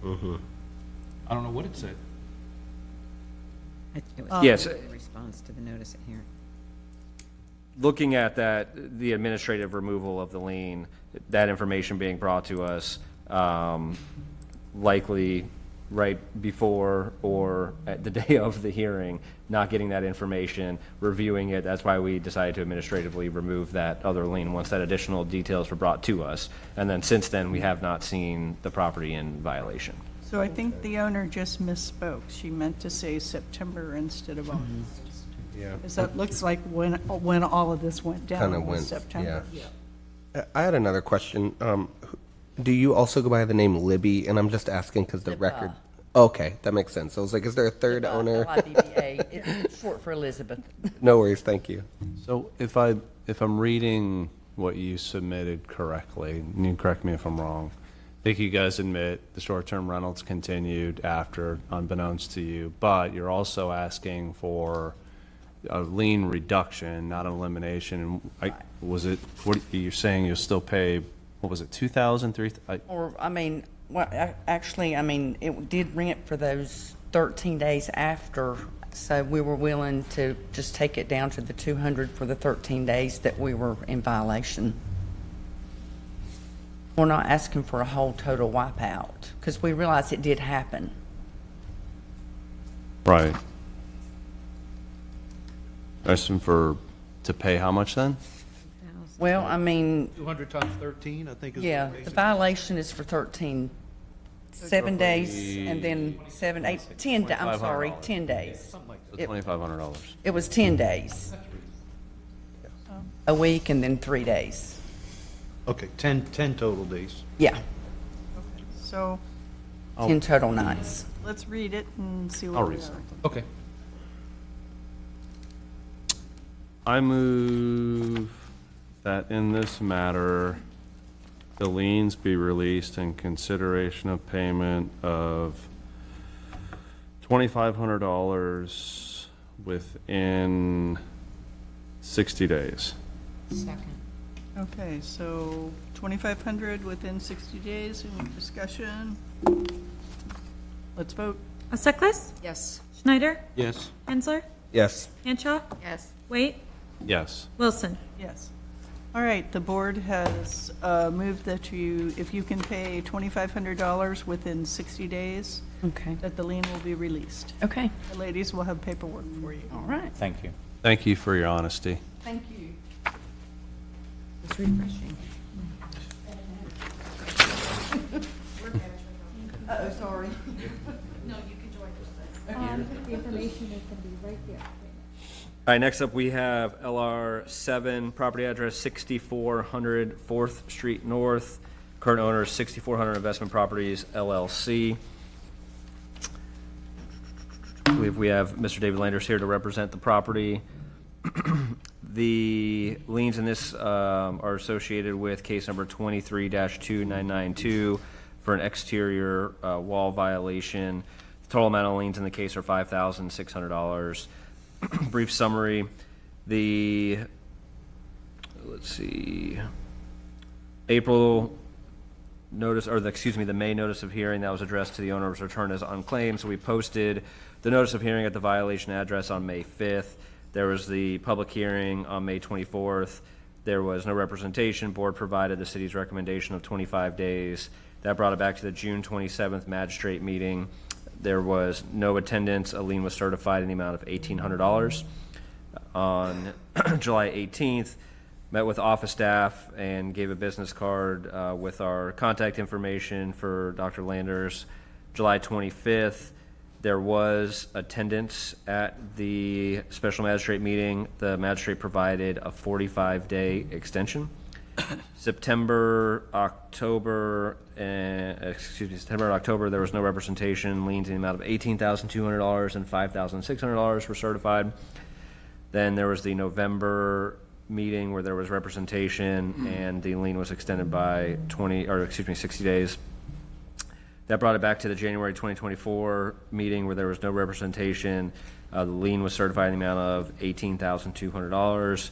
I don't know what it said. It was Yes. in response to the notice of hearing. Looking at that, the administrative removal of the lien, that information being brought to us, likely right before or at the day of the hearing, not getting that information, reviewing it. That's why we decided to administratively remove that other lien once that additional details were brought to us. And then since then, we have not seen the property in violation. So I think the owner just misspoke. She meant to say September instead of August. Yeah. Because that looks like when all of this went Kind down of was went, September. yeah. I had another question. Do you also go by the name Libby? And I'm just asking because the record. Okay, that makes sense. I was like, is there a third owner? LIBBA. It's short for Elizabeth. No worries, thank you. So if I'm reading what you submitted correctly, and you correct me if I'm wrong, I think you guys admit the short-term rentals continued after, unbeknownst to you, but you're also asking for a lien reduction, not an elimination. And what you're saying you'll still pay, what was it, 2,000, 3,000? Or, I mean, well, actually, I mean, it did rent for those 13 days after, so we were willing to just take it down to the 200 for the 13 days that we were in violation. We're not asking for a whole total wipeout, because we realize it did happen. Right. Asking to pay how much then? Well, I mean, 200 times 13, I think is. yeah, the violation is for 13, 7 days, and then 7, 8, 10, I'm sorry, 10 days. So It- $2,500. It was 10 days. A week and then 3 days. Okay, 10 total days. Yeah, So 10 total nights. let's read it and see I'll what we read are. something. Okay. I move that in this matter, the liens be released in consideration of payment of $2,500 within 60 days. Second. Okay, so 2,500 within 60 days. Any discussion? Let's vote. Asseklis? Yes. Schneider? Yes. Hensler? Yes. Hanshaw? Yes. Wait? Yes. Wilson? Yes. All right, the board has moved that if you can pay $2,500 within 60 days, Okay. that the lien will be released. Okay. The ladies will have paperwork for you. All right. Thank you. Thank you for your honesty. Thank you. It's refreshing. Uh-oh, sorry. The information is going to be right there. All right, next up, we have LR7, property address 6400 4th Street North. Current owner is 6400 Investment Properties, LLC. I believe we have Mr. David Landers here to represent the property. The liens in this are associated with case number 23-2992 for an exterior wall violation. The total amount of liens in the case are $5,600. Brief summary, let's see, April notice, or the May notice of hearing that was addressed to the owner was returned as unclaimed, so we posted the notice of hearing at the violation address on May 5th. There was the public hearing on May 24th. There was no representation. Board provided the city's recommendation of 25 days. That brought it back to the June 27th magistrate meeting. There was no attendance. A lien was certified in the amount of $1,800. On July 18th, met with office staff and gave a business card with our contact information for Dr. Landers. July 25th, there was attendance at the special magistrate meeting. The magistrate provided a 45-day extension. September, October, there was no representation. Liens in the amount of $18,200 and $5,600 were certified. Then there was the November meeting where there was representation and the lien was extended by 60 days. That brought it back to the January 2024 meeting where there was no representation. The lien was certified in the amount of $18,200.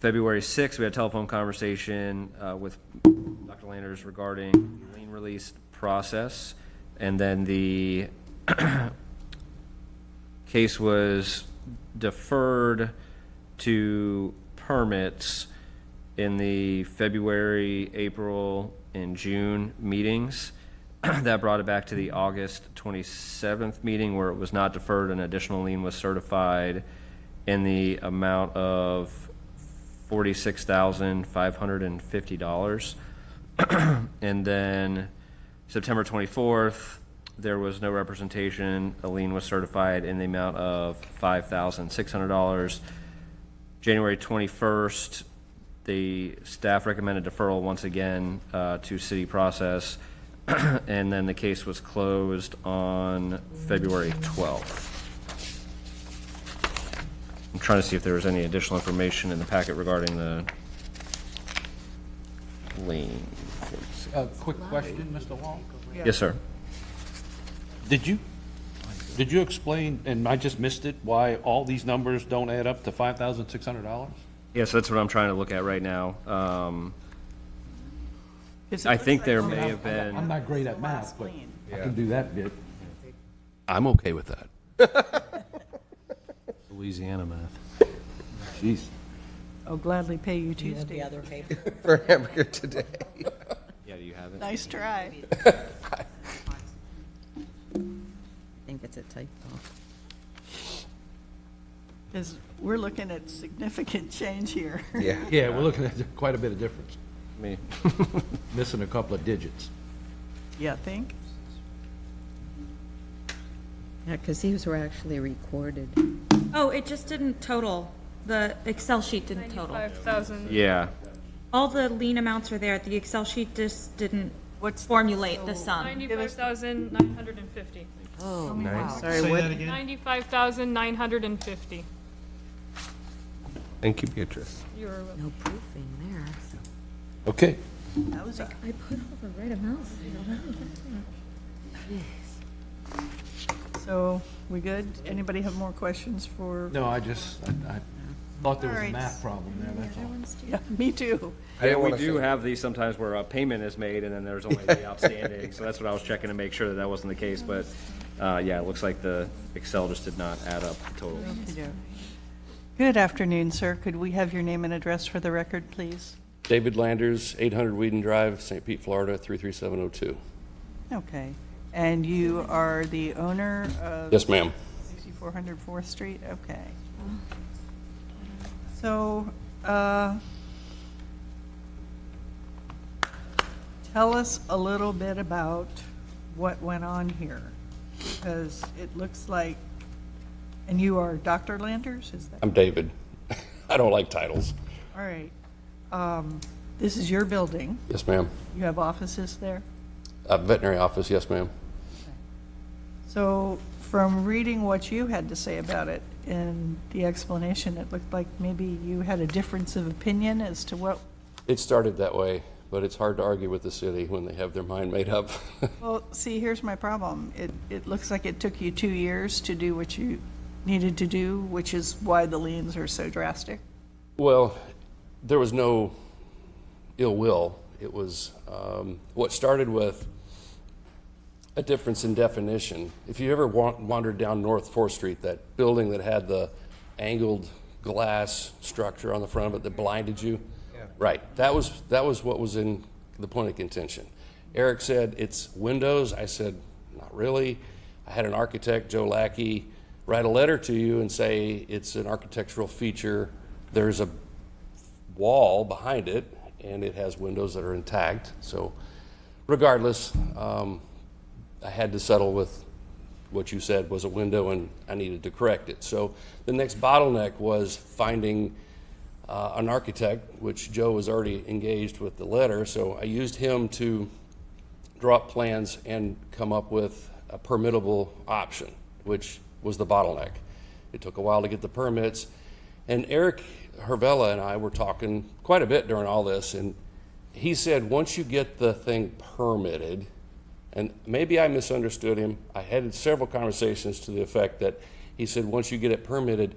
February 6th, we had a telephone conversation with Dr. Landers regarding the lien release process, And then the case was deferred to permits in the February, April, and June meetings. That brought it back to the August 27th meeting where it was not deferred. An additional lien was certified in the amount of $46,550. And then September 24th, there was no representation. A lien was certified in the amount of $5,600. January 21st, the staff recommended deferral once again to city process. And then the case was closed on February 12th. I'm trying to see if there was any additional information in the packet regarding the lien. Quick question, Mr. Wall. Yes, sir. Did you explain, and I just missed it, why all these numbers don't add up to $5,600? Yes, that's what I'm trying to look at right now. Because it I looks think like there on may the- have been. I'm not great the at math, last but lien. I can do that bit. I'm okay with that. Louisiana math. Jeez. I'll gladly pay you Tuesday. For hamburger today. Yeah, do you have it? Nice try. I think it's a typo. Because we're looking at significant change here. Yeah. Yeah, we're looking at quite a bit of difference, Me. missing a couple of digits. Yeah, think? Yeah, because these were actually recorded. Oh, it just didn't total. The Excel sheet didn't total. 95,000. Yeah. All the lien amounts are there. The Excel sheet just didn't What's formulate the sum. 95,950. Oh, Nice. Sorry, Say what? that again? 95,950. Thank you, Beatrice. You're No proofing there. Okay. That was a- I put all the right amounts. So, we good? Anybody have more questions for? No, I thought there was a Alright. math problem there, that's all. Yeah, me too. Yeah, we do have these sometimes where a payment is made and then there's only the outstanding. So that's what I was checking to make sure that that wasn't the case. But, yeah, it looks like the Excel just did not add up the totals. Good afternoon, sir. Could we have your name and address for the record, please? David Landers, 800 Whedon Drive, St. Pete, Florida, 33702. Okay. And you are the owner of? Yes, ma'am. 6400 4th Street? Okay. So, tell us a little bit about what went on here, because it looks like, and you are Dr. Landers, is that? I'm David. I don't like titles. All right. This is your building. Yes, ma'am. You have offices there? Veterinary office, yes, ma'am. So from reading what you had to say about it in the explanation, it looked like maybe you had a difference of opinion as to what, It started that way, but it's hard to argue with the city when they have their mind made up. well, see, here's my problem. It looks like it took you 2 years to do what you needed to do, which is why the liens are so drastic. Well, there was no ill will. It was what started with a difference in definition. If you ever wandered down North 4th Street, that building that had the angled glass structure on the front of it that blinded you, right? That was what was in the point of contention. Eric said it's windows. I said not really. I had an architect, Joe Lackey, write a letter to you and say it's an architectural feature. There's a wall behind it, and it has windows that are intact. So regardless, I had to settle with what you said was a window, and I needed to correct it. So the next bottleneck was finding an architect, which Joe was already engaged with the letter. So I used him to draw up plans and come up with a permittable option, which was the bottleneck. It took a while to get the permits. And Eric Hervella and I were talking quite a bit during all this, and he said once you get the thing permitted, and maybe I misunderstood him. I had several conversations to the effect that he said once you get it permitted,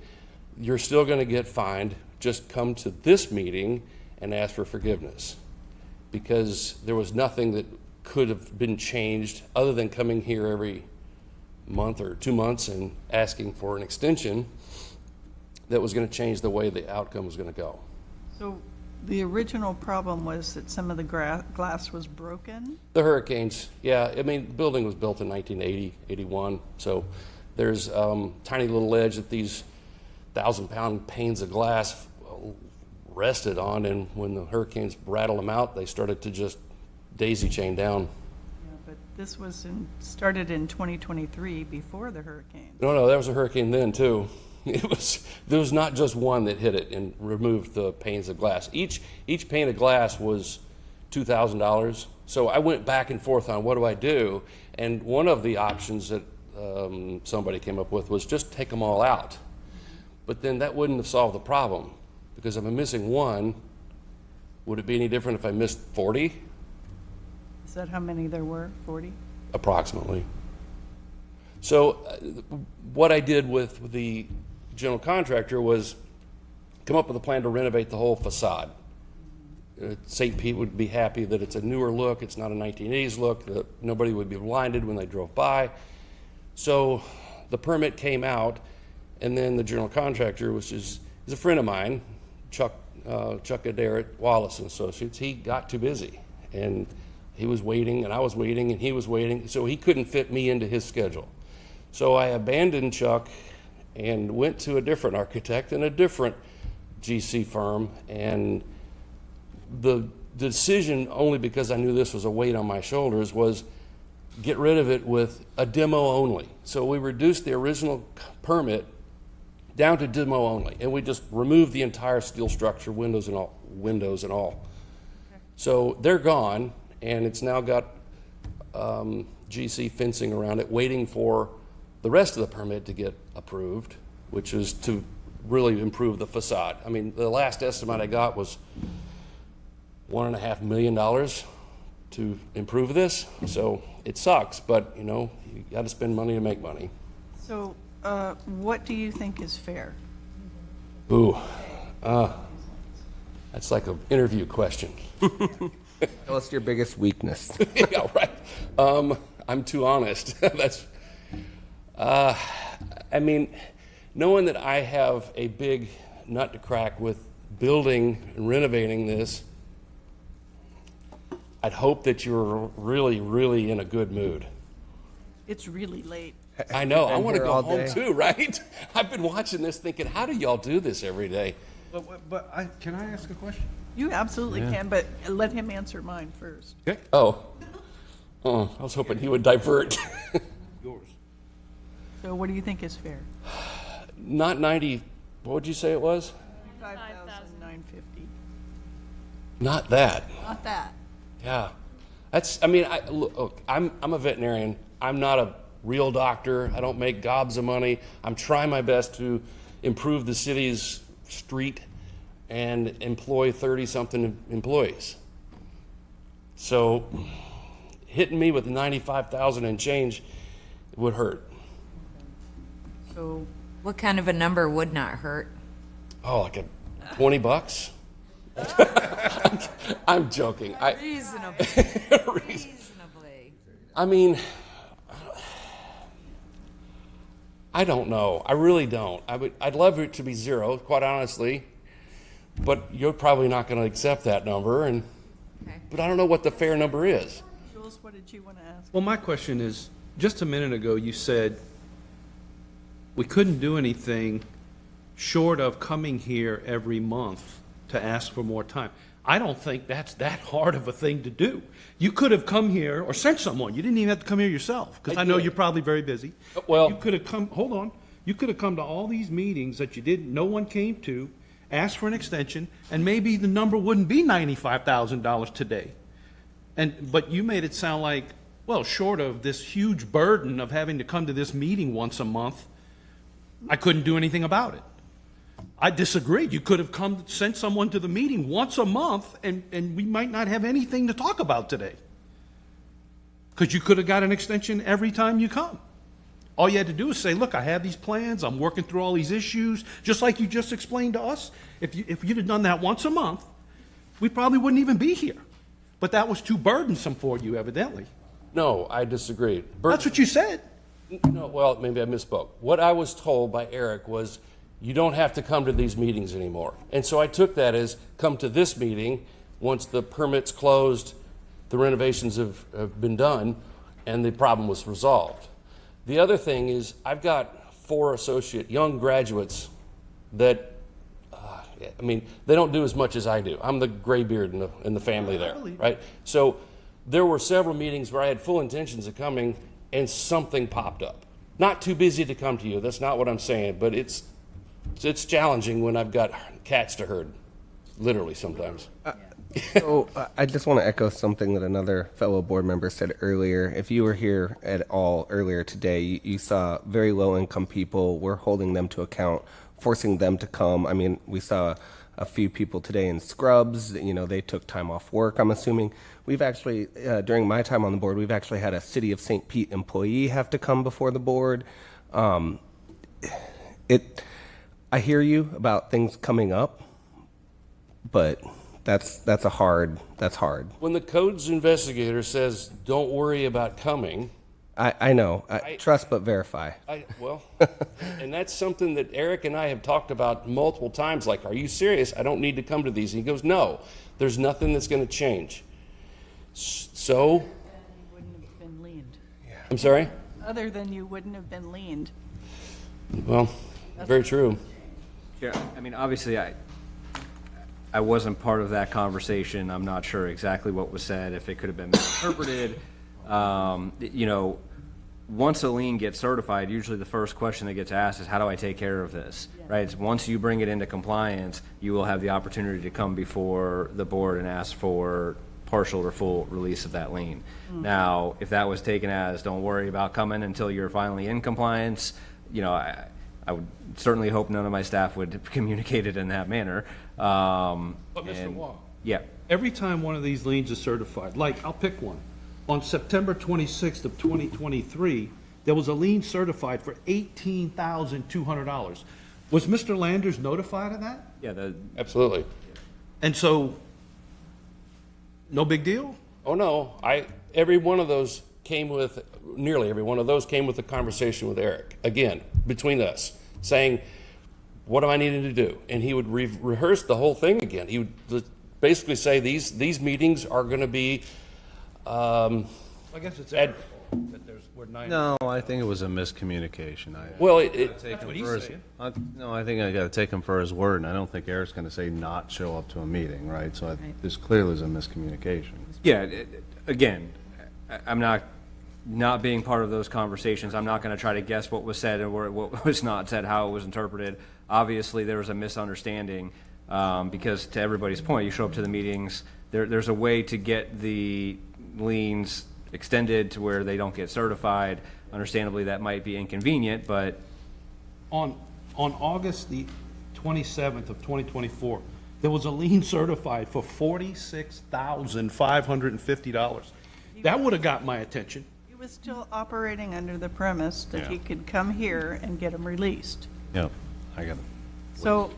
you're still going to get fined. Just come to this meeting and ask for forgiveness. Because there was nothing that could have been changed other than coming here every month or 2 months and asking for an extension that was going to change the way the outcome was going to go. So the original problem was that some of the glass was broken? The hurricanes, yeah. I mean, the building was built in 1980, 81. So there's tiny little ledge that these 1,000-pound panes of glass rested on, and when the hurricanes rattled them out, they started to just daisy chain down. Yeah, but this was started in 2023 before the hurricane. No, there was a hurricane then too. There was not just one that hit it and removed the panes of glass. Each pane of glass was $2,000. So I went back and forth on what do I do, and one of the options that somebody came up with was just take them all out. But then that wouldn't have solved the problem, because if I'm missing one, would it be any different if I missed 40? Is that how many there were, 40? Approximately. So what I did with the general contractor was come up with a plan to renovate the whole facade. St. Pete would be happy that it's a newer look, it's not a 1980s look, that nobody would be blinded when they drove by. So the permit came out, and then the general contractor, which is a friend of mine, Chuck Adair at Wallace and Associates, he got too busy, and he was waiting, and I was waiting, and he was waiting, so he couldn't fit me into his schedule. So I abandoned Chuck and went to a different architect and a different GC firm, and the decision, only because I knew this was a weight on my shoulders, was get rid of it with a demo only. So we reduced the original permit down to demo only, and we just removed the entire steel structure, windows and all. Okay. So they're gone, and it's now got GC fencing around it, waiting for the rest of the permit to get approved, which is to really improve the facade. I mean, the last estimate I got was $1.5 million to improve this. So it sucks, but you know, you got to spend money to make money. So what do you think is fair? Ooh, that's like an interview question. Tell us your biggest weakness. Yeah, right. I'm too honest. That's. I mean, knowing that I have a big nut to crack with building and renovating this, I'd hope that you're really, really in a good mood. It's really late. I know. I want to here go all home day? too, right? I've been watching this thinking, how do y'all do this every day? Can I ask a question? You absolutely can, but let him answer mine first. Okay. Oh, I was hoping he would divert. Yours. So what do you think is fair? Not 90, what would you say it was? 5,950. Not that. Not that. Yeah, I mean, look, I'm a veterinarian. I'm not a real doctor. I don't make gobs of money. I'm trying my best to improve the city's street and employ 30-something employees. So hitting me with 95,000 and change would hurt. So What kind of a number would not hurt? Oh, like $20? I'm joking. Reasonably. Reasonably. I mean, I don't know. I really don't. I'd love it to be zero, quite honestly, but you're probably not going to accept that number. And Okay. but I don't know what the fair number is. Jules, what did you want to ask? Well, my question is, just a minute ago, you said we couldn't do anything short of coming here every month to ask for more time. I don't think that's that hard of a thing to do. You could have come here or sent someone. You didn't even have to come here yourself, because I know did. you're probably very busy. Well- You could have come, hold on, you could have come to all these meetings that you didn't, no one came to, asked for an extension, and maybe the number wouldn't be $95,000 today. But you made it sound like, well, short of this huge burden of having to come to this meeting once a month, I couldn't do anything about it. I disagree. You could have sent someone to the meeting once a month, and we might not have anything to talk about today. Because you could have got an extension every time you come. All you had to do is say, look, I have these plans, I'm working through all these issues, just like you just explained to us. If you'd have done that once a month, we probably wouldn't even be here. but that was too burdensome for you evidently. No, I disagreed. That's what you said. No, well, maybe I misspoke. What I was told by Eric was, you don't have to come to these meetings anymore. And so I took that as, come to this meeting, once the permit's closed, the renovations have been done, and the problem was resolved. The other thing is, I've got 4 young graduates that, I mean, they don't do as much as I do. I'm the gray beard in the family there, right? So there were several meetings where I had full intentions of coming, and something popped up. Not too busy to come to you, that's not what I'm saying, but it's challenging when I've got cats to herd, literally sometimes. So I just want to echo something that another fellow board member said earlier. If you were here at all earlier today, you saw very low-income people. We're holding them to account, forcing them to come. I mean, we saw a few people today in scrubs. You know, they took time off work, I'm assuming. We've actually, during my time on the board, we've actually had a City of St. Pete employee have to come before the board. I hear you about things coming up, but that's hard. When the codes investigator says, don't worry about coming. I know. Trust but verify. And that's something that Eric and I have talked about multiple times. Like, are you serious? I don't need to come to these. And he goes, no, there's nothing that's going to change. So. You wouldn't have been leaned. I'm sorry? Other than you wouldn't have been leaned. Well, very true. Yeah, I mean, obviously, I wasn't part of that conversation. I'm not sure exactly what was said, if it could have been misinterpreted. You know, once a lien gets certified, usually the first question that gets asked is, how do I take care of this? Right? It's once you bring it into compliance, you will have the opportunity to come before the board and ask for partial or full release of that lien. Now, if that was taken as, don't worry about coming until you're finally in compliance, you know, I would certainly hope none of my staff would communicate it in that manner. But Mr. Wong, Yeah. every time one of these liens is certified, like, I'll pick one. On September 26th of 2023, there was a lien certified for $18,200. Was Mr. Landers notified of that? Yeah, Absolutely. And so, no big deal? Oh, no. Every one of those nearly every one of those came with a conversation with Eric, again, between us, saying, what am I needing to do? And he would rehearse the whole thing again. He would basically say, these meetings are going to be. I guess it's Eric's fault that we're 90. No, I think it was a miscommunication. That's what he's saying. No, I think I got to take him for his word, and I don't think Eric's going to say not show up to a meeting, right? So this clearly is a miscommunication. Yeah, again, I'm not being part of those conversations. I'm not going to try to guess what was said or what was not said, how it was interpreted. Obviously, there was a misunderstanding because, to everybody's point, you show up to the meetings. There's a way to get the liens extended to where they don't get certified. Understandably, that might be inconvenient, but On August the 27th of 2024, there was a lien certified for $46,550. That would have got my attention. He was still operating under the premise that he could come here and get them released. Yep, I got it. So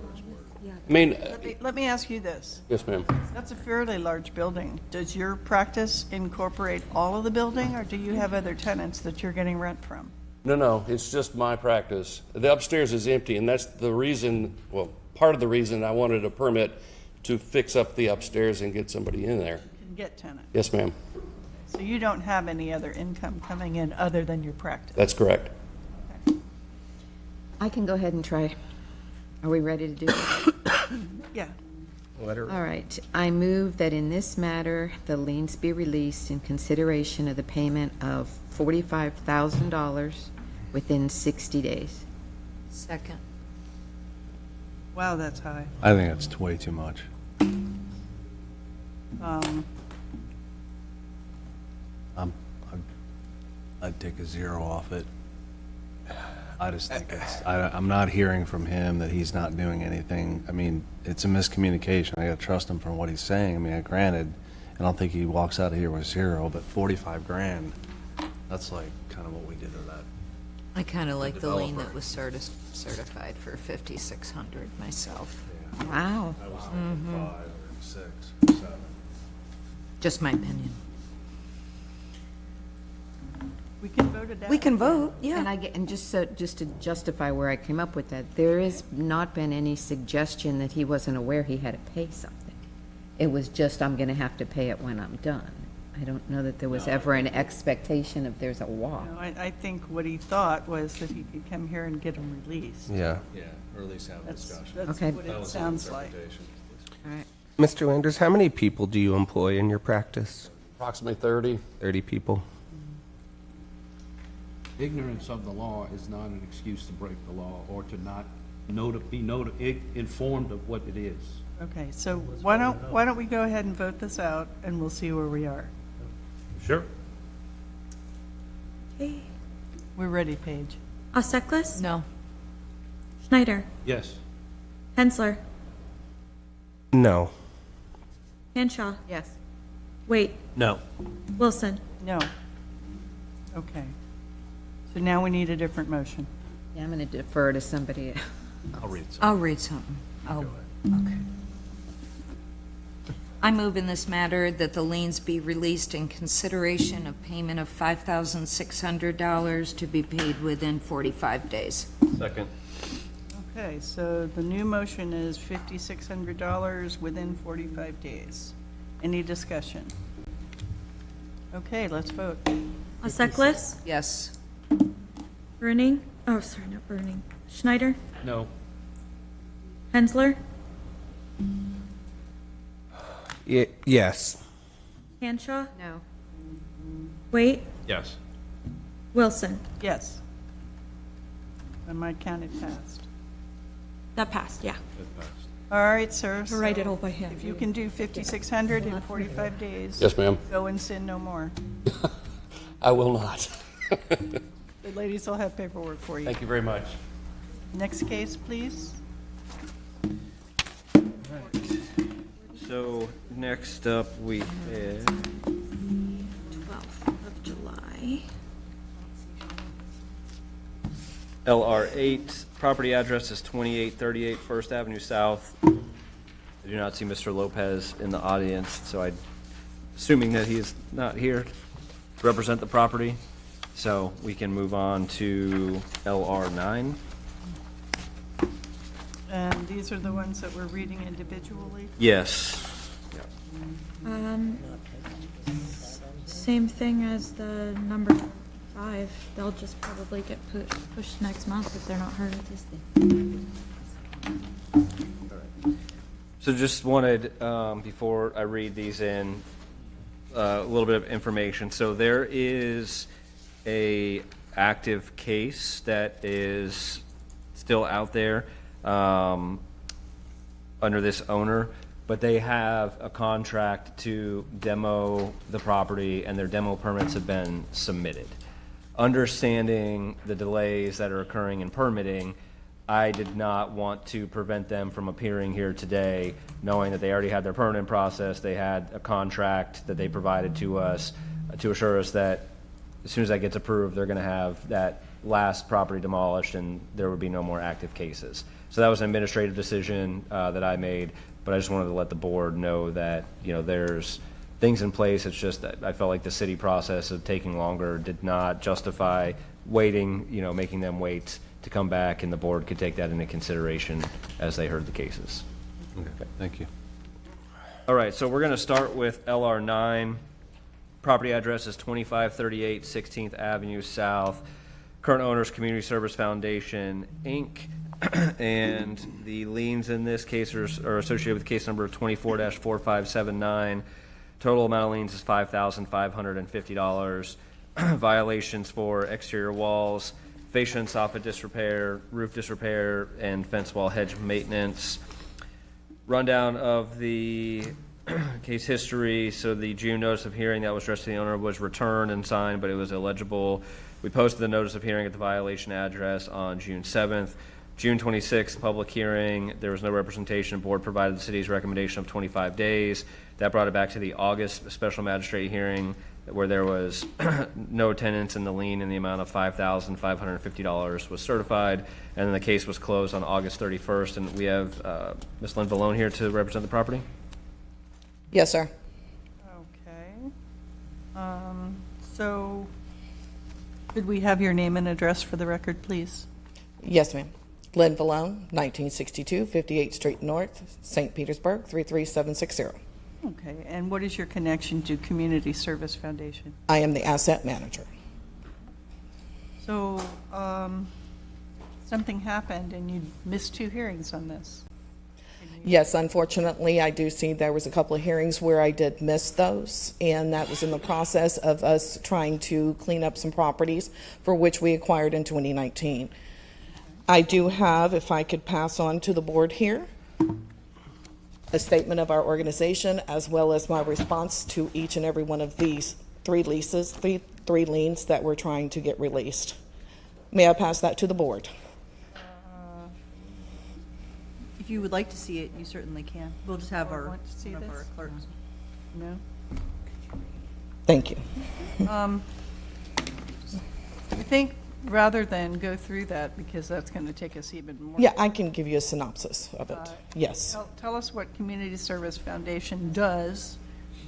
I mean, let me ask you this. yes, ma'am. That's a fairly large building. Does your practice incorporate all of the building, or do you have other tenants that you're getting rent from? No, it's just my practice. The upstairs is empty, and that's the reason, well, part of the reason I wanted a permit to fix up the upstairs and get somebody in there. You can get tenants. Yes, ma'am. So you don't have any other income coming in other than your practice? That's correct. I can go ahead and try. Are we ready to do it? Yeah. Let her. All right. I move that in this matter, the liens be released in consideration of the payment of $45,000 within 60 days. Second. Wow, that's high. I think that's way too much. I'd take a 0 off it. I just think I'm not hearing from him that he's not doing anything. I mean, it's a miscommunication. I got to trust him for what he's saying. I mean, granted, I don't think he walks out of here with 0, but 45 grand, that's like kind of what we did to that. I kind of like the lien developer. that was certified for $5,600 myself. Yeah. Wow. I was like 5 or 6 or 7. Just my opinion. We can vote it out. We can vote, yeah. And just to justify where I came up with that, there has not been any suggestion that he wasn't aware he had to pay something. It was just, I'm gonna have to pay it when I'm done. I don't know that there was ever an expectation of there's a walk. No, I think what he thought was that he could come here and get him released. Yeah. Yeah, or at least have a That's discussion. Okay. what it sounds like. All right. Mr. Landers, how many people do you employ in your practice? Approximately 30. 30 people. Ignorance of the law is not an excuse to break the law or to not be informed of what it is. Okay, so why don't we go ahead and vote this out, and we'll see where we are. Sure. Okay. We're ready, Paige. Auseklis? No. Schneider? Yes. Hensler? No. Hanshaw? Yes. Wait. No. Wilson? No. Okay. So now we need a different motion. Yeah, I'm gonna defer to somebody. I'll read some. I'll read something. Oh, okay. I move in this matter that the liens be released in consideration of payment of $5,600 to be paid within 45 days. Second. Okay, so the new motion is $5,600 within 45 days. Any discussion? Okay, let's vote. Auseklis? Yes. Bruning? Oh, sorry, not Bruning. Schneider? No. Hensler? Yes. Hanshaw? No. Wait. Yes. Wilson? Yes. And my count it passed. That passed, yeah. All right, sir. To write it so all by hand. If you can do 5,600 in 45 days. Yes, ma'am. Go and sin no more. I will not. The ladies will have paperwork for you. Thank you very much. Next case, please. So next up, we have 12th of July. LR8. Property address is 2838 First Avenue South. I do not see Mr. Lopez in the audience, so I'm assuming that he is not here to represent the property. So we can move on to LR9. And these are the ones that we're reading individually? Yes. Same thing as the number 5. They'll just probably get pushed next month if they're not heard. So just wanted, before I read these in, a little bit of information. So there is a active case that is still out there under this owner, but they have a contract to demo the property, and their demo permits have been submitted. Understanding the delays that are occurring in permitting, I did not want to prevent them from appearing here today, knowing that they already had their permit process. They had a contract that they provided to us to assure us that as soon as that gets approved, they're going to have that last property demolished and there would be no more active cases. So that was an administrative decision that I made, but I just wanted to let the board know that, you know, there's things in place. It's just that I felt like the city process of taking longer did not justify waiting, you know, making them wait to come back, and the board could take that into consideration as they heard the cases. Okay, thank you. All right, so we're going to start with LR9. Property address is 2538 16th Avenue South. Current owners, Community Service Foundation, Inc. And the liens in this case are associated with case number 24-4579. Total amount of liens is $5,550. Violations for exterior walls, fascia and soffit disrepair, roof disrepair, and fence wall hedge maintenance. Rundown of the case history. So the June notice of hearing that was addressed to the owner was returned and signed, but it was illegible. We posted the notice of hearing at the violation address on June 7th. June 26th, public hearing. There was no representation. Board provided the city's recommendation of 25 days. That brought it back to the August special magistrate hearing, where there was no attendance, and the lien in the amount of $5,550 was certified, and then the case was closed on August 31st. And we have Ms. Lynn Vallone here to represent the property. Yes, sir. So, could we have your name and address for the record, please? Yes, ma'am. Lynn Valone, 1962 58th Street North, St. Petersburg, 33760. Okay, and what is your connection to Community Service Foundation? I am the asset manager. So, something happened and you missed 2 hearings on this. Yes, unfortunately, I do see there was a couple of hearings where I did miss those, and that was in the process of us trying to clean up some properties for which we acquired in 2019. I do have, if I could pass on to the board here, a statement of our organization as well as my response to each and every one of these 3 leases, three liens that we're trying to get released. May I pass that to the board? If you would like to see it, you certainly can. We'll just have our, Want to see one of this? our clerks. No? Thank you. I think rather than go through that, because that's going to take us even more. Yeah, I can give you a synopsis of it. Yes. Tell us what Community Service Foundation does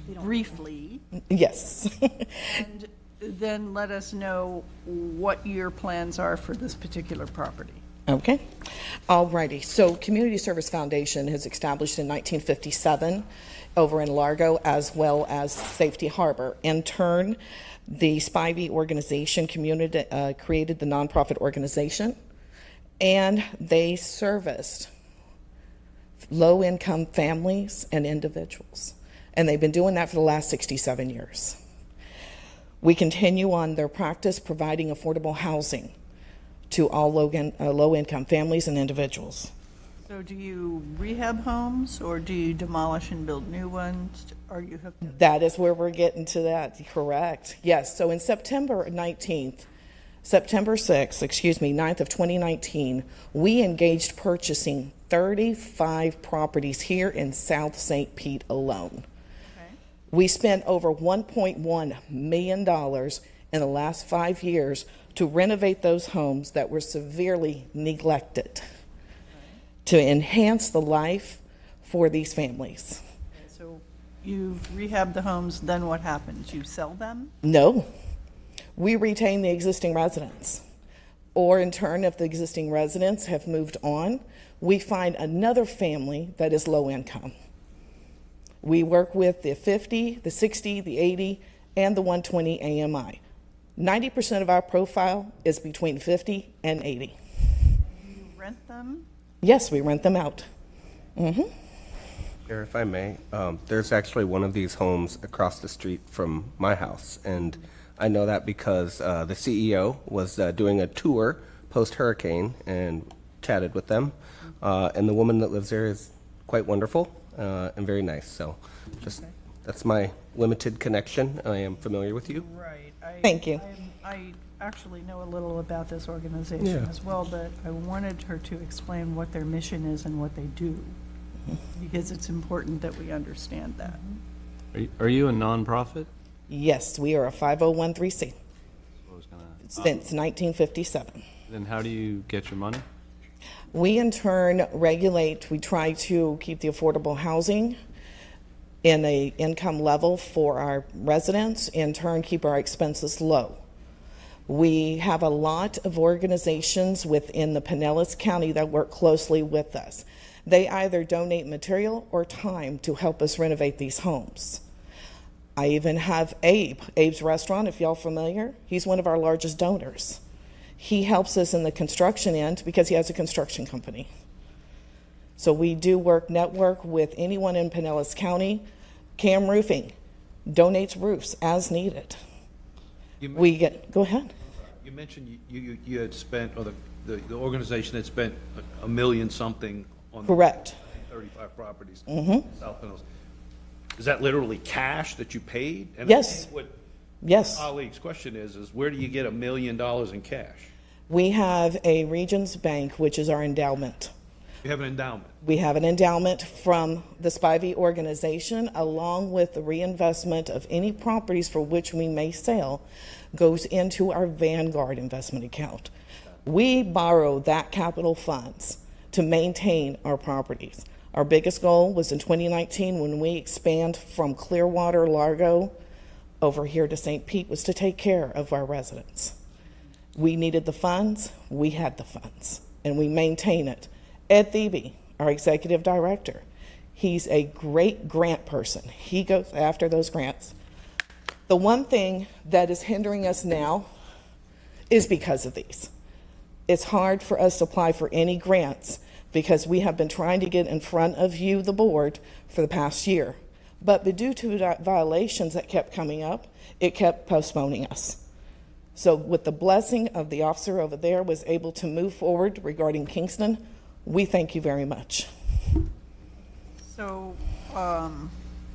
briefly, Yes. and then let us know what your plans are for this particular property. Okay. Alrighty. So Community Service Foundation has established in 1957 over in Largo as well as Safety Harbor. In turn, the Spivey organization created the nonprofit organization, and they serviced low-income families and individuals. And they've been doing that for the last 67 years. We continue on their practice providing affordable housing to all low-income families and individuals. So do you rehab homes, or do you demolish and build new ones? Are you hooked up? That is where we're getting to that, correct. Yes, so in September 6th, 9th of 2019, we engaged purchasing 35 properties here in South St. Pete alone. Okay. We spent over $1.1 million in the last 5 years to renovate those homes that were severely neglected, to enhance the life for these families. So you've rehabbed the homes, then what happens? You sell them? No, we retain the existing residents. Or in turn, if the existing residents have moved on, we find another family that is low income. We work with the 50, the 60, the 80, and the 120 AMI. 90% of our profile is between 50 and 80. You rent them? Yes, we rent them out. Mm-hmm. Chair, if I may, there's actually one of these homes across the street from my house, and I know that because the CEO was doing a tour post-hurricane and chatted with them, and the woman that lives there is quite wonderful and very nice, so just that's my limited connection. I am familiar with you. Right. Thank you. I actually know a little about this organization Yeah. as well, but I wanted her to explain what their mission is and what they do, because it's important that we understand that. Are you a nonprofit? Yes, we are a 501(c)(3) I was gonna- since 1957. Then how do you get your money? We in turn regulate, we try to keep the affordable housing in a income level for our residents, in turn keep our expenses low. We have a lot of organizations within the Pinellas County that work closely with us. They either donate material or time to help us renovate these homes. I even have Abe's Restaurant, if y'all familiar. He's one of our largest donors. He helps us in the construction end because he has a construction company. So we do network with anyone in Pinellas County. Cam Roofing donates roofs as needed. Go ahead. You mentioned you had spent, or the organization had spent a million something on. Correct. 35 properties. Mm-hmm. South Pinellas. Is that literally cash that you paid? And Yes. I think what Yes. my colleague's question is where do you get $1 million in cash? We have a Regions Bank, which is our endowment. You have an endowment. We have an endowment from the Spivey organization, along with the reinvestment of any properties for which we may sell, goes into our Vanguard investment account. We borrow that capital funds to maintain our properties. Our biggest goal was in 2019 when we expand from Clearwater, Largo, over here to St. Pete was to take care of our residents. We needed the funds, we had the funds, and we maintain it. Ed Thebe, our executive director, he's a great grant person. He goes after those grants. The one thing that is hindering us now is because of these. It's hard for us to apply for any grants because we have been trying to get in front of you, the board, for the past year. But due to violations that kept coming up, it kept postponing us. So with the blessing of the officer over there was able to move forward regarding Kingston, we thank you very much. So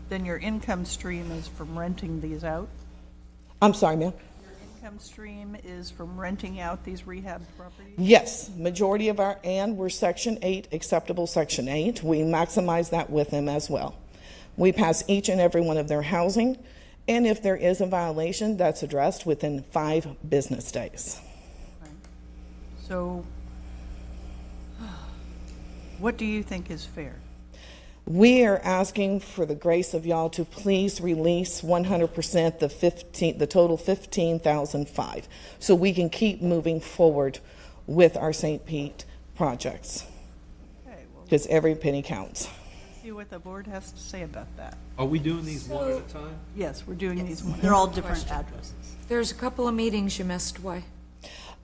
then your income stream is from renting these out? I'm sorry, ma'am. Your income stream is from renting out these rehab properties? Yes, majority of our, and we're Section 8, acceptable Section 8. We maximize that with them as well. We pass each and every one of their housing, and if there is a violation, that's addressed within 5 business days. So what do you think is fair? We are asking for the grace of y'all to please release 100% the total $15,005, so we can keep moving forward with our St. Pete projects, because every penny counts. See what the board has to say about that. Are we doing these one at a time? Yes, we're doing these one. They're all different addresses. There's a couple of meetings you missed. Why?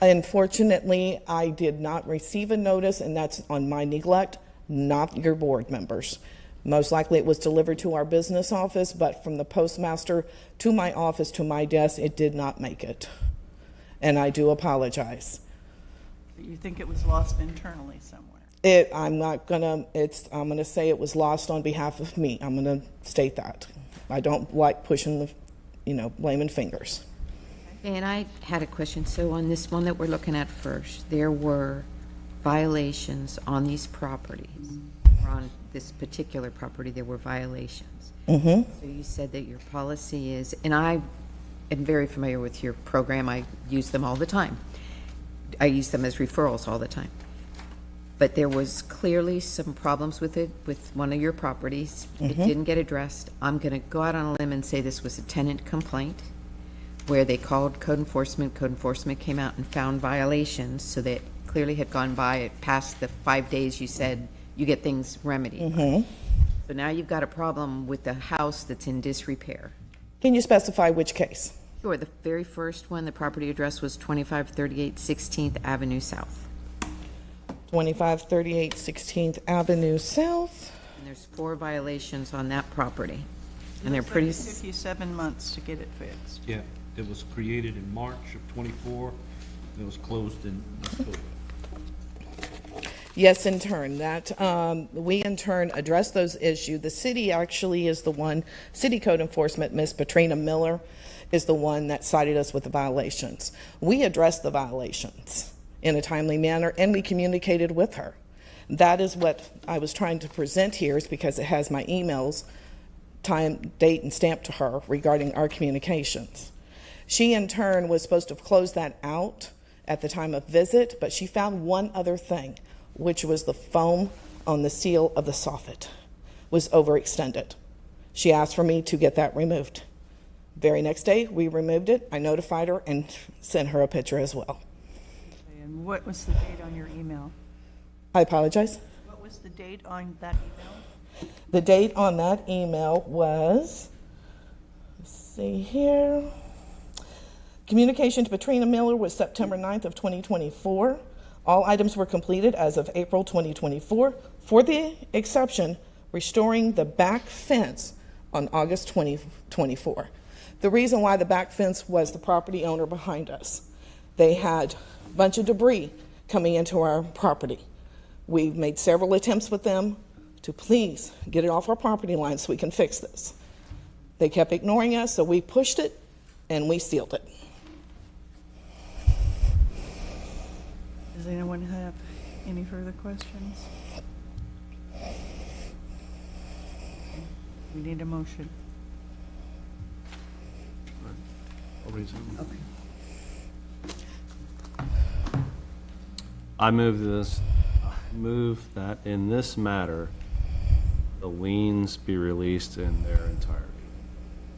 Unfortunately, I did not receive a notice, and that's on my neglect, not your board members. Most likely it was delivered to our business office, but from the postmaster to my office, to my desk, it did not make it. And I do apologize. You think it was lost internally somewhere? I'm gonna say it was lost on behalf of me. I'm gonna state that. I don't like pushing the, blaming fingers. And I had a question. So on this one that we're looking at first, there were violations on these properties. Or on this particular property, there were violations. Mm-hmm. So you said that your policy is, and I am very familiar with your program. I use them all the time. I use them as referrals all the time. But there was clearly some problems with it, with one of your properties. It didn't get addressed. I'm going to go out on a limb and say this was a tenant complaint where they called code enforcement. Code enforcement came out and found violations, so that clearly had gone by it past the 5 days you said you get things remedied. So now you've got a problem with the house that's in disrepair. Can you specify which case? Sure. The very first one, the property address was 2538 16th Avenue South. 2538 16th Avenue South. And there's 4 violations on that property. And they're Looks like pretty... it took you 7 months to get it fixed. Yeah, it was created in March of '24. It was closed in October. Yes, in turn, we in turn address those issues. The city actually is the one, city code enforcement, Ms. Patrina Miller, is the one that cited us with the violations. We addressed the violations in a timely manner, and we communicated with her. That is what I was trying to present here, is because it has my emails, time, date, and stamp to her regarding our communications. She in turn was supposed to have closed that out at the time of visit, but she found one other thing, which was the foam on the seal of the soffit was overextended. She asked for me to get that removed. Very next day, we removed it. I notified her and sent her a picture as well. And what was the date on your email? I apologize. What was the date on that email? The date on that email was, let's see here, communication to Patrina Miller was September 9th of 2024. All items were completed as of April 2024, for the exception restoring the back fence on August 2024. The reason why the back fence was the property owner behind us. They had a bunch of debris coming into our property. We've made several attempts with them to please get it off our property line so we can fix this. They kept ignoring us, so we pushed it and we sealed it. Does anyone have any further questions? We need a motion. I'll resume. I move that in this matter, the liens be released in their entirety.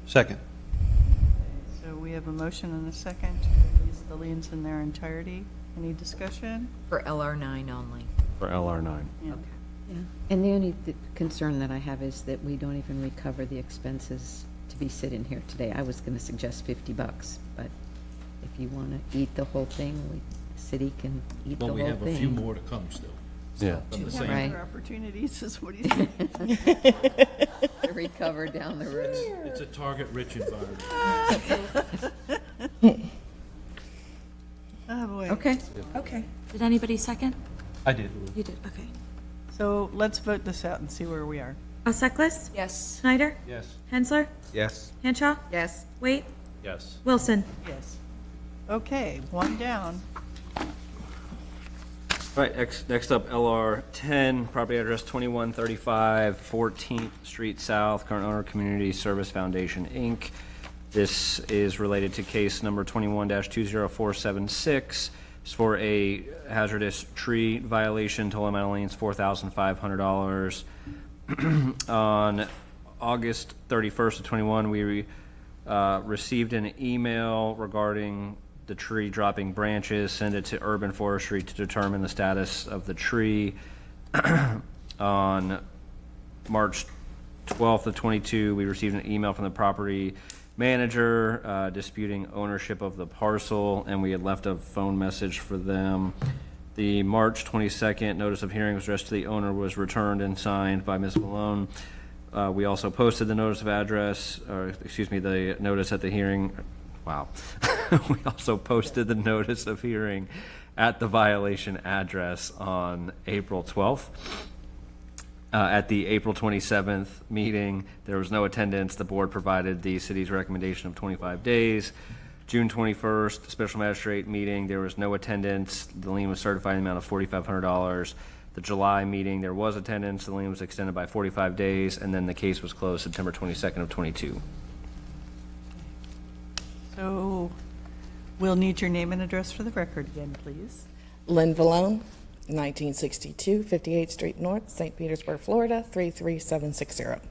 Second. we have a motion and a second to release the liens in their entirety. Any discussion? For LR9 only. For LR9. Yeah. Yeah. And the only concern that I have is that we don't even recover the expenses to be sitting here today. I was gonna suggest $50, but if you wanna eat the whole thing, the city can eat the But whole we thing. have a few more to come still. Yeah. From the Have same. Right. other opportunities is what he's saying. To recover down the road. It's a target-rich environment. Oh, boy. Okay. Okay. Did anybody second? I did. You did, okay. So let's vote this out and see where we are. Seklis? Yes. Schneider? Yes. Hensler? Yes. Henshaw? Yes. Wait? Yes. Wilson? Yes. Okay, one down. All right, next up, LR 10, property address 2135 14th Street South, current owner Community Service Foundation, Inc. This is related to case number 21-20476. It's for a hazardous tree violation, total amount of liens $4,500. On August 31st of 21, we received an email regarding the tree dropping branches, send it to Urban Forestry to determine the status of the tree. On March 12th of 22, we received an email from the property manager disputing ownership of the parcel, and we had left a phone message for them. The March 22nd notice of hearing was addressed to the owner, was returned and signed by Ms. Malone. We also posted the notice of address, or excuse me, the notice at the hearing. Wow. We also posted the notice of hearing at the violation address on April 12th. At the April 27th meeting, there was no attendance. The board provided the city's recommendation of 25 days. June 21st, special magistrate meeting, there was no attendance. The lien was certified in the amount of $4,500. The July meeting, there was attendance. The lien was extended by 45 days, and then the case was closed September 22nd of 22. So we'll need your name and address for the record again, please. Lynn Vallone, 1962 58th Street North, St. Petersburg, Florida, 33760. Okay,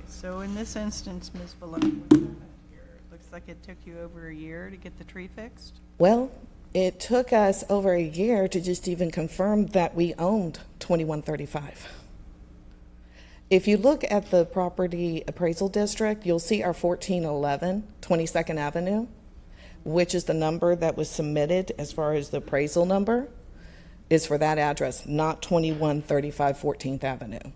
so in this instance, Ms. Valone, what happened here? It looks like it took you over a year to get the tree fixed? Well, it took us over a year to just even confirm that we owned 2135. If you look at the property appraisal district, you'll see our 1411 22nd Avenue, which is the number that was submitted as far as the appraisal number, is for that address, not 2135 14th Avenue.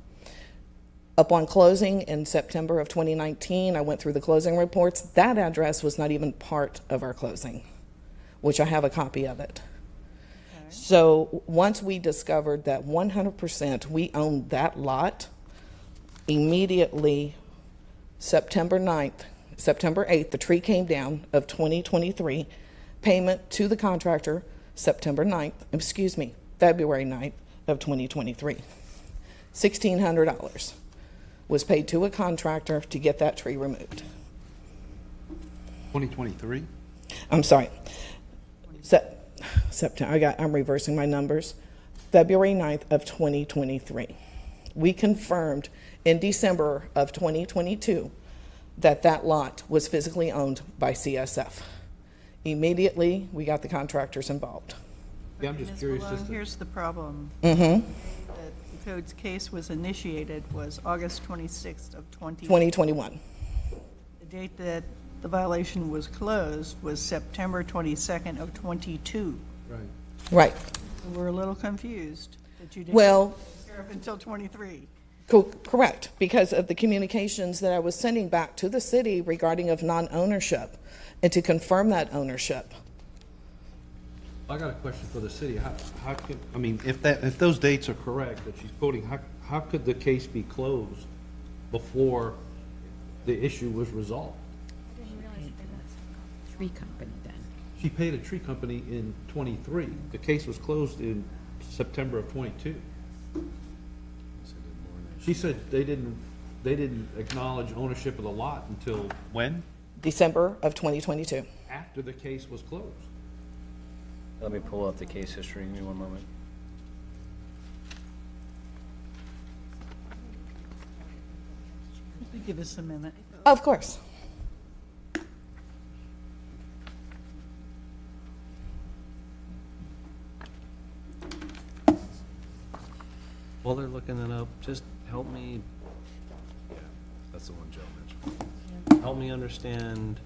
Upon closing in September of 2019, I went through the closing reports. That address was not even part of our closing, which I have a copy of it. Okay. So once we discovered that 100% we owned that lot, immediately September 8th, the tree came down of 2023, payment to the contractor February 9th of 2023. $1,600 was paid to a contractor to get that tree removed. 2023? I'm sorry. September, I'm reversing my numbers. February 9th of 2023. We confirmed in December of 2022 that that lot was physically owned by CSF. Immediately, we got the contractors involved. Yeah, I'm just Ms. curious. Malone, here's the problem. Mm-hmm. The code's case was initiated was August 26th of 2021. The date that the violation was closed was September 22nd of 22. Right. Right. So we're a little confused that you didn't Well, take care of until 23. Correct, because of the communications that I was sending back to the city regarding of non-ownership and to confirm that ownership. I got a question for the city. How could, I mean, if those dates are correct that she's quoting, how could the case be closed before the issue was resolved? Tree company then. She paid a tree company in 23. The case was closed in September of 22. She said they didn't acknowledge ownership of the lot until when? December of 2022. After the case was closed. Let me pull up the case history. Give me one moment. Give us a minute. Of course. While they're looking it up, just help me, yeah, that's the one Joe mentioned. Help me understand,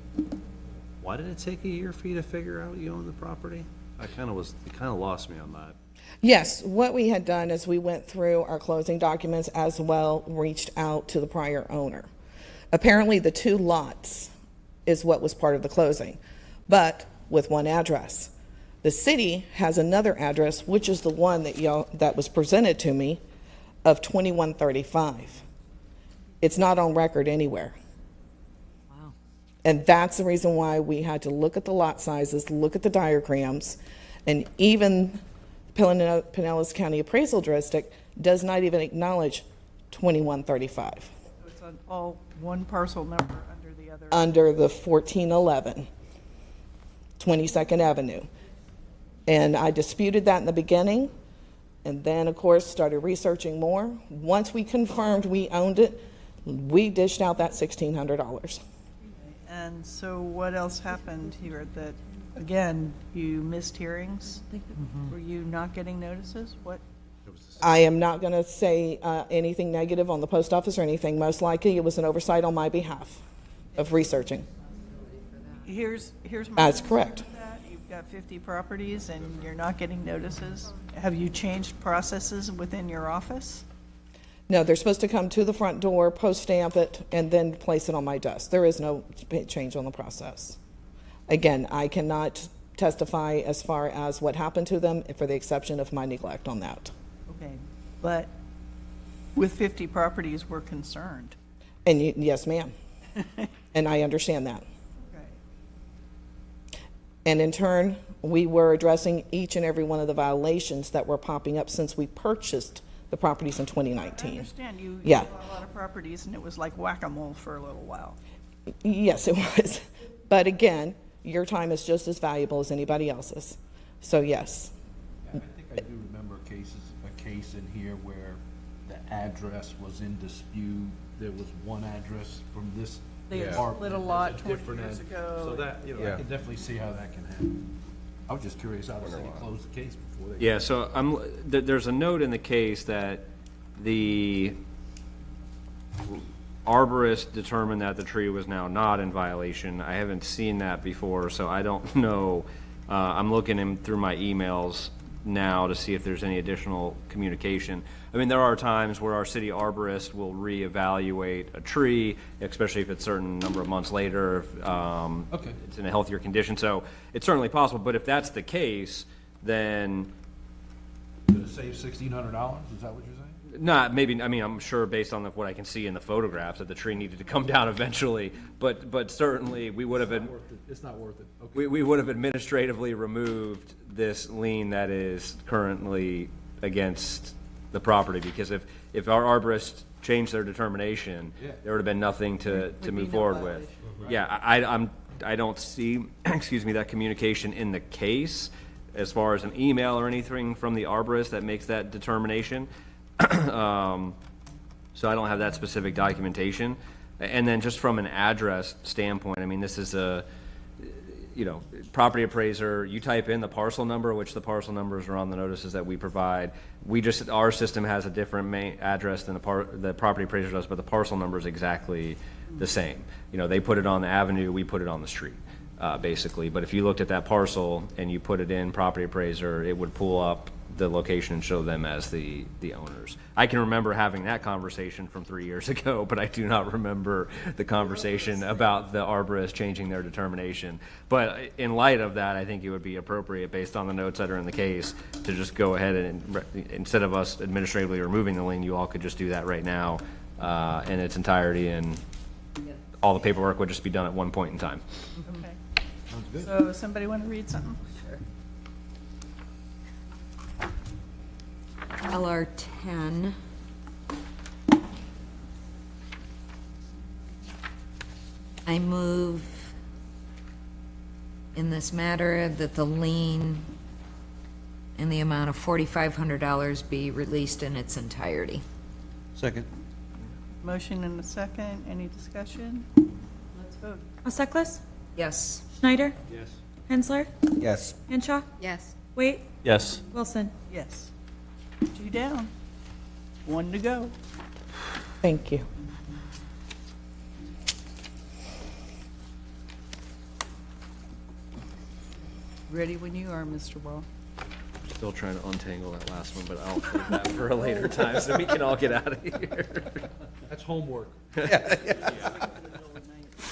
why did it take a year for you to figure out you own the property? It kind of lost me on that. Yes, what we had done is we went through our closing documents as well, reached out to the prior owner. Apparently, the 2 lots is what was part of the closing, but with one address. The city has another address, which is the one that was presented to me, of 2135. It's not on record anywhere. Wow. And that's the reason why we had to look at the lot sizes, look at the diagrams, and even Pinellas County Appraisal District does not even acknowledge 2135 So it's on all one parcel number under the other. under the 1411 22nd Avenue. And I disputed that in the beginning, and then, of course, started researching more. Once we confirmed we owned it, we dished out that $1,600. And so what else happened here that, again, you missed hearings? Were you not getting notices? What? I am not going to say anything negative on the post office or anything. Most likely, it was an oversight on my behalf of researching. Here's my. That's concern correct. with that. You've got 50 properties and you're not getting notices. Have you changed processes within your office? No, they're supposed to come to the front door, post stamp it, and then place it on my desk. There is no change on the process. Again, I cannot testify as far as what happened to them, for the exception of my neglect on that. Okay, but with 50 properties, we're concerned. And yes, ma'am. And I understand that. Okay. And in turn, we were addressing each and every one of the violations that were popping up since we purchased the properties in 2019. I understand you Yeah. bought a lot of properties and it was like whack-a-mole for a little while. Yes, it was. But again, your time is just as valuable as anybody else's. So yes. Yeah, I think I do remember a case in here where the address was in dispute. There was one address from this They had apartment. split a There's lot 20 different years ad- ago. So that, I Yeah. can definitely see how that can happen. I was just curious how the city closed the case before they. Yeah, so there's a note in the case that the arborist determined that the tree was now not in violation. I haven't seen that before, so I don't know. I'm looking through my emails now to see if there's any additional communication. I mean, there are times where our city arborist will reevaluate a tree, especially if it's a certain number of months later, if Okay. it's in a healthier condition. So it's certainly possible, but if that's the case, then Did it save $1,600? Is that what you're saying? not, maybe, I mean, I'm sure based on what I can see in the photographs that the tree needed to come down eventually, but certainly we would have been. It's not worth it. Okay. We would have administratively removed this lien that is currently against the property, because if our arborists changed their determination, Yeah. there would have been nothing to be move no forward with. Yeah, I don't see, excuse me, that communication in the case as far as an email or anything from the arborist that makes that determination. So I don't have that specific documentation. And then just from an address standpoint, I mean, this is property appraiser, you type in the parcel number, which the parcel numbers are on the notices that we provide. Our system has a different main address than the property appraiser does, but the parcel number is exactly the same. They put it on the avenue, we put it on the street, basically. But if you looked at that parcel and you put it in property appraiser, it would pull up the location and show them as the owners. I can remember having that conversation from 3 years ago, but I do not remember the conversation about the arborist changing their determination. But in light of that, I think it would be appropriate, based on the notes that are in the case, to just go ahead and, instead of us administratively removing the lien, you all could just do that right now in its entirety, and all the paperwork would just be done at one point in time. Okay. So somebody want to read something? LR 10. I move in this matter that the lien in the amount of $4,500 be released in its entirety. Second. Motion and a second. Any discussion? Let's vote. O'Suckles? Yes. Schneider? Yes. Hensler? Yes. Henshaw? Yes. Wait? Yes. Wilson? Yes. G down. one to go. Thank you. Ready when you are, Mr. Wall. Still trying to untangle that last one, but I'll save that for a later time so we can all get out of here. That's homework.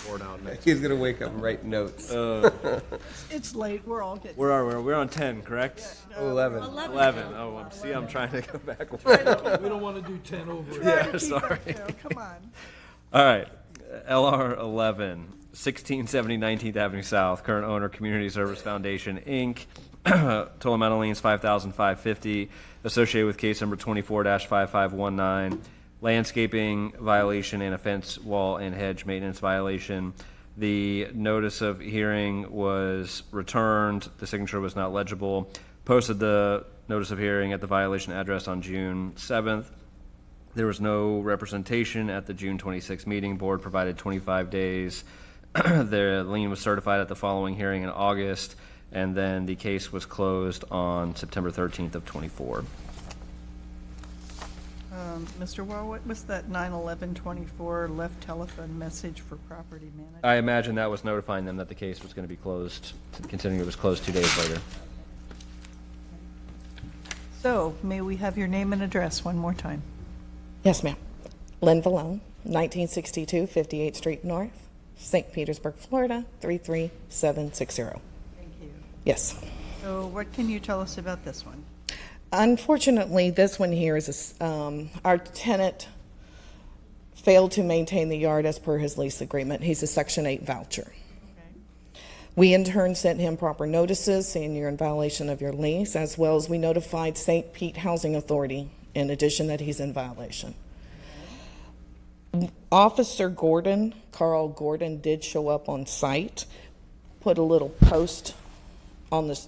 Board out next. He's gonna wake up and write notes. It's late, we're all getting. Where are we? We're on 10, correct? 11. 11. Oh, I'm trying to go back. We don't want to do 10 over. Yeah, sorry. Come on. All right, LR 11, 1670 19th Avenue South, current owner Community Service Foundation, Inc. Total amount of liens $5,550, associated with case number 24-5519, landscaping violation and a fence wall and hedge maintenance violation. The notice of hearing was returned, the signature was not legible, posted the notice of hearing at the violation address on June 7th. There was no representation at the June 26th meeting. Board provided 25 days. The lien was certified at the following hearing in August, and then the case was closed on September 13th of 24. Mr. Wall, what was that 9/11/24 left telephone message for property manager? I imagine that was notifying them that the case was going to be closed, considering it was closed 2 days later. So, may we have your name and address one more time? Yes, ma'am. Lynn Valone, 1962 58th Street North, St. Petersburg, Florida, 33760. Thank you. Yes. So what can you tell us about this one? Unfortunately, this one here is our tenant failed to maintain the yard as per his lease agreement. He's a Section 8 voucher. Okay. We in turn sent him proper notices saying you're in violation of your lease, as well as we notified St. Pete Housing Authority in addition that he's in violation. Officer Gordon, Carl Gordon, did show up on site, put a little post on this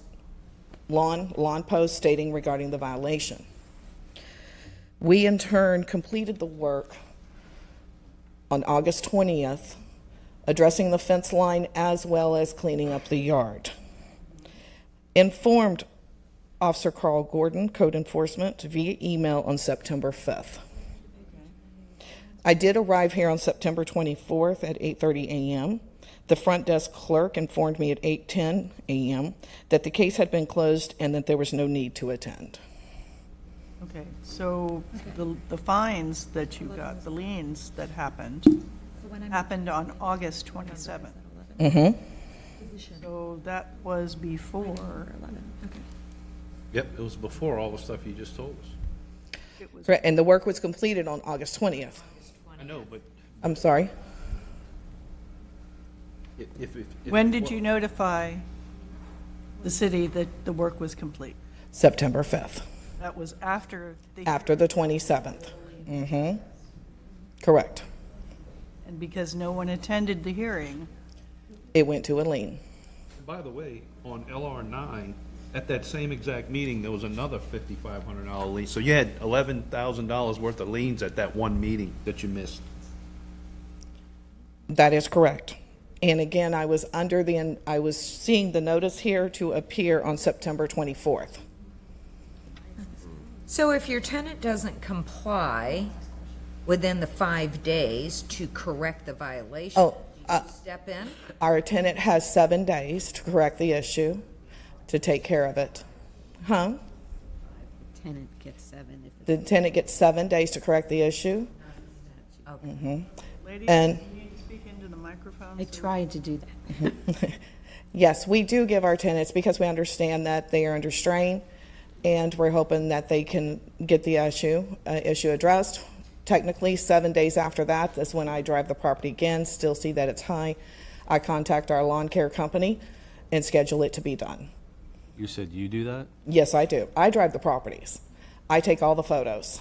lawn post stating regarding the violation. We in turn completed the work on August 20th, addressing the fence line as well as cleaning up the yard. Informed Officer Carl Gordon, Code Enforcement, via email on September 5th. I did arrive here on September 24th at 8:30 a.m. The front desk clerk informed me at 8:10 a.m. that the case had been closed and that there was no need to attend. Okay, so the fines that you got, the liens that happened on August 27th. Mm-hmm. So that was before. Yep, it was before all the stuff you just told us. Correct, and the work was completed on August 20th. I know, but I'm sorry? if When did you notify the city that the work was complete? September 5th, That was after the. after the 27th. Mm-hmm. Correct. And because no one attended the hearing, It went to a lien. By the way, on LR9, at that same exact meeting, there was another $5,500 lien. So you had $11,000 worth of liens at that one meeting that you missed. That is correct. And again, I was seeing the notice here to appear on September 24th. So if your tenant doesn't comply within the 5 days to correct the violation, Oh, do you step in? Our tenant has 7 days to correct the issue, to take care of it. Huh? Tenant gets 7 if it's. The tenant gets 7 days to correct the issue. Okay. ladies, And- can you speak into the microphone? I tried to do that. Yes, we do give our tenants, because we understand that they are under strain, and we're hoping that they can get the issue addressed. Technically, 7 days after that, that's when I drive the property again, still see that it's high. I contact our lawn care company and schedule it to be done. You said you do that? Yes, I do. I drive the properties. I take all the photos.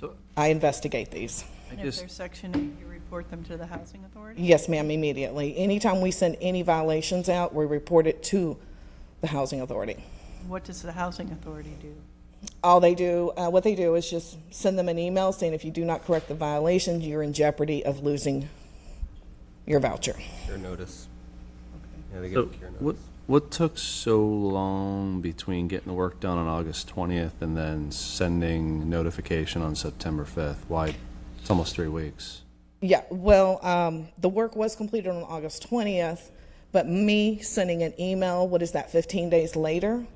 So I investigate these. And if they're Section 8, you report them to the housing authority? Yes, ma'am, immediately. Anytime we send any violations out, we report it to the housing authority. What does the housing authority do? All they do, what they do is just send them an email saying if you do not correct the violation, you're in jeopardy of losing your voucher. Cure notice. Yeah, they So get a cure what, notice. What took so long between getting the work done on August 20th and then sending notification on September 5th? Why, it's almost 3 weeks. Yeah, well, the work was completed on August 20th, but me sending an email, what is that, 15 days later,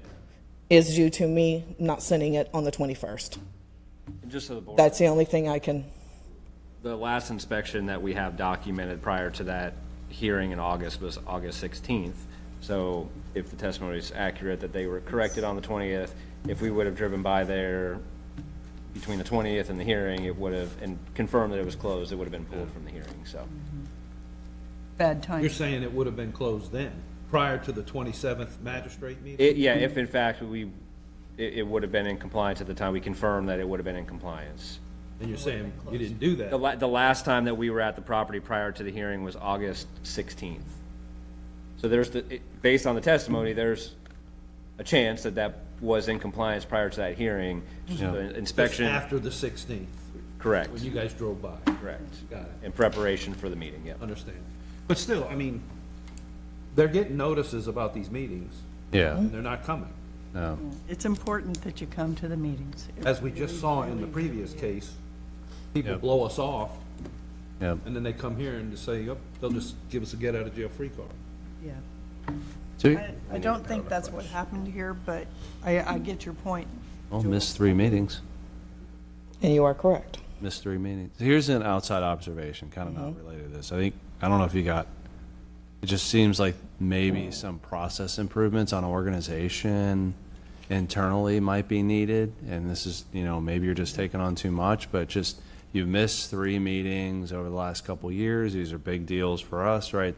is due to me not sending it on the 21st. And just so the board, That's the only thing I can, the last inspection that we have documented prior to that hearing in August was August 16th. So if the testimony is accurate that they were corrected on the 20th, if we would have driven by there between the 20th and the hearing, it would have, and confirmed that it was closed, it would have been pulled from the hearing, so. Bad time. You're saying it would have been closed then, prior to the 27th magistrate meeting? Yeah, if in fact it would have been in compliance at the time, we confirmed that it would have been in compliance. And you're saying you didn't do that? The last time that we were at the property prior to the hearing was August 16th. So based on the testimony, there's a chance that that was in compliance prior to that hearing. Just the inspection. Just after the 16th? Correct. When you guys drove by? Correct. Got it. In preparation for the meeting, yeah. Understand. But still, I mean, they're getting notices about these meetings, Yeah, and they're not coming. no. It's important that you come to the meetings. As we just saw in the previous case, people Yep. blow us off, Yep. and then they come here and just say, yep, they'll just give us a get-out-of-jail-free card. Yeah. So, I don't think that's what happened here, but I get your point. well, missed 3 meetings. and you are correct. Missed 3 meetings. Here's an outside observation, kind of not related to this. I don't know if you got, it just seems like maybe some process improvements on organization internally might be needed. And this is, maybe you're just taking on too much, but just, you've missed 3 meetings over the last couple years. These are big deals for us, right?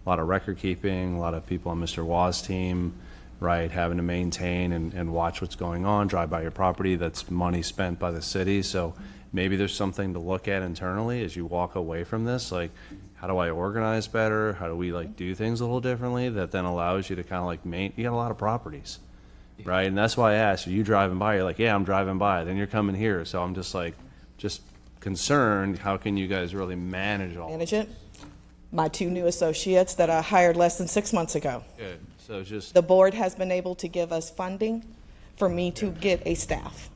A lot of record keeping, a lot of people on Mr. Waugh's team, right, having to maintain and watch what's going on, drive by your property. That's money spent by the city. So maybe there's something to look at internally as you walk away from this, like, how do I organize better? How do we do things a little differently that then allows you to kind of you got a lot of properties, right? And that's why I asked, are you driving by? You're like, yeah, I'm driving by. Then you're coming here. So I'm just concerned, how can you guys really manage all Manage it. My 2 new associates that I hired less than 6 months ago. Good. So just, The board has been able to give us funding for me to get a staff.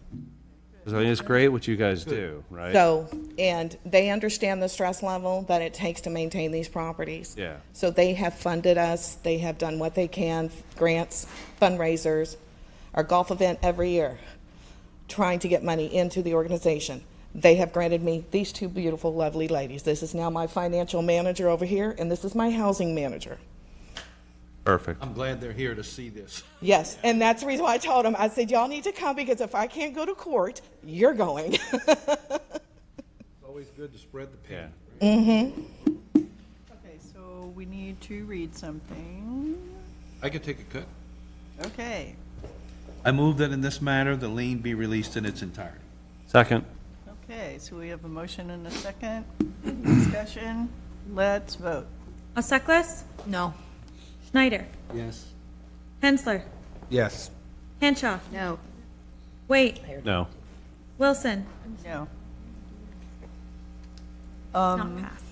I think it's great what you guys do, right? So, and they understand the stress level that it takes to maintain these properties. Yeah. So they have funded us, they have done what they can, grants, fundraisers, our golf event every year, trying to get money into the organization. They have granted me these 2 beautiful, lovely ladies. This is now my financial manager over here, and this is my housing manager. Perfect. I'm glad they're here to see this. Yes, and that's the reason why I told them, I said, y'all need to come, because if I can't go to court, you're going. It's always good to spread the pain. Yeah. Okay, so we need to read something. I could take a cut. Okay. I move that in this matter, the lien be released in its entirety. Second. Okay, so we have a motion and a second. Any discussion? Let's vote. Osaklis, No. Schneider, Yes. Hensler, Yes. Henshaw, No, Wait, No. Wilson, No. not pass.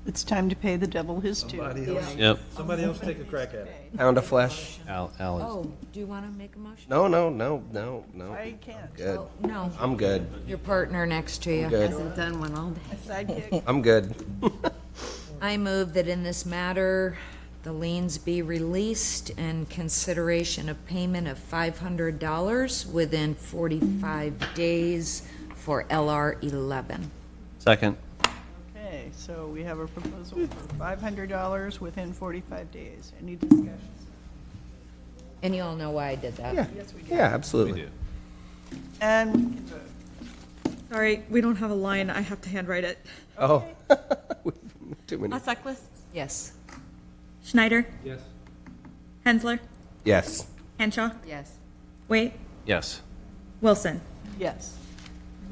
It's time to pay the devil his due. Yep. Somebody else take a crack at it. Pound of flesh. Al is. Oh, do you want to make a motion? No. I can't. Good. Oh, no. I'm good. Your partner next to you. Good. hasn't done one all day. Sidekick. I'm good. I move that in this matter, the liens be released in consideration of payment of $500 within 45 days for LR 11. Second. Okay, so we have a proposal for $500 within 45 days. Any discussion? And you all know why I did that. Yeah. Yes, we do. Yeah, absolutely. And we can vote. Sorry, we don't have a line. I have to handwrite it. Oh. Too many. Osaklis, Yes. Schneider, Yes. Hensler, Yes. Henshaw, Yes. Wait, Yes. Wilson. Yes.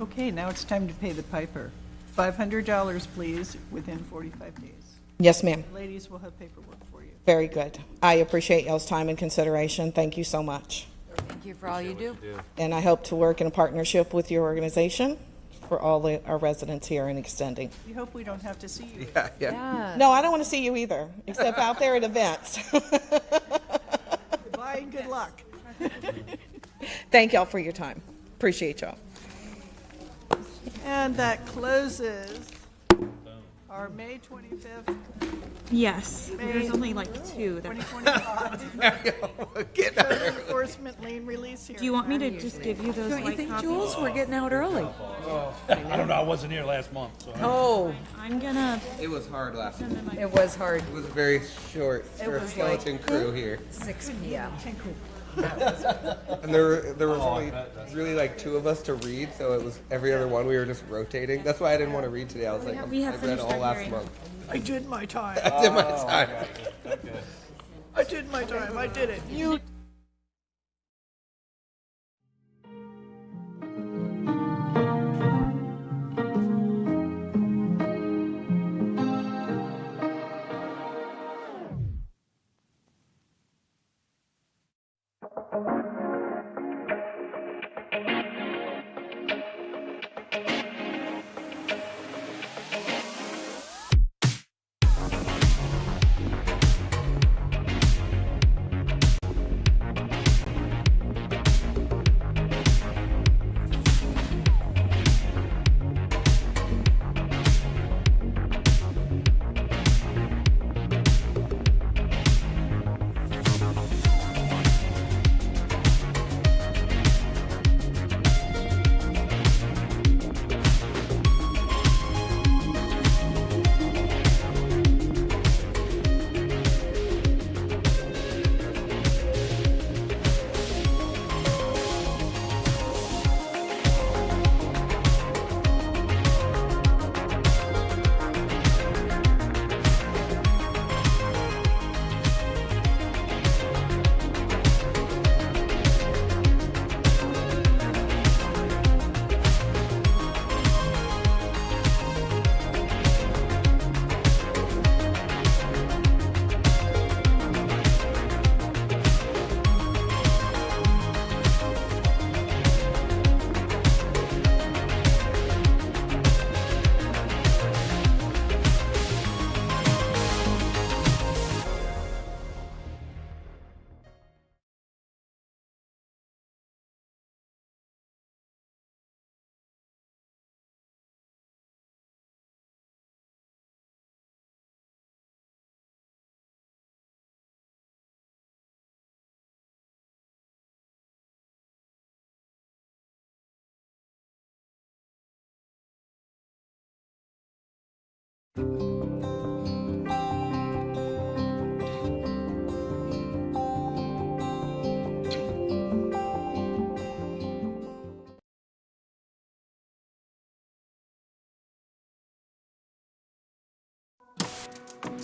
Okay, now it's time to pay the piper. $500, please, within 45 days. Yes, ma'am. Ladies will have paperwork for you. Very good. I appreciate y'all's time and consideration. Thank you so much. Thank you for all you do. And I hope to work in a partnership with your organization for all our residents here and extending. We hope we don't have to see you. Yeah. No, I don't want to see you either, except out there at events. Goodbye and good luck. Thank y'all for your time. Appreciate y'all. And that closes our May 25th, Yes, there's only like two. 2025 code enforcement lien release here. Do you want me to just give you those Don't you white think, copies? Jules, we're getting out early? I don't know, I wasn't here last month, so. Oh, I'm gonna It was hard last send them my. it was hard. It was very short for a skeleton crew here. 6 p.m. And there was only really like two of us to read, so it was every other one we were just rotating. That's why I didn't want to read today. I was like, We have I read finished all our last hearing. month. I did my time. I did my time. I did my time. I did it. You.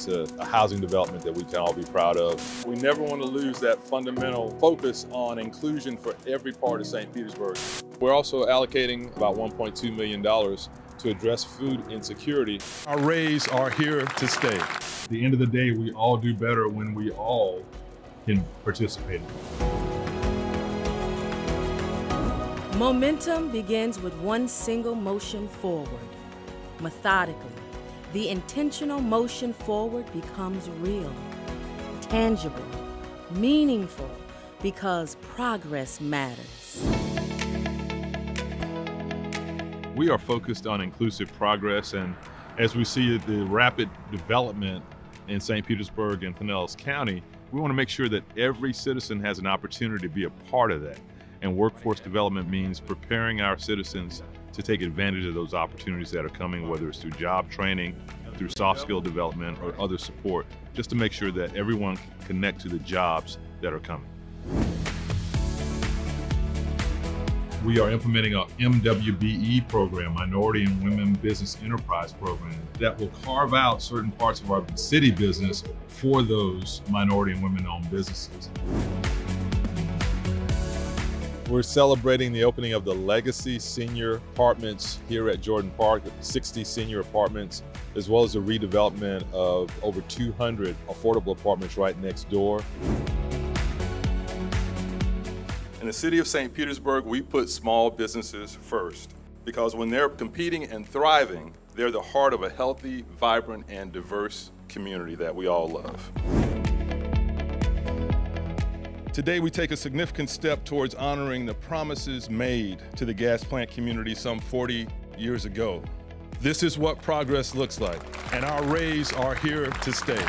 It's a housing development that we can all be proud of. We never want to lose that fundamental focus on inclusion for every part of St. Petersburg. We're also allocating about $1.2 million to address food insecurity. Our rays are here to stay. At the end of the day, we all do better when we all can participate. Momentum begins with one single motion forward. Methodically, the intentional motion forward becomes real, tangible, meaningful, because progress matters. We are focused on inclusive progress, and as we see the rapid development in St. Petersburg and Pinellas County, we want to make sure that every citizen has an opportunity to be a part of that. And workforce development means preparing our citizens to take advantage of those opportunities that are coming, whether it's through job training, through soft skill development, or other support, just to make sure that everyone can connect to the jobs that are coming. We are implementing a MWBE program, Minority and Women Business Enterprise Program, that will carve out certain parts of our city business for those minority and women-owned businesses. We're celebrating the opening of the Legacy Senior Apartments here at Jordan Park, 60 senior apartments, as well as the redevelopment of over 200 affordable apartments right next door. In the city of St. Petersburg, we put small businesses first. because when they're competing and thriving, they're the heart of a healthy, vibrant, and diverse community that we all love. Today, we take a significant step towards honoring the promises made to the gas plant community some 40 years ago. This is what progress looks like, and our rays are here to stay.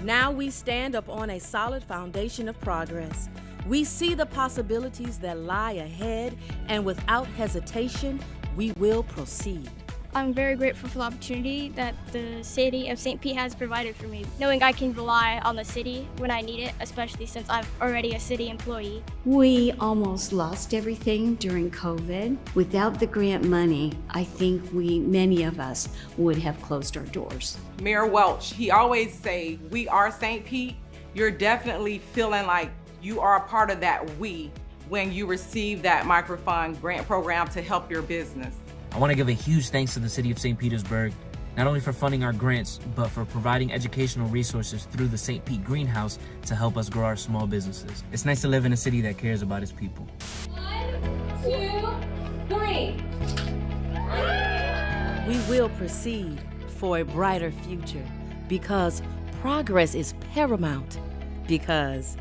Now we stand upon a solid foundation of progress. We see the possibilities that lie ahead, and without hesitation, we will proceed. I'm very grateful for the opportunity that the city of St. Pete has provided for me, knowing I can rely on the city when I need it, especially since I'm already a city employee. We almost lost everything during COVID. Without the grant money, I think many of us would have closed our doors. Mayor Welch, he always say, we are St. Pete. You're definitely feeling like you are a part of that we when you receive that microfund grant program to help your business. I want to give a huge thanks to the City of St. Petersburg, not only for funding our grants, but for providing educational resources through the St. Pete Greenhouse to help us grow our small businesses. It's nice to live in a city that cares about its people. 1, 2, 3. We will proceed for a brighter future because progress is paramount, because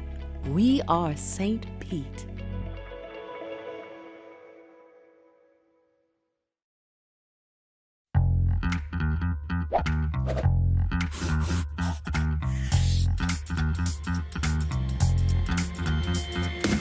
we are St. Pete.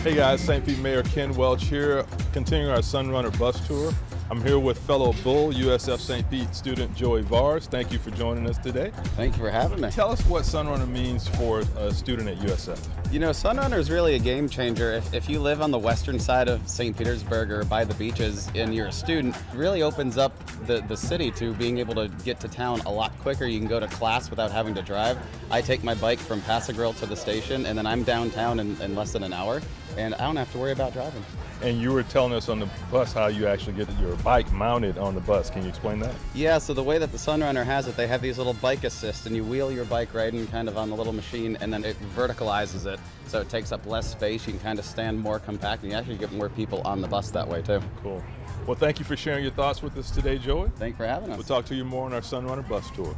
Hey guys, St. Pete Mayor Ken Welch here, continuing our Sunrunner bus tour. I'm here with fellow Bull USF St. Pete student Joey Vars. Thank you for joining us today. Thank you for having me. Tell us what Sunrunner means for a student at USF. You know, Sunrunner is really a game changer. If you live on the western side of St. Petersburg or by the beaches and you're a student, it really opens up the city to being able to get to town a lot quicker. You can go to class without having to drive. I take my bike from Paso Grill to the station, and then I'm downtown in less than an hour, and I don't have to worry about driving. And you were telling us on the bus how you actually get your bike mounted on the bus. Can you explain that? Yeah, so the way that the Sunrunner has it, they have these little bike assists, and you wheel your bike right in kind of on the little machine, and then it verticalizes it, so it takes up less space. You can kind of stand more compact, and you actually get more people on the bus that way, too. Cool. Well, thank you for sharing your thoughts with us today, Joey. Thank you for having us. We'll talk to you more on our Sunrunner bus tour.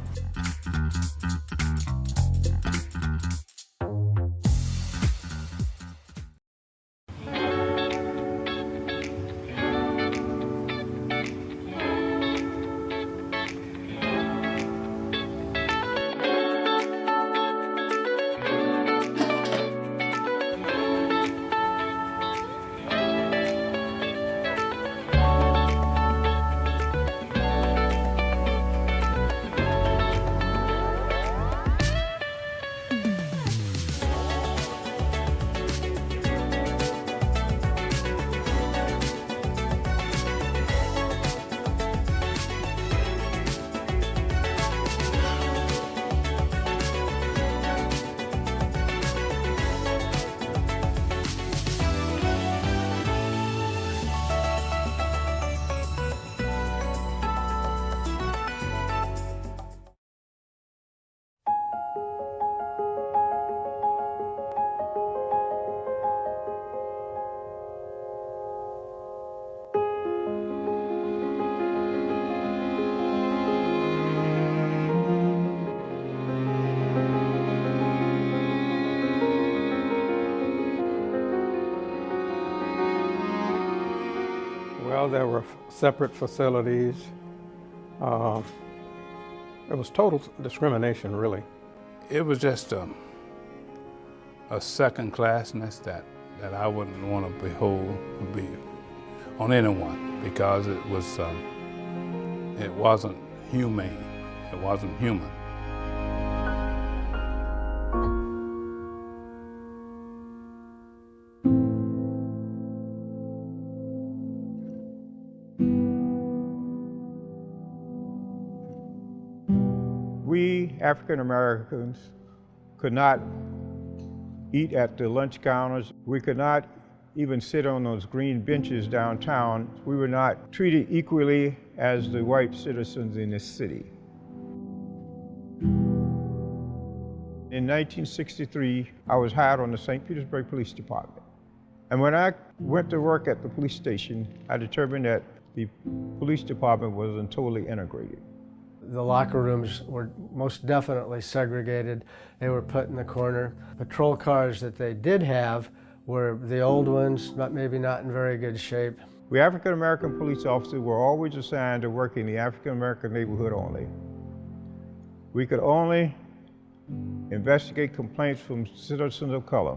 Well, there were separate facilities. It was total discrimination, really. It was just a second classness that I wouldn't want to behold be on anyone, because it wasn't humane. It wasn't human. We African Americans could not eat at the lunch counters. We could not even sit on those green benches downtown. We were not treated equally as the white citizens in this city. In 1963, I was hired on the St. Petersburg Police Department. And when I went to work at the police station, I determined that the police department wasn't totally integrated. The locker rooms were most definitely segregated. They were put in the corner. Patrol cars that they did have were the old ones, maybe not in very good shape. We African American police officers were always assigned to work in the African American neighborhood only. We could only investigate complaints from citizens of color.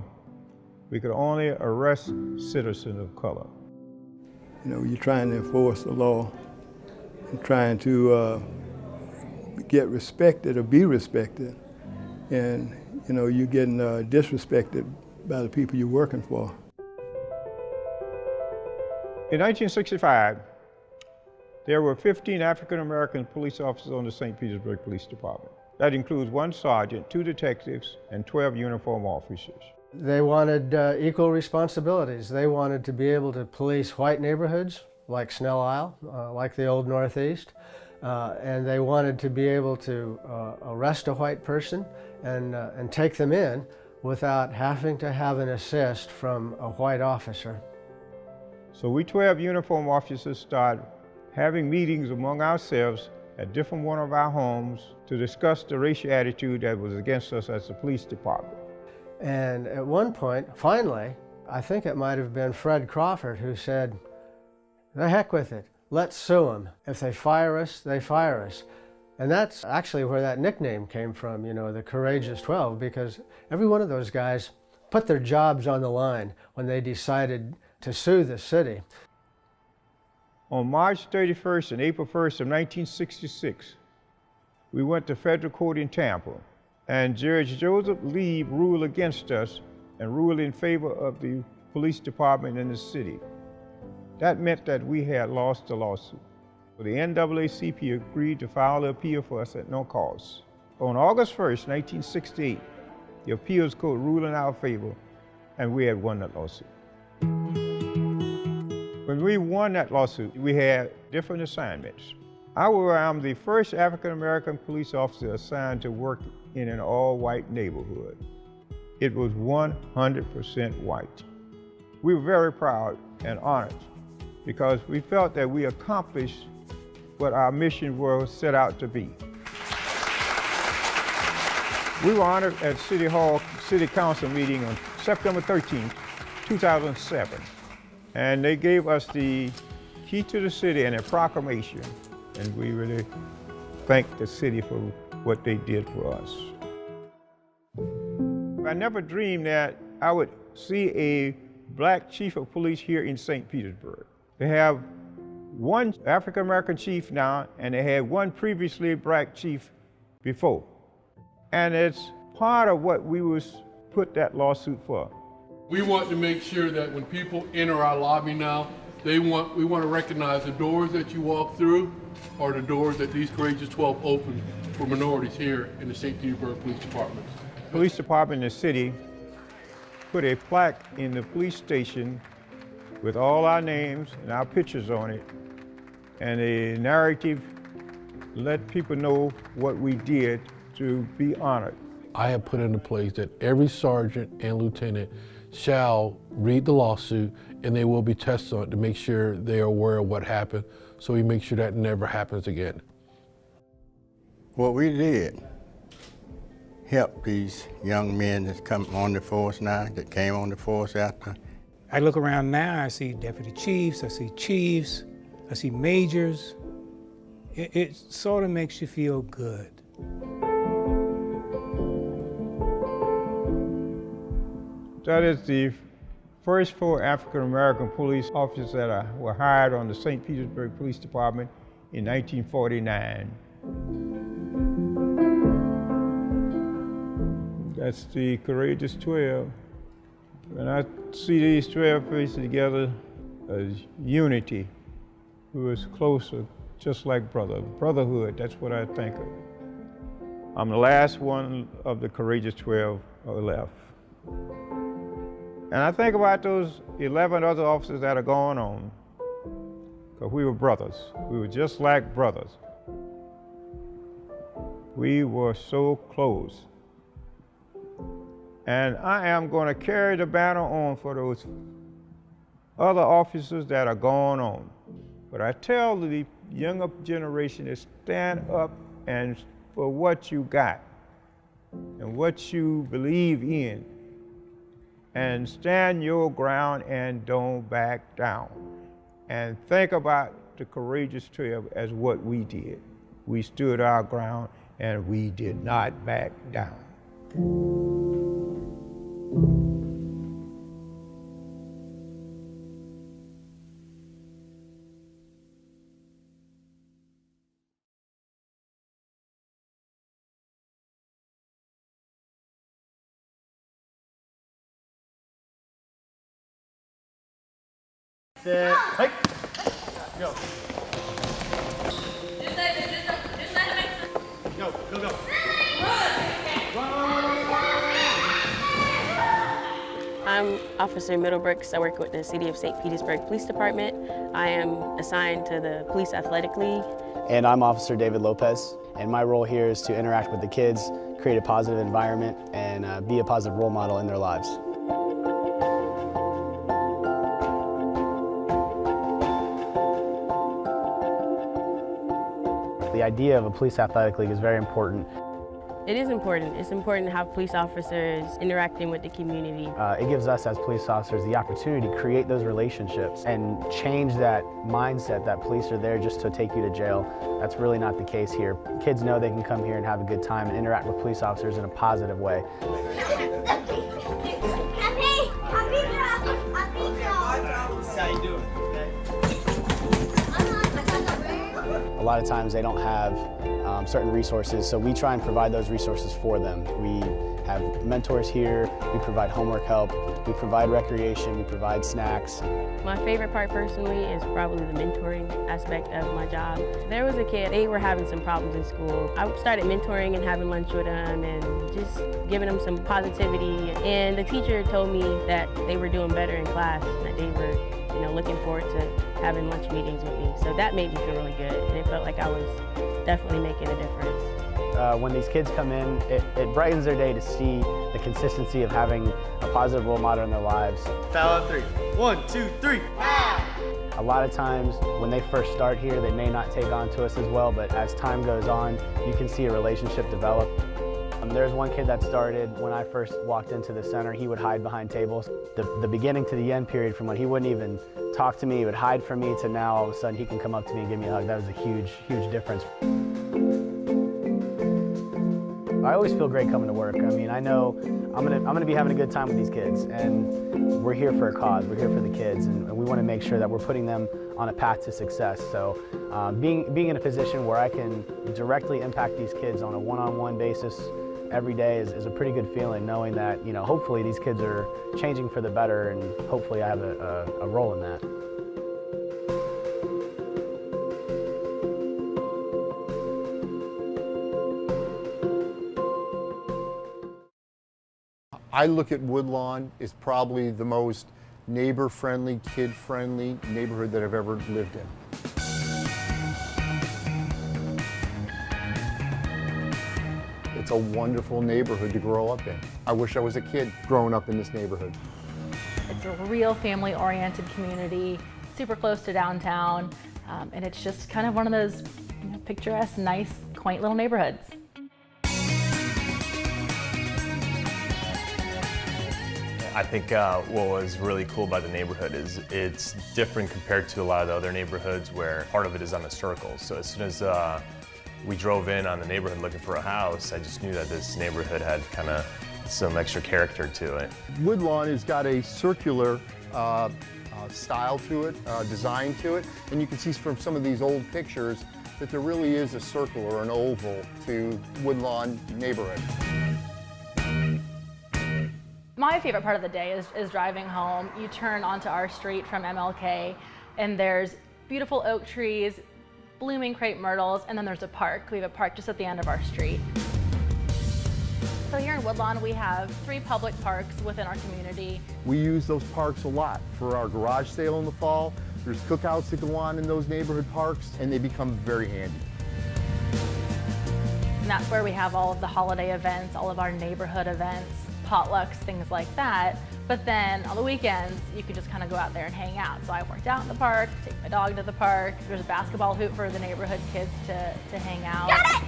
We could only arrest citizens of color. You know, you're trying to enforce the law and trying to get respected or be respected, and you know, you're getting disrespected by the people you're working for. In 1965, there were 15 African American police officers on the St. Petersburg Police Department. That includes 1 sergeant, 2 detectives, and 12 uniform officers. They wanted equal responsibilities. They wanted to be able to police white neighborhoods like Snell Isle, like the Old Northeast, and they wanted to be able to arrest a white person and take them in without having to have an assist from a white officer. So we 12 uniform officers started having meetings among ourselves at different one of our homes to discuss the racial attitude that was against us as a police department. And at one point, finally, I think it might have been Fred Crawford who said, "The heck with it, let's sue them. If they fire us, they fire us." And that's actually where that nickname came from, you know, the Courageous 12, because every one of those guys put their jobs on the line when they decided to sue the city. On March 31st and April 1st of 1966, we went to federal court in Tampa, and Judge Joseph Lee ruled against us and ruled in favor of the police department in the city. That meant that we had lost the lawsuit. So the NAACP agreed to file the appeal for us at no cost. On August 1st, 1968, the appeals court ruled in our favor, and we had won that lawsuit. When we won that lawsuit, we had different assignments. I'm the first African American police officer assigned to work in an all-white neighborhood. It was 100% white. We were very proud and honored because we felt that we accomplished what our mission was set out to be. We were honored at City Hall City Council meeting on September 13, 2007. And they gave us the key to the city and a proclamation. And we really thank the city for what they did for us. I never dreamed that I would see a black chief of police here in St. Petersburg. They have 1 African American chief now, and they had 1 previously black chief before. And it's part of what we was put that lawsuit for. We want to make sure that when people enter our lobby now, we want to recognize the doors that you walk through are the doors that these Courageous 12 open for minorities here in the St. Petersburg Police Department. Police department in the city put a plaque in the police station with all our names and our pictures on it, and a narrative let people know what we did to be honored. I have put into place that every sergeant and lieutenant shall read the lawsuit, and they will be tested on it to make sure they are aware of what happened, so we make sure that never happens again. What we did help these young men that come on the force now, that came on the force after. I look around now, I see deputy chiefs, I see chiefs, I see majors. It sort of makes you feel good. That is the first 4 African American police officers that were hired on the St. Petersburg Police Department in 1949. That's the Courageous 12. When I see these 12 faces together as unity, we was closer, just like brotherhood, that's what I think of. I'm the last one of the Courageous 12 left. And I think about those 11 other officers that are going on, because we were brothers. We were just like brothers. We were so close. And I am going to carry the banner on for those other officers that are going on. But I tell the younger generation to stand up and for what you got and what you believe in, and stand your ground and don't back down. And think about the courageous 12 as what we did. We stood our ground and we did not back down. Set, hike, go. Go, go, go. I'm Officer Middlebrooks. I work with the City of St. Petersburg Police Department. I am assigned to the Police Athletic League. And I'm Officer David Lopez, and my role here is to interact with the kids, create a positive environment, and be a positive role model in their lives. The idea of a police athletic league is very important. It is important. It's important to have police officers interacting with the community. It gives us as police officers the opportunity to create those relationships and change that mindset that police are there just to take you to jail. That's really not the case here. Kids know they can come here and have a good time and interact with police officers in a positive way. A lot of times they don't have certain resources, so we try and provide those resources for them. We have mentors here, we provide homework help, we provide recreation, we provide snacks. My favorite part personally is probably the mentoring aspect of my job. There was a kid, they were having some problems in school. I started mentoring and having lunch with them and just giving them some positivity. And the teacher told me that they were doing better in class, that they were looking forward to having lunch meetings with me. So that made me feel really good, and it felt like I was definitely making a difference. When these kids come in, it brightens their day to see the consistency of having a positive role model in their lives. Foul on 3. 1, 2, 3. A lot of times when they first start here, they may not take on to us as well, but as time goes on, you can see a relationship develop. There's one kid that started when I first walked into the center. He would hide behind tables. The beginning to the end period, from when he wouldn't even talk to me, he would hide from me, to now all of a sudden he can come up to me and give me a hug. That was a huge, huge difference. I always feel great coming to work. I mean, I know I'm gonna be having a good time with these kids, and we're here for a cause. We're here for the kids, and we want to make sure that we're putting them on a path to success. So being in a position where I can directly impact these kids on a one-on-one basis every day is a pretty good feeling, knowing that, hopefully these kids are changing for the better, and hopefully I have a role in that. I look at Woodlawn as probably the most neighbor-friendly, kid-friendly neighborhood that I've ever lived in. It's a wonderful neighborhood to grow up in. I wish I was a kid growing up in this neighborhood. It's a real family-oriented community, super close to downtown, and it's just kind of one of those picturesque, nice, quaint little neighborhoods. I think what was really cool about the neighborhood is it's different compared to a lot of the other neighborhoods where part of it is on the circle. So as soon as we drove in on the neighborhood looking for a house, I just knew that this neighborhood had kind of some extra character to it. Woodlawn has got a circular style to it, design to it, and you can see from some of these old pictures that there really is a circle or an oval to Woodlawn neighborhood. My favorite part of the day is driving home. You turn onto our street from MLK, and there's beautiful oak trees, blooming crepe myrtles, and then there's a park. We have a park just at the end of our street. So here in Woodlawn, we have 3 public parks within our community. We use those parks a lot for our garage sale in the fall. There's cookouts that go on in those neighborhood parks, and they become very handy. And that's where we have all of the holiday events, all of our neighborhood events, potlucks, things like that. But then on the weekends, you can just kind of go out there and hang out. So I've worked out in the park, take my dog to the park. There's a basketball hoop for the neighborhood kids to hang out. Got it!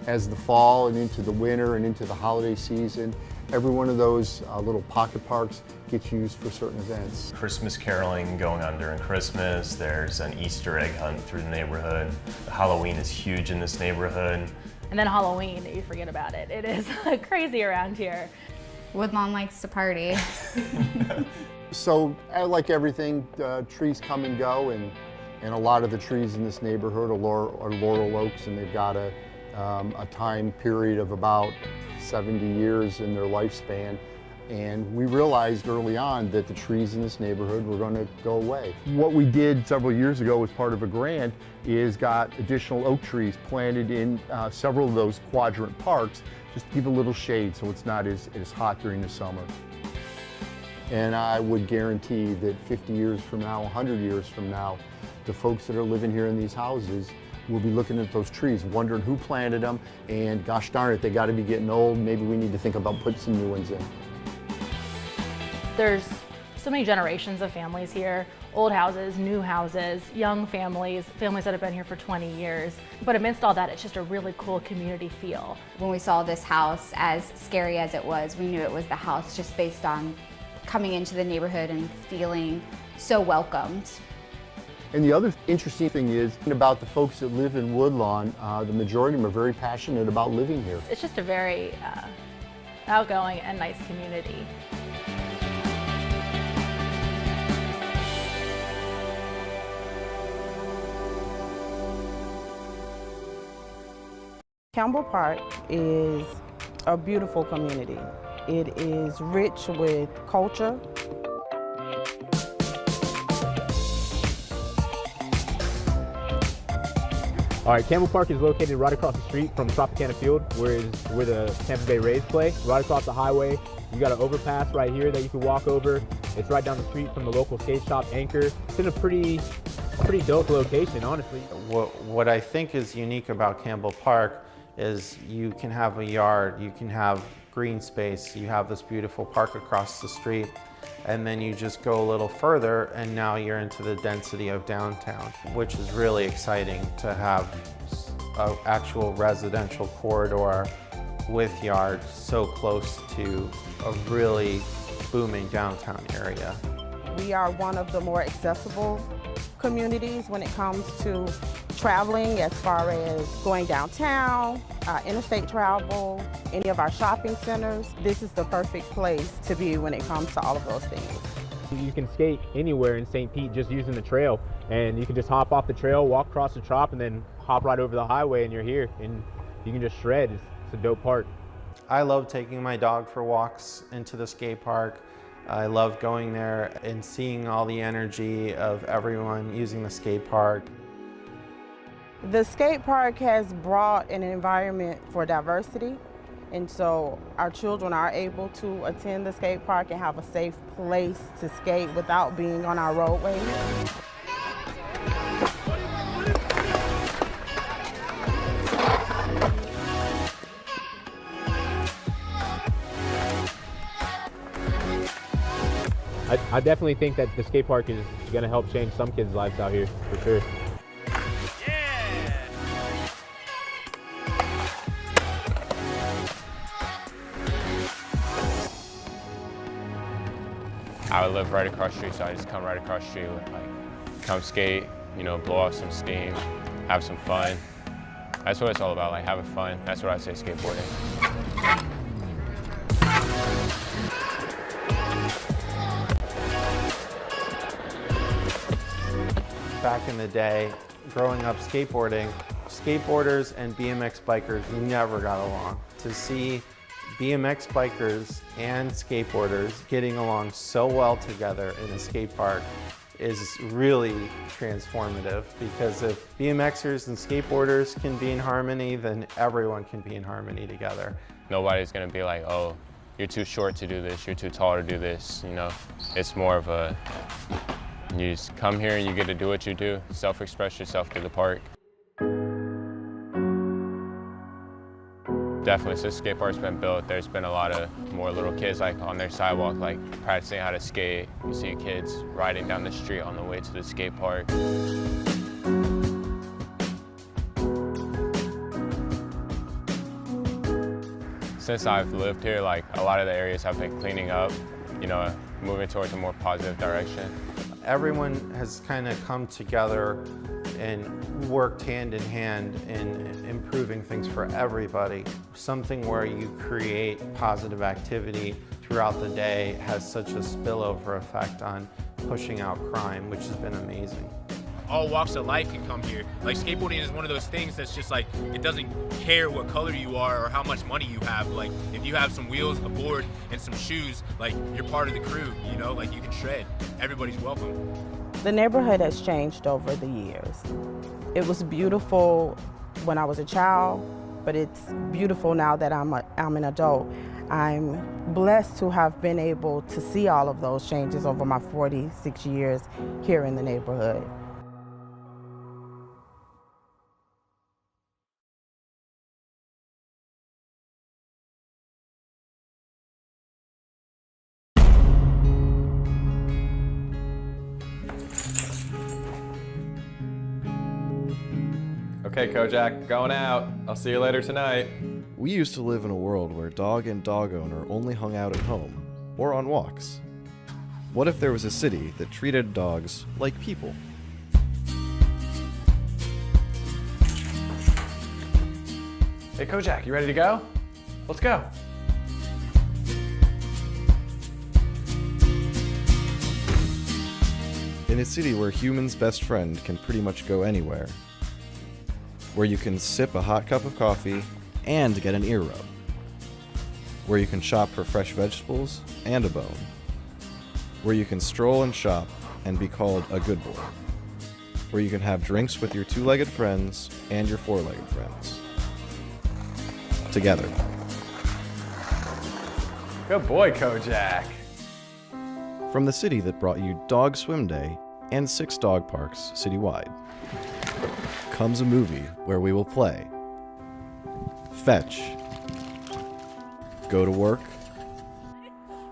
As the fall and into the winter and into the holiday season, every one of those little pocket parks gets used for certain events. Christmas caroling going on during Christmas. There's an Easter egg hunt through the neighborhood. Halloween is huge in this neighborhood. And then Halloween, you forget about it. It is crazy around here. Woodlawn likes to party. So, like everything, trees come and go, and a lot of the trees in this neighborhood are laurel oaks, and they've got a time period of about 70 years in their lifespan. And we realized early on that the trees in this neighborhood were going to go away. What we did several years ago as part of a grant is got additional oak trees planted in several of those quadrant parks, just to give a little shade so it's not as hot during the summer. And I would guarantee that 50 years from now, 100 years from now, the folks that are living here in these houses will be looking at those trees, wondering who planted them, and gosh darn it, they got to be getting old. Maybe we need to think about putting some new ones in. There's so many generations of families here, old houses, new houses, young families, families that have been here for 20 years. But amidst all that, it's just a really cool community feel. When we saw this house, as scary as it was, we knew it was the house just based on coming into the neighborhood and feeling so welcomed. And the other interesting thing is about the folks that live in Woodlawn, the majority of them are very passionate about living here. It's just a very outgoing and nice community. Campbell Park is a beautiful community. It is rich with culture. All right, Campbell Park is located right across the street from Tropicana Field, where the Tampa Bay Rays play. Right across the highway, you got an overpass right here that you can walk over. It's right down the street from the local skate shop, Anchor. It's in a pretty dope location, honestly. What I think is unique about Campbell Park is you can have a yard, you can have green space, you have this beautiful park across the street, and then you just go a little further and now you're into the density of downtown, which is really exciting to have an actual residential corridor with yards so close to a really booming downtown area. We are one of the more accessible communities when it comes to traveling, as far as going downtown, interstate travel, any of our shopping centers. This is the perfect place to be when it comes to all of those things. You can skate anywhere in St. Pete just using the trail, and you can just hop off the trail, walk across the Trop, and then hop right over the highway and you're here, and you can just shred. It's a dope park. I love taking my dog for walks into the skate park. I love going there and seeing all the energy of everyone using the skate park. The skate park has brought an environment for diversity, and so our children are able to attend the skate park and have a safe place to skate without being on our roadways. I definitely think that the skate park is going to help change some kids' lives out here, for sure. I would live right across the street, so I just come right across the street, come skate, blow off some steam, have some fun. That's what it's all about, having fun. That's what I say skateboarding. Back in the day, growing up skateboarding, skateboarders and BMX bikers never got along. To see BMX bikers and skateboarders getting along so well together in a skate park is really transformative, because if BMXers and skateboarders can be in harmony, then everyone can be in harmony together. Nobody's gonna be like, oh, you're too short to do this, you're too tall to do this, It's more of a, you just come here and you get to do what you do, self-express yourself through the park. Definitely, since the skate park's been built, there's been a lot of more little kids like on their sidewalk, like practicing how to skate. You see kids riding down the street on the way to the skate park. Since I've lived here, like a lot of the areas have been cleaning up, you know, moving towards a more positive direction. Everyone has kind of come together and worked hand in hand in improving things for everybody. Something where you create positive activity throughout the day has such a spillover effect on pushing out crime, which has been amazing. All walks of life can come here. Like skateboarding is one of those things that's just like, it doesn't care what color you are or how much money you have. Like if you have some wheels, a board, and some shoes, like you're part of the crew, you know, like you can shred. Everybody's welcome. The neighborhood has changed over the years. It was beautiful when I was a child, but it's beautiful now that I'm an adult. I'm blessed to have been able to see all of those changes over my 46 years here in the neighborhood. Okay, Kojak, going out. I'll see you later tonight. We used to live in a world where dog and dog owner only hung out at home, or on walks. What if there was a city that treated dogs like people? Hey, Kojak, you ready to go? Let's go. In a city where human's best friend can pretty much go anywhere, where you can sip a hot cup of coffee and get an ear rub, where you can shop for fresh vegetables and a bone, where you can stroll and shop and be called a good boy, where you can have drinks with your two-legged friends and your four-legged friends. Together. Good boy, Kojak. From the city that brought you Dog Swim Day and 6 dog parks citywide, comes a movie where we will play, fetch, go to work,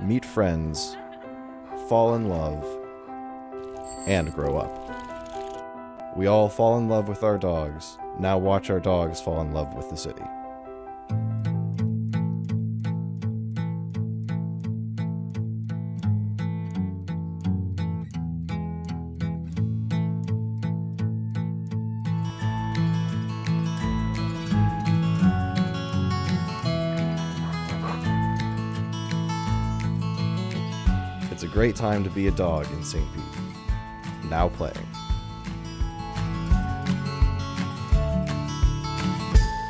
meet friends, fall in love, and grow up. We all fall in love with our dogs. Now watch our dogs fall in love with the city. It's a great time to be a dog in St. Pete. Now playing.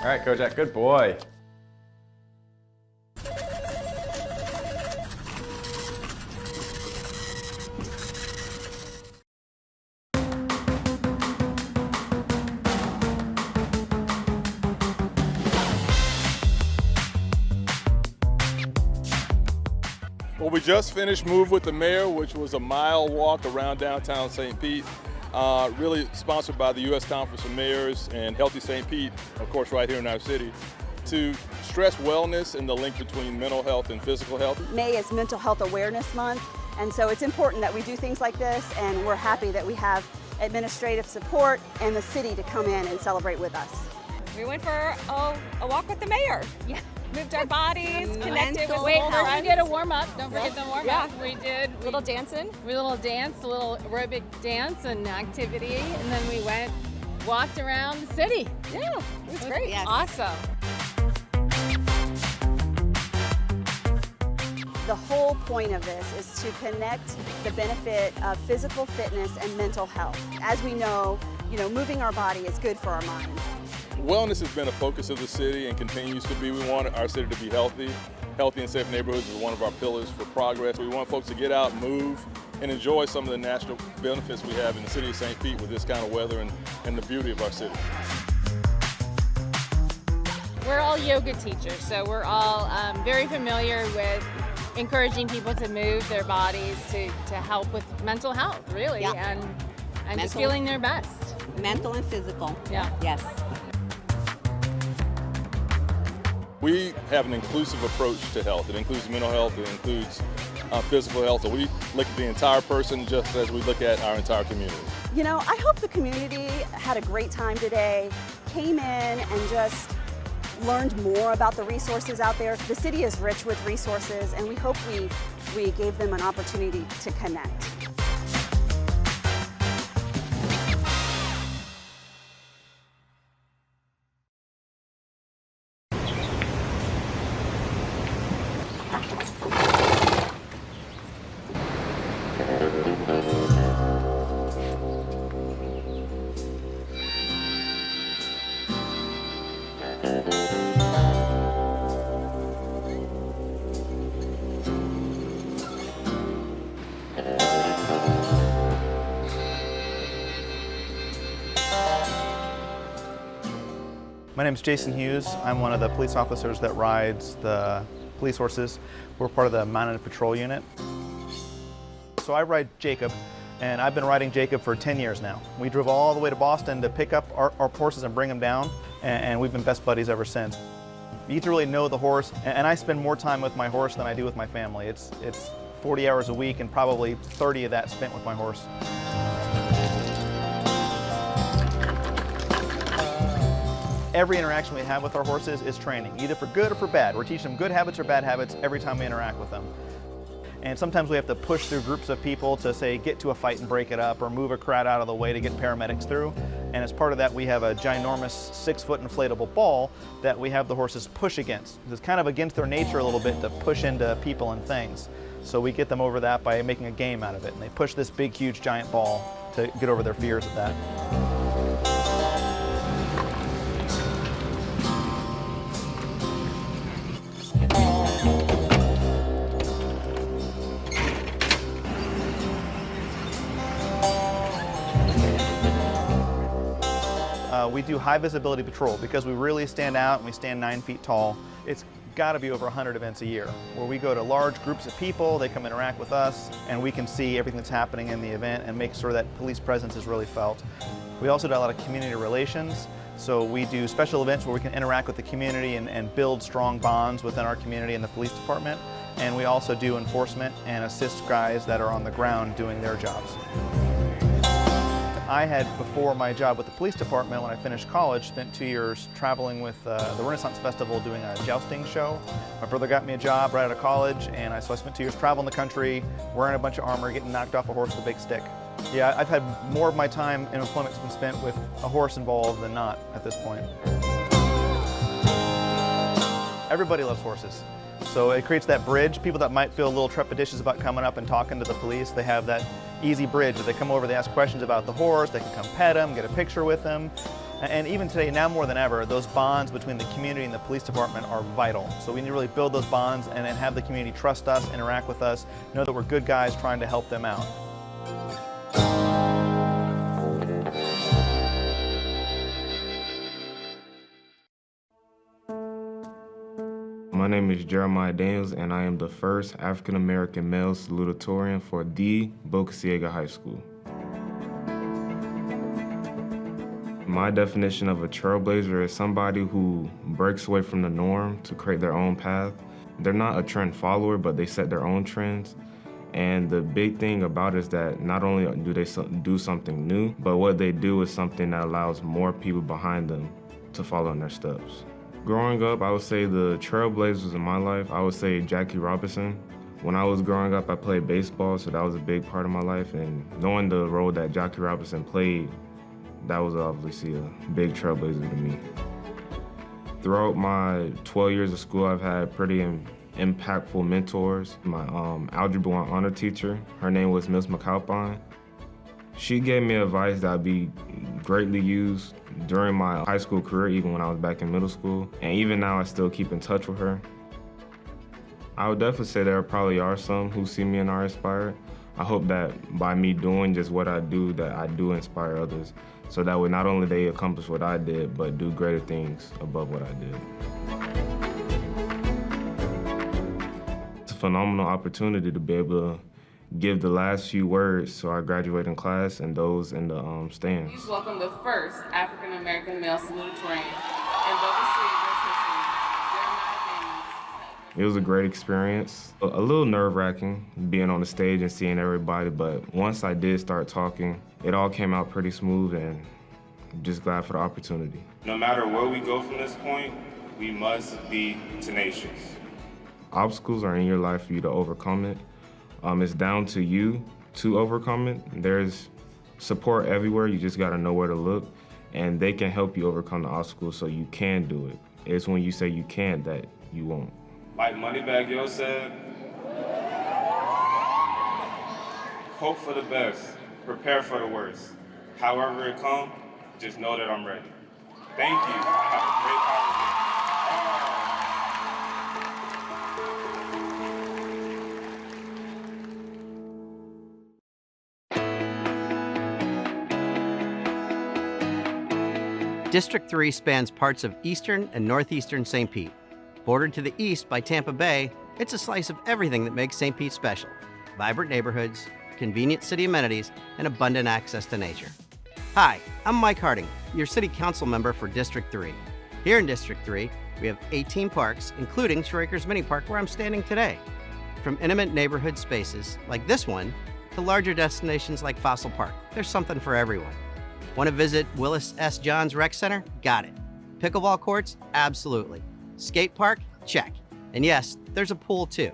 All right, Kojak, good boy. Well, we just finished Move with the Mayor, which was a mile walk around downtown St. Pete. Really sponsored by the U.S. Conference of Mayors and Healthy St. Pete, of course, right here in our city, to stress wellness and the link between mental health and physical health. May is Mental Health Awareness Month, and so it's important that we do things like this, and we're happy that we have administrative support and the city to come in and celebrate with us. We went for a walk with the mayor. Yeah. Moved our bodies, connected with Wait, old first friends. we did a warm-up. Don't forget the warm-up. Yeah. We did a little dancing. We little dance, a little aerobic dance and activity, and then we walked around the city. Yeah, it was great. Yes. Awesome. The whole point of this is to connect the benefit of physical fitness and mental health. As we know, moving our body is good for our minds. Wellness has been a focus of the city and continues to be. We want our city to be healthy. Healthy and safe neighborhoods is one of our pillars for progress. We want folks to get out, move, and enjoy some of the natural benefits we have in the city of St. Pete with this kind of weather and the beauty of our city. We're all yoga teachers, so we're all very familiar with encouraging people to move their bodies to help with mental health, really, and just feeling their best. Mental and physical. Yeah. Yes. We have an inclusive approach to health. It includes mental health, it includes physical health. So we look at the entire person just as we look at our entire community. You know, I hope the community had a great time today, came in and just learned more about the resources out there. The city is rich with resources, and we hope we gave them an opportunity to connect. My name is Jason Hughes. I'm one of the police officers that rides the police horses. We're part of the Mounted Patrol Unit. So I ride Jacob, and I've been riding Jacob for 10 years now. We drove all the way to Boston to pick up our horses and bring them down, and we've been best buddies ever since. You get to really know the horse, and I spend more time with my horse than I do with my family. It's 40 hours a week, and probably 30 of that spent with my horse. Every interaction we have with our horses is training, either for good or for bad. We're teaching them good habits or bad habits every time we interact with them. And sometimes we have to push through groups of people to, say, get to a fight and break it up, or move a crowd out of the way to get paramedics through. And as part of that, we have a ginormous 6-foot inflatable ball that we have the horses push against. It's kind of against their nature a little bit to push into people and things. So we get them over that by making a game out of it. And they push this big, huge, giant ball to get over their fears of that. We do high visibility patrol because we really stand out and we stand 9 feet tall. It's got to be over 100 events a year where we go to large groups of people, they come interact with us, and we can see everything that's happening in the event and make sure that police presence is really felt. We also do a lot of community relations, so we do special events where we can interact with the community and build strong bonds within our community and the police department. And we also do enforcement and assist guys that are on the ground doing their jobs. I had, before my job with the police department, when I finished college, spent 2 years traveling with the Renaissance Festival doing a jousting show. My brother got me a job right out of college, and so I spent 2 years traveling the country, wearing a bunch of armor, getting knocked off a horse with a big stick. Yeah, I've had more of my time in employment been spent with a horse involved than not at this point. Everybody loves horses. So it creates that bridge. People that might feel a little trepidatious about coming up and talking to the police, they have that easy bridge where they come over, they ask questions about the horse, they can come pet them, get a picture with them. And even today, now more than ever, those bonds between the community and the police department are vital. So we need to really build those bonds and have the community trust us, interact with us, know that we're good guys trying to help them out. My name is Jeremiah Daniels, and I am the first African-American male salutatorian for the Boca Ciega High School. My definition of a trailblazer is somebody who breaks away from the norm to create their own path. They're not a trend follower, but they set their own trends. And the big thing about it is that not only do they do something new, but what they do is something that allows more people behind them to follow in their steps. Growing up, I would say the trailblazers in my life, I would say Jackie Robinson. When I was growing up, I played baseball, so that was a big part of my life. And knowing the role that Jackie Robinson played, that was obviously a big trailblazer to me. Throughout my 12 years of school, I've had pretty impactful mentors. My Algebra 1 honor teacher, her name was Miss McAlpine. She gave me advice that would be greatly used during my high school career, even when I was back in middle school. And even now, I still keep in touch with her. I would definitely say there probably are some who see me and are inspired. I hope that by me doing just what I do, that I do inspire others. So that way not only they accomplish what I did, but do greater things above what I did. It's a phenomenal opportunity to be able to give the last few words to our graduating class and those in the stands. Please welcome the first African-American male salutatorian in Boca Ciega history, Jeremiah. It was a great experience. A little nerve-wracking being on the stage and seeing everybody, but once I did start talking, it all came out pretty smooth, and I'm just glad for the opportunity. No matter where we go from this point, we must be tenacious. Obstacles are in your life for you to overcome it. It's down to you to overcome it. There's support everywhere, you just gotta know where to look, and they can help you overcome the obstacles so you can do it. It's when you say you can't that you won't. Like Moneybagg Yo said, hope for the best, prepare for the worst. However it comes, just know that I'm ready. Thank you. Have a great holiday. District 3 spans parts of eastern and northeastern St. Pete. Bordered to the east by Tampa Bay, it's a slice of everything that makes St. Pete special. Vibrant neighborhoods, convenient city amenities, and abundant access to nature. Hi, I'm Mike Harding, your City Council member for District 3. Here in District 3, we have 18 parks, including Shore Acres Mini Park, where I'm standing today. From intimate neighborhood spaces, like this one, to larger destinations like Fossil Park, there's something for everyone. Want to visit Willis S. Johns Rec Center? Got it. Pickleball courts? Absolutely. Skate park? Check. And yes, there's a pool too.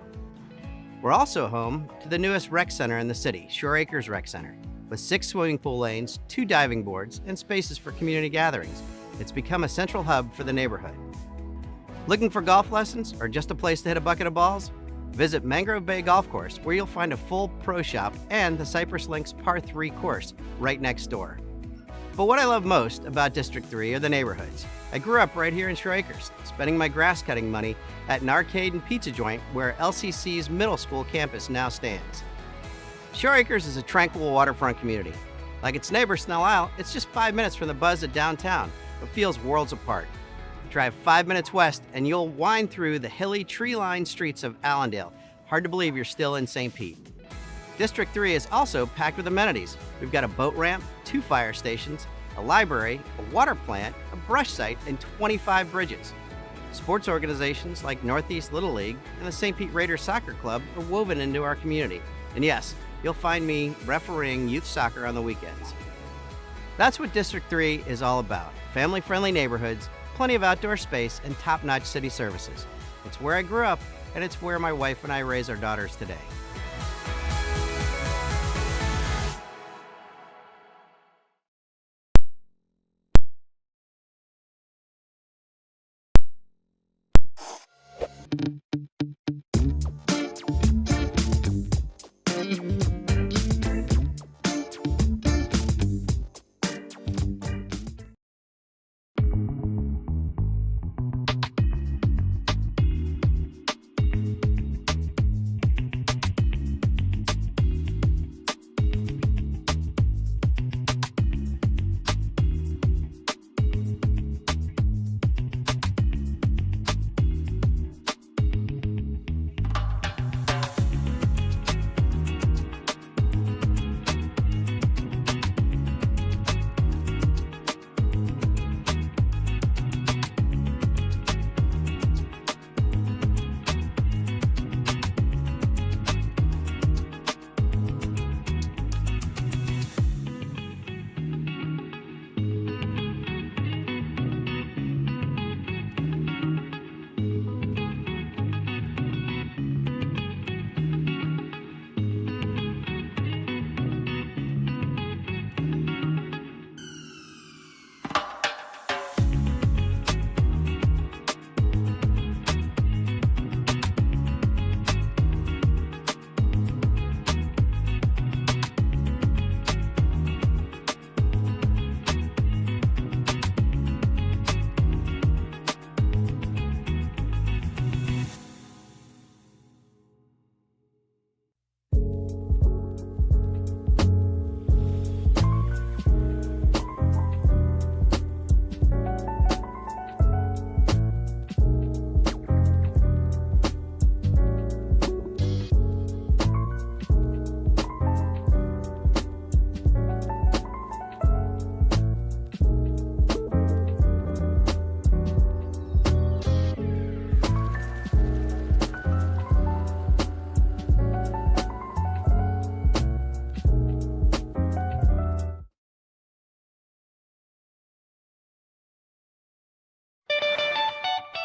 We're also home to the newest rec center in the city, Shore Acres Rec Center, with 6 swimming pool lanes, 2 diving boards, and spaces for community gatherings. It's become a central hub for the neighborhood. Looking for golf lessons or just a place to hit a bucket of balls? Visit Mangrove Bay Golf Course, where you'll find a full pro shop and the Cypress Links Par 3 course right next door. But what I love most about District 3 are the neighborhoods. I grew up right here in Shore Acres, spending my grass cutting money at an arcade and pizza joint where LCC's middle school campus now stands. Shore Acres is a tranquil waterfront community. Like its neighbor Snell Isle, it's just 5 minutes from the buzz of downtown, but feels worlds apart. Drive 5 minutes west and you'll wind through the hilly, tree-lined streets of Allendale. Hard to believe you're still in St. Pete. District 3 is also packed with amenities. We've got a boat ramp, 2 fire stations, a library, a water plant, a brush site, and 25 bridges. Sports organizations like Northeast Little League and the St. Pete Raiders Soccer Club are woven into our community. And yes, you'll find me refereeing youth soccer on the weekends. That's what District 3 is all about. Family-friendly neighborhoods, plenty of outdoor space, and top-notch city services. It's where I grew up, and it's where my wife and I raise our daughters today.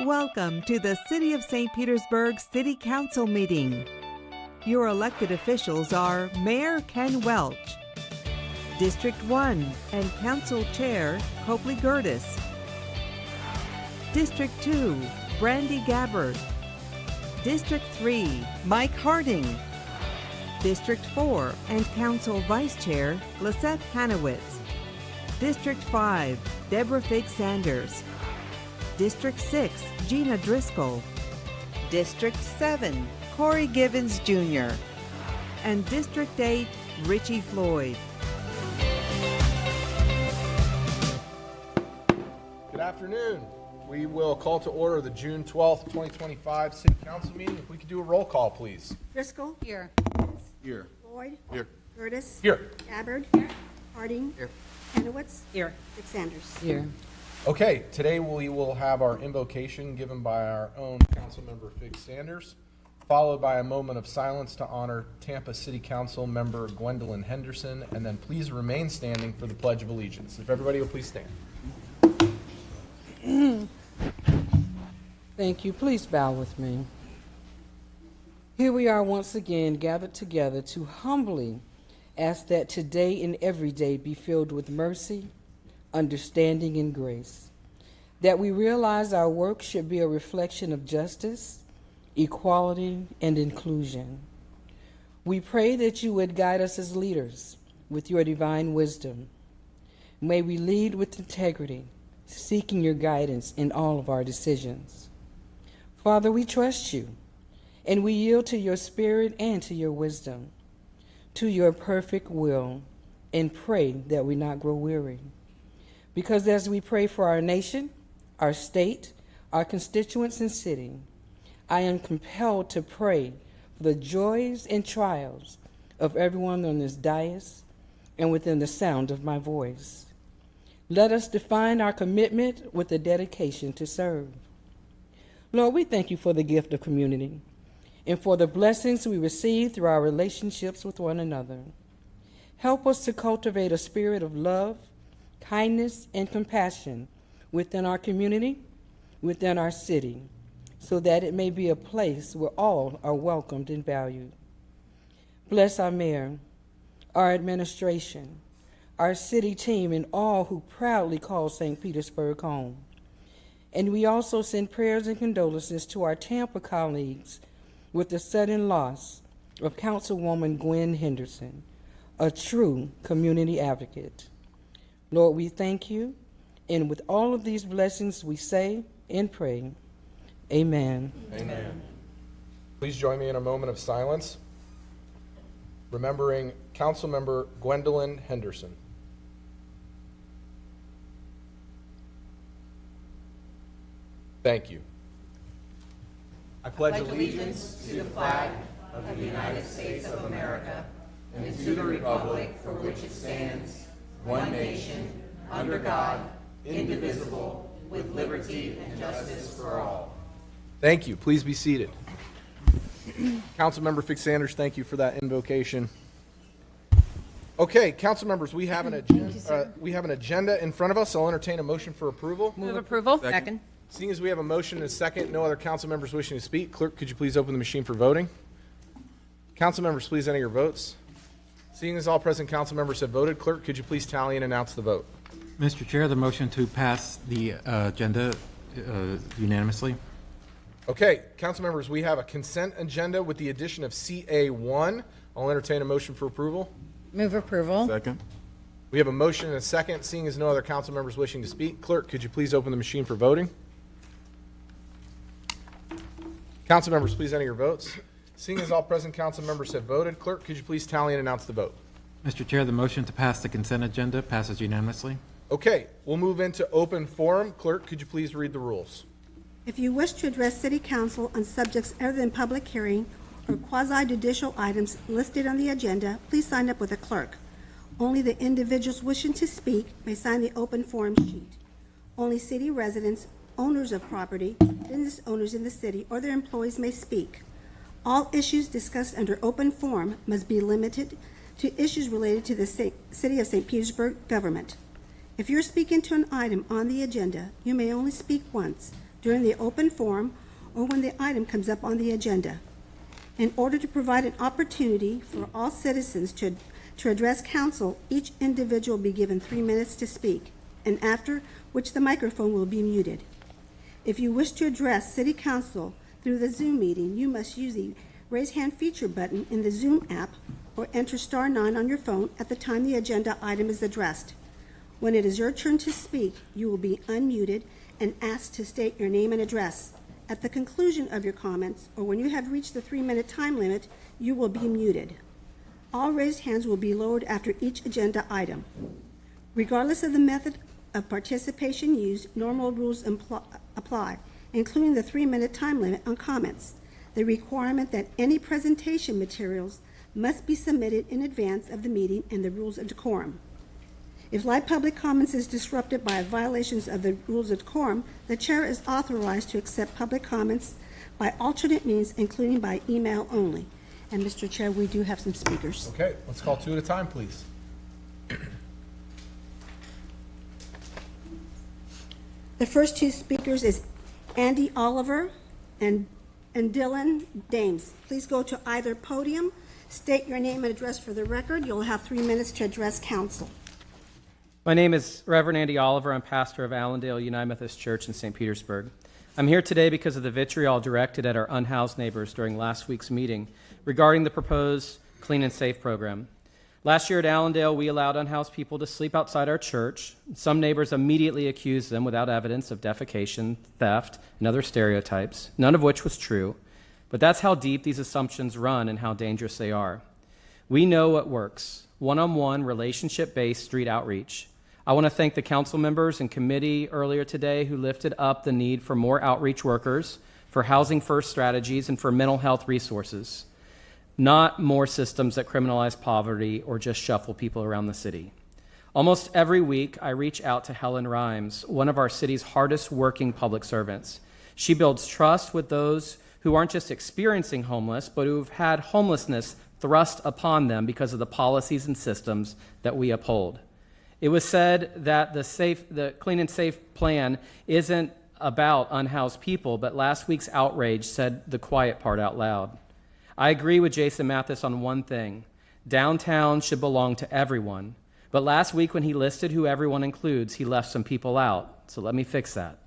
Welcome to the City of St. Petersburg City Council meeting. Your elected officials are Mayor Ken Welch, District 1 and Council Chair Copley Gertis, District 2 Brandy Gabbard, District 3 Mike Harding, District 4 and Council Vice Chair Lisette Hanowitz, District 5 Deborah Fig Sanders, District 6 Gina Driscoll, District 7 Corey Givens Jr., and District 8 Richie Floyd. Good afternoon. We will call to order the June 12th, 2025 City Council meeting. If we could do a roll call, please. Driscoll. Here. Here. Floyd. Here. Gertis. Here. Gabbard. Here. Harding. Here. Hanowitz. Here. Fig Sanders. Here. Okay, today we will have our invocation given by our own Councilmember Fig Sanders, followed by a moment of silence to honor Tampa City Council member Gwendolyn Henderson, and then please remain standing for the Pledge of Allegiance. If everybody will please stand. Thank you. Please bow with me. Here we are once again gathered together to humbly ask that today and every day be filled with mercy, understanding, and grace, that we realize our work should be a reflection of justice, equality, and inclusion. We pray that you would guide us as leaders with your divine wisdom. May we lead with integrity, seeking your guidance in all of our decisions. Father, we trust you, and we yield to your spirit and to your wisdom, to your perfect will, and pray that we not grow weary. Because as we pray for our nation, our state, our constituents and city, I am compelled to pray for the joys and trials of everyone on this dais and within the sound of my voice. Let us define our commitment with a dedication to serve. Lord, we thank you for the gift of community and for the blessings we receive through our relationships with one another. Help us to cultivate a spirit of love, kindness, and compassion within our community, within our city, so that it may be a place where all are welcomed and valued. Bless our mayor, our administration, our city team, and all who proudly call St. Petersburg home. And we also send prayers and condolences to our Tampa colleagues with the sudden loss of Councilwoman Gwen Henderson, a true community advocate. Lord, we thank you, and with all of these blessings we say and pray, amen. Amen. Please join me in a moment of silence, remembering Councilmember Gwendolyn Henderson. Thank you. I pledge allegiance to the flag of the United States of America and to the republic for which it stands, one nation, under God, indivisible, with liberty and justice for all. Thank you. Please be seated. Councilmember Fig Sanders, thank you for that invocation. Okay, council members, we have an agenda in front of us. I'll entertain a motion for approval. Move approval. Second. Seeing as we have a motion and a second, no other council members wishing to speak, clerk, could you please open the machine for voting? Council members, please enter your votes. Seeing as all present council members have voted, clerk, could you please tally and announce the vote? Mr. Chair, the motion to pass the agenda unanimously. Okay, council members, we have a consent agenda with the addition of CA1. I'll entertain a motion for approval. Move approval. Second. We have a motion and a second. Seeing as no other council members wishing to speak, clerk, could you please open the machine for voting? Council members, please enter your votes. Seeing as all present council members have voted, clerk, could you please tally and announce the vote? Mr. Chair, the motion to pass the consent agenda passes unanimously. Okay, we'll move into open forum. Clerk, could you please read the rules? If you wish to address City Council on subjects other than public hearing or quasi-judicial items listed on the agenda, please sign up with a clerk. Only the individuals wishing to speak may sign the open forum sheet. Only city residents, owners of property, business owners in the city, or their employees may speak. All issues discussed under open forum must be limited to issues related to the City of St. Petersburg government. If you're speaking to an item on the agenda, you may only speak once. during the open forum, or when the item comes up on the agenda. In order to provide an opportunity for all citizens to address council, each individual will be given 3 minutes to speak, and after which the microphone will be muted. If you wish to address City Council through the Zoom meeting, you must use the Raise Hand feature button in the Zoom app or enter *9 on your phone at the time the agenda item is addressed. When it is your turn to speak, you will be unmuted and asked to state your name and address. At the conclusion of your comments, or when you have reached the 3-minute time limit, you will be muted. All raised hands will be lowered after each agenda item. Regardless of the method of participation used, normal rules apply, including the 3-minute time limit on comments, the requirement that any presentation materials must be submitted in advance of the meeting, and the rules of decorum. If live public comments is disrupted by violations of the rules of decorum, the chair is authorized to accept public comments by alternate means, including by email only. And Mr. Chair, we do have some speakers. Okay, let's call 2 at a time, please. The first 2 speakers is Andy Oliver and Dylan Dames. Please go to either podium, state your name and address for the record. You'll have 3 minutes to address council. My name is Reverend Andy Oliver. I'm pastor of Allendale United Methodist Church in St. Petersburg. I'm here today because of the vitriol directed at our unhoused neighbors during last week's meeting regarding the proposed Clean and Safe program. Last year at Allendale, we allowed unhoused people to sleep outside our church. Some neighbors immediately accused them without evidence of defecation, theft, and other stereotypes, none of which was true. But that's how deep these assumptions run and how dangerous they are. We know what works: one-on-one, relationship-based street outreach. I want to thank the council members and committee earlier today who lifted up the need for more outreach workers, for housing first strategies, and for mental health resources, not more systems that criminalize poverty or just shuffle people around the city. Almost every week, I reach out to Helen Rhimes, one of our city's hardest working public servants. She builds trust with those who aren't just experiencing homeless, but who've had homelessness thrust upon them because of the policies and systems that we uphold. It was said that the Clean and Safe plan isn't about unhoused people, but last week's outrage said the quiet part out loud. I agree with Jason Mathis on one thing: downtown should belong to everyone. But last week when he listed who everyone includes, he left some people out. So let me fix that.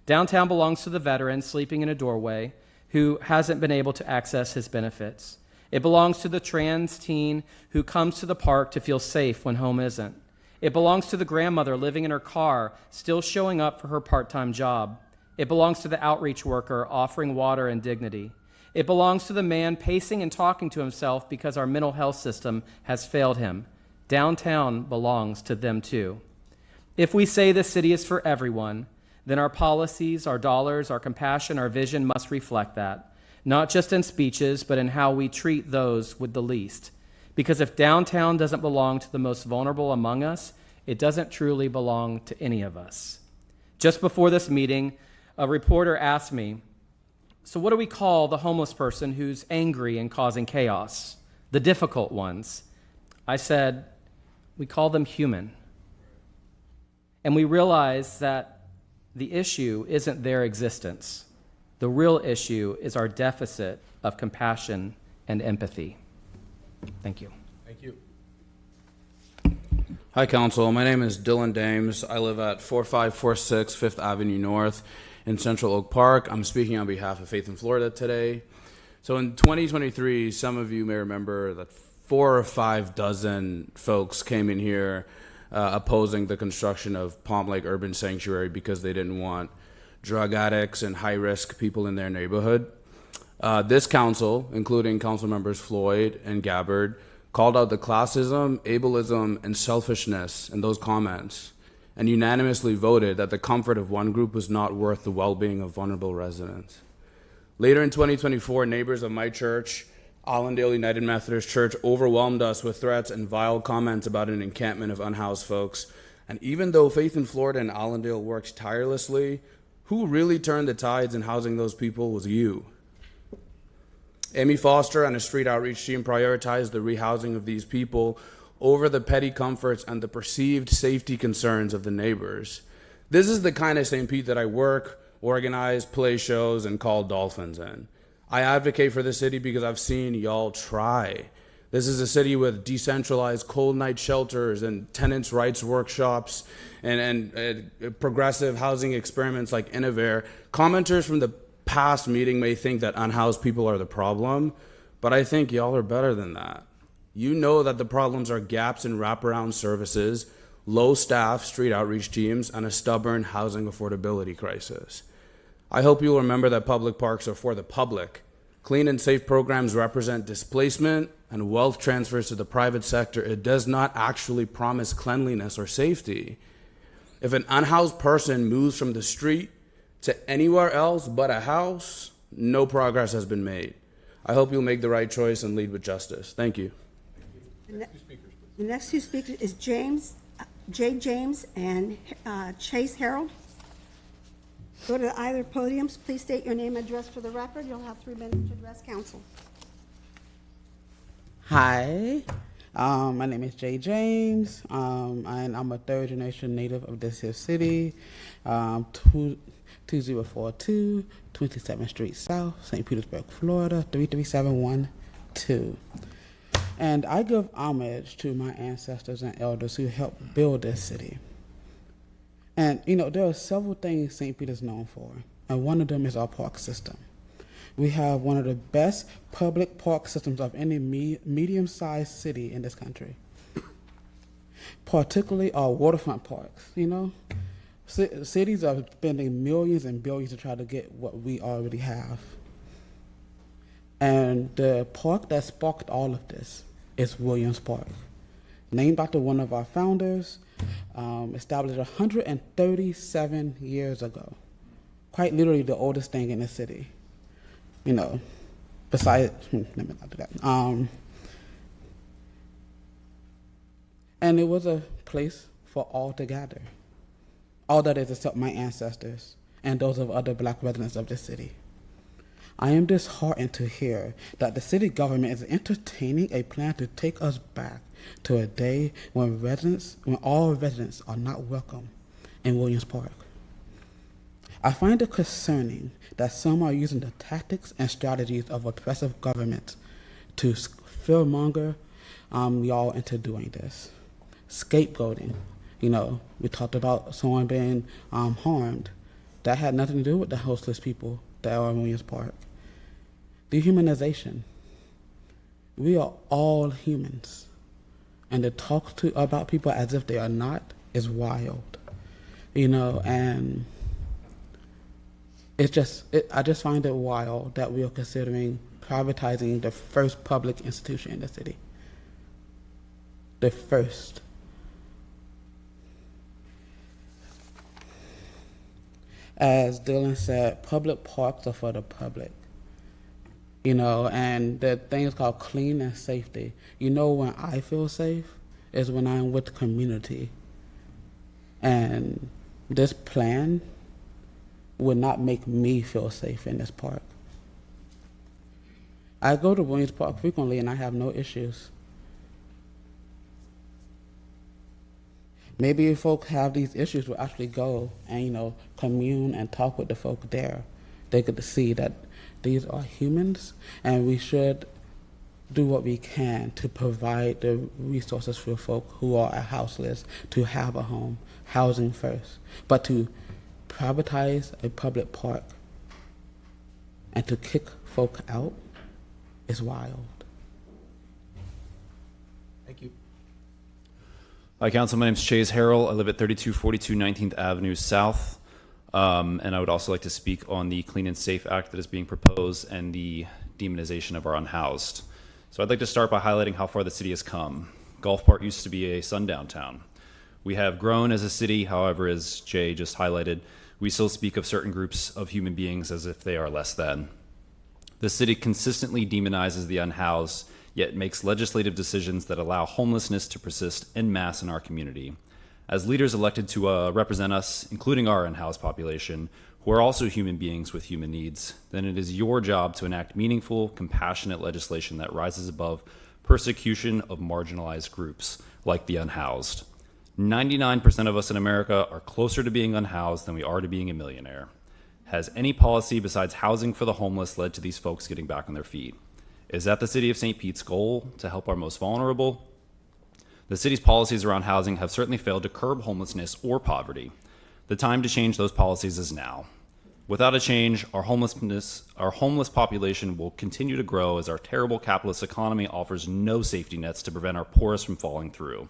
Downtown belongs to the veteran sleeping in a doorway who hasn't been able to access his benefits. It belongs to the trans teen who comes to the park to feel safe when home isn't. It belongs to the grandmother living in her car, still showing up for her part-time job. It belongs to the outreach worker offering water and dignity. It belongs to the man pacing and talking to himself because our mental health system has failed him. Downtown belongs to them too. If we say the city is for everyone, then our policies, our dollars, our compassion, our vision must reflect that, not just in speeches, but in how we treat those with the least. Because if downtown doesn't belong to the most vulnerable among us, it doesn't truly belong to any of us. Just before this meeting, a reporter asked me, "So what do we call the homeless person who's angry and causing chaos? The difficult ones?" I said, "We call them human." And we realize that the issue isn't their existence. The real issue is our deficit of compassion and empathy. Thank you. Thank you. Hi, Council. My name is Dylan Dames. I live at 4546 5th Avenue North in Central Oak Park. I'm speaking on behalf of Faith in Florida today. So in 2023, some of you may remember that 4 or 5 dozen folks came in here opposing the construction of Palm Lake Urban Sanctuary because they didn't want drug addicts and high-risk people in their neighborhood. This council, including council members Floyd and Gabbard, called out the classism, ableism, and selfishness in those comments and unanimously voted that the comfort of one group was not worth the well-being of vulnerable residents. Later in 2024, neighbors of my church, Allendale United Methodist Church, overwhelmed us with threats and vile comments about an encampment of unhoused folks. And even though Faith in Florida and Allendale worked tirelessly, who really turned the tides in housing those people was you. Amy Foster and a street outreach team prioritized the rehousing of these people over the petty comforts and the perceived safety concerns of the neighbors. This is the kind of St. Pete that I work, organize play shows and call dolphins in. I advocate for the city because I've seen y'all try. This is a city with decentralized cold night shelters and tenants' rights workshops and progressive housing experiments like Innovair. Commenters from the past meeting may think that unhoused people are the problem, but I think y'all are better than that. You know that the problems are gaps in wraparound services, low staff street outreach teams, and a stubborn housing affordability crisis. I hope you'll remember that public parks are for the public. Clean and safe programs represent displacement and wealth transfers to the private sector. It does not actually promise cleanliness or safety. If an unhoused person moves from the street to anywhere else but a house, no progress has been made. I hope you'll make the right choice and lead with justice. Thank you. The next two speakers is Jay James and Chase Harold. Go to either podiums. Please state your name and address for the record. You'll have 3 minutes to address council. Hi, my name is Jay James, and I'm a third-generation native of this here city, 2042 27th Street South, St. Petersburg, Florida, 33712. And I give homage to my ancestors and elders who helped build this city. And, you know, there are several things St. Peter's known for, and one of them is our park system. We have one of the best public park systems of any medium-sized city in this country, particularly our waterfront parks, you know? Cities are spending millions and billions to try to get what we already have. And the park that sparked all of this is Williams Park, named after one of our founders, established 137 years ago. Quite literally the oldest thing in the city. You know, besides, let me not do that. And it was a place for all to gather. All that is except my ancestors and those of other black residents of the city. I am disheartened to hear that the city government is entertaining a plan to take us back to a day when all residents are not welcome in Williams Park. I find it concerning that some are using the tactics and strategies of oppressive governments to fearmonger y'all into doing this. Scapegoating. You know, we talked about someone being harmed. That had nothing to do with the hosteless people that are in Williams Park. Dehumanization. We are all humans. And to talk about people as if they are not is wild. You know, and I just find it wild that we are considering privatizing the first public institution in the city. The first. As Dylan said, public parks are for the public. You know, and the thing is called clean and safety. You know, when I feel safe is when I'm with the community. And this plan would not make me feel safe in this park. I go to Williams Park frequently and I have no issues. Maybe if folks have these issues, we'll actually go and, you know, commune and talk with the folk there. They get to see that these are humans and we should do what we can to provide the resources for folk who are houseless to have a home, housing first. But to privatize a public park and to kick folk out is wild. Thank you. Hi, Council. My name is Chase Harrell. I live at 3242 19th Avenue South. And I would also like to speak on the Clean and Safe Act that is being proposed and the demonization of our unhoused. So I'd like to start by highlighting how far the city has come. Gulfport used to be a sundown town. We have grown as a city, however, as Jay just highlighted, we still speak of certain groups of human beings as if they are less than. The city consistently demonizes the unhoused, yet makes legislative decisions that allow homelessness to persist en masse in our community. As leaders elected to represent us, including our unhoused population, who are also human beings with human needs, then it is your job to enact meaningful, compassionate legislation that rises above persecution of marginalized groups like the unhoused. 99% of us in America are closer to being unhoused than we are to being a millionaire. Has any policy besides housing for the homeless led to these folks getting back on their feet? Is that the City of St. Pete's goal, to help our most vulnerable? The city's policies around housing have certainly failed to curb homelessness or poverty. The time to change those policies is now. Without a change, our homeless population will continue to grow as our terrible capitalist economy offers no safety nets to prevent our poorest from falling through.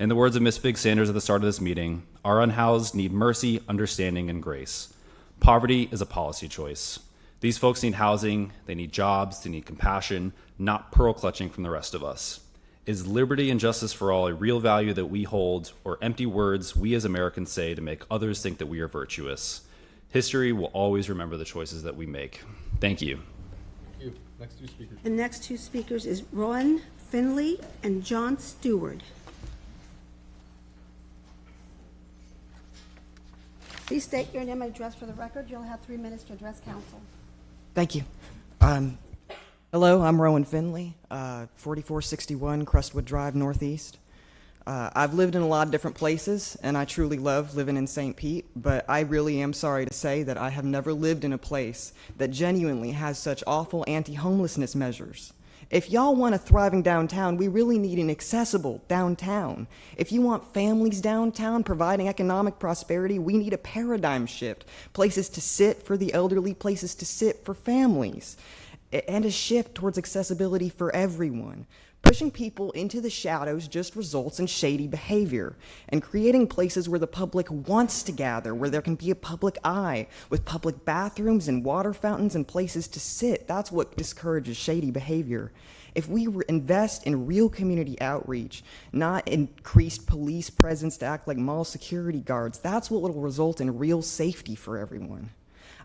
In the words of Ms. Fig Sanders at the start of this meeting, our unhoused need mercy, understanding, and grace. Poverty is a policy choice. These folks need housing, they need jobs, they need compassion, not pearl clutching from the rest of us. Is liberty and justice for all a real value that we hold, or empty words we as Americans say to make others think that we are virtuous? History will always remember the choices that we make. Thank you. Thank you. Next two speakers. The next two speakers is Rowan Finley and John Stewart. Please state your name and address for the record. You'll have 3 minutes to address council. Thank you. Hello, I'm Rowan Finley, 4461 Crestwood Drive, Northeast. I've lived in a lot of different places, and I truly love living in St. Pete, but I really am sorry to say that I have never lived in a place that genuinely has such awful anti-homelessness measures. If y'all want a thriving downtown, we really need an accessible downtown. If you want families downtown providing economic prosperity, we need a paradigm shift. Places to sit for the elderly, places to sit for families, and a shift towards accessibility for everyone. Pushing people into the shadows just results in shady behavior, and creating places where the public wants to gather, where there can be a public eye, with public bathrooms and water fountains and places to sit, that's what discourages shady behavior. If we invest in real community outreach, not increased police presence to act like mall security guards, that's what will result in real safety for everyone.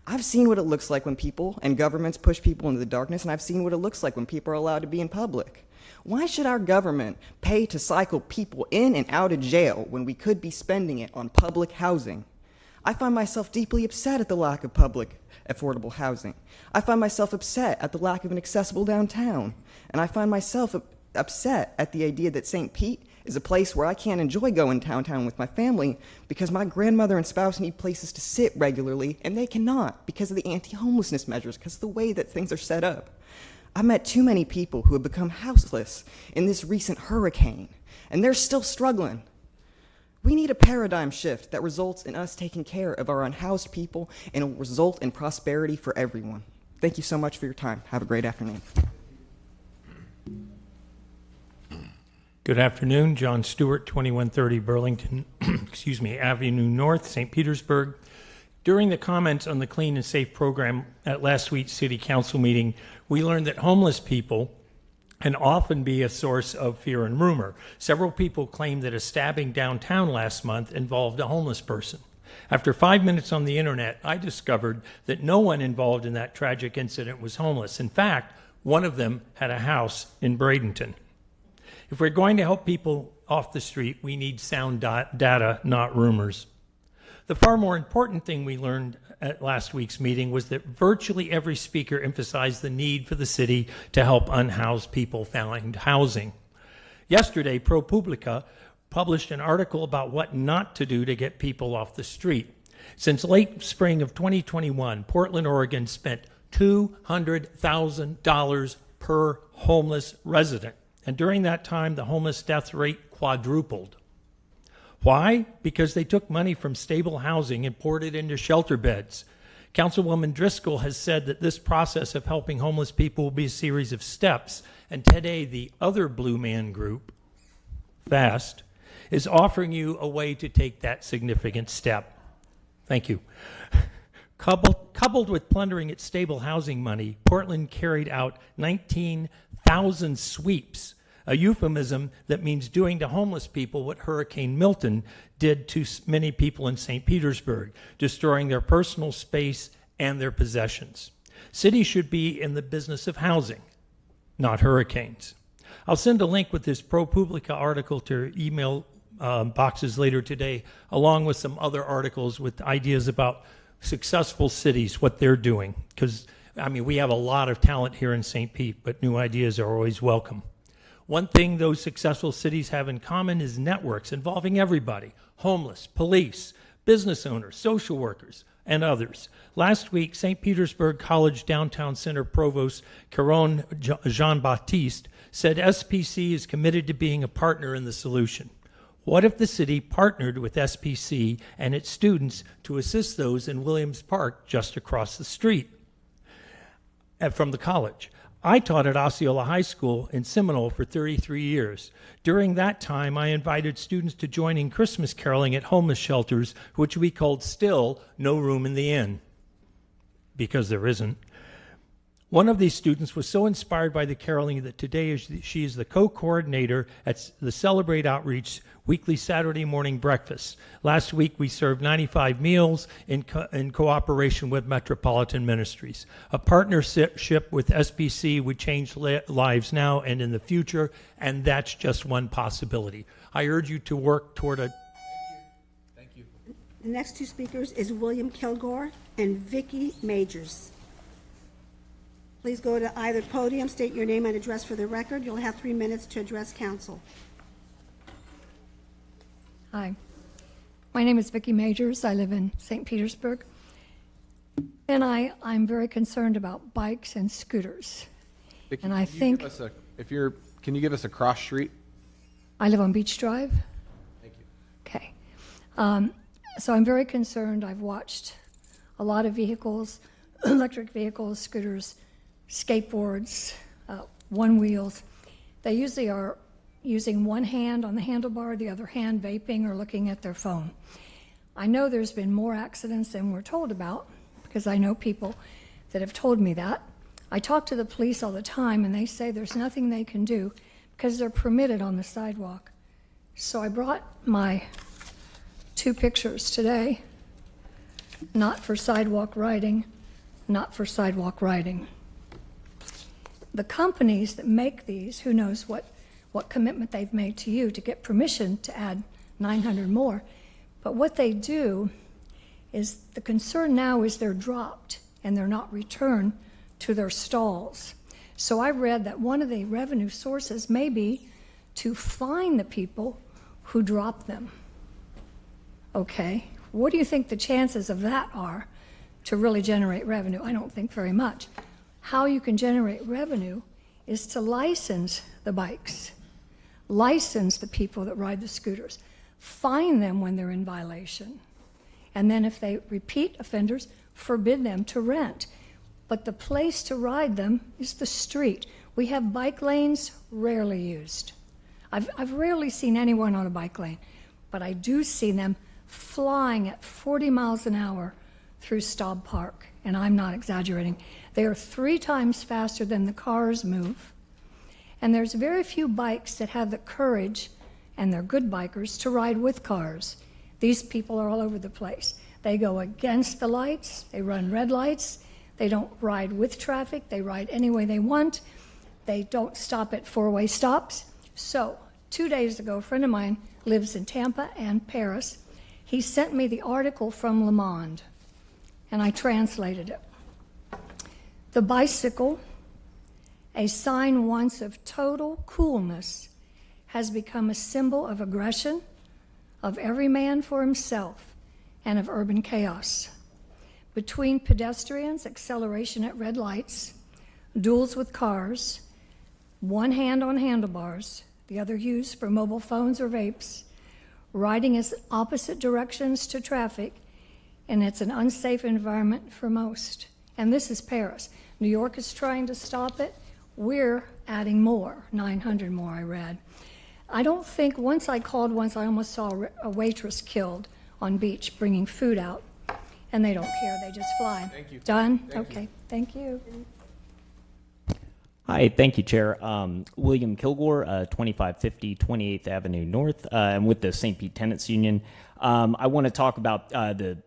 I've seen what it looks like when people and governments push people into the darkness, and I've seen what it looks like when people are allowed to be in public. Why should our government pay to cycle people in and out of jail when we could be spending it on public housing? I find myself deeply upset at the lack of public affordable housing. I find myself upset at the lack of an accessible downtown. And I find myself upset at the idea that St. Pete is a place where I can't enjoy going downtown with my family because my grandmother and spouse need places to sit regularly, and they cannot because of the anti-homelessness measures, because of the way that things are set up. I've met too many people who have become houseless in this recent hurricane, and they're still struggling. We need a paradigm shift that results in us taking care of our unhoused people and will result in prosperity for everyone. Thank you so much for your time. Have a great afternoon. Good afternoon, John Stewart, 2130 Burlington Avenue North, St. Petersburg. During the comments on the Clean and Safe program at last week's City Council meeting, we learned that homeless people can often be a source of fear and rumor. Several people claimed that a stabbing downtown last month involved a homeless person. After 5 minutes on the internet, I discovered that no one involved in that tragic incident was homeless. In fact, one of them had a house in Bradenton. If we're going to help people off the street, we need sound data, not rumors. The far more important thing we learned at last week's meeting was that virtually every speaker emphasized the need for the city to help unhoused people find housing. Yesterday, ProPublica published an article about what not to do to get people off the street. Since late spring of 2021, Portland, Oregon spent $200,000 per homeless resident. And during that time, the homeless death rate quadrupled. Why? Because they took money from stable housing and poured it into shelter beds. Councilwoman Driscoll has said that this process of helping homeless people will be a series of steps. And today, the other Blue Man Group, FAST, is offering you a way to take that significant step. Thank you. Coupled with plundering its stable housing money, Portland carried out 19,000 sweeps, a euphemism that means doing to homeless people what Hurricane Milton did to many people in St. Petersburg, destroying their personal space and their possessions. Cities should be in the business of housing, not hurricanes. I'll send a link with this ProPublica article to your email boxes later today, along with some other articles with ideas about successful cities, what they're doing. Because, I mean, we have a lot of talent here in St. Pete, but new ideas are always welcome. One thing those successful cities have in common is networks involving everybody: homeless, police, business owners, social workers, and others. Last week, St. Petersburg College Downtown Center Provost Caron Jean-Baptiste said SPC is committed to being a partner in the solution. What if the city partnered with SPC and its students to assist those in Williams Park just across the street from the college? I taught at Osceola High School in Seminole for 33 years. During that time, I invited students to join in Christmas caroling at homeless shelters, which we called Still No Room in the Inn, because there isn't. One of these students was so inspired by the caroling that today she is the co-coordinator at the Celebrate Outreach weekly Saturday morning breakfast. Last week, we served 95 meals in cooperation with Metropolitan Ministries. A partnership with SPC would change lives now and in the future, and that's just one possibility. I urge you to work toward a... Thank you. The next two speakers is William Kilgore and Vicki Majors. Please go to either podium, state your name and address for the record. You'll have 3 minutes to address council. Hi, my name is Vicki Majors. I live in St. Petersburg, and I'm very concerned about bikes and scooters. Vicki, and I think can you give us a cross street? I live on Beach Drive. Thank you. Okay, so I'm very concerned. I've watched a lot of vehicles, electric vehicles, scooters, skateboards, one wheels. They usually are using one hand on the handlebar, the other hand vaping or looking at their phone. I know there's been more accidents than we're told about because I know people that have told me that. I talk to the police all the time and they say there's nothing they can do because they're permitted on the sidewalk. So I brought my 2 pictures today, not for sidewalk riding, not for sidewalk riding. The companies that make these, who knows what commitment they've made to you to get permission to add 900 more. But what they do is, the concern now is they're dropped and they're not returned to their stalls. So I read that one of the revenue sources may be to fine the people who drop them. Okay, what do you think the chances of that are to really generate revenue? I don't think very much. How you can generate revenue is to license the bikes, license the people that ride the scooters, fine them when they're in violation, and then if they repeat offenders, forbid them to rent. But the place to ride them is the street. We have bike lanes rarely used. I've rarely seen anyone on a bike lane, but I do see them flying at 40 miles an hour through Staub Park, and I'm not exaggerating. They are 3 times faster than the cars move. And there's very few bikes that have the courage, and they're good bikers, to ride with cars. These people are all over the place. They go against the lights, they run red lights, they don't ride with traffic, they ride any way they want, they don't stop at 4-way stops. So, 2 days ago, a friend of mine lives in Tampa and Paris. He sent me the article from Le Monde, and I translated it. The bicycle, a sign once of total coolness, has become a symbol of aggression, of every man for himself, and of urban chaos. Between pedestrians, acceleration at red lights, duels with cars, one hand on handlebars, the other used for mobile phones or vapes, riding in opposite directions to traffic, and it's an unsafe environment for most. And this is Paris. New York is trying to stop it. We're adding more, 900 more, I read. I don't think, once I almost saw a waitress killed on beach bringing food out, and they don't care, they just fly. Thank you. Done? Thank Okay, you. thank you. Hi, thank you, Chair. William Kilgore, 2550 28th Avenue North. I'm with the St. Pete Tenants Union. I want to talk about the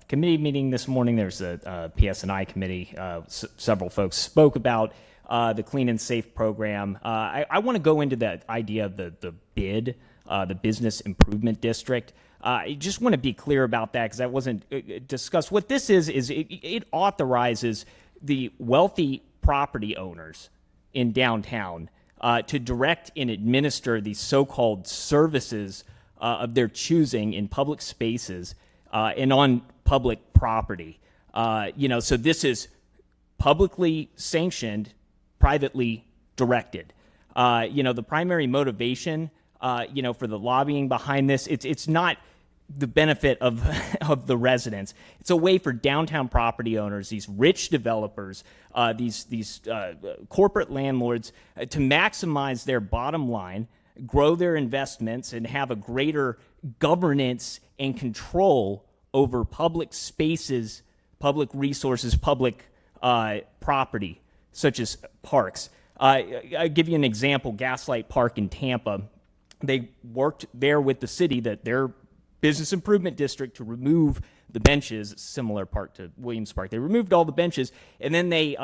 committee meeting this morning. There's a PS&I committee. Several folks spoke about the Clean and Safe program. I want to go into that idea of the BID, the Business Improvement District. I just want to be clear about that because that wasn't discussed. What this is it authorizes the wealthy property owners in downtown to direct and administer these so-called services of their choosing in public spaces and on public property. So this is publicly sanctioned, privately directed. The primary motivation, for the lobbying behind this, it's not the benefit of of the residents. It's a way for downtown property owners, these rich developers, these corporate landlords, to maximize their bottom line, grow their investments, and have a greater governance and control over public spaces, public resources, public property, such as parks. I'll give you an example, Gaslight Park in Tampa. They worked there with the city, that their business improvement district, to remove the benches, similar park to Williams Park. They removed all the benches, and then they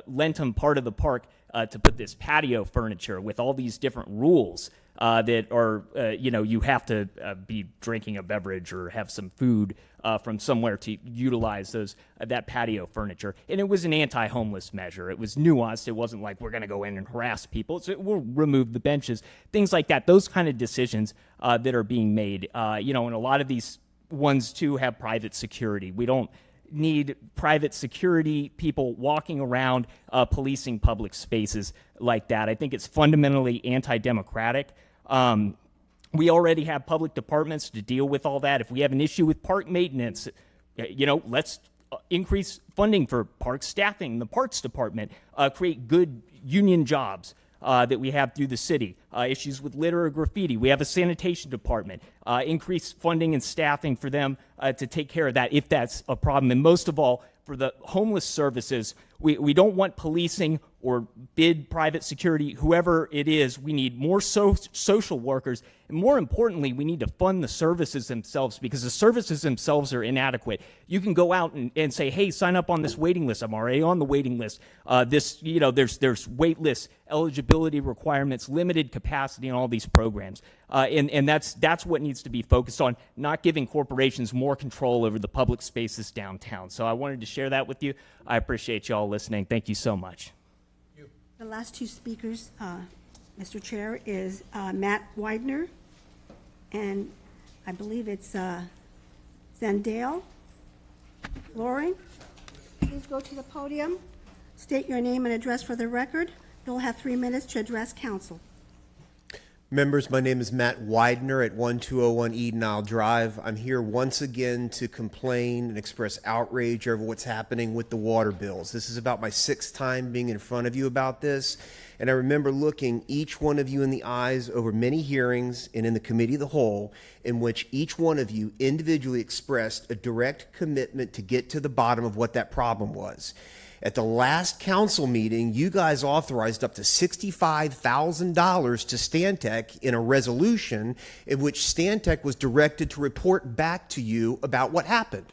lent them part of the park to put this patio furniture with all these different rules that are, you have to be drinking a beverage or have some food from somewhere to utilize that patio furniture. And it was an anti-homeless measure. It was nuanced. It wasn't like we're going to go in and harass people. So we'll remove the benches, things like that. Those kind of decisions that are being made. And a lot of these ones, too, have private security. We don't need private security people walking around policing public spaces like that. I think it's fundamentally anti-democratic. We already have public departments to deal with all that. If we have an issue with park maintenance, let's increase funding for park staffing, the parks department, create good union jobs that we have through the city. Issues with litter or graffiti, we have a sanitation department. Increase funding and staffing for them to take care of that if that's a problem. And most of all, for the homeless services, we don't want policing or bid private security, whoever it is. We need more social workers. And more importantly, we need to fund the services themselves, because the services themselves are inadequate. You can go out and say, hey, sign up on this waiting list. I'm already on the waiting list. There's wait lists, eligibility requirements, limited capacity in all these programs. And that's what needs to be focused on, not giving corporations more control over the public spaces downtown. So I wanted to share that with you. I appreciate you all listening. Thank you so much. The last two speakers, Mr. Chair, is Matt Widener, and I believe it's Zandale. Lauren, please go to the podium. State your name and address for the record. You'll have 3 minutes to address council. Members, my name is Matt Widener at 1201 Eden Isle Drive. I'm here once again to complain and express outrage over what's happening with the water bills. This is about my 6th time being in front of you about this, and I remember looking each one of you in the eyes over many hearings and in the committee of the whole, in which each one of you individually expressed a direct commitment to get to the bottom of what that problem was. At the last council meeting, you guys authorized up to $65,000 to Stantec in a resolution in which Stantec was directed to report back to you about what happened.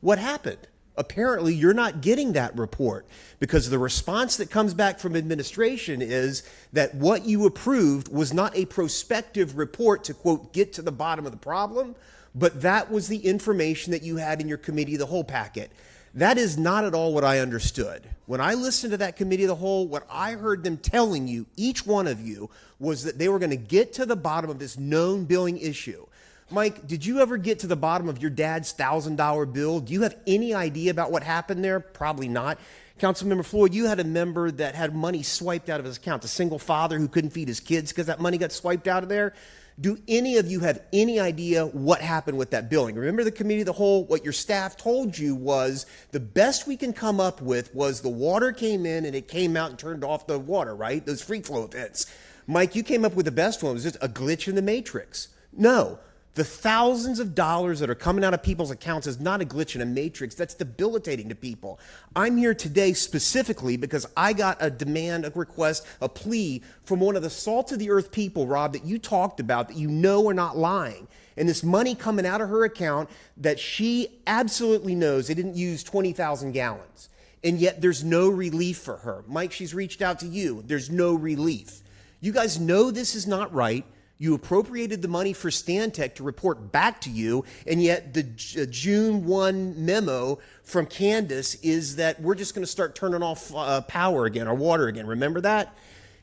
What happened? Apparently, you're not getting that report, because the response that comes back from administration is that what you approved was not a prospective report to, quote, get to the bottom of the problem, but that was the information that you had in your committee of the whole packet. That is not at all what I understood. When I listened to that committee of the whole, what I heard them telling you, each one of you, was that they were going to get to the bottom of this known billing issue. Mike, did you ever get to the bottom of your dad's $1,000 bill? Do you have any idea about what happened there? Probably not. Councilmember Floyd, you had a member that had money swiped out of his account, a single father who couldn't feed his kids because that money got swiped out of there. Do any of you have any idea what happened with that billing? Remember the committee of the whole, what your staff told you was the best we can come up with was the water came in and it came out and turned off the water, right? Those free flow events. Mike, you came up with the best one. It was just a glitch in the matrix. No. The thousands of dollars that are coming out of people's accounts is not a glitch in a matrix. That's debilitating to people. I'm here today specifically because I got a demand, a request, a plea from one of the salt of the earth people, Rob, that you talked about, that you know are not lying. And this money coming out of her account that she absolutely knows they didn't use 20,000 gallons. And yet there's no relief for her. Mike, she's reached out to you. There's no relief. You guys know this is not right. You appropriated the money for Stantec to report back to you, and yet the June 1 memo from Candace is that we're just going to start turning off power again, or water again. Remember that?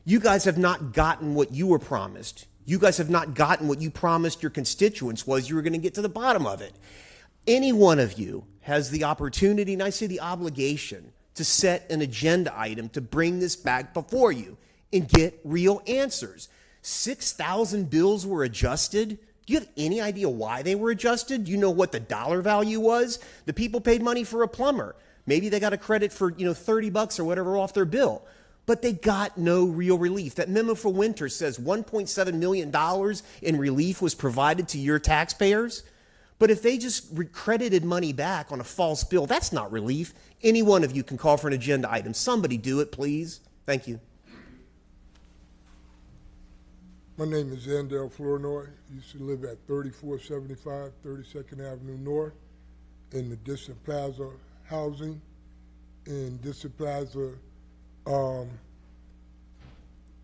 You guys have not gotten what you were promised. You guys have not gotten what you promised your constituents was you were going to get to the bottom of it. Any one of you has the opportunity, and I say the obligation, to set an agenda item to bring this back before you and get real answers. 6,000 bills were adjusted. Do you have any idea why they were adjusted? Do you know what the dollar value was? The people paid money for a plumber. Maybe they got a credit for, $30 or whatever off their bill. But they got no real relief. That memo for winter says $1.7 million in relief was provided to your taxpayers. But if they just credited money back on a false bill, that's not relief. Any one of you can call for an agenda item. Somebody do it, please. Thank you. My name is Zandel Flournoy. I used to live at 3475 32nd Avenue North in the District Plaza housing. In District Plaza, all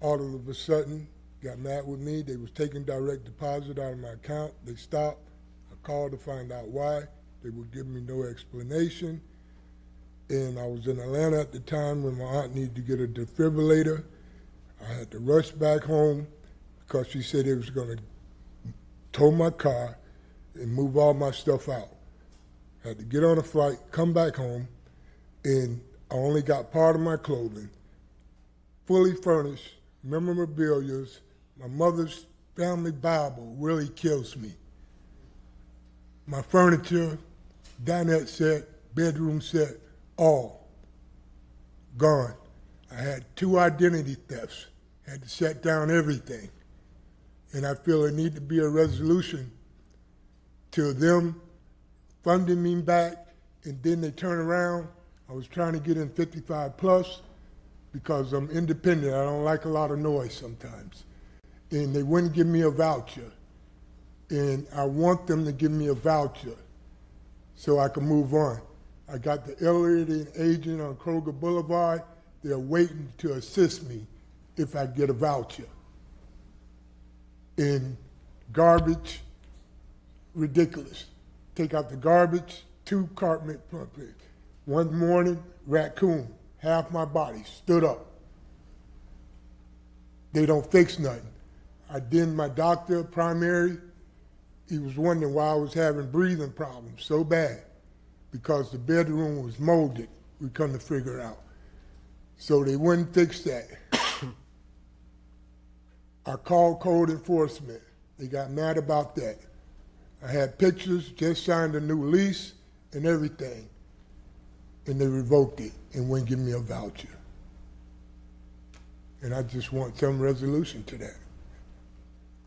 of a sudden, got mad with me. They was taking direct deposit out of my account. They stopped. I called to find out why. They would give me no explanation. And I was in Atlanta at the time when my aunt needed to get a defibrillator. I had to rush back home because she said they was going to tow my car and move all my stuff out. I had to get on a flight, come back home, and I only got part of my clothing, fully furnished, memorabilia. My mother's family Bible really kills me. My furniture, dinette set, bedroom set, all gone. I had 2 identity thefts, had to shut down everything. And I feel there need to be a resolution to them funding me back, and then they turn around. I was trying to get in 55 plus because I'm independent. I don't like a lot of noise sometimes. And they wouldn't give me a voucher. And I want them to give me a voucher so I can move on. I got the elderly agent on Kroger Boulevard. They're waiting to assist me if I get a voucher. And garbage, ridiculous. Take out the garbage, 2 carpet pumpkins. One morning, raccoon, half my body, stood up. They don't fix nothing. I did my doctor, primary. He was wondering why I was having breathing problems so bad because the bedroom was molded. We couldn't figure it out. So they wouldn't fix that. I called code enforcement. They got mad about that. I had pictures, just signed a new lease and everything. And they revoked it and wouldn't give me a voucher. And I just want some resolution to that.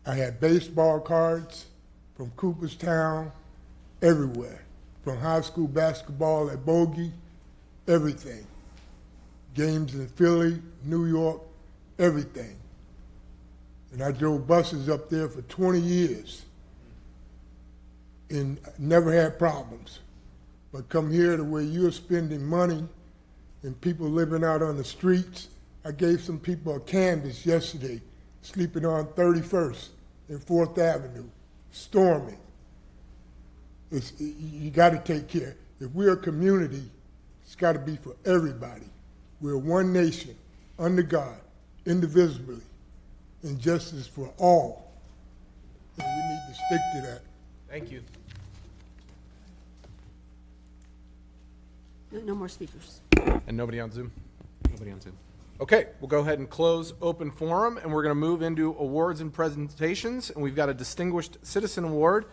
I had baseball cards from Cooperstown, everywhere. From high school basketball at Bogey, everything. Games in Philly, New York, everything. And I drove buses up there for 20 years and never had problems. But come here to where you're spending money and people living out on the streets. I gave some people a canvas yesterday, sleeping on 31st and 4th Avenue, storming. You got to take care. If we're a community, it's got to be for everybody. We're one nation, under God, indivisibly, and justice for all. And we need to stick to that. Thank you. No more speakers. And nobody on Zoom? Nobody on Zoom. Okay, we'll go ahead and close open forum, and we're going to move into awards and presentations. And we've got a Distinguished Citizen Award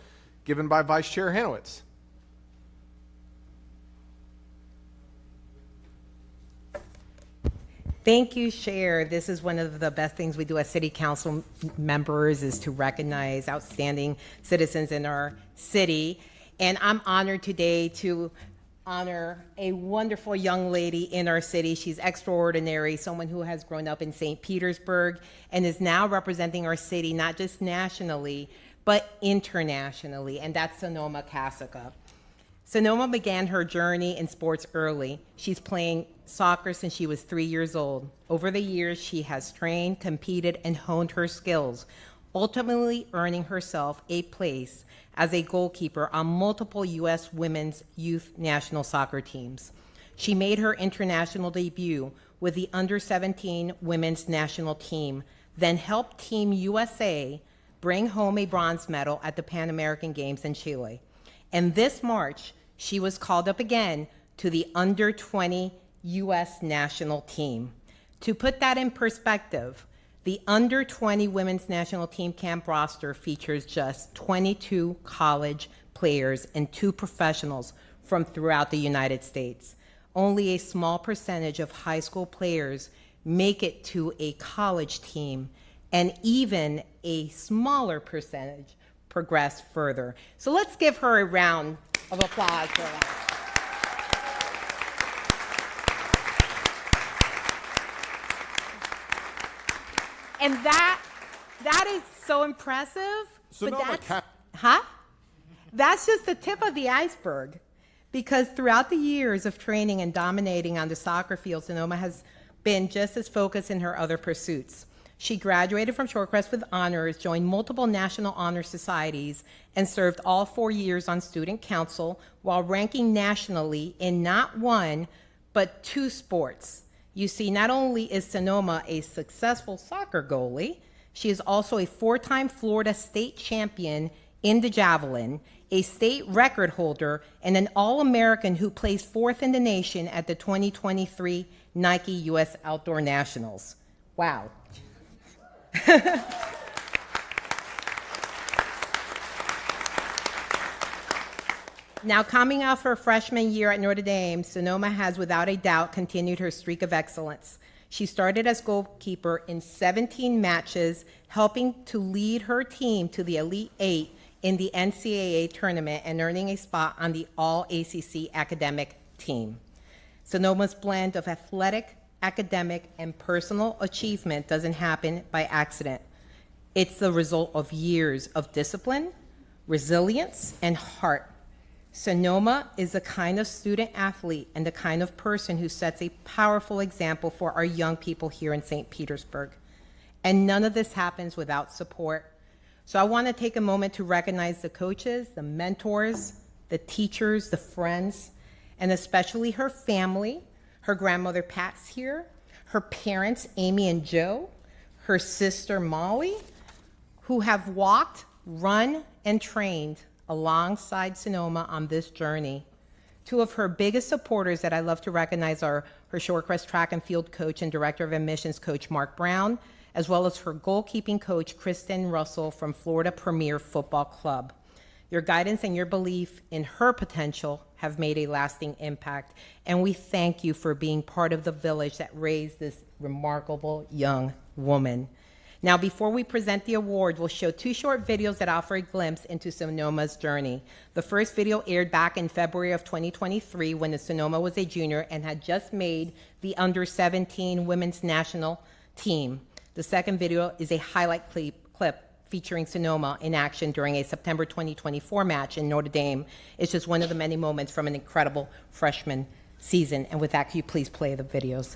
given by Vice Chair Hanowitz. Thank you, Chair. This is one of the best things we do as City Council members is to recognize outstanding citizens in our city. And I'm honored today to honor a wonderful young lady in our city. She's extraordinary, someone who has grown up in St. Petersburg and is now representing our city, not just nationally, but internationally, and that's Sonoma Cassica. Sonoma began her journey in sports early. She's playing soccer since she was 3 years old. Over the years, she has trained, competed, and honed her skills, ultimately earning herself a place as a goalkeeper on multiple U.S. women's youth national soccer teams. She made her international debut with the under-17 women's national team, then helped Team USA bring home a bronze medal at the Pan American Games in Chile. And this March, she was called up again to the under 20 U.S. national team. To put that in perspective, the under 20 women's national team camp roster features just 22 college players and 2 professionals from throughout the United States. Only a small percentage of high school players make it to a college team, and even a smaller percentage progress further. So let's give her a round of applause for that. And that is so impressive. But that's just the tip of the iceberg, because throughout the years of training and dominating on the soccer field, Sonoma has been just as focused in her other pursuits. She graduated from Shorecrest with honors, joined multiple national honor societies, and served all 4 years on student council while ranking nationally in not 1, but 2 sports. You see, not only is Sonoma a successful soccer goalie, she is also a 4-time Florida state champion in the javelin, a state record holder, and an All-American who placed 4th in the nation at the 2023 Nike U.S. Outdoor Nationals. Wow. Now, coming off her freshman year at Notre Dame, Sonoma has without a doubt continued her streak of excellence. She started as goalkeeper in 17 matches, helping to lead her team to the Elite 8 in the NCAA tournament and earning a spot on the All-ACC academic team. Sonoma's blend of athletic, academic, and personal achievement doesn't happen by accident. It's the result of years of discipline, resilience, and heart. Sonoma is the kind of student athlete and the kind of person who sets a powerful example for our young people here in St. Petersburg. And none of this happens without support. So I want to take a moment to recognize the coaches, the mentors, the teachers, the friends, and especially her family. Her grandmother Pat's here, her parents Amy and Joe, her sister Molly, who have walked, run, and trained alongside Sonoma on this journey. 2 of her biggest supporters that I love to recognize are her Shorecrest track and field coach and director of admissions coach Mark Brown, as well as her goalkeeping coach Kristen Russell from Florida Premier Football Club. Your guidance and your belief in her potential have made a lasting impact, and we thank you for being part of the village that raised this remarkable young woman. Now, before we present the award, we'll show 2 short videos that offer a glimpse into Sonoma's journey. The first video aired back in February of 2023 when the Sonoma was a junior and had just made the under-17 women's national team. The second video is a highlight clip featuring Sonoma in action during a September 2024 match in Notre Dame. It's just one of the many moments from an incredible freshman season. And with that, can you please play the videos?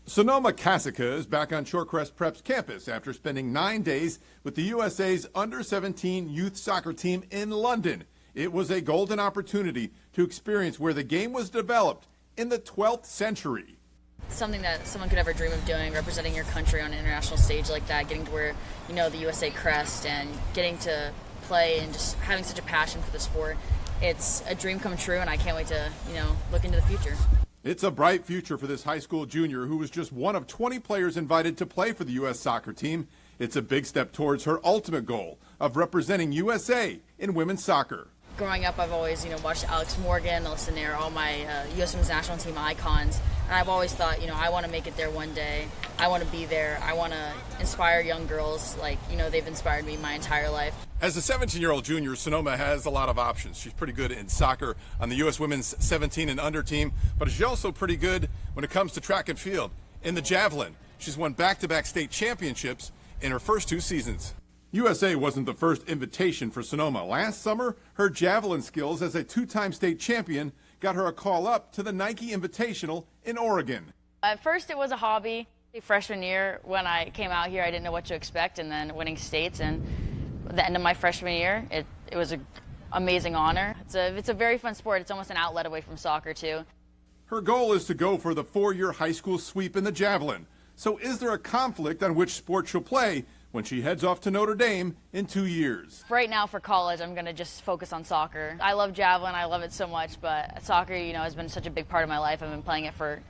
Sonoma Cassica is back on Shorecrest Prep's campus after spending 9 days with the USA's under-17 youth soccer team in London. It was a golden opportunity to experience where the game was developed in the 12th century. Something that someone could ever dream of doing, representing your country on an international stage like that, getting to wear, the USA crest and getting to play and just having such a passion for the sport. It's a dream come true, and I can't wait to, look into the future. It's a bright future for this high school junior who was just one of 20 players invited to play for the U.S. soccer team. It's a big step towards her ultimate goal of representing USA in women's soccer. Growing up, I've always, watched Alex Morgan, Alyssa Nair, all my U.S. Women's National Team icons. And I've always thought, I want to make it there one day. I want to be there. I want to inspire young girls like, they've inspired me my entire life. As a 17-year-old junior, Sonoma has a lot of options. She's pretty good in soccer on the U.S. Women's 17 and under team, but she's also pretty good when it comes to track and field. In the javelin, she's won back-to-back state championships in her first 2 seasons. USA wasn't the first invitation for Sonoma. Last summer, her javelin skills as a 2-time state champion got her a call up to the Nike Invitational in Oregon. At first, it was a hobby. Freshman year, when I came out here, I didn't know what to expect, and then winning states, and at the end of my freshman year, it was an amazing honor. It's a very fun sport. It's almost an outlet away from soccer, too. Her goal is to go for the 4-year high school sweep in the javelin. So is there a conflict on which sport she'll play when she heads off to Notre Dame in 2 years. Right now for college, I'm going to just focus on soccer. I love javelin. I love it so much, but soccer, has been such a big part of my life. I've been playing it for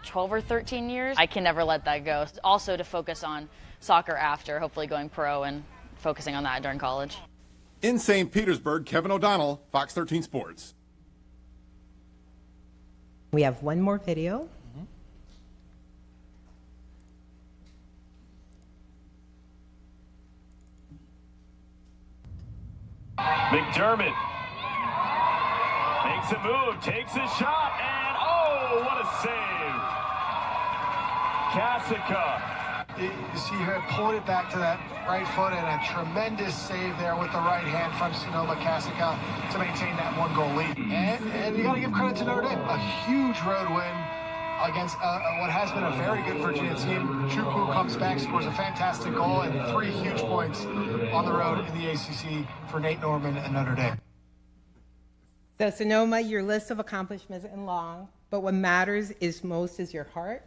12 or 13 years. I can never let that go. Also to focus on soccer after, hopefully going pro and focusing on that during college. In St. Petersburg, Kevin O'Donnell, Fox 13 Sports. We have one more video. McDermott makes a move, takes a shot, and oh, what a save. Kasica. You see her pulling it back to that right foot, and a tremendous save there with the right hand from Sonoma Kasica to maintain that 1-goal lead. And you got to give credit to Notre Dame. A huge road win against what has been a very good Virginia team. Chukwu comes back, scores a fantastic goal, and 3 huge points on the road in the ACC for Nate Norman and Notre Dame. So Sonoma, your list of accomplishments is long, but what matters most is your heart,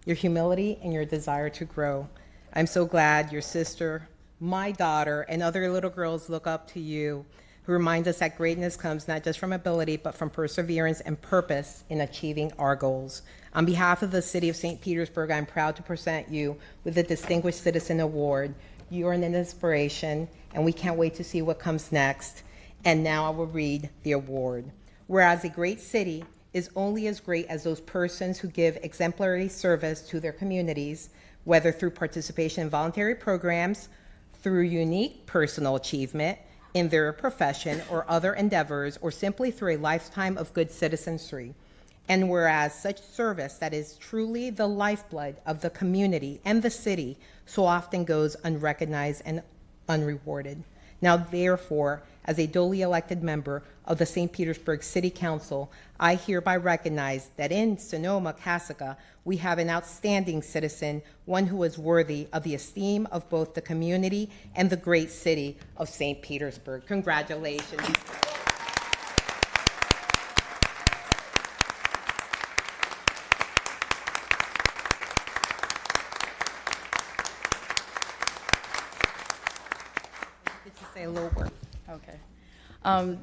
your humility, and your desire to grow. I'm so glad your sister, my daughter, and other little girls look up to you, who remind us that greatness comes not just from ability, but from perseverance and purpose in achieving our goals. On behalf of the City of St. Petersburg, I'm proud to present you with the Distinguished Citizen Award. You are an inspiration, and we can't wait to see what comes next. And now I will read the award. Whereas a great city is only as great as those persons who give exemplary service to their communities, whether through participation in voluntary programs, through unique personal achievement in their profession or other endeavors, or simply through a lifetime of good citizenry. And whereas such service that is truly the lifeblood of the community and the city so often goes unrecognized and unrewarded. Now, therefore, as a duly elected member of the St. Petersburg City Council, I hereby recognize that in Sonoma Kasica, we have an outstanding citizen, one who is worthy of the esteem of both the community and the great city of St. Petersburg. Congratulations. Say a little word. Okay.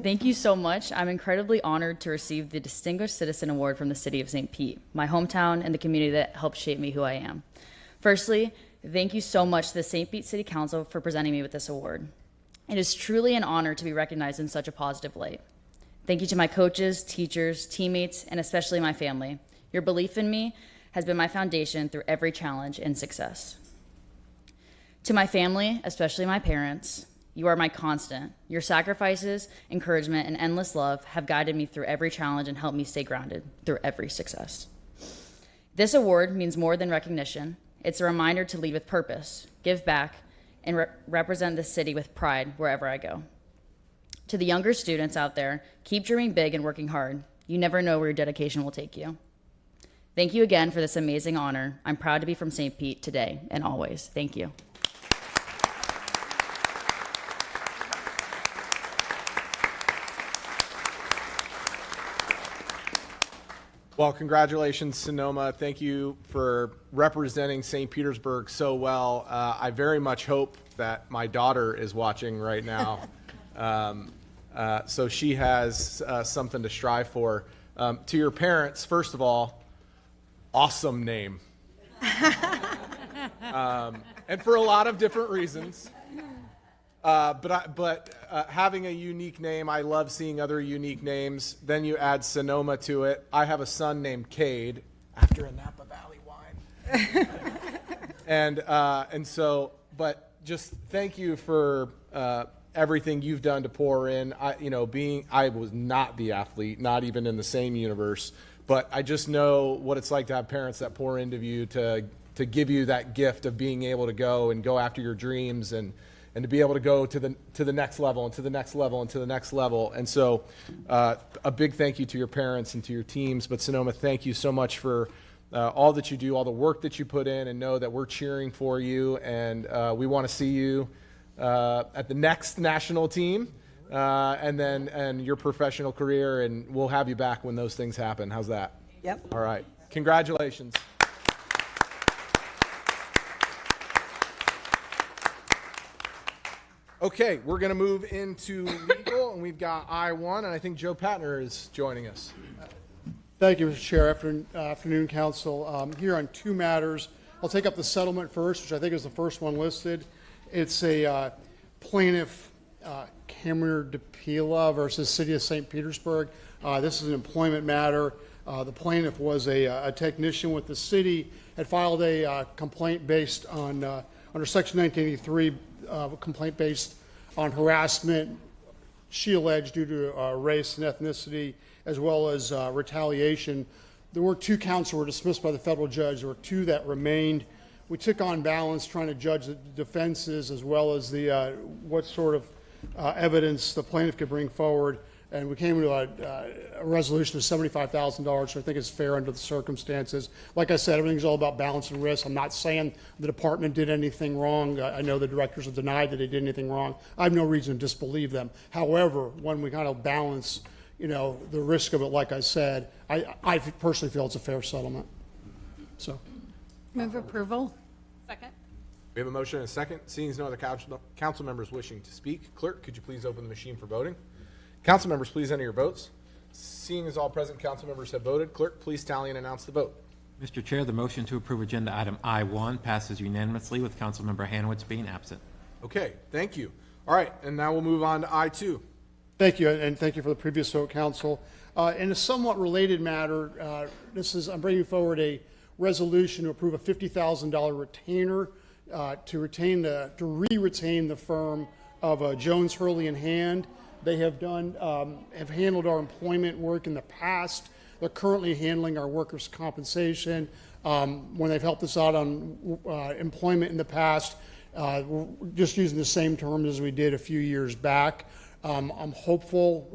Thank you so much. I'm incredibly honored to receive the Distinguished Citizen Award from the City of St. Pete, my hometown and the community that helped shape me who I am. Firstly, thank you so much to the St. Pete City Council for presenting me with this award. It is truly an honor to be recognized in such a positive light. Thank you to my coaches, teachers, teammates, and especially my family. Your belief in me has been my foundation through every challenge and success. To my family, especially my parents, you are my constant. Your sacrifices, encouragement, and endless love have guided me through every challenge and helped me stay grounded through every success. This award means more than recognition. It's a reminder to lead with purpose, give back, and represent the city with pride wherever I go. To the younger students out there, keep dreaming big and working hard. You never know where your dedication will take you. Thank you again for this amazing honor. I'm proud to be from St. Pete today and always. Thank you. Well, congratulations, Sonoma. Thank you for representing St. Petersburg so well. I very much hope that my daughter is watching right now, so she has something to strive for. To your parents, first of all, awesome name. And for a lot of different reasons. But having a unique name, I love seeing other unique names. Then you add Sonoma to it. I have a son named Cade, after a Napa Valley wine. and so, but just thank you for everything you've done to pour in. I was not the athlete, not even in the same universe, but I just know what it's like to have parents that pour into you to give you that gift of being able to go after your dreams and to be able to go to the next level and to the next level and to the next level. And so a big thank you to your parents and to your teams. But Sonoma, thank you so much for all that you do, all the work that you put in, and know that we're cheering for you. And we want to see you at the next national team and your professional career. And we'll have you back when those things happen. How's that? Yep. All right. Congratulations. Okay, we're going to move into legal, and we've got I-1, and I think Joe Patner is joining us. Thank you, Mr. Chair. Afternoon, Council. Here on two matters. I'll take up the settlement first, which I think is the first one listed. It's a plaintiff, Cameron DePila versus City of St. Petersburg. This is an employment matter. The plaintiff was a technician with the city, had filed a complaint based on, under Section 1983, complaint based on harassment, she alleged, due to race and ethnicity, as well as retaliation. There were two counts that were dismissed by the federal judge. There were two that remained. We took on balance trying to judge the defenses as well as the what sort of evidence the plaintiff could bring forward, and we came to a resolution of $75,000, which I think is fair under the circumstances. Like I said, everything's all about balance and risk. I'm not saying the department did anything wrong. I know the directors have denied that they did anything wrong. I have no reason to disbelieve them. However, when we kind of balance, the risk of it, like I said, I personally feel it's a fair settlement. So, move approval. Second. We have a motion and a second. Seeing as no other council members wishing to speak, clerk, could you please open the machine for voting? Council members, please enter your votes. Seeing as all present council members have voted, clerk, please tally and announce the vote. Mr. Chair, the motion to approve agenda item I-1 passes unanimously with Councilmember Hanowitz being absent. Okay, thank you. All right, and now we'll move on to I-2. Thank you, and thank you for the previous vote, Council. In a somewhat related matter, I'm bringing forward a resolution to approve a $50,000 retainer to re-retain the firm of Jones, Hurley, and Hand. They have handled our employment work in the past. They're currently handling our workers' compensation. When they've helped us out on employment in the past, we're just using the same terms as we did a few years back. I'm hopeful,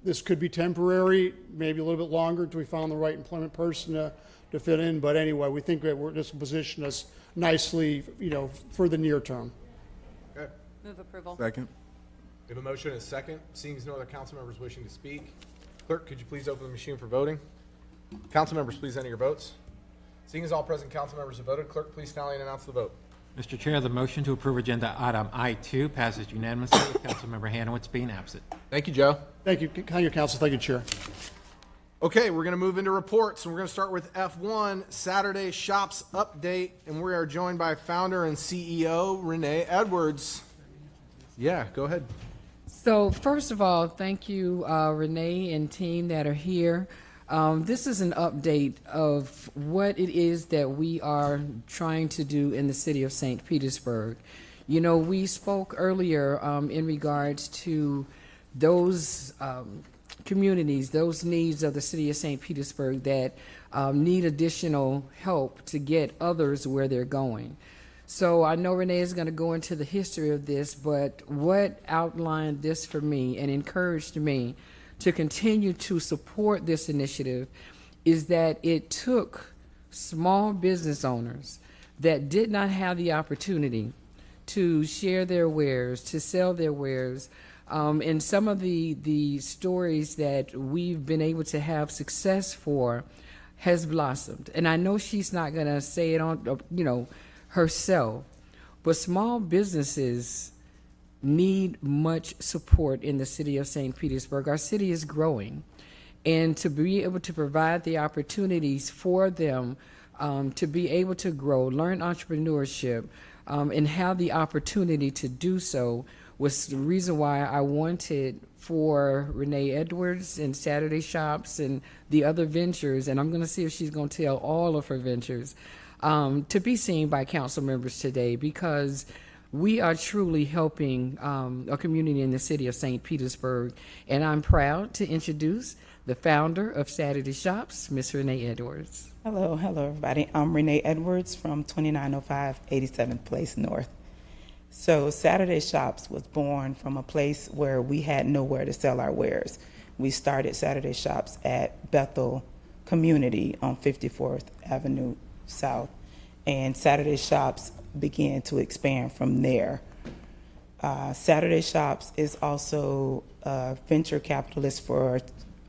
this could be temporary, maybe a little bit longer until we found the right employment person to fit in. But anyway, we think that this will position us nicely, for the near term. Okay. Move approval. Second. We have a motion and a second. Seeing as no other council members wishing to speak, clerk, could you please open the machine for voting? Council members, please enter your votes. Seeing as all present council members have voted, clerk, please tally and announce the vote. Mr. Chair, the motion to approve agenda item I-2 passes unanimously with Councilmember Hanowitz being absent. Thank you, Joe. Thank you, Council. Thank you, Chair. Okay, we're going to move into reports, and we're going to start with F1, Saturday Shops Update, and we are joined by founder and CEO Renee Edwards. Yeah, go ahead. So first of all, thank you, Renee and team that are here. This is an update of what it is that we are trying to do in the city of St. Petersburg. We spoke earlier in regards to those communities, those needs of the city of St. Petersburg that need additional help to get others where they're going. So I know Renee is going to go into the history of this, but what outlined this for me and encouraged me to continue to support this initiative is that it took small business owners that did not have the opportunity to share their wares, to sell their wares, and some of the stories that we've been able to have success for has blossomed. And I know she's not going to say it on, herself, but small businesses need much support in the city of St. Petersburg. Our city is growing, and to be able to provide the opportunities for them to be able to grow, learn entrepreneurship, and have the opportunity to do so was the reason why I wanted for Renee Edwards and Saturday Shops and the other ventures, and I'm going to see if she's going to tell all of her ventures, to be seen by council members today, because we are truly helping a community in the city of St. Petersburg. And I'm proud to introduce the founder of Saturday Shops, Miss Renee Edwards. Hello, everybody. I'm Renee Edwards from 2905 87th Place North. So Saturday Shops was born from a place where we had nowhere to sell our wares. We started Saturday Shops at Bethel Community on 54th Avenue South, and Saturday Shops began to expand from there. Saturday Shops is also a venture capitalist for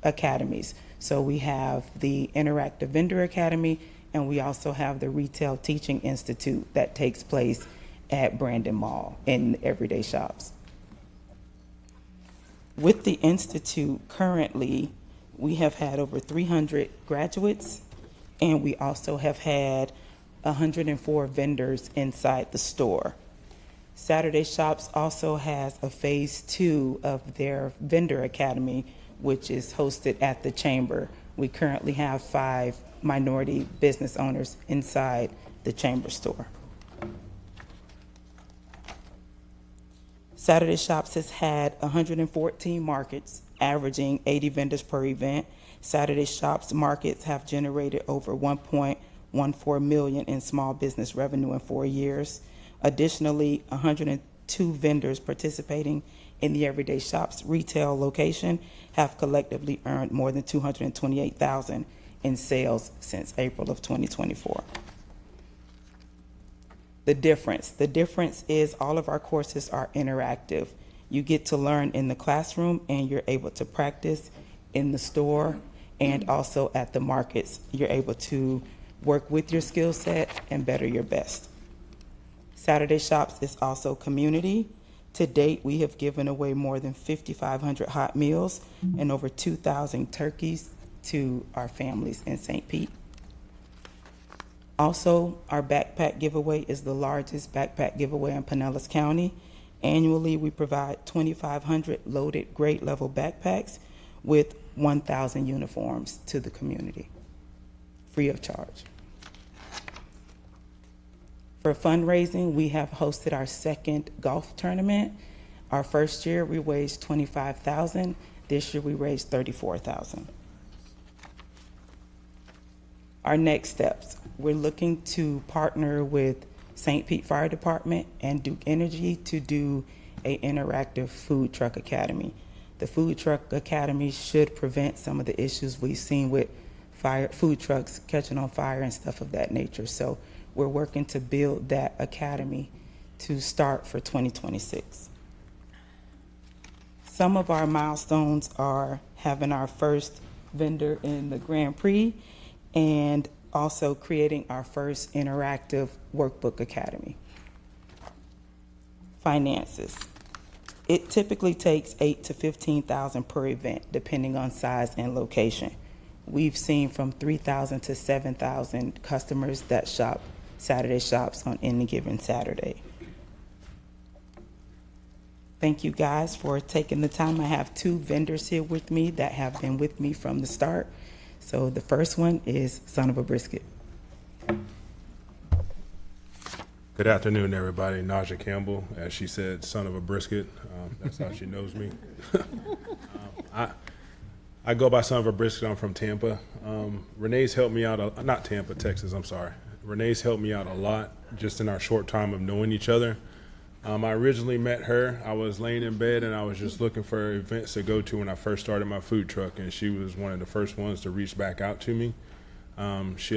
academies. So we have the Interactive Vendor Academy, and we also have the Retail Teaching Institute that takes place at Brandon Mall in Everyday Shops. With the Institute, currently, we have had over 300 graduates, and we also have had 104 vendors inside the store. Saturday Shops also has a phase 2 of their vendor academy, which is hosted at the Chamber. We currently have 5 minority business owners inside the Chamber store. Saturday Shops has had 114 markets, averaging 80 vendors per event. Saturday Shops markets have generated over $1.14 million in small business revenue in 4 years. Additionally, 102 vendors participating in the Everyday Shops retail location have collectively earned more than $228,000 in sales since April of 2024. The difference is all of our courses are interactive. You get to learn in the classroom, and you're able to practice in the store and also at the markets. You're able to work with your skill set and better your best. Saturday Shops is also community. To date, we have given away more than 5,500 hot meals and over 2,000 turkeys to our families in St. Pete. Also, our backpack giveaway is the largest backpack giveaway in Pinellas County. Annually, we provide 2,500 loaded grade level backpacks with 1,000 uniforms to the community, free of charge. For fundraising, we have hosted our second golf tournament. Our first year, we raised $25,000. This year, we raised $34,000. Our next steps, we're looking to partner with St. Pete Fire Department and Duke Energy to do an interactive food truck academy. The food truck academy should prevent some of the issues we've seen with food trucks catching on fire and stuff of that nature. So we're working to build that academy to start for 2026. Some of our milestones are having our first vendor in the Grand Prix and also creating our first interactive workbook academy. Finances. It typically takes $8,000 to $15,000 per event, depending on size and location. We've seen from 3,000 to 7,000 customers that shop Saturday Shops on any given Saturday. Thank you guys for taking the time. I have 2 vendors here with me that have been with me from the start. So the first one is Son of a Brisket. Good afternoon, everybody. Naja Campbell, as she said, Son of a Brisket. That's how she knows me. I go by Son of a Brisket. I'm from Tampa. Renee's helped me out, not Tampa, Texas, I'm sorry. Renee's helped me out a lot just in our short time of knowing each other. I originally met her. I was laying in bed and I was just looking for events to go to when I first started my food truck, and she was one of the first ones to reach back out to me. She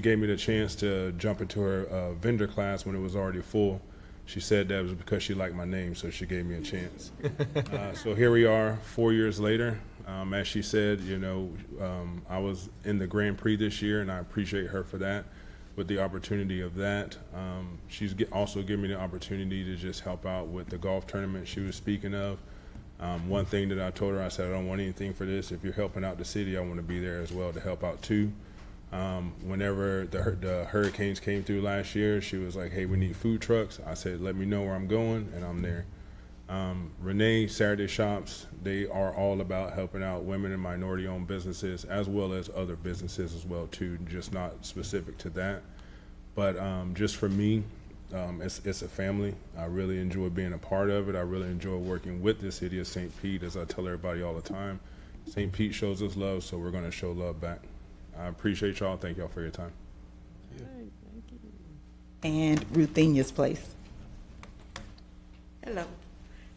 gave me the chance to jump into her vendor class when it was already full. She said that was because she liked my name, so she gave me a chance. So here we are 4 years later. As she said, I was in the Grand Prix this year, and I appreciate her for that. With the opportunity of that, she's also given me the opportunity to just help out with the golf tournament she was speaking of. One thing that I told her, I said, I don't want anything for this. If you're helping out the city, I want to be there as well to help out too. Whenever the hurricanes came through last year, she was like, hey, we need food trucks. I said, let me know where I'm going, and I'm there. Renee, Saturday Shops, they are all about helping out women and minority-owned businesses as well as other businesses as well too, just not specific to that. But just for me, it's a family. I really enjoy being a part of it. I really enjoy working with the city of St. Pete. As I tell everybody all the time, St. Pete shows us love, so we're going to show love back. I appreciate y'all. Thank y'all for your time. And Ruthenia's Place. Hello.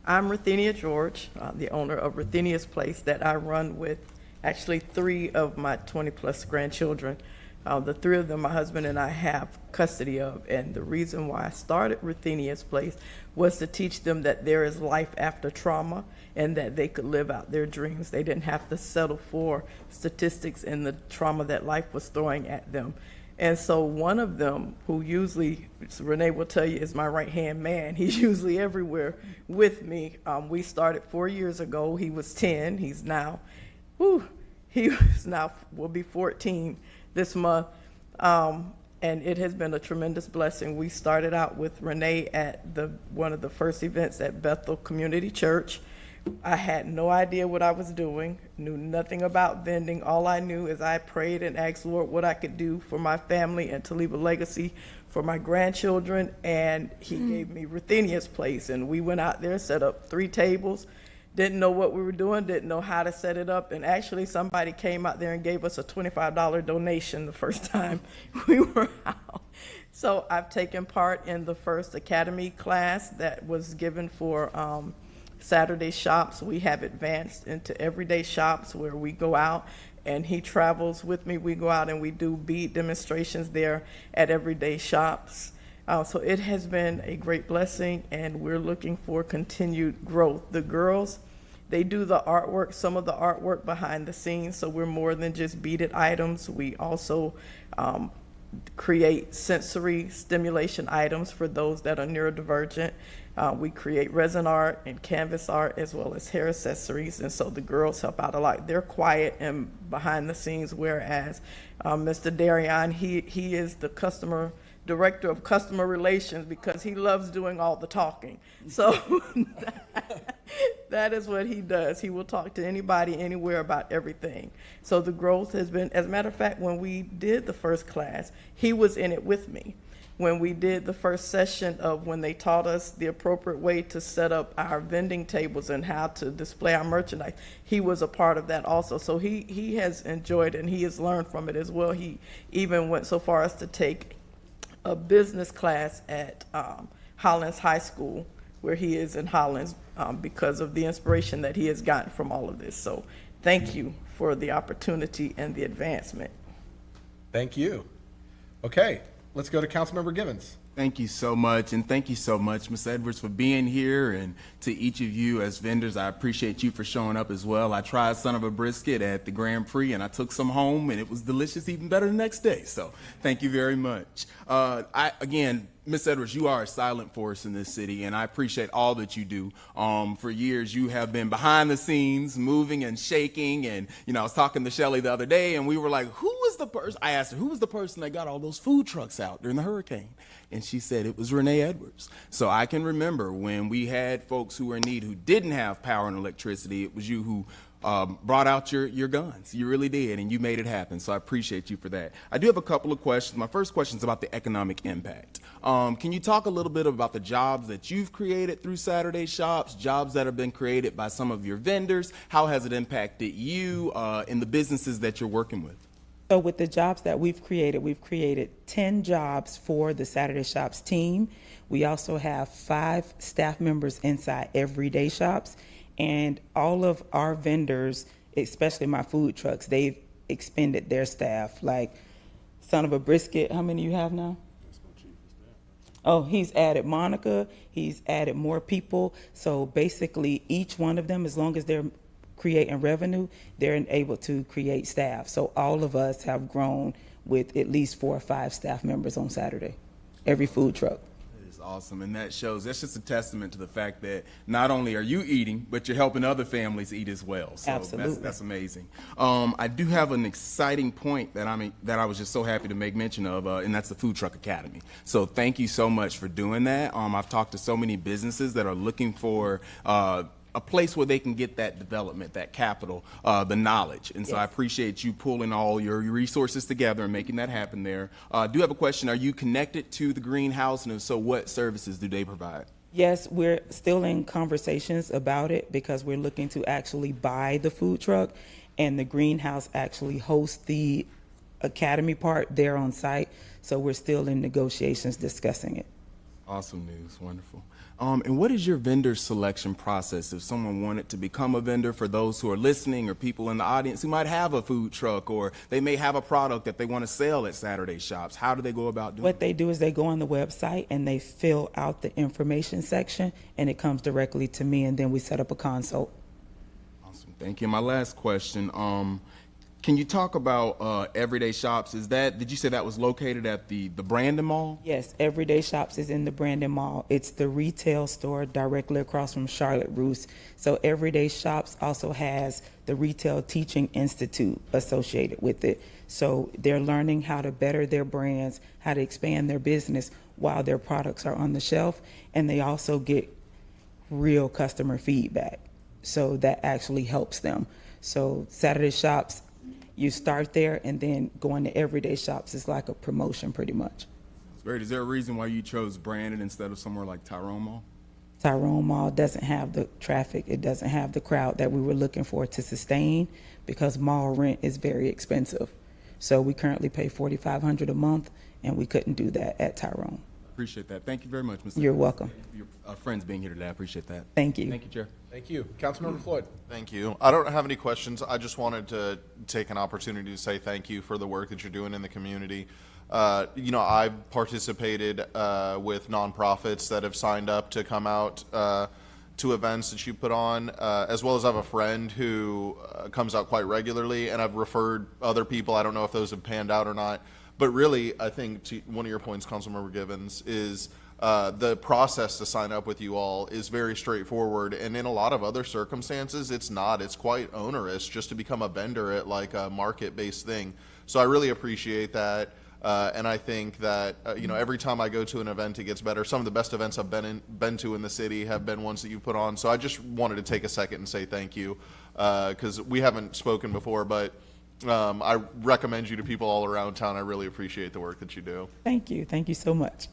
I'm Ruthenia George, the owner of Ruthenia's Place that I run with actually 3 of my 20-plus grandchildren. The 3 of them my husband and I have custody of, and the reason why I started Ruthenia's Place was to teach them that there is life after trauma and that they could live out their dreams. They didn't have to settle for statistics and the trauma that life was throwing at them. And so one of them, who usually, Renee will tell you, is my right-hand man. He's usually everywhere with me. We started 4 years ago. He was 10. He's now, will be 14 this month. And it has been a tremendous blessing. We started out with Renee at one of the first events at Bethel Community Church. I had no idea what I was doing, knew nothing about vending. All I knew is I prayed and asked Lord what I could do for my family and to leave a legacy for my grandchildren, and he gave me Ruthenia's place, and we went out there, set up 3 tables, didn't know what we were doing, didn't know how to set it up, and actually somebody came out there and gave us a $25 donation the first time we were out. So I've taken part in the first academy class that was given for Saturday shops. We have advanced into everyday shops where we go out and he travels with me. We go out and we do bead demonstrations there at everyday shops. So it has been a great blessing, and we're looking for continued growth. The girls, they do the artwork, some of the artwork behind the scenes, so we're more than just beaded items. We also create sensory stimulation items for those that are neurodivergent. We create resin art and canvas art as well as hair accessories, and so the girls help out a lot. They're quiet and behind the scenes, whereas Mr. Darion, he is the director of customer relations because he loves doing all the talking. So that is what he does. He will talk to anybody, anywhere about everything. So the growth has been, as a matter of fact, when we did the first class, he was in it with me. When we did the first session of when they taught us the appropriate way to set up our vending tables and how to display our merchandise, he was a part of that also. So he has enjoyed it and he has learned from it as well. He even went so far as to take a business class at Hollins High School, where he is in Hollins, because of the inspiration that he has gotten from all of this. So thank you for the opportunity and the advancement. Thank you. Okay, let's go to Councilmember Givens. Thank you so much, and thank you so much, Ms. Edwards, for being here, and to each of you as vendors, I appreciate you for showing up as well. I tried son of a brisket at the Grand Prix, and I took some home, and it was delicious, even better the next day, so thank you very much. Again, Ms. Edwards, you are a silent force in this city, and I appreciate all that you do. For years, you have been behind the scenes, moving and shaking, and I was talking to Shelley the other day, and we were like, who was the person? I asked her, who was the person that got all those food trucks out during the hurricane? And she said it was Renee Edwards. So I can remember when we had folks who were in need who didn't have power and electricity, it was you who brought out your guns. You really did, and you made it happen. So I appreciate you for that. I do have a couple of questions. My first question is about the economic impact. Can you talk a little bit about the jobs that you've created through Saturday Shops, jobs that have been created by some of your vendors? How has it impacted you in the businesses that you're working with? So with the jobs that we've created 10 jobs for the Saturday Shops team. We also have 5 staff members inside everyday shops, and all of our vendors, especially my food trucks, they've expended their staff. Like son of a brisket, how many you have now? Oh, he's added Monica, he's added more people. So basically each one of them, as long as they're creating revenue, they're able to create staff. So all of us have grown with at least 4 or 5 staff members on Saturday, every food truck. That is awesome, and that's just a testament to the fact that not only are you eating, but you're helping other families eat as well. So absolutely. That's amazing. I do have an exciting point that I was just so happy to make mention of, and that's the Food Truck Academy. So thank you so much for doing that. I've talked to so many businesses that are looking for a place where they can get that development, that capital, the knowledge. And so I appreciate you pulling all your resources together and making that happen there. I do have a question. Are you connected to the greenhouse? And if so, what services do they provide? Yes, we're still in conversations about it because we're looking to actually buy the food truck, and the greenhouse actually hosts the academy part there on site. So we're still in negotiations discussing it. Awesome news. Wonderful. And what is your vendor selection process if someone wanted to become a vendor, for those who are listening or people in the audience who might have a food truck, or they may have a product that they want to sell at Saturday Shops? How do they go about doing it? What they do is they go on the website and they fill out the information section, and it comes directly to me, and then we set up a consult. Awesome. Thank you. My last question. Can you talk about Everyday Shops? Did you say that was located at the Brandon Mall? Yes, Everyday Shops is in the Brandon Mall. It's the retail store directly across from Charlotte Russe. So Everyday Shops also has the Retail Teaching Institute associated with it. So they're learning how to better their brands, how to expand their business while their products are on the shelf. And they also get real customer feedback. So that actually helps them. So Saturday Shops, you start there, and then going to Everyday Shops is like a promotion pretty much. That's great. Is there a reason why you chose Brandon instead of somewhere like Tyrone Mall? Tyrone Mall doesn't have the traffic. It doesn't have the crowd that we were looking for to sustain, because mall rent is very expensive. So we currently pay $4,500 a month, and we couldn't do that at Tyrone. Appreciate that. Thank you very much, Mr. You're welcome. Your friends being here today. I appreciate that. Thank you. Thank you, Chair. Thank you. Councilmember Floyd. Thank you. I don't have any questions. I just wanted to take an opportunity to say thank you for the work that you're doing in the community. I've participated with nonprofits that have signed up to come out to events that you put on, as well as I have a friend who comes out quite regularly, and I've referred other people. I don't know if those have panned out or not. But really, I think to one of your points, Councilmember Givens, is the process to sign up with you all is very straightforward, and in a lot of other circumstances, it's not. It's quite onerous just to become a vendor at like a market-based thing. So I really appreciate that, and I think that every time I go to an event, it gets better. Some of the best events I've been to in the city have been ones that you put on. So I just wanted to take a second and say thank you, because we haven't spoken before, but I recommend you to people all around town. I really appreciate the work that you do. Thank you. Thank you so much.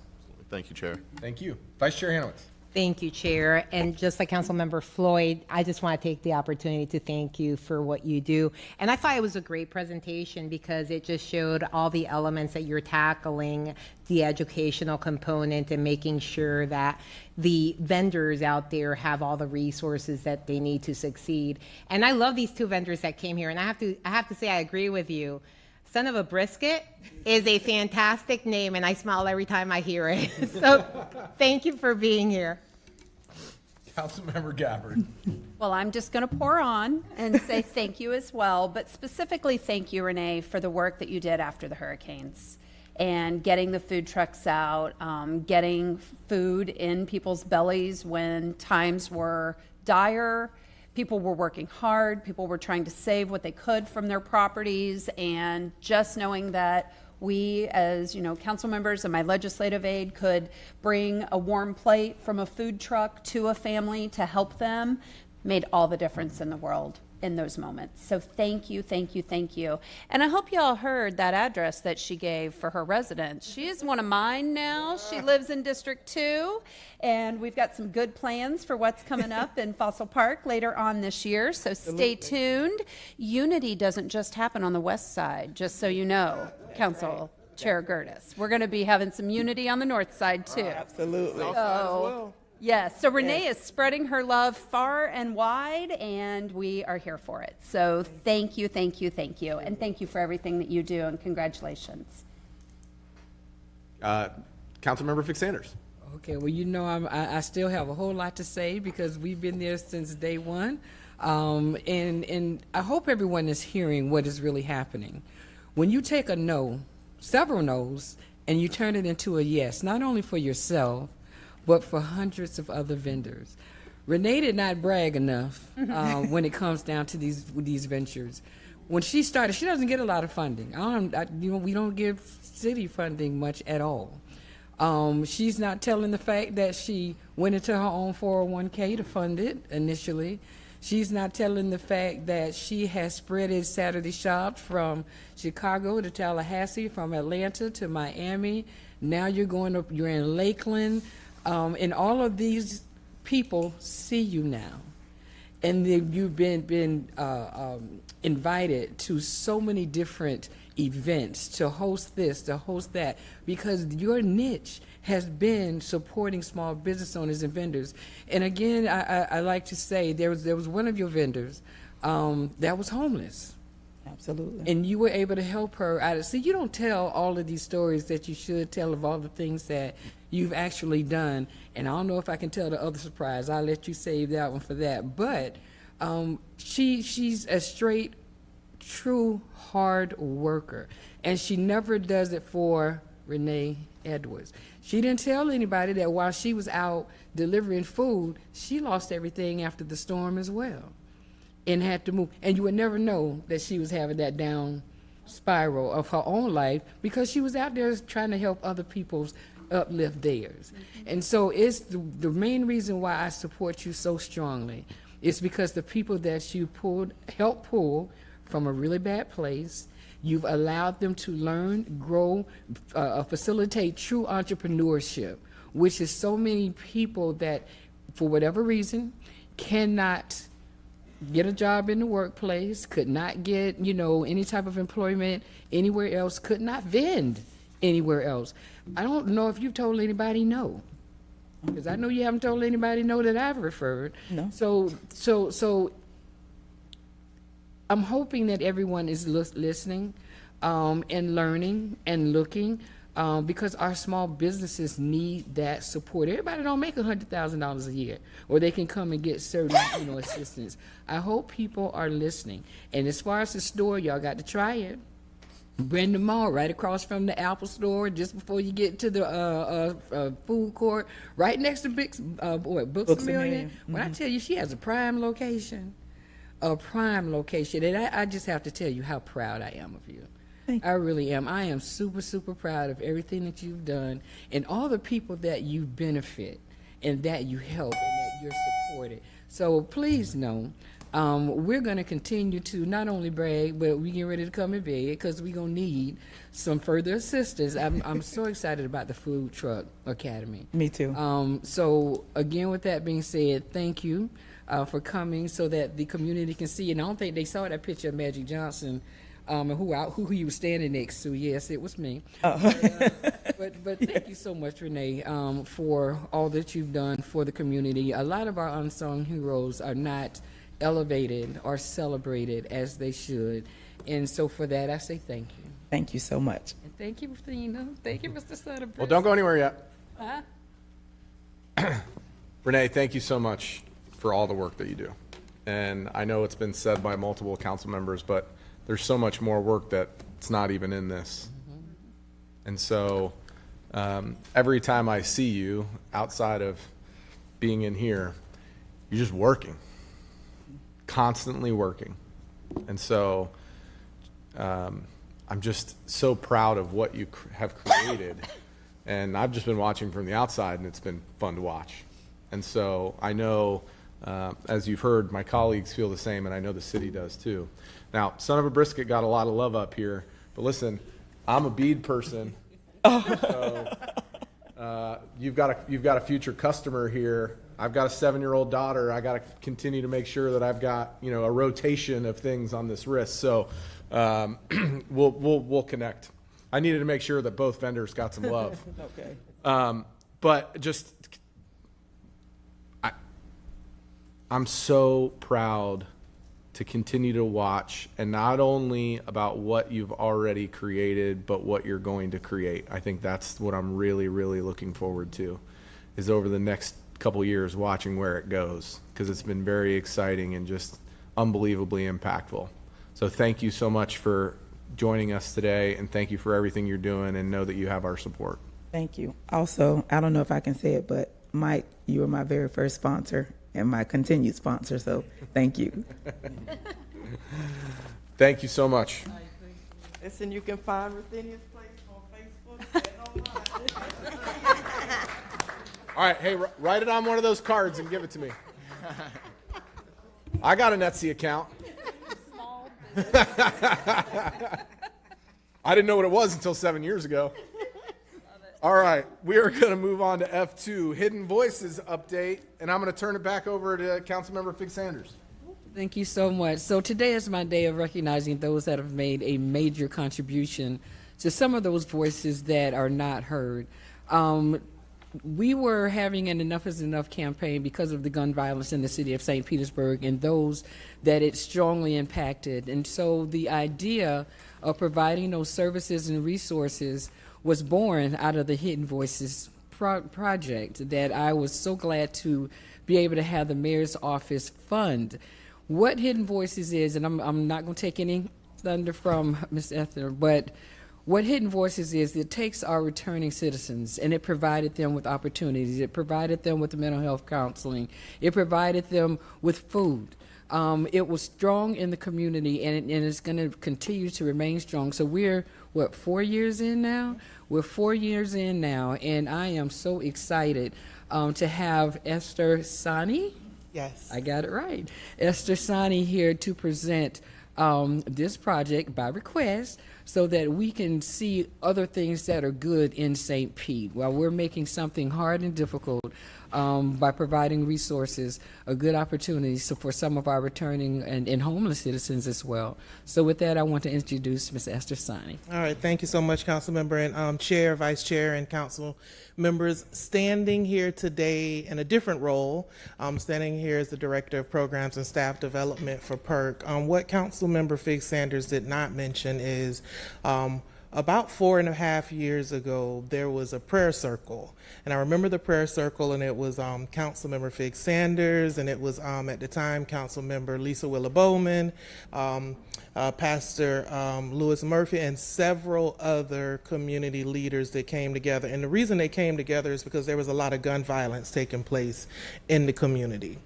Thank you, Chair. Thank you. Vice Chair Hanowitz. Thank you, Chair. And just like Councilmember Floyd, I just want to take the opportunity to thank you for what you do. And I thought it was a great presentation because it just showed all the elements that you're tackling, the educational component, and making sure that the vendors out there have all the resources that they need to succeed. And I love these two vendors that came here. And I have to say I agree with you. Son of a Brisket is a fantastic name, and I smile every time I hear it. So thank you for being here. Councilmember Gabbard. Well, I'm just going to pour on and say thank you as well, but specifically thank you, Renee, for the work that you did after the hurricanes and getting the food trucks out, getting food in people's bellies when times were dire. People were working hard. People were trying to save what they could from their properties, and just knowing that we, as council members and my legislative aide, could bring a warm plate from a food truck to a family to help them made all the difference in the world in those moments. So thank you, thank you, thank you. And I hope you all heard that address that she gave for her residents. She is one of mine now. She lives in District 2, and we've got some good plans for what's coming up in Fossil Park later on this year, so stay tuned. Unity doesn't just happen on the west side, just so you know, Council Chair Gertis. We're going to be having some unity on the north side, too. Absolutely. So, yes, so Renee is spreading her love far and wide, and we are here for it. So thank you, thank you, thank you, and thank you for everything that you do, and congratulations. Councilmember Fix Sanders. Okay, well, I still have a whole lot to say because we've been there since day one, and I hope everyone is hearing what is really happening. When you take a no, several no's, and you turn it into a yes, not only for yourself, but for hundreds of other vendors. Renee did not brag enough when it comes down to these ventures. When she started, she doesn't get a lot of funding. We don't give city funding much at all. She's not telling the fact that she went into her own 401k to fund it initially. She's not telling the fact that she has spreaded Saturday Shops from Chicago to Tallahassee, from Atlanta to Miami. Now you're in Lakeland. And all of these people see you now, and you've been invited to so many different events to host this, to host that, because your niche has been supporting small business owners and vendors. And again, I like to say there was one of your vendors that was homeless. Absolutely. And you were able to help her out. See, you don't tell all of these stories that you should tell of all the things that you've actually done. And I don't know if I can tell the other surprise. I'll let you save that one for that. But she's a straight true hard worker. And she never does it for Renee Edwards. She didn't tell anybody that while she was out delivering food, she lost everything after the storm as well and had to move. And you would never know that she was having that down spiral of her own life because she was out there trying to help other people's uplift theirs. And so it's the main reason why I support you so strongly. It's because the people that you helped pull from a really bad place, you've allowed them to learn, grow, facilitate true entrepreneurship, which is so many people that, for whatever reason, cannot get a job in the workplace, could not get, any type of employment anywhere else, could not vend anywhere else. I don't know if you've told anybody no, because I know you haven't told anybody no that I've referred. No. So I'm hoping that everyone is listening and learning and looking because our small businesses need that support. Everybody don't make $100,000 a year, or they can come and get certain assistance. I hope people are listening. And as far as the store, y'all got to try it. Brandon Mall, right across from the Apple store, just before you get to the food court, right next to Books A Million. When I tell you she has a prime location, and I just have to tell you how proud I am of you. I really am. I am super, super proud of everything that you've done and all the people that you benefit and that you help and that you're supported. So please know, we're going to continue to not only brag, but we get ready to come and beg because we're going to need some further assistance. I'm so excited about the Food Truck Academy. Me too. So again, with that being said, thank you for coming so that the community can see. And I don't think they saw that picture of Magic Johnson and who he was standing next to. Yes, it was me. Oh. But thank you so much, Renee, for all that you've done for the community. A lot of our unsung heroes are not elevated or celebrated as they should. And so for that, I say thank you. Thank you so much. And thank you, Athena. Thank you, Mr. Sutter. Well, don't go anywhere yet. Huh? Renee, thank you so much for all the work that you do. And I know it's been said by multiple council members, but there's so much more work that's not even in this. And so every time I see you outside of being in here, you're just working, constantly working. And so I'm just so proud of what you have created. And I've just been watching from the outside, and it's been fun to watch. And so I know, as you've heard, my colleagues feel the same, and I know the city does too. Now, Son of a Brisket got a lot of love up here, but listen, I'm a bead person. So you've got a future customer here. I've got a 7-year-old daughter. I got to continue to make sure that I've got a rotation of things on this wrist. So we'll connect. I needed to make sure that both vendors got some love. Okay. But just I'm so proud to continue to watch, and not only about what you've already created, but what you're going to create. I think that's what I'm really, really looking forward to, is over the next couple years watching where it goes, because it's been very exciting and just unbelievably impactful. So thank you so much for joining us today, and thank you for everything you're doing, and know that you have our support. Thank you. Also, I don't know if I can say it, but Mike, you were my very first sponsor and my continued sponsor, so thank you. Thank you so much. Listen, you can find Ruthenia's Place on Facebook and online. All right, hey, write it on one of those cards and give it to me. I got an Etsy account. I didn't know what it was until 7 years ago. All right, we are going to move on to F2, Hidden Voices update, and I'm going to turn it back over to Councilmember Fig Sanders. Thank you so much. So today is my day of recognizing those that have made a major contribution to some of those voices that are not heard. We were having an Enough is Enough campaign because of the gun violence in the city of St. Petersburg and those that it strongly impacted. And so the idea of providing those services and resources was born out of the Hidden Voices project that I was so glad to be able to have the mayor's office fund. What Hidden Voices is, and I'm not going to take any thunder from Ms. Esther, but what Hidden Voices is, it takes our returning citizens and it provided them with opportunities. It provided them with mental health counseling. It provided them with food. It was strong in the community, and it's going to continue to remain strong. So we're, 4 years in now? We're 4 years in now, and I am so excited to have Esther Sani. Yes. I got it right. Esther Sani here to present this project by request so that we can see other things that are good in St. Pete while we're making something hard and difficult by providing resources, a good opportunity for some of our returning and homeless citizens as well. So with that, I want to introduce Ms. Esther Sani. All right, thank you so much, Councilmember and Chair, Vice Chair, and Council members. Standing here today in a different role, standing here as the Director of Programs and Staff Development for PERC. What Councilmember Fig Sanders did not mention is about 4.5 years ago, there was a prayer circle. And I remember the prayer circle, and it was Councilmember Fig Sanders, and it was at the time Councilmember Lisa Willa Bowman, Pastor Lewis Murphy, and several other community leaders that came together. And the reason they came together is because there was a lot of gun violence taking place in the community.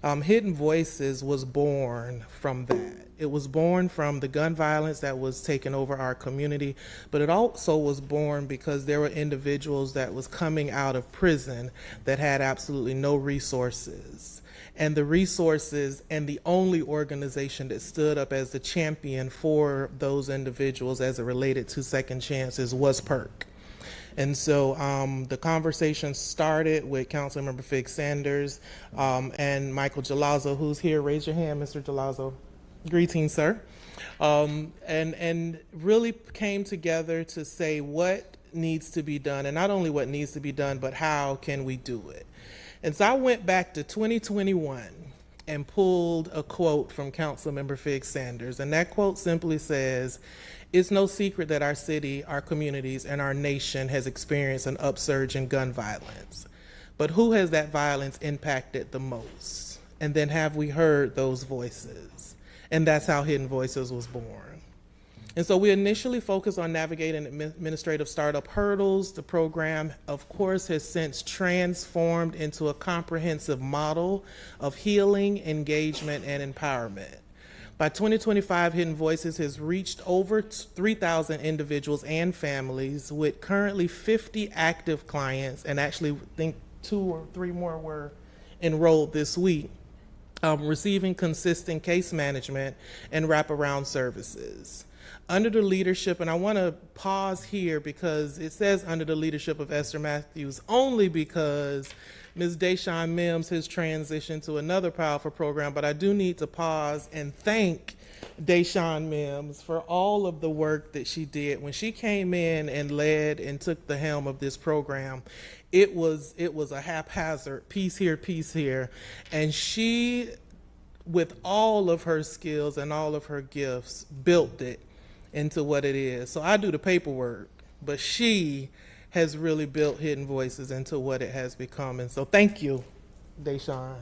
Hidden Voices was born from that. It was born from the gun violence that was taking over our community, but it also was born because there were individuals that was coming out of prison that had absolutely no resources. And the resources and the only organization that stood up as the champion for those individuals as it related to second chances was PERC. And so the conversation started with Councilmember Fig Sanders and Michael Gilazzo, who's here. Raise your hand, Mr. Gilazzo. Greetings, sir. And really came together to say what needs to be done, and not only what needs to be done, but how can we do it. And so I went back to 2021 and pulled a quote from Councilmember Fig Sanders, and that quote simply says, "It's no secret that our city, our communities, and our nation has experienced an upsurge in gun violence. But who has that violence impacted the most? And then have we heard those voices?" And that's how Hidden Voices was born. And so we initially focused on navigating administrative startup hurdles. The program, of course, has since transformed into a comprehensive model of healing, engagement, and empowerment. By 2025, Hidden Voices has reached over 3,000 individuals and families with currently 50 active clients, and actually I think 2 or 3 more were enrolled this week, receiving consistent case management and wraparound services. Under the leadership, and I want to pause here because it says under the leadership of Esther Matthews, only because Ms. Deshawn Mims has transitioned to another powerful program, but I do need to pause and thank Deshawn Mims for all of the work that she did. When she came in and led and took the helm of this program, it was a haphazard piece here, and she, with all of her skills and all of her gifts, built it into what it is. So I do the paperwork, but she has really built Hidden Voices into what it has become. And so thank you, Deshawn.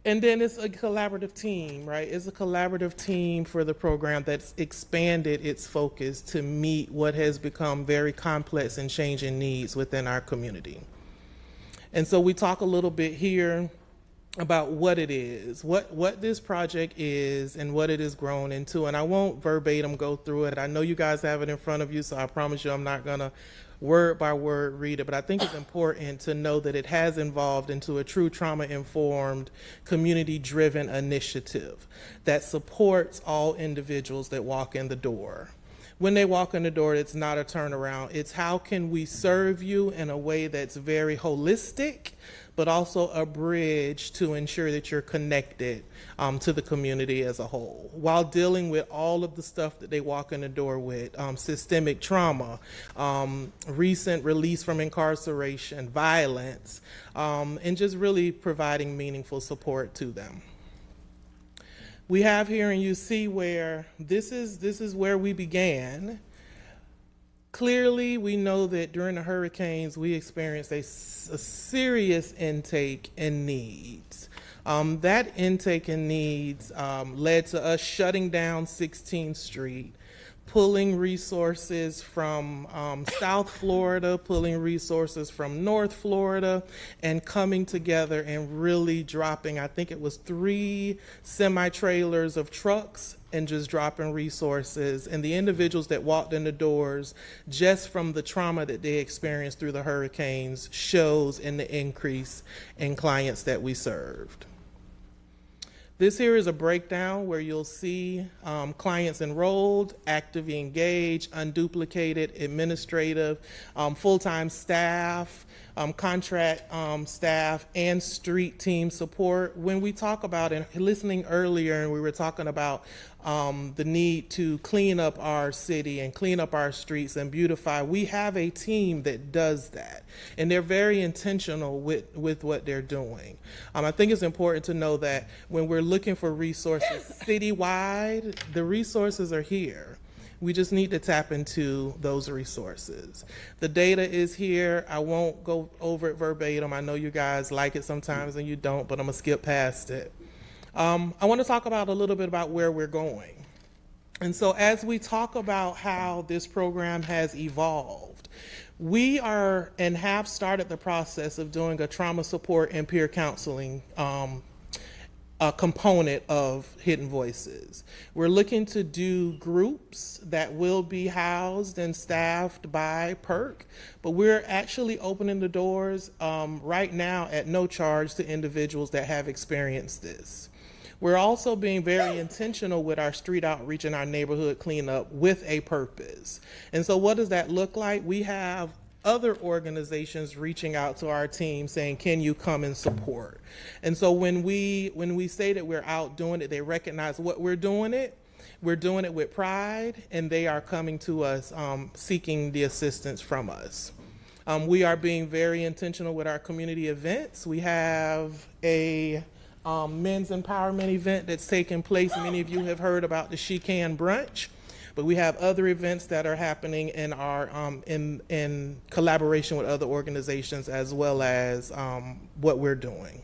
And then it's a collaborative team, right? It's a collaborative team for the program that's expanded its focus to meet what has become very complex and changing needs within our community. And so we talk a little bit here about what it is, what this project is and what it has grown into. And I won't verbatim go through it. I know you guys have it in front of you, so I promise you I'm not gonna word by word read it, but I think it's important to know that it has evolved into a true trauma-informed, community-driven initiative that supports all individuals that walk in the door. When they walk in the door, it's not a turnaround. It's how can we serve you in a way that's very holistic, but also a bridge to ensure that you're connected to the community as a whole, while dealing with all of the stuff that they walk in the door with, systemic trauma, recent release from incarceration, violence, and just really providing meaningful support to them. We have here, and you see where this is where we began. Clearly, we know that during the hurricanes, we experienced a serious intake in needs. That intake and needs led to us shutting down 16th Street, pulling resources from South Florida, pulling resources from North Florida, and coming together and really dropping, I think it was 3 semi-trailers of trucks and just dropping resources. And the individuals that walked in the doors, just from the trauma that they experienced through the hurricanes, shows in the increase in clients that we served. This here is a breakdown where you'll see clients enrolled, actively engaged, unduplicated, administrative, full-time staff, contract staff, and street team support. When we talk about, and listening earlier, and we were talking about the need to clean up our city and clean up our streets and beautify, we have a team that does that. And they're very intentional with what they're doing. I think it's important to know that when we're looking for resources citywide, the resources are here. We just need to tap into those resources. The data is here. I won't go over it verbatim. I know you guys like it sometimes and you don't, but I'm gonna skip past it. I want to talk about a little bit about where we're going. And so as we talk about how this program has evolved, we are and have started the process of doing a trauma support and peer counseling a component of Hidden Voices. We're looking to do groups that will be housed and staffed by PERC, but we're actually opening the doors right now at no charge to individuals that have experienced this. We're also being very intentional with our street outreach and our neighborhood cleanup with a purpose. And so what does that look like? We have other organizations reaching out to our team saying, can you come and support? And so when we say that we're out doing it, they recognize what we're doing it. We're doing it with pride, and they are coming to us seeking the assistance from us. We are being very intentional with our community events. We have a men's empowerment event that's taking place. Many of you have heard about the She Can Brunch, but we have other events that are happening in our in collaboration with other organizations, as well as what we're doing.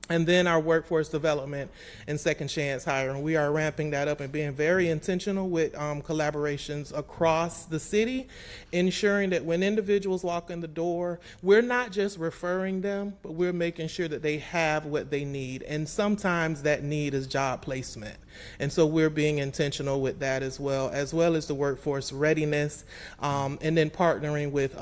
And then our workforce development and second chance hiring. We are ramping that up and being very intentional with collaborations across the city, ensuring that when individuals walk in the door, we're not just referring them, but we're making sure that they have what they need. And sometimes that need is job placement. And so we're being intentional with that as well as the workforce readiness, and then partnering with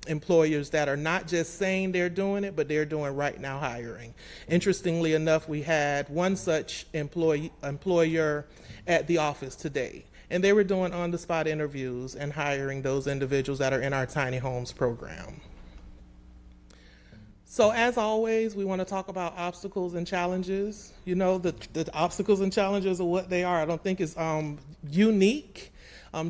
employers that are not just saying they're doing it, but they're doing right now hiring. Interestingly enough, we had one such employer at the office today, and they were doing on-the-spot interviews and hiring those individuals that are in our Tiny Homes program. So as always, we want to talk about obstacles and challenges. You know, the obstacles and challenges are what they are. I don't think it's unique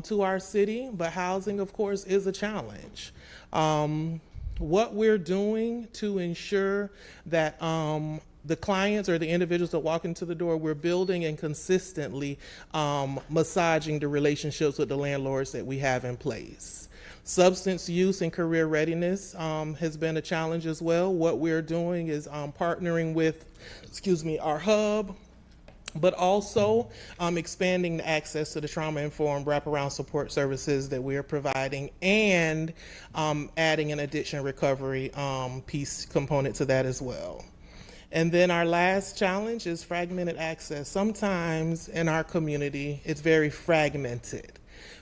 to our city, but housing, of course, is a challenge. What we're doing to ensure that the clients or the individuals that walk into the door, we're building and consistently massaging the relationships with the landlords that we have in place. Substance use and career readiness has been a challenge as well. What we're doing is partnering with, our hub, but also expanding the access to the trauma-informed wraparound support services that we are providing, and adding an addiction recovery piece component to that as well. And then our last challenge is fragmented access. Sometimes in our community, it's very fragmented.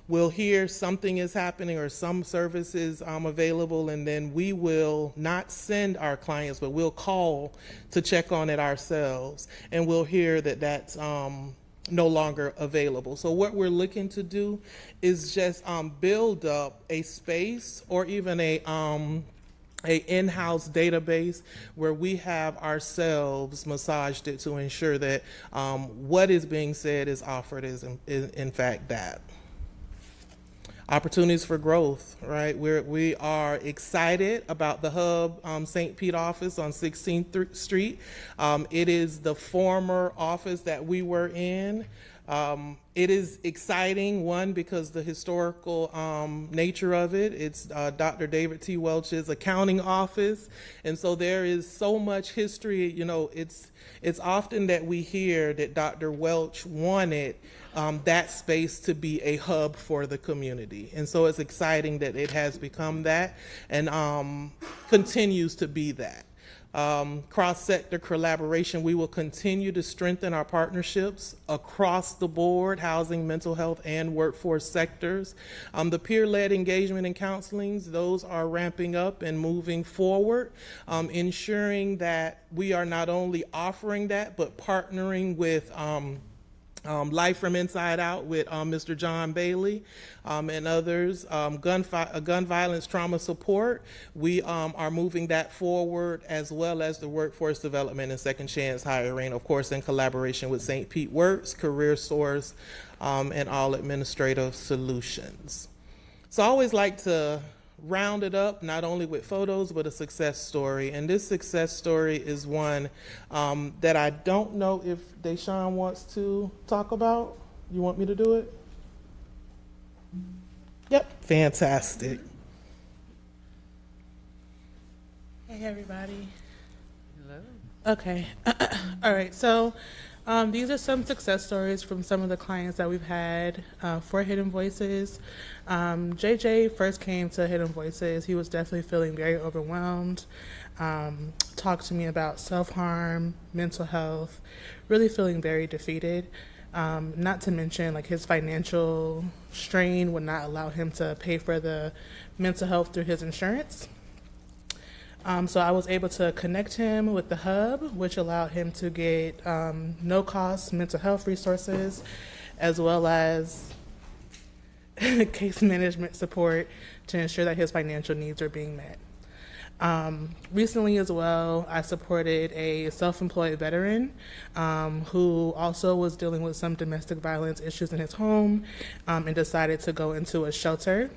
We'll hear something is happening or some services available, and then we will not send our clients, but we'll call to check on it ourselves, and we'll hear that that's no longer available. So what we're looking to do is just build up a space or even a in-house database where we have ourselves massaged it to ensure that what is being said is offered is in fact that. Opportunities for growth, right? We are excited about the Hub St. Pete office on 16th Street. It is the former office that we were in. It is exciting, one, because the historical nature of it. It's Dr. David T. Welch's accounting office, and so there is so much history. You know, it's often that we hear that Dr. Welch wanted that space to be a hub for the community, and so it's exciting that it has become that and continues to be that. Cross-sector collaboration, we will continue to strengthen our partnerships across the board, housing, mental health, and workforce sectors. The peer-led engagement and counselings, those are ramping up and moving forward, ensuring that we are not only offering that, but partnering with Life from Inside Out with Mr. John Bailey and others. Gun violence trauma support, we are moving that forward, as well as the workforce development and second chance hiring, of course, in collaboration with St. Pete Works, Career Source, and All Administrative Solutions. So I always like to round it up not only with photos but a success story, and this success story is one that I don't know if Deshaun wants to talk about. You want me to do it? Yep, fantastic. Hey everybody. Hello. Okay. All right, so these are some success stories from some of the clients that we've had for Hidden Voices. JJ first came to Hidden Voices. He was definitely feeling very overwhelmed. Talked to me about self-harm, mental health, really feeling very defeated. Not to mention, like, his financial strain would not allow him to pay for the mental health through his insurance. So I was able to connect him with the hub, which allowed him to get no-cost mental health resources, as well as case management support to ensure that his financial needs are being met. Recently as well, I supported a self-employed veteran who also was dealing with some domestic violence issues in his home and decided to go into a shelter.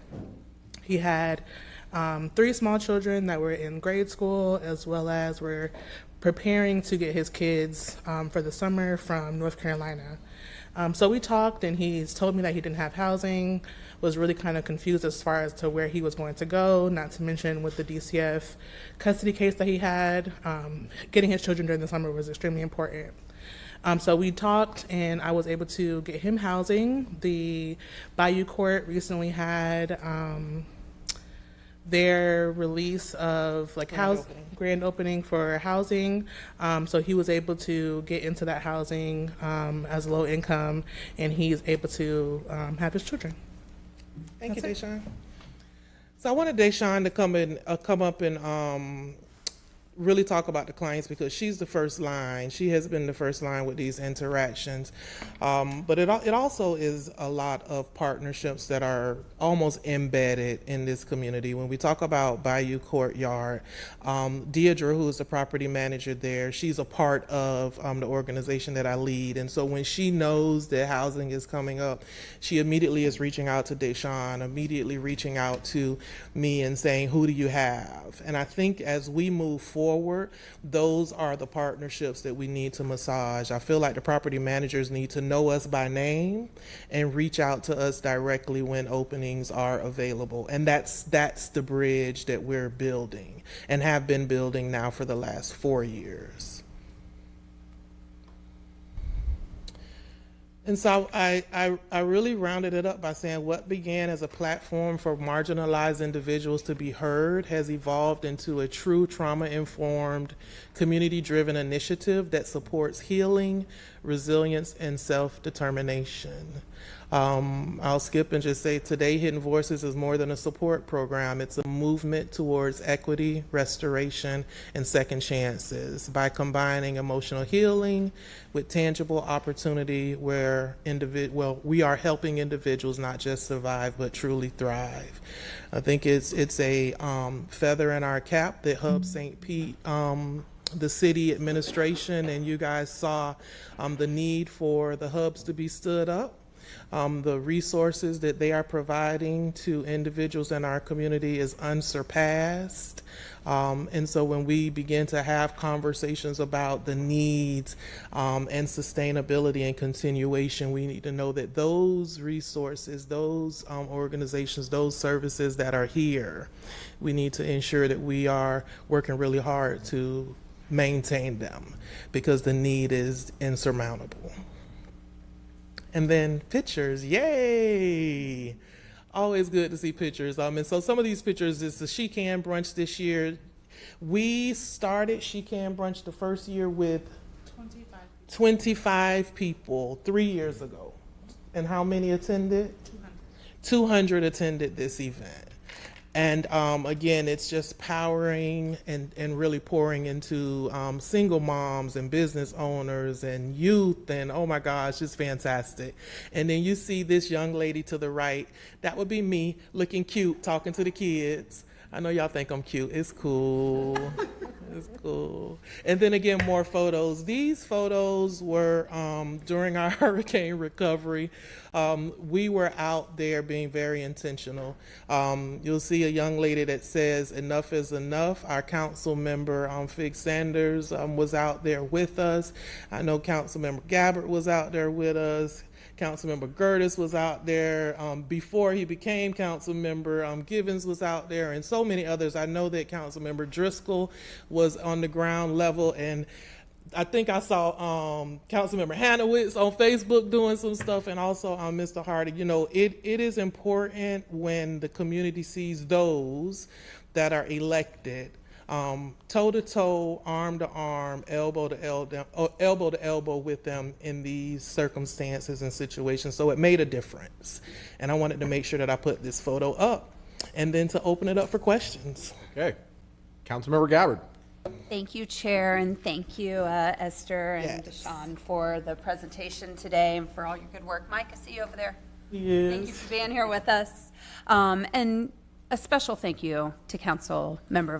He had 3 small children that were in grade school, as well as were preparing to get his kids for the summer from North Carolina. So we talked, and he's told me that he didn't have housing, was really kind of confused as far as to where he was going to go, not to mention with the DCF custody case that he had. Getting his children during the summer was extremely important. So we talked, and I was able to get him housing. The Bayou Court recently had their release of grand opening for housing. So he was able to get into that housing as low income, and he's able to have his children. Thank you, Deshaun. So I wanted Deshaun to come up and really talk about the clients, because she's the first line. She has been the first line with these interactions. But it also is a lot of partnerships that are almost embedded in this community. When we talk about Bayou Courtyard, Deidre, who is the property manager there, she's a part of the organization that I lead. And so when she knows that housing is coming up, she immediately is reaching out to Deshaun, immediately reaching out to me and saying, who do you have? And I think as we move forward, those are the partnerships that we need to massage. I feel like the property managers need to know us by name and reach out to us directly when openings are available. And that's the bridge that we're building and have been building now for the last 4 years. And so I really rounded it up by saying what began as a platform for marginalized individuals to be heard has evolved into a true trauma-informed, community-driven initiative that supports healing, resilience, and self-determination. I'll skip and just say today Hidden Voices is more than a support program. It's a movement towards equity, restoration, and second chances by combining emotional healing with tangible opportunity where we are helping individuals not just survive but truly thrive. I think it's a feather in our cap that Hub St. Pete, the city administration, and you guys saw the need for the hubs to be stood up. The resources that they are providing to individuals in our community is unsurpassed. And so when we begin to have conversations about the needs and sustainability and continuation, we need to know that those resources, those organizations, those services that are here, we need to ensure that we are working really hard to maintain them because the need is insurmountable. And then pictures, yay! Always good to see pictures. And so some of these pictures is the She Can Brunch this year. We started She Can Brunch the first year with 25 people 3 years ago. And how many attended? 200 attended this event. And again, it's just powering and really pouring into single moms and business owners and youth, and oh my gosh, it's fantastic. And then you see this young lady to the right, that would be me, looking cute, talking to the kids. I know y'all think I'm cute. It's cool. It's cool. And then again, more photos. These photos were during our hurricane recovery. We were out there being very intentional. You'll see a young lady that says, "Enough is enough." Our council member, Fig Sanders, was out there with us. I know Council Member Gabbard was out there with us. Councilmember Gertis was out there before he became council member. Givens was out there, and so many others. I know that Councilmember Driscoll was on the ground level, and I think I saw Councilmember Hanowitz on Facebook doing some stuff, and also Mr. Hardy. You know, it is important when the community sees those that are elected toe to toe, arm to arm, elbow to elbow with them in these circumstances and situations. So it made a difference. And I wanted to make sure that I put this photo up and then to open it up for questions. Okay. Councilmember Gabbard. Thank you, Chair, and thank you, Esther and Deshawn, for the presentation today and for all your good work. Mike, I see you over there. Yes. Thank you for being here with us. And a special thank you to Council Member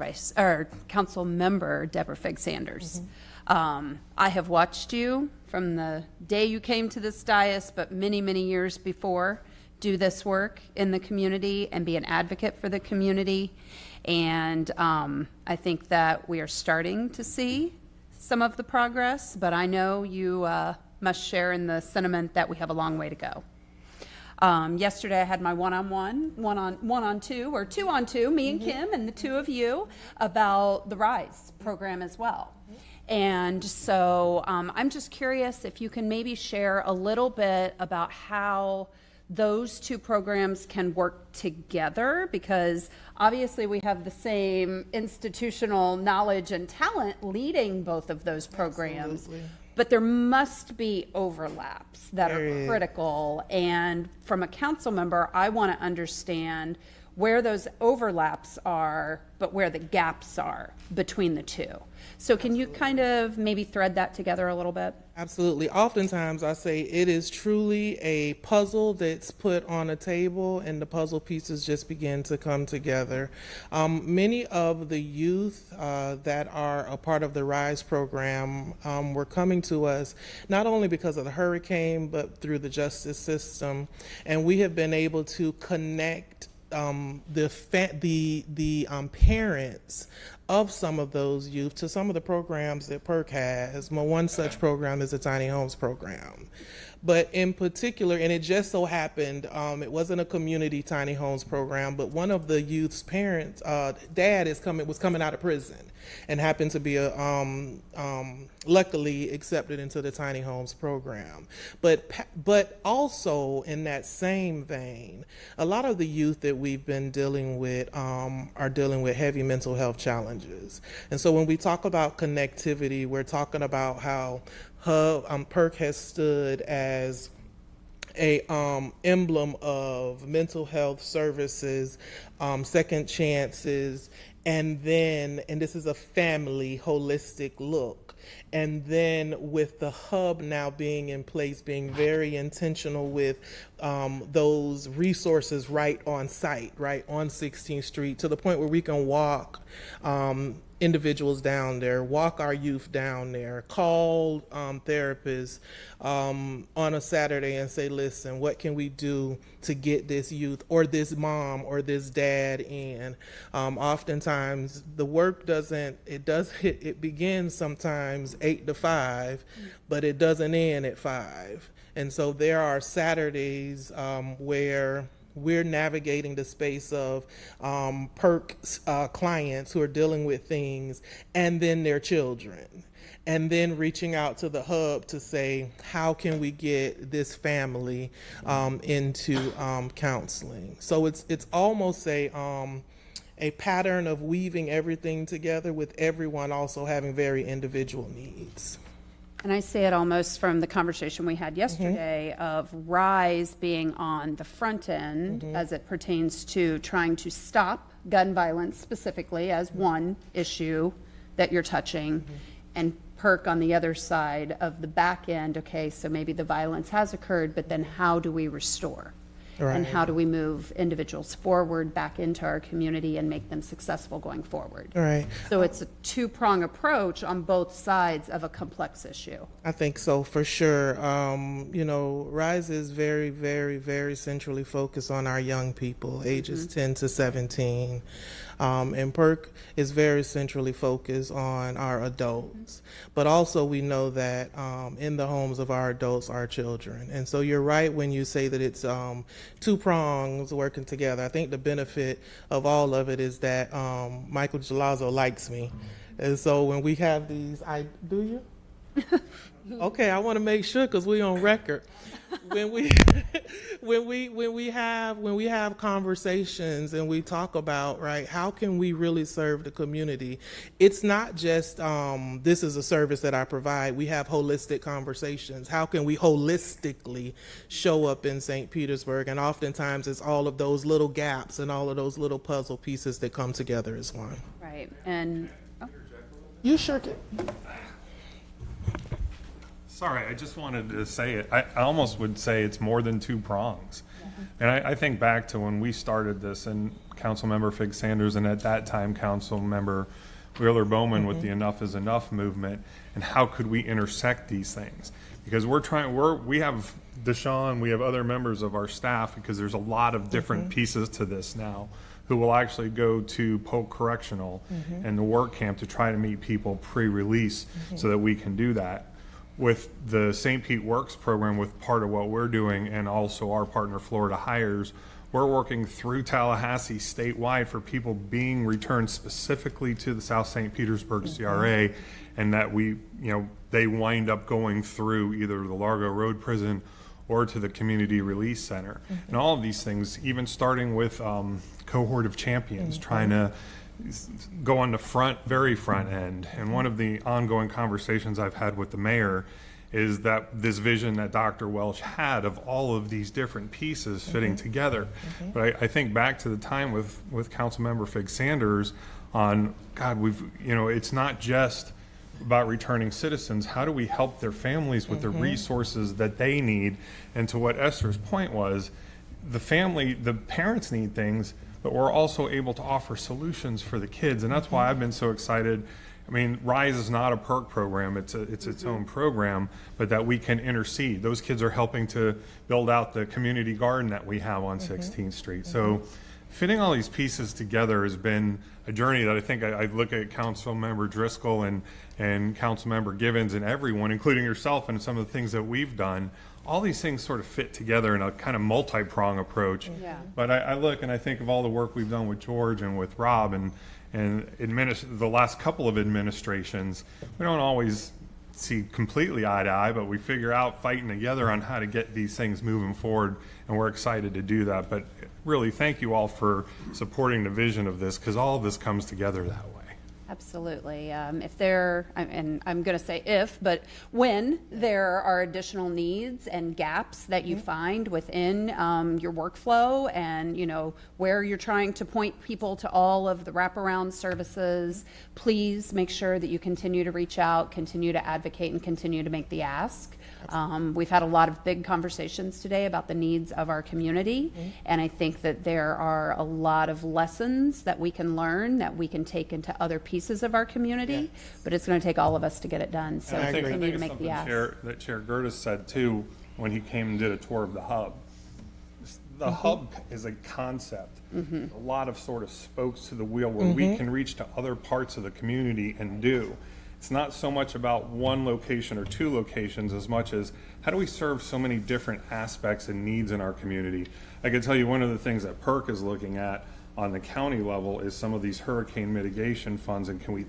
Deborah Fig Sanders. I have watched you from the day you came to this dais, but many, many years before, do this work in the community and be an advocate for the community. And I think that we are starting to see some of the progress, but I know you must share in the sentiment that we have a long way to go. Yesterday I had my one-on-two, or two-on-two, me and Kim and the two of you, about the RISE program as well. And so I'm just curious if you can maybe share a little bit about how those two programs can work together, because obviously we have the same institutional knowledge and talent leading both of those programs. Absolutely. But there must be overlaps that are critical. And from a council member, I want to understand where those overlaps are, but where the gaps are between the two. So can you kind of maybe thread that together a little bit? Absolutely. Oftentimes I say it is truly a puzzle that's put on a table and the puzzle pieces just begin to come together. Many of the youth that are a part of the RISE program were coming to us not only because of the hurricane, but through the justice system. And we have been able to connect the parents of some of those youth to some of the programs that PERC has. One such program is the Tiny Homes program. But in particular, and it just so happened, it wasn't a community tiny homes program, but one of the youth's parents, dad was coming out of prison and happened to be luckily accepted into the tiny homes program. But also in that same vein, a lot of the youth that we've been dealing with are dealing with heavy mental health challenges. And so when we talk about connectivity, we're talking about how PERC has stood as a emblem of mental health services, second chances, and this is a family holistic look. And then with the hub now being in place, being very intentional with those resources right on site, right on 16th Street, to the point where we can walk individuals down there, walk our youth down there, call therapists on a Saturday and say, listen, what can we do to get this youth or this mom or this dad in? Oftentimes the work it begins sometimes 8 to 5, but it doesn't end at 5. And so there are Saturdays where we're navigating the space of PERC clients who are dealing with things, and then their children, and then reaching out to the hub to say, how can we get this family into counseling? So it's almost a pattern of weaving everything together, with everyone also having very individual needs. And I say it almost from the conversation we had yesterday of RISE being on the front end as it pertains to trying to stop gun violence specifically as one issue that you're touching, and PERC on the other side of the back end. Okay, so maybe the violence has occurred, but then how do we restore? Right. And how do we move individuals forward back into our community and make them successful going forward? Right. So it's a two-prong approach on both sides of a complex issue. I think so, for sure. RISE is very, very, very centrally focused on our young people, ages 10 to 17. And PERC is very centrally focused on our adults. But also we know that in the homes of our adults are children. And so you're right when you say that it's two prongs working together. I think the benefit of all of it is that Michael Gelazzo likes me. And so when we have these, do you? Okay, I want to make sure because we're on record. When we have conversations and we talk about, right, how can we really serve the community? It's not just this is a service that I provide. We have holistic conversations. How can we holistically show up in St. Petersburg? And oftentimes it's all of those little gaps and all of those little puzzle pieces that come together as one. Right. And you sure can. Sorry, I just wanted to say it. I almost would say it's more than two prongs. And I think back to when we started this, and Councilmember Fig Sanders, and at that time Councilmember Wheeler Bowman with the Enough is Enough movement, and how could we intersect these things? Because we have Deshaun, we have other members of our staff, because there's a lot of different pieces to this now, who will actually go to Polk Correctional and the work camp to try to meet people pre-release so that we can do that. With the St. Pete Works program, with part of what we're doing, and also our partner Florida Hires, we're working through Tallahassee statewide for people being returned specifically to the South St. Petersburg CRA, and that they wind up going through either the Largo Road Prison or to the Community Release Center. And all of these things, even starting with Cohort of Champions, trying to go on the very front end. And one of the ongoing conversations I've had with the mayor is that this vision that Dr. Welch had of all of these different pieces fitting together. But I think back to the time with Councilmember Fig Sanders on, God, it's not just about returning citizens. How do we help their families with the resources that they need? And to what Esther's point was, the parents need things, but we're also able to offer solutions for the kids. And that's why I've been so excited. I mean, RISE is not a PERC program, it's its own program, but that we can intercede. Those kids are helping to build out the community garden that we have on 16th Street. So fitting all these pieces together has been a journey that I think I look at Councilmember Driscoll and Councilmember Givens and everyone, including yourself, and some of the things that we've done. All these things sort of fit together in a kind of multi-prong approach. But I look and I think of all the work we've done with George and with Rob and the last couple of administrations. We don't always see completely eye to eye, but we figure out fighting together on how to get these things moving forward, and we're excited to do that. But really, thank you all for supporting the vision of this, because all of this comes together that way. Absolutely. If there, and I'm going to say if, but when there are additional needs and gaps that you find within your workflow, and where you're trying to point people to all of the wraparound services, please make sure that you continue to reach out, continue to advocate, and continue to make the ask. We've had a lot of big conversations today about the needs of our community, and I think that there are a lot of lessons that we can learn that we can take into other pieces pieces of our community, but it's going to take all of us to get it done. So And I think continue to it's make the something ask. that Chair Gertis said too when he came and did a tour of the hub. The hub is a concept, a lot of sort of spokes to the wheel where we can reach to other parts of the community and do. It's not so much about one location or two locations as much as how do we serve so many different aspects and needs in our community. I can tell you one of the things that PERC is looking at on the county level is some of these hurricane mitigation funds, and can we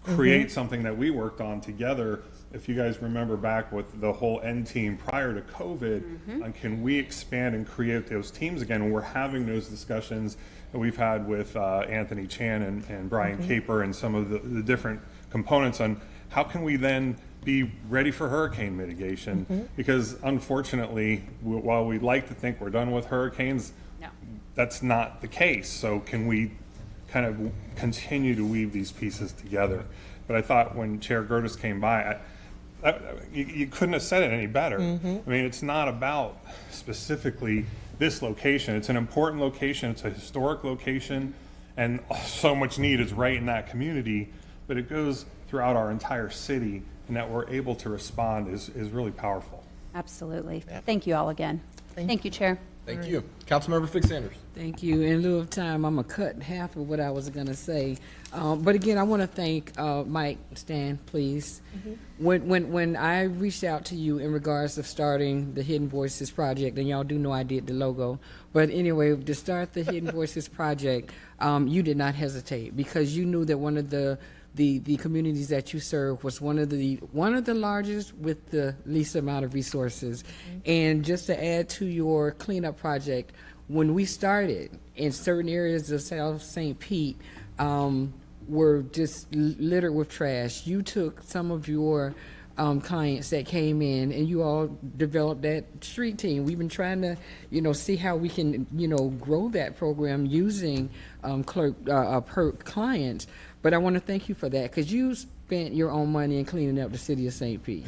create something that we worked on together. If you guys remember back with the whole N team prior to COVID, can we expand and create those teams again? And we're having those discussions that we've had with Anthony Chan and Brian Caper and some of the different components on how can we then be ready for hurricane mitigation, because unfortunately, while we'd like to think we're done with hurricanes, that's not the case. So can we kind of continue to weave these pieces together? But I thought when Chair Gertis came by, you couldn't have said it any better. I mean, it's not about specifically this location. It's an important location. It's a historic location, and so much need is right in that community, but it goes throughout our entire city, and that we're able to respond is really powerful. Absolutely. Thank you all again. Thank you, Chair. Thank you. Councilmember Fig Sanders. Thank you. In lieu of time, I'm going to cut half of what I was going to say. But again, I want to thank Mike. Stand, please. When I reached out to you in regards of starting the Hidden Voices Project, and y'all do know I did the logo, but anyway, to start the Hidden Voices Project, you did not hesitate, because you knew that one of the communities that you serve was one of the largest with the least amount of resources. And just to add to your cleanup project, when we started in certain areas of South St. Pete, were just littered with trash. You took some of your clients that came in, and you all developed that street team. We've been trying to, see how we can, grow that program using PERC clients. But I want to thank you for that, because you spent your own money in cleaning up the city of St. Pete.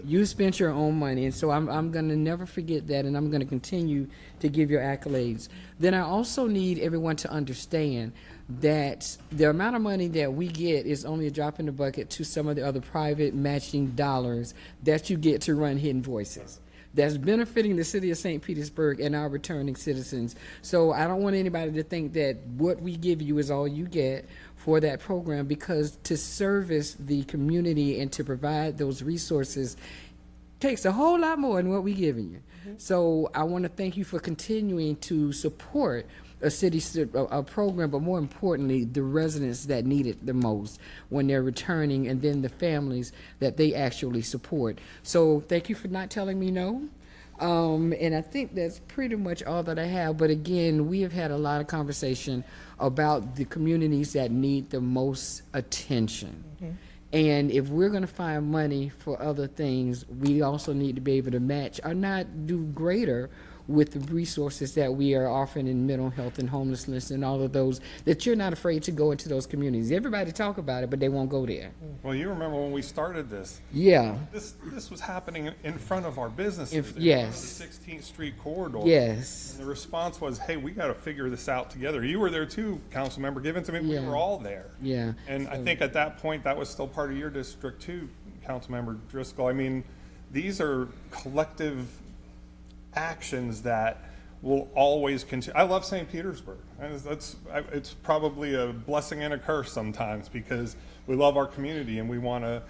You spent your own money, and so I'm going to never forget that, and I'm going to continue to give your accolades. Then I also need everyone to understand that the amount of money that we get is only a drop in the bucket to some of the other private matching dollars that you get to run Hidden Voices. That's benefiting the city of St. Petersburg and our returning citizens. So I don't want anybody to think that what we give you is all you get for that program, because to service the community and to provide those resources takes a whole lot more than what we're giving you. So I want to thank you for continuing to support a program, but more importantly, the residents that need it the most when they're returning, and then the families that they actually support. So thank you for not telling me no. And I think that's pretty much all that I have. But again, we have had a lot of conversation about the communities that need the most attention. And if we're going to find money for other things, we also need to be able to match or not do greater with the resources that we are offering in mental health and homelessness and all of those, that you're not afraid to go into those communities. Everybody talk about it, but they won't go there. Well, you remember when we started this? Yeah. This was happening in front of our businesses. Yes. The 16th Street corridor. Yes. And the response was, hey, we got to figure this out together. You were there too, Councilmember Givens. I mean, we were all there. Yeah. And I think at that point, that was still part of your district too, Councilmember Driscoll. I mean, these are collective actions that will always continue. I love St. Petersburg. It's probably a blessing and a curse sometimes, because we love our community and we want to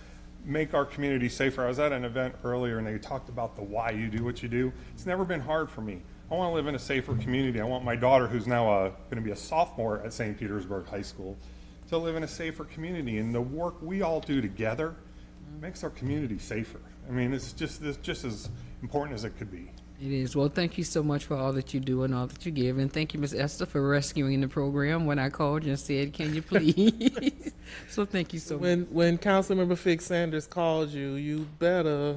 make our community safer. I was at an event earlier and they talked about the why you do what you do. It's never been hard for me. I want to live in a safer community. I want my daughter, who's now going to be a sophomore at St. Petersburg High School, to live in a safer community. And the work we all do together makes our community safer. I mean, it's just as important as it could be. It is. Well, thank you so much for all that you do and all that you give. And thank you, Ms. Esther, for rescuing the program when I called you and said, can you please? So thank you so much. When Councilmember Fig Sanders called you, you better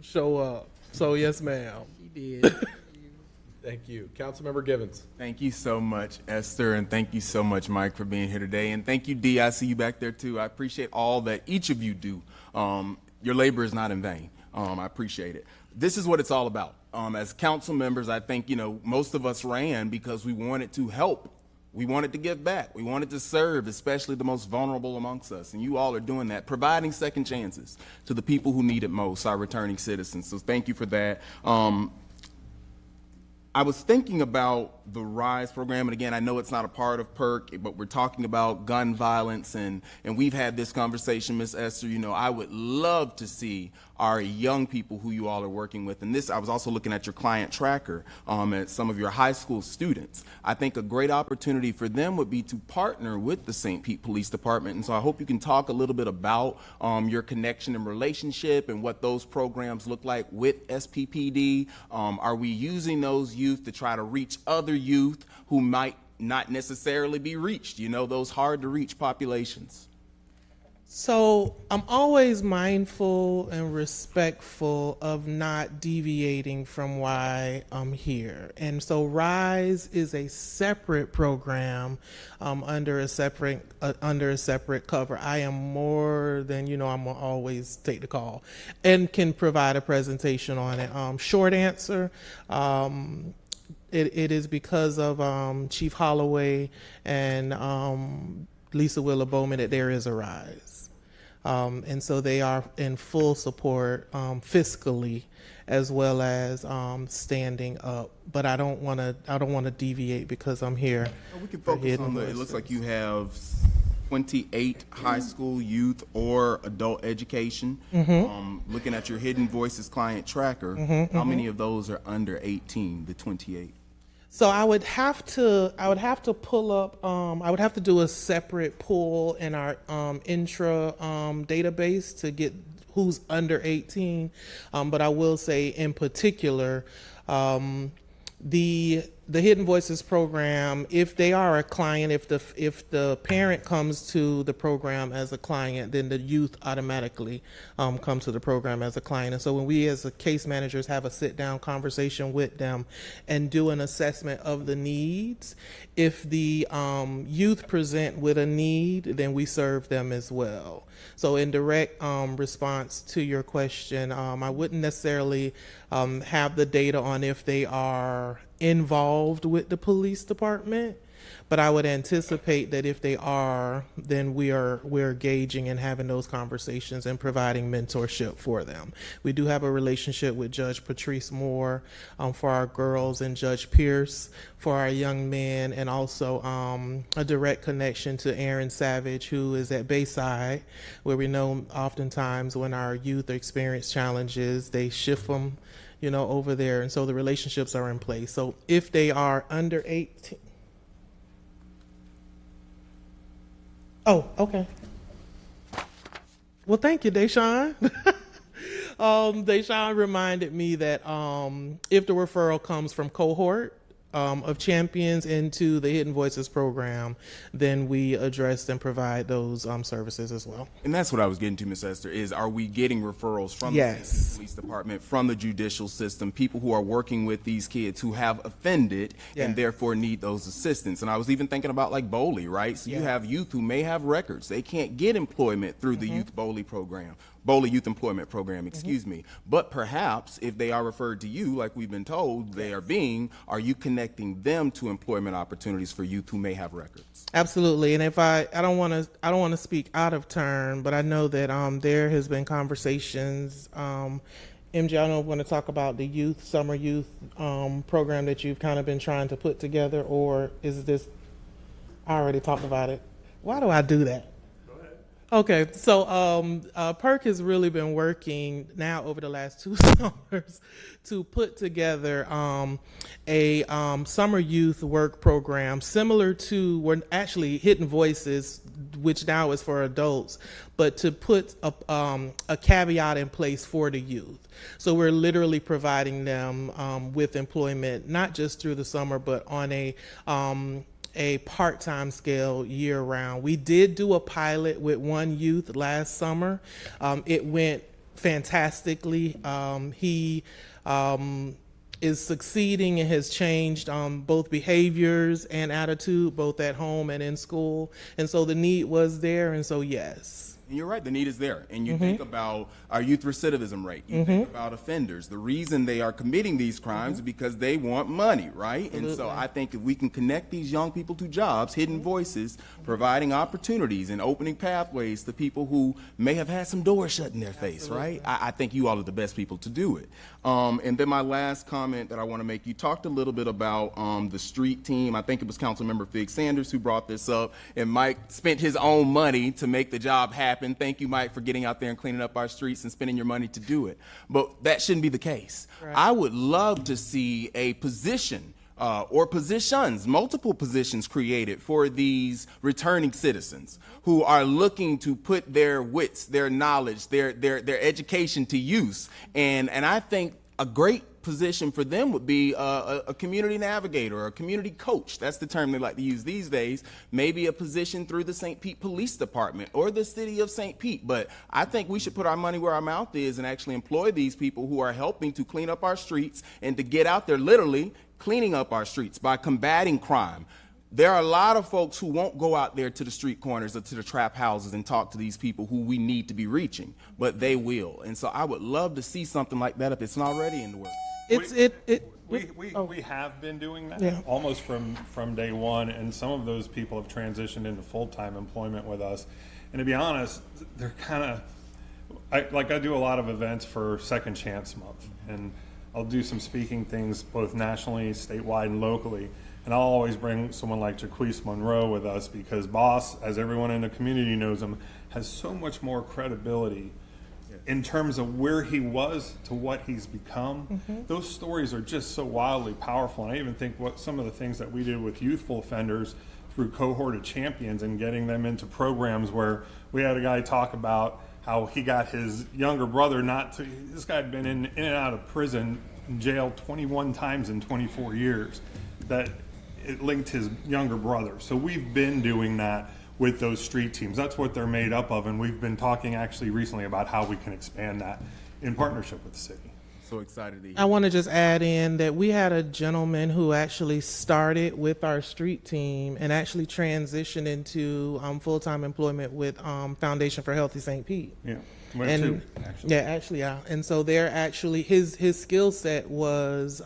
show up. So, yes, ma'am. She did. Thank you. Councilmember Givens. Thank you so much, Esther, and thank you so much, Mike, for being here today. And thank you, Dee. I see you back there, too. I appreciate all that each of you do. Your labor is not in vain. I appreciate it. This is what it's all about. As council members, I think, most of us ran because we wanted to help We wanted to give back. We wanted to serve, especially the most vulnerable amongst us. And you all are doing that, providing second chances to the people who need it most, our returning citizens. So thank you for that. I was thinking about the RISE program, and again, I know it's not a part of PERC, but we're talking about gun violence, and we've had this conversation, Ms. Esther. You know, I would love to see our young people who you all are working with, and this, I was also looking at your client tracker at some of your high school students. I think a great opportunity for them would be to partner with the St. Pete Police Department, and so I hope you can talk a little bit about your connection and relationship and what those programs look like with SPPD. Are we using those youth to try to reach other youth who might not necessarily be reached, you know, those hard to reach populations? So I'm always mindful and respectful of not deviating from why I'm here. And so RISE is a separate program under a separate cover. I am more than, you know, I'm gonna always take the call and can provide a presentation on it. Short answer, it is because of Chief Holloway and Lisa Willa Bowman that there is a RISE. And so they are in full support fiscally as well as standing up. But I don't want to deviate because I'm here. We can focus on it looks like you have 28 high school youth or adult education. Looking at your Hidden Voices client tracker, how many of those are under 18, the 28? So I would have to pull up, I would have to do a separate pull in our intra database to get who's under 18. But I will say in particular, the Hidden Voices program, if they are a client, if the parent comes to the program as a client, then the youth automatically come to the program as a client. And so when we as case managers have a sit-down conversation with them and do an assessment of the needs, if the youth present with a need, then we serve them as well. So in direct response to your question, I wouldn't necessarily have the data on if they are involved with the police department, but I would anticipate that if they are, then we're engaging and having those conversations and providing mentorship for them. We do have a relationship with Judge Patrice Moore for our girls and Judge Pierce for our young men, and also a direct connection to Aaron Savage, who is at Bayside, where we know oftentimes when our youth experience challenges, they shift them, you know, over there. And so the relationships are in place. So if they are under 18, oh, okay. Well, thank you, Deshaun. Deshaun reminded me that if the referral comes from cohort of champions into the Hidden Voices program, then we address and provide those services as well. And that's what I was getting to, Ms. Esther, is are we getting referrals from Yes. the police department, from the judicial system, people who are working with these kids who have offended and therefore need those assistance? And I was even thinking about like BOLI, right? So you have youth who may have records. They can't get employment through the Youth BOLI program. BOLI Youth Employment Program, excuse me. But perhaps if they are referred to you, like we've been told they are being, are you connecting them to employment opportunities for youth who may have records? Absolutely. And if I don't want to speak out of turn, but I know that there has been conversations. MJ, I don't know if you want to talk about the summer youth program that you've kind of been trying to put together, or is this, I already talked about it. Why do I do that? Okay, so PERC has really been working now over the last 2 summers to put together a summer youth work program similar to, we're actually Hidden Voices, which now is for adults, but to put a caveat in place for the youth. So we're literally providing them with employment, not just through the summer, but on a part-time scale year-round. We did do a pilot with one youth last summer. It went fantastically. He is succeeding and has changed both behaviors and attitude, both at home and in school. And so the need was there, and so yes. And you're right, the need is there. And you think about our youth recidivism rate. You think about offenders. The reason they are committing these crimes is because they want money, right? And so I think if we can connect these young people to jobs, hidden voices, providing opportunities and opening pathways to people who may have had some doors shut in their face, right? I think you all are the best people to do it. And then my last comment that I want to make, you talked a little bit about the street team. I think it was Councilmember Fig Sanders who brought this up, and Mike spent his own money to make the job happen. Thank you, Mike, for getting out there and cleaning up our streets and spending your money to do it. But that shouldn't be the case. Right. I would love to see a position or positions, multiple positions created for these returning citizens who are looking to put their wits, their knowledge, their education to use. And I think a great position for them would be a community navigator or a community coach. That's the term they like to use these days. Maybe a position through the St. Pete Police Department or the city of St. Pete. But I think we should put our money where our mouth is and actually employ these people who are helping to clean up our streets and to get out there literally cleaning up our streets by combating crime. There are a lot of folks who won't go out there to the street corners or to the trap houses and talk to these people who we need to be reaching, but they will. And so I would love to see something like that if it's not already in the works. We have been doing that almost from day one, and some of those people have transitioned into full-time employment with us. And to be honest, they're kind of, I do a lot of events for Second Chance Month, and I'll do some speaking things both nationally, statewide, and locally. And I'll always bring someone like Jaquise Monroe with us because Boss, as everyone in the community knows him, has so much more credibility in terms of where he was to what he's become. Those stories are just so wildly powerful. And I even think what some of the things that we did with youthful offenders through Cohort of Champions and getting them into programs where we had a guy talk about how he got his younger brother this guy had been in and out of prison, jail 21 times in 24 years, that it linked his younger brother. So we've been doing that with those street teams. That's what they're made up of, and we've been talking actually recently about how we can expand that in partnership with the city. So excited to hear. I want to just add in that we had a gentleman who actually started with our street team and actually transitioned into full-time employment with Foundation for Healthy St. Pete. Yeah. And actually. And so they're actually his skill set was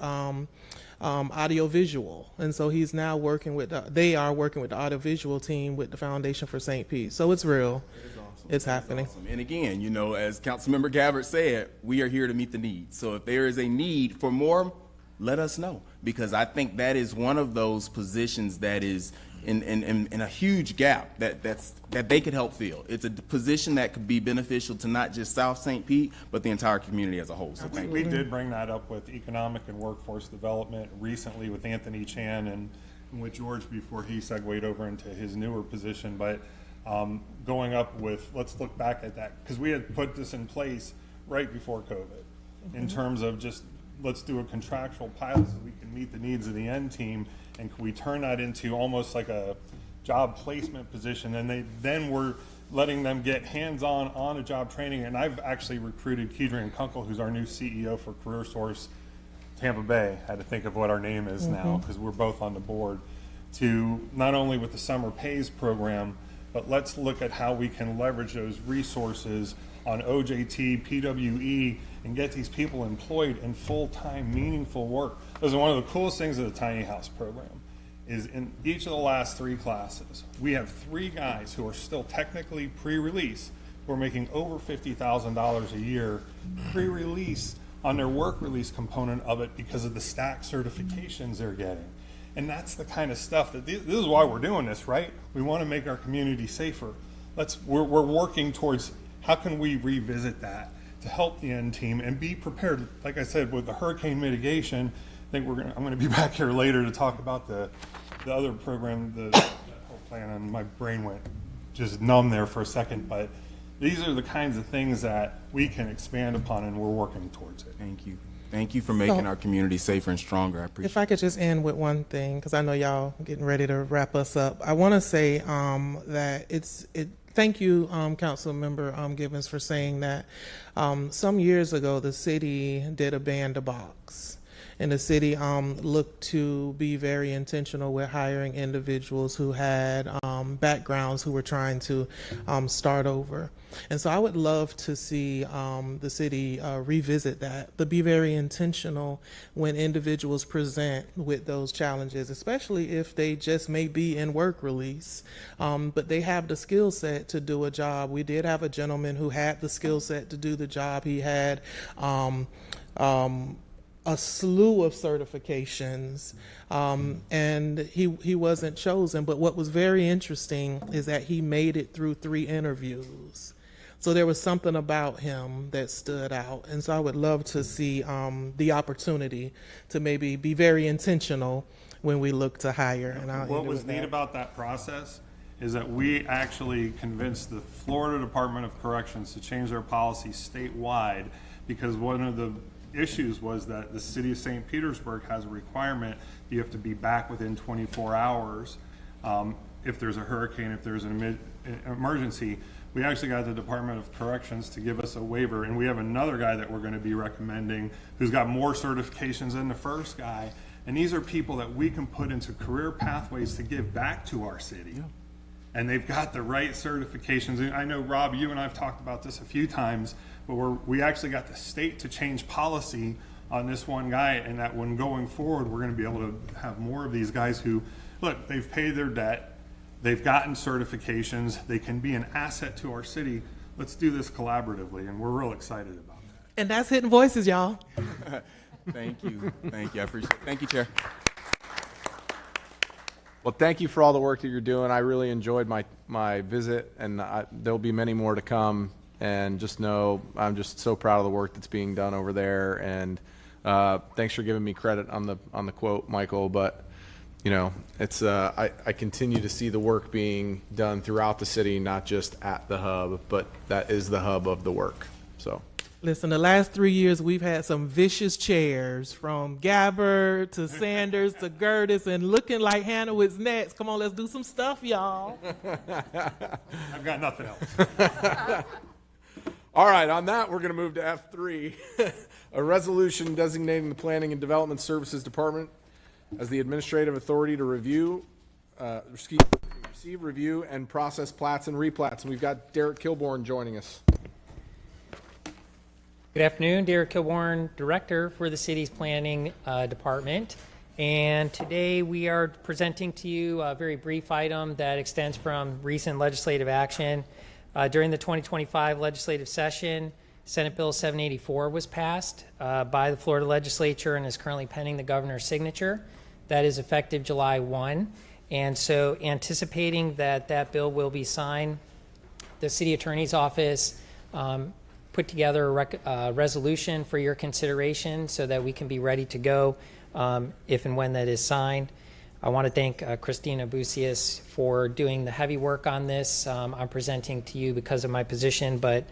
audiovisual, and so he's now working with they are working with the audiovisual team with the Foundation for St. Pete. So it's real. It is awesome. It's happening. Awesome. And again, you know, as Councilmember Gabbard said, we are here to meet the needs. So if there is a need for more, let us know, because I think that is one of those positions that is in a huge gap that they could help fill. It's a position that could be beneficial to not just South St. Pete, but the entire community as a whole. So thank you. We did bring that up with economic and workforce development recently with Anthony Chan and with George before he segued over into his newer position. But going up with, let's look back at that, because we had put this in place right before COVID in terms of just let's do a contractual pilot so we can meet the needs of the end team. And can we turn that into almost like a job placement position? And then we're letting them get hands-on on a job training. And I've actually recruited Kedrian Kunkel, who's our new CEO for Career Source Tampa Bay. I had to think of what our name is now because we're both on the board, to not only with the Summer Pays program, but let's look at how we can leverage those resources on OJT, PWE, and get these people employed in full-time, meaningful work. Those are one of the coolest things of the Tiny House program, is in each of the last 3 classes, we have 3 guys who are still technically pre-release, who are making over $50,000 a year pre-release on their work release component of it because of the stack certifications they're getting. And that's the kind of stuff that, this is why we're doing this, right? We want to make our community safer. We're working towards how can we revisit that to help the end team and be prepared. Like I said, with the hurricane mitigation, I think I'm going to be back here later to talk about the other program, the whole plan, and my brain went just numb there for a second. But these are the kinds of things that we can expand upon, and we're working towards it. Thank you. Thank you for making our community safer and stronger. I appreciate it. If I could just end with one thing, because I know y'all getting ready to wrap us up. I want to say that thank you, Council Member Gibbons, for saying that some years ago the city did a ban-the-box. in the city looked to be very intentional with hiring individuals who had backgrounds who were trying to start over. And so I would love to see the city revisit that, but be very intentional when individuals present with those challenges, especially if they just may be in work release, but they have the skill set to do a job. We did have a gentleman who had the skill set to do the job. He had a slew of certifications, and he wasn't chosen. But what was very interesting is that he made it through 3 interviews. So there was something about him that stood out. And so I would love to see the opportunity to maybe be very intentional when we look to hire. And what was neat about that process is that we actually convinced the Florida Department of Corrections to change their policy statewide, because one of the issues was that the city of St. Petersburg has a requirement that you have to be back within 24 hours if there's a hurricane, if there's an emergency. We actually got the Department of Corrections to give us a waiver, and we have another guy that we're going to be recommending who's got more certifications than the first guy. And these are people that we can put into career pathways to give back to our city. Yeah. And they've got the right certifications. And I know, Rob, you and I have talked about this a few times, but we actually got the state to change policy on this one guy, and that when going forward, we're going to be able to have more of these guys who, look, they've paid their debt, they've gotten certifications, they can be an asset to our city. Let's do this collaboratively, and we're real excited about that. And that's Hidden Voices, y'all. Thank you. Thank you. I appreciate it. Thank you, Chair. Well, thank you for all the work that you're doing. I really enjoyed my visit, and there'll be many more to come. And just know I'm just so proud of the work that's being done over there. And thanks for giving me credit on the quote, Michael. But you know, it's I continue to see the work being done throughout the city, not just at the hub, but that is the hub of the work. So. Listen, the last 3 years, we've had some vicious chairs, from Gabbard to Sanders to Gertis, and looking like Hanowitz next. Come on, let's do some stuff, y'all. I've got nothing else. All right, on that, we're going to move to F3, a resolution designating the Planning and Development Services Department as the administrative authority to receive, review, and process plats and replats. And we've got Derek Kilborn joining us. Good afternoon, Derek Kilborn, Director for the city's Planning Department. And today we are presenting to you a very brief item that extends from recent legislative action. During the 2025 legislative session, Senate Bill 784 was passed by the Florida legislature and is currently pending the governor's signature. That is effective July 1. And so anticipating that that bill will be signed, the city attorney's office put together a resolution for your consideration so that we can be ready to go if and when that is signed. I want to thank Christina Busius for doing the heavy work on this. I'm presenting to you because of my position, but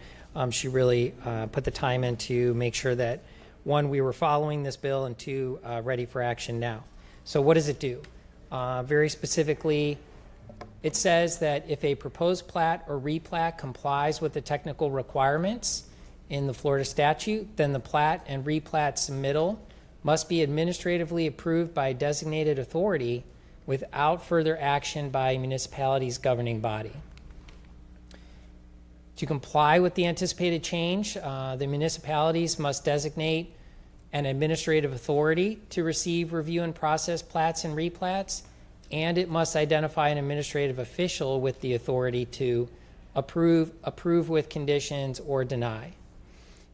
she really put the time in to make sure that, one, we were following this bill, and two, ready for action now. So what does it do? Very specifically, it says that if a proposed plat or replat complies with the technical requirements in the Florida statute, then the plat and replat submittal must be administratively approved by a designated authority without further action by a municipality's governing body. To comply with the anticipated change, the municipalities must designate an administrative authority to receive, review, and process plats and replats, and it must identify an administrative official with the authority to approve with conditions, or deny.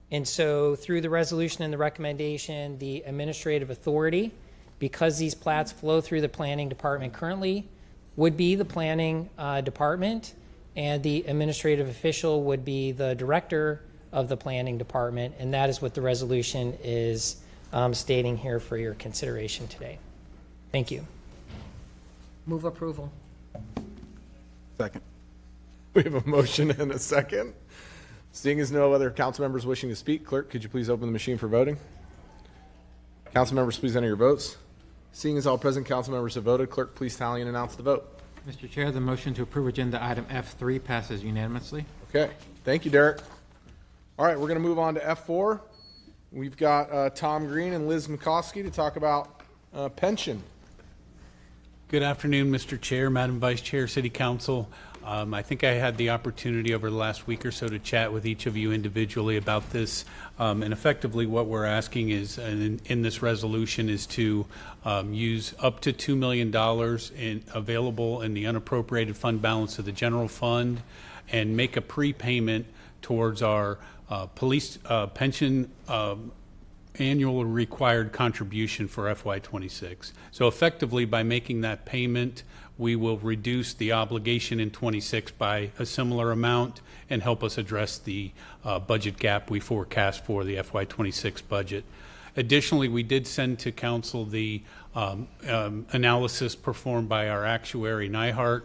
And so through the resolution and the recommendation, the administrative authority, because these plats flow through the planning department currently, would be the planning department, and the administrative official would be the director of the planning department. And that is what the resolution is stating here for your consideration today. Thank you. Move approval. Second. We have a motion and a second. Seeing as no other council members wishing to speak, clerk, could you please open the machine for voting? Council members, please enter your votes. Seeing as all present council members have voted, clerk, please tally and announce the vote. Mr. Chair, the motion to approve agenda item F3 passes unanimously. Okay, thank you, Derek. All right, we're going to move on to F4. We've got Tom Green and Liz McCoskey to talk about pension. Good afternoon, Mr. Chair, Madam Vice Chair, City Council. I think I had the opportunity over the last week or so to chat with each of you individually about this. And effectively what we're asking is, in this resolution, is to use up to $2 million available in the unappropriated fund balance of the general fund and make a prepayment towards our police pension annual required contribution for FY26. So effectively, by making that payment, we will reduce the obligation in 26 by a similar amount and help us address the budget gap we forecast for the FY26 budget. Additionally, we did send to Council the analysis performed by our actuary, Nyhart.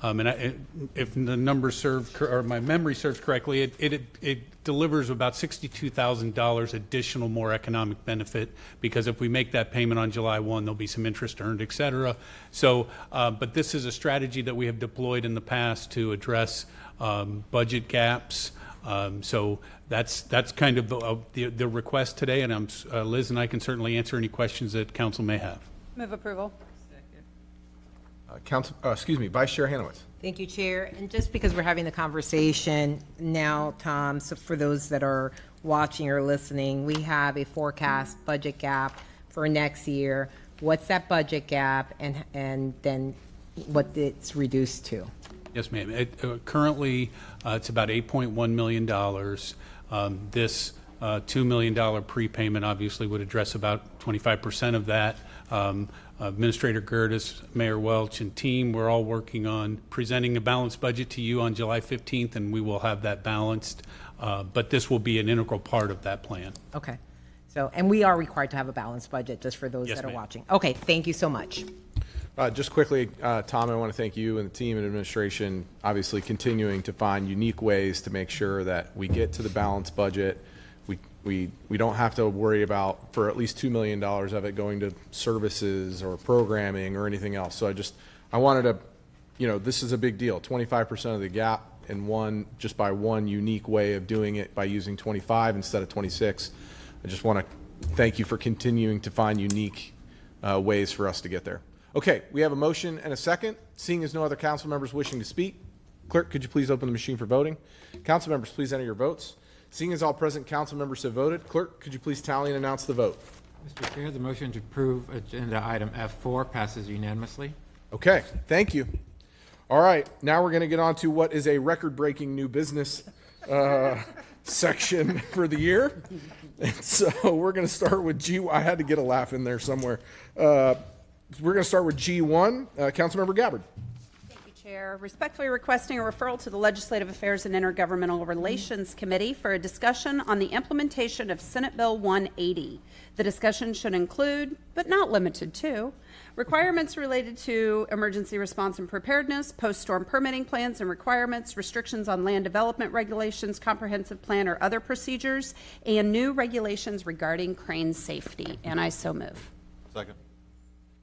If the numbers serve, or my memory serves correctly, it delivers about $62,000 additional more economic benefit, because if we make that payment on July 1, there'll be some interest earned, et cetera. So, but this is a strategy that we have deployed in the past to address budget gaps. So that's kind of the request today, and Liz and I can certainly answer any questions that Council may have. Move approval. Vice Chair Hanowitz. Thank you, Chair. And just because we're having the conversation now, Tom, so for those that are watching or listening, we have a forecast budget gap for next year. What's that budget gap, and then what it's reduced to? Yes, ma'am. Currently, it's about $8.1 million. This $2 million prepayment obviously would address about 25% of that. Administrator Gertis, Mayor Welch, and team, we're all working on presenting a balanced budget to you on July 15th, and we will have that balanced. But this will be an integral part of that plan. Okay. So, and we are required to have a balanced budget, just for those Yes, that are ma'am. watching. Okay, thank you so much. Just quickly, Tom, I want to thank you and the team and administration, obviously continuing to find unique ways to make sure that we get to the balanced budget. We don't have to worry about, for at least $2 million of it, going to services or programming or anything else. So I wanted to, this is a big deal. 25% of the gap in just by one unique way of doing it, by using 25 instead of 26. I just want to thank you for continuing to find unique ways for us to get there. Okay, we have a motion and a second. Seeing as no other council members wishing to speak, clerk, could you please open the machine for voting? Council members, please enter your votes. Seeing as all present council members have voted, clerk, could you please tally and announce the vote? Mr. Chair, the motion to approve agenda item F4 passes unanimously. Okay, thank you. All right, now we're going to get on to what is a record-breaking new business section for the year. And so we're going to start with G. I had to get a laugh in there somewhere. We're going to start with G1. Councilmember Gabbard. Chair, respectfully requesting a referral to the Legislative Affairs and Intergovernmental Relations Committee for a discussion on the implementation of Senate Bill 180. The discussion should include, but not limited to, requirements related to emergency response and preparedness, post-storm permitting plans and requirements, restrictions on land development regulations, comprehensive plan or other procedures, and new regulations regarding crane safety. And I so move. Second.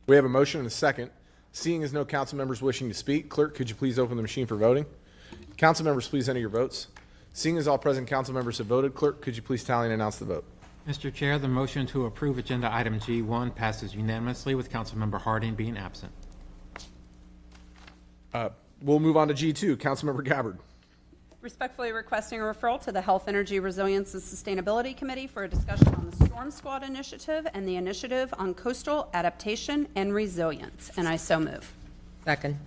We have a motion and a second. Seeing as no council members wishing to speak, clerk, could you please open the machine for voting? Council members, please enter your votes. Seeing as all present council members have voted, clerk, could you please tally and announce the vote? Mr. Chair, the motion to approve agenda item G1 passes unanimously, with Councilmember Harding being absent. We'll move on to G2. Councilmember Gabbard. Respectfully requesting a referral to the Health, Energy, Resilience, and Sustainability Committee for a discussion on the Storm Squad Initiative and the Initiative on Coastal Adaptation and Resilience. And I so move. Second.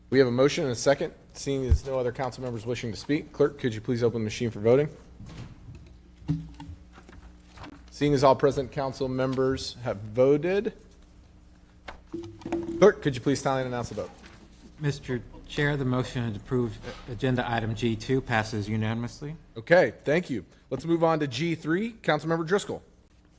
We have a motion and a second. Seeing as no other council members wishing to speak, clerk, could you please open the machine for voting? Seeing as all present council members have voted, clerk, could you please tally and announce the vote? Mr. Chair, the motion to approve agenda item G2 passes unanimously. Okay, thank you. Let's move on to G3. Councilmember Driscoll.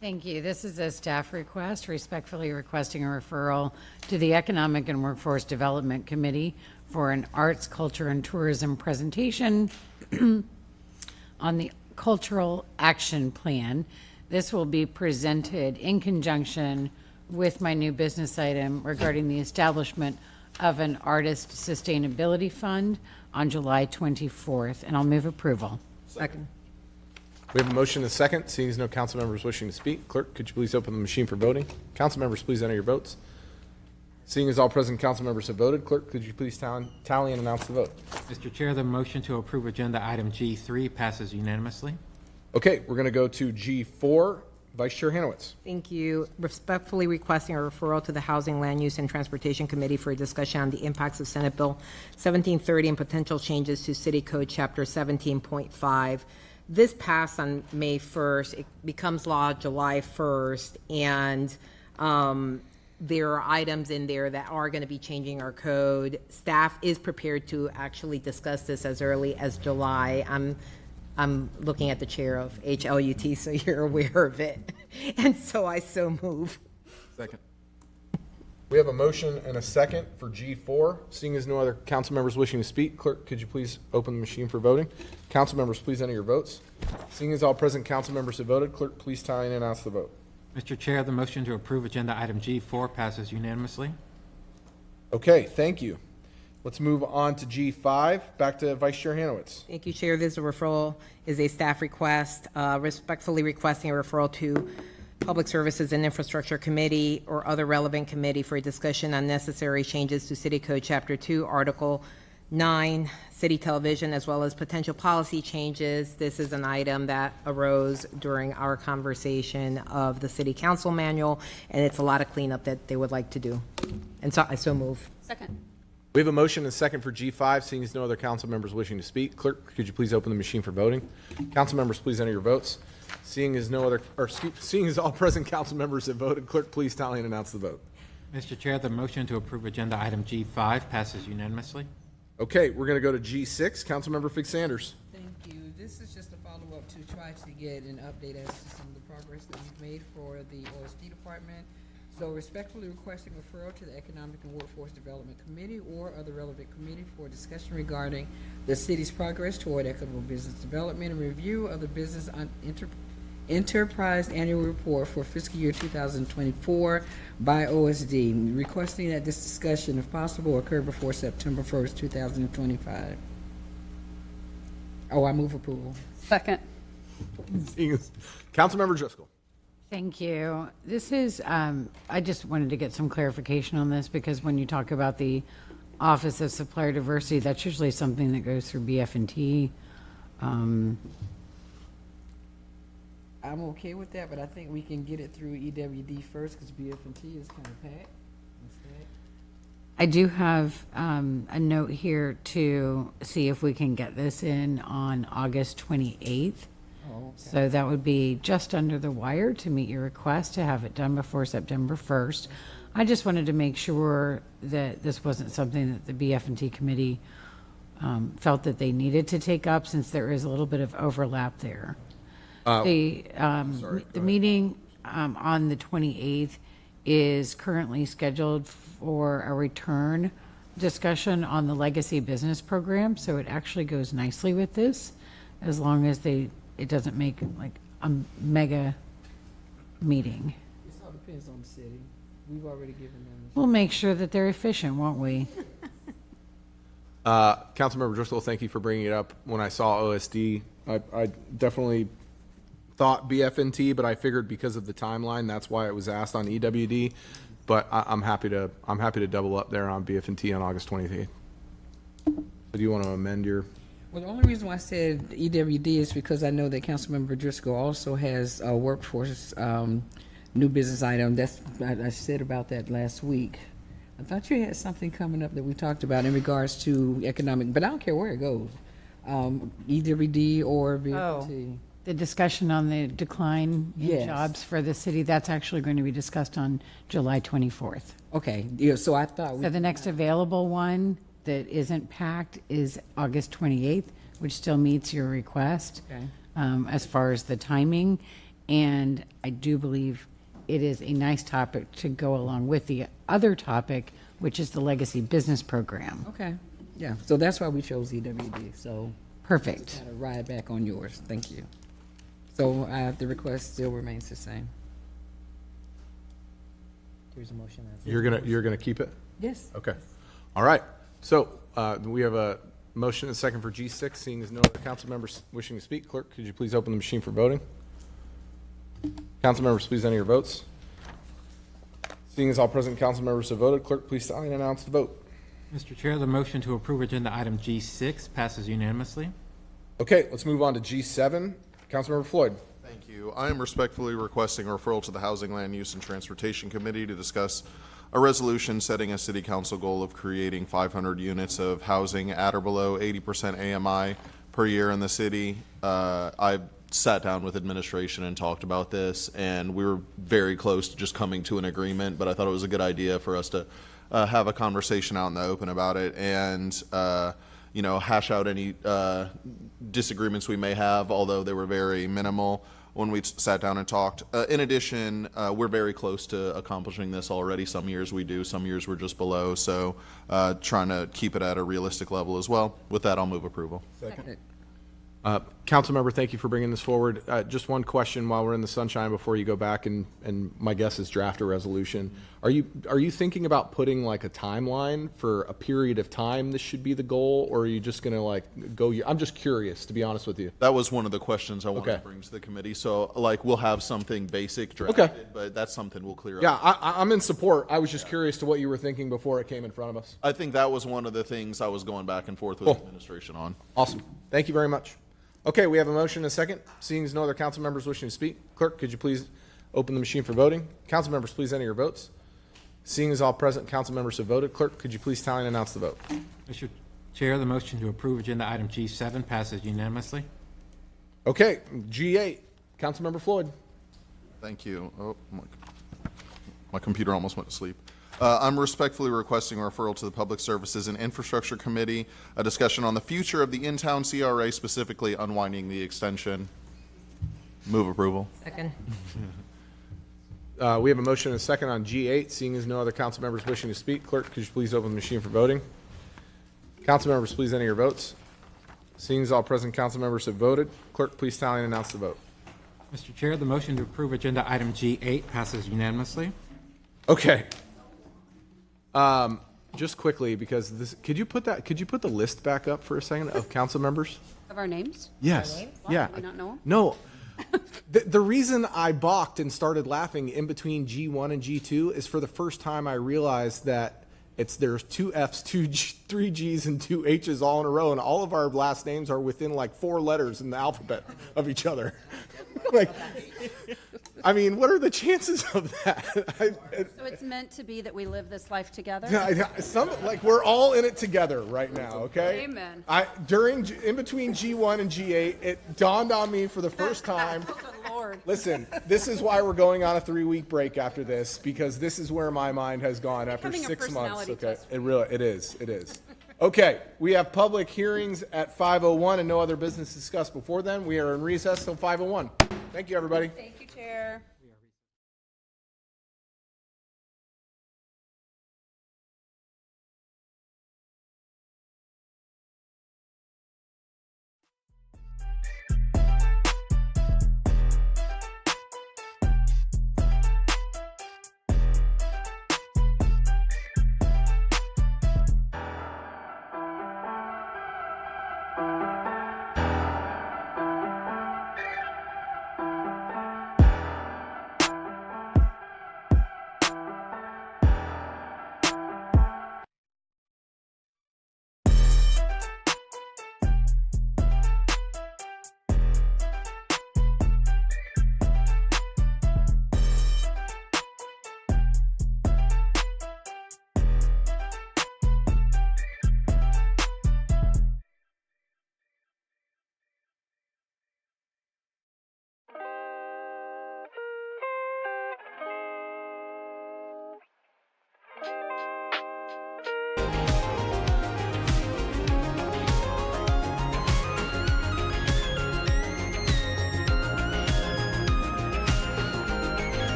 Thank you. This is a staff request, respectfully requesting a referral to the Economic and Workforce Development Committee for an arts, culture, and tourism presentation on the Cultural Action Plan. This will be presented in conjunction with my new business item regarding the establishment of an Artist Sustainability Fund on July 24th, and I'll move approval. Second. We have a motion and a second. Seeing as no council members wishing to speak, clerk, could you please open the machine for voting? Council members, please enter your votes. Seeing as all present council members have voted, clerk, could you please tally and announce the vote? Mr. Chair, the motion to approve agenda item G3 passes unanimously. Okay, we're going to go to G4. Vice Chair Hanowitz. Thank you. Respectfully requesting a referral to the Housing, Land Use, and Transportation Committee for a discussion on the impacts of Senate Bill 1730 and potential changes to City Code Chapter 17.5. This passed on May 1st. It becomes law July 1st, and there are items in there that are going to be changing our code. Staff is prepared to actually discuss this as early as July. I'm looking at the chair of HLUT, so you're aware of it. And so I so move. Second. We have a motion and a second for G4. Seeing as no other council members wishing to speak, clerk, could you please open the machine for voting? Council members, please enter your votes. Seeing as all present council members have voted, clerk, please tally and announce the vote. Mr. Chair, the motion to approve agenda item G4 passes unanimously. Okay, thank you. Let's move on to G5. Back to Vice Chair Hanowitz. Thank you, Chair. This referral is a staff request, respectfully requesting a referral to Public Services and Infrastructure Committee or other relevant committee for a discussion on necessary changes to City Code Chapter 2, Article 9, City Television, as well as potential policy changes. This is an item that arose during our conversation of the City Council Manual, and it's a lot of cleanup that they would like to do. And so I so move. Second. We have a motion and a second for G5. Seeing as no other council members wishing to speak, clerk, could you please open the machine for voting? Council members, please enter your votes. Seeing as all present council members have voted, clerk, please tally and announce the vote. Mr. Chair, the motion to approve agenda item G5 passes unanimously. Okay, we're going to go to G6. Councilmember Fig Sanders. Thank you. This is just a follow-up to try to get an update as to some of the progress that we've made for the OSD department. So respectfully requesting referral to the Economic and Workforce Development Committee or other relevant committee for discussion regarding the city's progress toward equitable business development and review of the business enterprise annual report for fiscal year 2024 by OSD, requesting that this discussion, if possible, occur before September 1st, 2025. Oh, I move approval. Second. Councilmember Driscoll. Thank you. This is, I just wanted to get some clarification on this because when you talk about the Office of Supplier Diversity, that's usually something that goes through BF&T. I'm okay with that, but I think we can get it through EWD first because BF&T is kind of packed. I do have a note here to see if we can get this in on August 28th. Oh, okay. So that would be just under the wire to meet your request to have it done before September 1st. I just wanted to make sure that this wasn't something that the BF&T committee felt that they needed to take up since there is a little bit of overlap there. The meeting on the 28th is currently scheduled for a return discussion on the legacy business program, so it actually goes nicely with this, as long as it doesn't make like a mega meeting. It all depends on the city. We've already given them. We'll make sure that they're efficient, won't we? Councilmember Driscoll, thank you for bringing it up. When I saw OSD, I definitely thought BF&T, but I figured because of the timeline, that's why it was asked on EWD. But I'm happy to double up there on BF&T on August 28th. So do you want to amend your? Well, the only reason why I said EWD is because I know that Councilmember Driscoll also has a workforce new business item. I said about that last week. I thought you had something coming up that we talked about in regards to economic, but I don't care where it goes, EWD or BF&T. Oh, the discussion on the decline in jobs for the city, that's actually going to be discussed on July 24th. Okay, yeah, so I thought. So the next available one that isn't packed is August 28th, which still meets your request as far as the timing. And I do believe it is a nice topic to go along with the other topic, which is the legacy business program. Okay, yeah, so that's why we chose EWD, so. Perfect. Kind of ride back on yours, thank you. So the request still remains the same. There's a motion. You're gonna keep it? Yes. Okay. All right. So we have a Motion and second for G6. Seeing as no other council members wishing to speak, clerk, could you please open the machine for voting? Council members, please enter your votes. Seeing as all present council members have voted, clerk, please sign and announce the vote. Mr. Chair, the motion to approve agenda item G6 passes unanimously. Okay, let's move on to G7. Councilmember Floyd. Thank you. I am respectfully requesting a referral to the Housing, Land Use, and Transportation Committee to discuss a resolution setting a city council goal of creating 500 units of housing at or below 80% AMI per year in the city. I sat down with administration and talked about this, and we were very close to just coming to an agreement, but I thought it was a good idea for us to have a conversation out in the open about it and hash out any disagreements we may have, although they were very minimal when we sat down and talked. In addition, we're very close to accomplishing this already. Some years we do, some years we're just below, so trying to keep it at a realistic level as well. With that, I'll move approval. Second. Councilmember, thank you for bringing this forward. Just one question while we're in the sunshine before you go back and my guess is draft a resolution. Are you thinking about putting like a timeline for a period of time this should be the goal, or are you just going to like go? I'm just curious, to be honest with you. That was one of the questions I wanted to bring to the committee. So like we'll have something basic drafted, but that's something we'll clear up. Yeah, I'm in support. I was just curious to what you were thinking before it came in front of us. I think that was one of the things I was going back and forth with the administration on. Awesome. Thank you very much. Okay, we have a motion and a second. Seeing as no other council members wishing to speak, clerk, could you please open the machine for voting? Council members, please enter your votes. Seeing as all present council members have voted, clerk, could you please tally and announce the vote? Mr. Chair, the motion to approve agenda item G7 passes unanimously. Okay, G8, Councilmember Floyd. Thank you. Oh, my computer almost went to sleep. I'm respectfully requesting a referral to the Public Services and Infrastructure Committee, a discussion on the future of the in-town CRA, specifically unwinding the extension. Move approval. Second. We have a motion and a second on G8. Seeing as no other council members wishing to speak, clerk, could you please open the machine for voting? Council members, please enter your votes. Seeing as all present council members have voted, clerk, please tally and announce the vote. Mr. Chair, the motion to approve agenda item G8 passes unanimously. Okay. Just quickly, because this, could you put the list back up for a second of council members? Of our names? Yes. Our names? Yeah. Do we not know 'em? No. The reason I balked and started laughing in between G1 and G2 is for the first time I realized that there's 2 F's, 3 G's, and 2 H's all in a row, and all of our last names are within like 4 letters in the alphabet of each other. Like, I mean, what are the chances of that? So it's meant to be that we live this life together? Like we're all in it together right now, okay? Amen. In between G1 and G8, it dawned on me for the first time. Lord. Listen, this is why we're going on a 3-week break after this, because this is where my mind has gone after 6 months. Okay, it is. Okay, we have public hearings at 5:01 and no other business discussed before then. We are in recess till 5:01. Thank you, everybody. Thank you, Chair.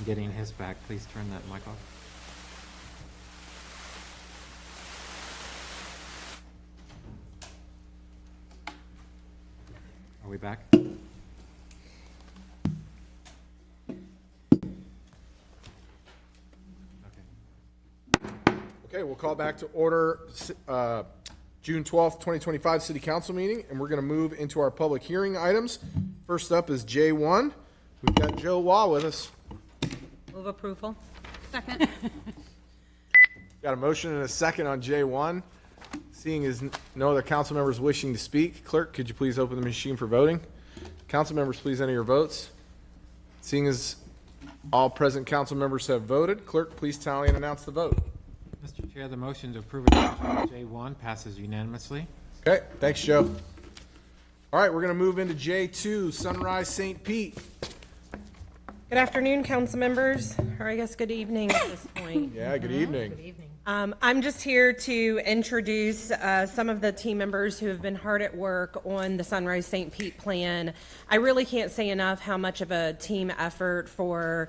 getting his back. Please turn that mic off. Are we back? Okay, we'll call back to order June 12th, 2025 City Council meeting, and we're going to move into our public hearing items. First up is J1. We've got Joe Waugh with us. Move approval. Second. Got a motion and a second on J1. Seeing as no other council members wishing to speak, clerk, could you please open the machine for voting? Council members, please enter your votes. Seeing as all present council members have voted, clerk, please tally and announce the vote. Mr. Chair, the motion to approve adoption of J1 passes unanimously. Okay, thanks, Joe. All right, we're going to move into J2, Sunrise St. Pete. Good afternoon, council members, or I guess good evening at this point. Yeah, good evening. Good evening. I'm just here to introduce some of the team members who have been hard at work on the Sunrise St. Pete plan. I really can't say enough how much of a team effort for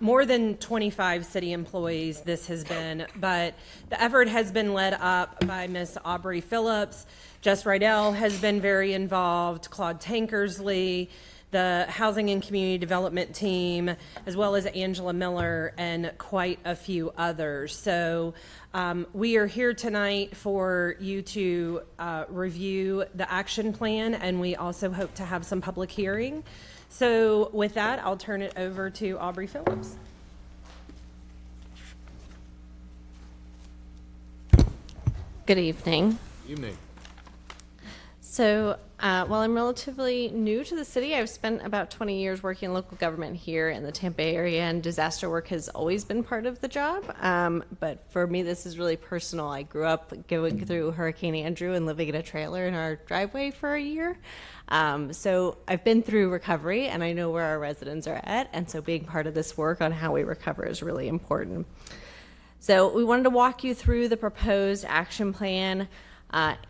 more than 25 city employees this has been, but the effort has been led up by Miss Aubrey Phillips. Jess Rydell has been very involved, Claude Tankersley, the Housing and Community Development team, as well as Angela Miller and quite a few others. So we are here tonight for you to review the action plan, and we also hope to have some public hearing. So with that, I'll turn it over to Aubrey Phillips. Good evening. Evening. So while I'm relatively new to the city, I've spent about 20 years working in local government here in the Tampa Bay area, and disaster work has always been part of the job. But for me, this is really personal. I grew up going through Hurricane Andrew and living in a trailer in our driveway for a year. So I've been through recovery, and I know where our residents are at, and so being part of this work on how we recover is really important. So we wanted to walk you through the proposed action plan,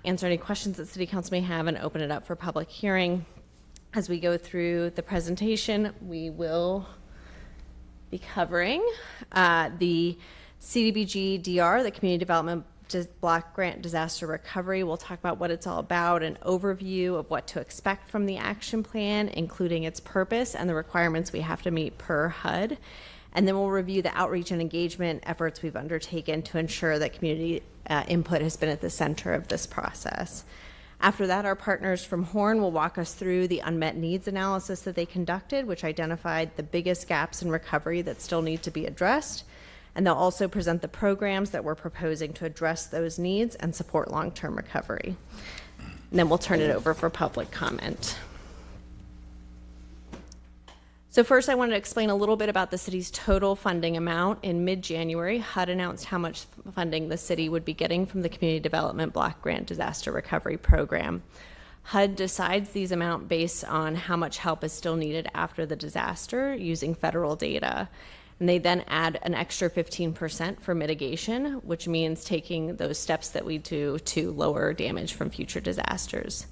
answer any questions that City Council may have, and open it up for public hearing. As we go through the presentation, we will be covering the CDBG DR, the Community Development Block Grant Disaster Recovery. We'll talk about what it's all about, an overview of what to expect from the action plan, including its purpose and the requirements we have to meet per HUD. And then we'll review the outreach and engagement efforts we've undertaken to ensure that community input has been at the center of this process. After that, our partners from Horn will walk us through the unmet needs analysis that they conducted, which identified the biggest gaps in recovery that still need to be addressed. And they'll also present the programs that we're proposing to address those needs and support long-term recovery. And then we'll turn it over for public comment. So first, I wanted to explain a little bit about the city's total funding amount. In mid-January, HUD announced how much funding the city would be getting from the Community Development Block Grant Disaster Recovery Program. HUD decides these amounts based on how much help is still needed after the disaster using federal data. And they then add an extra 15% for mitigation, which means taking those steps that we do to lower damage from future disasters.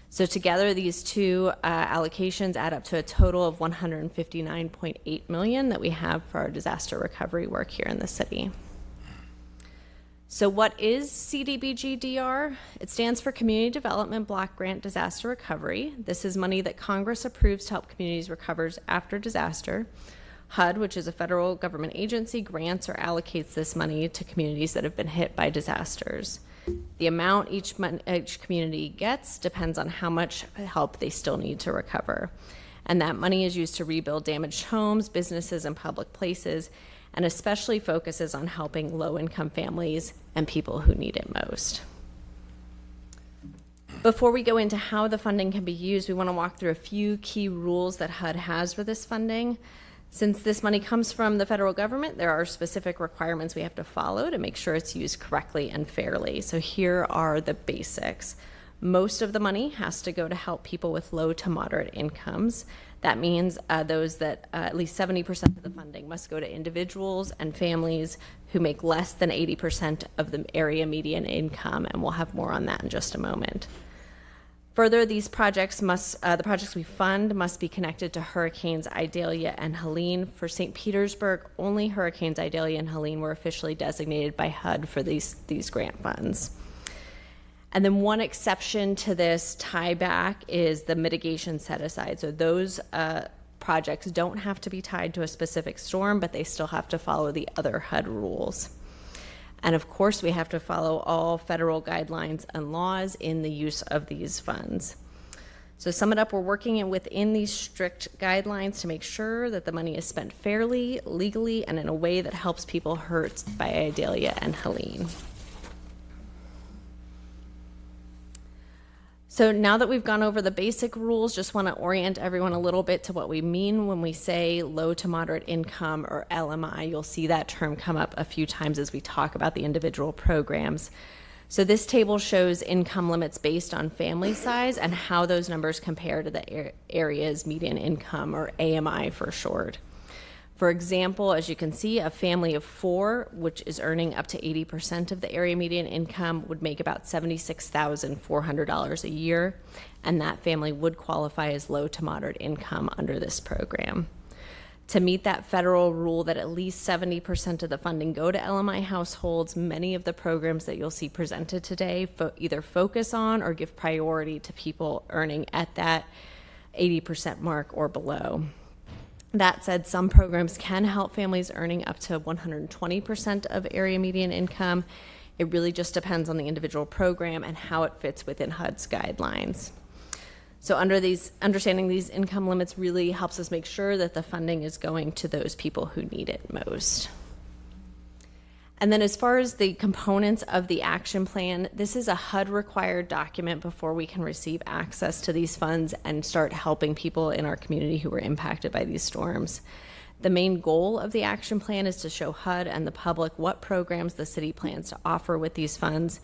So together, these two allocations add up to a total of $159.8 million that we have for our disaster recovery work here in the city. So what is CDBG-DR? It stands for Community Development Block Grant Disaster Recovery. This is money that Congress approves to help communities recover after disaster. HUD, which is a federal government agency, grants or allocates this money to communities that have been hit by disasters. The amount each community gets depends on how much help they still need to recover. And that money is used to rebuild damaged homes, businesses, and public places, and especially focuses on helping low-income families and people who need it most. Before we go into how the funding can be used, we want to walk through a few key rules that HUD has for this funding. Since this money comes from the federal government, there are specific requirements we have to follow to make sure it's used correctly and fairly. So here are the basics. Most of the money has to go to help people with low to moderate incomes. That means those that at least 70% of the funding must go to individuals and families who make less than 80% of the area median income, and we'll have more on that in just a moment. Further, these projects the projects we fund must be connected to Hurricanes Idalia and Helene. For St. Petersburg, only Hurricanes Idalia and Helene were officially designated by HUD for these grant funds. And then one exception to this tieback is the mitigation set aside. So those projects don't have to be tied to a specific storm, but they still have to follow the other HUD rules. And of course, we have to follow all federal guidelines and laws in the use of these funds. So to sum it up, we're working within these strict guidelines to make sure that the money is spent fairly, legally, and in a way that helps people hurt by Idalia and Helene. So now that we've gone over the basic rules, just want to orient everyone a little bit to what we mean when we say low to moderate income, or LMI. You'll see that term come up a few times as we talk about the individual programs. So this table shows income limits based on family size and how those numbers compare to the area's median income, or AMI for short. For example, as you can see, a family of 4, which is earning up to 80% of the area median income, would make about $76,400 a year, and that family would qualify as low to moderate income under this program. To meet that federal rule that at least 70% of the funding go to LMI households, many of the programs that you'll see presented today either focus on or give priority to people earning at that 80% mark or below. That said, some programs can help families earning up to 120% of area median income. It really just depends on the individual program and how it fits within HUD's guidelines. So understanding these income limits really helps us make sure that the funding is going to those people who need it most. And then as far as the components of the action plan, this is a HUD-required document before we can receive access to these funds and start helping people in our community who were impacted by these storms. The main goal of the action plan is to show HUD and the public what programs the city plans to offer with these funds,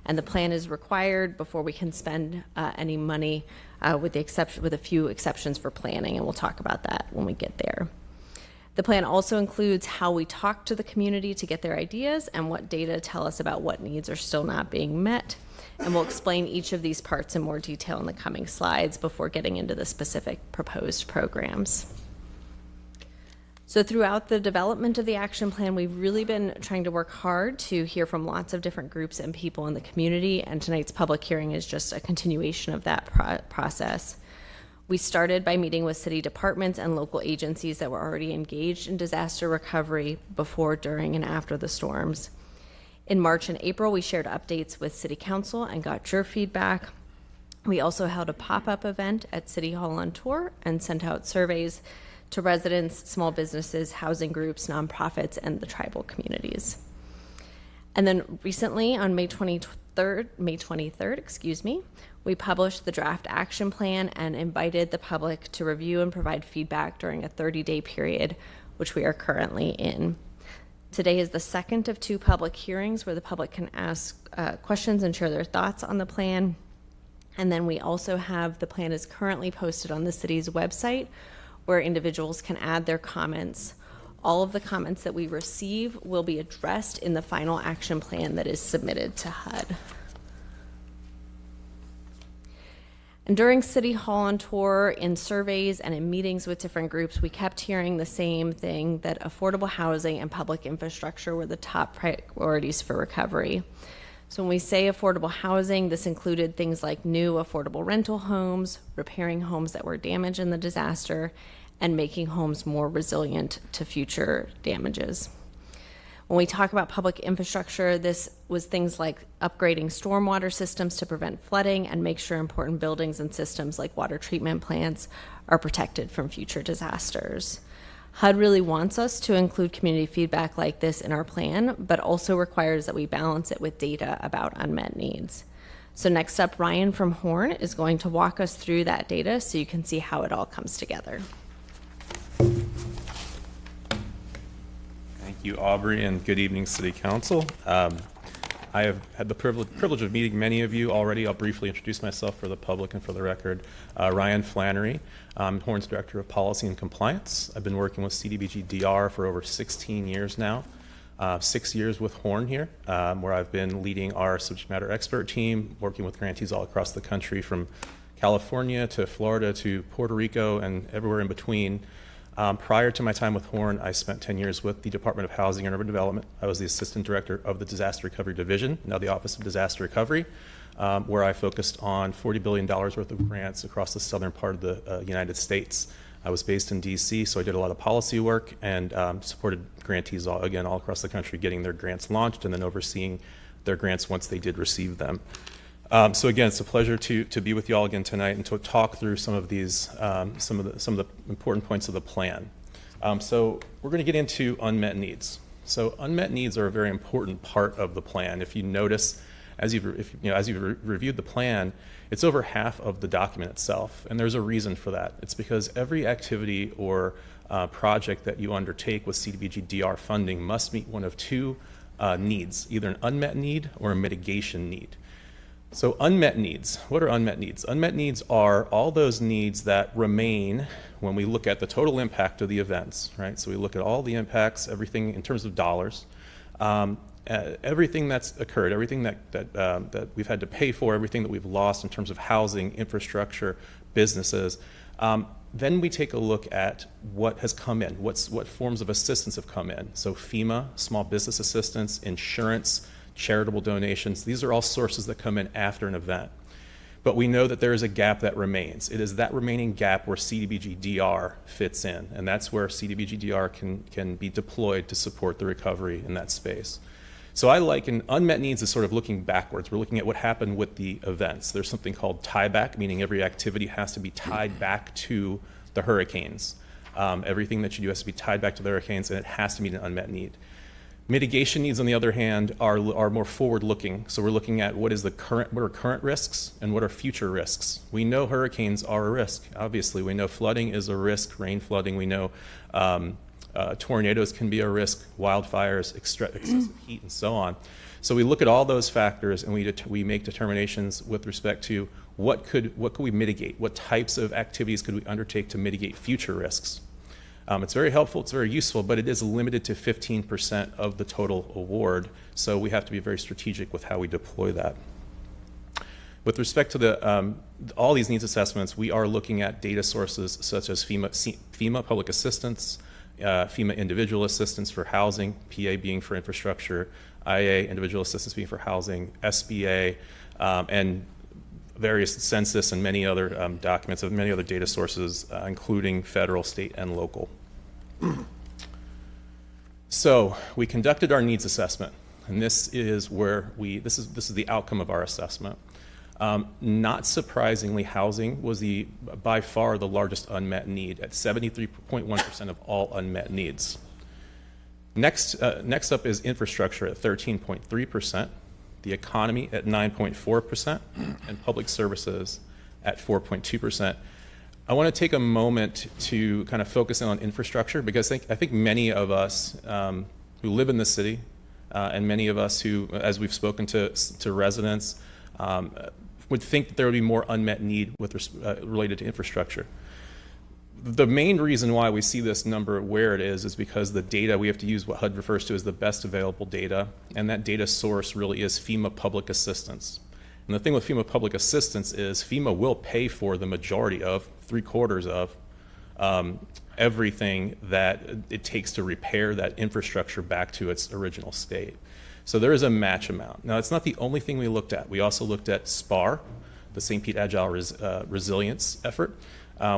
and the plan is required before we can spend any money, with a few exceptions for planning, and we'll talk about that when we get there. The plan also includes how we talk to the community to get their ideas and what data tell us about what needs are still not being met. And we'll explain each of these parts in more detail in the coming slides before getting into the specific proposed programs. So throughout the development of the action plan, we've really been trying to work hard to hear from lots of different groups and people in the community, and tonight's public hearing is just a continuation of that process. We started by meeting with city departments and local agencies that were already engaged in disaster recovery before, during, and after the storms. In March and April, we shared updates with City Council and got your feedback. We also held a pop-up event at City Hall on tour and sent out surveys to residents, small businesses, housing groups, nonprofits, and the tribal communities. And then recently, on May 23rd, we published the draft action plan and invited the public to review and provide feedback during a 30-day period, which we are currently in. Today is the second of 2 public hearings where the public can ask questions and share their thoughts on the plan. And then we also have the plan is currently posted on the city's website, where individuals can add their comments. All of the comments that we receive will be addressed in the final action plan that is submitted to HUD. And during City Hall on tour, in surveys, and in meetings with different groups, we kept hearing the same thing, that affordable housing and public infrastructure were the top priorities for recovery. So when we say affordable housing, this included things like new affordable rental homes, repairing homes that were damaged in the disaster, and making homes more resilient to future damages. When we talk about public infrastructure, this was things like upgrading stormwater systems to prevent flooding and make sure important buildings and systems like water treatment plants are protected from future disasters. HUD really wants us to include community feedback like this in our plan, but also requires that we balance it with data about unmet needs. So next up, Ryan from Horn is going to walk us through that data so you can see how it all comes together. Thank you, Aubrey, and good evening, City Council. I have had the privilege of meeting many of you already. I'll briefly introduce myself for the public and for the record. Ryan Flannery, I'm Horn's Director of Policy and Compliance. I've been working with CDBG DR for over 16 years now. 6 years with Horn here, where I've been leading our subject matter expert team, working with grantees all across the country, from California to Florida to Puerto Rico and everywhere in between. Prior to my time with Horn, I spent 10 years with the Department of Housing and Urban Development. I was the Assistant Director of the Disaster Recovery Division, now the Office of Disaster Recovery, where I focused on $40 billion worth of grants across the southern part of the United States. I was based in DC, so I did a lot of policy work and supported grantees all across the country getting their grants launched and then overseeing their grants once they did receive them. So again, it's a pleasure to be with you all again tonight and to talk through some of these, some of the important points of the plan. So we're going to get into unmet needs. So unmet needs are a very important part of the plan. If you notice, as you've reviewed the plan, it's over half of the document itself, and there's a reason for that. It's because every activity or project that you undertake with CDBG DR funding must meet one of two needs, either an unmet need or a mitigation need. So unmet needs, what are unmet needs? Unmet needs are all those needs that remain when we look at the total impact of the events, right? So we look at all the impacts, everything in terms of dollars, everything that's occurred, everything that we've had to pay for, everything that we've lost in terms of housing, infrastructure, businesses. Then we take a look at what has come in, what forms of assistance have come in. So FEMA, small business assistance, insurance, charitable donations, these are all sources that come in after an event. But we know that there is a gap that remains. It is that remaining gap where CDBG DR fits in, and that's where CDBG DR can be deployed to support the recovery in that space. So I liken unmet needs as sort of looking backwards. We're looking at what happened with the events. There's something called tieback, meaning every activity has to be tied back to the hurricanes. Everything that you do has to be tied back to the hurricanes, and it has to meet an unmet need. Mitigation needs, on the other hand, are more forward-looking. So we're looking at what are current risks and what are future risks. We know hurricanes are a risk. Obviously, we know flooding is a risk, rain flooding. We know tornadoes can be a risk, wildfires, excessive heat, and so on. So we look at all those factors and we make determinations with respect to what could we mitigate, what types of activities could we undertake to mitigate future risks. It's very helpful, it's very useful, but it is limited to 15% of the total award, so we have to be very strategic with how we deploy that. With respect to all these needs assessments, we are looking at data sources such as FEMA public assistance, FEMA individual assistance for housing, PA being for infrastructure, IA individual assistance being for housing, SBA, and various census and many other documents of many other data sources, including federal, state, and local. So we conducted our needs assessment, and this is where this is the outcome of our assessment. Not surprisingly, housing was by far the largest unmet need at 73.1% of all unmet needs. Next up is infrastructure at 13.3%. The economy at 9.4%, and public services at 4.2%. I want to take a moment to kind of focus in on infrastructure because I think many of us who live in the city and many of us who, as we've spoken to residents, would think that there would be more unmet need related to infrastructure. The main reason why we see this number where it is because the data, we have to use what HUD refers to as the best available data, and that data source really is FEMA public assistance. And the thing with FEMA public assistance is FEMA will pay for the majority of, 3/4 of, everything that it takes to repair that infrastructure back to its original state. So there is a match amount. Now, it's not the only thing we looked at. We also looked at SPAR, the St. Pete Agile Resilience effort.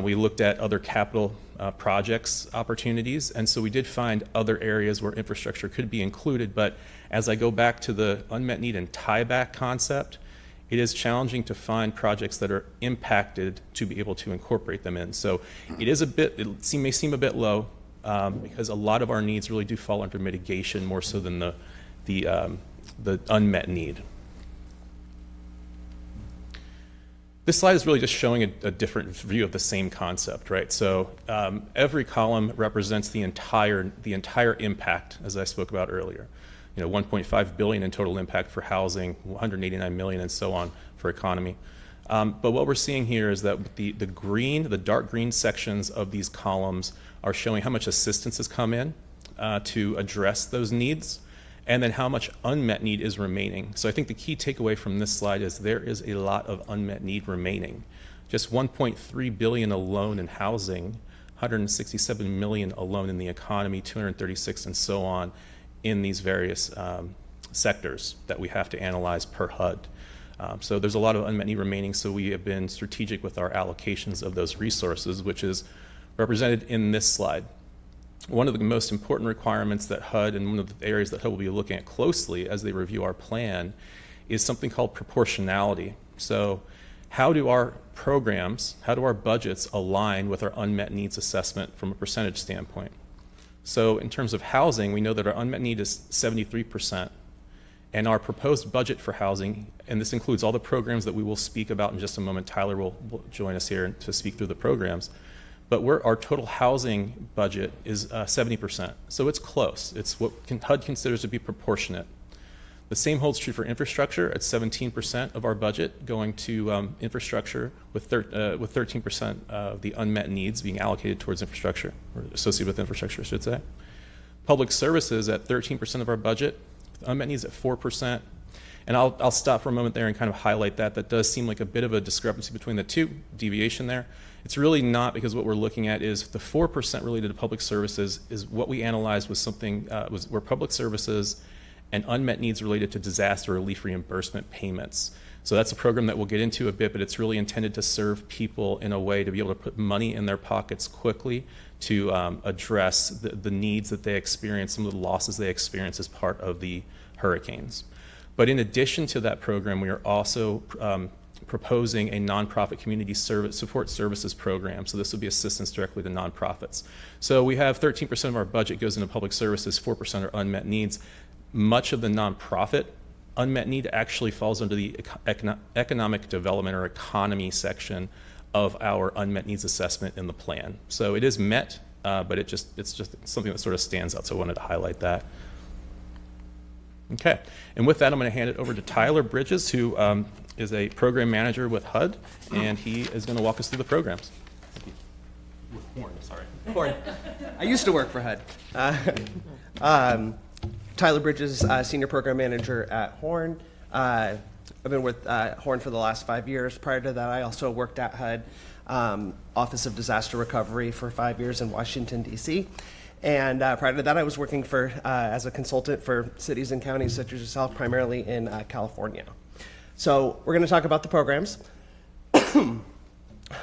We looked at other capital projects opportunities, and so we did find other areas where infrastructure could be included, but as I go back to the unmet need and tieback concept, it is challenging to find projects that are impacted to be able to incorporate them in. So it may seem a bit low because a lot of our needs really do fall under mitigation more so than the unmet need. This slide is really just showing a different view of the same concept, right? So every column represents the entire impact, as I spoke about earlier. 1.5 billion in total impact for housing, 189 million, and so on for economy. But what we're seeing here is that the dark green sections of these columns are showing how much assistance has come in to address those needs, and then how much unmet need is remaining. So I think the key takeaway from this slide is there is a lot of unmet need remaining. just $1.3 billion alone in housing, $167 million alone in the economy, 236 and so on in these various sectors that we have to analyze per HUD. So there's a lot of unmet need remaining, so we have been strategic with our allocations of those resources, which is represented in this slide. One of the most important requirements that HUD, and one of the areas that HUD will be looking at closely as they review our plan, is something called proportionality. So how do our programs, how do our budgets align with our unmet needs assessment from a percentage standpoint? So in terms of housing, we know that our unmet need is 73%, and our proposed budget for housing, and this includes all the programs that we will speak about in just a moment. Tyler will join us here to speak through the programs. But our total housing budget is 70%, so it's close. It's what HUD considers to be proportionate. The same holds true for infrastructure at 17% of our budget going to infrastructure, with 13% of the unmet needs being allocated towards infrastructure, or associated with infrastructure, I should say. Public services at 13% of our budget, with unmet needs at 4%. And I'll stop for a moment there and kind of highlight that. That does seem like a bit of a discrepancy between the two, deviation there. It's really not, because what we're looking at is the 4% related to public services is what we analyzed was something, were public services and unmet needs related to disaster relief reimbursement payments. So that's a program that we'll get into a bit, but it's really intended to serve people in a way to be able to put money in their pockets quickly to address the needs that they experience, some of the losses they experience as part of the hurricanes. But in addition to that program, we are also proposing a nonprofit community support services program. So this will be assistance directly to nonprofits. So we have 13% of our budget goes into public services, 4% are unmet needs. Much of the nonprofit unmet need actually falls under the economic development or economy section of our unmet needs assessment in the plan. So it is met, but it's just something that sort of stands out, so I wanted to highlight that. Okay, and with that, I'm going to hand it over to Tyler Bridges, who is a program manager with HUD, and he is going to walk us through the programs. With Horn, sorry. Horn. I used to work for HUD. Tyler Bridges, Senior Program Manager at Horn. I've been with Horn for the last 5 years. Prior to that, I also worked at HUD, Office of Disaster Recovery, for 5 years in Washington, D.C. And prior to that, I was working as a consultant for cities and counties such as yourself, primarily in California. So we're going to talk about the programs.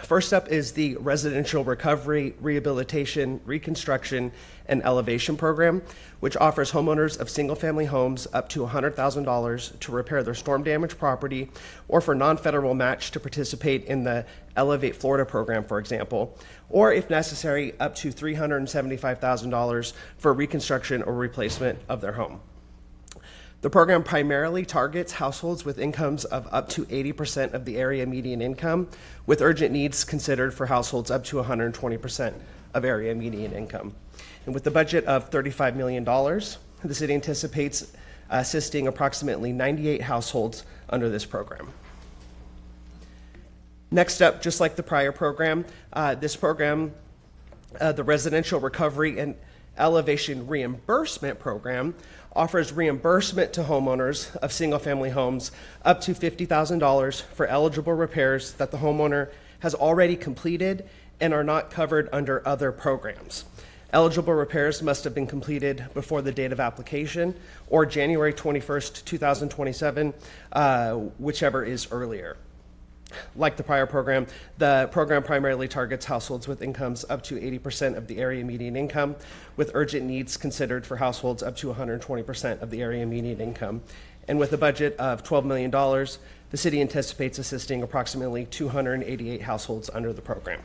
First up is the Residential Recovery, Rehabilitation, Reconstruction, and Elevation Program, which offers homeowners of single-family homes up to $100,000 to repair their storm-damaged property, or for non-federal match to participate in the Elevate Florida program, for example, or if necessary, up to $375,000 for reconstruction or replacement of their home. The program primarily targets households with incomes of up to 80% of the area median income, with urgent needs considered for households up to 120% of area median income. And with the budget of $35 million, the city anticipates assisting approximately 98 households under this program. Next up, just like the prior program, this program, the Residential Recovery and Elevation Reimbursement Program, offers reimbursement to homeowners of single-family homes up to $50,000 for eligible repairs that the homeowner has already completed and are not covered under other programs. Eligible repairs must have been completed before the date of application or January 21st, 2027, whichever is earlier. Like the prior program, the program primarily targets households with incomes up to 80% of the area median income, with urgent needs considered for households up to 120% of the area median income. And with a budget of $12 million, the city anticipates assisting approximately 288 households under the program.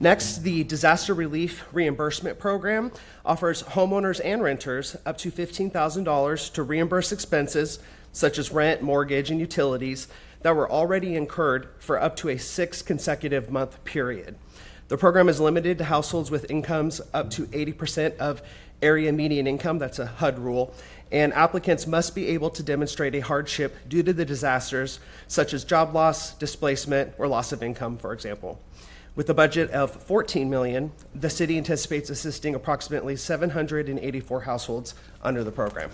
Next, the Disaster Relief Reimbursement Program offers homeowners and renters up to $15,000 to reimburse expenses such as rent, mortgage, and utilities that were already incurred for up to a 6 consecutive month period. The program is limited to households with incomes up to 80% of area median income, that's a HUD rule, and applicants must be able to demonstrate a hardship due to the disasters such as job loss, displacement, or loss of income, for example. With a budget of $14 million, the city anticipates assisting approximately 784 households under the program.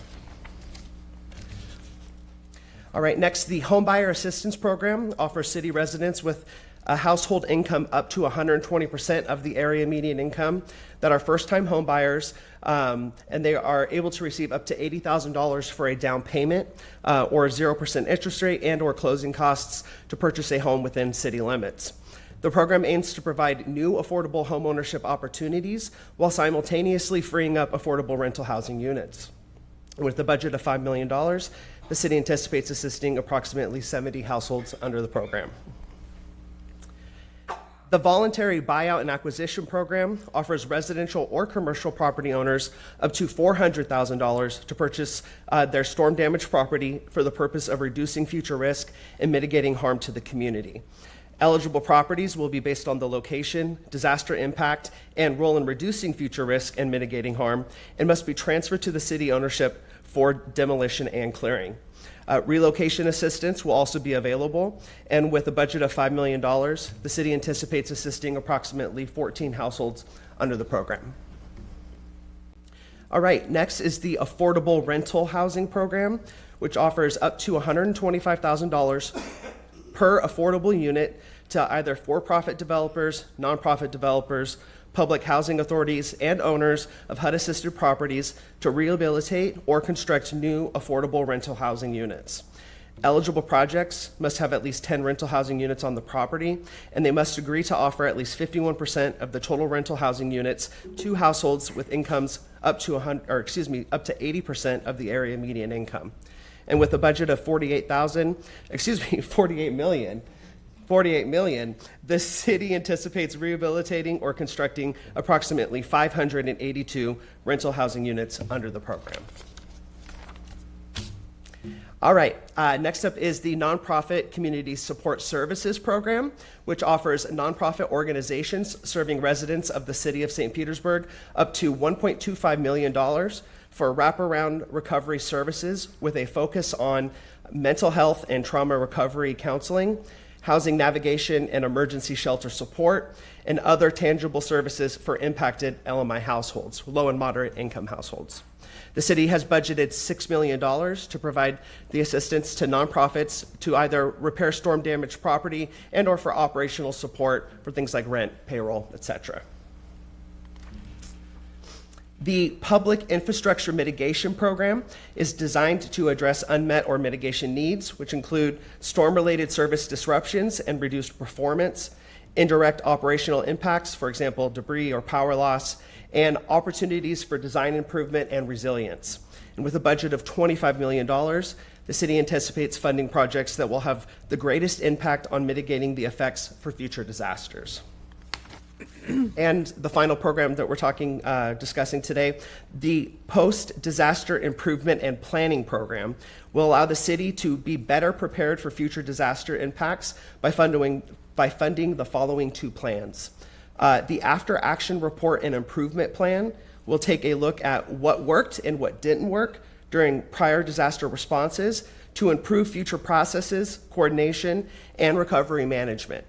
All right, next, the Home Buyer Assistance Program offers city residents with a household income up to 120% of the area median income that are first-time home buyers, and they are able to receive up to $80,000 for a down payment or 0% interest rate and or closing costs to purchase a home within city limits. The program aims to provide new affordable home ownership opportunities while simultaneously freeing up affordable rental housing units. With a budget of $5 million, the city anticipates assisting approximately 70 households under the program. The Voluntary Buyout and Acquisition Program offers residential or commercial property owners up to $400,000 to purchase their storm damaged property for the purpose of reducing future risk and mitigating harm to the community. Eligible properties will be based on the location, disaster impact, and role in reducing future risk and mitigating harm, and must be transferred to the city ownership for demolition and clearing. Relocation assistance will also be available, and with a budget of $5 million, the city anticipates assisting approximately 14 households under the program. All right, next is the Affordable Rental Housing Program, which offers up to $125,000 per affordable unit to either for-profit developers, nonprofit developers, public housing authorities, and owners of HUD-assisted properties to rehabilitate or construct new affordable rental housing units. Eligible projects must have at least 10 rental housing units on the property, and they must agree to offer at least 51% of the total rental housing units to households with incomes up to 80% of the area median income. And with a budget of $48 million, the city anticipates rehabilitating or constructing approximately 582 rental housing units under the program. All right, next up is the Nonprofit Community Support Services Program, which offers nonprofit organizations serving residents of the city of St. Petersburg up to $1.25 million for wraparound recovery services with a focus on mental health and trauma recovery counseling, housing navigation and emergency shelter support, and other tangible services for impacted LMI households, low and moderate income households. The city has budgeted $6 million to provide the assistance to nonprofits to either repair storm damaged property and or for operational support for things like rent, payroll, etc. The Public Infrastructure Mitigation Program is designed to address unmet or mitigation needs, which include storm-related service disruptions and reduced performance, indirect operational impacts, for example, debris or power loss, and opportunities for design improvement and resilience. And with a budget of $25 million, the city anticipates funding projects that will have the greatest impact on mitigating the effects for future disasters. And the final program that we're discussing today, the Post-Disaster Improvement and Planning Program, will allow the city to be better prepared for future disaster impacts by funding the following two plans. The After Action Report and Improvement Plan will take a look at what worked and what didn't work during prior disaster responses to improve future processes, coordination, and recovery management.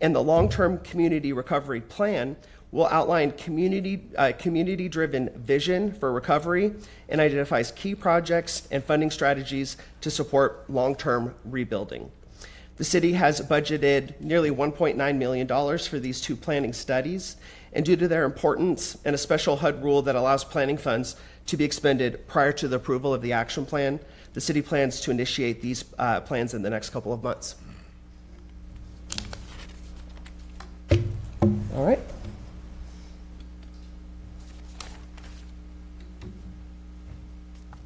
And the long-term community recovery plan will outline community-driven vision for recovery and identifies key projects and funding strategies to support long-term rebuilding. The city has budgeted nearly $1.9 million for these two planning studies, and due to their importance and a special HUD rule that allows planning funds to be expended prior to the approval of the action plan, the city plans to initiate these plans in the next couple of months. All right.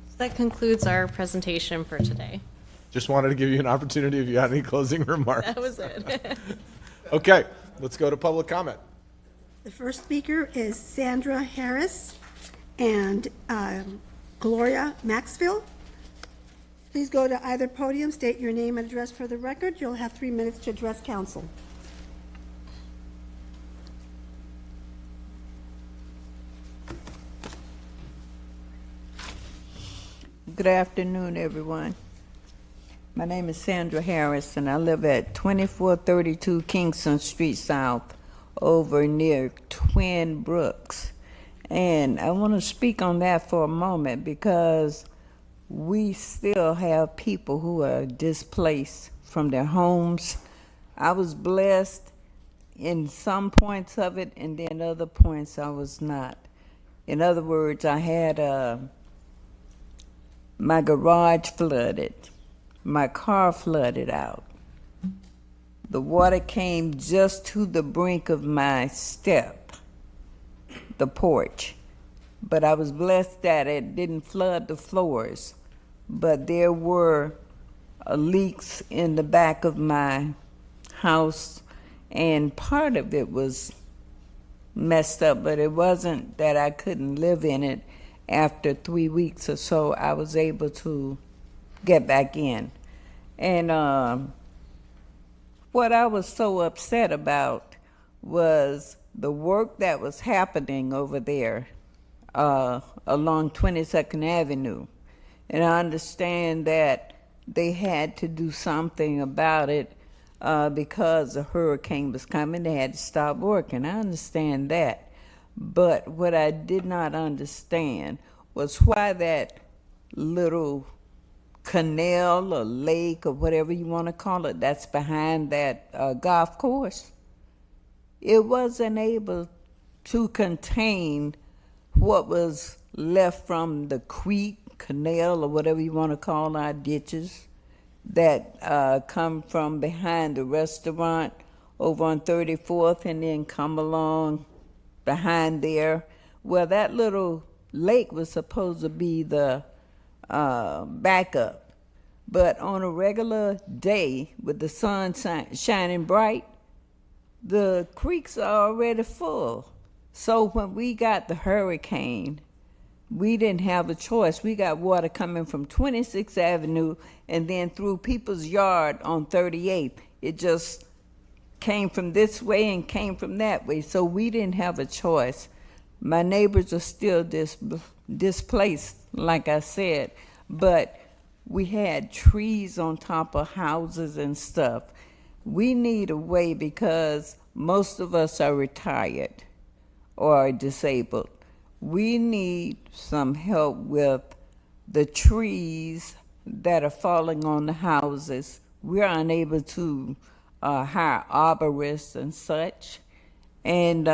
So that concludes our presentation for today. Just wanted to give you an opportunity if you had any closing remarks. That was it. Okay, let's go to public comment. The first speaker is Sandra Harris and Gloria Maxfield. Please go to either podium, state your name and address for the record. You'll have 3 minutes to address council. Good afternoon, everyone. My name is Sandra Harris, and I live at 2432 Kingston Street South, over near Twin Brooks. And I want to speak on that for a moment because we still have people who are displaced from their homes. I was blessed in some points of it, and then other points I was not. In other words, I had my garage flooded, my car flooded out. The water came just to the brink of my step, the porch. But I was blessed that it didn't flood the floors. But there were leaks in the back of my house, and part of it was messed up, but it wasn't that I couldn't live in it. After 3 weeks or so, I was able to get back in. And what I was so upset about was the work that was happening over there along 22nd Avenue. And I understand that they had to do something about it because a hurricane was coming. They had to stop working. I understand that. But what I did not understand was why that little canal or lake or whatever you want to call it that's behind that golf course, it wasn't able to contain what was left from the creek, canal, or whatever you want to call our ditches that come from behind the restaurant over on 34th and then come along behind there. Well, that little lake was supposed to be the backup. But on a regular day with the sun shining bright, the creeks are already full. So when we got the hurricane, we didn't have a choice. We got water coming from 26th Avenue and then through people's yard on 38th. It just came from this way and came from that way. So we didn't have a choice. My neighbors are still displaced, like I said, but we had trees on top of houses and stuff. We need a way because most of us are retired or disabled. We need some help with the trees that are falling on the houses. We're unable to hire arborists and such. And,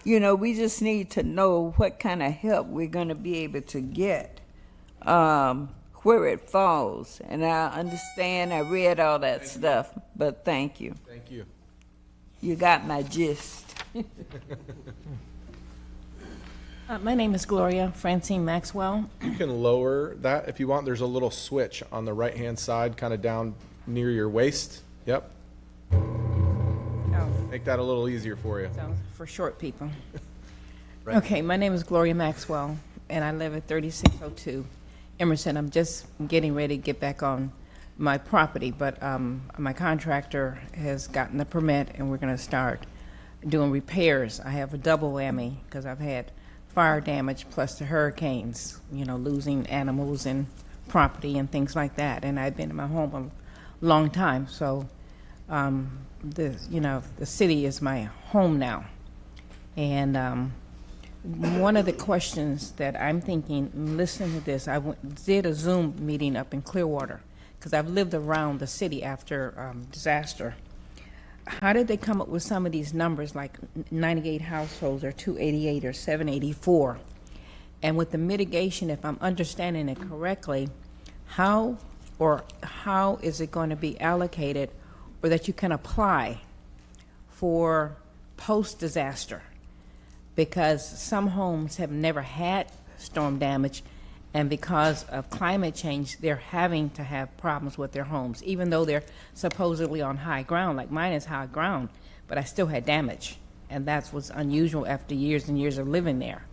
we just need to know what kind of help we're going to be able to get where it falls. And I understand, I read all that stuff, but thank you. Thank you. You got my gist. My name is Gloria Francine Maxwell. You can lower that if you want. There's a little switch on the right-hand side, kind of down near your waist. Yep. Oh. Make that a little easier for you. So, for short people. Right. Okay, my name is Gloria Maxwell, and I live at 3602 Emerson. I'm just getting ready to get back on my property, but my contractor has gotten the permit, and we're going to start doing repairs. I have a double whammy because I've had fire damage plus the hurricanes, losing animals and property and things like that. And I've been in my home a long time, so the city is my home now. And one of the questions that I'm thinking, listening to this, did a Zoom meeting up in Clearwater because I've lived around the city after disaster. How did they come up with some of these numbers like 98 households or 288 or 784? And with the mitigation, if I'm understanding it correctly, how is it going to be allocated or that you can apply for post-disaster? Because some homes have never had storm damage, and because of climate change, they're having to have problems with their homes, even though they're supposedly on high ground, like mine is high ground, but I still had damage. And that's what's unusual after years and years of living there.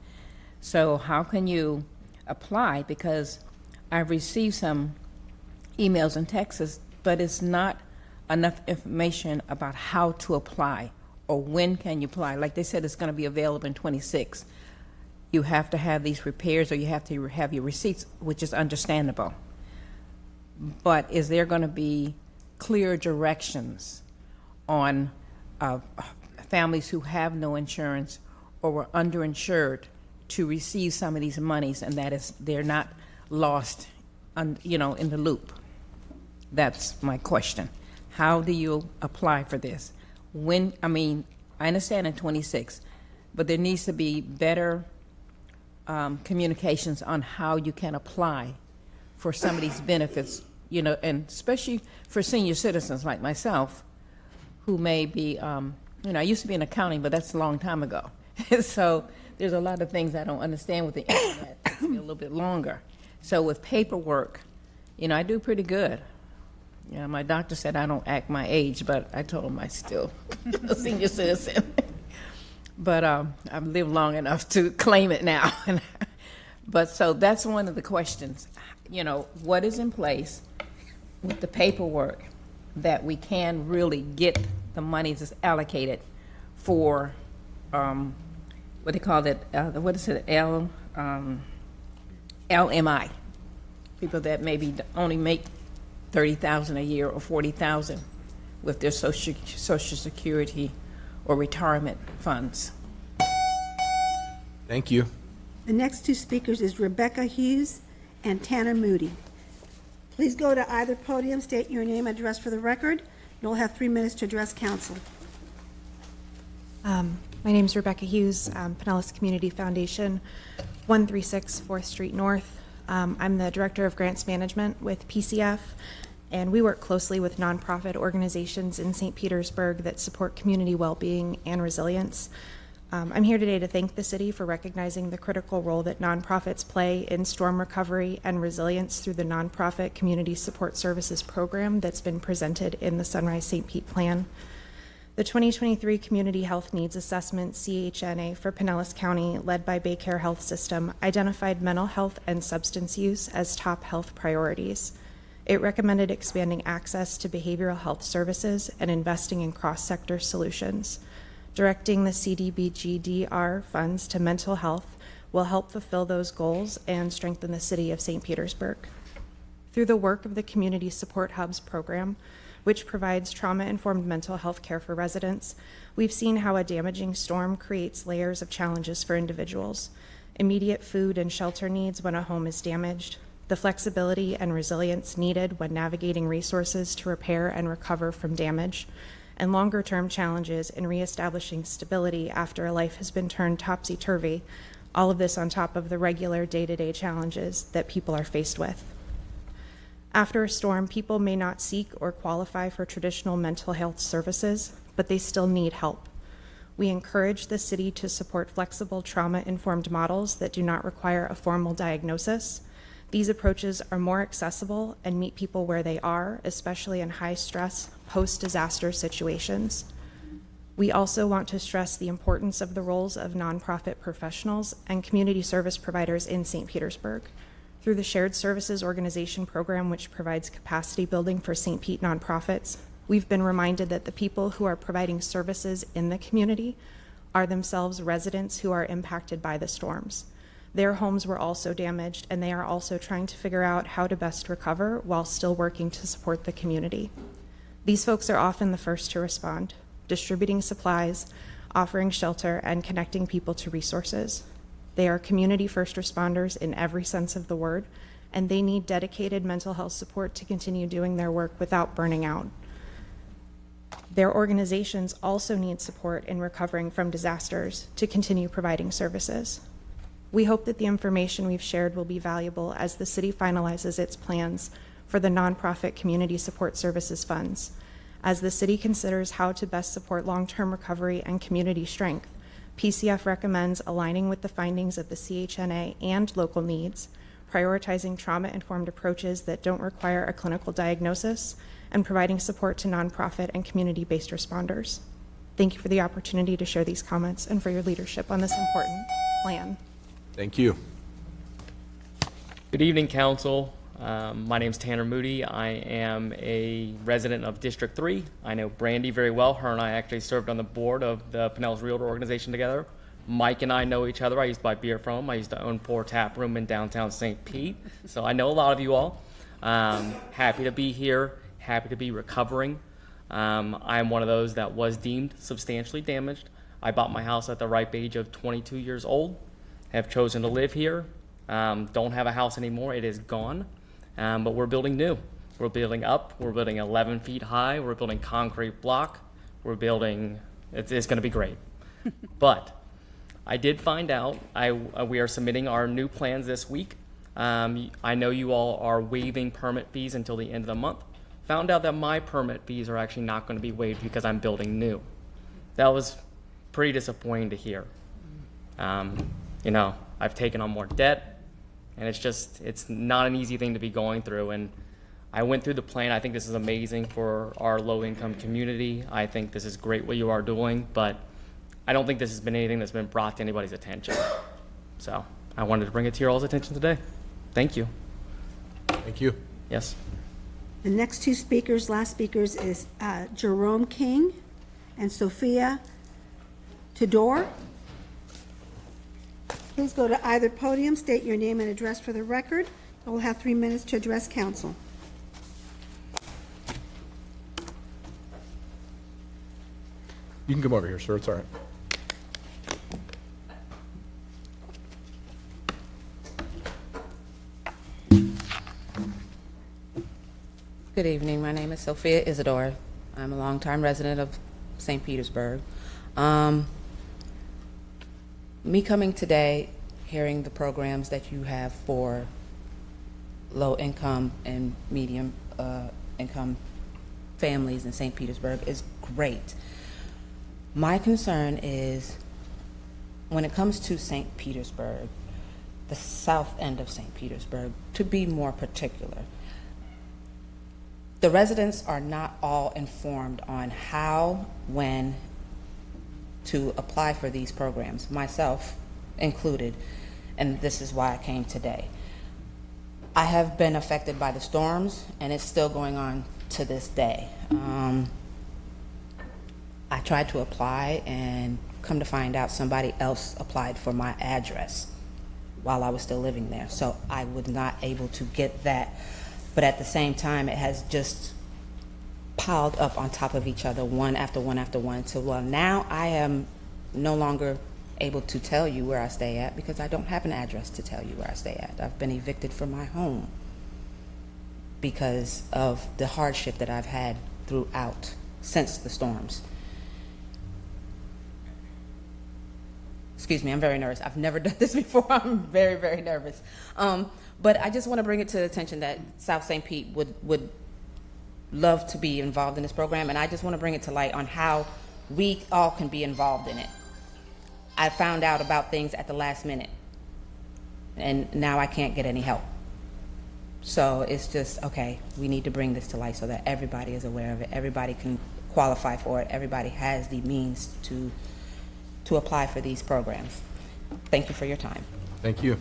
So how can you apply? Because I've received some emails and texts, but it's not enough information about how to apply or when can you apply. Like they said, it's going to be available in 26. You have to have these repairs or you have to have your receipts, which is understandable. But is there going to be clear directions on families who have no insurance or were underinsured to receive some of these monies, and that is they're not lost, in the loop. That's my question. How do you apply for this? I understand in 26, but there needs to be better communications on how you can apply for some of these benefits, and especially for senior citizens like myself, who may be, I used to be in accounting, but that's a long time ago. So there's a lot of things I don't understand with the internet. It takes me a little bit longer. So with paperwork, I do pretty good. My doctor said I don't act my age, but I told him I still a senior citizen. But I've lived long enough to claim it now. But so that's one of the questions. What is in place with the paperwork that we can really get the money that's allocated for, what they call it, what is it, LMI, people that maybe only make $30,000 a year or $40,000 with their social security or retirement funds. Thank you. The next two speakers is Rebecca Hughes and Tanner Moody. Please go to either podium, state your name, address for the record. You'll have 3 minutes to address council. My name is Rebecca Hughes, Pinellas Community Foundation, 136 4th Street North. I'm the Director of Grants Management with PCF, and we work closely with nonprofit organizations in St. Petersburg that support community well-being and resilience. I'm here today to thank the city for recognizing the critical role that nonprofits play in storm recovery and resilience through the Nonprofit Community Support Services program that's been presented in the Sunrise St. Pete Plan. The 2023 Community Health Needs Assessment, CHNA, for Pinellas County, led by Baycare Health System, identified mental health and substance use as top health priorities. It recommended expanding access to behavioral health services and investing in cross-sector solutions. Directing the CDBG-DR funds to mental health will help fulfill those goals and strengthen the city of St. Petersburg. Through the work of the Community Support Hubs program, which provides trauma-informed mental health care for residents, we've seen how a damaging storm creates layers of challenges for individuals. Immediate food and shelter needs when a home is damaged, the flexibility and resilience needed when navigating resources to repair and recover from damage, and longer-term challenges in reestablishing stability after a life has been turned topsy-turvy, all of this on top of the regular day-to-day challenges that people are faced with. After a storm, people may not seek or qualify for traditional mental health services, but they still need help. We encourage the city to support flexible trauma-informed models that do not require a formal diagnosis. These approaches are more accessible and meet people where they are, especially in high-stress, post-disaster situations. We also want to stress the importance of the roles of nonprofit professionals and community service providers in St. Petersburg. Through the Shared Services Organization program, which provides capacity building for St. Pete nonprofits, we've been reminded that the people who are providing services in the community are themselves residents who are impacted by the storms. Their homes were also damaged, and they are also trying to figure out how to best recover while still working to support the community. These folks are often the first to respond, distributing supplies, offering shelter, and connecting people to resources. They are community first responders in every sense of the word, and they need dedicated mental health support to continue doing their work without burning out. Their organizations also need support in recovering from disasters to continue providing services. We hope that the information we've shared will be valuable as the city finalizes its plans for the nonprofit community support services funds. As the city considers how to best support long-term recovery and community strength, PCF recommends aligning with the findings of the CHNA and local needs, prioritizing trauma-informed approaches that don't require a clinical diagnosis, and providing support to nonprofit and community-based responders. Thank you for the opportunity to share these comments and for your leadership on this important plan. Thank you. Good evening, Council. My name is Tanner Moody. I am a resident of District 3. I know Brandy very well. Her and I actually served on the board of the Pinellas Realtor Organization together. Mike and I know each other. I used to buy beer from him. I used to own Pour Tap Room in downtown St. Pete. So I know a lot of you all. Happy to be here. Happy to be recovering. I am one of those that was deemed substantially damaged. I bought my house at the ripe age of 22 years old. Have chosen to live here. Don't have a house anymore. It is gone. But we're building new. We're building up. We're building 11 feet high. We're building concrete block. We're building, it's going to be great. But I did find out, we are submitting our new plans this week. I know you all are waiving permit fees until the end of the month. Found out that my permit fees are actually not going to be waived because I'm building new. That was pretty disappointing to hear. You know, I've taken on more debt, and it's not an easy thing to be going through. And I went through the plan. I think this is amazing for our low-income community. I think this is great what you are doing, but I don't think this has been anything that's been brought to anybody's attention. So I wanted to bring it to your all's attention today. Thank you. Thank you. Yes. The next two speakers, last speakers, is Jerome King and Sophia Tudor. Please go to either podium, state your name and address for the record. You will have 3 minutes to address council. You can come over here, sir. It's all right. Good evening. My name is Sophia Isidore. I'm a longtime resident of St. Petersburg. Me coming today, hearing the programs that you have for low income and medium income families in St. Petersburg is great. My concern is when it comes to St. Petersburg, the south end of St. Petersburg, to be more particular, the residents are not all informed on how, when to apply for these programs, myself included, and this is why I came today. I have been affected by the storms, and it's still going on to this day. I tried to apply, and come to find out somebody else applied for my address while I was still living there, so I was not able to get that. But at the same time, it has just piled up on top of each other, one after one after one. So, well, now I am no longer able to tell you where I stay at because I don't have an address to tell you where I stay at. I've been evicted from my home because of the hardship that I've had throughout since the storms. Excuse me, I'm very nervous. I've never done this before. I'm very, very nervous. But I just want to bring it to the attention that South St. Pete would love to be involved in this program, and I just want to bring it to light on how we all can be involved in it. I found out about things at the last minute, and now I can't get any help. So it's just, okay, we need to bring this to light so that everybody is aware of it, everybody can qualify for it, everybody has the means to apply for these programs. Thank you for your time. Thank you.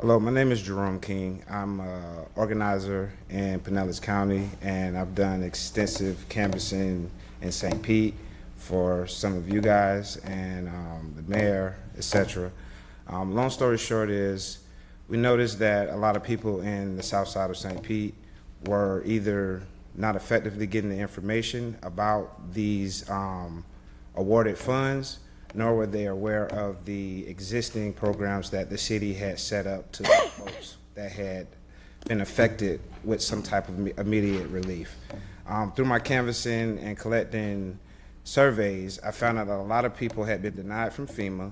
Hello, my name is Jerome King. I'm an organizer in Pinellas County, and I've done extensive canvassing in St. Pete for some of you guys and the mayor, etc. Long story short is we noticed that a lot of people in the south side of St. Pete were either not effectively getting the information about these awarded funds, nor were they aware of the existing programs that the city had set up to folks that had been affected with some type of immediate relief. Through my canvassing and collecting surveys, I found out that a lot of people had been denied from FEMA,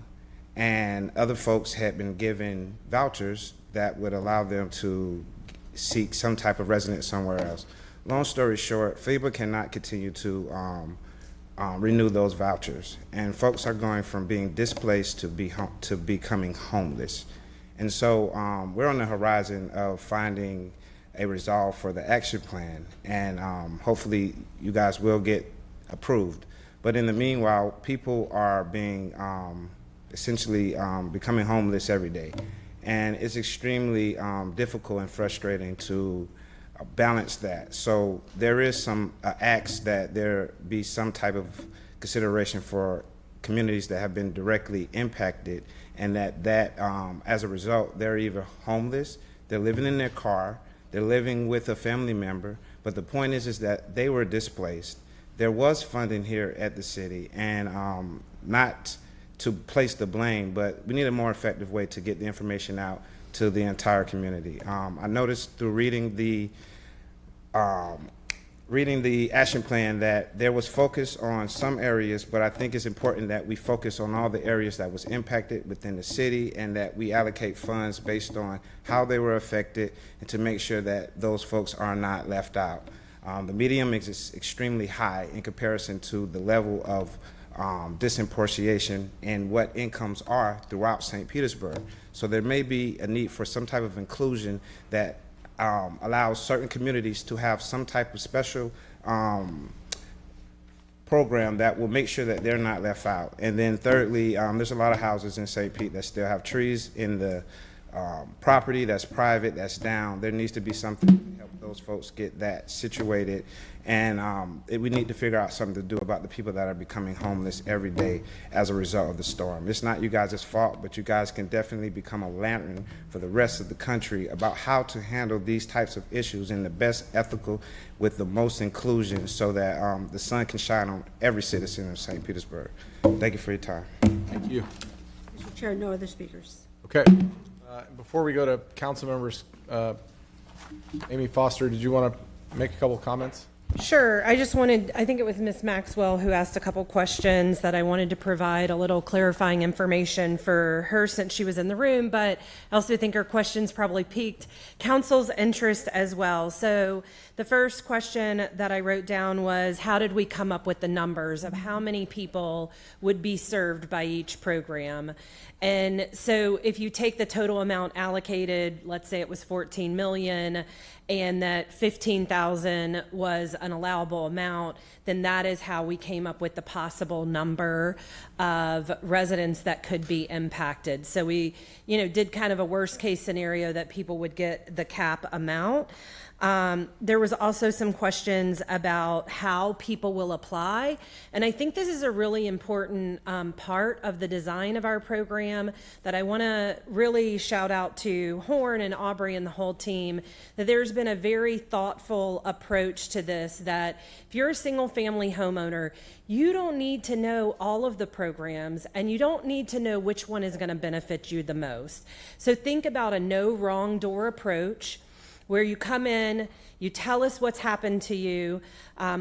and other folks had been given vouchers that would allow them to seek some type of residence somewhere else. Long story short, FEMA cannot continue to renew those vouchers, and folks are going from being displaced to becoming homeless. And so we're on the horizon of finding a resolve for the action plan, and hopefully you guys will get approved. But in the meanwhile, people are being essentially becoming homeless every day, and it's extremely difficult and frustrating to balance that. So there is some acts that there be some type of consideration for communities that have been directly impacted, and that as a result, they're either homeless, they're living in their car, they're living with a family member, but the point is that they were displaced. There was funding here at the city, and not to place the blame, but we need a more effective way to get the information out to the entire community. I noticed through reading the action plan that there was focus on some areas, but I think it's important that we focus on all the areas that was impacted within the city and that we allocate funds based on how they were affected and to make sure that those folks are not left out. The medium is extremely high in comparison to the level of disimportation and what incomes are throughout St. Petersburg. So there may be a need for some type of inclusion that allows certain communities to have some type of special program that will make sure that they're not left out. And then thirdly, there's a lot of houses in St. Pete that still have trees in the property that's private, that's down. There needs to be something to help those folks get that situated. And we need to figure out something to do about the people that are becoming homeless every day as a result of the storm. It's not you guys' fault, but you guys can definitely become a lantern for the rest of the country about how to handle these types of issues in the best ethical with the most inclusion so that the sun can shine on every citizen of St. Petersburg. Thank you for your time. Thank you. Mr. Chair, no other speakers. Okay. Before we go to council members, Amy Foster, did you want to make a couple of comments? Sure. I think it was Ms. Maxwell who asked a couple questions that I wanted to provide a little clarifying information for her since she was in the room, but I also think her questions probably piqued council's interest as well. So the first question that I wrote down was, how did we come up with the numbers of how many people would be served by each program? And so if you take the total amount allocated, let's say it was 14 million, and that 15,000 was an allowable amount, then that is how we came up with the possible number of residents that could be impacted. So we, did kind of a worst case scenario that people would get the cap amount. There was also some questions about how people will apply. And I think this is a really important part of the design of our program that I want to really shout out to Horn and Aubrey and the whole team, that there's been a very thoughtful approach to this, that if you're a single family homeowner, you don't need to know all of the programs and you don't need to know which one is going to benefit you the most. So think about a no wrong door approach, where you come in, you tell us what's happened to you.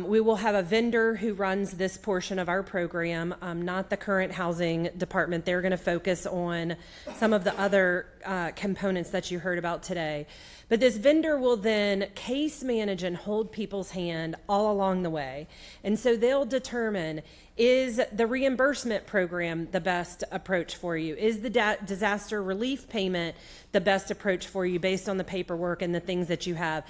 We will have a vendor who runs this portion of our program, not the current housing department. They're going to focus on some of the other components that you heard about today. But this vendor will then case manage and hold people's hand all along the way. And so they'll determine, is the reimbursement program the best approach for you? Is the disaster relief payment the best approach for you based on the paperwork and the things that you have?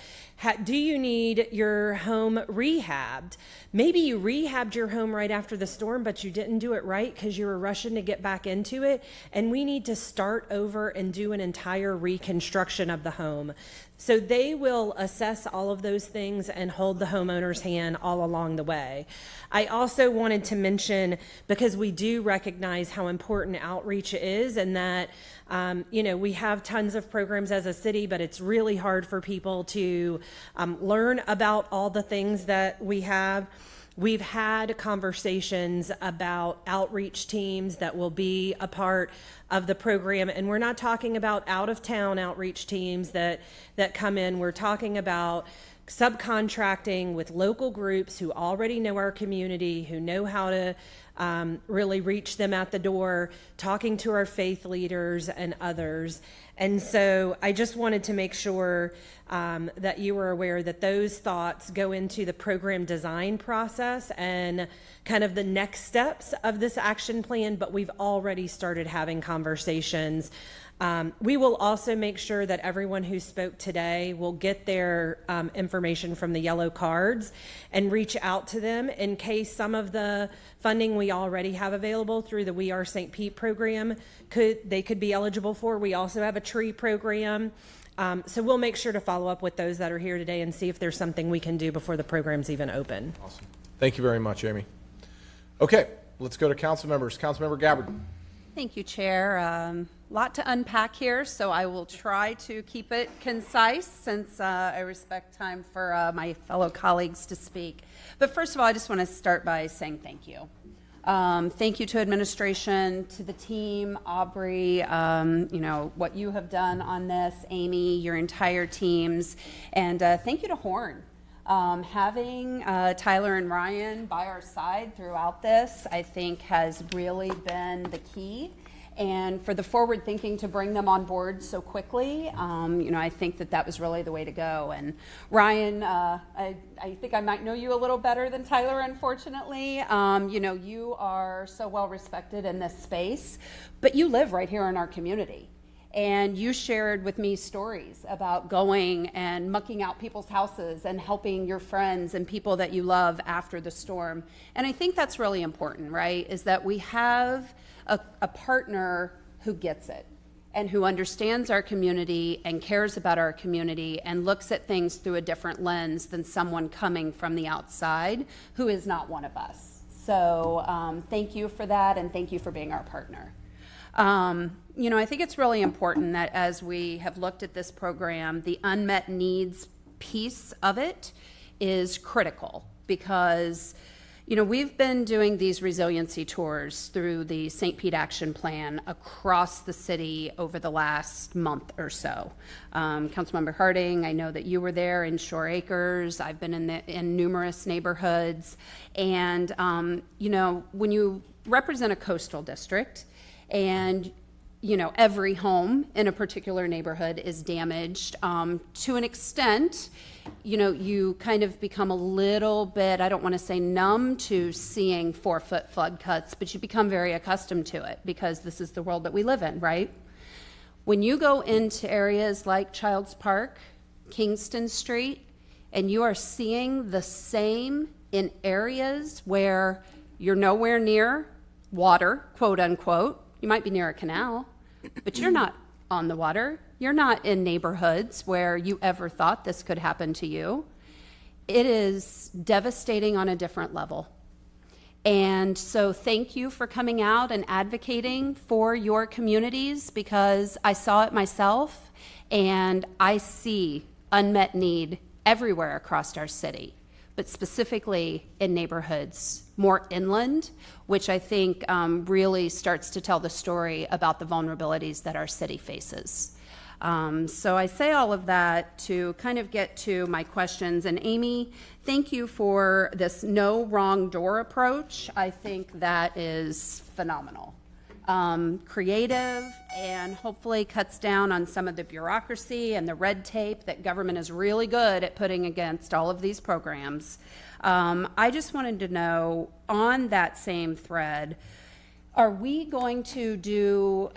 Do you need your home rehabbed? Maybe you rehabbed your home right after the storm, but you didn't do it right because you were rushing to get back into it. And we need to start over and do an entire reconstruction of the home. So they will assess all of those things and hold the homeowner's hand all along the way. I also wanted to mention, because we do recognize how important outreach is, and that we have tons of programs as a city, but it's really hard for people to learn about all the things that we have. We've had conversations about outreach teams that will be a part of the program, and we're not talking about out-of-town outreach teams that come in. We're talking about subcontracting with local groups who already know our community, who know how to really reach them at the door, talking to our faith leaders and others. And so I just wanted to make sure that you were aware that those thoughts go into the program design process and kind of the next steps of this action plan, but we've already started having conversations. We will also make sure that everyone who spoke today will get their information from the yellow cards and reach out to them in case some of the funding we already have available through the We Are St. Pete program they could be eligible for. We also have a tree program. So we'll make sure to follow up with those that are here today and see if there's something we can do before the program's even open. Awesome. Thank you very much, Amy. Okay, let's go to council members. Councilmember Gabbard. Thank you, Chair. A lot to unpack here, so I will try to keep it concise since I respect time for my fellow colleagues to speak. But first of all, I just want to start by saying thank you. Thank you to administration, to the team, Aubrey, what you have done on this, Amy, your entire teams, and thank you to Horn. Having Tyler and Ryan by our side throughout this, I think, has really been the key. And for the forward thinking to bring them on board so quickly, I think that was really the way to go. And Ryan, I think I might know you a little better than Tyler, unfortunately. You are so well respected in this space, but you live right here in our community. And you shared with me stories about going and mucking out people's houses and helping your friends and people that you love after the storm. And I think that's really important, right? Is that we have a partner who gets it and who understands our community and cares about our community and looks at things through a different lens than someone coming from the outside who is not one of us. So thank you for that, and thank you for being our partner. I think it's really important that as we have looked at this program, the unmet needs piece of it is critical because we've been doing these resiliency tours through the St. Pete Action Plan across the city over the last month or so. Councilmember Harding, I know that you were there in Shore Acres. I've been in numerous neighborhoods. And, when you represent a coastal district and every home in a particular neighborhood is damaged to an extent, you kind of become a little bit, I don't want to say numb to seeing 4-foot flood cuts, but you become very accustomed to it because this is the world that we live in, right? When you go into areas like Childs Park, Kingston Street, and you are seeing the same in areas where you're nowhere near water, quote unquote. You might be near a canal, but you're not on the water. You're not in neighborhoods where you ever thought this could happen to you. It is devastating on a different level. And so thank you for coming out and advocating for your communities because I saw it myself and I see unmet need everywhere across our city, but specifically in neighborhoods more inland, which I think really starts to tell the story about the vulnerabilities that our city faces. So I say all of that to kind of get to my questions. And Amy, thank you for this no wrong door approach. I think that is phenomenal. Creative and hopefully cuts down on some of the bureaucracy and the red tape that government is really good at putting against all of these programs. I just wanted to know, on that same thread, are we going to do,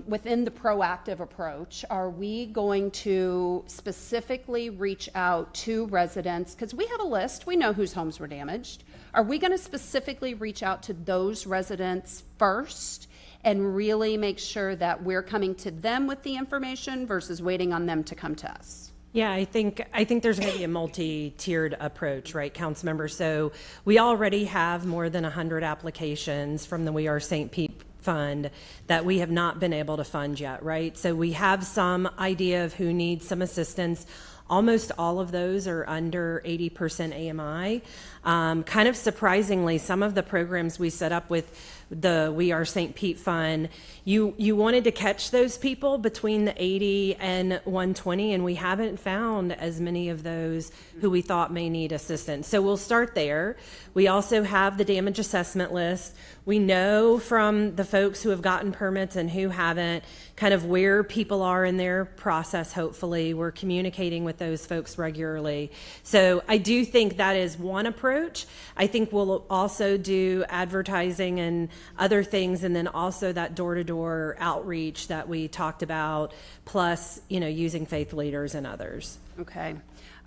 within the proactive approach, are we going to specifically reach out to residents? Because we have a list, we know whose homes were damaged. Are we going to specifically reach out to those residents first and really make sure that we're coming to them with the information versus waiting on them to come to us? Yeah, I think there's going to be a multi-tiered approach, right, council members? So we already have more than 100 applications from the We Are St. Pete Fund that we have not been able to fund yet, right? So we have some idea of who needs some assistance. Almost all of those are under 80% AMI. Kind of surprisingly, some of the programs we set up with the We Are St. Pete Fund, you wanted to catch those people between the 80 and 120, and we haven't found as many of those who we thought may need assistance. So we'll start there. We also have the damage assessment list. We know from the folks who have gotten permits and who haven't kind of where people are in their process, hopefully. We're communicating with those folks regularly. So I do think that is one approach. I think we'll also do advertising and other things, and then also that door-to-door outreach that we talked about, plus, using faith leaders and others. Okay.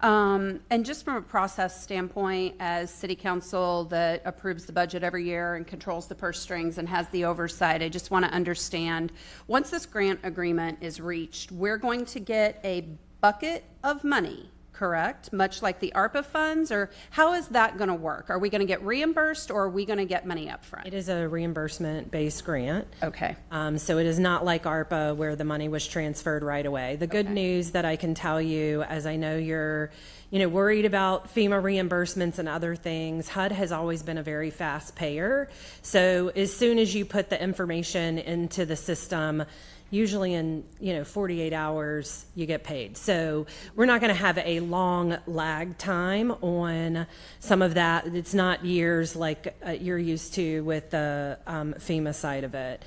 And just from a process standpoint, as city council that approves the budget every year and controls the purse strings and has the oversight, I just want to understand, once this grant agreement is reached, we're going to get a bucket of money correct? Much like the ARPA funds, or how is that going to work? Are we going to get reimbursed, or are we going to get money up front? It is a reimbursement-based grant. Okay. So it is not like ARPA where the money was transferred right away. The good news that I can tell you, as I know you're, worried about FEMA reimbursements and other things, HUD has always been a very fast payer. So as soon as you put the information into the system, usually in 48 hours you get paid. So we're not going to have a long lag time on some of that. It's not years like you're used to with the FEMA side of it.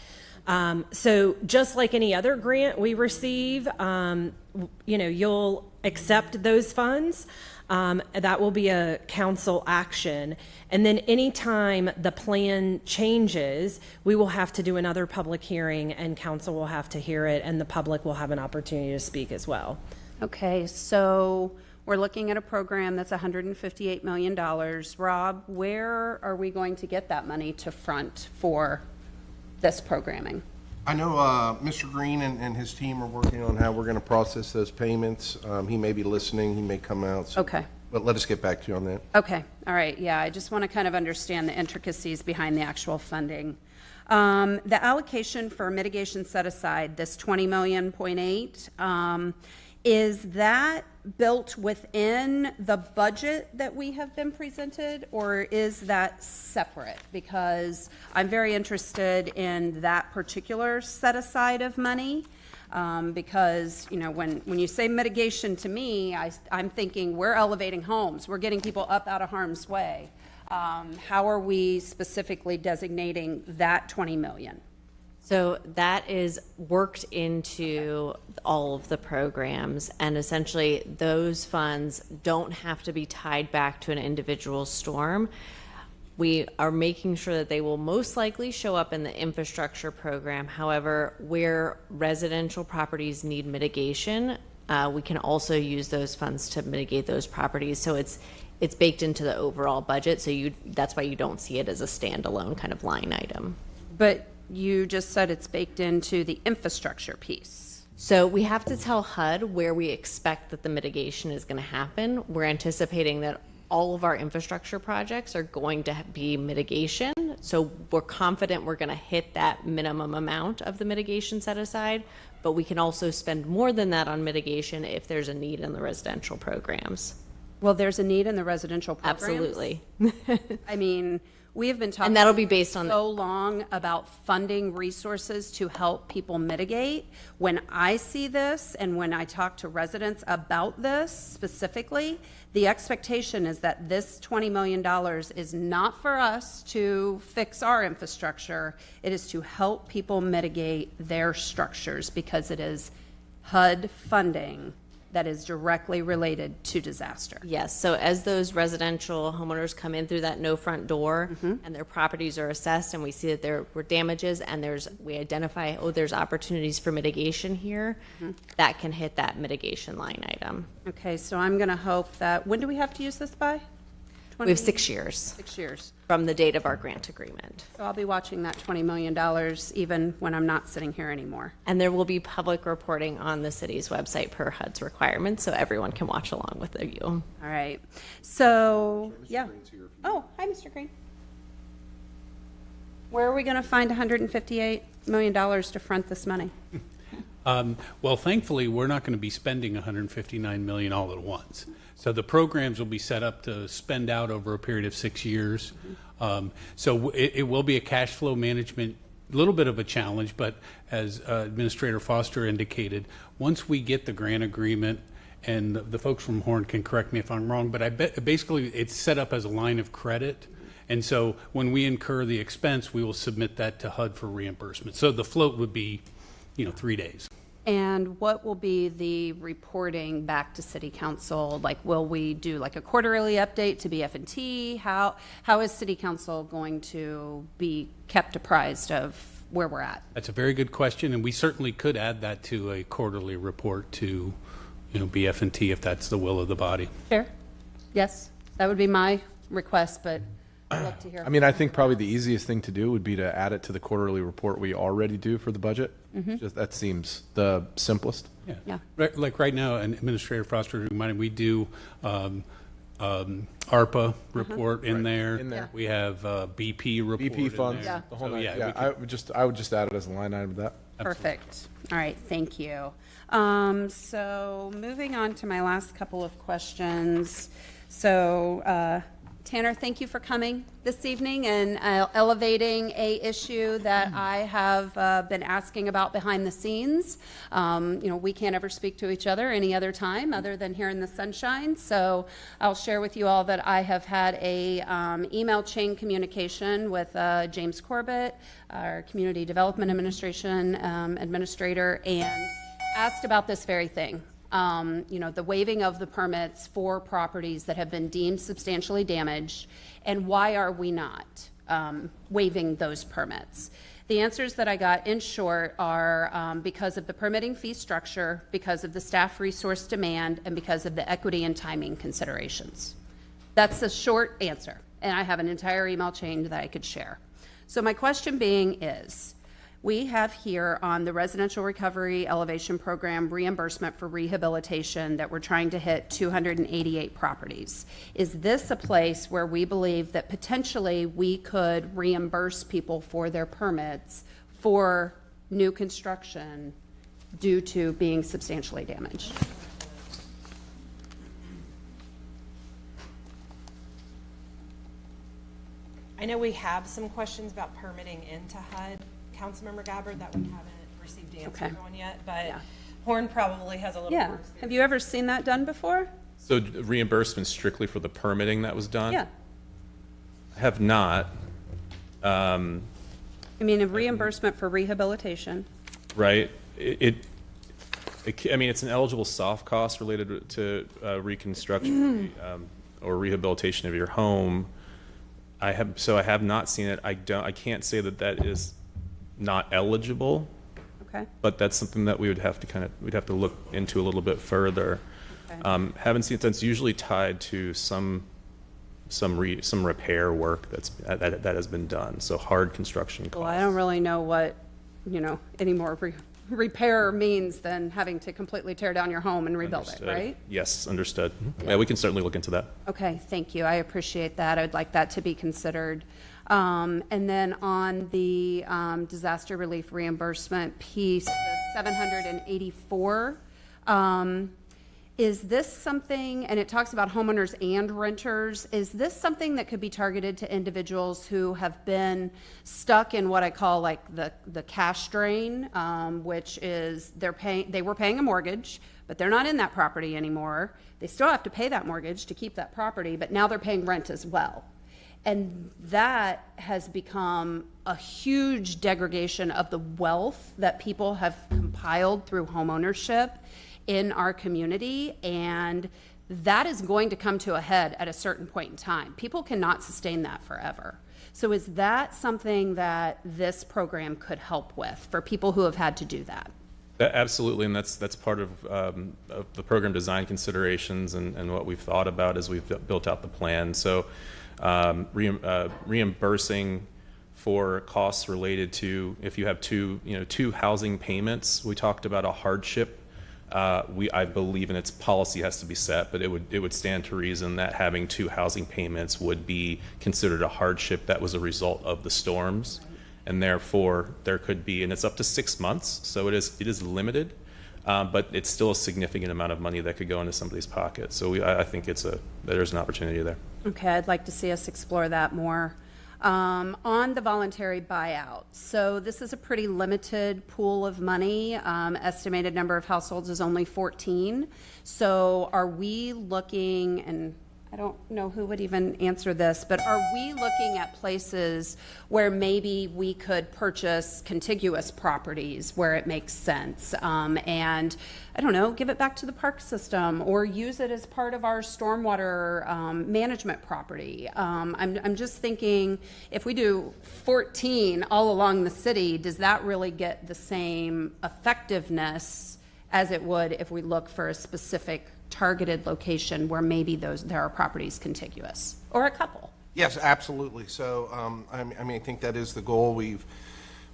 So just like any other grant we receive, you'll accept those funds. That will be a council action. And then anytime the plan changes, we will have to do another public hearing, and council will have to hear it, and the public will have an opportunity to speak as well. Okay, so we're looking at a program that's $158 million. Rob, where are we going to get that money to front for this programming? I know Mr. Green and his team are working on how we're going to process those payments. He may be listening. He may come out. So, Okay. But let us get back to you on that. Okay, all right, yeah, I just want to kind of understand the intricacies behind the actual funding. The allocation for mitigation set aside, this 20.8 million, is that built within the budget that we have been presented, or is that separate? Because I'm very interested in that particular set aside of money. Because when you say mitigation to me, I'm thinking we're elevating homes, we're getting people up out of harm's way. How are we specifically designating that 20 million? So that is worked into all of the programs, and essentially those funds don't have to be tied back to an individual storm. We are making sure that they will most likely show up in the infrastructure program. However, where residential properties need mitigation, we can also use those funds to mitigate those properties. So it's baked into the overall budget. So that's why you don't see it as a standalone kind of line item. But you just said it's baked into the infrastructure piece. So we have to tell HUD where we expect that the mitigation is going to happen. We're anticipating that all of our infrastructure projects are going to be mitigation. So we're confident we're going to hit that minimum amount of the mitigation set aside, but we can also spend more than that on mitigation if there's a need in the residential programs. Well, there's a need in the residential programs. Absolutely. I mean, we have been talking And that'll be based on so long about funding resources to help people mitigate. When I see this and when I talk to residents about this specifically, the expectation is that this $20 million is not for us to fix our infrastructure. It is to help people mitigate their structures because it is HUD funding that is directly related to disaster. Yes, so as those residential homeowners come in through that no front door and their properties are assessed and we see that there were damages and we identify, there's opportunities for mitigation here, that can hit that mitigation line item. Okay, so I'm going to hope that, when do we have to use this by? We have 6 years. 6 years. From the date of our grant agreement. So I'll be watching that $20 million even when I'm not sitting here anymore. And there will be public reporting on the city's website per HUD's requirements, so everyone can watch along with you. All right. So, yeah. Oh, hi, Mr. Green. Where are we going to find $158 million to front this money? Well, thankfully, we're not going to be spending $159 million all at once. So the programs will be set up to spend out over a period of 6 years. So it will be a cash flow management, a little bit of a challenge, but as Administrator Foster indicated, once we get the grant agreement, and the folks from Horn can correct me if I'm wrong, but basically it's set up as a line of credit. And so when we incur the expense, we will submit that to HUD for reimbursement. So the float would be, 3 days. And what will be the reporting back to City Council? Like, will we do like a quarterly update to BF&T? How is City Council going to be kept apprised of where we're at? That's a very good question, and we certainly could add that to a quarterly report to, BF&T if that's the will of the body. Sure. Yes, that would be my request, but I'd love to hear. I mean, I think probably the easiest thing to do would be to add it to the quarterly report we already do for the budget. Just that seems the simplest. Yeah. Like right now, and Administrator Foster reminded, we do ARPA report in there. In there. We have BP report BP funds, in there. the whole So, nine. yeah, Yeah, we could- I would just add it as a line item to that. Perfect. All right, thank you. So moving on to my last couple of questions. So Tanner, thank you for coming this evening and elevating a issue that I have been asking about behind the scenes. We can't ever speak to each other any other time other than here in the sunshine. So I'll share with you all that I have had a email chain communication with James Corbett, our Community Development Administration administrator, and asked about this very thing. The waiving of the permits for properties that have been deemed substantially damaged, and why are we not waiving those permits? The answers that I got, in short, are because of the permitting fee structure, because of the staff resource demand, and because of the equity and timing considerations. That's the short answer, and I have an entire email chain that I could share. So my question being is, we have here on the Residential Recovery Elevation Program reimbursement for rehabilitation that we're trying to hit 288 properties. Is this a place where we believe that potentially we could reimburse people for their permits for new construction due to being substantially damaged? I know we have some questions about permitting into HUD, Councilmember Gabbard, that we haven't received answers on yet, but Horn probably has a little more. Have you ever seen that done before? So reimbursement strictly for the permitting that was done? Yeah. I have not. I mean, a reimbursement for rehabilitation. Right. It's an eligible soft cost related to reconstruction or rehabilitation of your home. I have not seen it. I can't say that is not eligible. Okay. But that's something that we'd have to look into a little bit further. Okay. Haven't seen it. That's usually tied to some repair work that has been done. So hard construction costs. Well, I don't really know what, any more repair means than having to completely tear down your home and rebuild Understood. it, right? Yes, understood. Yeah, we can certainly look into that. Okay, thank you. I appreciate that. I'd like that to be considered. And then on the disaster relief reimbursement piece, the 784, is this something, and it talks about homeowners and renters, is this something that could be targeted to individuals who have been stuck in what I call like the cash drain, which is they were paying a mortgage, but they're not in that property anymore. They still have to pay that mortgage to keep that property, but now they're paying rent as well. And that has become a huge degradation of the wealth that people have compiled through homeownership in our community, and that is going to come to a head at a certain point in time. People cannot sustain that forever. So is that something that this program could help with for people who have had to do that? Absolutely, and that's part of the program design considerations and what we've thought about as we've built out the plan. So reimbursing for costs related to if you have two housing payments. We talked about a hardship. I believe in its policy has to be set, but it would stand to reason that having two housing payments would be considered a hardship that was a result of the storms, and therefore there could be, and it's up to 6 months, so it is limited, but it's still a significant amount of money that could go into somebody's pocket. So I think there's an opportunity there. Okay, I'd like to see us explore that more. On the voluntary buyout, so this is a pretty limited pool of money. Estimated number of households is only 14. So are we looking, and I don't know who would even answer this, but are we looking at places where maybe we could purchase contiguous properties where it makes sense, and I don't know, give it back to the park system or use it as part of our stormwater management property? I'm just thinking, if we do 14 all along the city, does that really get the same effectiveness as it would if we look for a specific targeted location where maybe there are properties contiguous, or a couple? Yes, absolutely. So, I think that is the goal.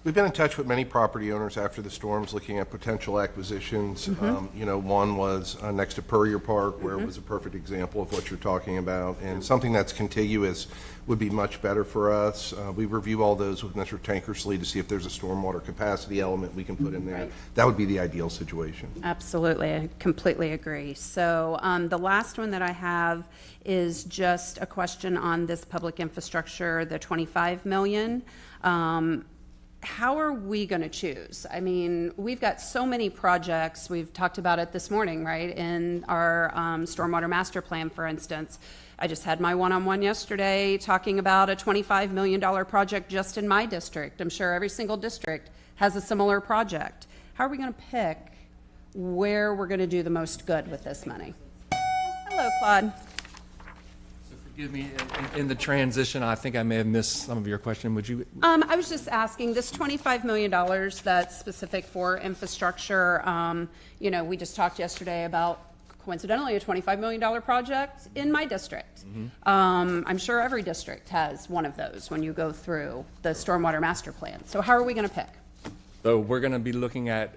We've been in touch with many property owners after the storms, looking at potential acquisitions. One was next to Purrier Park, where it was a perfect example of what you're talking about, and something that's contiguous would be much better for us. We review all those with Mr. Tankersley to see if there's a stormwater capacity element we can put in there. Right. That would be the ideal situation. Absolutely, I completely agree. So the last one that I have is just a question on this public infrastructure, the 25 million. How are we going to choose? I mean, we've got so many projects. We've talked about it this morning, right? In our stormwater master plan, for instance. I just had my one-on-one yesterday talking about a $25 million project just in my district. I'm sure every single district has a similar project. How are we going to pick where we're going to do the most good with this money? Hello, Claude. Forgive me, in the transition, I think I may have missed some of your question. Would you? I was just asking, this $25 million that's specific for infrastructure, we just talked yesterday about, coincidentally, a $25 million project in my district. I'm sure every district has one of those when you go through the stormwater master plan. So how are we going to pick? So we're going to be looking at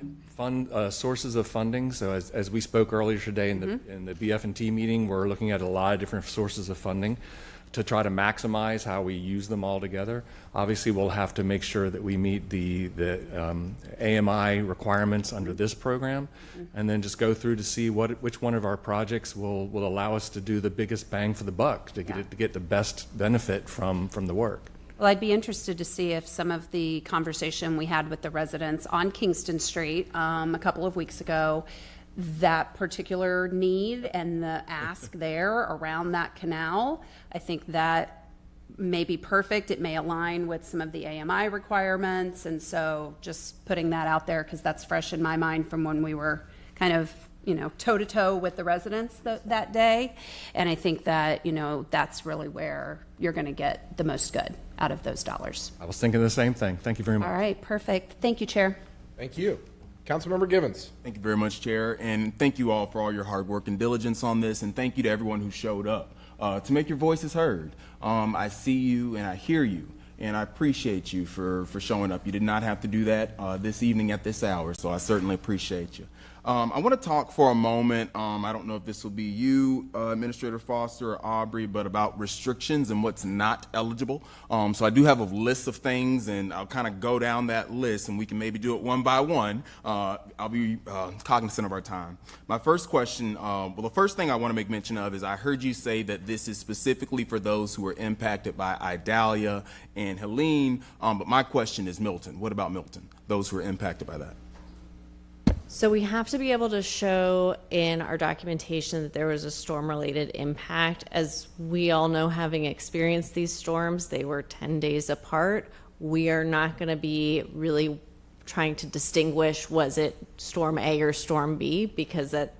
sources of funding. So as we spoke earlier today in the BF&T meeting, we're looking at a lot of different sources of funding to try to maximize how we use them all together. Obviously, we'll have to make sure that we meet the AMI requirements under this program, and then just go through to see which one of our projects will allow us to do the biggest bang for the buck, to get the best benefit from the work. Well, I'd be interested to see if some of the conversation we had with the residents on Kingston Street a couple of weeks ago, that particular need and the ask there around that canal, I think that may be perfect. It may align with some of the AMI requirements. And so just putting that out there, because that's fresh in my mind from when we were kind of toe-to-toe with the residents that day. And I think that, that's really where you're going to get the most good out of those dollars. I was thinking the same thing. Thank you very much. All right, perfect. Thank you, Chair. Thank you. Councilmember Givens. Thank you very much, Chair, and thank you all for all your hard work and diligence on this, and thank you to everyone who showed up to make your voices heard. I see you and I hear you, and I appreciate you for showing up. You did not have to do that this evening at this hour, so I certainly appreciate you. I want to talk for a moment, I don't know if this will be you, Administrator Foster or Aubrey, but about restrictions and what's not eligible. So I do have a list of things, and I'll kind of go down that list, and we can maybe do it one by one. I'll be cognizant of our time. My first question, the first thing I want to make mention of is I heard you say that this is specifically for those who are impacted by Idalia and Helene, but my question is Milton. What about Milton, those who are impacted by that? So we have to be able to show in our documentation that there was a storm-related impact. As we all know, having experienced these storms, they were 10 days apart. We are not going to be really trying to distinguish, was it storm A or storm B, because that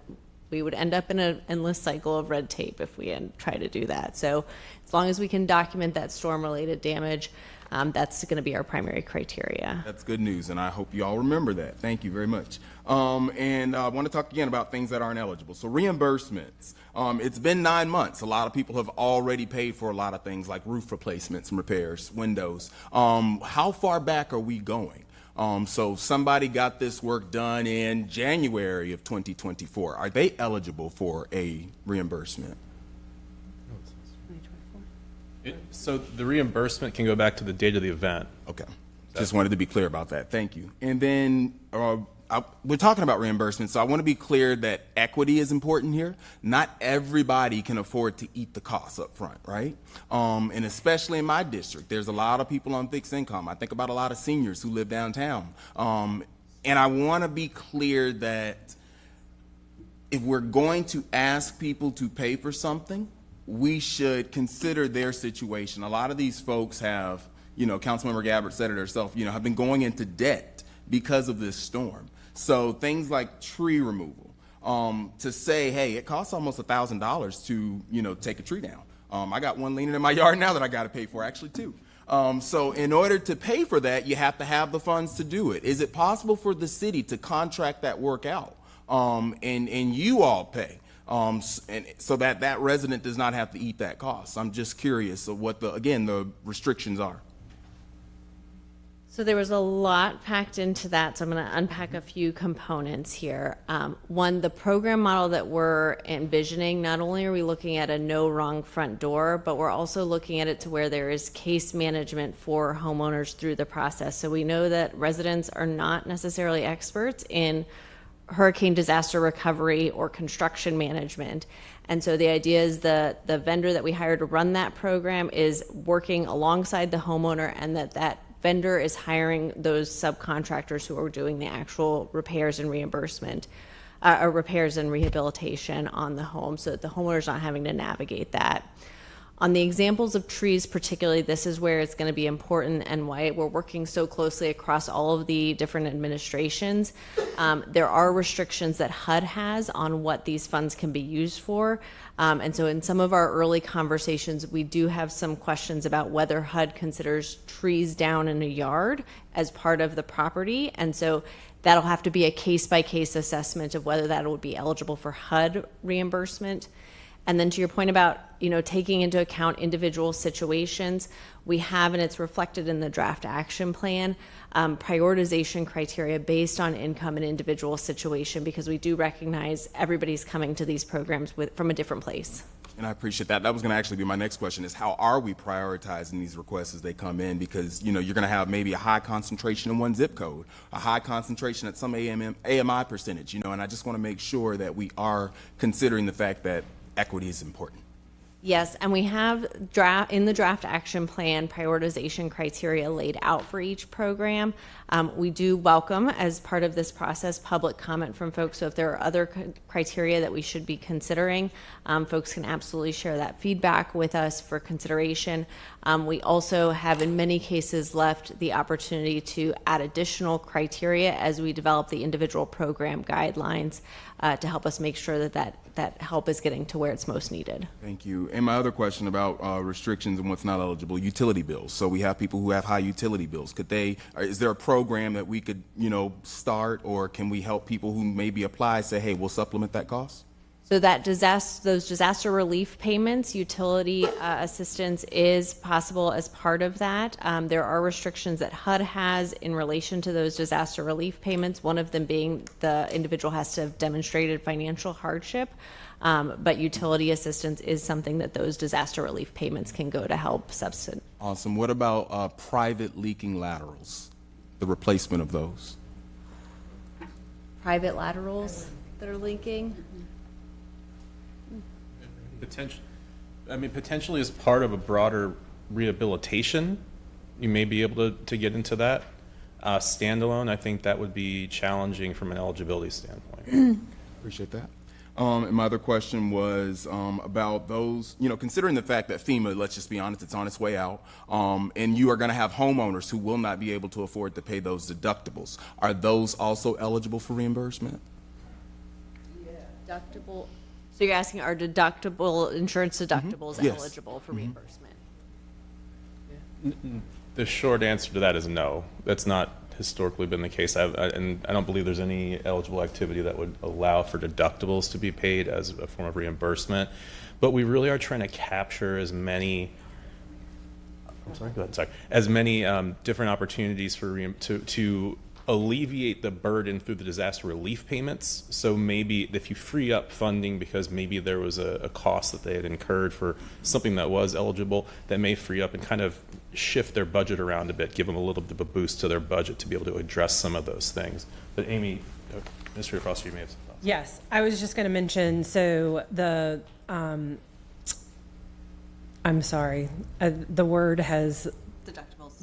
we would end up in an endless cycle of red tape if we try to do that. So as long as we can document that storm-related damage, that's going to be our primary criteria. That's good news, and I hope you all remember that. Thank you very much. And I want to talk again about things that aren't eligible. So reimbursements. It's been 9 months. A lot of people have already paid for a lot of things like roof replacements and repairs, windows. How far back are we going? So somebody got this work done in January of 2024. Are they eligible for a reimbursement? So the reimbursement can go back to the date of the event. Okay. Just wanted to be clear about that. Thank you. And then we're talking about reimbursement, so I want to be clear that equity is important here. Not everybody can afford to eat the costs up front, right? And especially in my district, there's a lot of people on fixed income. I think about a lot of seniors who live downtown. And I want to be clear that if we're going to ask people to pay for something, we should consider their situation. A lot of these folks have, Councilmember Gabbard said it herself, have been going into debt because of this storm. So things like tree removal, to say, hey, it costs almost $1,000 to, take a tree down. I got one leaning in my yard now that I got to pay for, actually, too. So in order to pay for that, you have to have the funds to do it. Is it possible for the city to contract that work out and you all pay? And so that resident does not have to eat that cost. I'm just curious of what the restrictions are. So there was a lot packed into that, so I'm going to unpack a few components here. One, the program model that we're envisioning, not only are we looking at a no wrong front door, but we're also looking at it to where there is case management for homeowners through the process. So we know that residents are not necessarily experts in hurricane disaster recovery or construction management. And so the idea is the vendor that we hired to run that program is working alongside the homeowner, and that vendor is hiring those subcontractors who are doing the actual repairs and reimbursement, or repairs and rehabilitation on the home, so that the homeowner's not having to navigate that. On the examples of trees particularly, this is where it's going to be important and why we're working so closely across all of the different administrations. There are restrictions that HUD has on what these funds can be used for. And so in some of our early conversations, we do have some questions about whether HUD considers trees down in a yard as part of the property. And so that'll have to be a case-by-case assessment of whether that would be eligible for HUD reimbursement. And then to your point about, taking into account individual situations, we have, and it's reflected in the draft action plan, prioritization criteria based on income and individual situation, because we do recognize everybody's coming to these programs from a different place. And I appreciate that. That was going to actually be my next question, is how are we prioritizing these requests as they come in? Because, you're going to have maybe a high concentration in one zip code, a high concentration at some AMI percentage, and I just want to make sure that we are considering the fact that equity is important. Yes, and we have in the draft action plan prioritization criteria laid out for each program. We do welcome, as part of this process, public comment from folks. So if there are other criteria that we should be considering, folks can absolutely share that feedback with us for consideration. We also have, in many cases, left the opportunity to add additional criteria as we develop the individual program guidelines to help us make sure that help is getting to where it's most needed. Thank you. And my other question about restrictions and what's not eligible, utility bills. So we have people who have high utility bills. Is there a program that we could, start, or can we help people who maybe apply, say, hey, we'll supplement that cost? So that those disaster relief payments, utility assistance is possible as part of that. There are restrictions that HUD has in relation to those disaster relief payments, one of them being the individual has to have demonstrated financial hardship, but utility assistance is something that those disaster relief payments can go to help subsidize. Awesome. What about private leaking laterals, the replacement of those? Private laterals that are leaking? Potentially as part of a broader rehabilitation, you may be able to get into that. Standalone, I think that would be challenging from an eligibility standpoint. Appreciate that. And my other question was about those, considering the fact that FEMA, let's just be honest, it's on its way out, and you are going to have homeowners who will not be able to afford to pay those deductibles. Are those also eligible for reimbursement? Deductible. So you're asking, are insurance deductibles Yes. eligible for reimbursement? The short answer to that is no. That's not historically been the case. And I don't believe there's any eligible activity that would allow for deductibles to be paid as a form of reimbursement. But we really are trying to capture as many as many different opportunities for to alleviate the burden through the disaster relief payments. So maybe if you free up funding because maybe there was a cost that they had incurred for something that was eligible, that may free up and kind of shift their budget around a bit, give them a little bit of a boost to their budget to be able to address some of those things. But Amy, Mr. Foster, you may have some thoughts. Yes, I was just going to mention, so the, I'm sorry, the word has...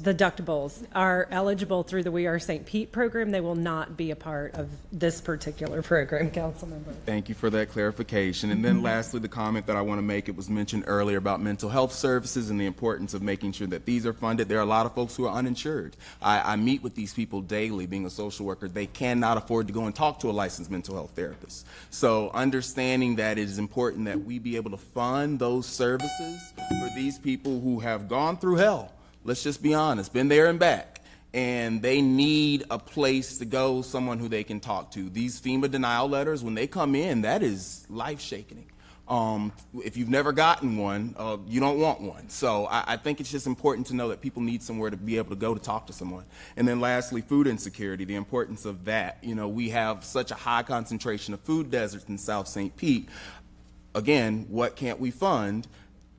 Deductibles are eligible through the We Are St. Pete program. They will not be a part of this particular program, Councilmember. Thank you for that clarification. And then lastly, the comment that I want to make, it was mentioned earlier about mental health services and the importance of making sure that these are funded. There are a lot of folks who are uninsured. I meet with these people daily, being a social worker. They cannot afford to go and talk to a licensed mental health therapist. So understanding that it is important that we be able to fund those services for these people who have gone through hell. Let's just be honest, been there and back, and they need a place to go, someone who they can talk to. These FEMA denial letters, when they come in, that is life-shaking If you've never gotten one, you don't want one. So I think it's just important to know that people need somewhere to be able to go to talk to someone. And then lastly, food insecurity, the importance of that. You know, we have such a high concentration of food deserts in South St. Pete. Again, what can't we fund?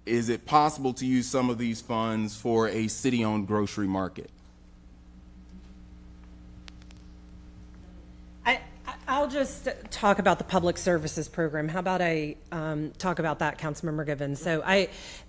Is it possible to use some of these funds for a city-owned grocery market? I'll just talk about the public services program. How about I talk about that, Councilmember Givens? So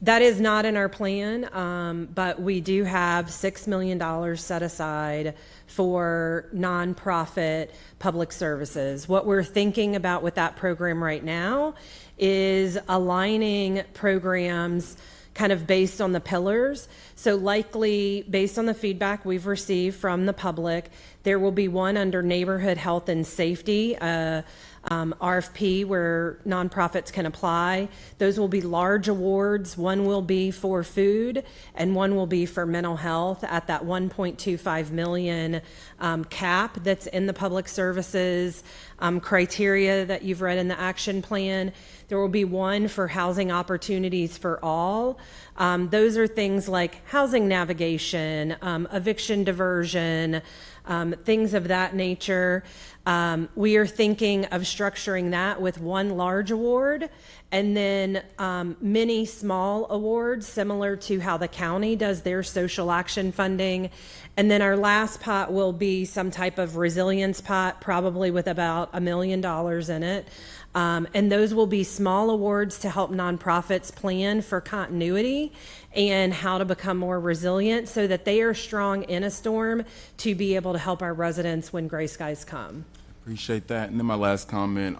that is not in our plan, but we do have $6 million set aside for nonprofit public services. What we're thinking about with that program right now is aligning programs kind of based on the pillars. So likely, based on the feedback we've received from the public, there will be one under neighborhood health and safety, RFP where nonprofits can apply. Those will be large awards. One will be for food and one will be for mental health at that 1.25 million cap that's in the public services criteria that you've read in the action plan. There will be one for housing opportunities for all. Those are things like housing navigation, eviction diversion, things of that nature. We are thinking of structuring that with one large award and then many small awards, similar to how the county does their social action funding. And then our last pot will be some type of resilience pot, probably with about $1 million in it. And those will be small awards to help nonprofits plan for continuity and how to become more resilient so that they are strong in a storm to be able to help our residents when gray skies come. Appreciate that. And then my last comment,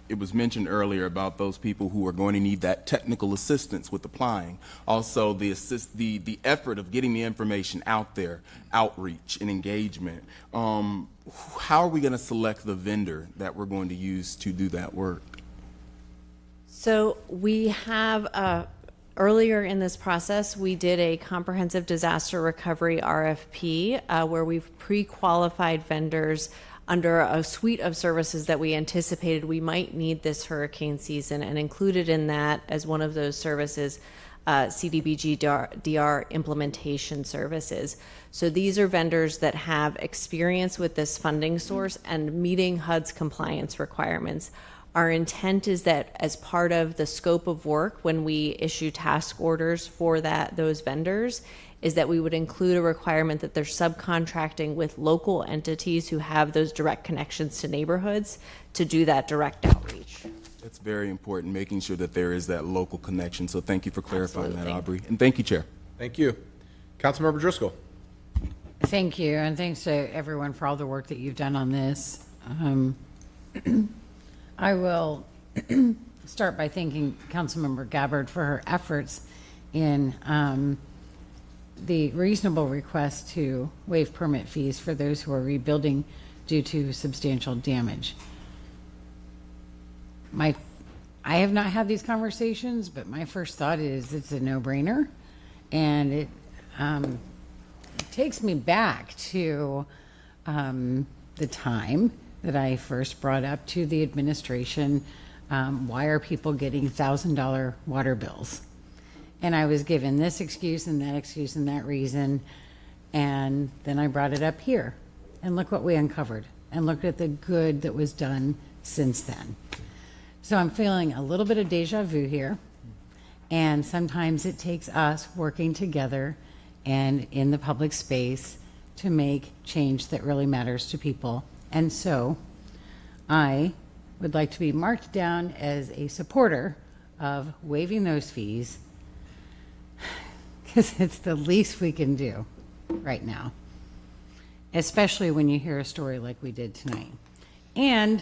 it was mentioned earlier about those people who are going to need that technical assistance with applying. Also, the effort of getting the information out there, outreach and engagement. How are we going to select the vendor that we're going to use to do that work? So we have, earlier in this process, we did a comprehensive disaster recovery RFP where we've pre-qualified vendors under a suite of services that we anticipated we might need this hurricane season, and included in that as one of those services, CDBG DR implementation services. So these are vendors that have experience with this funding source and meeting HUD's compliance requirements. Our intent is that as part of the scope of work when we issue task orders for those vendors, is that we would include a requirement that they're subcontracting with local entities who have those direct connections to neighborhoods to do that direct outreach. That's very important, making sure that there is that local connection. So thank you for clarifying that, Aubrey. And thank you, Chair. Thank you. Councilmember Driscoll. Thank you, and thanks to everyone for all the work that you've done on this. I will start by thanking Councilmember Gabbard for her efforts in the reasonable request to waive permit fees for those who are rebuilding due to substantial damage. I have not had these conversations, but my first thought is it's a no-brainer, and it takes me back to the time that I first brought up to the administration, why are people getting $1,000 water bills? And I was given this excuse and that reason, and then I brought it up here. And look what we uncovered, and look at the good that was done since then. So I'm feeling a little bit of deja vu here, and sometimes it takes us working together and in the public space to make change that really matters to people. And so I would like to be marked down as a supporter of waiving those fees, because it's the least we can do right now, especially when you hear a story like we did tonight. And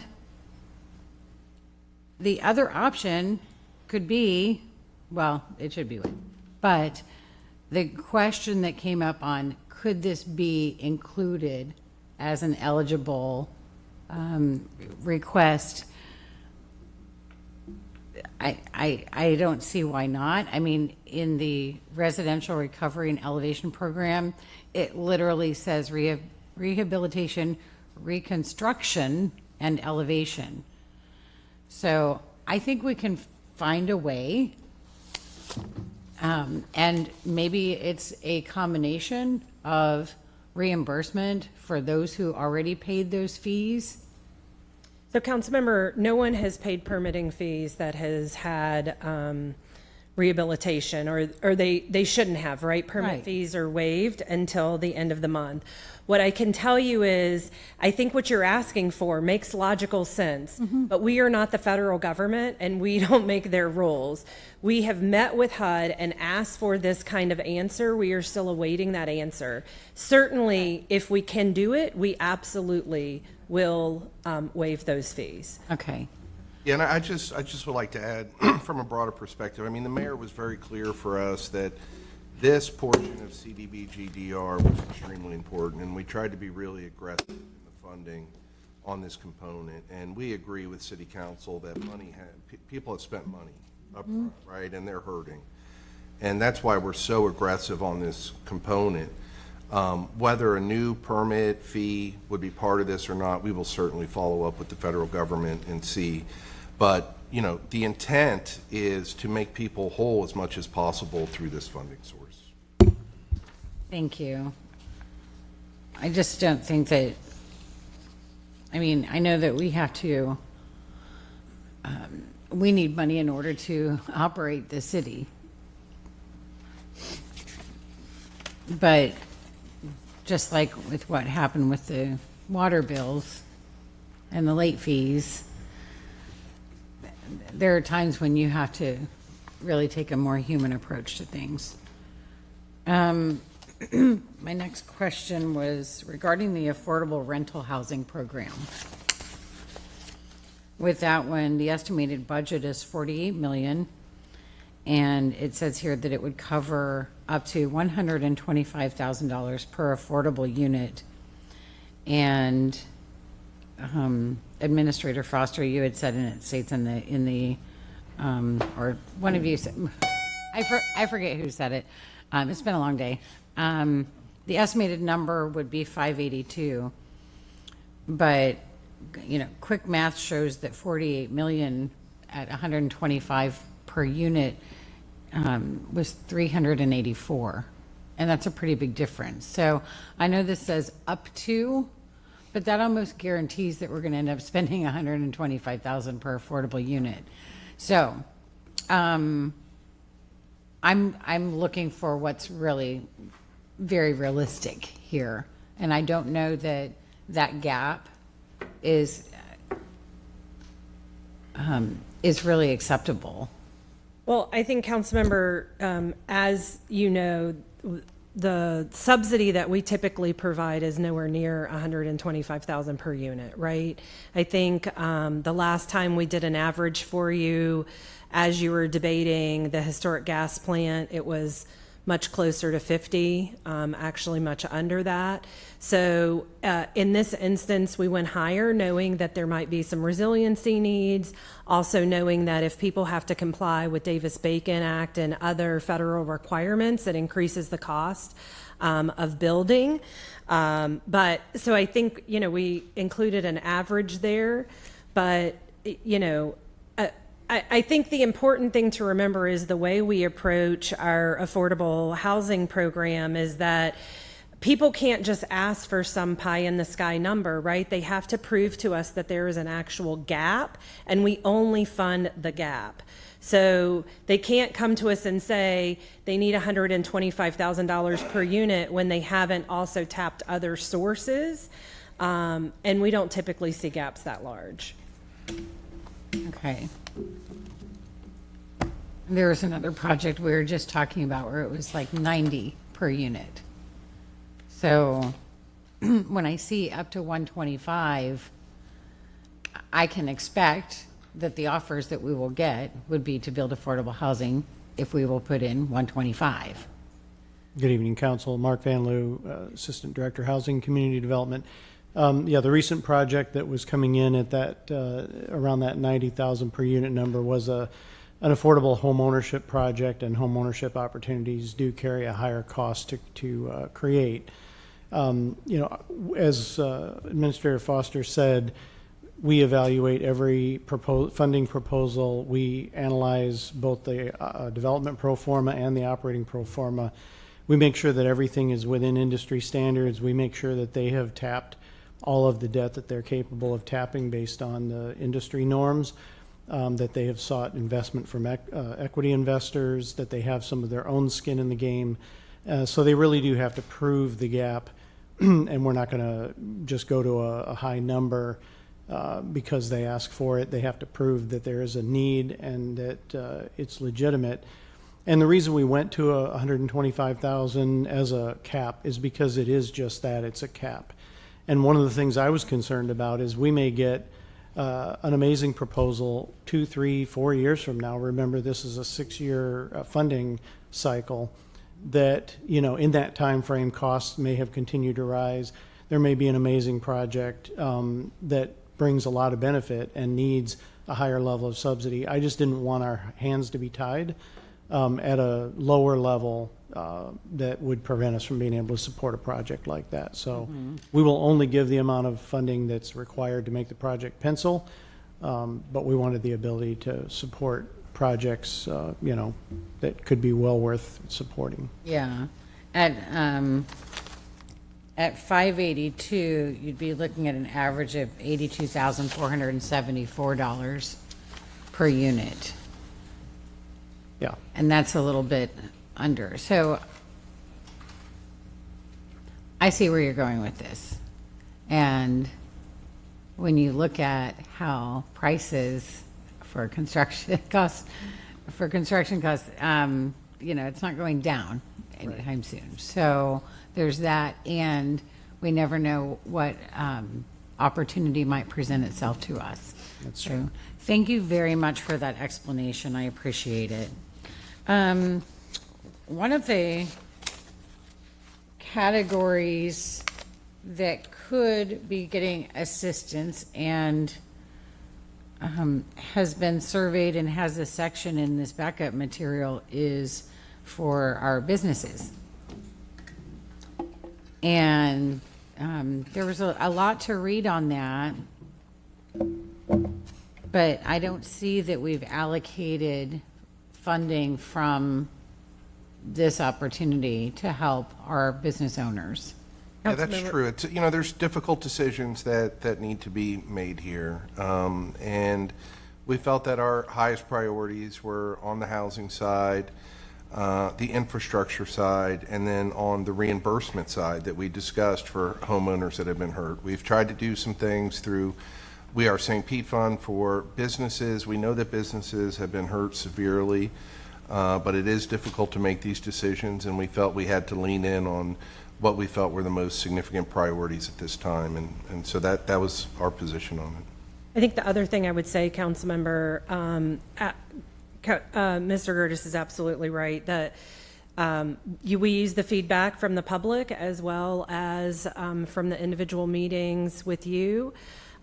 the other option could be, well, it should be one, but the question that came up on, could this be included as an eligible request? I don't see why not. I mean, in the residential recovery and elevation program, it literally says rehabilitation, reconstruction, and elevation. So I think we can find a way, and maybe it's a combination of reimbursement for those who already paid those fees. So, Councilmember, no one has paid permitting fees that has had rehabilitation, or they shouldn't have, right? Permit Right. fees are waived until the end of the month. What I can tell you is, I think what you're asking for makes logical sense, but we are not the federal government and we don't make their rules. We have met with HUD and asked for this kind of answer. We are still awaiting that answer. Certainly, if we can do it, we absolutely will waive those fees. Okay. Yeah, and I just would like to add, from a broader perspective, I mean, the mayor was very clear for us that this portion of CDBG-DR was extremely important, and we tried to be really aggressive in the funding on this component. And we agree with City Council that people have spent money up front, right, and they're hurting. And that's why we're so aggressive on this component. Whether a new permit fee would be part of this or not, we will certainly follow up with the federal government and see. But, you know, the intent is to make people whole as much as possible through this funding source. Thank you. I just don't think that, I mean, I know that we have to, we need money in order to operate the city. But just like with what happened with the water bills and the late fees, there are times when you have to really take a more human approach to things. My next question was regarding the affordable rental housing program. With that one, the estimated budget is $48 million, and it says here that it would cover up to $125,000 per affordable unit. And Administrator Foster, you had said, and it states in the or one of you said, I forget who said it. It's been a long day. The estimated number would be 582, but you know, quick math shows that 48 million at 125 per unit was 384, and that's a pretty big difference. So I know this says up to, but that almost guarantees that we're going to end up spending 125,000 per affordable unit. So I'm looking for what's really very realistic here, and I don't know that that gap is really acceptable. Well, I think, Councilmember, as you know, the subsidy that we typically provide is nowhere near $125,000 per unit, right? I think the last time we did an average for you, as you were debating the historic gas plant, it was much closer to 50, actually much under that. So in this instance, we went higher, knowing that there might be some resiliency needs, also knowing that if people have to comply with Davis-Bacon Act and other federal requirements, it increases the cost of building. But so I think, you know, we included an average there, but, you know, I think the important thing to remember is the way we approach our affordable housing program is that people can't just ask for some pie in the sky number, right? They have to prove to us that there is an actual gap, and we only fund the gap. So they can't come to us and say they need $125,000 per unit when they haven't also tapped other sources. And we don't typically see gaps that large. Okay. There was another project we were just talking about where it was like 90 per unit. So when I see up to 125, I can expect that the offers that we will get would be to build affordable housing if we will put in 125. Good evening, Council. Mark Van Loo, Assistant Director, Housing Community Development. Yeah, the recent project that was coming in at that around that 90,000 per unit number was an affordable home ownership project, and home ownership opportunities do carry a higher cost to create. You know, as Administrator Foster said, we evaluate every funding proposal. We analyze both the development pro forma and the operating pro forma. We make sure that everything is within industry standards. We make sure that they have tapped all of the debt that they're capable of tapping based on the industry norms, that they have sought investment from equity investors, that they have some of their own skin in the game. So they really do have to prove the gap, and we're not going to just go to a high number because they ask for it. They have to prove that there is a need and that it's legitimate. And the reason we went to a $125,000 as a cap is because it is just that, it's a cap. And one of the things I was concerned about is we may get an amazing proposal 2, 3, 4 years from now. Remember, this is a 6-year funding cycle that, you know, in that time frame, costs may have continued to rise. There may be an amazing project that brings a lot of benefit and needs a higher level of subsidy. I just didn't want our hands to be tied at a lower level that would prevent us from being able to support a project like that. So we will only give the amount of funding that's required to make the project pencil, but we wanted the ability to support projects, you know, that could be well worth supporting. Yeah. At 582, you'd be looking at an average of $82,474 per unit. Yeah. And that's a little bit under. So I see where you're going with this. And when you look at how prices for construction costs, you know, it's not going down anytime soon. So there's that, and we never know what opportunity might present itself to us. That's true. Thank you very much for that explanation. I appreciate it. One of the categories that could be getting assistance and has been surveyed and has a section in this backup material is for our businesses. And there was a lot to read on that, but I don't see that we've allocated funding from this opportunity to help our business owners. Yeah, that's true. It's, you know, there's difficult decisions that need to be made here. And we felt that our highest priorities were on the housing side, the infrastructure side, and then on the reimbursement side that we discussed for homeowners that have been hurt. We've tried to do some things through We Are St. Pete Fund for businesses. We know that businesses have been hurt severely, but it is difficult to make these decisions, and we felt we had to lean in on what we felt were the most significant priorities at this time, and so that was our position on it. I think the other thing I would say, Councilmember, Mr. Gertis is absolutely right, that we use the feedback from the public as well as from the individual meetings with you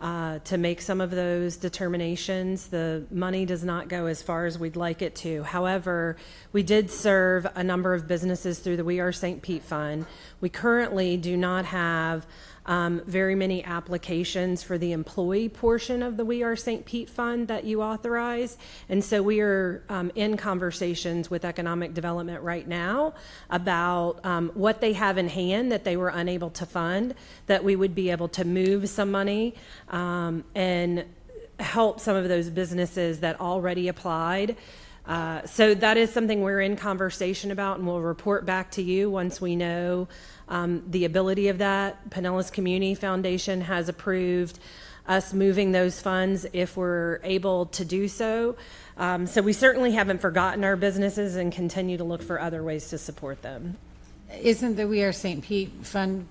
to make some of those determinations. The money does not go as far as we'd like it to. However, we did serve a number of businesses through the We Are St. Pete Fund. We currently do not have very many applications for the employee portion of the We Are St. Pete Fund that you authorized. And so we are in conversations with economic development right now about what they have in hand that they were unable to fund, that we would be able to move some money and help some of those businesses that already applied. So that is something we're in conversation about, and we'll report back to you once we know the ability of that. Pinellas Community Foundation has approved us moving those funds if we're able to do so. So we certainly haven't forgotten our businesses and continue to look for other ways to support them. Isn't the We Are St. Pete Fund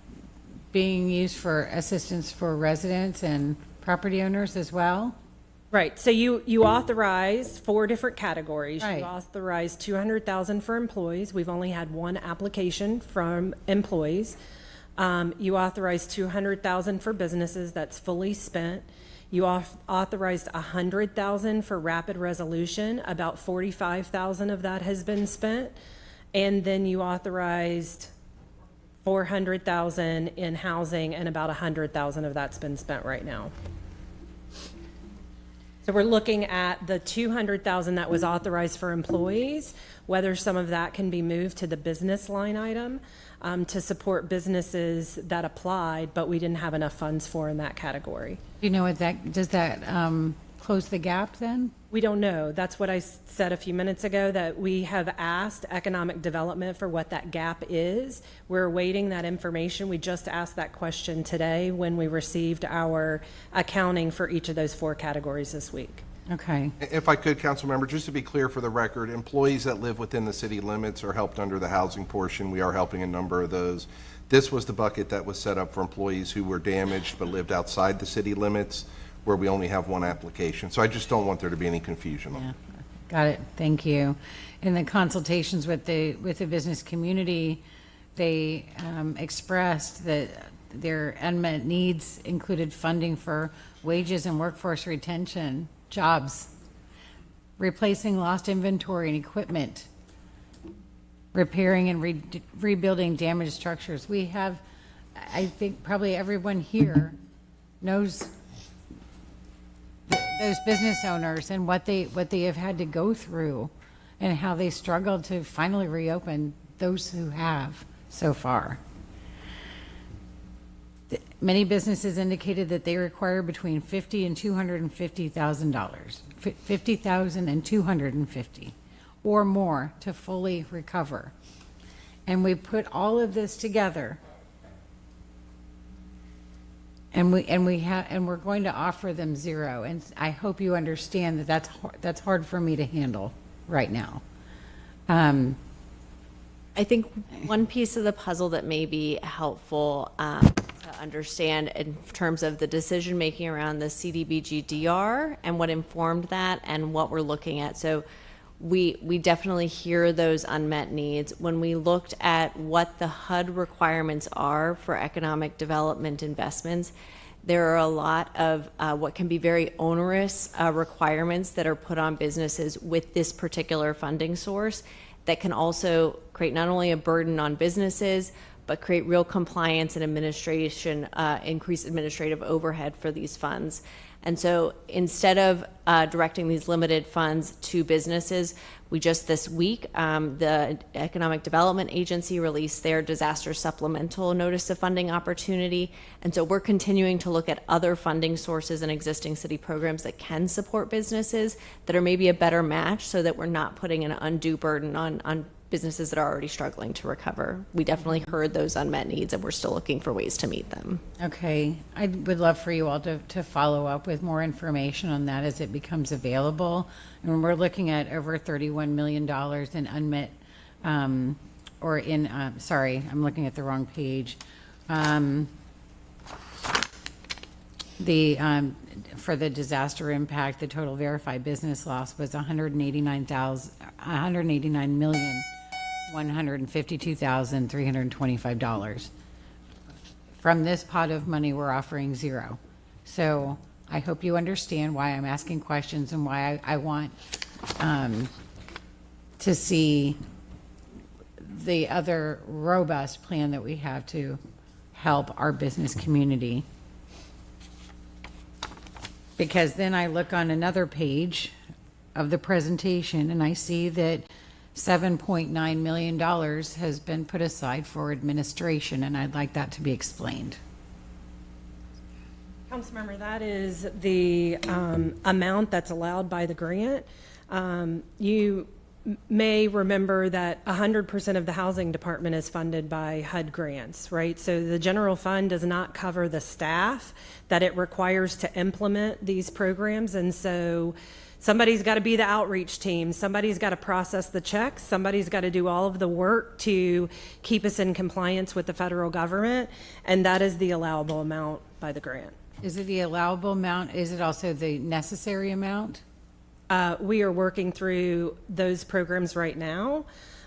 being used for assistance for residents and property owners as well? Right. So you authorized 4 different categories. Right. You authorized $200,000 for employees. We've only had one application from employees. You authorized $200,000 for businesses. That's fully spent. You authorized $100,000 for rapid resolution. About $45,000 of that has been spent. And then you authorized $400,000 in housing, and about $100,000 of that's been spent right now. So we're looking at the 200,000 that was authorized for employees, whether some of that can be moved to the business line item to support businesses that applied, but we didn't have enough funds for in that category. You know what does that close the gap then? We don't know. That's what I said a few minutes ago, that we have asked economic development for what that gap is. We're awaiting that information. We just asked that question today when we received our accounting for each of those 4 categories this week. Okay. If I could, council member, just to be clear for the record, employees that live within the city limits are helped under the housing portion. We are helping a number of those. This was the bucket that was set up for employees who were damaged but lived outside the city limits, where we only have 1 application. So I just don't want there to be any confusion. Yeah. Got it. Thank you. In the consultations with the business community, they expressed that their unmet needs included funding for wages and workforce retention, jobs, replacing lost inventory and equipment, repairing and rebuilding damaged structures. We have, I think probably everyone here knows those business owners and what they have had to go through and how they struggled to finally reopen, those who have so far. Many businesses indicated that they require between $50,000 and $250,000, $50,000 and $250,000 or more to fully recover. And we put all of this together, and we're going to offer them 0. And I hope you understand that that's hard for me to handle right now. I think one piece of the puzzle that may be helpful to understand in terms of the decision making around the CDBG-DR and what informed that and what we're looking at. So we definitely hear those unmet needs. When we looked at what the HUD requirements are for economic development investments, there are a lot of what can be very onerous requirements that are put on businesses with this particular funding source that can also create not only a burden on businesses, but create real compliance and administration, increased administrative overhead for these funds. And so instead of directing these limited funds to businesses, we just this week, the Economic Development Agency released their disaster supplemental notice of funding opportunity. And so we're continuing to look at other funding sources and existing city programs that can support businesses that are maybe a better match, so that we're not putting an undue burden on businesses that are already struggling to recover. We definitely heard those unmet needs, and we're still looking for ways to meet them. Okay. I would love for you all to follow up with more information on that as it becomes available. And we're looking at over $31 million in unmet, sorry, I'm looking at the wrong page. For the disaster impact, the total verified business loss was $189,152,325. From this pot of money, we're offering 0. So I hope you understand why I'm asking questions and why I want to see the other robust plan that we have to help our business community. Because then I look on another page of the presentation and I see that $7.9 million has been put aside for administration, and I'd like that to be explained. Councilmember, that is the amount that's allowed by the grant. You may remember that 100% of the housing department is funded by HUD grants, right? So the general fund does not cover the staff that it requires to implement these programs. And so somebody's got to be the outreach team. Somebody's got to process the checks. Somebody's got to do all of the work to keep us in compliance with the federal government. And that is the allowable amount by the grant. Is it the allowable amount? Is it also the necessary amount? We are working through those programs right now.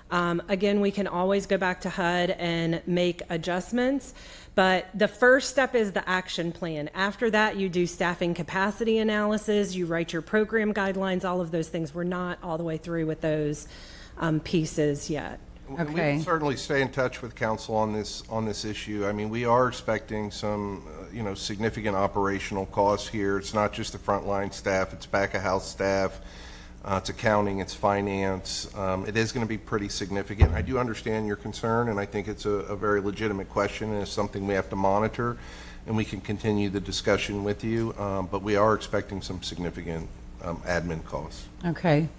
Again, we can always go back to HUD and make adjustments, but the first step is the action plan. After that, you do staffing capacity analysis, you write your program guidelines, all of those things. We're not all the way through with those pieces yet. We Okay. will certainly stay in touch with council on this issue. I mean, we are expecting some, significant operational costs here. It's not just the frontline staff, it's back-of-house staff, it's accounting, it's finance. It is going to be pretty significant. I do understand your concern, and I think it's a very legitimate question, and it's something we have to monitor, and we can continue the discussion with you, but we are expecting some significant admin costs. Okay.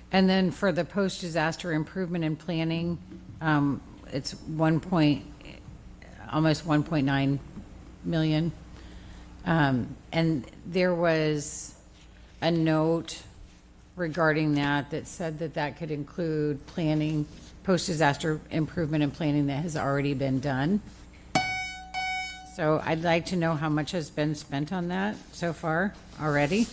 And then for the post-disaster improvement and planning, it's almost 1.9 million. And there was a note regarding that said that could include planning, post-disaster improvement and planning that has already been done. So I'd like to know how much has been spent on that so far already.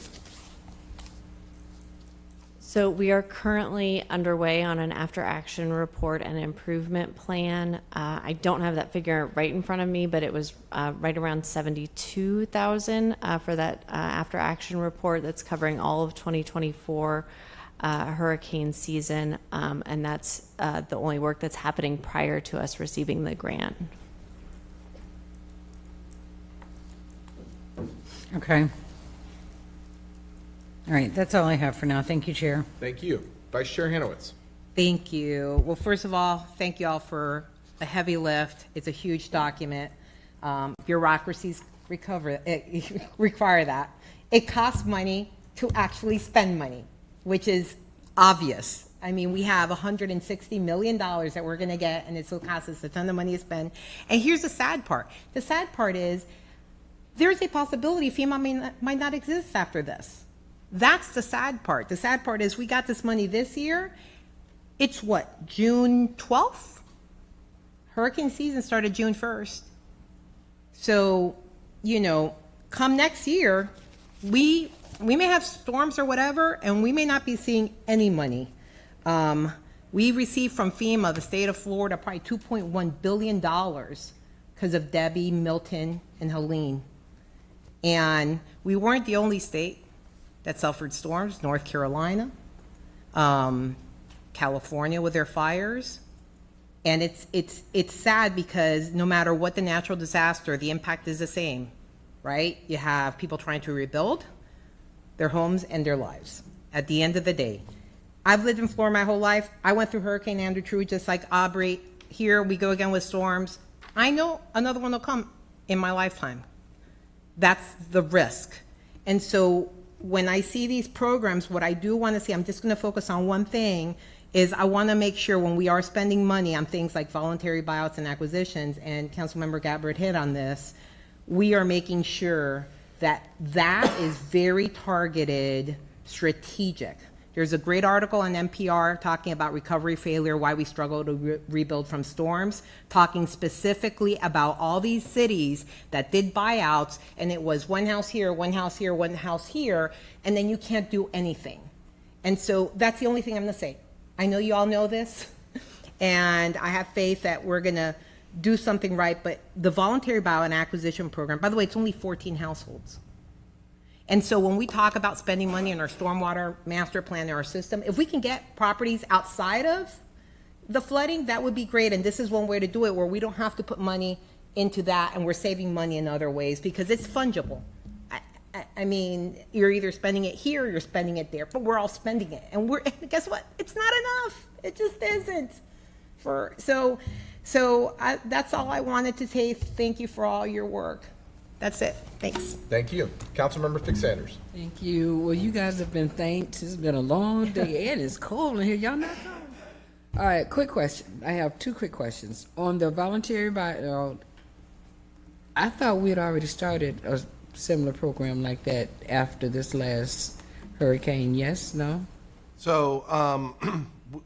So we are currently underway on an after-action report and improvement plan. I don't have that figure right in front of me, but it was right around 72,000 for that after-action report that's covering all of 2024 hurricane season, and that's the only work that's happening prior to us receiving the grant. Okay. All right, that's all I have for now. Thank you, Chair. Thank you. Vice Chair Hanowitz. Thank you. Well, first of all, thank you all for a heavy lift. It's a huge document. Bureaucracies require that. It costs money to actually spend money, which is obvious. I mean, we have $160 million that we're going to get, and it still costs us a ton of money to spend. And here's the sad part. The sad part is there's a possibility FEMA might not exist after this. That's the sad part. The sad part is we got this money this year. It's what, June 12th? Hurricane season started June 1st. So, come next year, we may have storms or whatever, and we may not be seeing any money. We received from FEMA, the state of Florida, probably $2.1 billion because of Debbie, Milton, and Helene. And we weren't the only state that suffered storms. North Carolina, California with their fires. And it's sad because no matter what the natural disaster, the impact is the same, right? You have people trying to rebuild their homes and their lives at the end of the day. I've lived in Florida my whole life. I went through Hurricane Andrew just like Aubrey. Here we go again with storms. I know another one will come in my lifetime. That's the risk. And so when I see these programs, what I do want to see, I'm just going to focus on one thing, is I want to make sure when we are spending money on things like voluntary buyouts and acquisitions, and Councilmember Gabbard hit on this, we are making sure that that is very targeted, strategic. There's a great article on NPR talking about recovery failure, why we struggle to rebuild from storms, talking specifically about all these cities that did buyouts, and it was one house here, one house here, one house here, and then you can't do anything. And so that's the only thing I'm going to say. I know you all know this, and I have faith that we're going to do something right, but the voluntary buyout and acquisition program, by the way, it's only 14 households. And so when we talk about spending money in our stormwater master plan in our system, if we can get properties outside of the flooding, that would be great. And this is one way to do it where we don't have to put money into that and we're saving money in other ways because it's fungible. I mean, you're either spending it here or you're spending it there, but we're all spending it. And guess what? It's not enough. It just isn't. That's all I wanted to say. Thank you for all your work. That's it. Thanks. Thank you. Councilmember Fix Sanders. Thank you. Well, you guys have been thanked. It's been a long day and it's cold in here. Y'all not cold? All right, quick question. I have two quick questions. On the voluntary buyout, I thought we had already started a similar program like that after this last hurricane. Yes? No? So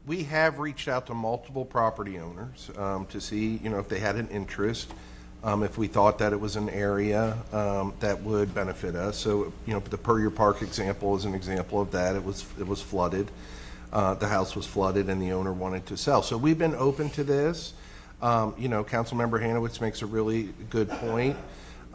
we have reached out to multiple property owners to see, if they had an interest. If we thought that it was an area that would benefit us. So, the Puryear Park example is an example of that. It was flooded. The house was flooded and the owner wanted to sell. So we've been open to this. Councilmember Hanowitz makes a really good point.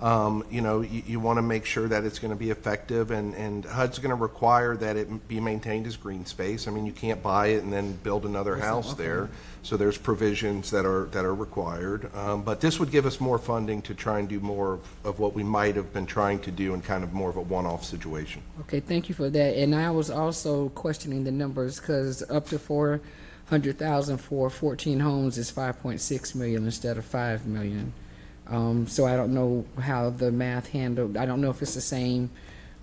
You know, you want to make sure that it's going to be effective, and HUD's going to require that it be maintained as green space. I mean, you can't buy it and then build another house there. So there's provisions that are required. But this would give us more funding to try and do more of what we might have been trying to do in kind of more of a one-off situation. Okay, thank you for that. And I was also questioning the numbers because up to 400,000 for 14 homes is 5.6 million instead of 5 million. So I don't know how the math handled. I don't know if it's the same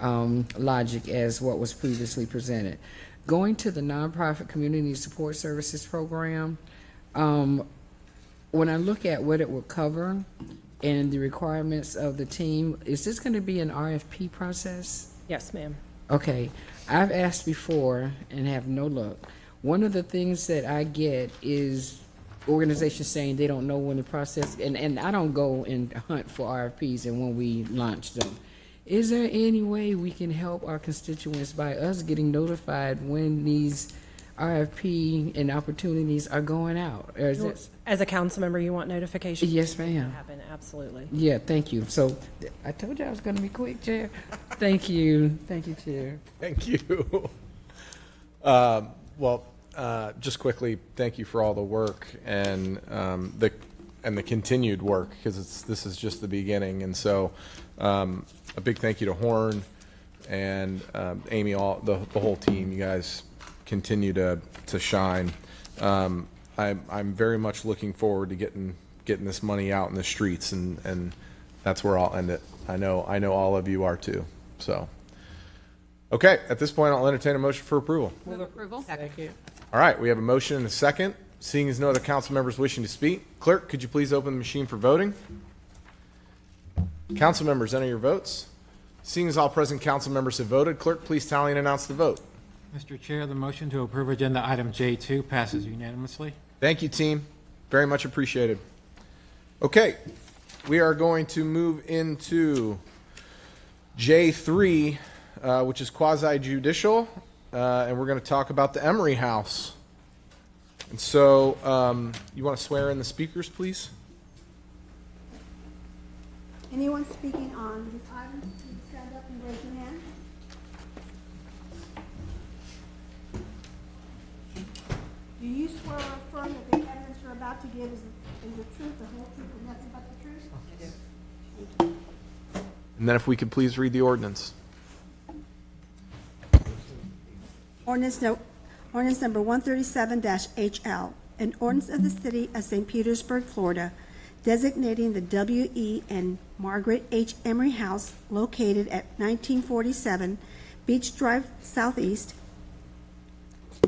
logic as what was previously presented. Going to the nonprofit community support services program, when I look at what it will cover and the requirements of the team, is this going to be an RFP process? Yes, ma'am. Okay, I've asked before and have no luck. One of the things that I get is organizations saying they don't know when the process, and I don't go and hunt for RFPs and when we launch them. Is there any way we can help our constituents by us getting notified when these RFP and opportunities are going out? Or is it, as a council member, you want notification? Yes, ma'am. Happen, absolutely. Yeah, thank you. So I told you I was going to be quick, Chair. Thank you. Thank you, Chair. Thank you. Just quickly, thank you for all the work and the continued work, because this is just the beginning. And so, a big thank you to Horn and Amy, the whole team. You guys continue to shine. I'm very much looking forward to getting this money out in the streets, and that's where I'll end it. I know all of you are too. So, okay, at this point, I'll entertain a motion for approval. Move approval. Second. All right, we have a motion and a second. Seeing as no other council members wishing to speak, clerk, could you please open the machine for voting? Council members, enter your votes. Seeing as all present council members have voted, clerk, please tally and announce the vote. Mr. Chair, the motion to approve agenda item J2 passes unanimously. Thank you, team. Very much appreciated. Okay, we are going to move into J3, which is quasi-judicial, and we're going to talk about the Emery House. And so, you want to swear in the speakers, please? Anyone speaking on this item, please stand up and raise your hand. Do you swear or affirm that the evidence you're about to give is the truth, the whole truth, and nothing but the truth? I do. Thank you. And then if we could please read the ordinance. Ordinance number 137-HL, an ordinance of the City of St. Petersburg, Florida, designating the W.E. and Margaret H. Emery House located at 1947 Beach Drive Southeast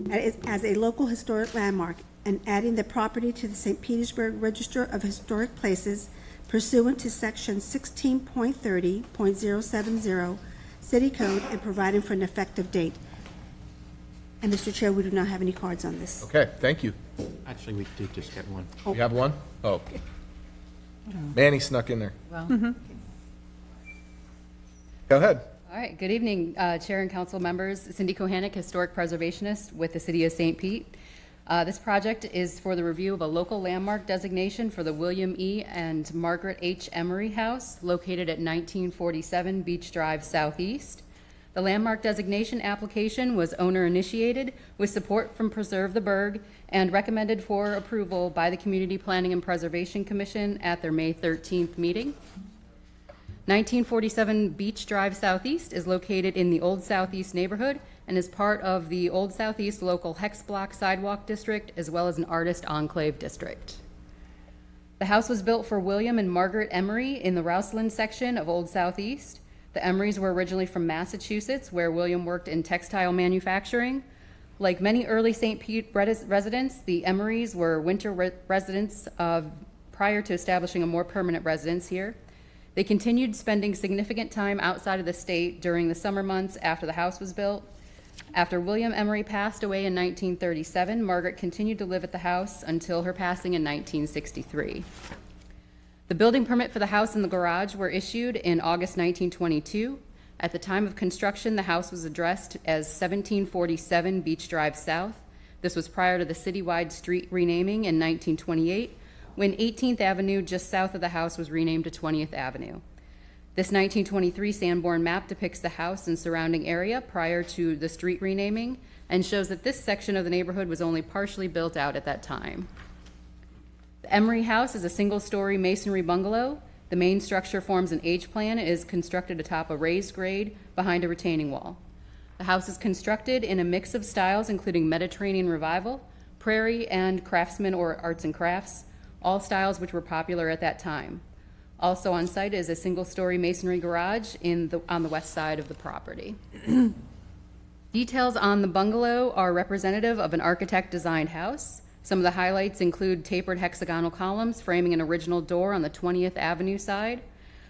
as a local historic landmark, and adding the property to the St. Petersburg Register of Historic Places pursuant to Section 16.30.070 City Code, and providing for an effective date. And Mr. Chair, we do not have any cards on this. Okay, thank you. Actually, we did just get one. You have one? Oh. Manny snuck in there. Well, Go ahead. all right. Good evening, Chair and Council members. Cindy Kohanek, Historic Preservationist with the City of St. Pete. This project is for the review of a local landmark designation for the William E. and Margaret H. Emery House located at 1947 Beach Drive Southeast. The landmark designation application was owner-initiated with support from Preserve the Burg and recommended for approval by the Community Planning and Preservation Commission at their May 13th meeting. 1947 Beach Drive Southeast is located in the Old Southeast neighborhood and is part of the Old Southeast local Hex Block Sidewalk District as well as an Artist Enclave District. The house was built for William and Margaret Emery in the Rouseland section of Old Southeast. The Emerys were originally from Massachusetts, where William worked in textile manufacturing. Like many early St. Pete residents, the Emerys were winter residents prior to establishing a more permanent residence here. They continued spending significant time outside of the state during the summer months after the house was built. After William Emery passed away in 1937, Margaret continued to live at the house until her passing in 1963. The building permit for the house and the garage were issued in August 1922. At the time of construction, the house was addressed as 1747 Beach Drive South. This was prior to the citywide street renaming in 1928, when 18th Avenue just south of the house was renamed to 20th Avenue. This 1923 Sanborn map depicts the house and surrounding area prior to the street renaming and shows that this section of the neighborhood was only partially built out at that time. The Emery House is a single-story masonry bungalow. The main structure forms an H plan and is constructed atop a raised grade behind a retaining wall. The house is constructed in a mix of styles including Mediterranean Revival, Prairie, and Craftsman or Arts and Crafts, all styles which were popular at that time. Also on site is a single-story masonry garage on the west side of the property. Details on the bungalow are representative of an architect-designed house. Some of the highlights include tapered hexagonal columns framing an original door on the 20th Avenue side,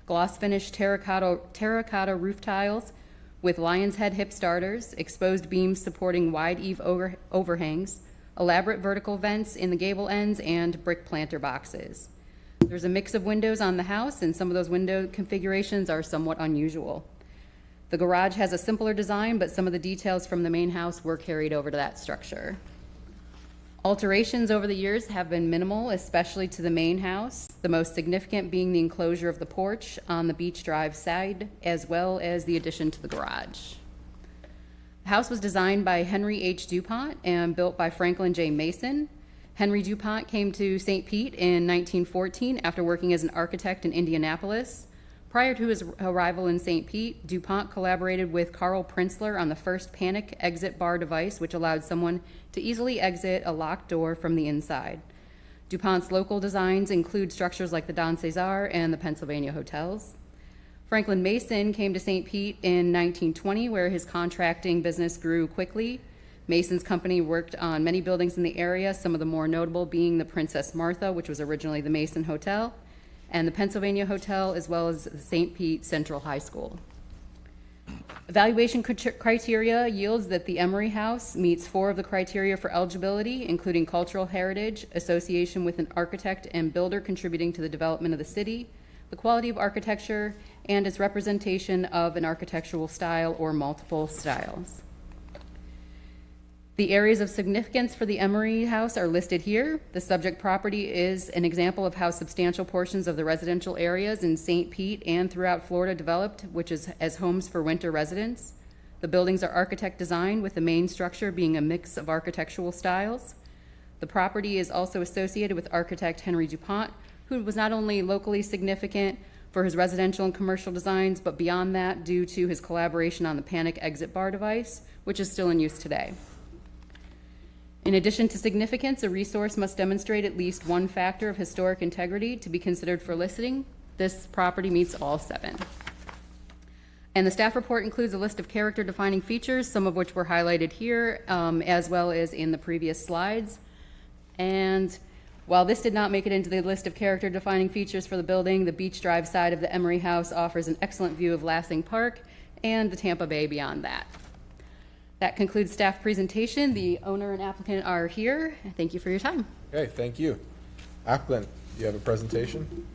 gloss-finished terracotta roof tiles with lion's head hip starters, exposed beams supporting wide eave overhangs, elaborate vertical vents in the gable ends, and brick planter boxes. There's a mix of windows on the house, and some of those window configurations are somewhat unusual. The garage has a simpler design, but some of the details from the main house were carried over to that structure. Alterations over the years have been minimal, especially to the main house, the most significant being the enclosure of the porch on the Beach Drive side, as well as the addition to the garage. The house was designed by Henry H. DuPont and built by Franklin J. Mason. Henry DuPont came to St. Pete in 1914 after working as an architect in Indianapolis. Prior to his arrival in St. Pete, DuPont collaborated with Carl Prinzler on the first panic exit bar device, which allowed someone to easily exit a locked door from the inside. DuPont's local designs include structures like the Don Cesar and the Pennsylvania hotels. Franklin Mason came to St. Pete in 1920, where his contracting business grew quickly. Mason's company worked on many buildings in the area, some of the more notable being the Princess Martha, which was originally the Mason Hotel, and the Pennsylvania Hotel, as well as the St. Pete Central High School. Evaluation criteria yields that the Emery House meets 4 of the criteria for eligibility, including cultural heritage, association with an architect and builder contributing to the development of the city, the quality of architecture, and its representation of an architectural style or multiple styles. The areas of significance for the Emery House are listed here. The subject property is an example of how substantial portions of the residential areas in St. Pete and throughout Florida developed, which is as homes for winter residents. The buildings are architect designed, with the main structure being a mix of architectural styles. The property is also associated with architect Henry DuPont, who was not only locally significant for his residential and commercial designs, but beyond that due to his collaboration on the panic exit bar device, which is still in use today. In addition to significance, a resource must demonstrate at least one factor of historic integrity to be considered for listing. This property meets all 7. And the staff report includes a list of character-defining features, some of which were highlighted here, as well as in the previous slides. And while this did not make it into the list of character-defining features for the building, the Beach Drive side of the Emery House offers an excellent view of Lansing Park and the Tampa Bay beyond that. That concludes staff presentation. The owner and applicant are here. Thank you for your time. Okay, thank you. Applicant, do you have a presentation?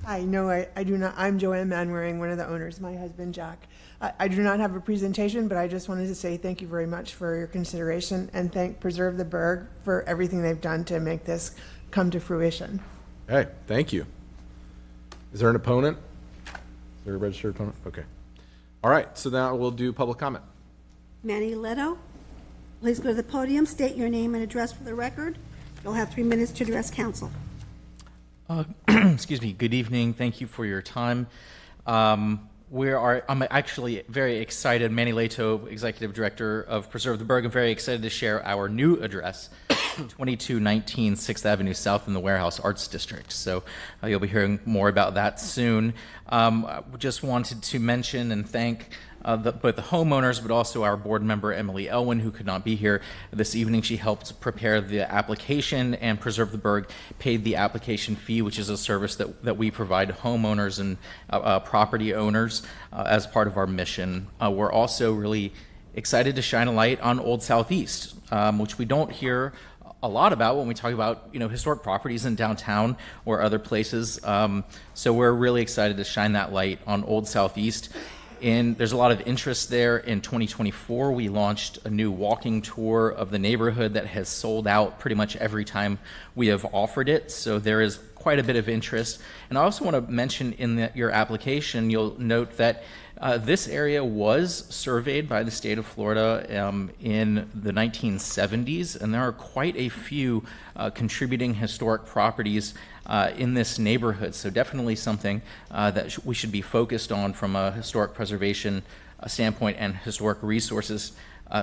Hi, no, I do not. I'm Joanne Manwaring, one of the owners, my husband, Jack. I do not have a presentation, but I just wanted to say thank you very much for your consideration and thank Preserve the Burg for everything they've done to make this come to fruition. Hey, thank you. Is there an opponent? Is there a registered opponent? Okay. All right, so now we'll do public comment. Manny Leto, please go to the podium, state your name and address for the record. You'll have 3 minutes to address council. Excuse me. Good evening. Thank you for your time. I'm actually very excited. Manny Leto, Executive Director of Preserve the Burg. I'm very excited to share our new address, 2219 6th Avenue South in the Warehouse Arts District. So you'll be hearing more about that soon. Just wanted to mention and thank both the homeowners, but also our board member, Emily Elwin, who could not be here this evening. She helped prepare the application, and Preserve the Burg paid the application fee, which is a service that we provide homeowners and property owners as part of our mission. We're also really excited to shine a light on Old Southeast, which we don't hear a lot about when we talk about historic properties in downtown or other places. So we're really excited to shine that light on Old Southeast. There's a lot of interest there. In 2024, we launched a new walking tour of the neighborhood that has sold out pretty much every time we have offered it. So there is quite a bit of interest. And I also want to mention in your application, you'll note that this area was surveyed by the state of Florida in the 1970s, and there are quite a few contributing historic properties in this neighborhood. So definitely something that we should be focused on from a historic preservation standpoint and historic resources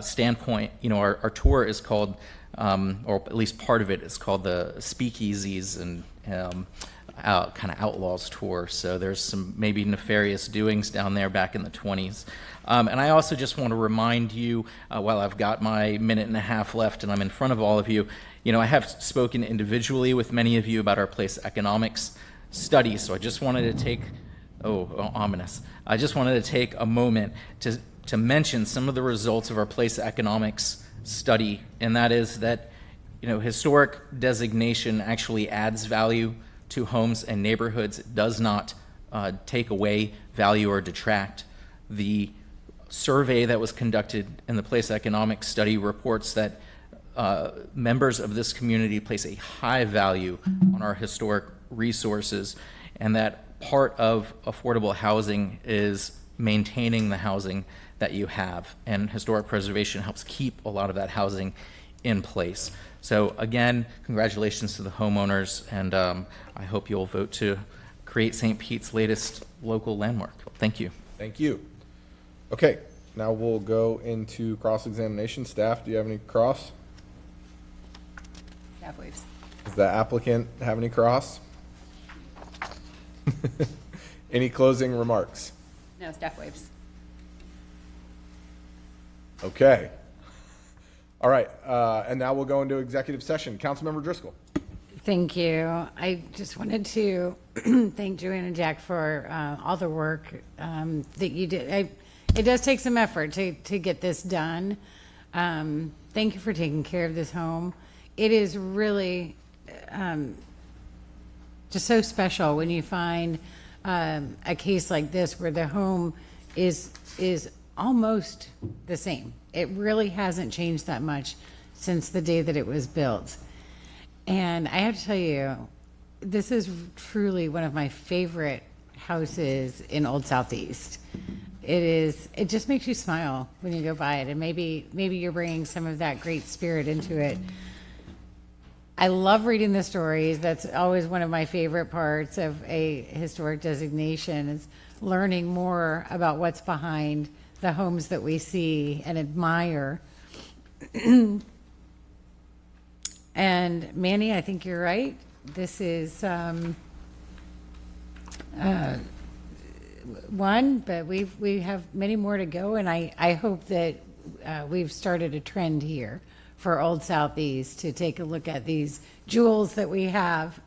standpoint. You know, our tour is called, or at least part of it is called the Speakeasies and kind of Outlaws tour. So there's some maybe nefarious doings down there back in the 20s. And I also just want to remind you, while I've got my minute and a half left and I'm in front of all of you, you know, I have spoken individually with many of you about our place economics study. So I just wanted to take, ominous. I just wanted to take a moment to mention some of the results of our place economics study. And that is that, you know, historic designation actually adds value to homes and neighborhoods. It does not take away value or detract. The survey that was conducted in the place economics study reports that members of this community place a high value on our historic resources, and that part of affordable housing is maintaining the housing that you have, and historic preservation helps keep a lot of that housing in place. So again, congratulations to the homeowners, and I hope you'll vote to create St. Pete's latest local landmark. Thank you. Thank you. Okay, now we'll go into cross-examination. Staff, do you have any cross? Staff waves. Does the applicant have any cross? Any closing remarks? No, staff waves. Okay. All right, and now we'll go into executive session. Councilmember Driscoll. Thank you. I just wanted to thank Joanne and Jack for all the work that you did. It does take some effort to get this done. Thank you for taking care of this home. It is really just so special when you find a case like this where the home is almost the same. It really hasn't changed that much since the day that it was built. And I have to tell you, this is truly one of my favorite houses in Old Southeast. It just makes you smile when you go by it, and maybe you're bringing some of that great spirit into it. I love reading the stories. That's always one of my favorite parts of a historic designation, is learning more about what's behind the homes that we see and admire. And Manny, I think you're right. This is one, but we have many more to go, and I hope that we've started a trend here for Old Southeast to take a look at these jewels that we have,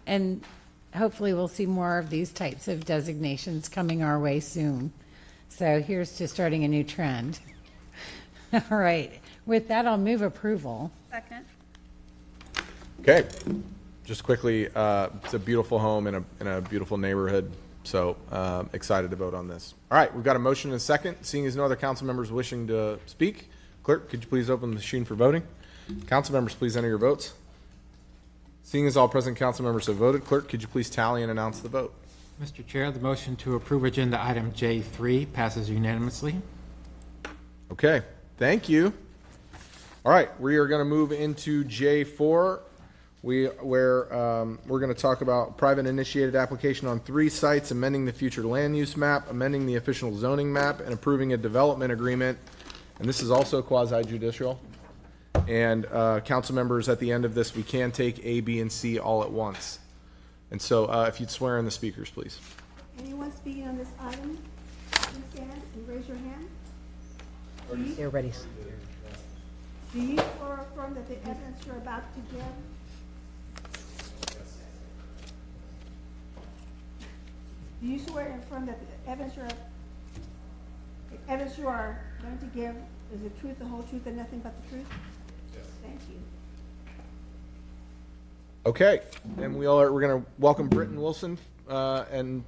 and hopefully we'll see more of these types of designations coming our way soon. So here's to starting a new trend. All right, with that, I'll move approval. Second. Okay, just quickly, it's a beautiful home in a beautiful neighborhood, so excited to vote on this. All right, we've got a motion and a second. Seeing as no other council members wishing to speak, clerk, could you please open the machine for voting? Council members, please enter your votes. Seeing as all present council members have voted, clerk, could you please tally and announce the vote? Mr. Chair, the motion to approve agenda item J3 passes unanimously. Okay, thank you. All right, we are going to move into J4, where we're going to talk about private initiated application on 3 sites, amending the future land use map, amending the official zoning map, and approving a development agreement. And this is also quasi-judicial. And council members, at the end of this, we can take A, B, and C all at once. And so if you'd swear in the speakers, please. Anyone speaking on this item, please stand and raise your hand. You're ready. Do you swear or affirm that the evidence you're about to give do you swear and affirm that the evidence you are going to give is the truth, the whole truth, and nothing but the truth? Yes. Thank you. Okay, and we're going to welcome Britton Wilson, and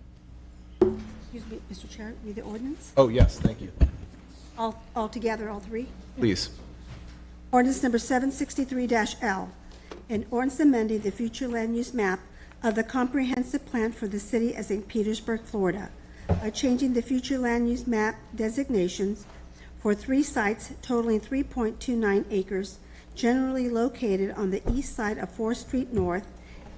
Excuse me, Mr. Chair, read the ordinance. Oh, yes, thank you. All together, all three? Please. Ordinance number 763-L, an ordinance amending the future land use map of the comprehensive plan for the city of St. Petersburg, Florida, by changing the future land use map designations for 3 sites totaling 3.29 acres, generally located on the east side of 4th Street North,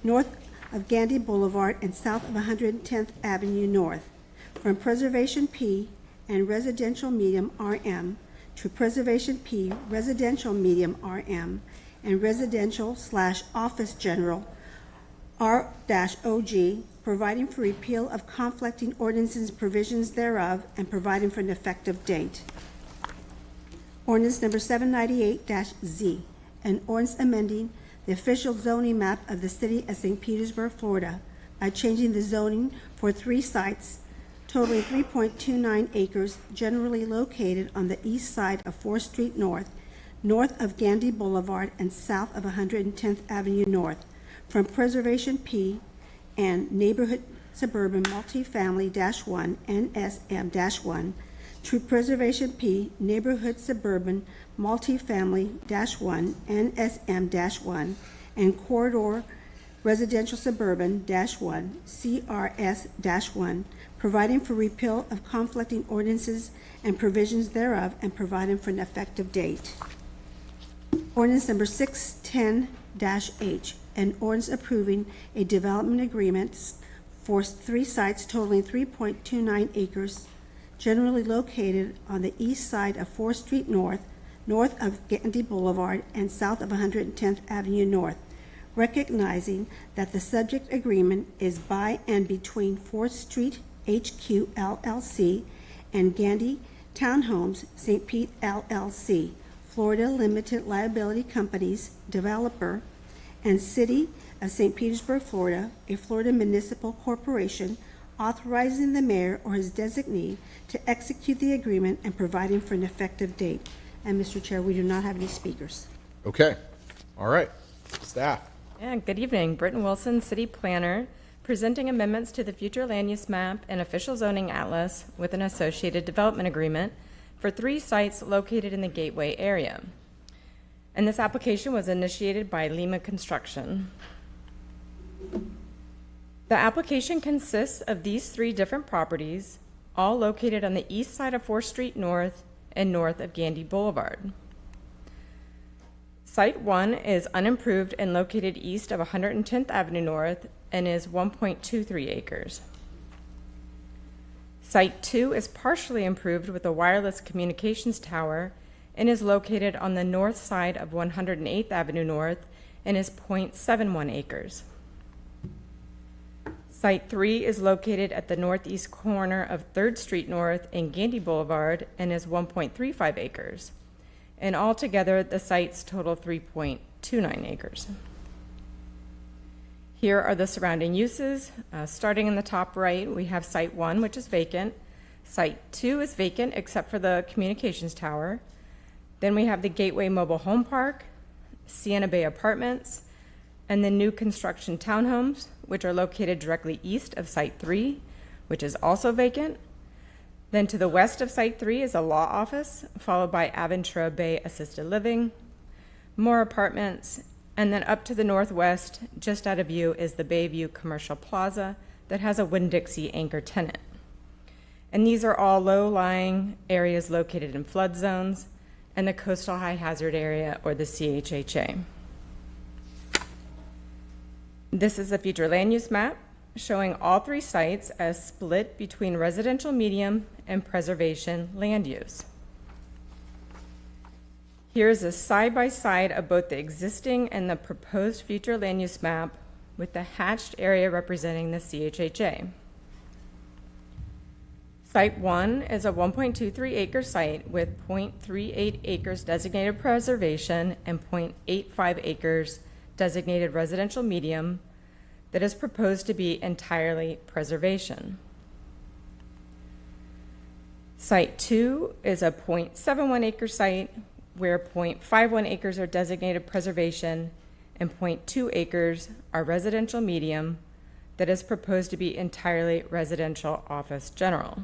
north of Gandy Boulevard, and south of 110th Avenue North, from Preservation P and Residential Medium RM to Preservation P Residential Medium RM and Residential/Office General R-OG, providing for repeal of conflicting ordinances and provisions thereof, and providing for an effective date. Ordinance number 798-Z, an ordinance amending the official zoning map of the city of St. Petersburg, Florida, by changing the zoning for 3 sites totaling 3.29 acres, generally located on the east side of 4th Street North, north of Gandy Boulevard, and south of 110th Avenue North, from Preservation P and Neighborhood Suburban Multifamily-1 NSM-1 to Preservation P Neighborhood Suburban Multifamily-1 NSM-1 and Corridor Residential Suburban-1 CRS-1, providing for repeal of conflicting ordinances and provisions thereof, and providing for an effective date. Ordinance number 610-H, an ordinance approving a development agreement for 3 sites totaling 3.29 acres, generally located on the east side of 4th Street North, north of Gandy Boulevard, and south of 110th Avenue North, recognizing that the subject agreement is by and between 4th Street HQ LLC and Gandy Townhomes St. Pete LLC, Florida Limited Liability Companies, developer, and City of St. Petersburg, Florida, a Florida municipal corporation, authorizing the mayor or his designee to execute the agreement and providing for an effective date. And Mr. Chair, we do not have any speakers. Okay. All right. Staff. Yeah, good evening. Britton Wilson, City Planner, presenting amendments to the future land use map and official zoning atlas with an associated development agreement for 3 sites located in the Gateway area. And this application was initiated by Lima Construction. The application consists of these 3 different properties, all located on the east side of 4th Street North and north of Gandy Boulevard. Site 1 is unimproved and located east of 110th Avenue North and is 1.23 acres. Site 2 is partially improved with a wireless communications tower and is located on the north side of 108th Avenue North and is 0.71 acres. Site 3 is located at the northeast corner of 3rd Street North and Gandy Boulevard and is 1.35 acres. And altogether, the sites total 3.29 acres. Here are the surrounding uses. Starting in the top right, we have Site 1, which is vacant. Site 2 is vacant except for the communications tower. Then we have the Gateway Mobile Home Park, Sienna Bay Apartments, and the new construction townhomes, which are located directly east of Site 3, which is also vacant. Then to the west of Site 3 is a law office, followed by Aventura Bay Assisted Living, more apartments, and then up to the northwest, just out of view, is the Bayview Commercial Plaza that has a Winn-Dixie anchor tenant. And these are all low-lying areas located in flood zones and the Coastal High Hazard Area, or the CHHA. This is the future land use map showing all 3 sites as split between residential medium and preservation land use. Here's a side-by-side of both the existing and the proposed future land use map with the hatched area representing the CHHA. Site 1 is a 1.23 acre site with 0.38 acres designated preservation and 0.85 acres designated residential medium that is proposed to be entirely preservation. Site 2 is a 0.71 acre site where 0.51 acres are designated preservation and 0.2 acres are residential medium that is proposed to be entirely residential office general.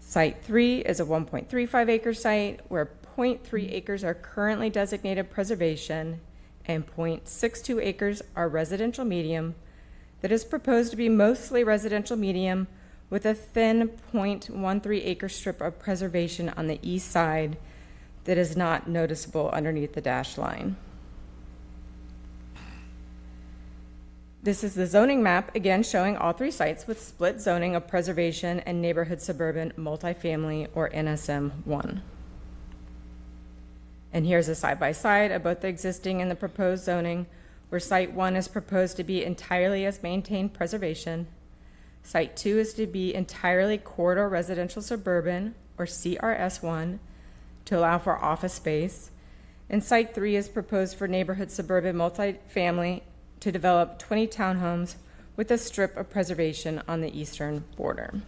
Site 3 is a 1.35 acre site where 0.3 acres are currently designated preservation and 0.62 acres are residential medium that is proposed to be mostly residential medium with a thin 0.13 acre strip of preservation on the east side that is not noticeable underneath the dashed line. This is the zoning map, again showing all three sites with split zoning of preservation and neighborhood suburban multifamily, or NSM 1. And here's a side-by-side of both the existing and the proposed zoning, where Site 1 is proposed to be entirely as maintained preservation. Site 2 is to be entirely corridor residential suburban, or CRS1, to allow for office space. And Site 3 is proposed for neighborhood suburban multifamily to develop 20 townhomes with a strip of preservation on the eastern border.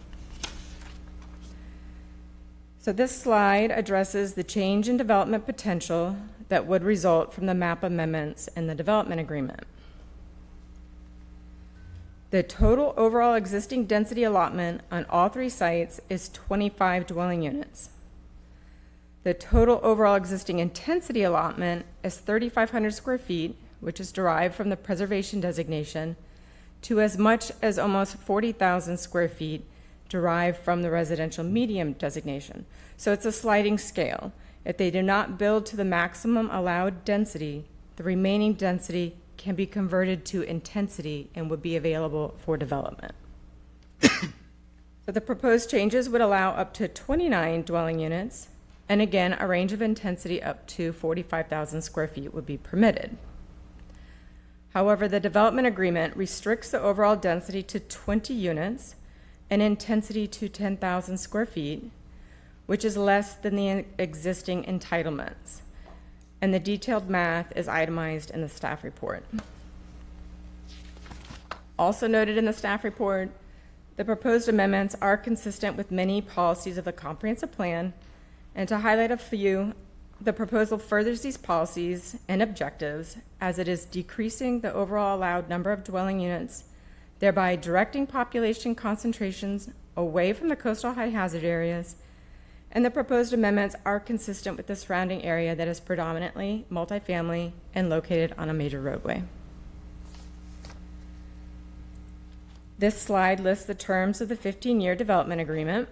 So this slide addresses the change in development potential that would result from the map amendments and the development agreement. The total overall existing density allotment on all three sites is 25 dwelling units. The total overall existing intensity allotment is 3,500 square feet, which is derived from the preservation designation, to as much as almost 40,000 square feet derived from the residential medium designation. So it's a sliding scale. If they do not build to the maximum allowed density, the remaining density can be converted to intensity and would be available for development. So the proposed changes would allow up to 29 dwelling units, and again, a range of intensity up to 45,000 square feet would be permitted. However, the development agreement restricts the overall density to 20 units and intensity to 10,000 square feet, which is less than the existing entitlements. And the detailed math is itemized in the staff report. Also noted in the staff report, the proposed amendments are consistent with many policies of the comprehensive plan, and to highlight a few, the proposal furthers these policies and objectives as it is decreasing the overall allowed number of dwelling units, thereby directing population concentrations away from the coastal high hazard areas, and the proposed amendments are consistent with the surrounding area that is predominantly multifamily and located on a major roadway. This slide lists the terms of the 15-year development agreement.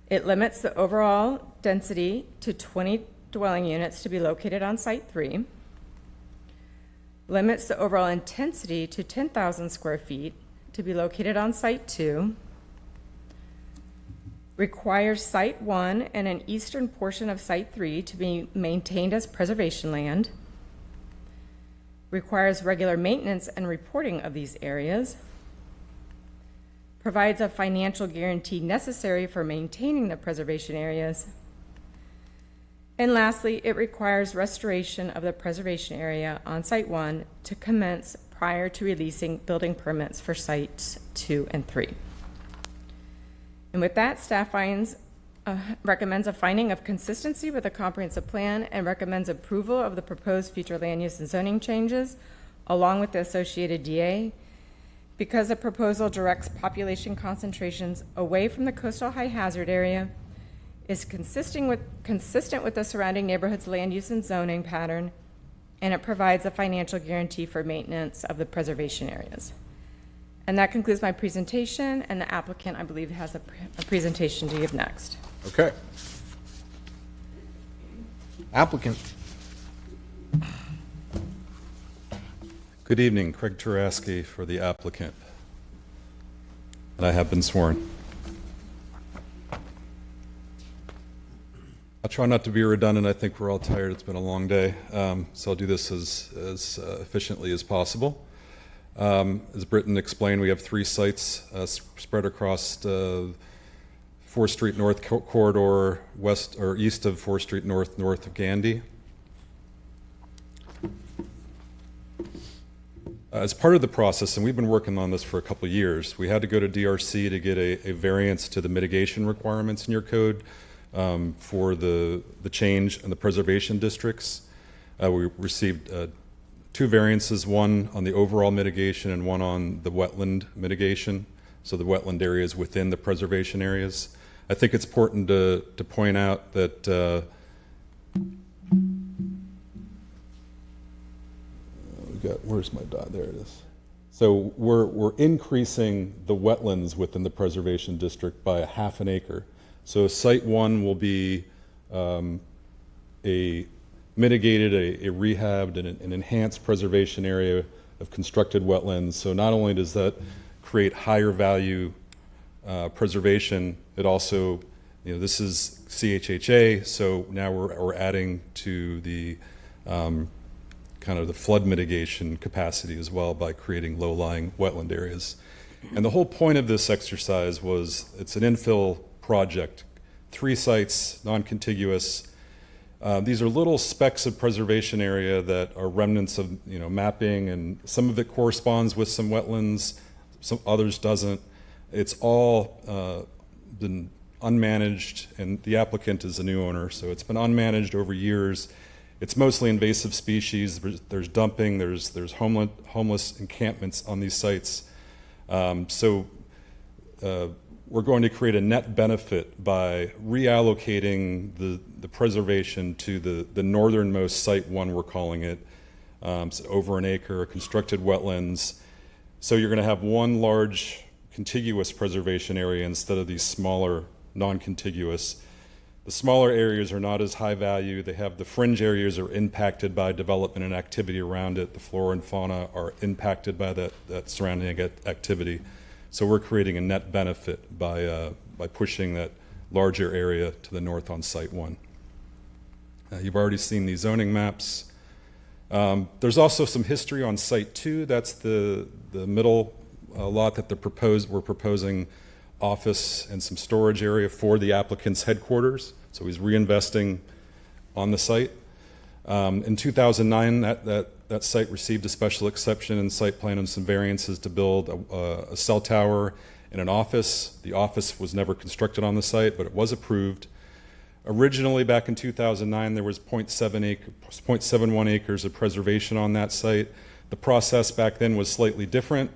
It limits the overall density to 20 dwelling units to be located on Site 3, limits the overall intensity to 10,000 square feet to be located on Site 2, requires Site 1 and an eastern portion of Site 3 to be maintained as preservation land, requires regular maintenance and reporting of these areas, provides a financial guarantee necessary for maintaining the preservation areas, and lastly, it requires restoration of the preservation area on Site 1 to commence prior to releasing building permits for Sites 2 and 3. And with that, staff recommends a finding of consistency with the comprehensive plan and recommends approval of the proposed future land use and zoning changes, along with the associated DA. Because the proposal directs population concentrations away from the coastal high hazard area, is consistent with the surrounding neighborhood's land use and zoning pattern, and it provides a financial guarantee for maintenance of the preservation areas. And that concludes my presentation, and the applicant, I believe, has a presentation to give next. Okay. Applicant. Good evening, Craig Taraski for the applicant. And I have been sworn. I'll try not to be redundant. I think we're all tired. It's been a long day. So I'll do this as efficiently as possible. As Britton explained, we have 3 sites spread across 4th Street North corridor, west or east of 4th Street North, north of Gandy. As part of the process, and we've been working on this for a couple of years, we had to go to DRC to get a variance to the mitigation requirements in your code for the change in the preservation districts. We received two variances, one on the overall mitigation and one on the wetland mitigation. So the wetland areas within the preservation areas. I think it's important to point out that where's my dot? There it is. So we're increasing the wetlands within the preservation district by 1/2 acre. So site 1 will be a mitigated, a rehabbed, and an enhanced preservation area of constructed wetlands. So not only does that create higher value preservation, it also, this is CHHA, so now we're adding to the kind of the flood mitigation capacity as well by creating low-lying wetland areas. And the whole point of this exercise was it's an infill project, 3 sites, non-contiguous. These are little specks of preservation area that are remnants of mapping, and some of it corresponds with some wetlands, some others doesn't. It's all been unmanaged, and the applicant is a new owner, so it's been unmanaged over years. It's mostly invasive species. There's dumping. There's homeless encampments on these sites. So we're going to create a net benefit by reallocating the preservation to the northernmost site 1, we're calling it, so over 1 acre, constructed wetlands. So you're going to have one large contiguous preservation area instead of these smaller non-contiguous. The smaller areas are not as high value. They have the fringe areas are impacted by development and activity around it. The flora and fauna are impacted by that surrounding activity. So we're creating a net benefit by pushing that larger area to the north on Site 1. You've already seen these zoning maps. There's also some history on Site 2. That's the middle lot that we're proposing office and some storage area for the applicant's headquarters. So he's reinvesting on the site. In 2009, that site received a special exception in site plan and some variances to build a cell tower and an office. The office was never constructed on the site, but it was approved. Originally, back in 2009, there was 0.71 acres of preservation on that site. The process back then was slightly different.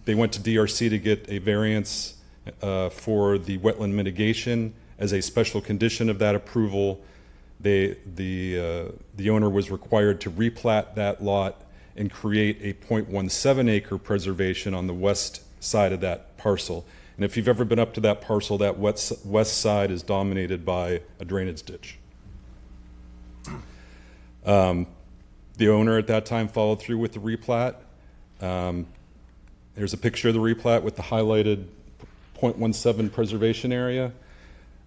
They went to DRC to get a variance for the wetland mitigation. As a special condition of that approval, the owner was required to replat that lot and create a 0.17 acre preservation on the west side of that parcel. And if you've ever been up to that parcel, that west side is dominated by a drainage ditch. The owner at that time followed through with the replat. There's a picture of the replat with the highlighted 0.17 preservation area.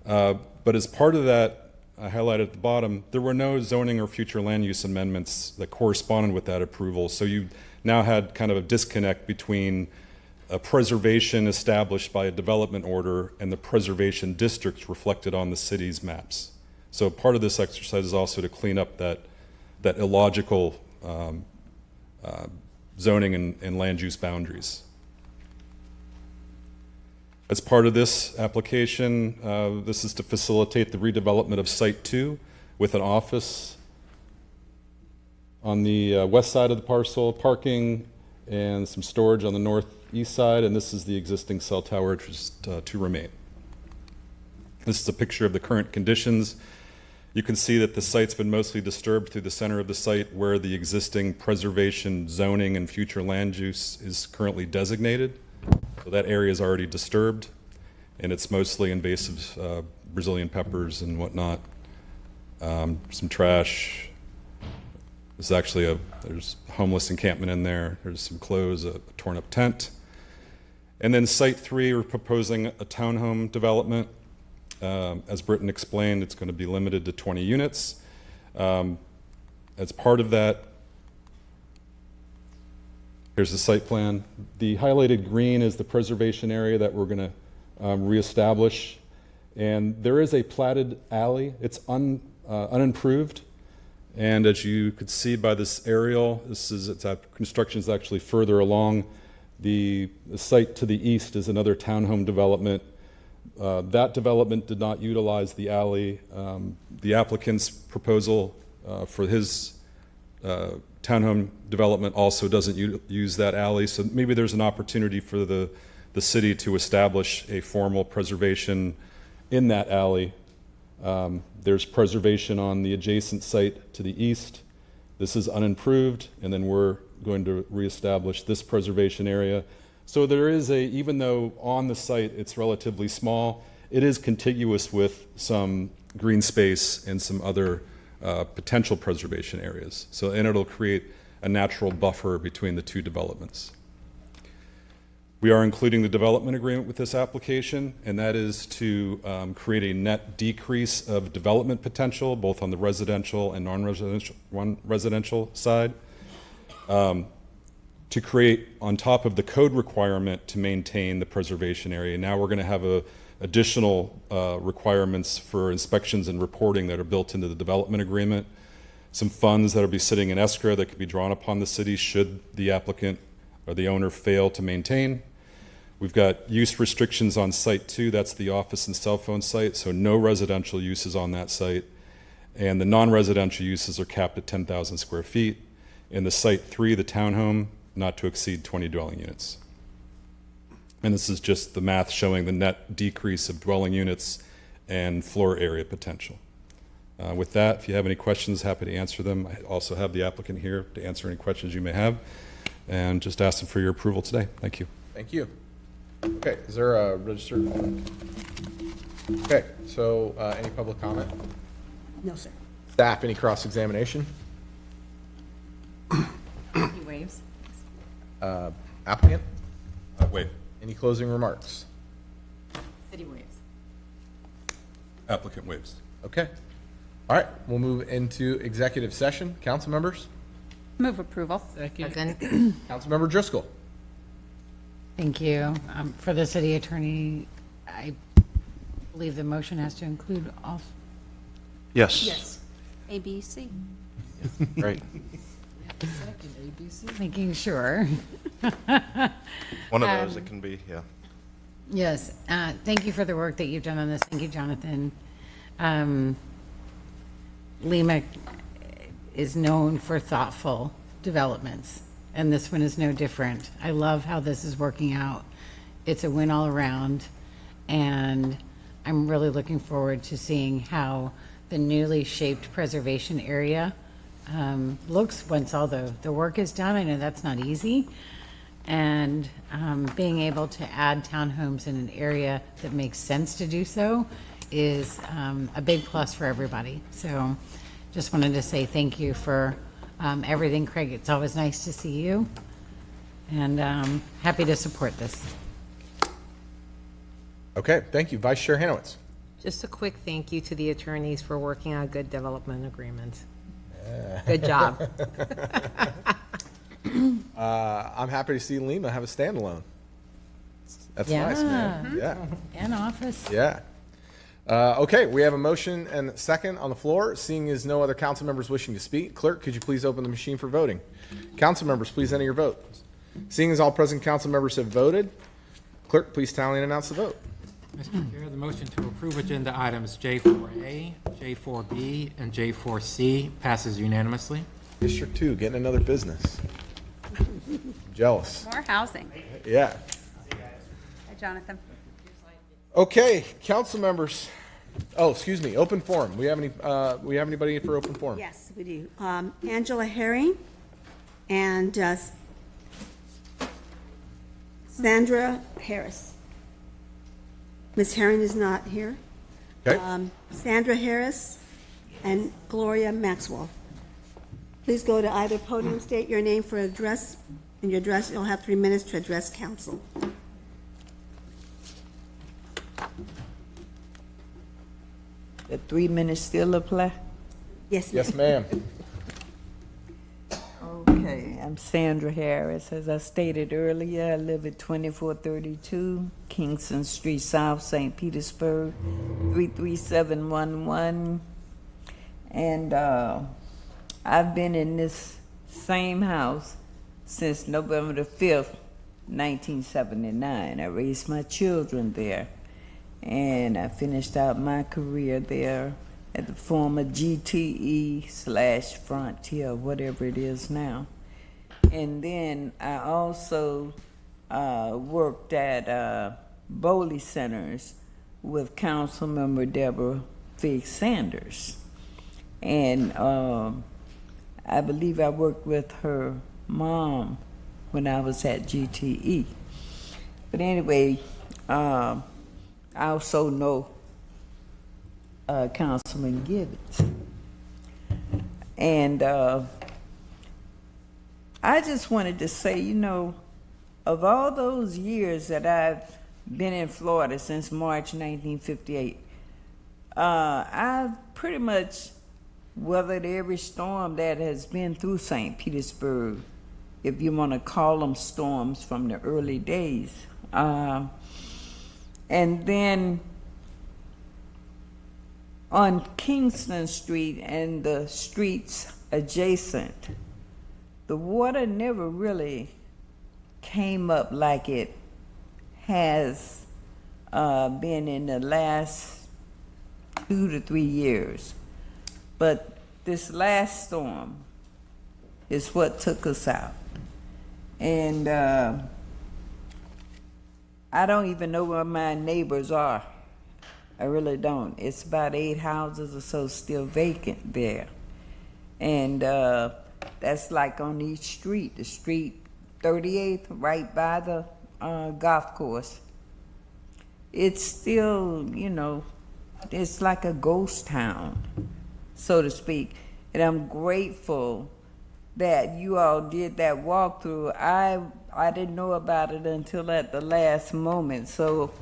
But as part of that, I highlighted at the bottom, there were no zoning or future land use amendments that corresponded with that approval. So you now had kind of a disconnect between a preservation established by a development order and the preservation districts reflected on the city's maps. So part of this exercise is also to clean up that illogical zoning and land use boundaries. As part of this application, this is to facilitate the redevelopment of Site 2 with an office on the west side of the parcel, parking, and some storage on the northeast side, and this is the existing cell tower to remain. This is a picture of the current conditions. You can see that the site's been mostly disturbed through the center of the site where the existing preservation zoning and future land use is currently designated. So that area is already disturbed, and it's mostly invasive Brazilian peppers and whatnot. Some trash. There's actually there's homeless encampment in there. There's some clothes, a torn up tent. And then Site 3, we're proposing a townhome development. As Britton explained, it's going to be limited to 20 units. As part of that, here's the site plan. The highlighted green is the preservation area that we're going to reestablish. And there is a platted alley. It's unimproved. And as you could see by this aerial, construction is actually further along. The site to the east is another townhome development. That development did not utilize the alley. The applicant's proposal for his townhome development also doesn't use that alley, so maybe there's an opportunity for the city to establish a formal preservation in that alley. There's preservation on the adjacent site to the east. This is unimproved, and then we're going to reestablish this preservation area. So there is even though on the site it's relatively small, it is contiguous with some green space and some other potential preservation areas. So, and it'll create a natural buffer between the two developments. We are including the development agreement with this application, and that is to create a net decrease of development potential, both on the residential and non-residential side, to create on top of the code requirement to maintain the preservation area. Now we're going to have additional requirements for inspections and reporting that are built into the development agreement. Some funds that will be sitting in escrow that could be drawn upon the city should the applicant or the owner fail to maintain. We've got use restrictions on site 2, that's the office and cell phone site, so no residential uses on that site. And the non-residential uses are capped at 10,000 square feet. In the site 3, the townhome, not to exceed 20 dwelling units. And this is just the math showing the net decrease of dwelling units and floor area potential. With that, if you have any questions, happy to answer them. I also have the applicant here to answer any questions you may have, and just ask them for your approval today. Thank you. Thank you. Okay, is there a registered comment? Okay, so any public comment? No, sir. Staff, any cross-examination? He waves. Applicant? Wait. Any closing remarks? City waves. Applicant waives. Okay. All right, we'll move into executive session. Council members? Move approval. Councilmember Driscoll. Thank you. For the city attorney, I believe the motion has to include all. Yes. Yes. A, B, C. Right. Making sure. One of those it can be, yeah. Yes, thank you for the work that you've done on this. Thank you, Jonathan. Lima is known for thoughtful developments, and this one is no different. I love how this is working out. It's a win all around, and I'm really looking forward to seeing how the newly shaped preservation area looks once all the work is done. I know that's not easy. And being able to add townhomes in an area that makes sense to do so is a big plus for everybody. So just wanted to say thank you for everything, Craig. It's always nice to see you, and happy to support this. Okay, thank you. Vice Chair Hanowitz. Just a quick thank you to the attorneys for working on good development agreements. Good job. I'm happy to see Lima have a standalone. That's nice, man. Yeah. An office. Yeah. Okay, we have a motion and a second on the floor. Seeing as no other council members wishing to speak, clerk, could you please open the machine for voting? Council members, please enter your vote. Seeing as all present council members have voted, clerk, please tally and announce the vote. Mr. Chair, the motion to approve agenda items J4A, J4B, and J4C passes unanimously. District 2, getting another business. Jealous. More housing. Yeah. Hi, Jonathan. Okay, council members. Oh, excuse me. Open forum. We have anybody for open forum? Yes, we do. Angela Herring and Sandra Harris. Ms. Herring is not here. Okay. Sandra Harris and Gloria Maxwell. Please go to either podium, state your name for address. In your address, you'll have 3 minutes to address council. The 3 minutes still apply? Yes, ma'am. Yes, ma'am. Okay, I'm Sandra Harris. As I stated earlier, I live at 2432 Kingston Street South, St. Petersburg, 33711. And I've been in this same house since November the 5th, 1979. I raised my children there, and I finished out my career there at the former GTE/Frontier, whatever it is now. And then I also worked at Bowley Centers with Councilmember Deborah Fig Sanders. And I believe I worked with her mom when I was at GTE. But anyway, I also know Councilman Gibbons. And I just wanted to say, you know, of all those years that I've been in Florida since March 1958, I've pretty much weathered every storm that has been through St. Petersburg, if you want to call them storms from the early days. And then on Kingston Street and the streets adjacent, the water never really came up like it has been in the last 2 to 3 years. But this last storm is what took us out. And I don't even know where my neighbors are. I really don't. It's about 8 houses or so still vacant there. And that's like on each street. The street 38th, right by the golf course. It's still, you know, it's like a ghost town, so to speak. And I'm grateful that you all did that walkthrough. I didn't know about it until at the last moment, so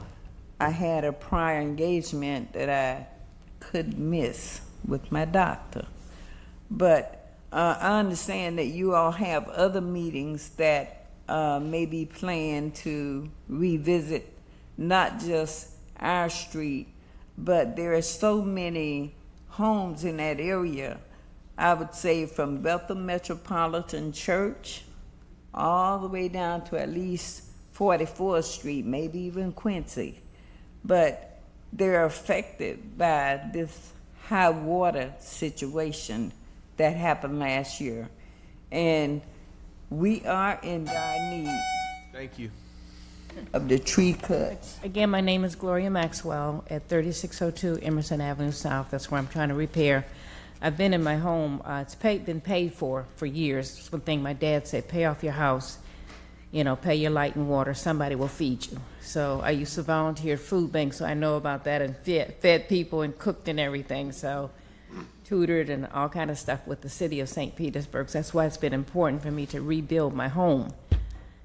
I had a prior engagement that I couldn't miss with my doctor. But I understand that you all have other meetings that may be planned to revisit not just our street, but there are so many homes in that area. I would say from Bethel Metropolitan Church all the way down to at least 44th Street, maybe even Quincy. But they're affected by this high water situation that happened last year. And we are in dire need. Thank you. Of the tree cuts. Again, my name is Gloria Maxwell at 3602 Emerson Avenue South. That's where I'm trying to repair. I've been in my home. It's been paid for years. It's one thing my dad said, pay off your house, you know, pay your light and water, somebody will feed you. So I used to volunteer at food banks, so I know about that, and fed people and cooked and everything. So tutored and all kind of stuff with the city of St. Petersburg. So that's why it's been important for me to rebuild my home.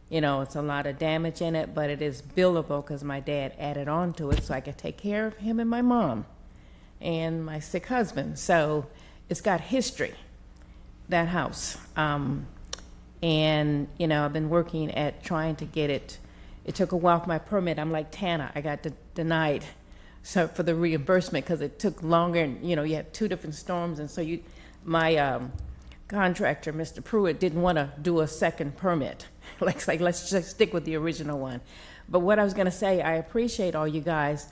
You know, it's a lot of damage in it, but it is buildable because my dad added on to it so I could take care of him and my mom and my sick husband. So it's got history, that house. And, you know, I've been working at trying to get it. It took a while for my permit. I'm like Tana, I got denied so for the reimbursement because it took longer. And, you know, you had 2 different storms. And so my contractor, Mr. Pruitt, didn't want to do a second permit. Like, let's just stick with the original one. But what I was going to say, I appreciate all you guys.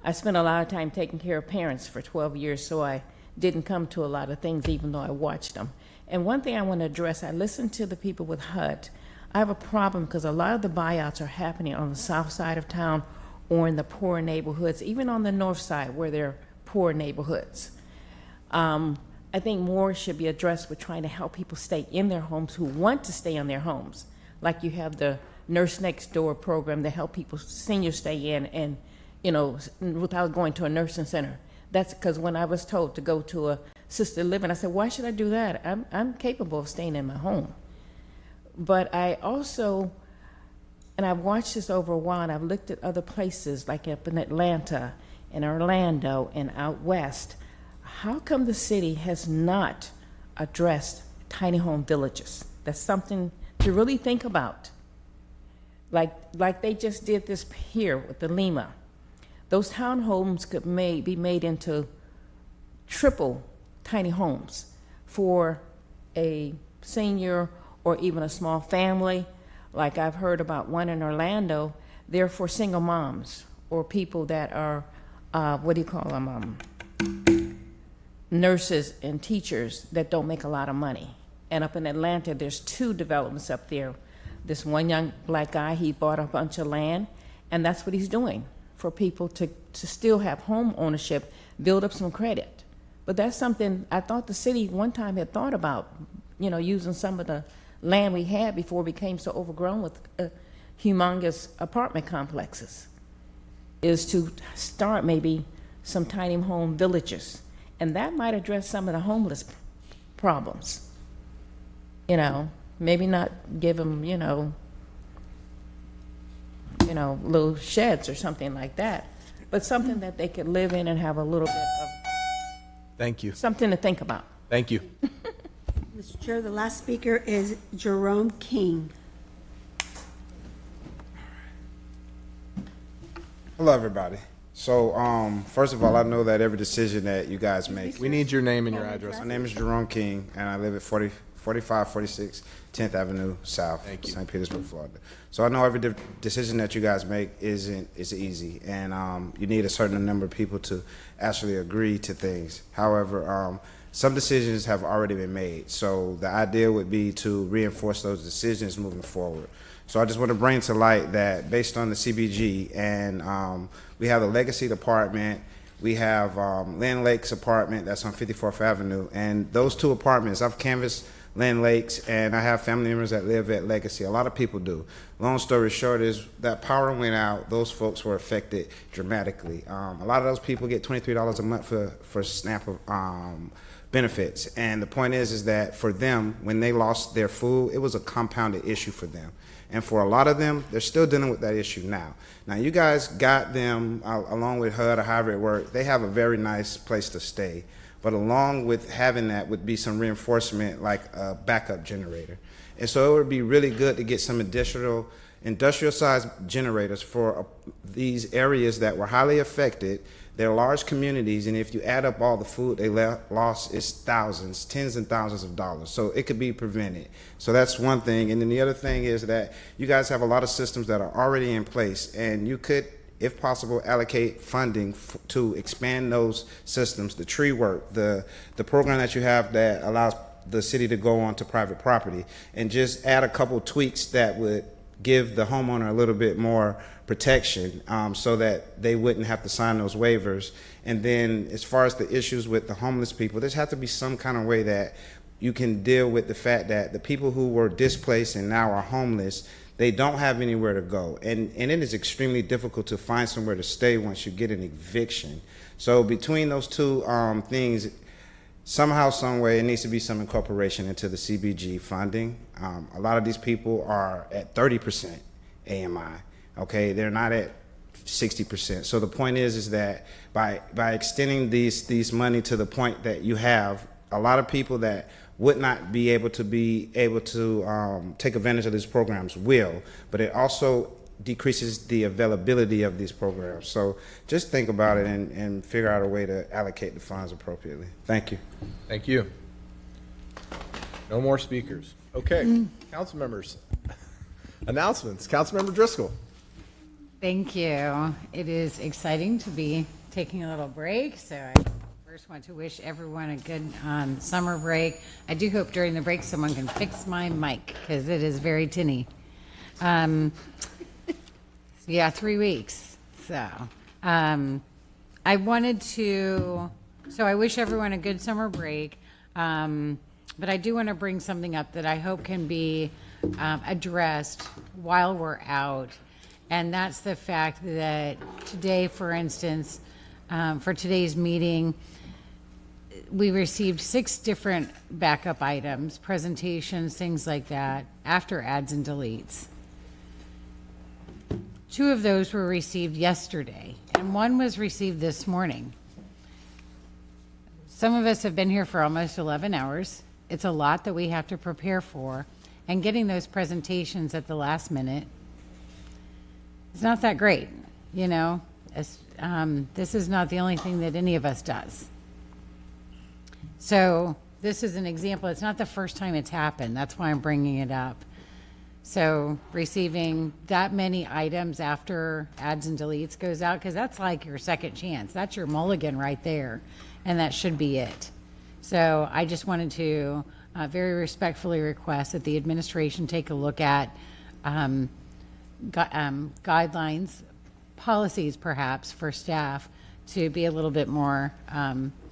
I spent a lot of time taking care of parents for 12 years, so I didn't come to a lot of things, even though I watched them. And one thing I want to address, I listened to the people with HUD. I have a problem because a lot of the buyouts are happening on the south side of town or in the poor neighborhoods, even on the north side where they're poor neighborhoods. I think more should be addressed with trying to help people stay in their homes who want to stay in their homes. Like you have the Nurse Next Door program to help people, seniors stay in and, you know, without going to a nursing center. That's because when I was told to go to a assisted living, I said, why should I do that? I'm capable of staying in my home. But I also, and I've watched this over a while, and I've looked at other places like up in Atlanta and Orlando and out west. How come the city has not addressed tiny home villages? That's something to really think about. Like they just did this here with the Lima. Those townhomes could be made into triple tiny homes for a senior or even a small family. Like I've heard about one in Orlando, they're for single moms or people that are, what do you call them? nurses and teachers that don't make a lot of money. And up in Atlanta, there's 2 developments up there. This one young black guy, he bought a bunch of land, and that's what he's doing for people to still have home ownership, build up some credit. But that's something I thought the city one time had thought about, you know, using some of the land we had before we became so overgrown with humongous apartment complexes, is to start maybe some tiny home villages. And that might address some of the homeless problems. You know, maybe not give them, you know, little sheds or something like that, but something that they could live in and have a little bit of. Thank you. Something to think about. Thank you. Mr. Chair, the last speaker is Jerome King. Hello, everybody. So, first of all, I know that every decision that you guys make. We need your name and your address. My name is Jerome King, and I live at 4546 10th Avenue South, St. Petersburg, Florida. So I know every decision that you guys make isn't easy, and you need a certain number of people to actually agree to things. However, some decisions have already been made, so the idea would be to reinforce those decisions moving forward. So I just want to bring to light that based on the CBG, and we have the Legacy Department, we have Lynn Lake's apartment that's on 54th Avenue, and those 2 apartments, I've canvassed Lynn Lakes, and I have family members that live at Legacy. A lot of people do. Long story short is that power went out. Those folks were affected dramatically. A lot of those people get $23 a month for SNAP benefits, and the point is that for them, when they lost their food, it was a compounded issue for them. And for a lot of them, they're still dealing with that issue now. Now, you guys got them, along with HUD or however it worked, they have a very nice place to stay. But along with having that would be some reinforcement like a backup generator. And so it would be really good to get some additional industrial-sized generators for these areas that were highly affected. They're large communities, and if you add up all the food they lost, it's thousands, tens and thousands of dollars. So it could be prevented. So that's one thing. And then the other thing is that you guys have a lot of systems that are already in place, and you could, if possible, allocate funding to expand those systems, the tree work, the program that you have that allows the city to go onto private property, and just add a couple tweaks that would give the homeowner a little bit more protection so that they wouldn't have to sign those waivers. And then as far as the issues with the homeless people, there's have to be some kind of way that you can deal with the fact that the people who were displaced and now are homeless, they don't have anywhere to go. And it is extremely difficult to find somewhere to stay once you get an eviction. So between those 2 things, somehow, some way, it needs to be some incorporation into the CBG funding. A lot of these people are at 30% AMI. Okay, they're not at 60%. So the point is that by extending these money to the point that you have a lot of people that would not be able to take advantage of these programs will, but it also decreases the availability of these programs. So just think about it and figure out a way to allocate the funds appropriately. Thank you. Thank you. No more speakers. Okay, council members. Announcements. Councilmember Driscoll. Thank you. It is exciting to be taking a little break, so I first want to wish everyone a good summer break. I do hope during the break someone can fix my mic, because it is very tinny. Yeah, 3 weeks. So I wanted to, so I wish everyone a good summer break, but I do want to bring something up that I hope can be addressed while we're out. And that's the fact that today, for instance, for today's meeting, we received 6 different backup items, presentations, things like that, after adds and deletes. 2 of those were received yesterday, and 1 was received this morning. Some of us have been here for almost 11 hours. It's a lot that we have to prepare for, and getting those presentations at the last minute, it's not that great, you know. This is not the only thing that any of us does. So this is an example. It's not the first time it's happened. That's why I'm bringing it up. So receiving that many items after adds and deletes goes out, because that's like your second chance. That's your mulligan right there, and that should be it. So I just wanted to very respectfully request that the administration take a look at guidelines, policies perhaps for staff to be a little bit more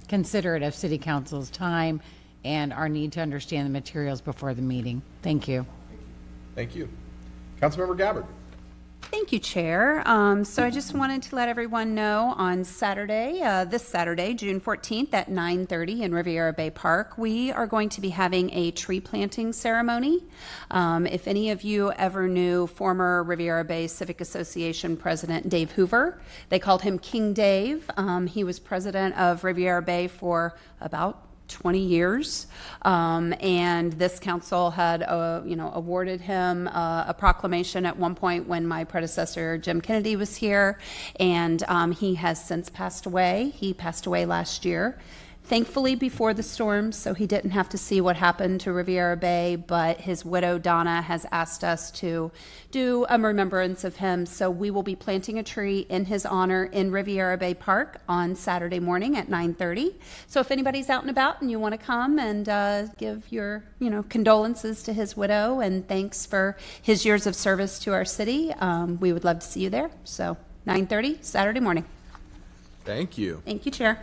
considerate of City Council's time and our need to understand the materials before the meeting. Thank you. Thank you. Councilmember Gabbard. Thank you, Chair. So I just wanted to let everyone know on Saturday, this Saturday, June 14th at 9:30 in Riviera Bay Park, we are going to be having a tree planting ceremony. If any of you ever knew former Riviera Bay Civic Association President Dave Hoover, they called him King Dave. He was president of Riviera Bay for about 20 years, and this council had, awarded him a proclamation at one point when my predecessor Jim Kennedy was here, and he has since passed away. He passed away last year, thankfully before the storm, so he didn't have to see what happened to Riviera Bay, but his widow Donna has asked us to do a remembrance of him, so we will be planting a tree in his honor in Riviera Bay Park on Saturday morning at 9:30. So if anybody's out and about and you want to come and give your condolences to his widow and thanks for his years of service to our city, we would love to see you there. So 9:30 Saturday morning. Thank you. Thank you, Chair.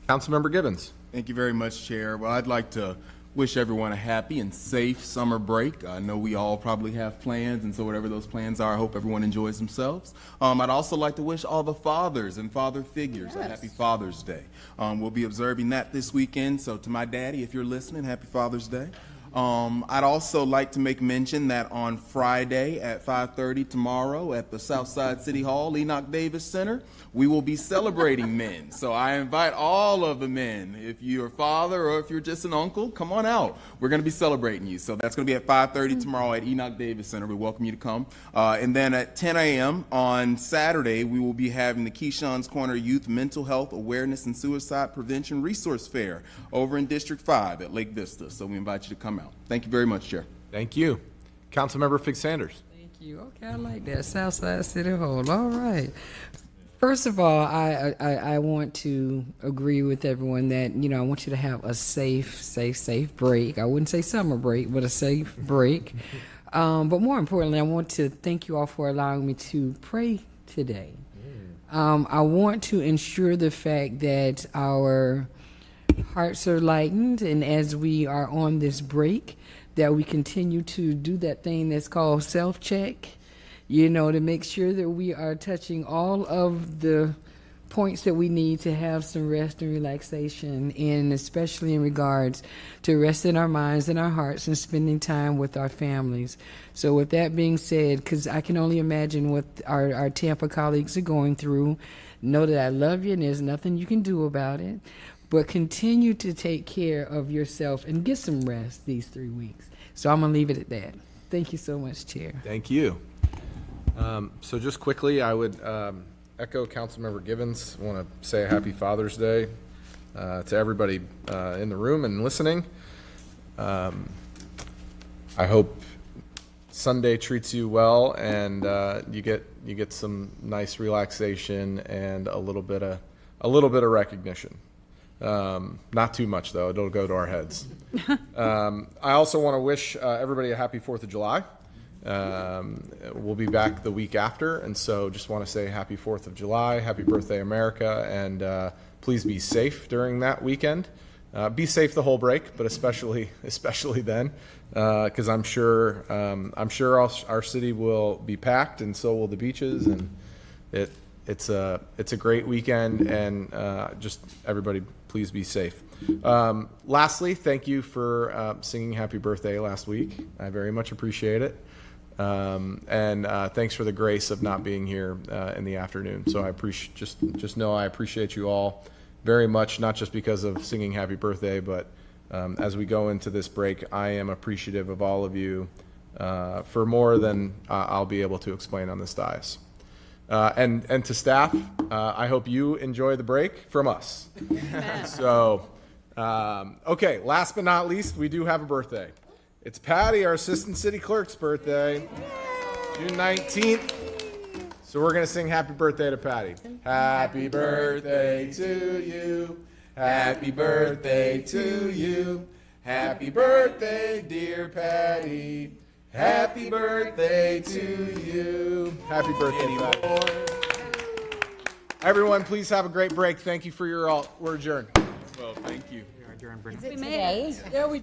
Councilmember Gibbons. Thank you very much, Chair. Well, I'd like to wish everyone a happy and safe summer break. I know we all probably have plans, and so whatever those plans are, I hope everyone enjoys themselves. I'd also like to wish all the fathers and father figures a happy Father's Day. We'll be observing that this weekend, so to my daddy, if you're listening, happy Father's Day. I'd also like to make mention that on Friday at 5:30 tomorrow at the Southside City Hall, Enoch Davis Center, we will be celebrating men. So I invite all of the men, if you're a father or if you're just an uncle, come on out. We're going to be celebrating you. So that's going to be at 5:30 tomorrow at Enoch Davis Center. We welcome you to come. And then at 10 a.m. on Saturday, we will be having the Keyshawn's Corner Youth Mental Health Awareness and Suicide Prevention Resource Fair over in District 5 at Lake Vista. So we invite you to come out. Thank you very much, Chair. Thank you. Councilmember Fig Sanders. Thank you. Okay, I like that. Southside City Hall. All right. First of all, I want to agree with everyone that, I want you to have a safe break. I wouldn't say summer break, but a safe break. But more importantly, I want to thank you all for allowing me to pray today. I want to ensure the fact that our hearts are lightened, and as we are on this break, that we continue to do that thing that's called self-check, to make sure that we are touching all of the points that we need to have some rest and relaxation, and especially in regards to resting our minds and our hearts and spending time with our families. So with that being said, because I can only imagine what our Tampa colleagues are going through, know that I love you and there's nothing you can do about it. But continue to take care of yourself and get some rest these 3 weeks. So I'm going to leave it at that. Thank you so much, Chair. Thank you. So just quickly, I would echo Councilmember Gibbons. I want to say a happy Father's Day to everybody in the room and listening. I hope Sunday treats you well and you get some nice relaxation and a little bit of recognition. Not too much, though. It'll go to our heads. I also want to wish everybody a happy 4th of July. We'll be back the week after, and so just want to say happy 4th of July, happy birthday, America, and please be safe during that weekend. Be safe the whole break, but especially then, because I'm sure our city will be packed, and so will the beaches, and it's a great weekend, and just everybody please be safe. Lastly, thank you for singing happy birthday last week. I very much appreciate it. And thanks for the grace of not being here in the afternoon. So I appreciate, just know I appreciate you all very much, not just because of singing happy birthday, but as we go into this break, I am appreciative of all of you for more than I'll be able to explain on this dais. And to staff, I hope you enjoy the break from us. So, okay, last but not least, we do have a birthday. It's Patty, our Assistant City Clerk's birthday, June 19th. So we're going to sing happy birthday to Patty. Happy birthday to you. Happy birthday to you. Happy birthday, dear Patty. Happy birthday to you. Happy birthday, Patty. Everyone, please have a great break. Thank you for your all. We're adjourned. Well, thank you. We are adjourned, Brittany. Is it today? Yeah, we.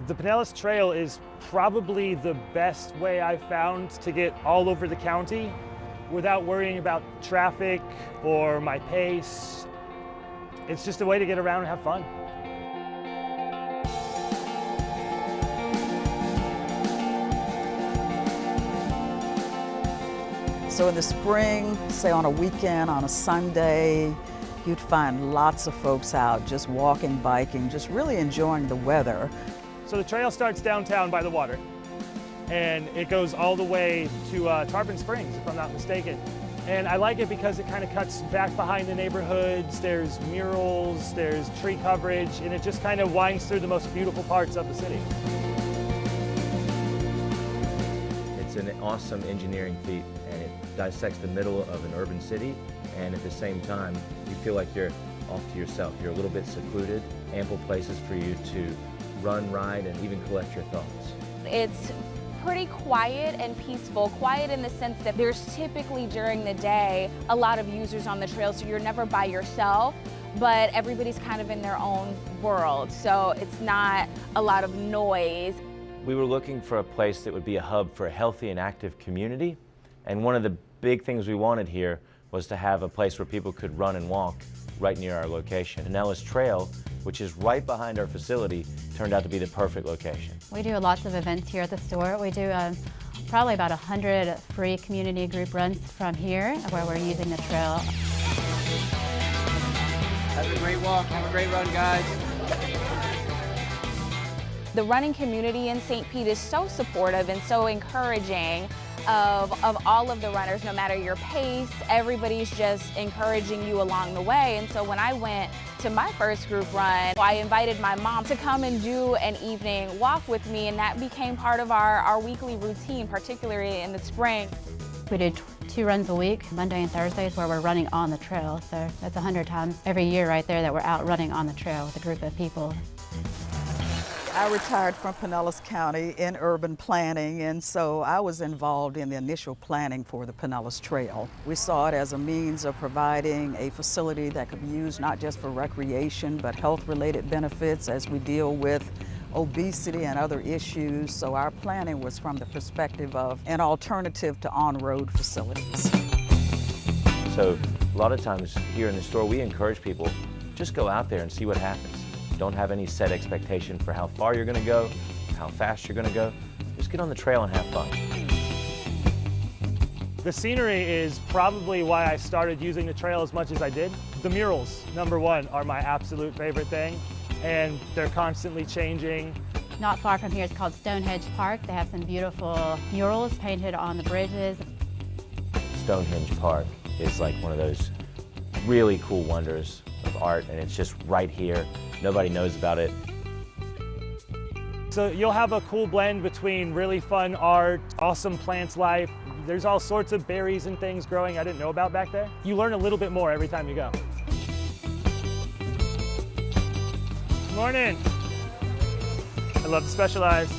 The Pinellas Trail is probably the best way I've found to get all over the county without worrying about traffic or my pace. It's just a way to get around and have fun. So in the spring, say on a weekend, on a Sunday, you'd find lots of folks out just walking, biking, just really enjoying the weather. So the trail starts downtown by the water, and it goes all the way to Tarpon Springs, if I'm not mistaken. And I like it because it kind of cuts back behind the neighborhoods. There's murals, there's tree coverage, and it just kind of winds through the most beautiful parts of the city. It's an awesome engineering feat, and it dissects the middle of an urban city, and at the same time, you feel like you're off to yourself. You're a little bit secluded, ample places for you to run, ride, and even collect your thoughts. It's pretty quiet and peaceful. Quiet in the sense that there's typically during the day a lot of users on the trail, so you're never by yourself, but everybody's kind of in their own world, so it's not a lot of noise. We were looking for a place that would be a hub for a healthy and active community, and one of the big things we wanted here was to have a place where people could run and walk right near our location. Pinellas Trail, which is right behind our facility, turned out to be the perfect location. We do lots of events here at the store. We do probably about 100 free community group runs from here where we're using the trail. Have a great walk, have a great run, guys. The running community in St. Pete is so supportive and so encouraging of all of the runners, no matter your pace. Everybody's just encouraging you along the way. And so when I went to my first group run, I invited my mom to come and do an evening walk with me, and that became part of our weekly routine, particularly in the spring. We do 2 runs a week, Monday and Thursdays, where we're running on the trail. So that's 100 times every year right there that we're out running on the trail with a group of people. I retired from Pinellas County in urban planning, and so I was involved in the initial planning for the Pinellas Trail. We saw it as a means of providing a facility that could be used not just for recreation, but health-related benefits as we deal with obesity and other issues. So our planning was from the perspective of an alternative to on-road facilities. So a lot of times here in the store, we encourage people, just go out there and see what happens. Don't have any set expectation for how far you're gonna go, how fast you're gonna go. Just get on the trail and have fun. The scenery is probably why I started using the trail as much as I did. The murals, number one, are my absolute favorite thing, and they're constantly changing. Not far from here is called Stonehenge Park. They have some beautiful murals painted on the bridges. Stonehenge Park is like one of those really cool wonders of art, and it's just right here. Nobody knows about it. So you'll have a cool blend between really fun art, awesome plants life. There's all sorts of berries and things growing I didn't know about back there. You learn a little bit more every time you go. Good morning. I love to specialize.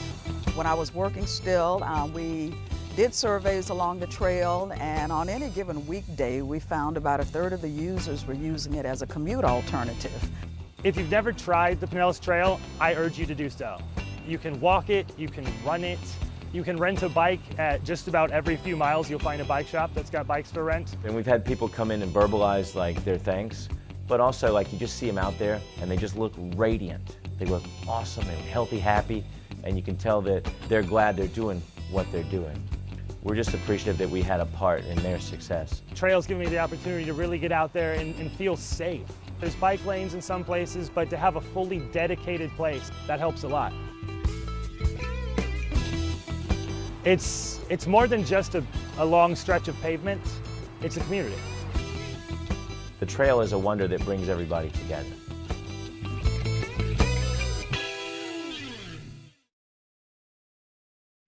When I was working still, we did surveys along the trail, and on any given weekday, we found about 1/3 of the users were using it as a commute alternative. If you've never tried the Pinellas Trail, I urge you to do so. You can walk it, you can run it, you can rent a bike at just about every few miles. You'll find a bike shop that's got bikes for rent. And we've had people come in and verbalize like their thanks, but also like you just see them out there and they just look radiant. They look awesome and healthy, happy, and you can tell that they're glad they're doing what they're doing. We're just appreciative that we had a part in their success. Trails give me the opportunity to really get out there and feel safe. There's bike lanes in some places, but to have a fully dedicated place, that helps a lot. It's more than just a long stretch of pavement, it's a community. The trail is a wonder that brings everybody together.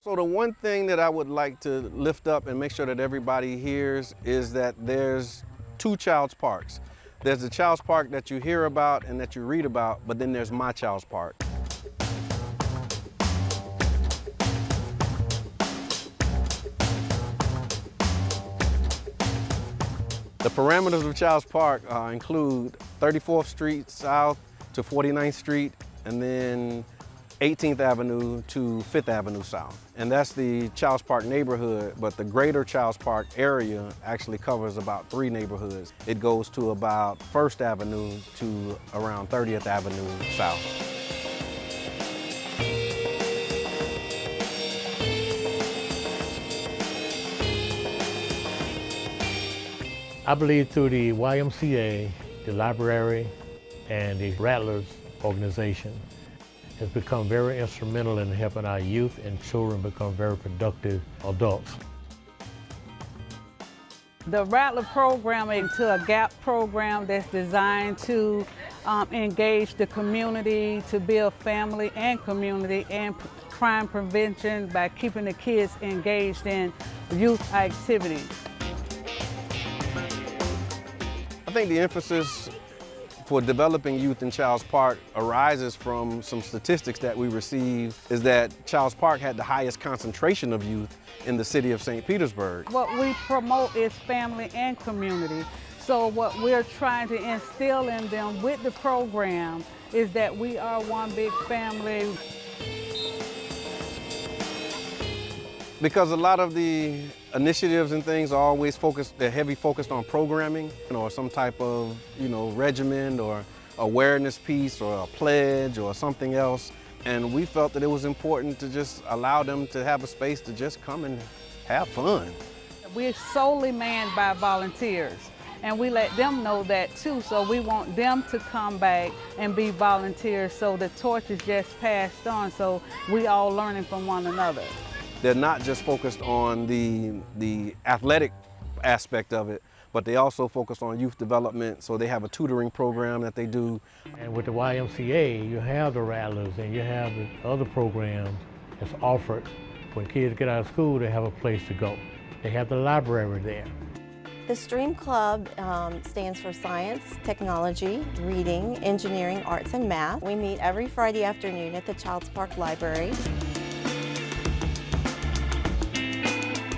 So the one thing that I would like to lift up and make sure that everybody hears is that there's two Child's Parks. There's the Child's Park that you hear about and that you read about, but then there's my Child's Park. The parameters of Child's Park include 34th Street South to 49th Street, and then 18th Avenue to 5th Avenue South. And that's the Child's Park neighborhood, but the greater Child's Park area actually covers about 3 neighborhoods. It goes to about 1st Avenue to around 30th Avenue South. I believe through the YMCA, the library, and the Rattlers organization has become very instrumental in helping our youth and children become very productive adults. The Rattler program into a GAP program that's designed to engage the community, to build family and community and crime prevention by keeping the kids engaged in youth activities. I think the emphasis for developing youth in Child's Park arises from some statistics that we received, is that Child's Park had the highest concentration of youth in the city of St. Petersburg. What we promote is family and community. So what we're trying to instill in them with the program is that we are one big family. Because a lot of the initiatives and things are always focused, they're heavy focused on programming, or some type of, regimen or awareness piece or a pledge or something else. And we felt that it was important to just allow them to have a space to just come and have fun. We're solely manned by volunteers, and we let them know that too. So we want them to come back and be volunteers, so the torch is just passed on, so we all learning from one another. They're not just focused on the athletic aspect of it, but they also focus on youth development. So they have a tutoring program that they do. And with the YMCA, you have the Rattlers and you have the other programs that's offered. When kids get out of school, they have a place to go. They have the library there. The STREAM Club stands for Science, Technology, Reading, Engineering, Arts, and Math. We meet every Friday afternoon at the Child's Park Library.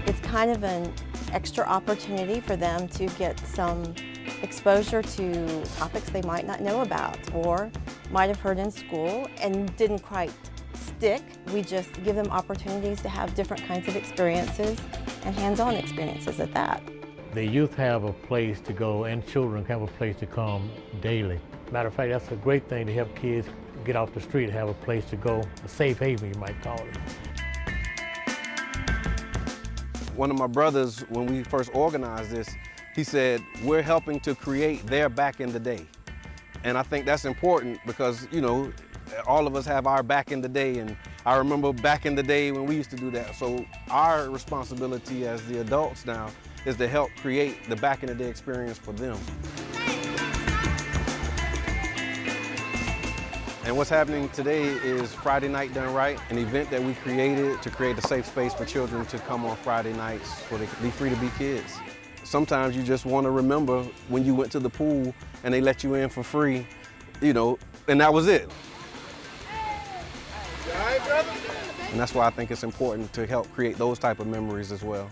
It's kind of an extra opportunity for them to get some exposure to topics they might not know about or might have heard in school and didn't quite stick. We just give them opportunities to have different kinds of experiences and hands-on experiences at that. The youth have a place to go and children have a place to come daily. Matter of fact, that's a great thing to help kids get off the street, have a place to go, a safe haven you might call it. One of my brothers, when we first organized this, he said, we're helping to create their back in the day. And I think that's important because, all of us have our back in the day, and I remember back in the day when we used to do that. So our responsibility as the adults now is to help create the back end of the experience for them. And what's happening today is Friday Night Done Right, an event that we created to create a safe space for children to come on Friday nights so they can be free to be kids. Sometimes you just want to remember when you went to the pool and they let you in for free, you know, and that was it. And that's why I think it's important to help create those type of memories as well.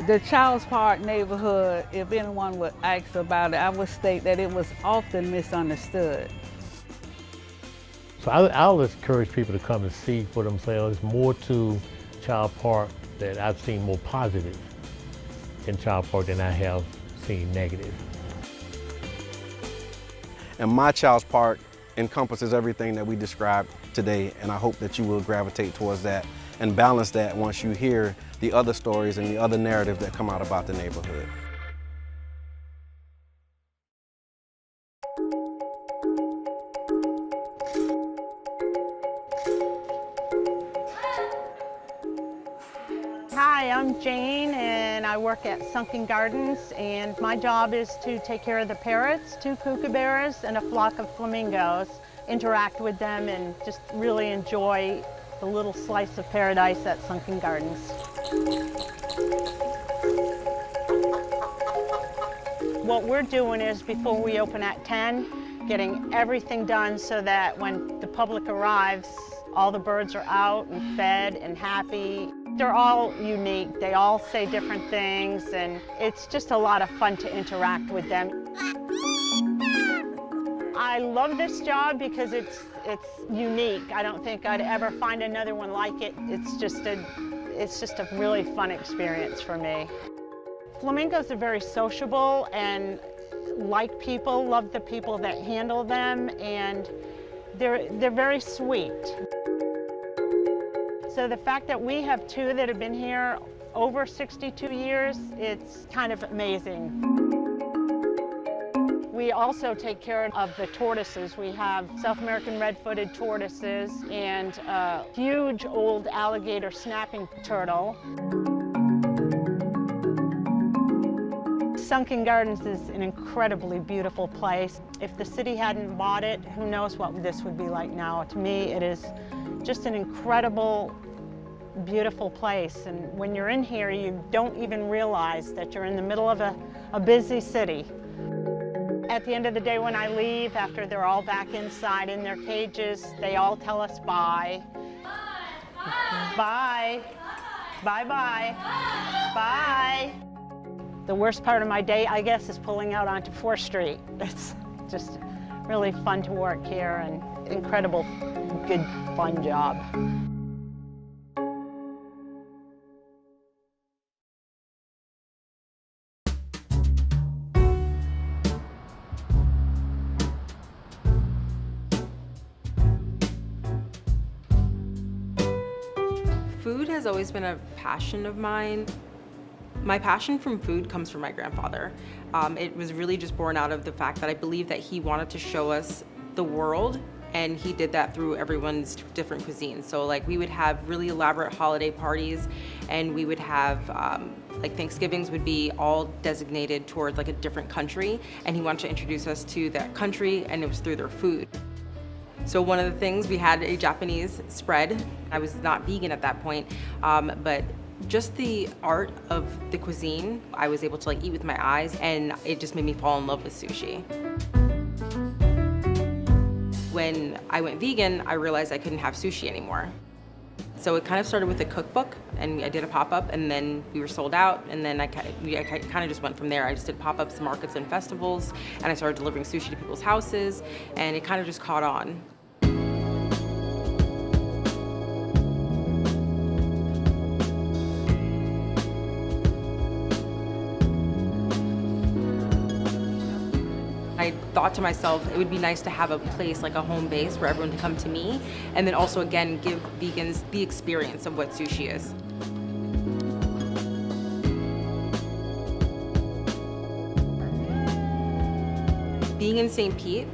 The Childs Park neighborhood, if anyone would ask about it, I would state that it was often misunderstood. So I'll encourage people to come and see for themselves. There's more to Child Park that I've seen more positive in Child Park than I have seen negative. And my Child's Park encompasses everything that we described today, and I hope that you will gravitate towards that and balance that once you hear the other stories and the other narratives that come out about the neighborhood. Hi, I'm Jane and I work at Sunken Gardens, and my job is to take care of the parrots, 2 kookaburras, and a flock of flamingos, interact with them and just really enjoy the little slice of paradise at Sunken Gardens. What we're doing is, before we open at 10, getting everything done so that when the public arrives, all the birds are out and fed and happy. They're all unique. They all say different things, and it's just a lot of fun to interact with them. I love this job because it's unique. I don't think I'd ever find another one like it. It's just a really fun experience for me. Flamingos are very sociable and like people, love the people that handle them, and they're very sweet. So the fact that we have 2 that have been here over 62 years, it's kind of amazing. We also take care of the tortoises. We have South American red-footed tortoises and a huge old alligator snapping turtle. Sunken Gardens is an incredibly beautiful place. If the city hadn't bought it, who knows what this would be like now. To me, it is just an incredible, beautiful place. And when you're in here, you don't even realize that you're in the middle of a busy city. At the end of the day, when I leave, after they're all back inside in their cages, they all tell us bye. Bye. Bye-bye. Bye. The worst part of my day, I guess, is pulling out onto 4th Street. It's just really fun to work here and incredible, good, fun job. Food has always been a passion of mine. My passion from food comes from my grandfather. It was really just born out of the fact that I believe that he wanted to show us the world, and he did that through everyone's different cuisines. So like we would have really elaborate holiday parties, and we would have like Thanksgivings would be all designated towards like a different country, and he wanted to introduce us to that country, and it was through their food. So one of the things, we had a Japanese spread. I was not vegan at that point, but just the art of the cuisine, I was able to like eat with my eyes, and it just made me fall in love with sushi. When I went vegan, I realized I couldn't have sushi anymore. So it kind of started with a cookbook, and I did a pop-up, and then we were sold out, and then I kind of just went from there. I just did pop-ups, markets, and festivals, and I started delivering sushi to people's houses, and it kind of just caught on. I thought to myself, it would be nice to have a place, like a home base, for everyone to come to me, and then also, again, give vegans the experience of what sushi is. Being in St. Pete,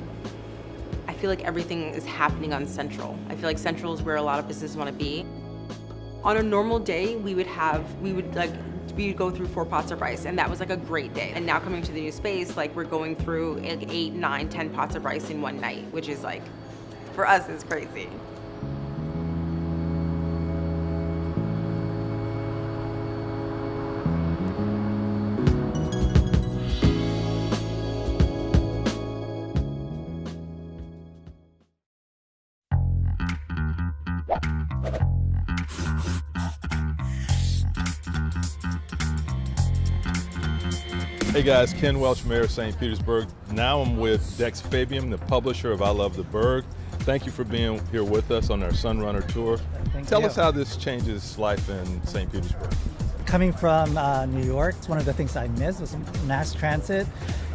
I feel like everything is happening on Central. I feel like Central is where a lot of businesses want to be. On a normal day, we would we'd go through 4 pots of rice, and that was like a great day. And now coming to the new space, like we're going through like 8, 9, 10 pots of rice in one night, which is like, for us, is crazy. Hey guys, Ken Welch, Mayor of St. Petersburg. Now I'm with Dex Fabian, the publisher of I Love the Burg. Thank you for being here with us on our Sunrunner tour. Tell us how this changes life in St. Petersburg. Coming from New York, it's one of the things I miss was mass transit.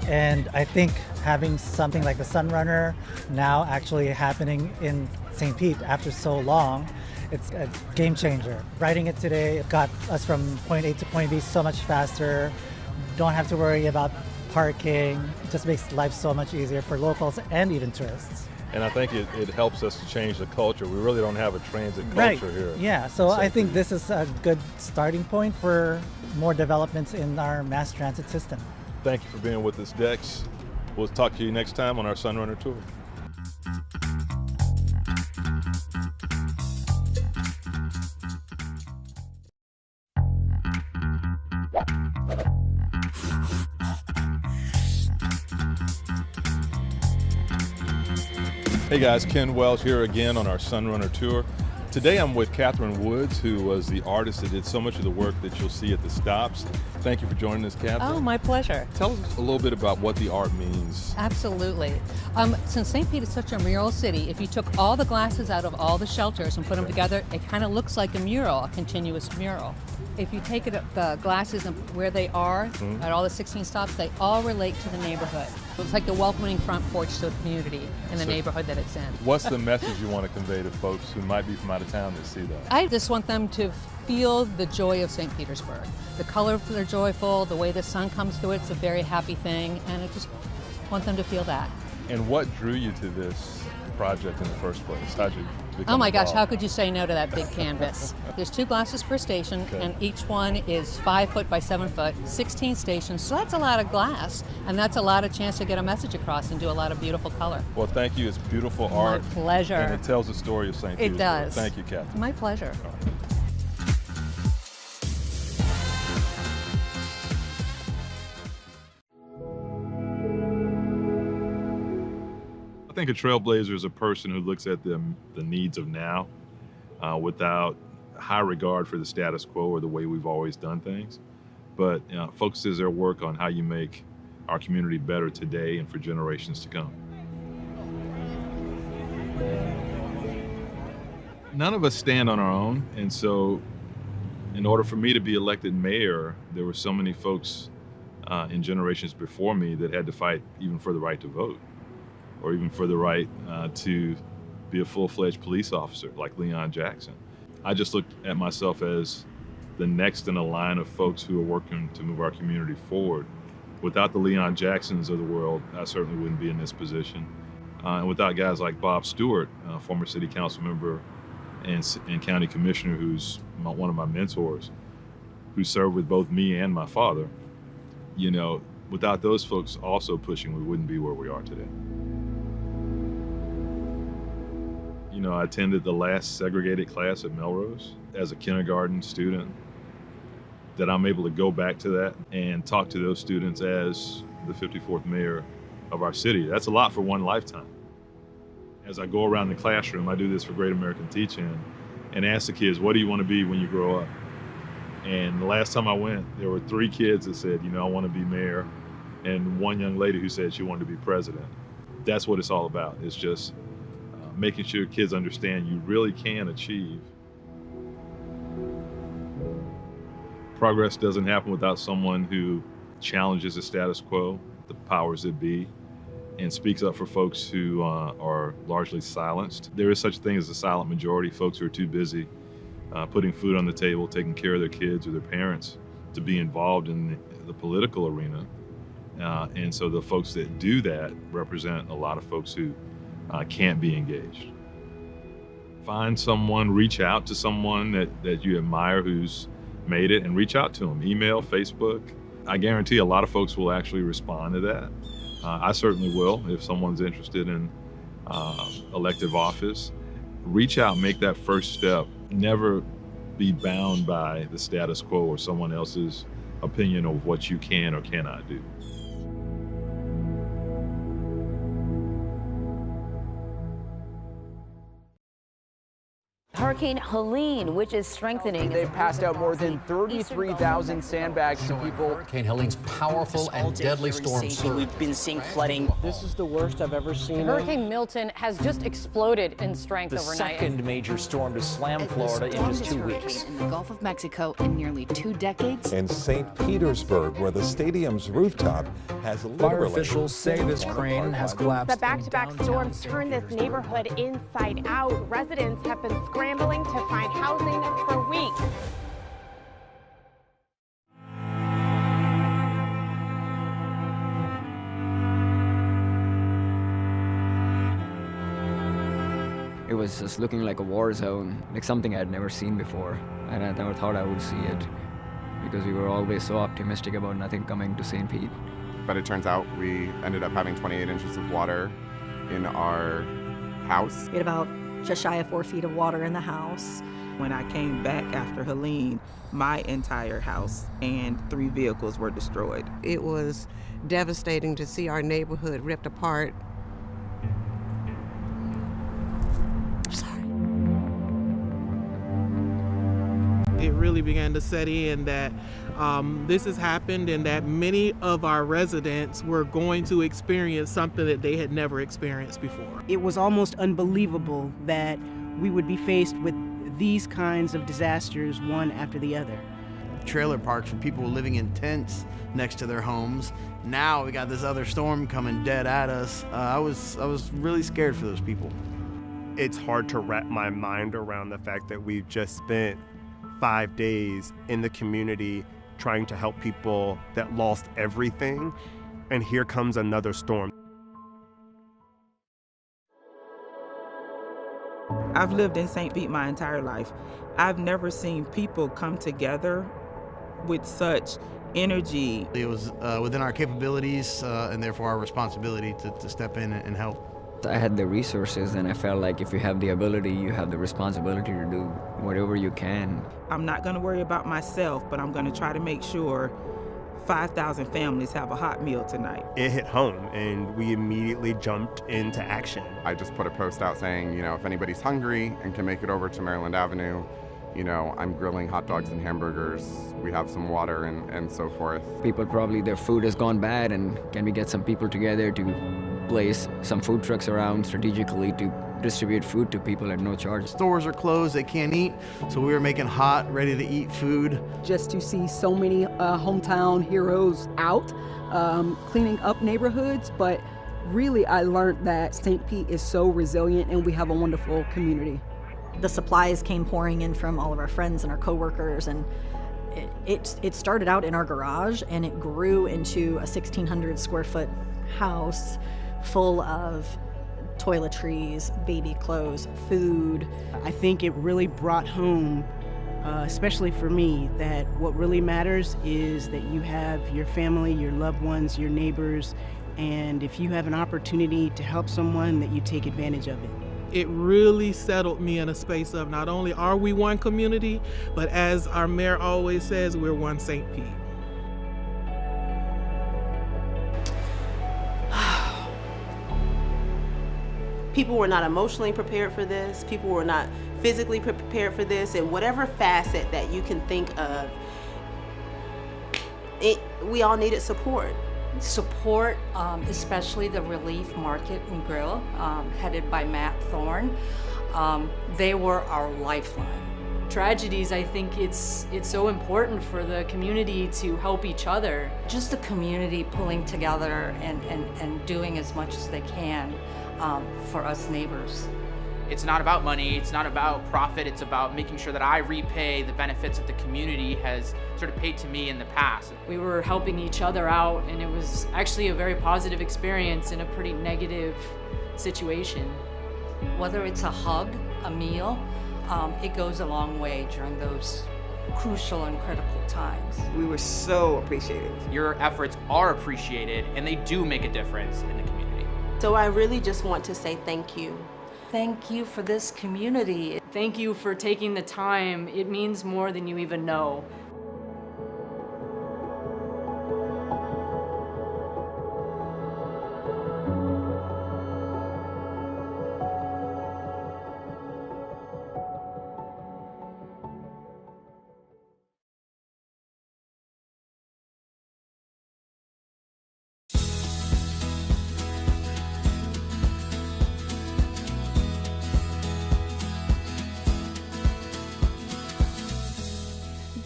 And I think having something like the Sunrunner now actually happening in St. Pete after so long, it's a game changer. Riding it today got us from point A to point B so much faster. Don't have to worry about parking. It just makes life so much easier for locals and even tourists. And I think it helps us to change the culture. We really don't have a transit culture here. Yeah, so I think this is a good starting point for more developments in our mass transit system. Thank you for being with us, Dex. We'll talk to you next time on our Sunrunner tour. Hey guys, Ken Welch here again on our Sunrunner tour. Today I'm with Catherine Woods, who was the artist that did so much of the work that you'll see at the stops. Thank you for joining us, Catherine. Oh, my pleasure. Tell us a little bit about what the art means. Absolutely. Since St. Pete is such a mural city, if you took all the glasses out of all the shelters and put them together, it kind of looks like a mural, a continuous mural. If you take the glasses and where they are at all the 16 stops, they all relate to the neighborhood. It's like the welcoming front porch to the community and the neighborhood that it's in. What's the message you want to convey to folks who might be from out of town that see that? I just want them to feel the joy of St. Petersburg. The colors are joyful, the way the sun comes through it's a very happy thing, and I just want them to feel that. And what drew you to this project in the first place? How'd you become Oh my gosh, involved? how could you say no to that big canvas? There's 2 glasses per station, and each one is 5 foot by 7 foot, 16 stations, so that's a lot of glass, and that's a lot of chance to get a message across and do a lot of beautiful color. Well, thank you. It's beautiful art. My pleasure. And it tells the story of St. Petersburg. It does. Thank you, Catherine. My pleasure. I think a trailblazer is a person who looks at the needs of now without high regard for the status quo or the way we've always done things, but focuses their work on how you make our community better today and for generations to come. None of us stand on our own, and so in order for me to be elected mayor, there were so many folks in generations before me that had to fight even for the right to vote, or even for the right to be a full-fledged police officer like Leon Jackson. I just looked at myself as the next in a line of folks who are working to move our community forward. Without the Leon Jacksons of the world, I certainly wouldn't be in this position. And without guys like Bob Stewart, former city council member and county commissioner, who's one of my mentors, who served with both me and my father, you know, without those folks also pushing, we wouldn't be where we are today. You know, I attended the last segregated class at Melrose as a kindergarten student, that I'm able to go back to that and talk to those students as the 54th mayor of our city. That's a lot for one lifetime. As I go around the classroom, I do this for Great American Teach-In, and ask the kids, what do you want to be when you grow up? And the last time I went, there were 3 kids that said, you know, I want to be mayor, and one young lady who said she wanted to be president. That's what it's all about. It's just making sure kids understand you really can achieve. Progress doesn't happen without someone who challenges the status quo, the powers that be, and speaks up for folks who are largely silenced. There is such a thing as a silent majority, folks who are too busy putting food on the table, taking care of their kids or their parents, to be involved in the political arena. And so the folks that do that represent a lot of folks who can't be engaged. Find someone, reach out to someone that you admire who's made it, and reach out to them, email, Facebook. I guarantee a lot of folks will actually respond to that. I certainly will if someone's interested in elective office. Reach out, make that first step. Never be bound by the status quo or someone else's opinion of what you can or cannot do. Hurricane Helene, which is strengthening. They've passed out more than 33,000 sandbags to people. Hurricane Helene's powerful and deadly storm surge. We've been seeing flooding. This is the worst I've ever seen. Hurricane Milton has just exploded in strength The overnight. second major storm to slam Florida in just 2 weeks. In the Gulf of Mexico in nearly 2 decades. In St. Petersburg, where the stadium's rooftop has literally... Fire officials say this crane has collapsed. The back-to-back storms turned this neighborhood inside out. Residents have been scrambling to find housing for weeks. It was just looking like a war zone, like something I'd never seen before, and I never thought I would see it, because we were always so optimistic about nothing coming to St. Pete. But it turns out we ended up having 28 inches of water in our house. We had about just shy of 4 feet of water in the house. When I came back after Helene, my entire house and 3 vehicles were destroyed. It was devastating to see our neighborhood ripped apart. It really began to set in that this has happened and that many of our residents were going to experience something that they had never experienced before. It was almost unbelievable that we would be faced with these kinds of disasters one after the other. Trailer parks for people living in tents next to their homes. Now we got this other storm coming dead at us. I was really scared for those people. It's hard to wrap my mind around the fact that we've just spent 5 days in the community trying to help people that lost everything, and here comes another storm. I've lived in St. Pete my entire life. I've never seen people come together with such energy. It was within our capabilities and therefore our responsibility to step in and help. I had the resources, and I felt like if you have the ability, you have the responsibility to do whatever you can. I'm not going to worry about myself, but I'm going to try to make sure 5,000 families have a hot meal tonight. It hit home, and we immediately jumped into action. I just put a post out saying, if anybody's hungry and can make it over to Maryland Avenue, I'm grilling hot dogs and hamburgers. We have some water and so forth. People probably, their food has gone bad, and can we get some people together to place some food trucks around strategically to distribute food to people at no charge. Stores are closed, they can't eat, so we were making hot, ready to eat food. Just to see so many hometown heroes out cleaning up neighborhoods, but really I learned that St. Pete is so resilient and we have a wonderful community. The supplies came pouring in from all of our friends and our coworkers, and it started out in our garage and it grew into a 1,600 square foot house full of toiletries, baby clothes, food. I think it really brought home, especially for me, that what really matters is that you have your family, your loved ones, your neighbors, and if you have an opportunity to help someone, that you take advantage of it. It really settled me in a space of not only are we one community, but as our mayor always says, we're one St. Pete. People were not emotionally prepared for this. People were not physically prepared for this. And whatever facet that you can think of, we all needed support. Support, especially the Relief Market and Grill, headed by Matt Thorne. They were our lifeline. Tragedies, I think it's so important for the community to help each other. Just the community pulling together and doing as much as they can for us neighbors. It's not about money, it's not about profit, it's about making sure that I repay the benefits that the community has sort of paid to me in the past. We were helping each other out, and it was actually a very positive experience in a pretty negative situation. Whether it's a hug, a meal, it goes a long way during those crucial and critical times. We were so appreciated. Your efforts are appreciated, and they do make a difference in the community. So I really just want to say thank you. Thank you for this community. Thank you for taking the time. It means more than you even know.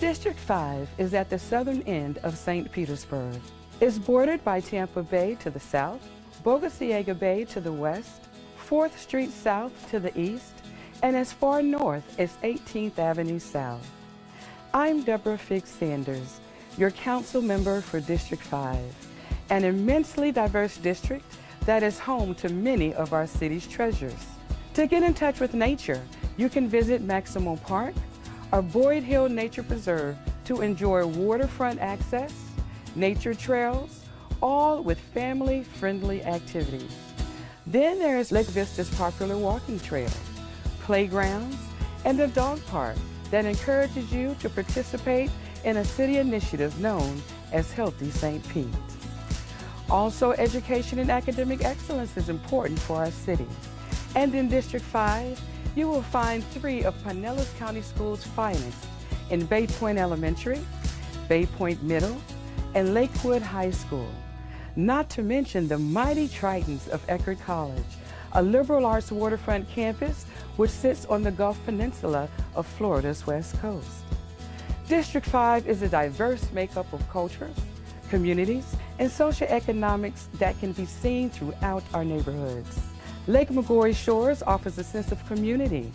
District 5 is at the southern end of St. Petersburg. It's bordered by Tampa Bay to the south, Bogosiega Bay to the west, 4th Street South to the east, and as far north as 18th Avenue South. I'm Deborah Figgs Sanders, your council member for District 5, an immensely diverse district that is home to many of our city's treasures. To get in touch with nature, you can visit Maximo Park or Boyd Hill Nature Preserve to enjoy waterfront access, nature trails, all with family-friendly activities. Then there is Lake Vista's popular walking trail, playgrounds, and a dog park that encourages you to participate in a city initiative known as Healthy St. Pete. Also, education and academic excellence is important for our city. And in District 5, you will find 3 of Pinellas County Schools' finest in Bay Point Elementary, Bay Point Middle, and Lakewood High School. Not to mention the mighty Tritons of Eckerd College, a liberal arts waterfront campus which sits on the Gulf Peninsula of Florida's west coast. District 5 is a diverse makeup of cultures, communities, and socioeconomics that can be seen throughout our neighborhoods. Lake McGorry Shores offers a sense of community,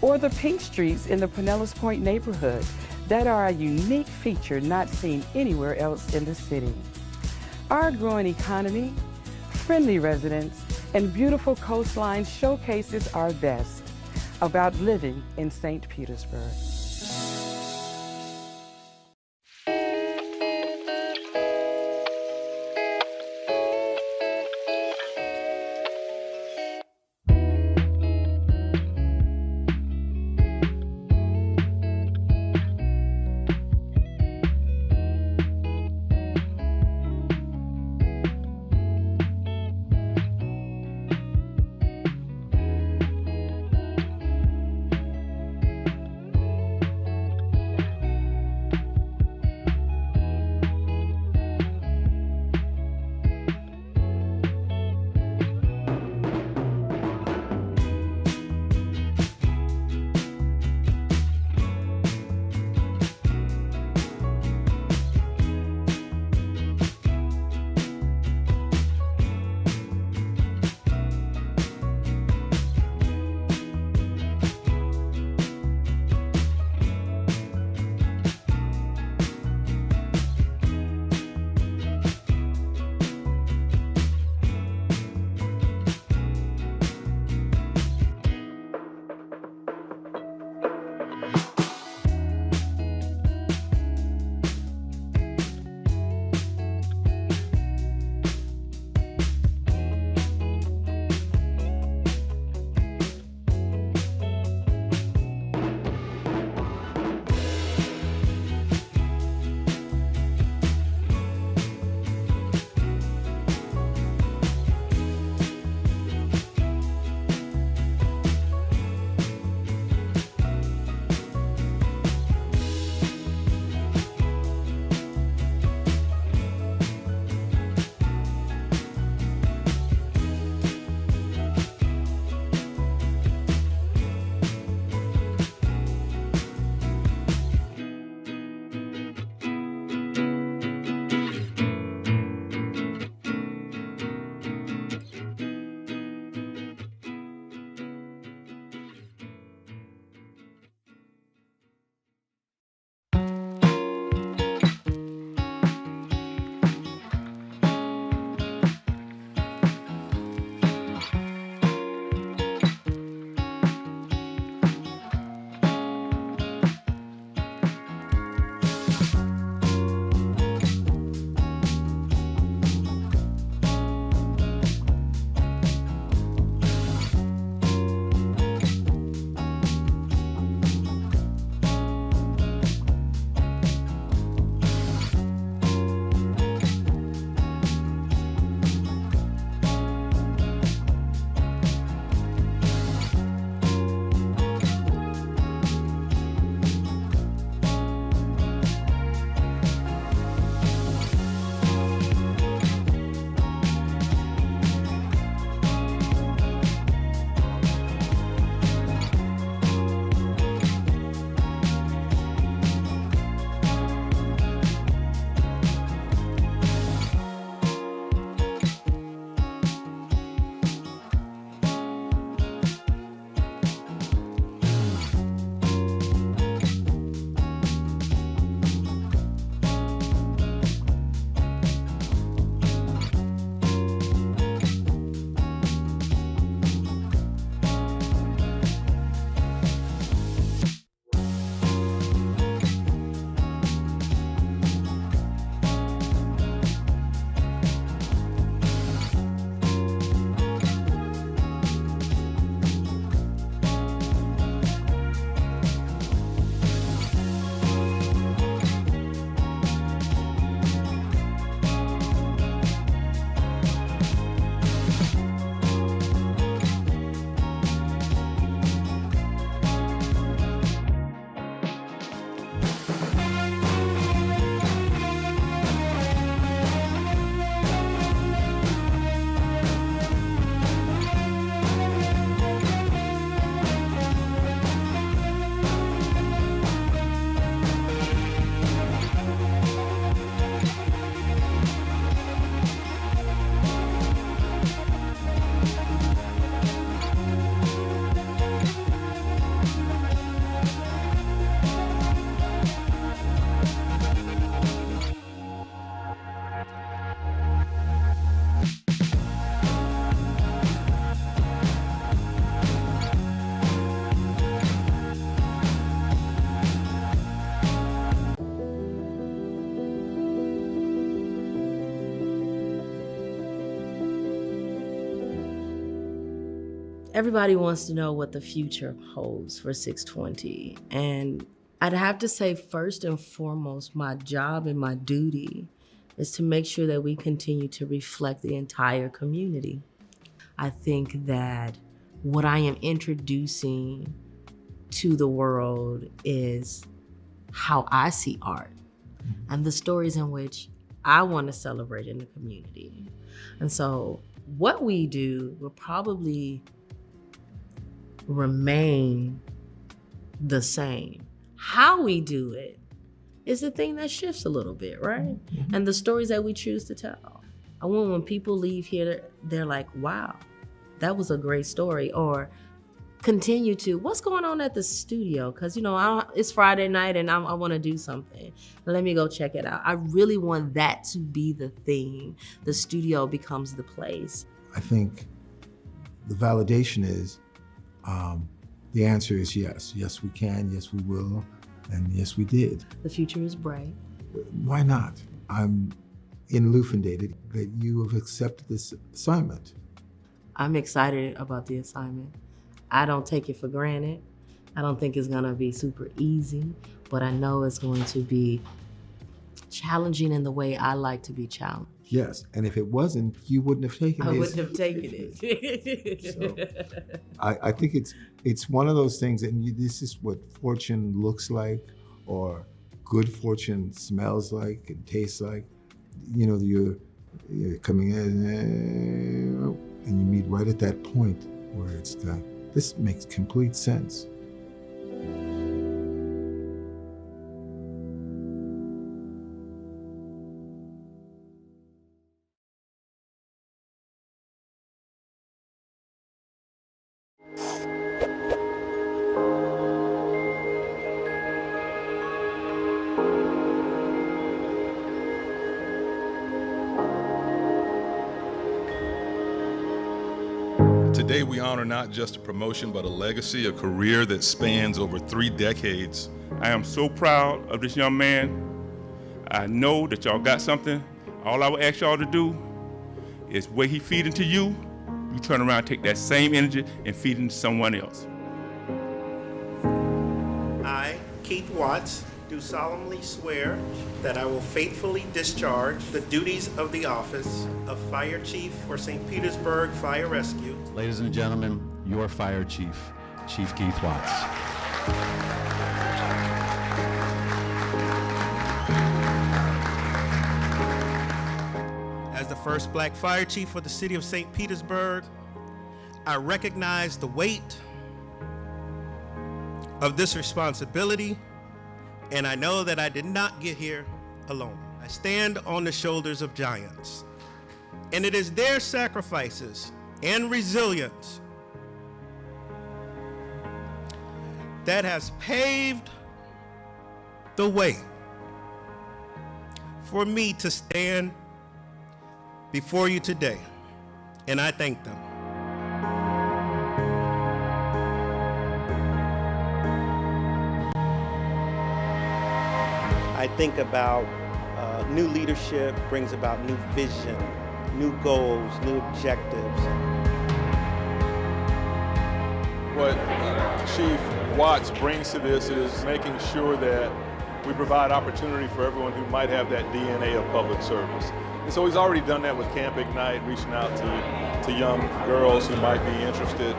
or the pink streets in the Pinellas Point neighborhood that are a unique feature not seen anywhere else in the city. Our growing economy, friendly residents, and beautiful coastline showcases our best about living in St. Petersburg. Everybody wants to know what the future holds for 620. And I'd have to say, first and foremost, my job and my duty is to make sure that we continue to reflect the entire community. I think that what I am introducing to the world is how I see art and the stories in which I want to celebrate in the community. And so what we do will probably remain the same. How we do it is the thing that shifts a little bit, right? And the stories that we choose to tell. I want when people leave here, they're like, wow, that was a great story. Or continue to, what's going on at the studio? Because, it's Friday night and I want to do something. Let me go check it out. I really want that to be the thing. The studio becomes the place. I think the validation is, the answer is yes. Yes, we can. Yes, we will. And yes, we did. The future is bright. Why not? I'm elucidated that you have accepted this assignment. I'm excited about the assignment. I don't take it for granted. I don't think it's gonna be super easy, but I know it's going to be challenging in the way I like to be challenged. Yes, and if it wasn't, you wouldn't have taken it. I wouldn't have taken it. So, I think it's one of those things, and this is what fortune looks like, or good fortune smells like and tastes like. You're coming in, and you meet right at that point where it's this makes complete sense. Today we honor not just a promotion, but a legacy, a career that spans over 3 decades. I am so proud of this young man. I know that y'all got something. All I would ask y'all to do is what he feed into you, you turn around and take that same energy and feed it into someone else. I, Keith Watts, do solemnly swear that I will faithfully discharge the duties of the office of Fire Chief for St. Petersburg Fire Rescue. Ladies and gentlemen, your Fire Chief, Chief Keith Watts. As the first Black Fire Chief for the city of St. Petersburg, I recognize the weight of this responsibility, and I know that I did not get here alone. I stand on the shoulders of giants, and it is their sacrifices and resilience that has paved the way for me to stand before you today, and I thank them. I think about new leadership brings about new vision, new goals, new objectives. What Chief Watts brings to this is making sure that we provide opportunity for everyone who might have that DNA of public service. And so he's already done that with Camp Ignite, reaching out to young girls who might be interested.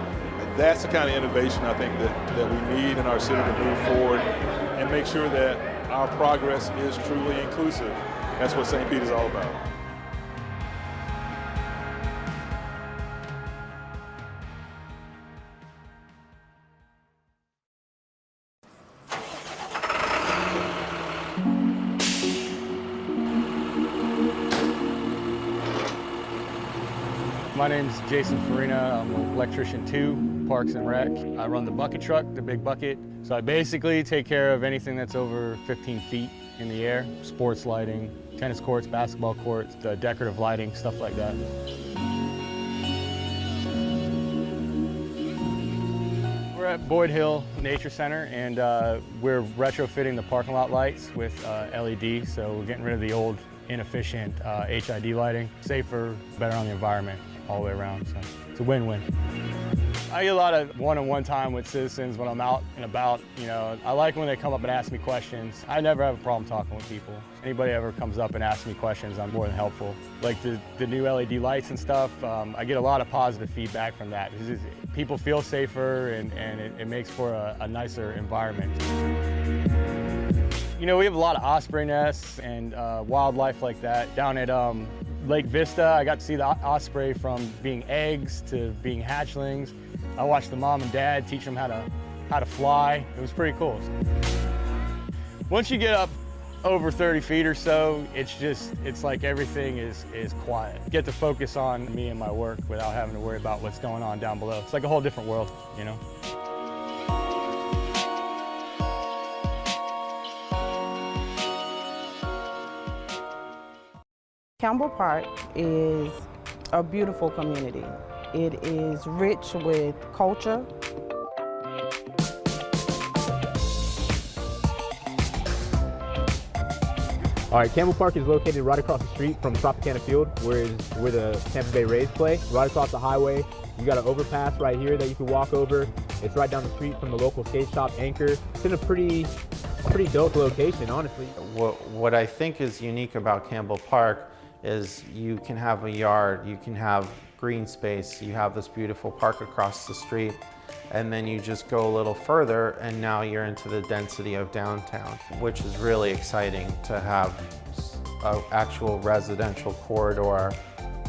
That's the kind of innovation I think that we need in our city to move forward and make sure that our progress is truly inclusive. That's what St. Pete is all about. My name's Jason Farina. I'm an electrician 2, Parks and Rec. I run the bucket truck, the big bucket. So I basically take care of anything that's over 15 feet in the air. Sports lighting, tennis courts, basketball courts, the decorative lighting, stuff like that. We're at Boyd Hill Nature Center, and we're retrofitting the parking lot lights with LED. So we're getting rid of the old inefficient HID lighting, safer, better on the environment. all the way around. So it's a win-win. I get a lot of one-on-one time with citizens when I'm out and about. You know, I like when they come up and ask me questions. I never have a problem talking with people. Anybody ever comes up and asks me questions, I'm more than helpful. Like the new LED lights and stuff, I get a lot of positive feedback from that. People feel safer and it makes for a nicer environment. You know, we have a lot of osprey nests and wildlife like that. Down at Lake Vista, I got to see the osprey from being eggs to being hatchlings. I watched the mom and dad teach them how to fly. It was pretty cool. Once you get up over 30 feet or so, it's like everything is quiet. Get to focus on me and my work without having to worry about what's going on down below. It's like a whole different world, you know? Campbell Park is a beautiful community. It is rich with culture. All right, Campbell Park is located right across the street from Tropicana Field, where the Tampa Bay Rays play. Right across the highway, you got an overpass right here that you can walk over. It's right down the street from the local skate shop, Anchor. It's in a pretty dope location, honestly. What I think is unique about Campbell Park is you can have a yard, you can have green space, you have this beautiful park across the street, and then you just go a little further and now you're into the density of downtown, which is really exciting to have an actual residential corridor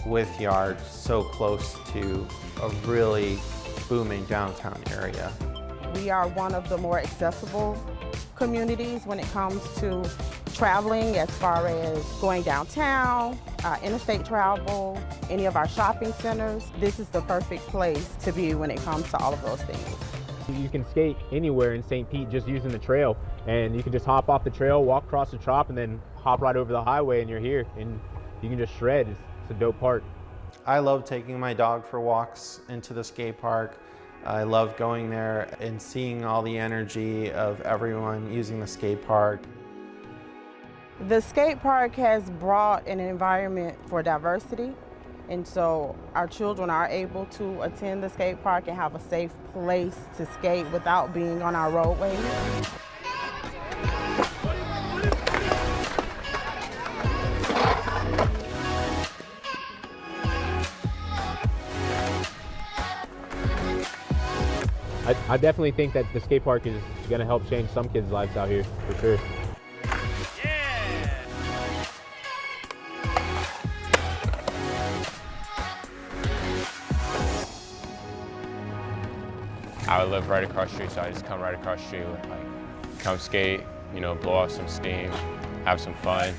with yards so close to a really booming downtown area. We are one of the more accessible communities when it comes to traveling, as far as going downtown, interstate travel, any of our shopping centers. This is the perfect place to be when it comes to all of those things. You can skate anywhere in St. Pete just using the trail, and you can just hop off the trail, walk across the Trop, and then hop right over the highway and you're here, and you can just shred. It's a dope park. I love taking my dog for walks into the skate park. I love going there and seeing all the energy of everyone using the skate park. The skate park has brought an environment for diversity, and so our children are able to attend the skate park and have a safe place to skate without being on our roadways. I definitely think that the skate park is going to help change some kids' lives out here, for sure. I live right across the street, so I just come right across the street, like come skate, you know, blow off some steam, have some fun.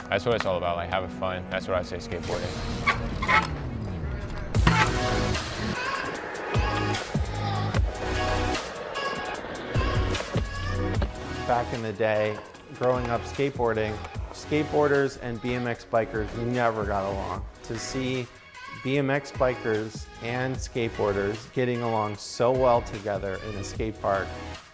That's what it's all about, like having fun. That's what I say skateboarding. Back in the day, growing up skateboarding, skateboarders and BMX bikers never got along. To see BMX bikers and skateboarders getting along so well together in a skate park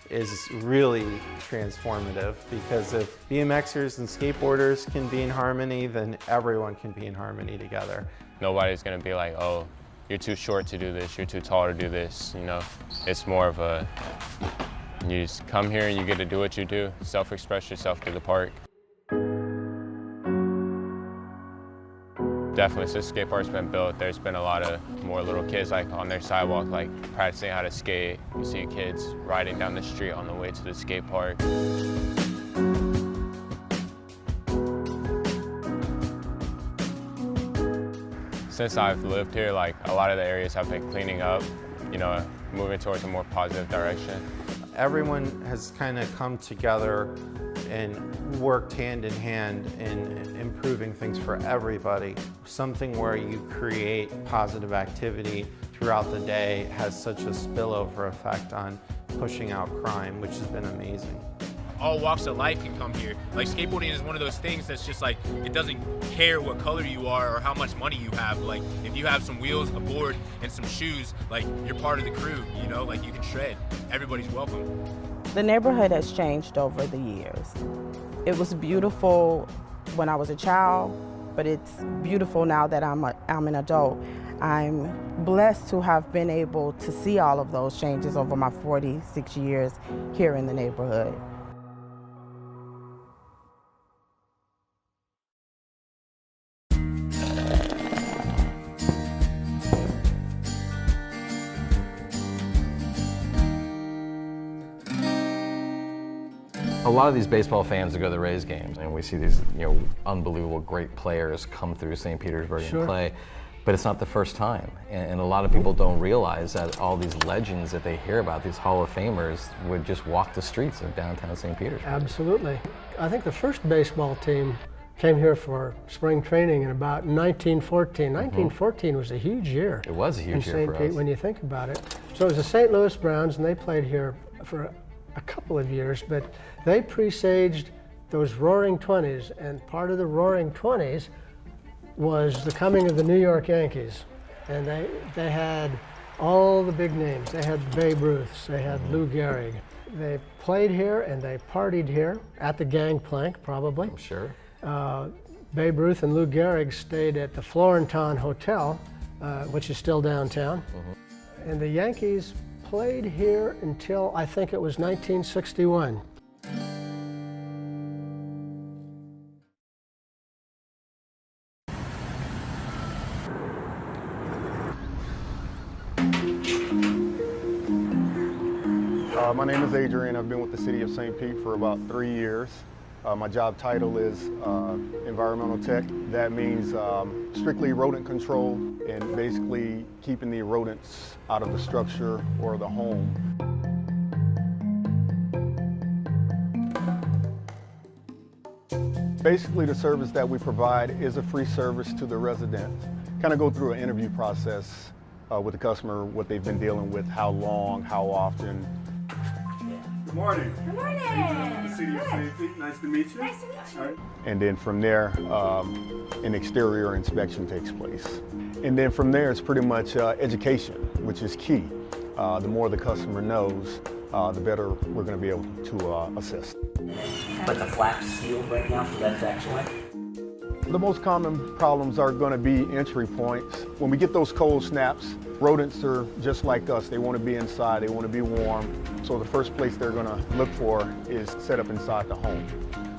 is really transformative, because if BMXers and skateboarders can be in harmony, then everyone can be in harmony together. Nobody's gonna be like, oh, you're too short to do this, you're too tall to do this, you know? It's more of a, you just come here and you get to do what you do, self-express yourself through the park. Definitely, since the skate park's been built, there's been a lot of more little kids like on their sidewalk, like practicing how to skate. You see kids riding down the street on the way to the skate park. Since I've lived here, like a lot of the areas have been cleaning up, you know, moving towards a more positive direction. Everyone has kind of come together and worked hand in hand in improving things for everybody. Something where you create positive activity throughout the day has such a spillover effect on pushing out crime, which has been amazing. All walks of life can come here. Like skateboarding is one of those things that's just like, it doesn't care what color you are or how much money you have. Like if you have some wheels, a board, and some shoes, like you're part of the crew, you know, like you can shred. Everybody's welcome. The neighborhood has changed over the years. It was beautiful when I was a child, but it's beautiful now that I'm an adult. I'm blessed to have been able to see all of those changes over my 46 years here in the neighborhood. A lot of these baseball fans that go to the Rays games, and we see these, unbelievable great players come through St. Petersburg and play, but it's not the first time. And a lot of people don't realize that all these legends that they hear about, these Hall of Famers, would just walk the streets of downtown St. Petersburg. Absolutely. I think the first baseball team came here for spring training in about 1914. 1914 was a huge year. It was a huge year for us. When you think about it. So it was the St. Louis Browns, and they played here for a couple of years, but they presaged those Roaring 20s, and part of the Roaring 20s was the coming of the New York Yankees. And they had all the big names. They had Babe Ruths, they had Lou Gehrig. They played here and they partied here at the Gangplank, probably. I'm sure. Babe Ruth and Lou Gehrig stayed at the Florenton Hotel, which is still downtown. And the Yankees played here until I think it was 1961. My name is Adrian. I've been with the City of St. Pete for about 3 years. My job title is environmental tech. That means strictly rodent control and basically keeping the rodents out of the structure or the home. Basically, the service that we provide is a free service to the residents. Kind of go through an interview process with the customer, what they've been dealing with, how long, how often. Good morning. Good morning. The City of St. Pete. Nice to meet you. Nice to meet you. All right. And then from there, an exterior inspection takes place. And then from there, it's pretty much education, which is key. The more the customer knows, the better we're going to be able to assist. But the flap's sealed right now, so that's excellent. The most common problems are going to be entry points. When we get those cold snaps, rodents are just like us. They want to be inside, they want to be warm. So the first place they're going to look for is set up inside the home.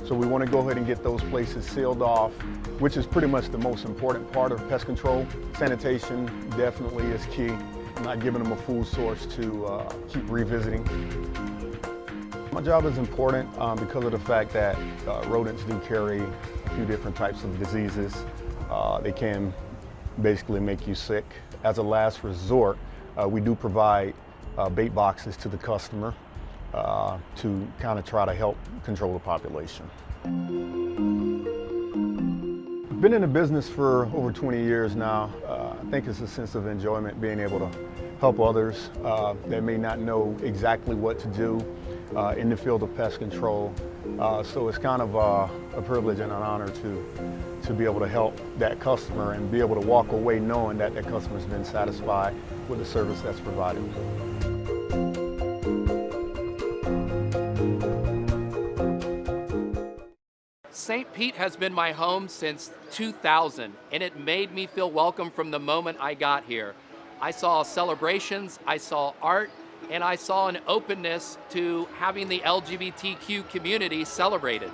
So we want to go ahead and get those places sealed off, which is pretty much the most important part of pest control. Sanitation definitely is key. Not giving them a food source to keep revisiting. My job is important because of the fact that rodents do carry a few different types of diseases. They can basically make you sick. As a last resort, we do provide bait boxes to the customer to kind of try to help control the population. I've been in the business for over 20 years now. I think it's a sense of enjoyment being able to help others that may not know exactly what to do in the field of pest control. So it's kind of a privilege and an honor to be able to help that customer and be able to walk away knowing that that customer's been satisfied with the service that's provided. St. Pete has been my home since 2000, and it made me feel welcome from the moment I got here. I saw celebrations, I saw art, and I saw an openness to having the LGBTQ community celebrated.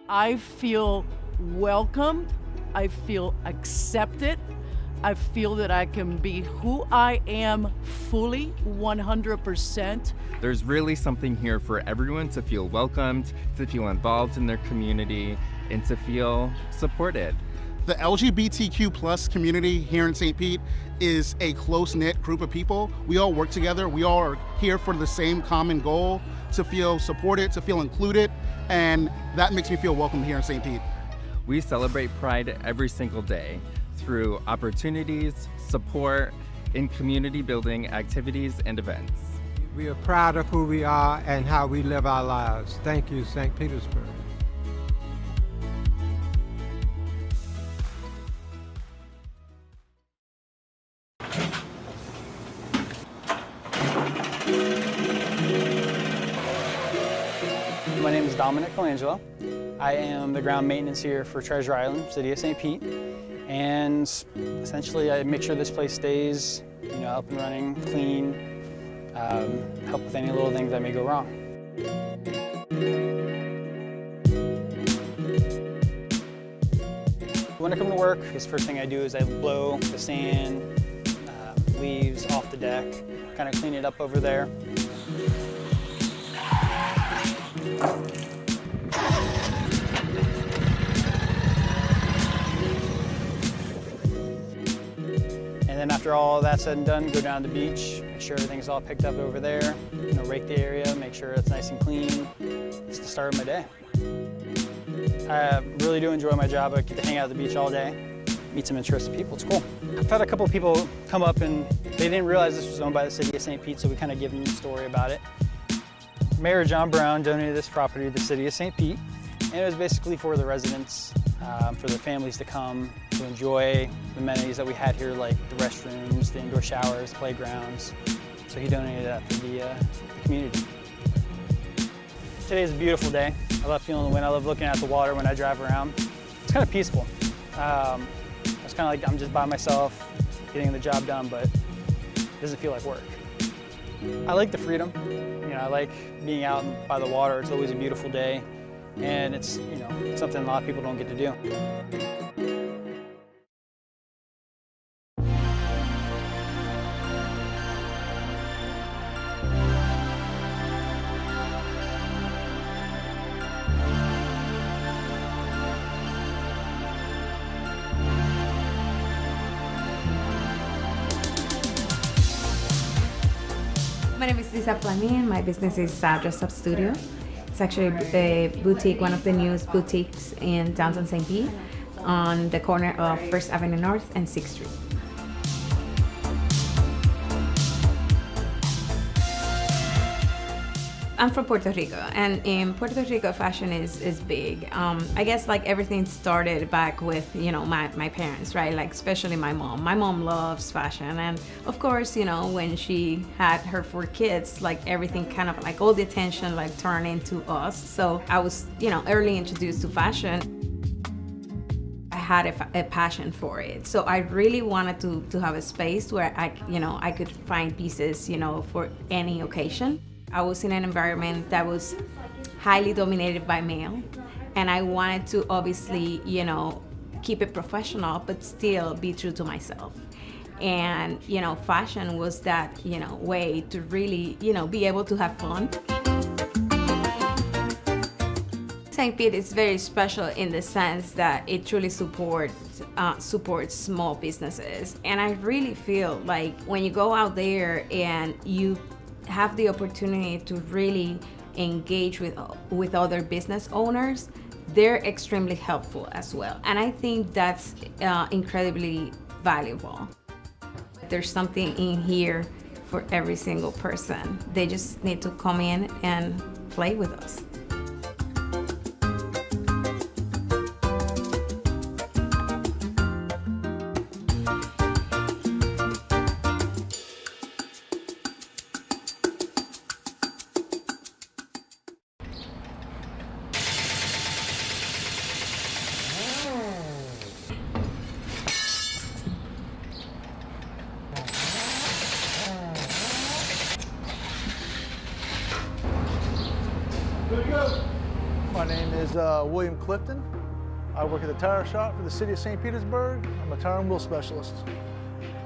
I feel welcomed, I feel accepted, I feel that I can be who I am fully, 100%. There's really something here for everyone to feel welcomed, to feel involved in their community, and to feel supported. The LGBTQ plus community here in St. Pete is a close-knit group of people. We all work together. We all are here for the same common goal, to feel supported, to feel included, and that makes me feel welcome here in St. Pete. We celebrate Pride every single day through opportunities, support, and community building activities and events. We are proud of who we are and how we live our lives. Thank you, St. Petersburg. My name is Dominic Colangelo. I am the ground maintenance here for Treasure Island, City of St. Pete. and essentially I make sure this place stays, up and running, clean, help with any little things that may go wrong. When I come to work, the first thing I do is I blow the sand, leaves off the deck, kind of clean it up over there. And then after all that's said and done, go down to the beach, make sure everything's all picked up over there, rake the area, make sure it's nice and clean. It's the start of my day. I really do enjoy my job. I get to hang out at the beach all day, meet some interesting people. It's cool. I've had a couple of people come up and they didn't realize this was owned by the city of St. Pete, so we kind of give them the story about it. Mayor John Brown donated this property to the city of St. Pete, and it was basically for the residents, for their families to come to enjoy the amenities that we had here, like the restrooms, the indoor showers, playgrounds. So he donated that for the community. Today's a beautiful day. I love feeling the wind. I love looking at the water when I drive around. It's kind of peaceful. It's kind of like I'm just by myself, getting the job done, but it doesn't feel like work. I like the freedom. I like being out by the water. It's always a beautiful day, and it's something a lot of people don't get to do. My name is Lisa Fleming. My business is Dress Up Studio. It's actually a boutique, one of the newest boutiques in downtown St. Pete, on the corner of First Avenue North and 6th Street. I'm from Puerto Rico, and in Puerto Rico, fashion is big. I guess like everything started back with, my parents, right? Like especially my mom. My mom loves fashion, and of course, when she had her 4 kids, like everything kind of like all the attention like turned into us. So I was, early introduced to fashion. I had a passion for it, so I really wanted to have a space where I could find pieces, for any occasion. I was in an environment that was highly dominated by male, and I wanted to obviously, keep it professional, but still be true to myself. And, fashion was that, way to really, be able to have fun. St. Pete is very special in the sense that it truly supports small businesses. And I really feel like when you go out there and you have the opportunity to really engage with other business owners, they're extremely helpful as well. And I think that's incredibly valuable. There's something in here for every single person. They just need to come in and play with us. My name is William Clifton. I work at the tire shop for the city of St. Petersburg. I'm a tire and wheel specialist.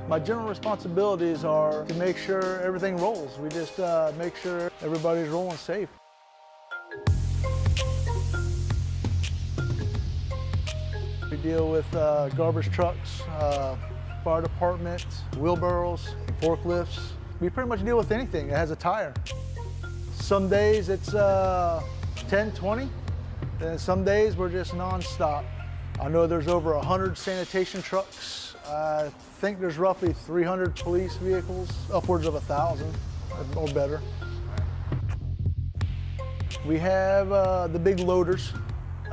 My general responsibilities are to make sure everything rolls. We just make sure everybody's rolling safe. We deal with garbage trucks, fire department, wheelbarrows, forklifts. We pretty much deal with anything that has a tire. Some days it's 10, 20, and some days we're just non-stop. I know there's over 100 sanitation trucks. I think there's roughly 300 police vehicles, upwards of 1,000 or better. We have the big loaders.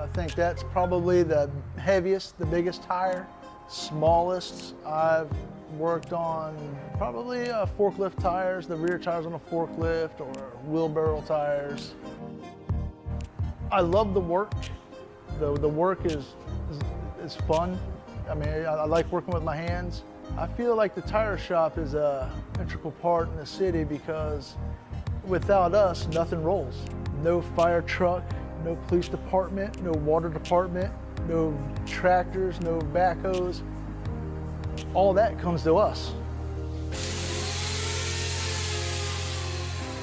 I think that's probably the heaviest, the biggest tire. Smallest, I've worked on probably forklift tires, the rear tires on a forklift, or wheelbarrow tires. I love the work. The work is fun. I mean, I like working with my hands. I feel like the tire shop is an integral part in the city because without us, nothing rolls. No fire truck, no police department, no water department, no tractors, no backhoes. All that comes to us.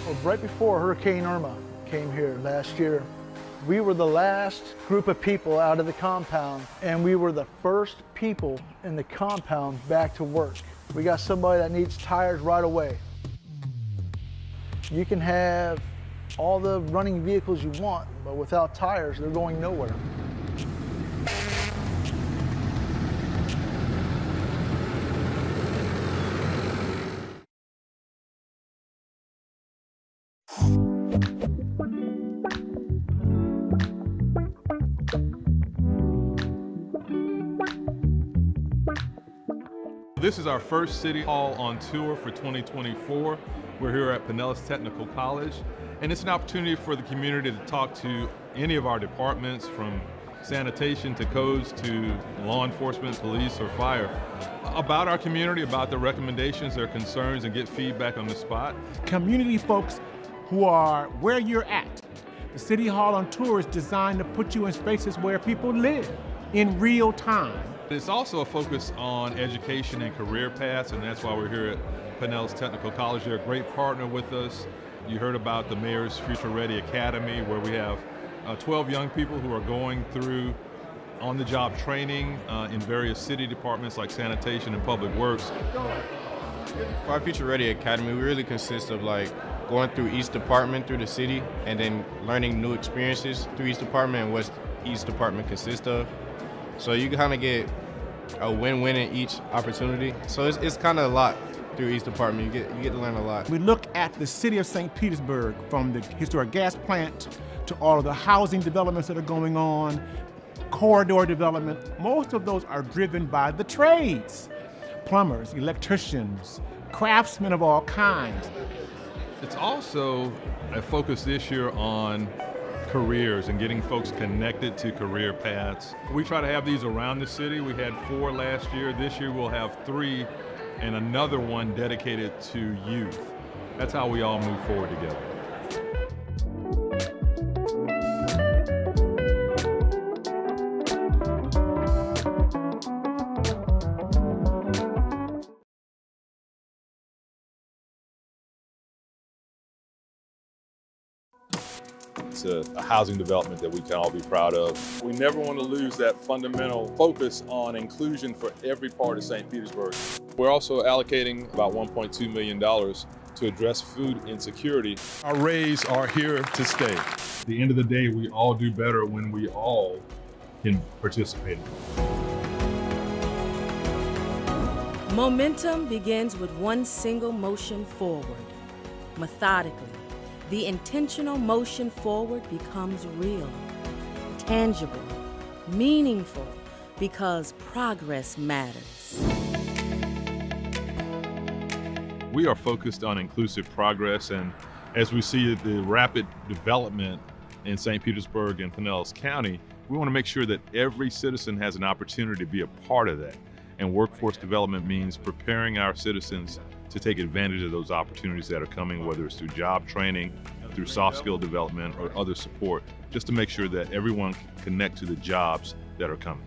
Well, right before Hurricane Irma came here last year, we were the last group of people out of the compound, and we were the first people in the compound back to work. We got somebody that needs tires right away. You can have all the running vehicles you want, but without tires, they're going nowhere. This is our first City Hall on tour for 2024. We're here at Pinellas Technical College, and it's an opportunity for the community to talk to any of our departments, from sanitation to codes to law enforcement, police, or fire, about our community, about their recommendations, their concerns, and get feedback on the spot. Community folks who are where you're at. The City Hall on Tour is designed to put you in spaces where people live in real time. It's also a focus on education and career paths, and that's why we're here at Pinellas Technical College. They're a great partner with us. You heard about the Mayor's Future Ready Academy, where we have 12 young people who are going through on-the-job training in various city departments like sanitation and public works. For our Future Ready Academy, we really consist of like going through each department through the city and then learning new experiences through each department and what each department consists of. So you kind of get a win-win in each opportunity. So it's kind of a lot through each department. You get to learn a lot. We look at the city of St. Petersburg, from the historic gas plant to all of the housing developments that are going on, corridor development. Most of those are driven by the trades. Plumbers, electricians, craftsmen of all kinds. It's also a focus this year on careers and getting folks connected to career paths. We try to have these around the city. We had 4 last year. This year we'll have 3 and another one dedicated to youth. That's how we all move forward together. It's a housing development that we can all be proud of. We never want to lose that fundamental focus on inclusion for every part of St. Petersburg. We're also allocating about $1.2 million to address food insecurity. Our rays are here to stay. At the end of the day, we all do better when we all can participate. Momentum begins with one single motion forward, methodically. The intentional motion forward becomes real, tangible, meaningful, because progress matters. We are focused on inclusive progress, and as we see the rapid development in St. Petersburg and Pinellas County, we want to make sure that every citizen has an opportunity to be a part of that. And workforce development means preparing our citizens to take advantage of those opportunities that are coming, whether it's through job training, through soft skill development, or other support, just to make sure that everyone can connect to the jobs that are coming.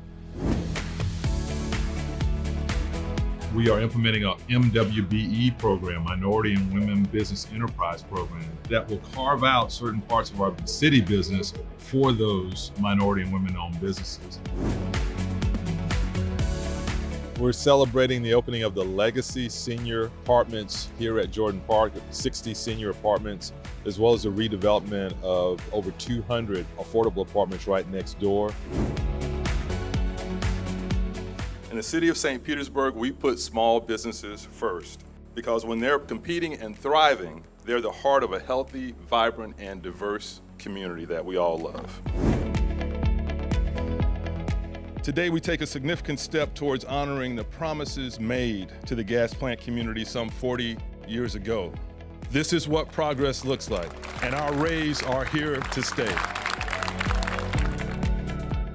We are implementing a MWBE program, Minority and Women Business Enterprise Program, that will carve out certain parts of our city business for those minority and women-owned businesses. We're celebrating the opening of the Legacy Senior Apartments here at Jordan Park, 60 senior apartments, as well as the redevelopment of over 200 affordable apartments right next door. In the city of St. Petersburg, we put small businesses first, because when they're competing and thriving, they're the heart of a healthy, vibrant, and diverse community that we all love. Today, we take a significant step towards honoring the promises made to the gas plant community some 40 years ago. This is what progress looks like, and our rays are here to stay.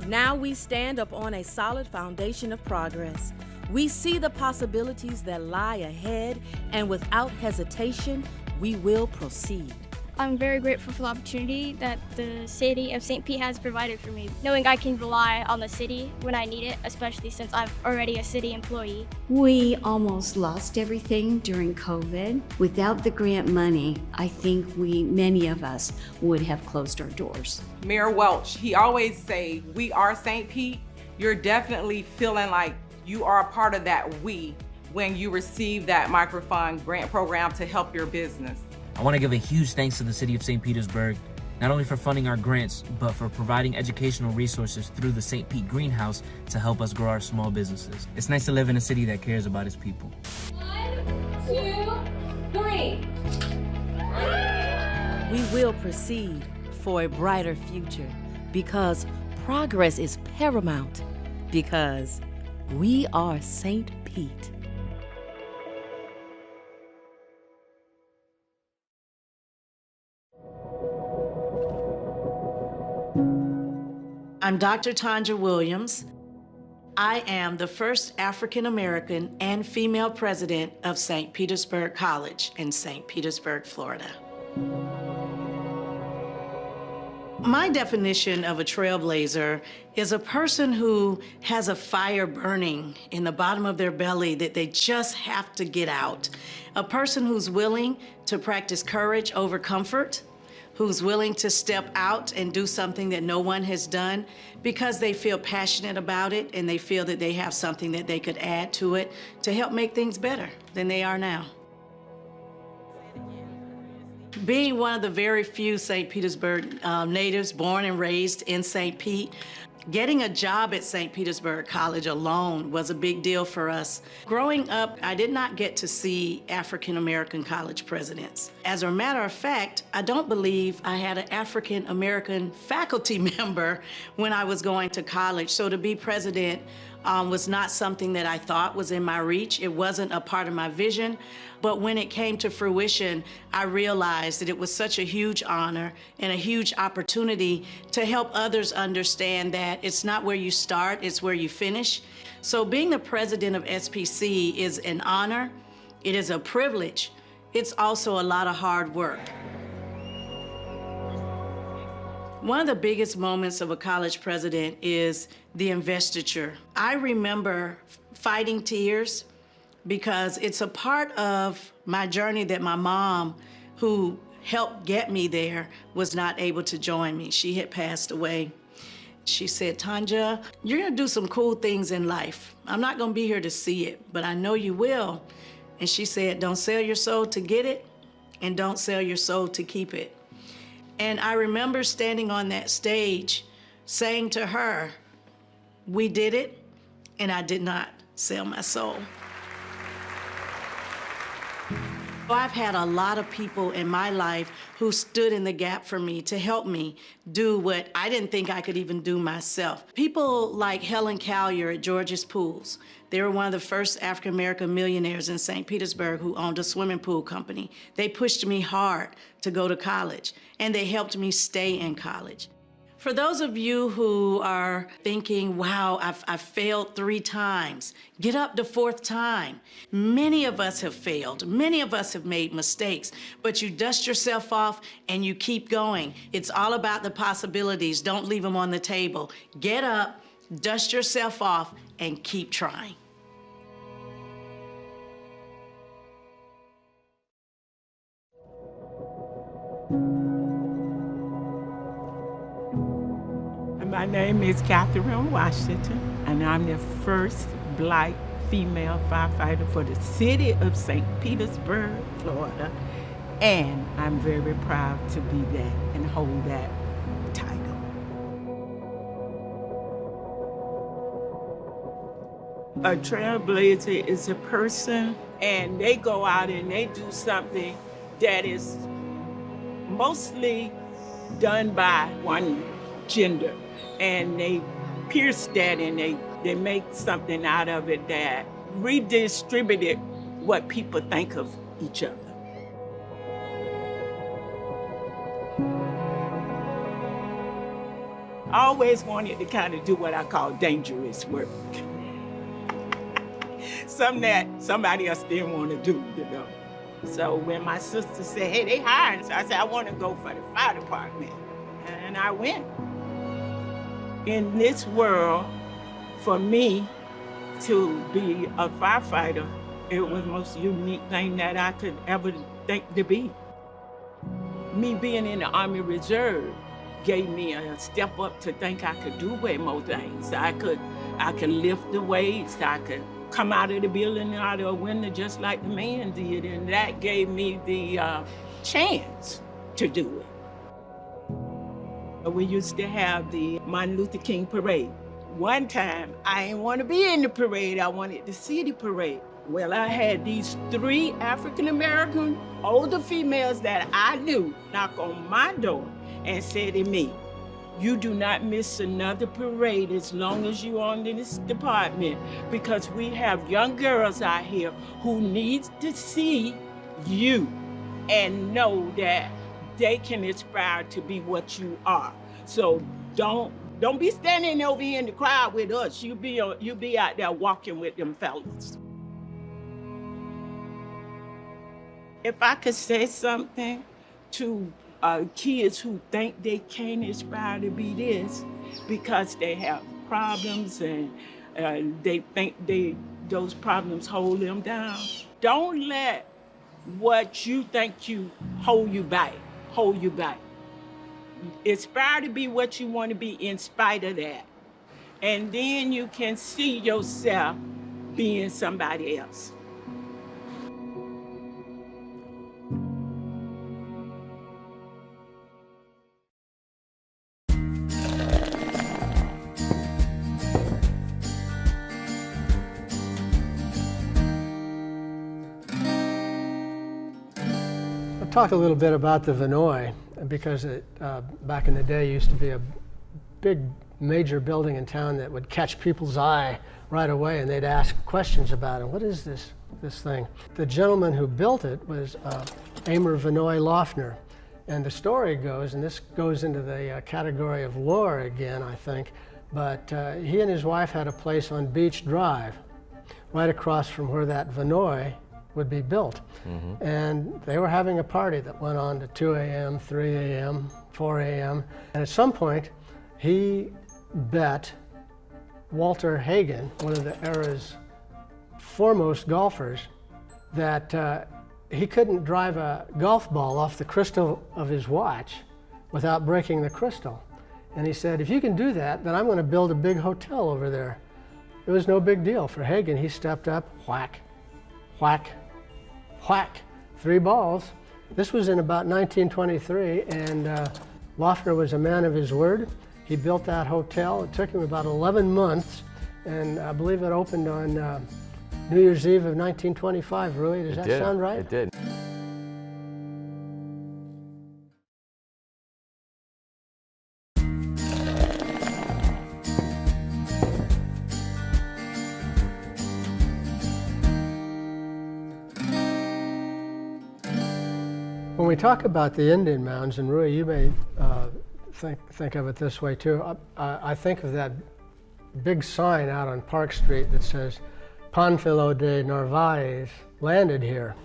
Now we stand upon a solid foundation of progress. We see the possibilities that lie ahead, and without hesitation, we will proceed. I'm very grateful for the opportunity that the city of St. Pete has provided for me, knowing I can rely on the city when I need it, especially since I'm already a city employee. We almost lost everything during COVID. Without the grant money, I think many of us would have closed our doors. Mayor Welch, he always say, we are St. Pete. You're definitely feeling like you are a part of that we when you receive that microfund grant program to help your business. I want to give a huge thanks to the City of St. Petersburg, not only for funding our grants, but for providing educational resources through the St. Pete Greenhouse to help us grow our small businesses. It's nice to live in a city that cares about its people. 1, 2, 3. We will proceed for a brighter future because progress is paramount, because we are St. Pete. I'm Dr. Tanja Williams. I am the first African American and female president of St. Petersburg College in St. Petersburg, Florida. My definition of a trailblazer is a person who has a fire burning in the bottom of their belly that they just have to get out. A person who's willing to practice courage over comfort, who's willing to step out and do something that no one has done because they feel passionate about it and they feel that they have something that they could add to it to help make things better than they are now. Being one of the very few St. Petersburg natives born and raised in St. Pete, getting a job at St. Petersburg College alone was a big deal for us. Growing up, I did not get to see African American college presidents. As a matter of fact, I don't believe I had an African American faculty member when I was going to college. So to be president was not something that I thought was in my reach. It wasn't a part of my vision. But when it came to fruition, I realized that it was such a huge honor and a huge opportunity to help others understand that it's not where you start, it's where you finish. So being the president of SPC is an honor, it is a privilege, it's also a lot of hard work. One of the biggest moments of a college president is the investiture. I remember fighting tears because it's a part of my journey that my mom, who helped get me there, was not able to join me. She had passed away. She said, Tanja, you're gonna do some cool things in life. I'm not gonna be here to see it, but I know you will. And she said, don't sell your soul to get it, and don't sell your soul to keep it. And I remember standing on that stage saying to her, we did it, and I did not sell my soul. I've had a lot of people in my life who stood in the gap for me to help me do what I didn't think I could even do myself. People like Helen Collier at George's Pools. They were one of the first African-American millionaires in St. Petersburg who owned a swimming pool company. They pushed me hard to go to college, and they helped me stay in college. For those of you who are thinking, wow, I've failed 3 times, get up the 4th time. Many of us have failed. Many of us have made mistakes, but you dust yourself off and you keep going. It's all about the possibilities. Don't leave them on the table. Get up, dust yourself off, and keep trying. My name is Catherine Washington, and I'm the first Black female firefighter for the city of St. Petersburg, Florida, and I'm very proud to be that and hold that title. A trailblazer is a person, and they go out and they do something that is mostly done by one gender. And they pierce that and they make something out of it that redistributed what people think of each other. always wanted to kind of do what I call dangerous work. Something that somebody else didn't want to do, you know. So when my sister said, hey, they hiring, so I said, I want to go for the fire department. And I went. In this world, for me to be a firefighter, it was the most unique thing that I could ever think to be. Me being in the Army Reserve gave me a step up to think I could do way more things. I could lift the weights, I could come out of the building out of a window just like the man did, and that gave me the chance to do it. We used to have the Martin Luther King parade. One time, I didn't want to be in the parade, I wanted to see the parade. Well, I had these 3 African-American older females that I knew knock on my door and say to me, you do not miss another parade as long as you're on this department, because we have young girls out here who need to see you and know that they can aspire to be what you are. So don't be standing over here in the crowd with us. You be out there walking with them fellas. If I could say something to kids who think they can't aspire to be this because they have problems and they think those problems hold them down, don't let what you think you hold you back. Aspire to be what you want to be in spite of that. And then you can see yourself being somebody else. Talk a little bit about the Vinoy, because it, back in the day, used to be a big major building in town that would catch people's eye right away, and they'd ask questions about it. What is this thing? The gentleman who built it was Amer Vinoy Lofner, and the story goes, and this goes into the category of lore again, I think, but he and his wife had a place on Beach Drive, right across from where that Vinoy would be built. Mm-hmm. And they were having a party that went on to 2 a.m., 3 a.m., 4 a.m. And at some point, he bet Walter Hagen, one of the era's foremost golfers, that he couldn't drive a golf ball off the crystal of his watch without breaking the crystal. And he said, if you can do that, then I'm going to build a big hotel over there. It was no big deal for Hagen. He stepped up, whack, whack, whack, 3 balls. This was in about 1923, and Lofner was a man of his word. He built that hotel. It took him about 11 months, and I believe it opened on New Year's Eve of 1925. Rui, does that sound right? It did. When we talk about the Indian mounds, and Rui, you may think of it this way too, I think of that big sign out on Park Street that says, Panfilo de Narvaez landed here.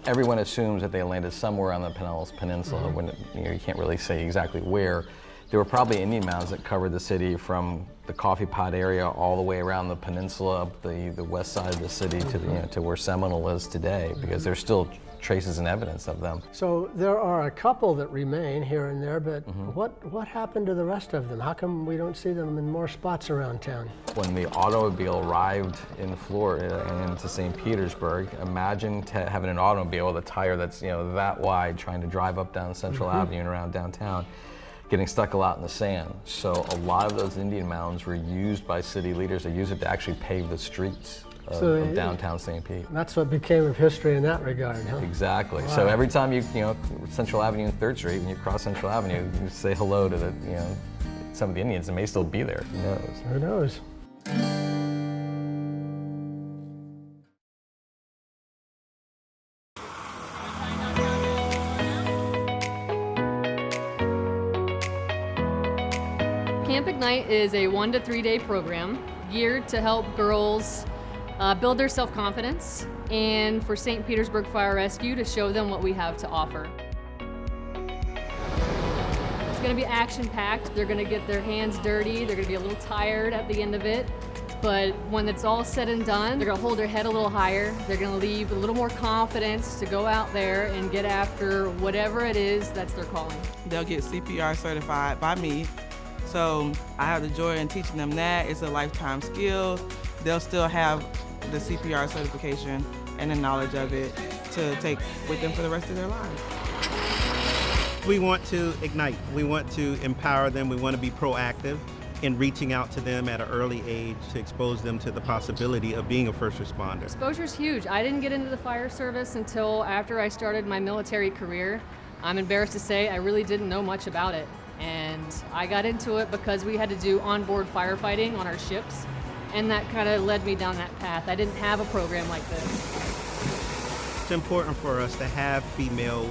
Everyone assumes that they landed somewhere on the Pinellas Peninsula, when you can't really say exactly where. There were probably Indian mounds that covered the city from the Coffee Pot area all the way around the peninsula, up the west side of the city to where Seminole is today, because there's still traces and evidence of them. So there are a couple that remain here and there, but what happened to the rest of them? How come we don't see them in more spots around town? When the automobile arrived in Florida and into St. Petersburg, imagine having an automobile with a tire that's that wide trying to drive up down Central Avenue and around downtown, getting stuck a lot in the sand. So a lot of those Indian mounds were used by city leaders. They used it to actually pave the streets of downtown St. Pete. That's what became of history in that regard, huh? Exactly. Wow. So every time you Central Avenue and 3rd Street, when you cross Central Avenue, you say hello to some of the Indians that may still be there. Who knows? Who knows? Camp Ignite is a 1 to 3 day program geared to help girls build their self-confidence, and for St. Petersburg Fire Rescue to show them what we have to offer. It's going to be action-packed. They're going to get their hands dirty. They're going to be a little tired at the end of it. But when it's all said and done, they're going to hold their head a little higher. They're going to leave a little more confidence to go out there and get after whatever it is that's their calling. They'll get CPR certified by me. So I have the joy in teaching them that. It's a lifetime skill. They'll still have the CPR certification and the knowledge of it to take with them for the rest of their lives. We want to ignite. We want to empower them. We want to be proactive in reaching out to them at an early age to expose them to the possibility of being a first responder. Exposure is huge. I didn't get into the fire service until after I started my military career. I'm embarrassed to say I really didn't know much about it. And I got into it because we had to do onboard firefighting on our ships, and that kind of led me down that path. I didn't have a program like this. It's important for us to have female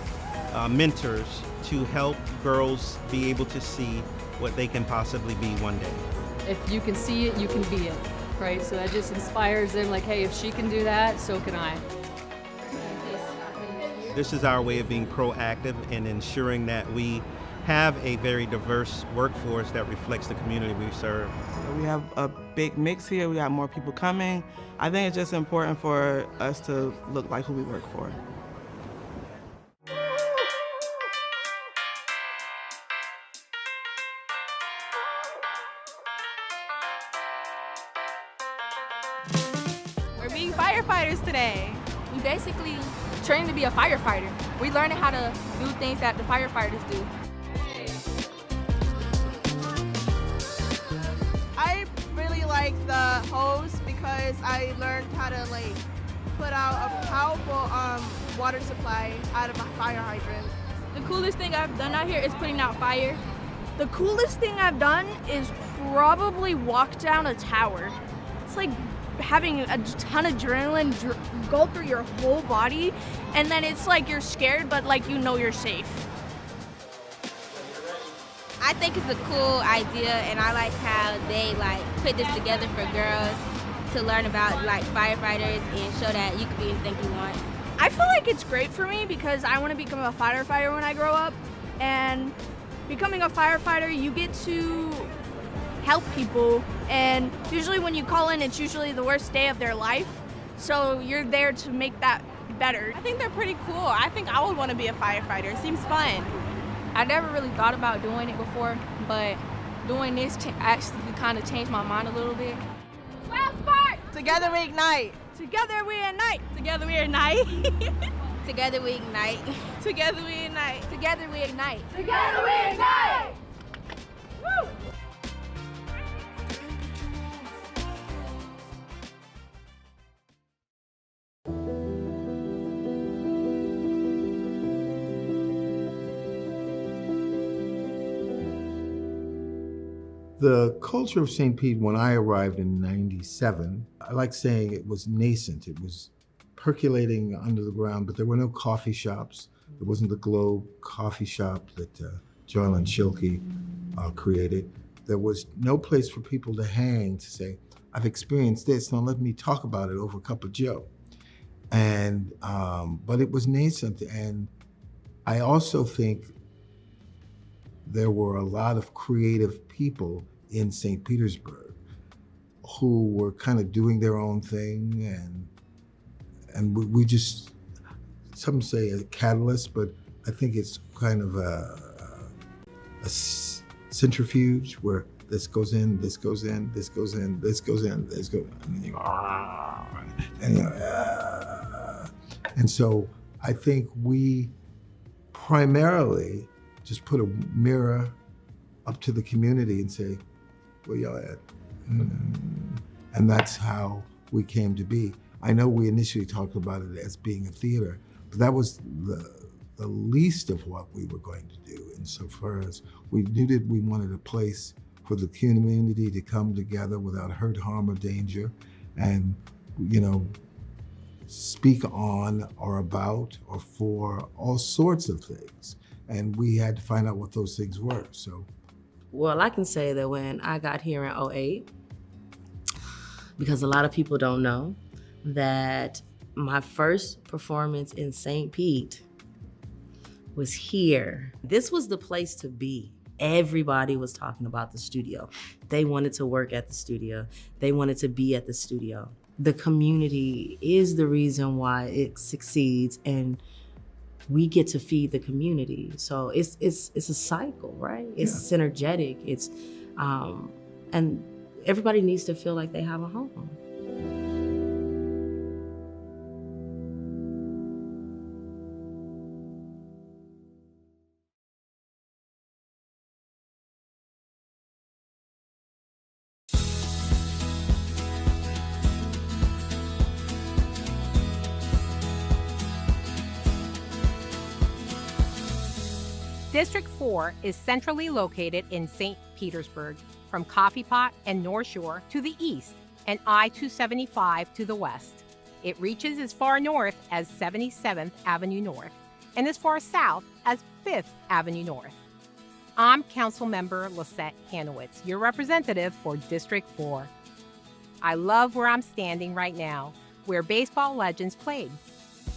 mentors to help girls be able to see what they can possibly be one day. If you can see it, you can be it, right? So that just inspires them, like, hey, if she can do that, so can I. This is our way of being proactive and ensuring that we have a very diverse workforce that reflects the community we serve. We have a big mix here. We got more people coming. I think it's just important for us to look like who we work for. We're being firefighters today. We basically train to be a firefighter. We're learning how to do things that the firefighters do. I really like the hose because I learned how to put out a powerful water supply out of a fire hydrant. The coolest thing I've done out here is putting out fire. The coolest thing I've done is probably walk down a tower. It's like having a ton of adrenaline go through your whole body, and then it's like you're scared, but like you know you're safe. I think it's a cool idea, and I like how they put this together for girls to learn about firefighters and show that you can be anything you want. I feel like it's great for me because I want to become a firefighter when I grow up, and becoming a firefighter, you get to help people, and usually when you call in, it's usually the worst day of their life, so you're there to make that better. I think they're pretty cool. I think I would want to be a firefighter. It seems fun. I never really thought about doing it before, but doing this actually kind of changed my mind a little bit. Together we ignite. Together we ignite. Together we ignite. Together we ignite. Together we ignite. Together we ignite. Together we ignite. Woo! The culture of St. Pete, when I arrived in '97, I like saying it was nascent. It was percolating under the ground, but there were no coffee shops. There wasn't the Globe coffee shop that Joylyn Schilke created. There was no place for people to hang to say, I've experienced this, now let me talk about it over a cup of Joe. And, but it was nascent, and I also think there were a lot of creative people in St. Petersburg who were kind of doing their own thing, and we just, some say a catalyst, but I think it's kind of a centrifuge where this goes in, this goes in, this goes in, this goes in, this goes in, and then you go, and so I think we primarily just put a mirror up to the community and say, where y'all at? And that's how we came to be. I know we initially talked about it as being a theater, but that was the least of what we were going to do insofar as we knew that we wanted a place for the community to come together without hurt, harm, or danger, and, you know, speak on or about or for all sorts of things. And we had to find out what those things were. So Well, I can say that when I got here in '08, because a lot of people don't know, that my first performance in St. Pete was here. This was the place to be. Everybody was talking about the studio. They wanted to work at the studio. They wanted to be at the studio. The community is the reason why it succeeds, and we get to feed the community. So it's a cycle, right? It's synergetic. It's and everybody needs to feel like they have a home. District 4 is centrally located in St. Petersburg, from Coffee Pot and North Shore to the east and I-275 to the west. It reaches as far north as 77th Avenue North and as far south as 5th Avenue North. I'm Councilmember Lisette Hanowitz, your representative for District 4. I love where I'm standing right now, where baseball legends played.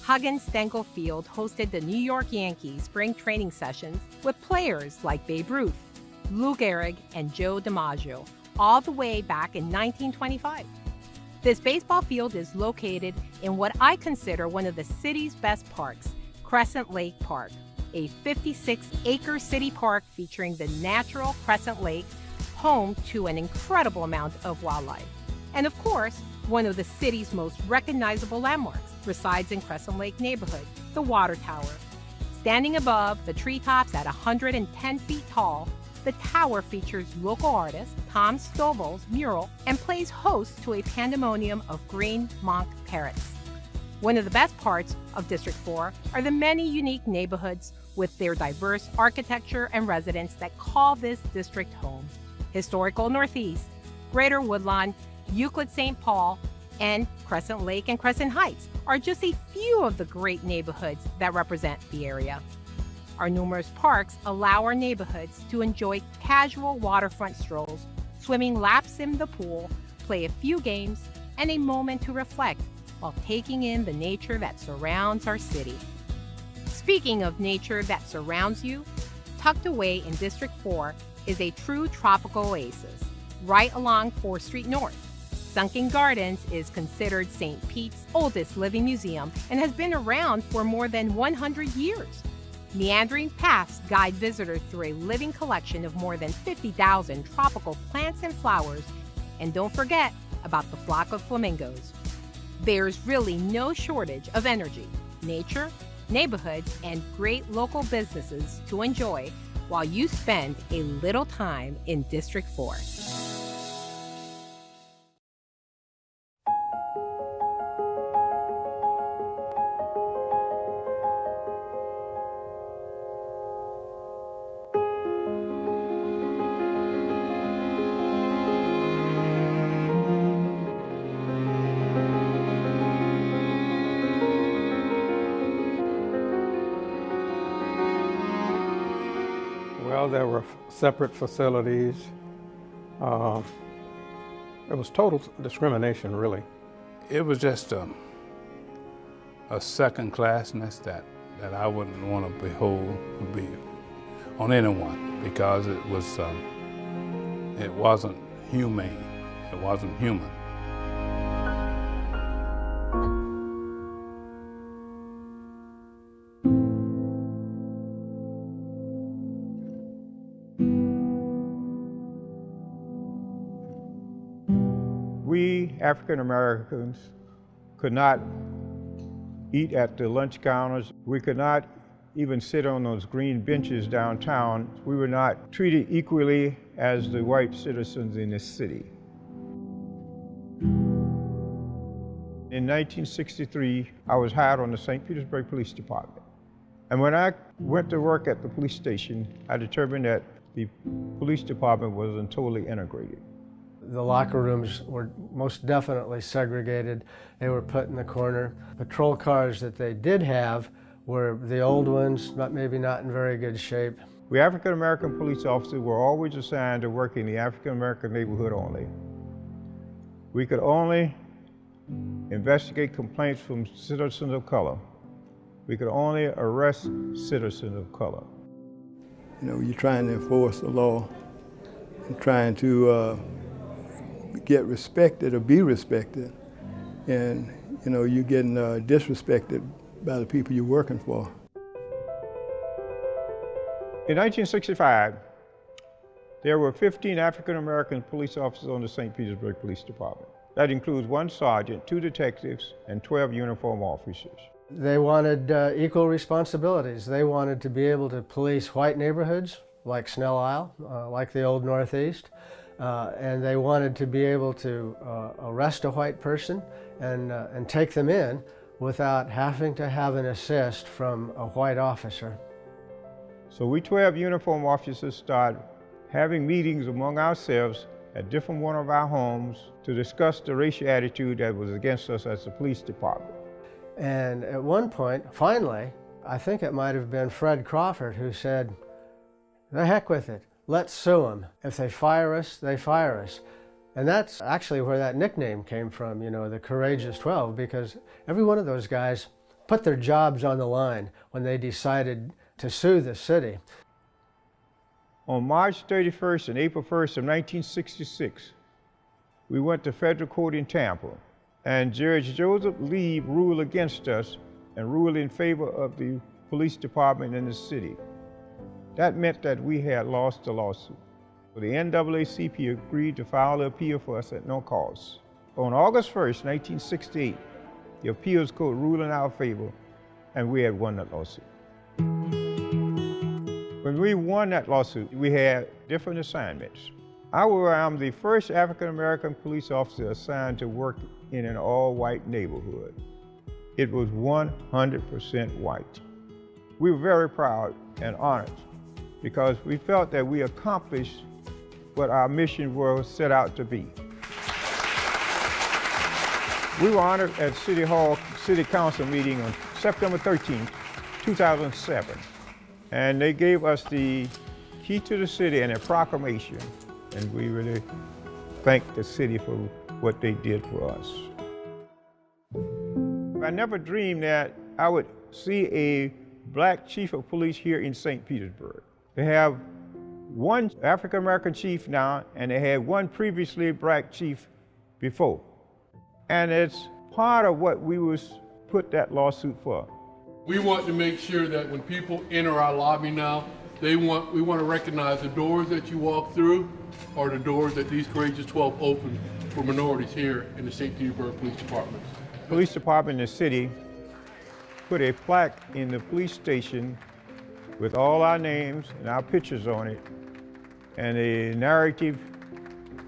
Huggins Stengel Field hosted the New York Yankees spring training sessions with players like Babe Ruth, Lou Gehrig, and Joe DiMaggio, all the way back in 1925. This baseball field is located in what I consider one of the city's best parks, Crescent Lake Park, a 56-acre city park featuring the natural Crescent Lake, home to an incredible amount of wildlife. And of course, one of the city's most recognizable landmarks resides in Crescent Lake neighborhood, the Water Tower. Standing above the treetops at 110 feet tall, the tower features local artist Tom Stovall's mural and plays host to a pandemonium of green monk parrots. One of the best parts of District 4 are the many unique neighborhoods with their diverse architecture and residents that call this district home. Historical Northeast, Greater Woodlawn, Euclid St. Paul, and Crescent Lake and Crescent Heights are just a few of the great neighborhoods that represent the area. Our numerous parks allow our neighborhoods to enjoy casual waterfront strolls, swimming laps in the pool, play a few games, and a moment to reflect while taking in the nature that surrounds our city. Speaking of nature that surrounds you, tucked away in District 4 is a true tropical oasis, right along 4th Street North. Sunken Gardens is considered St. Pete's oldest living museum and has been around for more than 100 years. Meandering paths guide visitors through a living collection of more than 50,000 tropical plants and flowers. And don't forget about the flock of flamingos. There's really no shortage of energy, nature, neighborhoods, and great local businesses to enjoy while you spend a little time in District 4. Well, there were separate facilities. It was total discrimination, really. It was just a second-classness that I wouldn't want to behold or be on anyone, because it wasn't humane. It wasn't human. We African Americans could not eat at the lunch counters. We could not even sit on those green benches downtown. We were not treated equally as the white citizens in this city. In 1963, I was hired on the St. Petersburg Police Department. And when I went to work at the police station, I determined that the police department wasn't totally integrated. The locker rooms were most definitely segregated. They were put in the corner. Patrol cars that they did have were the old ones, but maybe not in very good shape. We African-American police officers were always assigned to work in the African-American neighborhood only. We could only investigate complaints from citizens of color. We could only arrest citizens of color. You know, you're trying to enforce the law and trying to get respected or be respected. And, you know, you're getting disrespected by the people you're working for. In 1965, there were 15 African-American police officers on the St. Petersburg Police Department. That includes 1 sergeant, 2 detectives, and 12 uniform officers. They wanted equal responsibilities. They wanted to be able to police white neighborhoods like Snell Isle, like the Old Northeast, and they wanted to be able to arrest a white person and take them in without having to have an assist from a white officer. So we 12 uniform officers started having meetings among ourselves at different one of our homes to discuss the racial attitude that was against us as a police department. And at one point, finally, I think it might have been Fred Crawford who said, "The heck with it, let's sue them. If they fire us, they fire us." And that's actually where that nickname came from, you know, the Courageous 12, because every one of those guys put their jobs on the line when they decided to sue the city. On March 31st and April 1st of 1966, we went to federal court in Tampa, and Judge Joseph Lee ruled against us and ruled in favor of the police department in the city. That meant that we had lost the lawsuit. So the NAACP agreed to file the appeal for us at no cost. On August 1st, 1968, the appeals court ruled in our favor, and we had won that lawsuit. When we won that lawsuit, we had different assignments. I'm the first African-American police officer assigned to work in an all-white neighborhood. It was 100% white. We were very proud and honored because we felt that we accomplished what our mission was set out to be. We were honored at City Hall City Council meeting on September 13, 2007. And they gave us the key to the city and a proclamation. And we really thank the city for what they did for us. I never dreamed that I would see a black chief of police here in St. Petersburg. They have 1 African-American chief now, and they had 1 previously black chief before. And it's part of what we was put that lawsuit for. We want to make sure that when people enter our lobby now, we want to recognize the doors that you walk through are the doors that these Courageous 12 open for minorities here in the St. Petersburg Police Department. Police department in the city put a plaque in the police station with all our names and our pictures on it, and a narrative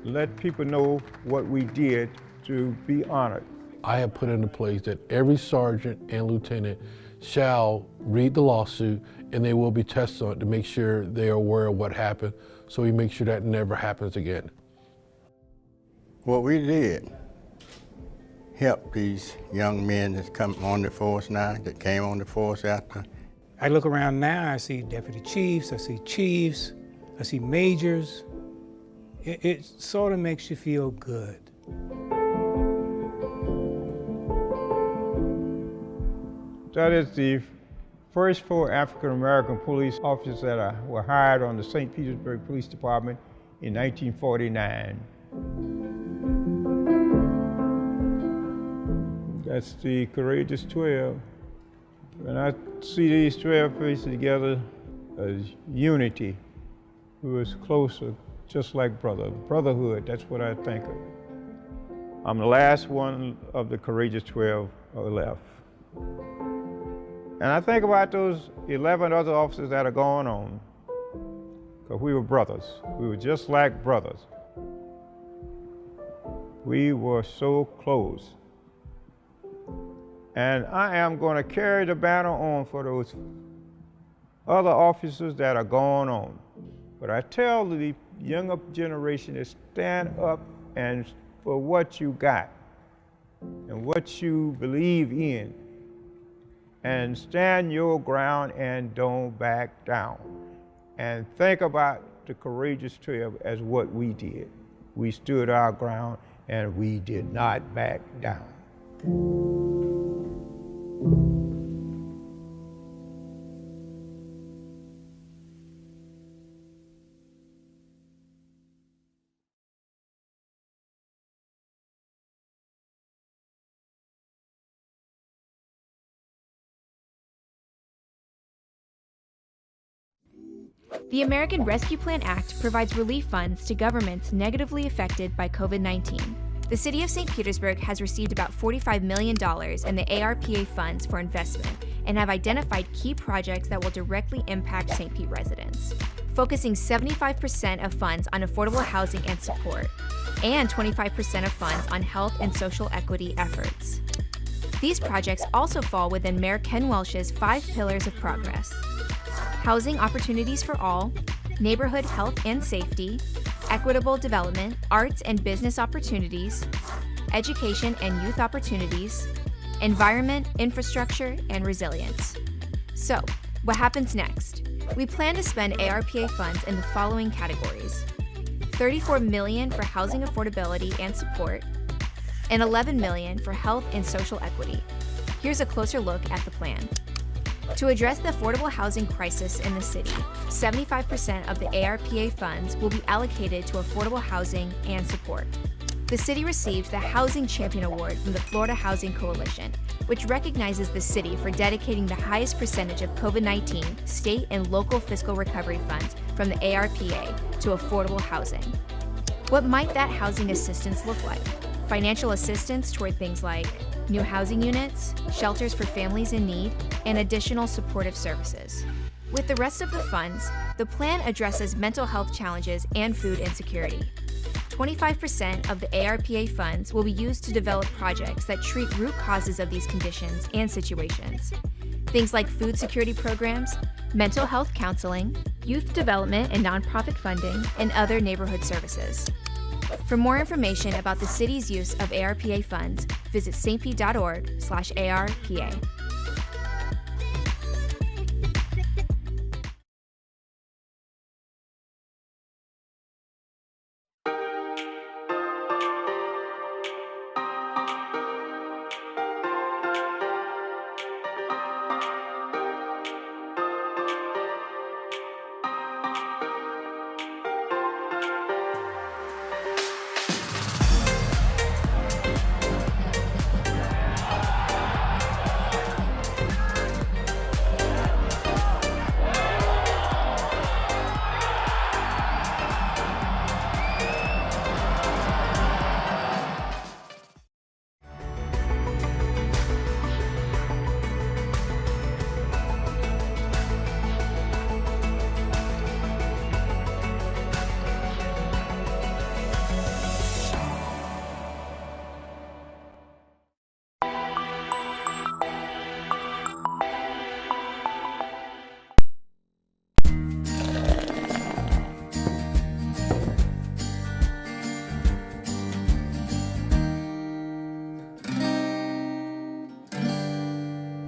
let people know what we did to be honored. I have put into place that every sergeant and lieutenant shall read the lawsuit, and they will be tested on it to make sure they are aware of what happened, so we make sure that never happens again. What we did help these young men that come on the force now, that came on the force after. I look around now, I see deputy chiefs, I see majors. It sort of makes you feel good. That is the first 4 African-American police officers that were hired on the St. Petersburg Police Department in 1949. That's the Courageous 12. When I see these 12 faces together as unity, we was closer, just like brotherhood, that's what I think of. I'm the last one of the Courageous 12 left. And I think about those 11 other officers that are going on, because we were brothers. We were just like brothers. We were so close. And I am going to carry the banner on for those other officers that are going on. But I tell the younger generation to stand up and for what you got and what you believe in, and stand your ground and don't back down. and think about the courageous 12 as what we did. We stood our ground and we did not back down. The American Rescue Plan Act provides relief funds to governments negatively affected by COVID-19. The City of St. Petersburg has received about $45 million in the ARPA funds for investment and have identified key projects that will directly impact St. Pete residents, focusing 75% of funds on affordable housing and support, and 25% of funds on health and social equity efforts. These projects also fall within Mayor Ken Welch's 5 pillars of progress: housing opportunities for all, neighborhood health and safety, equitable development, arts and business opportunities, education and youth opportunities, environment, infrastructure, and resilience. So, what happens next? We plan to spend ARPA funds in the following categories: $34 million for housing affordability and support, and $11 million for health and social equity. Here's a closer look at the plan. To address the affordable housing crisis in the city, 75% of the ARPA funds will be allocated to affordable housing and support. The city received the Housing Champion Award from the Florida Housing Coalition, which recognizes the city for dedicating the highest percentage of COVID-19 state and local fiscal recovery funds from the ARPA to affordable housing. What might that housing assistance look like? Financial assistance toward things like new housing units, shelters for families in need, and additional supportive services. With the rest of the funds, the plan addresses mental health challenges and food insecurity. 25% of the ARPA funds will be used to develop projects that treat root causes of these conditions and situations. Things like food security programs, mental health counseling, youth development and nonprofit funding, and other neighborhood services. For more information about the city's use of ARPA funds, visit stpete.org/ARPA.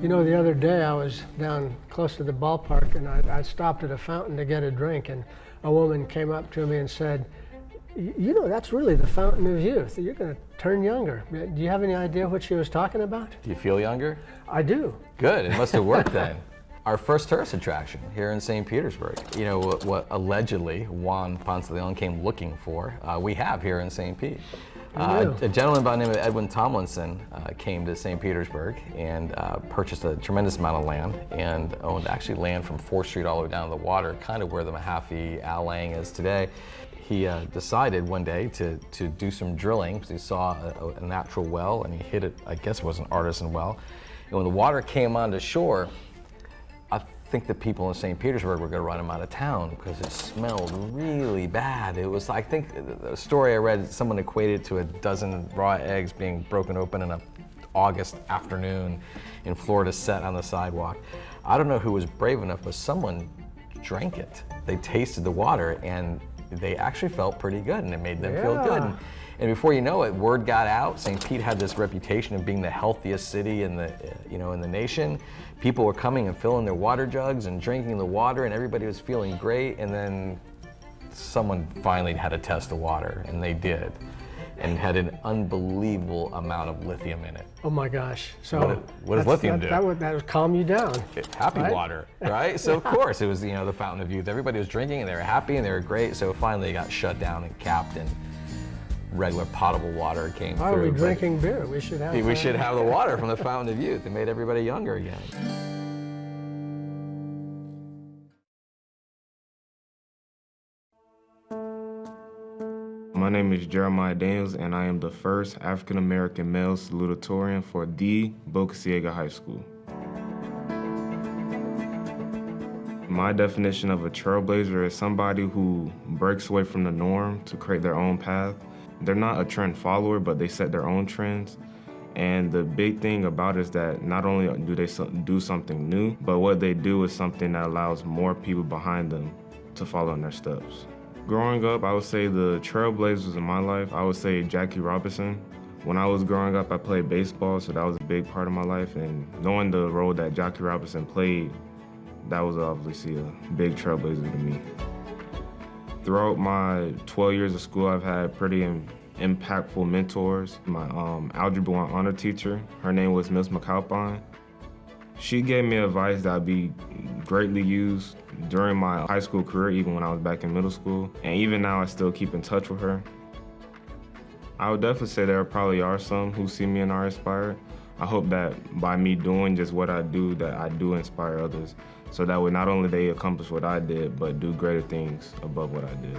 You know, the other day I was down close to the ballpark and I stopped at a fountain to get a drink, and a woman came up to me and said, "You know, that's really the fountain of youth. You're going to turn younger." Do you have any idea what she was talking about? Do you feel younger? I do. Good, it must have worked then. Our first tourist attraction here in St. Petersburg. You know, what allegedly Juan Ponce de Leon came looking for, we have here in St. Pete. A gentleman by the name of Edwin Tomlinson came to St. Petersburg and purchased a tremendous amount of land and owned actually land from 4th Street all the way down to the water, kind of where the Mahaffey Alang is today. He decided one day to do some drilling because he saw a natural well and he hit it, I guess it was an artisan well. And when the water came onto shore, I think the people in St. Petersburg were going to run him out of town because it smelled really bad. It was, I think, the story I read, someone equated to a dozen raw eggs being broken open in an August afternoon in Florida set on the sidewalk. I don't know who was brave enough, but someone drank it. They tasted the water and they actually felt pretty good and it made them feel good. And before you know it, word got out. St. Pete had this reputation of being the healthiest city in the, in the nation. People were coming and filling their water jugs and drinking the water, and everybody was feeling great. And then someone finally had to test the water, and they did, and had an unbelievable amount of lithium in it. Oh my gosh! So what does lithium do? That would calm you down. Happy right? water, right? So of course it was, the fountain of youth. Everybody was drinking, and they were happy, and they were great. So finally it got shut down and capped, and regular potable water came through. Why are we drinking beer? We should have. We should have the water from the fountain of youth. It made everybody younger again. My name is Jeremiah Daniels, and I am the first African-American male salutatorian for the Boca Ciega High School. My definition of a trailblazer is somebody who breaks away from the norm to create their own path. They're not a trend follower, but they set their own trends. And the big thing about it is that not only do they do something new, but what they do is something that allows more people behind them to follow in their steps. Growing up, I would say the trailblazers in my life, I would say Jackie Robinson. When I was growing up, I played baseball, so that was a big part of my life. And knowing the role that Jackie Robinson played, that was obviously a big trailblazer to me. Throughout my 12 years of school, I've had pretty impactful mentors. My Algebra 1 honor teacher, her name was Miss McAlpine. She gave me advice that would be greatly used during my high school career, even when I was back in middle school. And even now, I still keep in touch with her. I would definitely say there probably are some who see me and are inspired. I hope that by me doing just what I do, that I do inspire others. So that way, not only they accomplish what I did, but do greater things above what I did.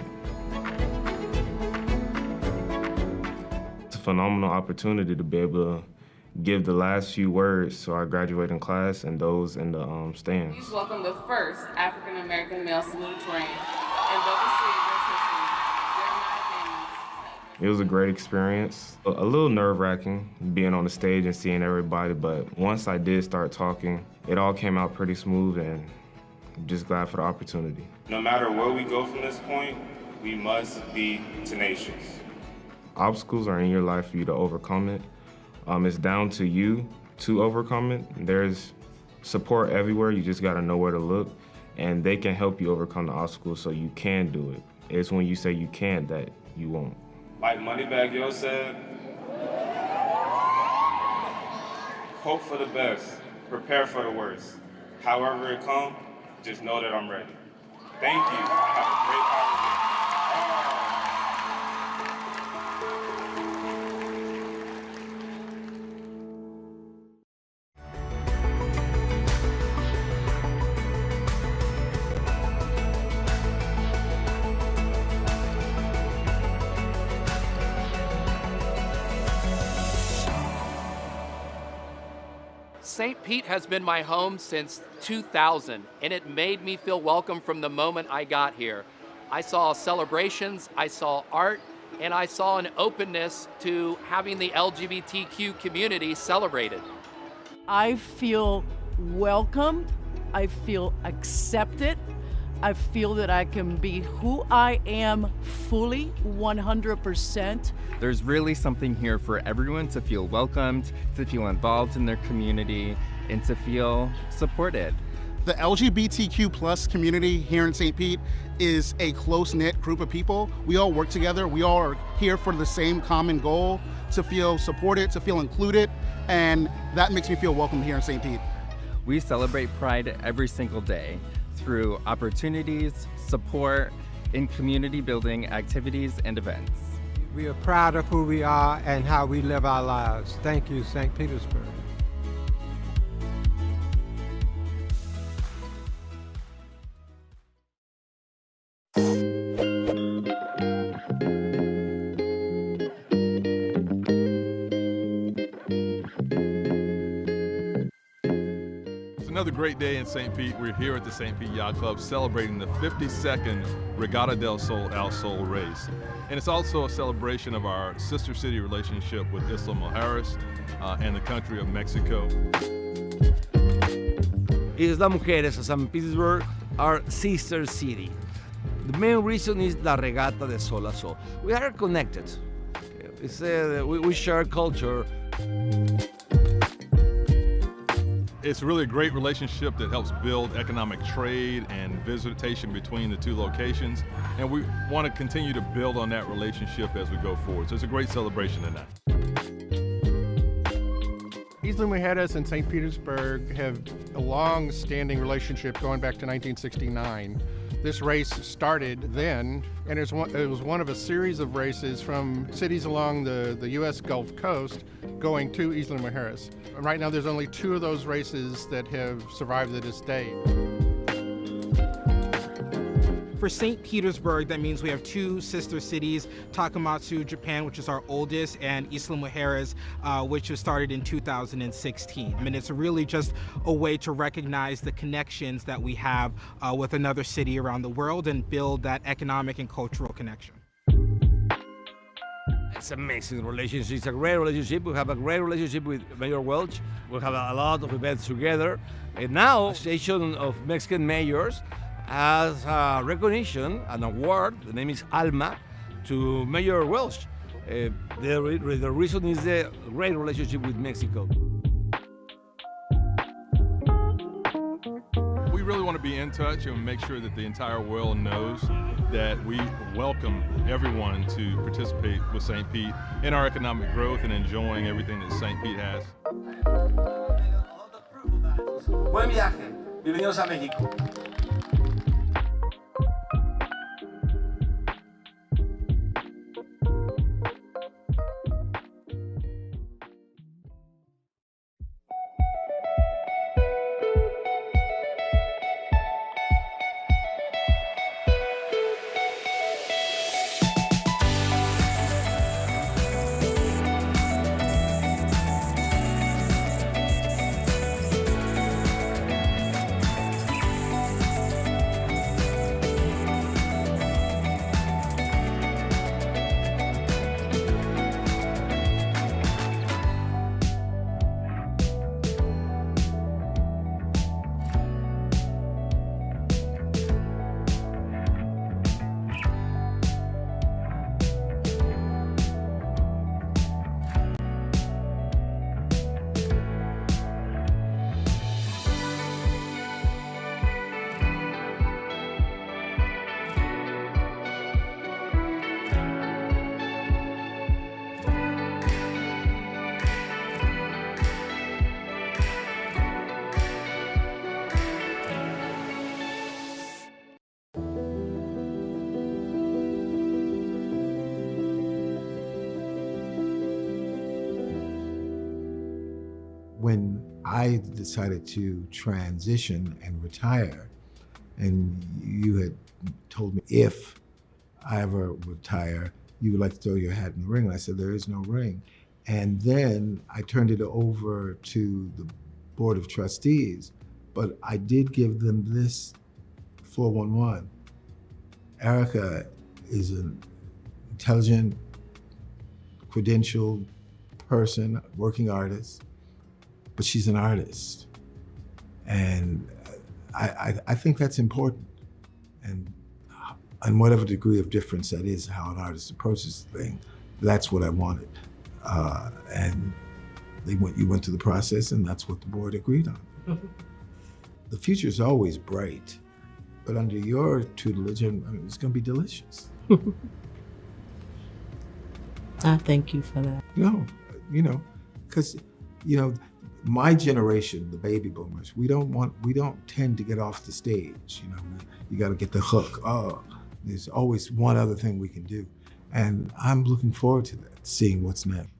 It's a phenomenal opportunity to be able to give the last few words to our graduating class and those in the stands. Please welcome the first African-American male salutatorian in Boca Ciega history, Jeremiah Daniels. It was a great experience. A little nerve-wracking being on the stage and seeing everybody, but once I did start talking, it all came out pretty smooth, and I'm just glad for the opportunity. No matter where we go from this point, we must be tenacious. Obstacles are in your life for you to overcome it. It's down to you to overcome it. There's support everywhere. You just got to know where to look, and they can help you overcome the obstacles so you can do it. It's when you say you can't that you won't. Like Moneybagg Yo said, hope for the best, prepare for the worst. However it comes, just know that I'm ready. Thank you. Have a great holiday. St. Pete has been my home since 2000, and it made me feel welcome from the moment I got here. I saw celebrations, I saw art, and I saw an openness to having the LGBTQ community celebrated. I feel welcomed, I feel accepted, I feel that I can be who I am fully, 100%. There's really something here for everyone to feel welcomed, to feel involved in their community, and to feel supported. The LGBTQ plus community here in St. Pete is a close-knit group of people. We all work together. We all are here for the same common goal, to feel supported, to feel included, and that makes me feel welcome here in St. Pete. We celebrate Pride every single day through opportunities, support, and community building activities and events. We are proud of who we are and how we live our lives. Thank you, St. Petersburg. Another great day in St. Pete. We're here at the St. Pete Yacht Club celebrating the 52nd Regata del Sol Al Sol race. And it's also a celebration of our sister city relationship with Isla Mujeres and the country of Mexico. Isla Mujeres and St. Petersburg are sister city. The main reason is La Regata de Sol a Sol. We are connected It's, we share culture. It's really a great relationship that helps build economic trade and visitation between the two locations. And we want to continue to build on that relationship as we go forward. So it's a great celebration tonight. Isla Mujeres and St. Petersburg have a long-standing relationship going back to 1969. This race started then, and it was one of a series of races from cities along the U.S. Gulf Coast going to Isla Mujeres. Right now there's only 2 of those races that have survived to this day. For St. Petersburg, that means we have 2 sister cities, Takamatsu, Japan, which is our oldest, and Isla Mujeres, which was started in 2016. I mean, it's really just a way to recognize the connections that we have with another city around the world and build that economic and cultural connection. It's an amazing relationship. It's a great relationship. We have a great relationship with Mayor Welch. We have a lot of events together. And now, Association of Mexican Mayors has a recognition, an award, the name is ALMA, to Mayor Welch. The reason is the great relationship with Mexico. We really want to be in touch and make sure that the entire world knows that we welcome everyone to participate with St. Pete in our economic growth and enjoying everything that St. Pete has. Buen viaje. Bienvenidos a México. When I decided to transition and retire, and you had told me if I ever retire, you would like to throw your hat in the ring. And I said, there is no ring. And then I turned it over to the Board of Trustees, but I did give them this 411. Erica is an intelligent, credentialed person, working artist, but she's an artist. And I think that's important. And whatever degree of difference that is, how an artist approaches the thing, that's what I wanted. And you went through the process, and that's what the board agreed on. The future is always bright, but under your tutelage, it's going to be delicious. I thank you for that. No, because, my generation, the baby boomers, we don't tend to get off the stage. You got to get the hook. Oh, there's always one other thing we can do. And I'm looking forward to that, seeing what's next.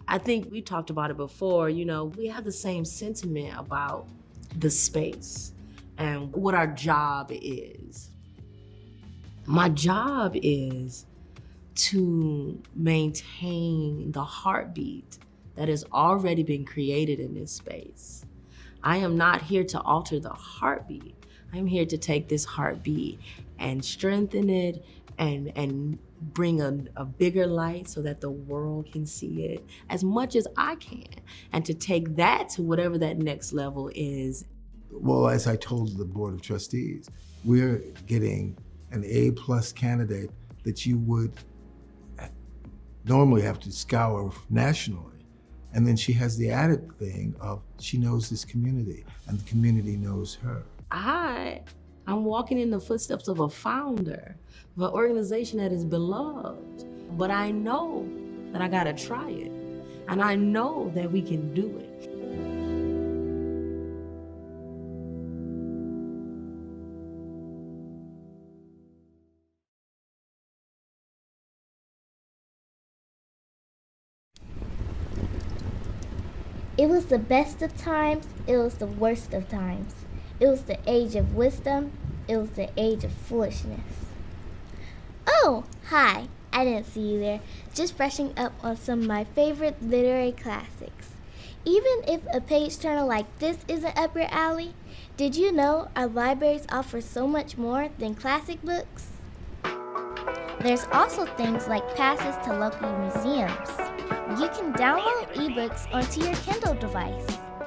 I think we talked about it before, we have the same sentiment about the space and what our job is. My job is to maintain the heartbeat that has already been created in this space. I am not here to alter the heartbeat. I'm here to take this heartbeat and strengthen it and bring a bigger light so that the world can see it as much as I can, and to take that to whatever that next level is. Well, as I told the Board of Trustees, we're getting an A+ candidate that you would normally have to scour nationally. And then she has the added thing of she knows this community and the community knows her. I'm walking in the footsteps of a founder of an organization that is beloved. But I know that I gotta try it. And I know that we can do it. It was the best of times, it was the worst of times. It was the age of wisdom, it was the age of foolishness. Oh, hi, I didn't see you there. Just brushing up on some of my favorite literary classics. Even if a page turner like this isn't up your alley, did you know our libraries offer so much more than classic books? There's also things like passes to local museums. You can download ebooks onto your Kindle device.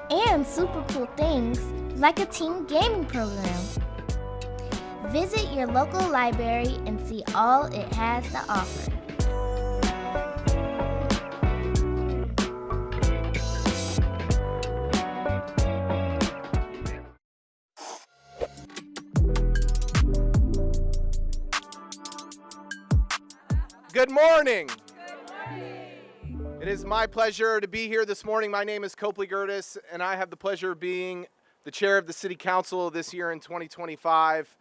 And super cool things like a teen gaming program. Visit your local library and see all it has to offer. Good morning. It is my pleasure to be here this morning. My name is Copley Gertis, and I have the pleasure of being the chair of the City Council this year in 2025.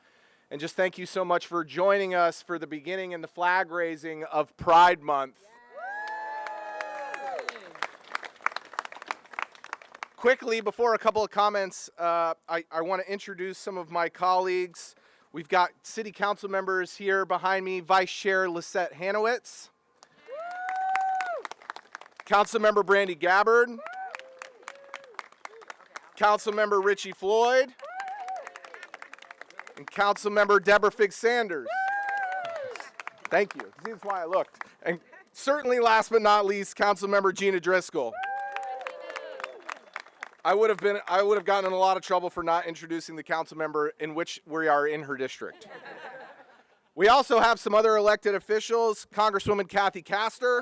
And just thank you so much for joining us for the beginning and the flag raising of Pride Month. Quickly, before a couple of comments, I want to introduce some of my colleagues. We've got City Council members here behind me, Vice Chair Lisette Hanowitz, Councilmember Brandy Gabbard, Councilmember Richie Floyd, and Councilmember Deborah Figg Sanders. Thank you. See, that's why I looked. And certainly last but not least, Councilmember Gina Driscoll. I would have gotten in a lot of trouble for not introducing the council member in which we are in her district. We also have some other elected officials, Congresswoman Kathy Castor,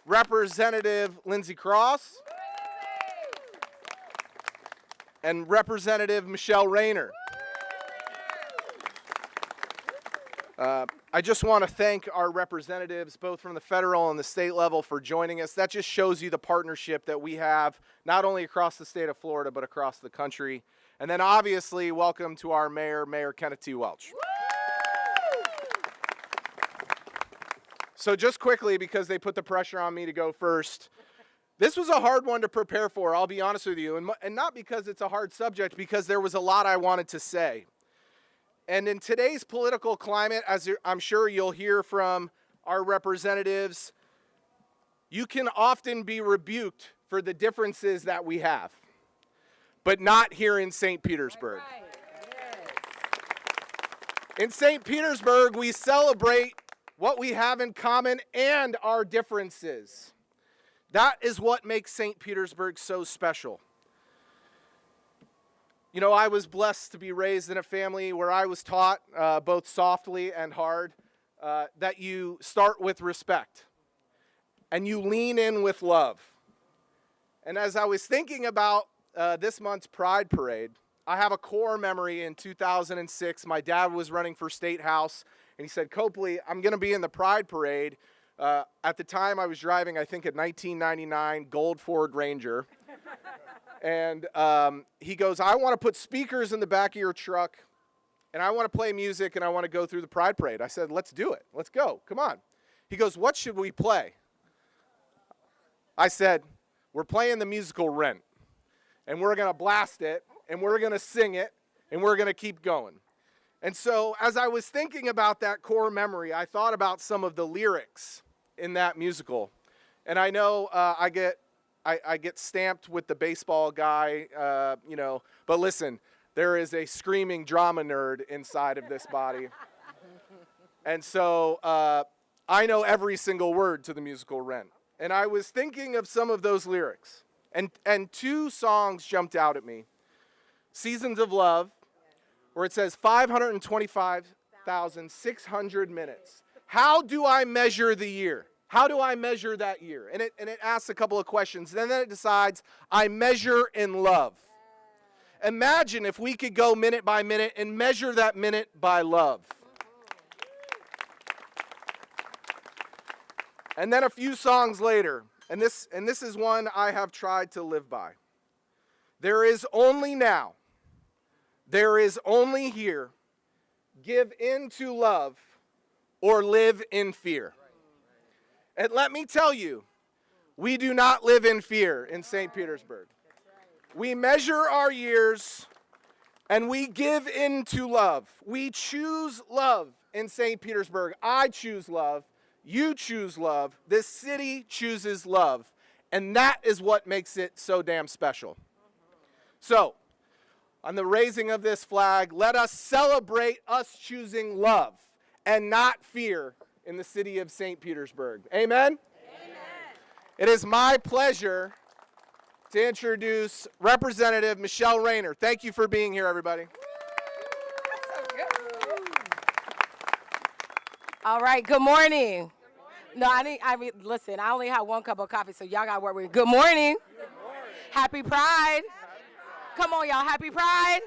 Representative Lindsey Cross, and Representative Michelle Rayner. I just want to thank our representatives, both from the federal and the state level, for joining us. That just shows you the partnership that we have, not only across the state of Florida, but across the country. And then obviously, welcome to our mayor, Mayor Kenneth T. Welch. So just quickly, because they put the pressure on me to go first, this was a hard one to prepare for, I'll be honest with you, and not because it's a hard subject, because there was a lot I wanted to say. And in today's political climate, as I'm sure you'll hear from our representatives, you can often be rebuked for the differences that we have, but not here in St. Petersburg. In St. Petersburg, we celebrate what we have in common and our differences. That is what makes St. Petersburg so special. You know, I was blessed to be raised in a family where I was taught, both softly and hard, that you start with respect and you lean in with love. And as I was thinking about this month's Pride Parade, I have a core memory in 2006. My dad was running for State House, and he said, Copley, I'm going to be in the Pride Parade. At the time, I was driving, I think, a 1999 Gold Ford Ranger. And he goes, I want to put speakers in the back of your truck, and I want to play music, and I want to go through the Pride Parade. I said, let's do it. Let's go. Come on. He goes, what should we play? I said, we're playing the musical Rent, and we're going to blast it, and we're going to sing it, and we're going to keep going. And so as I was thinking about that core memory, I thought about some of the lyrics in that musical. And I know I get stamped with the baseball guy, you know, but listen, there is a screaming drama nerd inside of this body. And so I know every single word to the musical Rent. And I was thinking of some of those lyrics. And two songs jumped out at me. Seasons of Love, where it says 525,600 minutes. How do I measure the year? How do I measure that year? And it asks a couple of questions. And then it decides, I measure in love. Imagine if we could go minute by minute and measure that minute by love. And then a few songs later, and this is one I have tried to live by. There is only now, there is only here, give in to love or live in fear. And let me tell you, we do not live in fear in St. Petersburg. We measure our years and we give in to love. We choose love in St. Petersburg. I choose love. You choose love. This city chooses love. And that is what makes it so damn special. So, on the raising of this flag, let us celebrate us choosing love and not fear in the city of St. Petersburg. Amen? Amen. It is my pleasure to introduce Representative Michelle Rayner. Thank you for being here, everybody. All right, good morning. No, I mean, listen, I only have one cup of coffee, so y'all got to work with me. Good morning. Good morning. Happy Pride. Come on, y'all, happy Pride.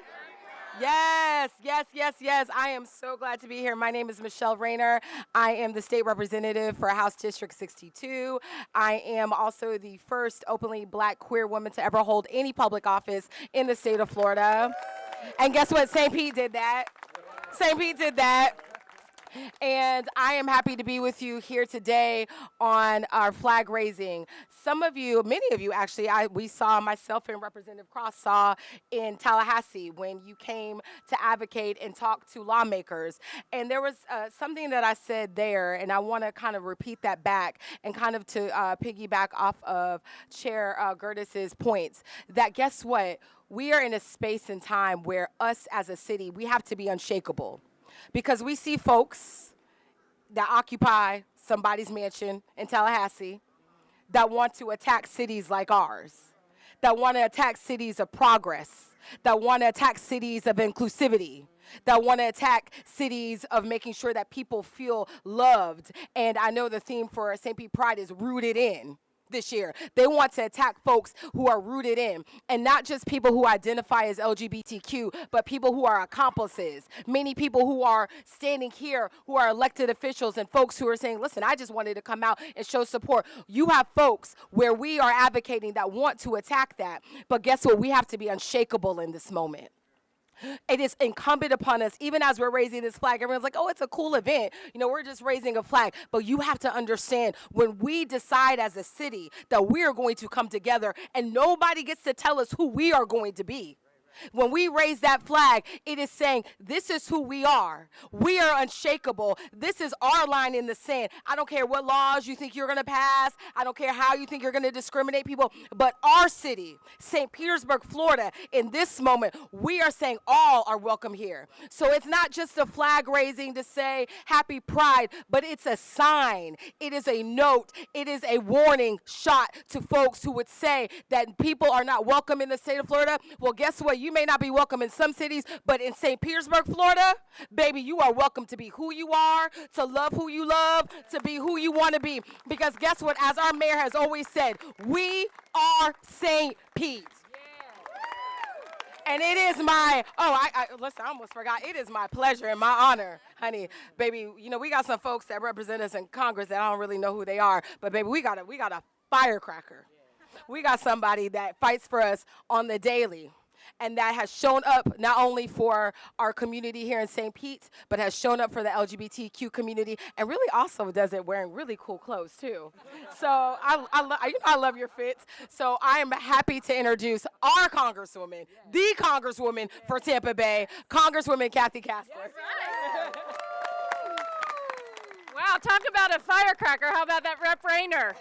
Yes, yes, yes, yes. I am so glad to be here. My name is Michelle Rayner. I am the state representative for House District 62. I am also the first openly black queer woman to ever hold any public office in the state of Florida. And guess what? St. Pete did that. St. Pete did that. And I am happy to be with you here today on our flag raising. Some of you, many of you actually, we saw, myself and Representative Cross saw in Tallahassee when you came to advocate and talk to lawmakers. And there was something that I said there, and I want to kind of repeat that back and kind of to piggyback off of Chair Gertis's points, that guess what? We are in a space and time where us as a city, we have to be unshakable. Because we see folks that occupy somebody's mansion in Tallahassee that want to attack cities like ours, that want to attack cities of progress, that want to attack cities of inclusivity, that want to attack cities of making sure that people feel loved. And I know the theme for St. Pete Pride is rooted in. This year, they want to attack folks who are rooted in, and not just people who identify as LGBTQ, but people who are accomplices. Many people who are standing here who are elected officials and folks who are saying, listen, I just wanted to come out and show support. You have folks where we are advocating that want to attack that, but guess what? We have to be unshakable in this moment. It is incumbent upon us, even as we're raising this flag. Everyone's like, oh, it's a cool event. You know, we're just raising a flag. But you have to understand, when we decide as a city that we are going to come together and nobody gets to tell us who we are going to be. When we raise that flag, it is saying, this is who we are. We are unshakable. This is our line in the sand. I don't care what laws you think you're going to pass. I don't care how you think you're going to discriminate people. But our city, St. Petersburg, Florida, in this moment, we are saying all are welcome here. So it's not just a flag raising to say happy Pride, but it's a sign. It is a note. It is a warning shot to folks who would say that people are not welcome in the state of Florida. Well, guess what? You may not be welcome in some cities, but in St. Petersburg, Florida, baby, you are welcome to be who you are, to love who you love, to be who you want to be. Because guess what? As our mayor has always said, we are St. Pete. And it is my, listen, I almost forgot. It is my pleasure and my honor, honey. Baby, you know, we got some folks that represent us in Congress that I don't really know who they are, but baby, we got a firecracker. We got somebody that fights for us on the daily, and that has shown up not only for our community here in St. Pete, but has shown up for the LGBTQ community, and really also does it wearing really cool clothes too. So I love your fits. So I am happy to introduce our Congresswoman, the Congresswoman for Tampa Bay, Congresswoman Kathy Casper. Wow, talk about a firecracker. How about that Rep. Rayner?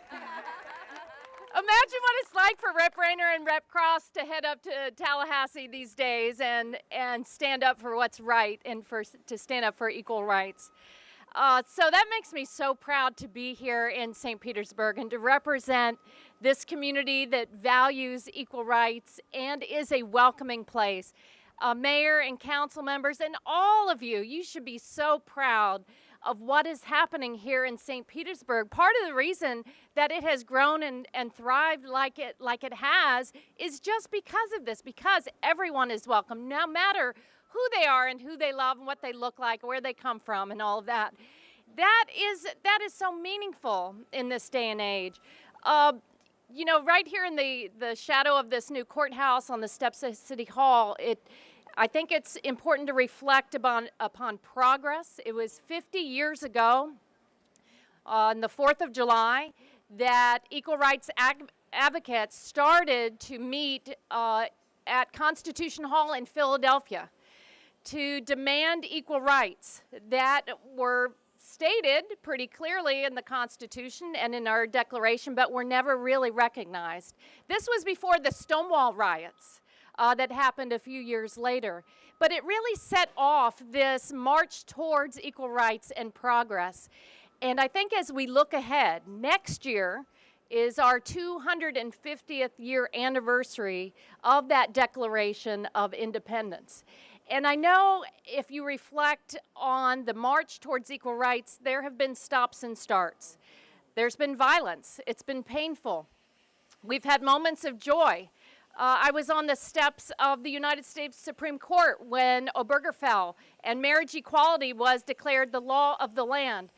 Imagine what it's like for Rep. Rayner and Rep. Cross to head up to Tallahassee these days and stand up for what's right and to stand up for equal rights. So that makes me so proud to be here in St. Petersburg and to represent this community that values equal rights and is a welcoming place. Mayor and council members and all of you, you should be so proud of what is happening here in St. Petersburg. Part of the reason that it has grown and thrived like it has is just because of this, because everyone is welcome, no matter who they are and who they love and what they look like, where they come from and all of that. That is so meaningful in this day and age. You know, right here in the shadow of this new courthouse on the steps of City Hall, I think it's important to reflect upon progress. It was 50 years ago, on the 4th of July, that equal rights advocates started to meet at Constitution Hall in Philadelphia to demand equal rights that were stated pretty clearly in the Constitution and in our Declaration, but were never really recognized. This was before the Stonewall riots that happened a few years later. But it really set off this march towards equal rights and progress. And I think as we look ahead, next year is our 250th year anniversary of that Declaration of Independence. And I know if you reflect on the march towards equal rights, there have been stops and starts. There's been violence. It's been painful. We've had moments of joy. I was on the steps of the United States Supreme Court when Obergefell and marriage equality was declared the law of the land.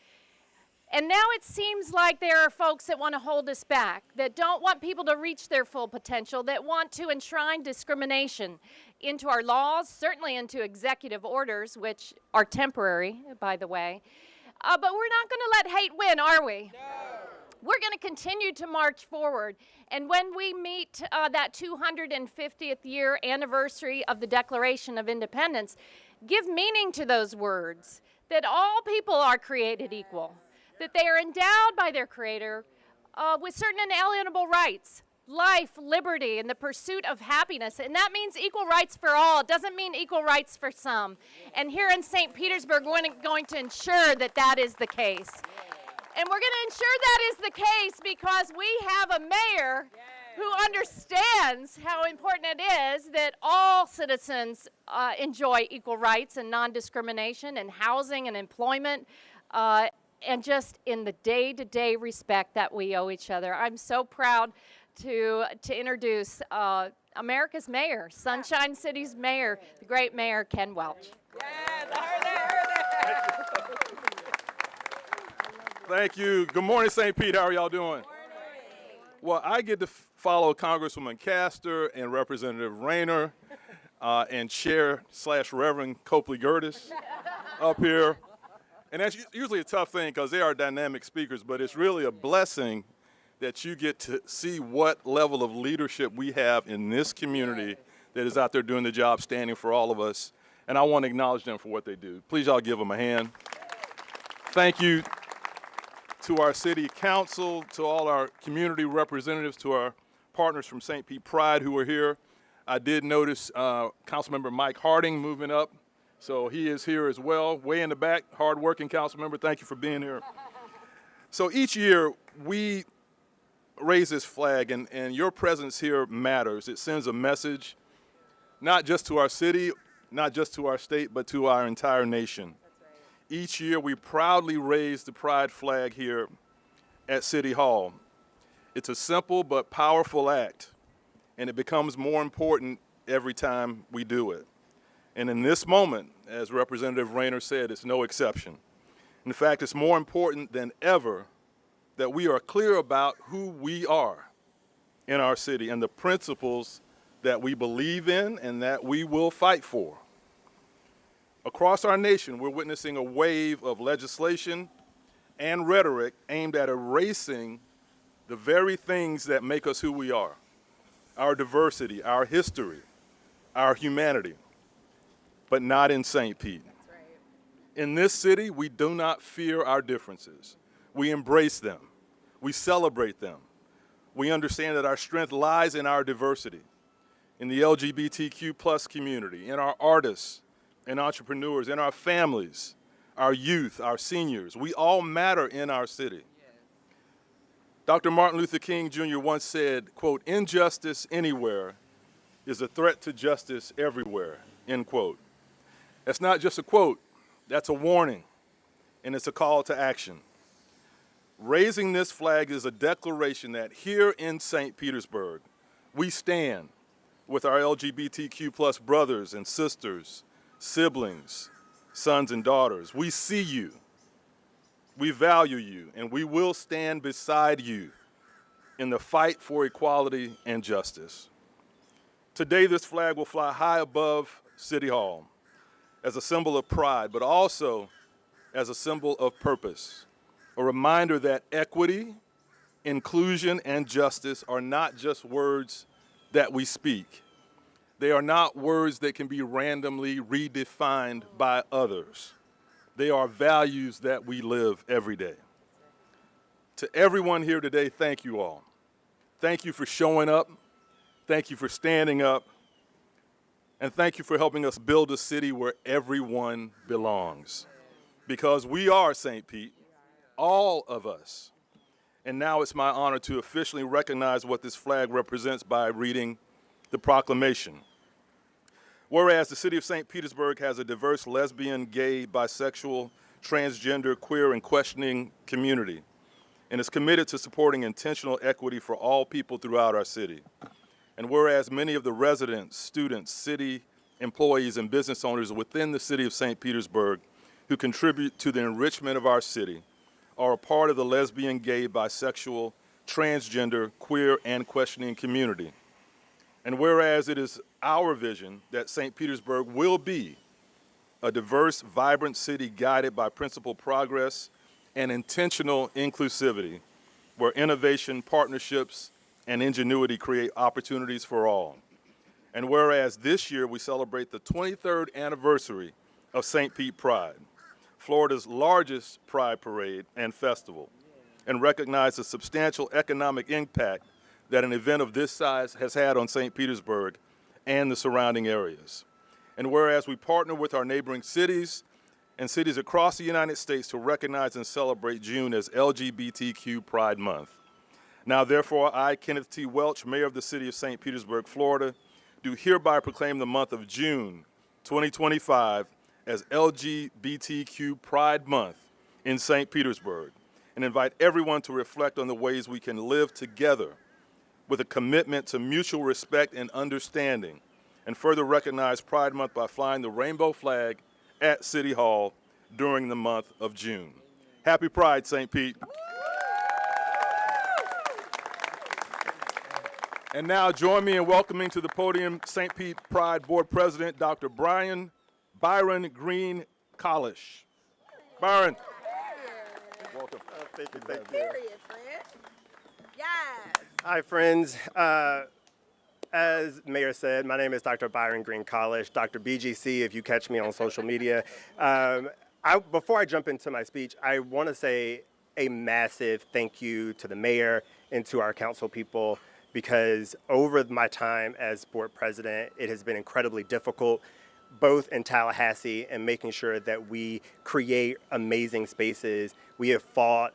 And now it seems like there are folks that want to hold us back, that don't want people to reach their full potential, that want to enshrine discrimination into our laws, certainly into executive orders, which are temporary, by the way. But we're not going to let hate win, are we? No. We're going to continue to march forward. And when we meet that 250th year anniversary of the Declaration of Independence, give meaning to those words, that all people are created equal, that they are endowed by their Creator with certain inalienable rights, life, liberty, and the pursuit of happiness. And that means equal rights for all. It doesn't mean equal rights for some. And here in St. Petersburg, we're going to ensure that that is the case. And we're going to ensure that is the case because we have a mayor who understands how important it is that all citizens enjoy equal rights and non-discrimination in housing and employment, and just in the day-to-day respect that we owe each other. I'm so proud to introduce America's mayor, Sunshine City's mayor, the great Mayor Ken Welch. Yes, I heard that. Thank you. Good morning, St. Pete. How are y'all doing? Well, I get to follow Congresswoman Castor and Representative Rayner and Chair/Reverend Copley Gertis up here. And that's usually a tough thing because they are dynamic speakers, but it's really a blessing that you get to see what level of leadership we have in this community that is out there doing the job, standing for all of us. And I want to acknowledge them for what they do. Please, y'all give them a hand. Thank you to our city council, to all our community representatives, to our partners from St. Pete Pride who are here. I did notice Councilmember Mike Harding moving up. So he is here as well, way in the back, hard-working council member. Thank you for being here. So each year we raise this flag, and your presence here matters. It sends a message, not just to our city, not just to our state, but to our entire nation. Each year we proudly raise the pride flag here at City Hall. It's a simple but powerful act, and it becomes more important every time we do it. And in this moment, as Representative Rayner said, it's no exception. In fact, it's more important than ever that we are clear about who we are in our city and the principles that we believe in and that we will fight for. Across our nation, we're witnessing a wave of legislation and rhetoric aimed at erasing the very things that make us who we are: our diversity, our history, our humanity. But not in St. Pete. That's right. In this city, we do not fear our differences. We embrace them. We celebrate them. We understand that our strength lies in our diversity, in the LGBTQ+ community, in our artists and entrepreneurs, in our families, our youth, our seniors. We all matter in our city. Yeah. Dr. Martin Luther King Jr. once said, quote, "Injustice anywhere is a threat to justice everywhere," end quote. That's not just a quote, that's a warning. and it's a call to action. Raising this flag is a declaration that here in St. Petersburg, we stand with our LGBTQ plus brothers and sisters, siblings, sons and daughters. We see you, we value you, and we will stand beside you in the fight for equality and justice. Today, this flag will fly high above City Hall as a symbol of pride, but also as a symbol of purpose. A reminder that equity, inclusion, and justice are not just words that we speak. They are not words that can be randomly redefined by others. They are values that we live every day. To everyone here today, thank you all. Thank you for showing up. Thank you for standing up. And thank you for helping us build a city where everyone belongs. Because we are St. Pete. All of us. And now it's my honor to officially recognize what this flag represents by reading the proclamation. Whereas the city of St. Petersburg has a diverse lesbian, gay, bisexual, transgender, queer, and questioning community, and is committed to supporting intentional equity for all people throughout our city. And whereas many of the residents, students, city employees, and business owners within the city of St. Petersburg who contribute to the enrichment of our city are a part of the lesbian, gay, bisexual, transgender, queer, and questioning community. And whereas it is our vision that St. Petersburg will be a diverse, vibrant city guided by principled progress and intentional inclusivity, where innovation, partnerships, and ingenuity create opportunities for all. And whereas this year we celebrate the 23rd anniversary of St. Pete Pride, Florida's largest pride parade and festival, and recognize the substantial economic impact that an event of this size has had on St. Petersburg and the surrounding areas. And whereas we partner with our neighboring cities and cities across the United States to recognize and celebrate June as LGBTQ Pride Month. Now, therefore, I, Kenneth T. Welch, Mayor of the City of St. Petersburg, Florida, do hereby proclaim the month of June 2025 as LGBTQ Pride Month in St. Petersburg, and invite everyone to reflect on the ways we can live together with a commitment to mutual respect and understanding, and further recognize Pride Month by flying the rainbow flag at City Hall during the month of June. Happy Pride, St. Pete. And now join me in welcoming to the podium St. Pete Pride Board President, Dr. Byron Green Collish. Byron. Welcome. Thank you. Hi, friends. As Mayor said, my name is Dr. Byron Green Collish, Dr. BGC if you catch me on social media. Before I jump into my speech, I want to say a massive thank you to the mayor and to our council people, because over my time as board president, it has been incredibly difficult, both in Tallahassee and making sure that we create amazing spaces. We have fought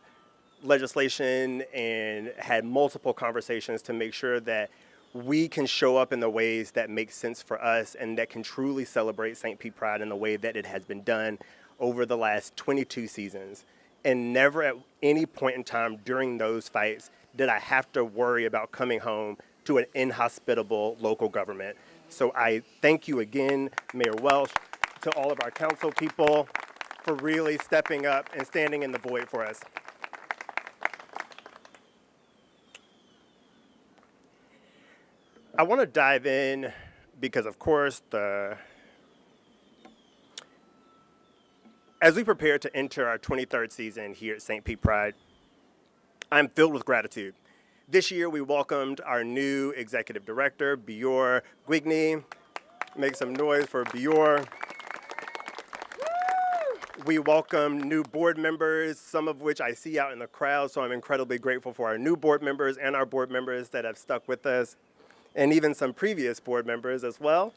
legislation and had multiple conversations to make sure that we can show up in the ways that make sense for us and that can truly celebrate St. Pete Pride in the way that it has been done over the last 22 seasons. And never at any point in time during those fights did I have to worry about coming home to an inhospitable local government. So I thank you again, Mayor Welch, to all of our council people for really stepping up and standing in the void for us. I want to dive in because, of course, as we prepare to enter our 23rd season here at St. Pete Pride, I'm filled with gratitude. This year, we welcomed our new executive director, Bior Guigny. Make some noise for Bior. We welcome new board members, some of which I see out in the crowd, so I'm incredibly grateful for our new board members and our board members that have stuck with us, and even some previous board members as well.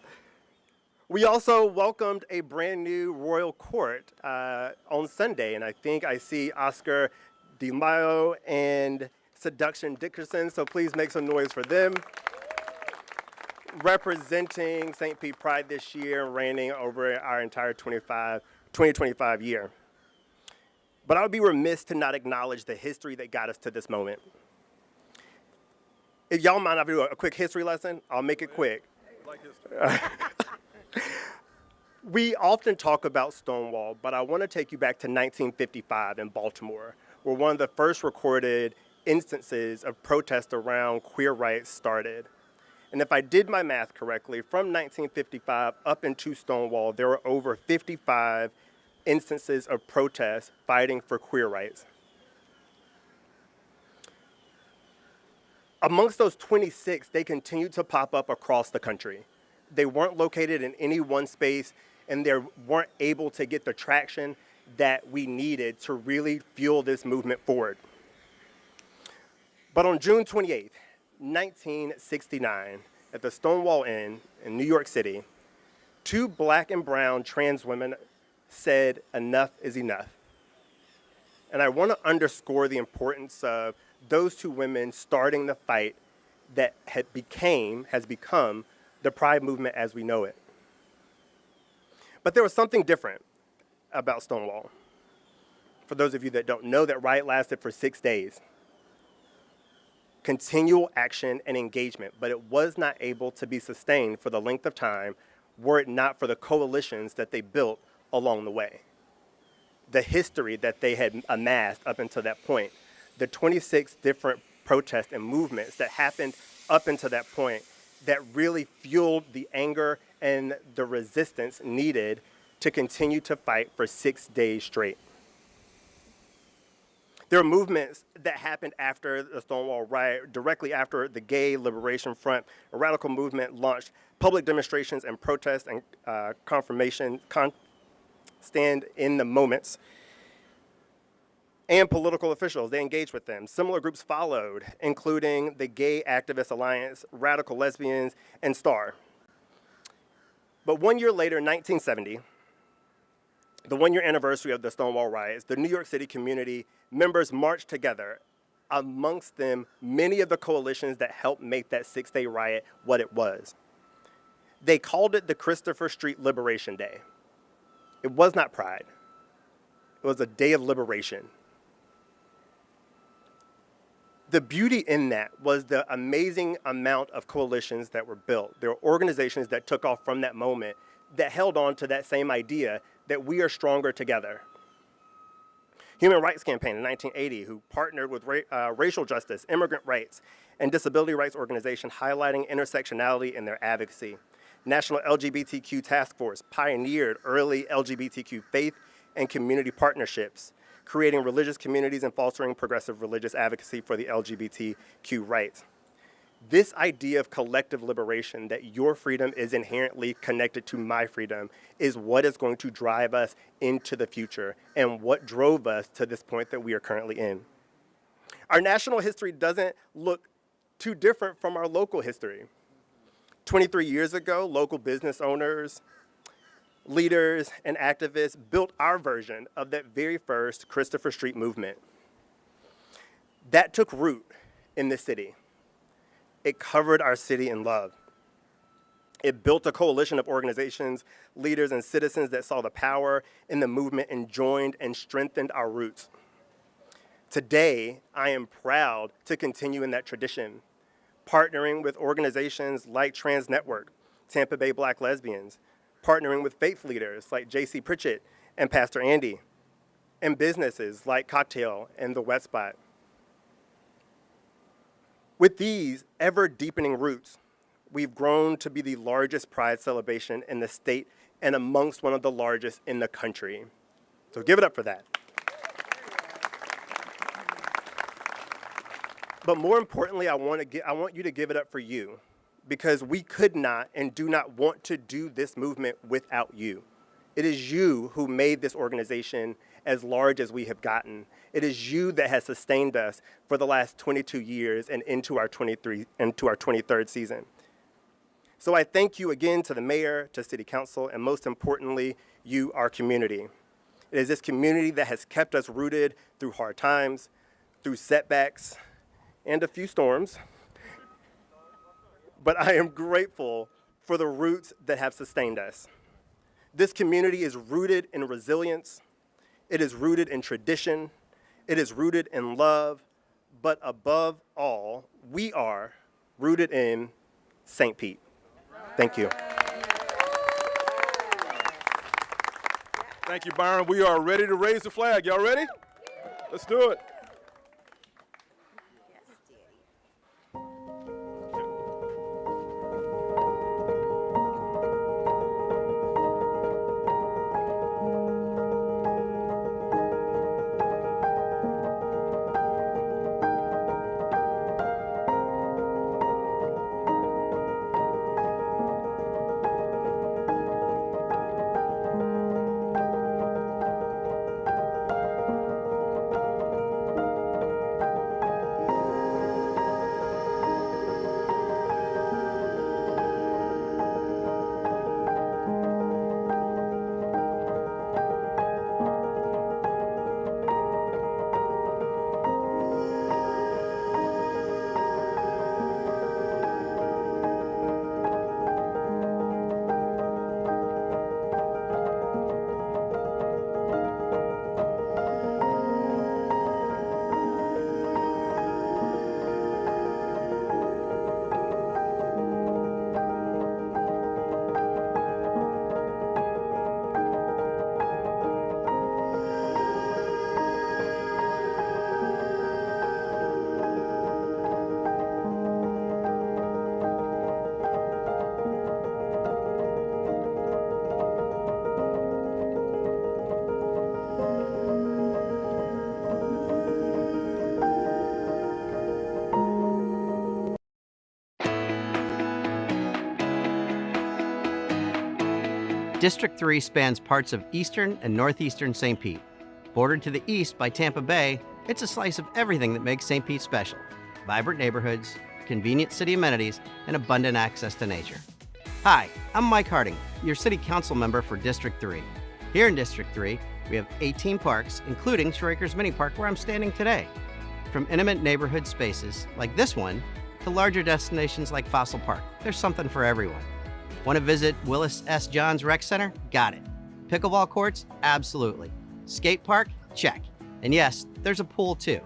We also welcomed a brand new royal court on Sunday, and I think I see Oscar Di Maio and Seduction Dickerson, so please make some noise for them. Representing St. Pete Pride this year, reigning over our entire 2025 year. But I would be remiss to not acknowledge the history that got us to this moment. If y'all mind, I'll do a quick history lesson. I'll make it quick. We often talk about Stonewall, but I want to take you back to 1955 in Baltimore, where one of the first recorded instances of protest around queer rights started. And if I did my math correctly, from 1955 up into Stonewall, there were over 55 instances of protest fighting for queer rights. Amongst those 26, they continued to pop up across the country. They weren't located in any one space, and they weren't able to get the traction that we needed to really fuel this movement forward. But on June 28th, 1969, at the Stonewall Inn in New York City, 2 black and brown trans women said, "Enough is enough." And I want to underscore the importance of those 2 women starting the fight that has become the Pride movement as we know it. But there was something different about Stonewall. For those of you that don't know, that riot lasted for 6 days. Continual action and engagement, but it was not able to be sustained for the length of time were it not for the coalitions that they built along the way. The history that they had amassed up until that point, the 26 different protests and movements that happened up until that point that really fueled the anger and the resistance needed to continue to fight for 6 days straight. There are movements that happened after the Stonewall riot, directly after the Gay Liberation Front, a radical movement launched public demonstrations and protests and stand in the moments. And political officials, they engaged with them. Similar groups followed, including the Gay Activist Alliance, Radical Lesbians, and STAR. But 1 year later, 1970, the 1-year anniversary of the Stonewall riots, the New York City community members marched together, amongst them many of the coalitions that helped make that 6-day riot what it was. They called it the Christopher Street Liberation Day. It was not Pride. It was a day of liberation. The beauty in that was the amazing amount of coalitions that were built. There were organizations that took off from that moment that held on to that same idea that we are stronger together. Human Rights Campaign in 1980, who partnered with racial justice, immigrant rights, and disability rights organizations highlighting intersectionality in their advocacy. National LGBTQ Task Force pioneered early LGBTQ faith and community partnerships, creating religious communities and fostering progressive religious advocacy for the LGBTQ rights. This idea of collective liberation, that your freedom is inherently connected to my freedom, is what is going to drive us into the future and what drove us to this point that we are currently in. Our national history doesn't look too different from our local history. 23 years ago, local business owners, leaders, and activists built our version of that very first Christopher Street movement. That took root in the city. It covered our city in love. It built a coalition of organizations, leaders, and citizens that saw the power in the movement and joined and strengthened our roots. Today, I am proud to continue in that tradition, partnering with organizations like Trans Network, Tampa Bay Black Lesbians, partnering with faith leaders like J.C. Pritchett and Pastor Andy, and businesses like Cocktail and The Wet Spot. With these ever-deepening roots, we've grown to be the largest Pride celebration in the state and amongst one of the largest in the country. So give it up for that. But more importantly, I want you to give it up for you, because we could not and do not want to do this movement without you. It is you who made this organization as large as we have gotten. It is you that has sustained us for the last 22 years and into our 23rd season. So I thank you again to the mayor, to city council, and most importantly, you, our community. It is this community that has kept us rooted through hard times, through setbacks, and a few storms. But I am grateful for the roots that have sustained us. This community is rooted in resilience, It is rooted in tradition. It is rooted in love. But above all, we are rooted in St. Pete. Thank you. Thank you, Byron. We are ready to raise the flag. Y'all ready? Let's do it. District 3 spans parts of eastern and northeastern St. Pete. Bordered to the east by Tampa Bay, it's a slice of everything that makes St. Pete special. Vibrant neighborhoods, convenient city amenities, and abundant access to nature. Hi, I'm Mike Harding, your City Council member for District 3. Here in District 3, we have 18 parks, including Shore Acres Mini Park where I'm standing today. From intimate neighborhood spaces like this one, to larger destinations like Fossil Park, there's something for everyone. Want to visit Willis S. Johns Rec Center? Got it. Pickleball courts? Absolutely. Skate park? Check. And yes, there's a pool too.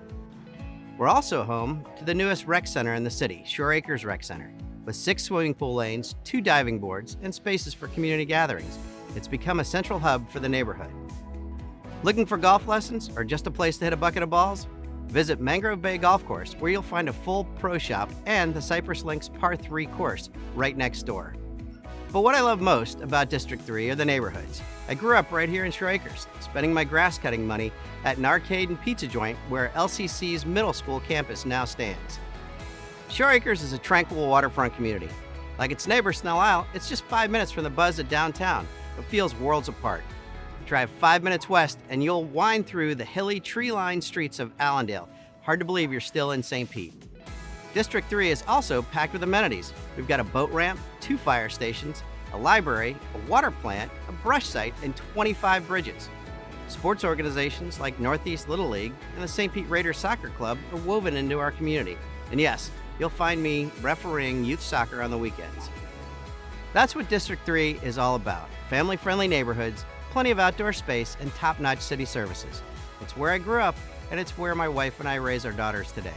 We're also home to the newest rec center in the city, Shore Acres Rec Center, with 6 swimming pool lanes, 2 diving boards, and spaces for community gatherings. It's become a central hub for the neighborhood. Looking for golf lessons or just a place to hit a bucket of balls? Visit Mangrove Bay Golf Course, where you'll find a full pro shop and the Cypress Links Par 3 course right next door. But what I love most about District 3 are the neighborhoods. I grew up right here in Shore Acres, spending my grass cutting money at an arcade and pizza joint where LCC's middle school campus now stands. Shore Acres is a tranquil waterfront community. Like its neighbor Snell Isle, it's just 5 minutes from the buzz of downtown, but feels worlds apart. Drive 5 minutes west and you'll wind through the hilly, tree-lined streets of Allendale. Hard to believe you're still in St. Pete. District 3 is also packed with amenities. We've got a boat ramp, 2 fire stations, a library, a water plant, a brush site, and 25 bridges. Sports organizations like Northeast Little League and the St. Pete Raiders Soccer Club are woven into our community. And yes, you'll find me refereeing youth soccer on the weekends. That's what District 3 is all about. Family-friendly neighborhoods, plenty of outdoor space, and top-notch city services. It's where I grew up, and it's where my wife and I raise our daughters today.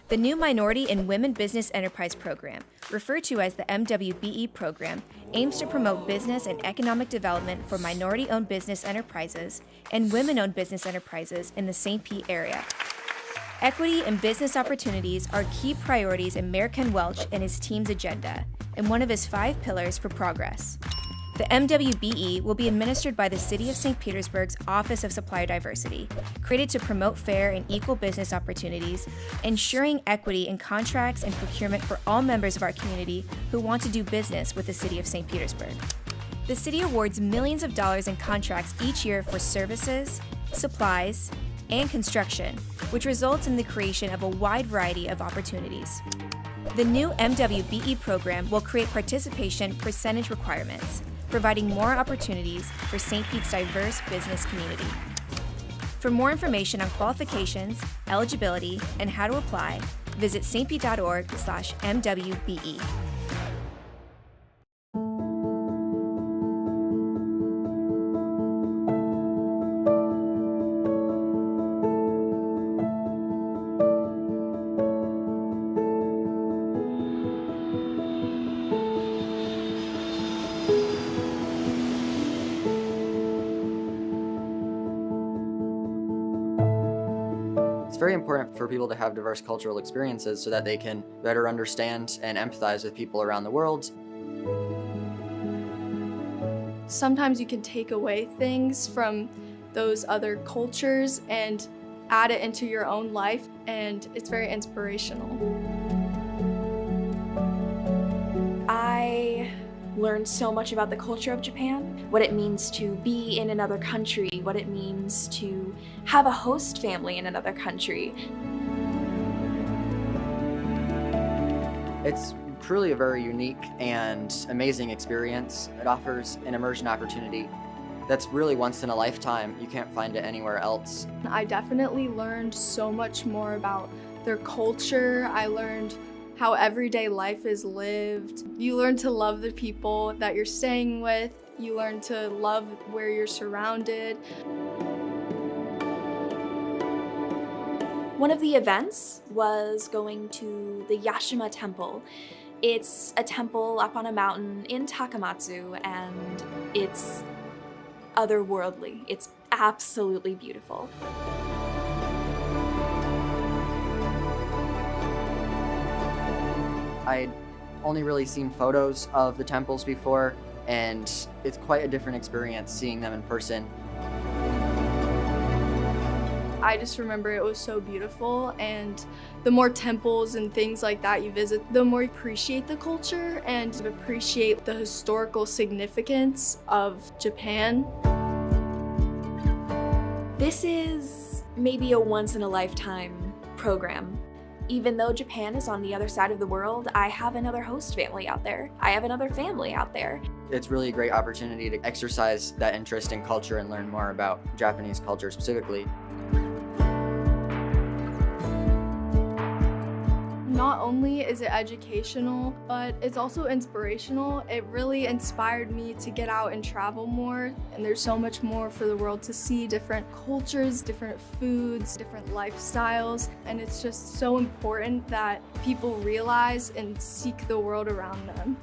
The new Minority and Women Business Enterprise Program, referred to as the MWBE program, aims to promote business and economic development for minority-owned business enterprises and women-owned business enterprises in the St. Pete area. Equity and business opportunities are key priorities in Mayor Ken Welch and his team's agenda, and one of his 5 pillars for progress. The MWBE will be administered by the City of St. Petersburg's Office of Supplier Diversity, created to promote fair and equal business opportunities, ensuring equity in contracts and procurement for all members of our community who want to do business with the City of St. Petersburg. The city awards millions of dollars in contracts each year for services, supplies, and construction, which results in the creation of a wide variety of opportunities. The new MWBE program will create participation percentage requirements, providing more opportunities for St. Pete's diverse business community. For more information on qualifications, eligibility, and how to apply, visit stpete.org/MWBE. It's very important for people to have diverse cultural experiences so that they can better understand and empathize with people around the world. Sometimes you can take away things from those other cultures and add it into your own life, and it's very inspirational. I learned so much about the culture of Japan, what it means to be in another country, what it means to have a host family in another country. It's truly a very unique and amazing experience. It offers an immersion opportunity that's really once in a lifetime. You can't find it anywhere else. I definitely learned so much more about their culture. I learned how everyday life is lived. You learn to love the people that you're staying with. You learn to love where you're surrounded. One of the events was going to the Yashima Temple. It's a temple up on a mountain in Takamatsu, and it's otherworldly. It's absolutely beautiful. I'd only really seen photos of the temples before, and it's quite a different experience seeing them in person. I just remember it was so beautiful, and the more temples and things like that you visit, the more you appreciate the culture and appreciate the historical significance of Japan. This is maybe a once-in-a-lifetime program. Even though Japan is on the other side of the world, I have another host family out there. I have another family out there. It's really a great opportunity to exercise that interest in culture and learn more about Japanese culture specifically. Not only is it educational, but it's also inspirational. It really inspired me to get out and travel more. And there's so much more for the world to see, different cultures, different foods, different lifestyles. And it's just so important that people realize and seek the world around them.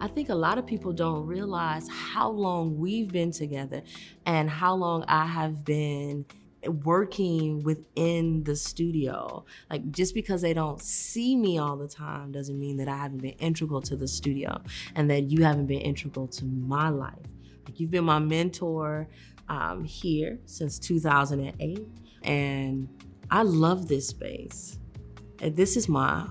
I think a lot of people don't realize how long we've been together and how long I have been working within the studio. Like, just because they don't see me all the time doesn't mean that I haven't been integral to the studio and that you haven't been integral to my life. Like, you've been my mentor here since 2008, and I love this space. And this is my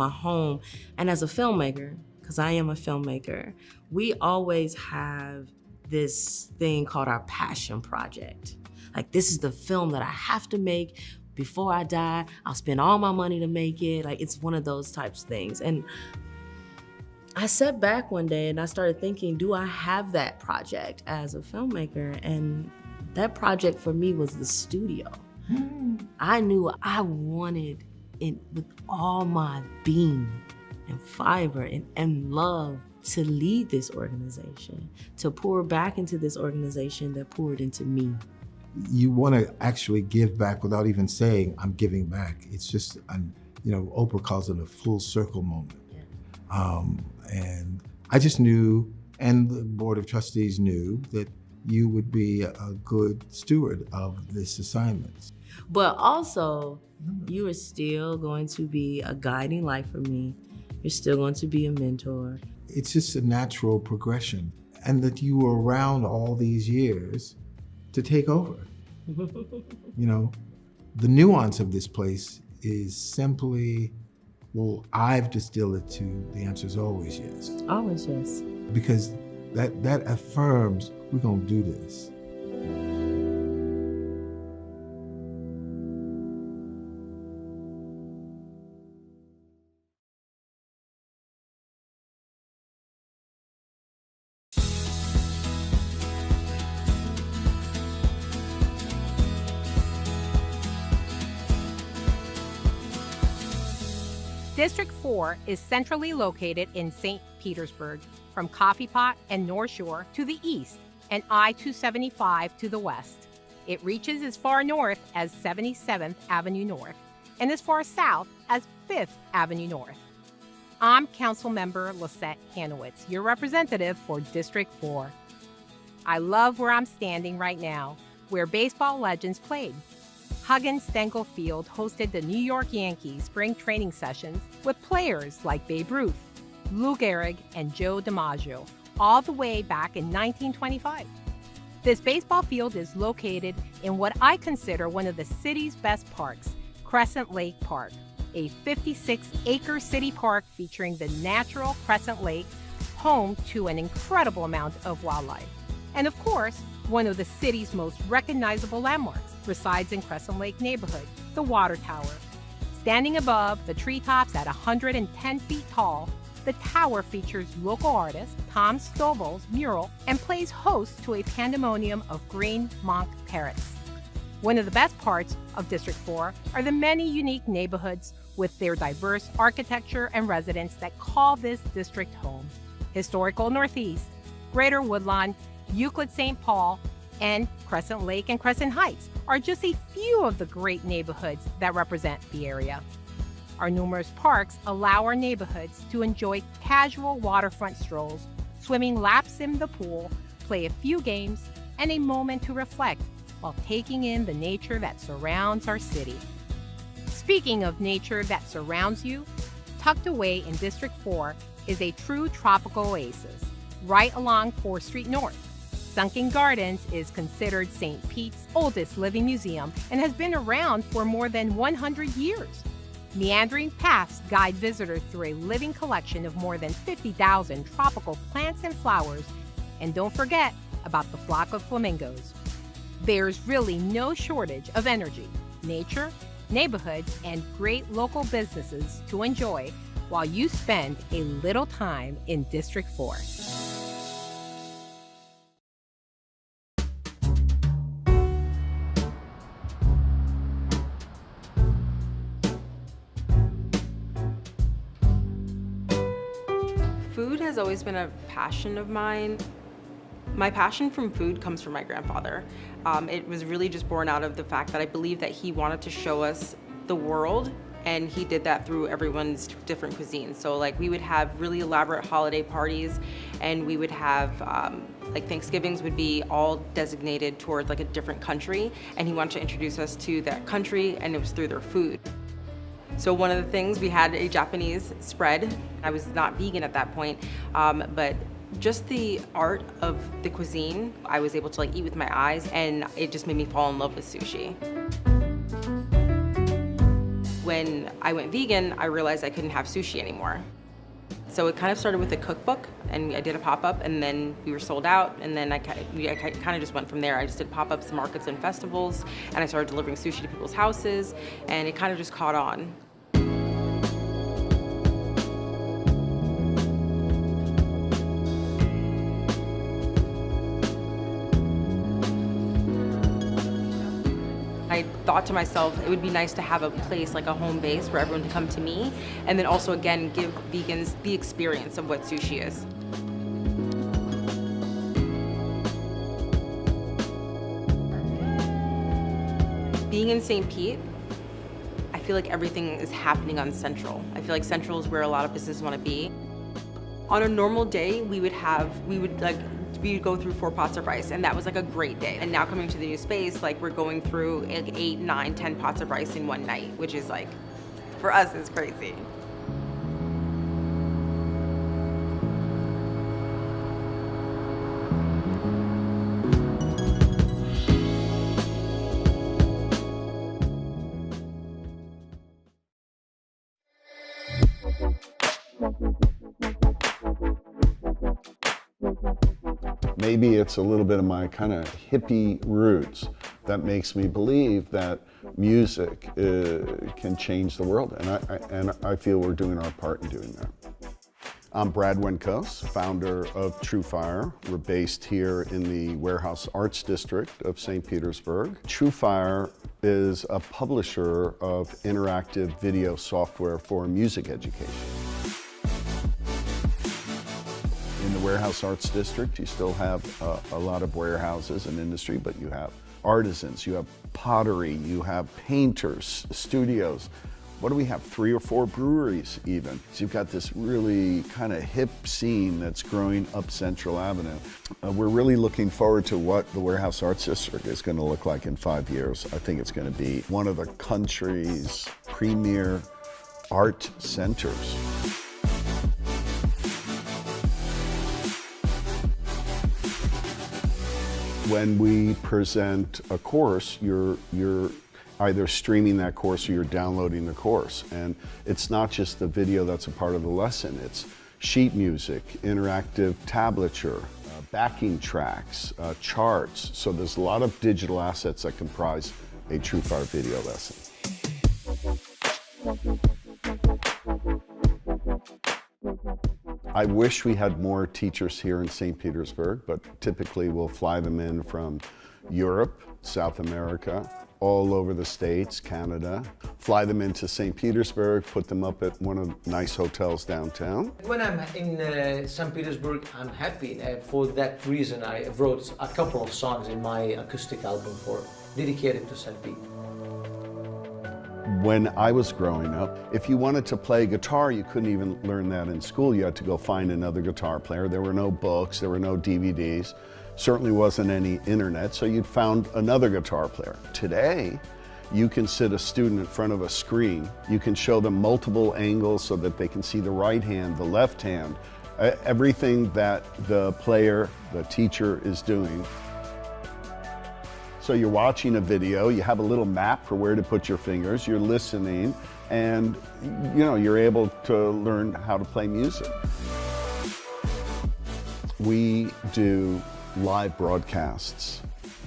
home. And as a filmmaker, because I am a filmmaker, we always have this thing called our passion project. Like, this is the film that I have to make before I die. I'll spend all my money to make it. Like, it's one of those types of things. And I sat back one day and I started thinking, do I have that project as a filmmaker? And that project for me was the studio. I knew I wanted it with all my being and fiber and love to lead this organization, to pour back into this organization that poured into me. You want to actually give back without even saying, I'm giving back. It's just, Oprah calls it a full circle moment. And I just knew, and the Board of Trustees knew, that you would be a good steward of this assignment. But also, you are still going to be a guiding light for me. You're still going to be a mentor. It's just a natural progression, and that you were around all these years to take over. The nuance of this place is simply, well, I've distilled it to the answer is always yes. Always yes. Because that affirms we're gonna do this. District 4 is centrally located in St. Petersburg, from Coffee Pot and North Shore to the east and I-275 to the west. It reaches as far north as 77th Avenue North and as far south as 5th Avenue North. I'm Councilmember Lisette Hanowitz, your representative for District 4. I love where I'm standing right now, where baseball legends played. Huggins Stengel Field hosted the New York Yankees spring training sessions with players like Babe Ruth, Lou Gehrig, and Joe DiMaggio, all the way back in 1925. This baseball field is located in what I consider one of the city's best parks, Crescent Lake Park, a 56-acre city park featuring the natural Crescent Lake, home to an incredible amount of wildlife. And of course, one of the city's most recognizable landmarks resides in Crescent Lake neighborhood, the Water Tower. Standing above the treetops at 110 feet tall, the tower features local artist Tom Stovall's mural and plays host to a pandemonium of green monk parrots. One of the best parts of District 4 are the many unique neighborhoods with their diverse architecture and residents that call this district home. Historical Northeast, Greater Woodlawn, Euclid St. Paul, and Crescent Lake and Crescent Heights are just a few of the great neighborhoods that represent the area. Our numerous parks allow our neighborhoods to enjoy casual waterfront strolls, swimming laps in the pool, play a few games, and a moment to reflect while taking in the nature that surrounds our city. Speaking of nature that surrounds you, tucked away in District 4 is a true tropical oasis, right along 4th Street North. Sunken Gardens is considered St. Pete's oldest living museum and has been around for more than 100 years. Meandering paths guide visitors through a living collection of more than 50,000 tropical plants and flowers. And don't forget about the flock of flamingos. There's really no shortage of energy, nature, neighborhoods, and great local businesses to enjoy while you spend a little time in District 4. Food has always been a passion of mine. My passion from food comes from my grandfather. It was really just born out of the fact that I believe that he wanted to show us the world, and he did that through everyone's different cuisines. So like we would have really elaborate holiday parties, and we would have like Thanksgivings would be all designated towards like a different country, and he wanted to introduce us to that country, and it was through their food. So one of the things, we had a Japanese spread. I was not vegan at that point, but just the art of the cuisine, I was able to like eat with my eyes, and it just made me fall in love with sushi. When I went vegan, I realized I couldn't have sushi anymore. So it kind of started with a cookbook, and I did a pop-up, and then we were sold out, and then I kind of just went from there. I just did pop-ups, markets, and festivals, and I started delivering sushi to people's houses, and it kind of just caught on. thought to myself, it would be nice to have a place like a home base for everyone to come to me, and then also again give vegans the experience of what sushi is. Being in St. Pete, I feel like everything is happening on Central. I feel like Central is where a lot of businesses want to be. On a normal day, we would go through 4 pots of rice, and that was like a great day. And now coming to the new space, like we're going through like 8, 9, 10 pots of rice in one night, which is like, for us, is crazy. Maybe it's a little bit of my kind of hippie roots that makes me believe that music can change the world, and I feel we're doing our part in doing that. I'm Brad Winkos, founder of True Fire. We're based here in the Warehouse Arts District of St. Petersburg. True Fire is a publisher of interactive video software for music education. In the Warehouse Arts District, you still have a lot of warehouses and industry, but you have artisans, you have pottery, you have painters, studios. What do we have? 3 or 4 breweries even. So you've got this really kind of hip scene that's growing up Central Avenue. We're really looking forward to what the Warehouse Arts District is going to look like in 5 years. I think it's going to be one of the country's premier art centers. When we present a course, you're either streaming that course or you're downloading the course. And it's not just the video that's a part of the lesson, it's sheet music, interactive tablature, backing tracks, charts. So there's a lot of digital assets that comprise a True Fire video lesson. I wish we had more teachers here in St. Petersburg, but typically we'll fly them in from Europe, South America, all over the States, Canada, fly them into St. Petersburg, put them up at one of the nice hotels downtown. When I'm in St. Petersburg, I'm happy. For that reason, I wrote a couple of songs in my acoustic album dedicated to St. Pete. When I was growing up, if you wanted to play guitar, you couldn't even learn that in school. You had to go find another guitar player. There were no books, there were no DVDs. Certainly wasn't any internet, so you'd found another guitar player. Today, you can sit a student in front of a screen. You can show them multiple angles so that they can see the right hand, the left hand, everything that the player, the teacher is doing. So you're watching a video, you have a little map for where to put your fingers, you're listening, and you're able to learn how to play music. We do live broadcasts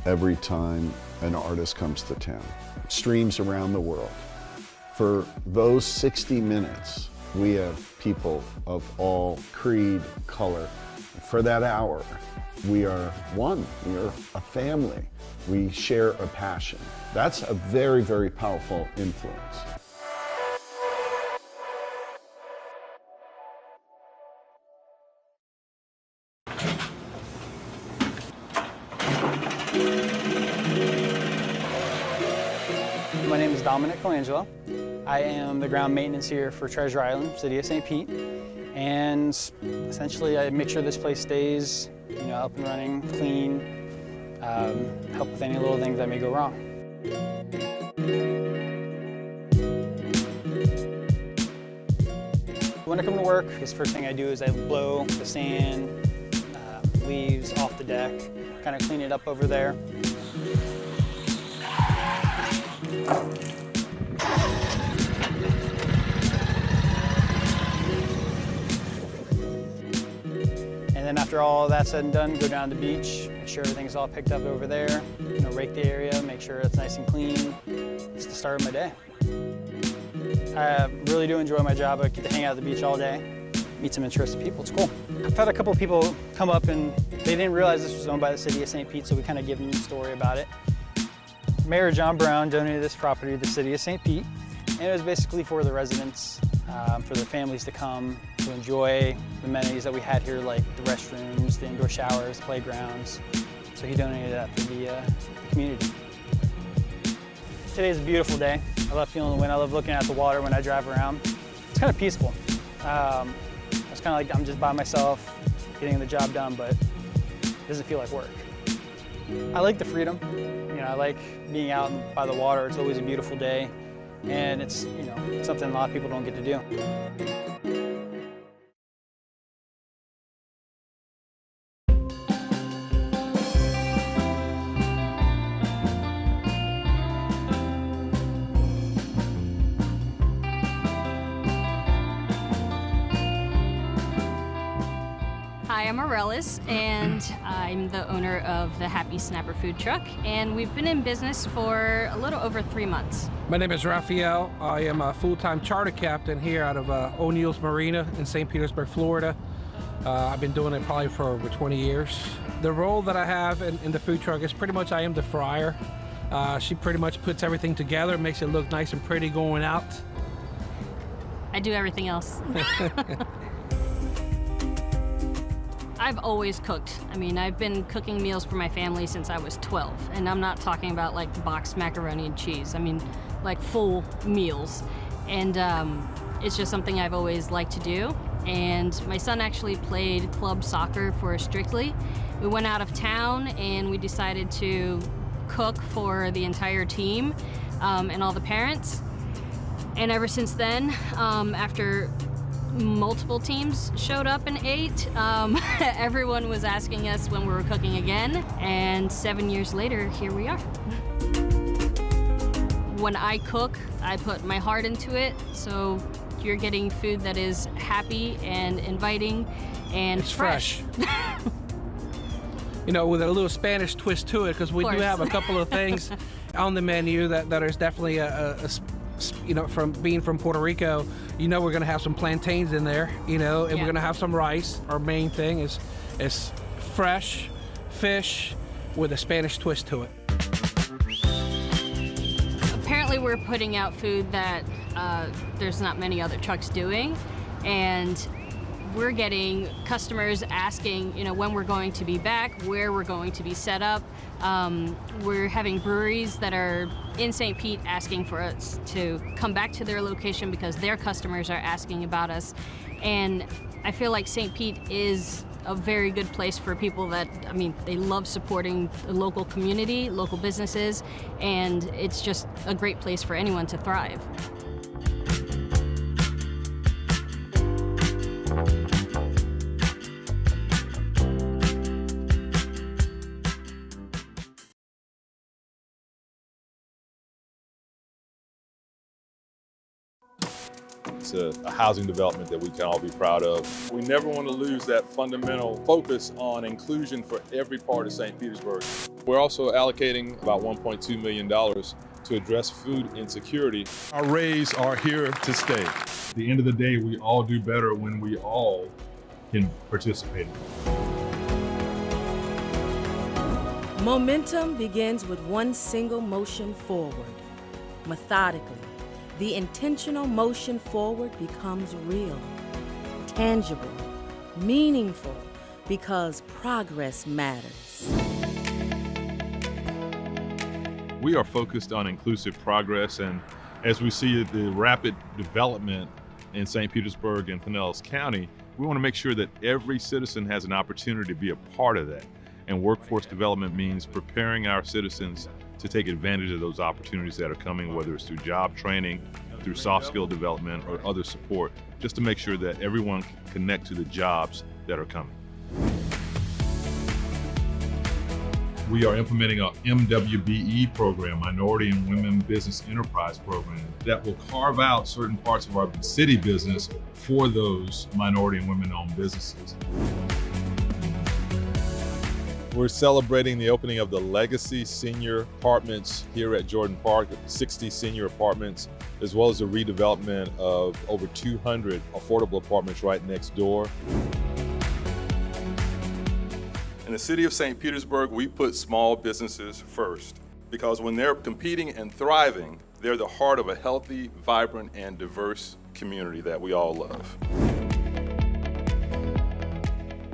every time an artist comes to town. Streams around the world. For those 60 minutes, we have people of all creed, color. For that hour, we are one, we are a family. We share a passion. That's a very, very powerful influence. My name is Dominic Colangelo. I am the ground maintenance here for Treasure Island, City of St. Pete. And essentially I make sure this place stays up and running, clean, help with any little things that may go wrong. When I come to work, the first thing I do is I blow the sand, leaves off the deck, kind of clean it up over there. And then after all that's said and done, go down to the beach, make sure everything's all picked up over there, rake the area, make sure it's nice and clean. It's the start of my day. I really do enjoy my job. I get to hang out at the beach all day, meet some interesting people. It's cool. I've had a couple of people come up and they didn't realize this was owned by the City of St. Pete, so we kind of give them a story about it. Mayor John Brown donated this property to the city of St. Pete, and it was basically for the residents, for their families to come to enjoy the amenities that we had here, like the restrooms, the indoor showers, playgrounds. So he donated that for the community. Today's a beautiful day. I love feeling the wind. I love looking at the water when I drive around. It's kind of peaceful. It's kind of like I'm just by myself, getting the job done, but it doesn't feel like work. I like the freedom. I like being out by the water. It's always a beautiful day, and it's something a lot of people don't get to do. Hi, I'm Aurelis, and I'm the owner of the Happy Snapper food truck, and we've been in business for a little over 3 months. My name is Raphael. I am a full-time charter captain here out of O'Neill's Marina in St. Petersburg, Florida. I've been doing it probably for over 20 years. The role that I have in the food truck is pretty much I am the fryer. She pretty much puts everything together, makes it look nice and pretty going out. I do everything else. I've always cooked. I mean, I've been cooking meals for my family since I was 12, and I'm not talking about like boxed macaroni and cheese. I mean, like full meals. And it's just something I've always liked to do. And my son actually played club soccer for Strictly. We went out of town and we decided to cook for the entire team and all the parents. And ever since then, after multiple teams showed up and ate, everyone was asking us when we were cooking again, and 7 years later, here we are. When I cook, I put my heart into it, so you're getting food that is happy and inviting and it's fresh. With a little Spanish twist to it, because we do have a couple of things on the menu that is definitely from being from Puerto Rico, we're gonna have some plantains in there, and we're gonna have some rice. Our main thing is fresh fish with a Spanish twist to it. Apparently we're putting out food that there's not many other trucks doing, and we're getting customers asking, when we're going to be back, where we're going to be set up. We're having breweries that are in St. Pete asking for us to come back to their location because their customers are asking about us. And I feel like St. Pete is a very good place for people that, they love supporting the local community, local businesses, and it's just a great place for anyone to thrive. It's a housing development that we can all be proud of. We never want to lose that fundamental focus on inclusion for every part of St. Petersburg. We're also allocating about $1.2 million to address food insecurity. Our rays are here to stay. At the end of the day, we all do better when we all can participate. Momentum begins with one single motion forward, methodically. The intentional motion forward becomes real, tangible, meaningful, because progress matters. We are focused on inclusive progress, and as we see the rapid development in St. Petersburg and Pinellas County, we want to make sure that every citizen has an opportunity to be a part of that. And workforce development means preparing our citizens to take advantage of those opportunities that are coming, whether it's through job training, through soft skill development, or other support, just to make sure that everyone can connect to the jobs that are coming. We are implementing a MWBE program, Minority and Women Business Enterprise Program, that will carve out certain parts of our city business for those minority and women-owned businesses. We're celebrating the opening of the Legacy Senior Apartments here at Jordan Park, 60 senior apartments, as well as the redevelopment of over 200 affordable apartments right next door. In the city of St. Petersburg, we put small businesses first. because when they're competing and thriving, they're the heart of a healthy, vibrant, and diverse community that we all love.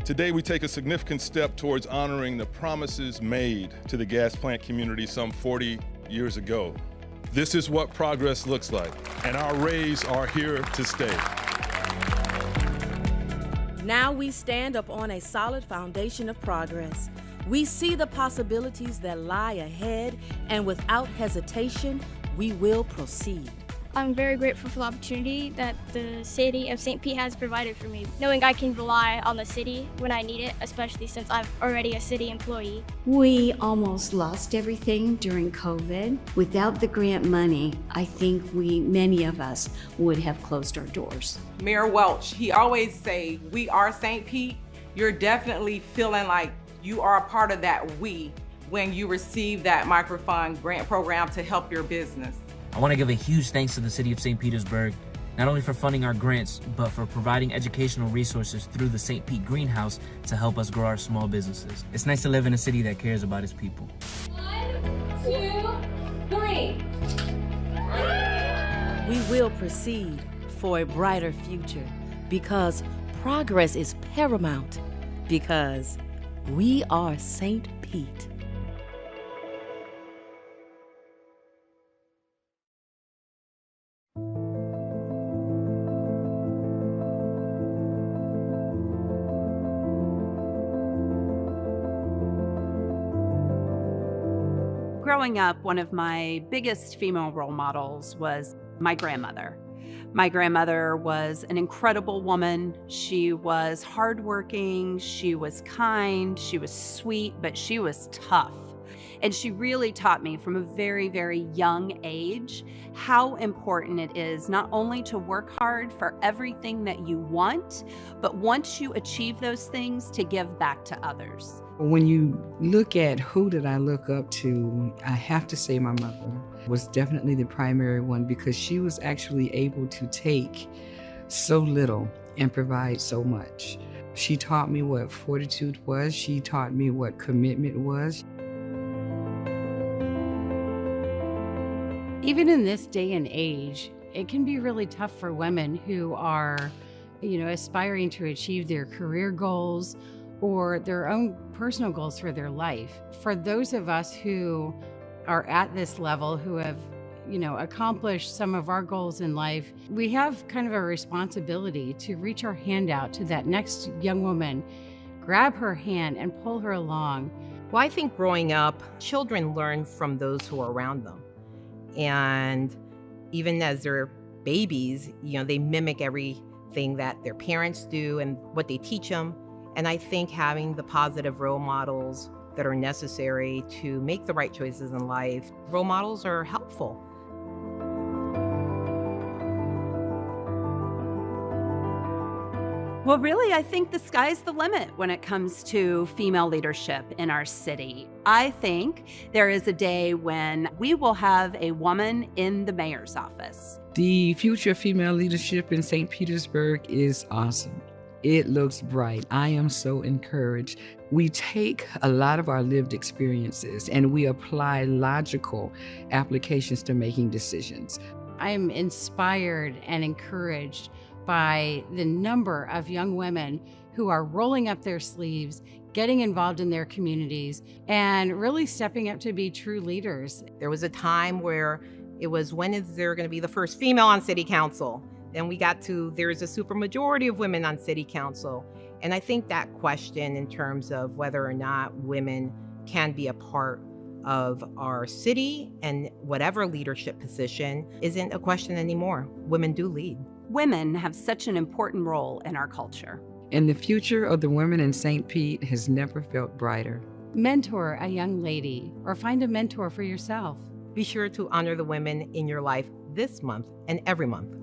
Today, we take a significant step towards honoring the promises made to the gas plant community some 40 years ago. This is what progress looks like, and our rays are here to stay. Now we stand up on a solid foundation of progress. We see the possibilities that lie ahead, and without hesitation, we will proceed. I'm very grateful for the opportunity that the city of St. Pete has provided for me, knowing I can rely on the city when I need it, especially since I'm already a city employee. We almost lost everything during COVID. Without the grant money, I think many of us would have closed our doors. Mayor Welch, he always say, we are St. Pete. You're definitely feeling like you are a part of that we when you receive that microfund grant program to help your business. I want to give a huge thanks to the City of St. Petersburg, not only for funding our grants, but for providing educational resources through the St. Pete Greenhouse to help us grow our small businesses. It's nice to live in a city that cares about its people. 1, 2, 3. We will proceed for a brighter future because progress is paramount, because we are St. Pete. Growing up, one of my biggest female role models was my grandmother. My grandmother was an incredible woman. She was hardworking, she was kind, she was sweet, but she was tough. And she really taught me from a very, very young age how important it is not only to work hard for everything that you want, but once you achieve those things, to give back to others. When you look at who did I look up to, I have to say my mother was definitely the primary one, because she was actually able to take so little and provide so much. She taught me what fortitude was. She taught me what commitment was. Even in this day and age, it can be really tough for women who are, aspiring to achieve their career goals or their own personal goals for their life. For those of us who are at this level, who have, accomplished some of our goals in life, we have kind of a responsibility to reach our hand out to that next young woman, grab her hand and pull her along. Well, I think growing up, children learn from those who are around them. And even as they're babies, they mimic everything that their parents do and what they teach them. And I think having the positive role models that are necessary to make the right choices in life, role models are helpful. Well, really, I think the sky's the limit when it comes to female leadership in our city. I think there is a day when we will have a woman in the mayor's office. The future of female leadership in St. Petersburg is awesome. It looks bright. I am so encouraged. We take a lot of our lived experiences and we apply logical applications to making decisions. I'm inspired and encouraged by the number of young women who are rolling up their sleeves, getting involved in their communities, and really stepping up to be true leaders. There was a time where it was, when is there going to be the first female on city council? Then we got to, there's a supermajority of women on city council. And I think that question in terms of whether or not women can be a part of our city and whatever leadership position isn't a question anymore. Women do lead. Women have such an important role in our culture. And the future of the women in St. Pete has never felt brighter. Mentor a young lady or find a mentor for yourself. Be sure to honor the women in your life this month and every month.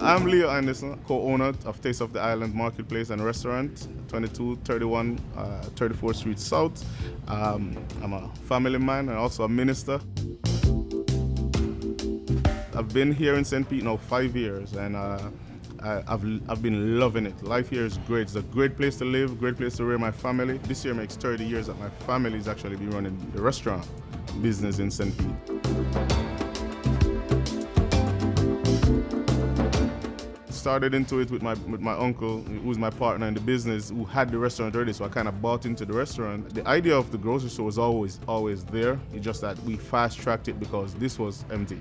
I'm Leo Anderson, co-owner of Taste of the Island Marketplace and Restaurant, 2231 34th Street South. I'm a family man and also a minister. I've been here in St. Pete now 5 years, and I've been loving it. Life here is great. It's a great place to live, great place to rear my family. This year makes 30 years that my family's actually been running the restaurant business in St. Pete. Started into it with my uncle, who's my partner in the business, who had the restaurant already, so I kind of bought into the restaurant. The idea of the grocery store was always there. It's just that we fast-tracked it because this was empty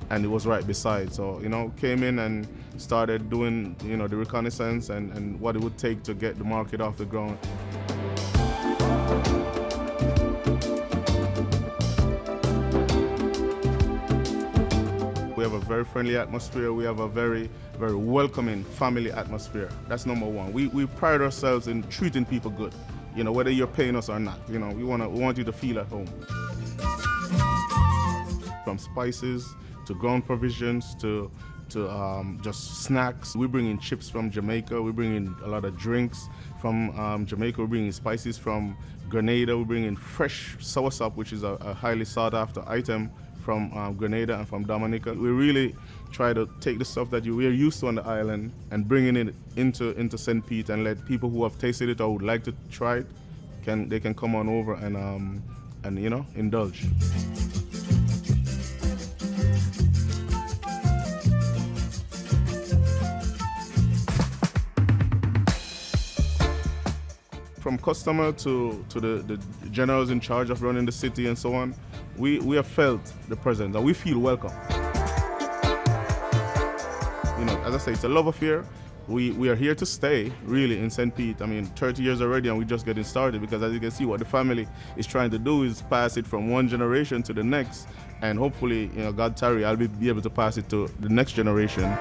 and it was right beside. So, came in and started doing, the reconnaissance and what it would take to get the market off the ground. We have a very friendly atmosphere. We have a very, very welcoming family atmosphere. That's number one. We pride ourselves in treating people good, whether you're paying us or not. We want you to feel at home. From spices to ground provisions to just snacks. We bring in chips from Jamaica. We bring in a lot of drinks from Jamaica. We bring in spices from Grenada. We bring in fresh soursop, which is a highly sought after item from Grenada and from Dominica. We really try to take the stuff that we're used to on the island and bringing it into St. Pete and let people who have tasted it or would like to try it, they can come on over and indulge. From customer to the generals in charge of running the city and so on, we have felt the presence and we feel welcome. As I say, it's a love affair. We are here to stay, really, in St. Pete. 30 years already and we're just getting started because as you can see, what the family is trying to do is pass it from one generation to the next. And hopefully, God tarry, I'll be able to pass it to the next generation.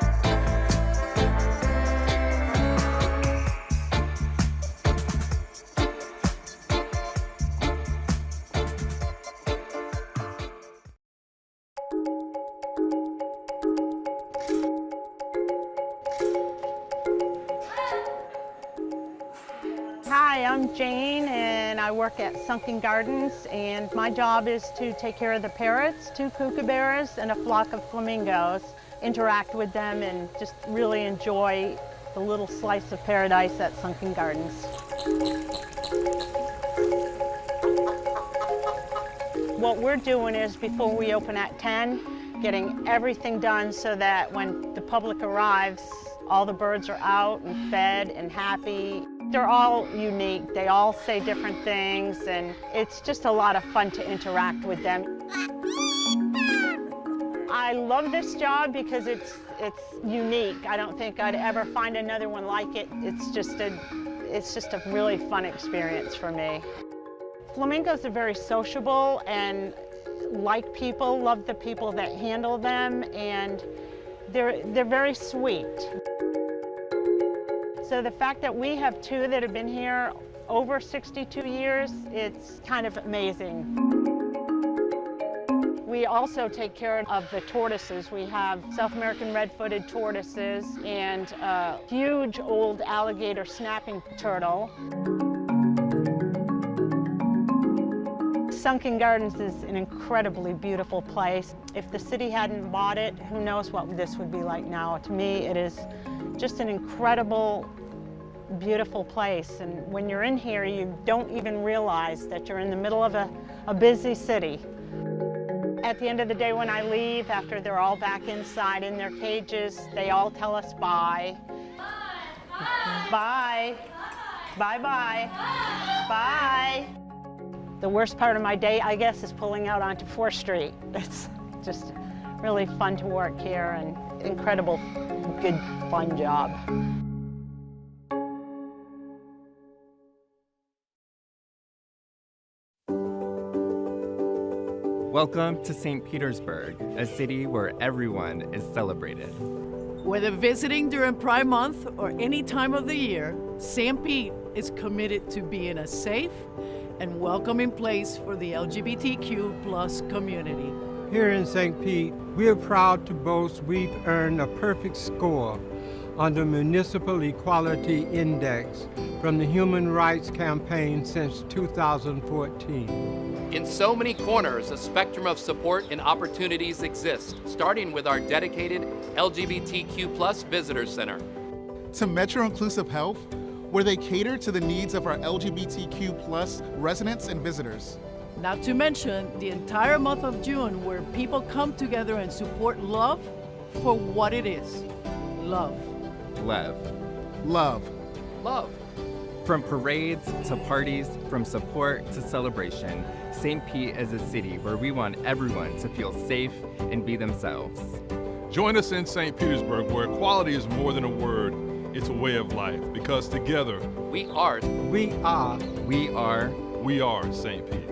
Hi, I'm Jane and I work at Sunken Gardens, and my job is to take care of the parrots, 2 kookaburras, and a flock of flamingos, interact with them and just really enjoy the little slice of paradise at Sunken Gardens. What we're doing is, before we open at 10, getting everything done so that when the public arrives, all the birds are out and fed and happy. They're all unique. They all say different things, and it's just a lot of fun to interact with them. I love this job because it's unique. I don't think I'd ever find another one like it. It's just a really fun experience for me. Flamingos are very sociable and like people, love the people that handle them, and they're very sweet. So the fact that we have 2 that have been here over 62 years, it's kind of amazing. We also take care of the tortoises. We have South American red-footed tortoises and a huge old alligator snapping turtle. Sunken Gardens is an incredibly beautiful place. If the city hadn't bought it, who knows what this would be like now. To me, it is just an incredible, beautiful place. And when you're in here, you don't even realize that you're in the middle of a busy city. At the end of the day, when I leave, after they're all back inside in their cages, they all tell us bye. Bye. Bye-bye. Bye. The worst part of my day, I guess, is pulling out onto 4th Street. It's just really fun to work here and incredible, good, fun job. Welcome to St. Petersburg, a city where everyone is celebrated. Whether visiting during Pride Month or any time of the year, St. Pete is committed to being a safe and welcoming place for the LGBTQ+ community. Here in St. Pete, we are proud to boast we've earned a perfect score on the Municipal Equality Index from the Human Rights Campaign since 2014. In so many corners, a spectrum of support and opportunities exist, starting with our dedicated LGBTQ+ Visitor Center. To Metro Inclusive Health, where they cater to the needs of our LGBTQ+ residents and visitors. Not to mention the entire month of June, where people come together and support love for what it is. Love. Love. Love. Love. From parades to parties, from support to celebration, St. Pete is a city where we want everyone to feel safe and be themselves. Join us in St. Petersburg, where equality is more than a word, it's a way of life. Because together, we are St. Pete.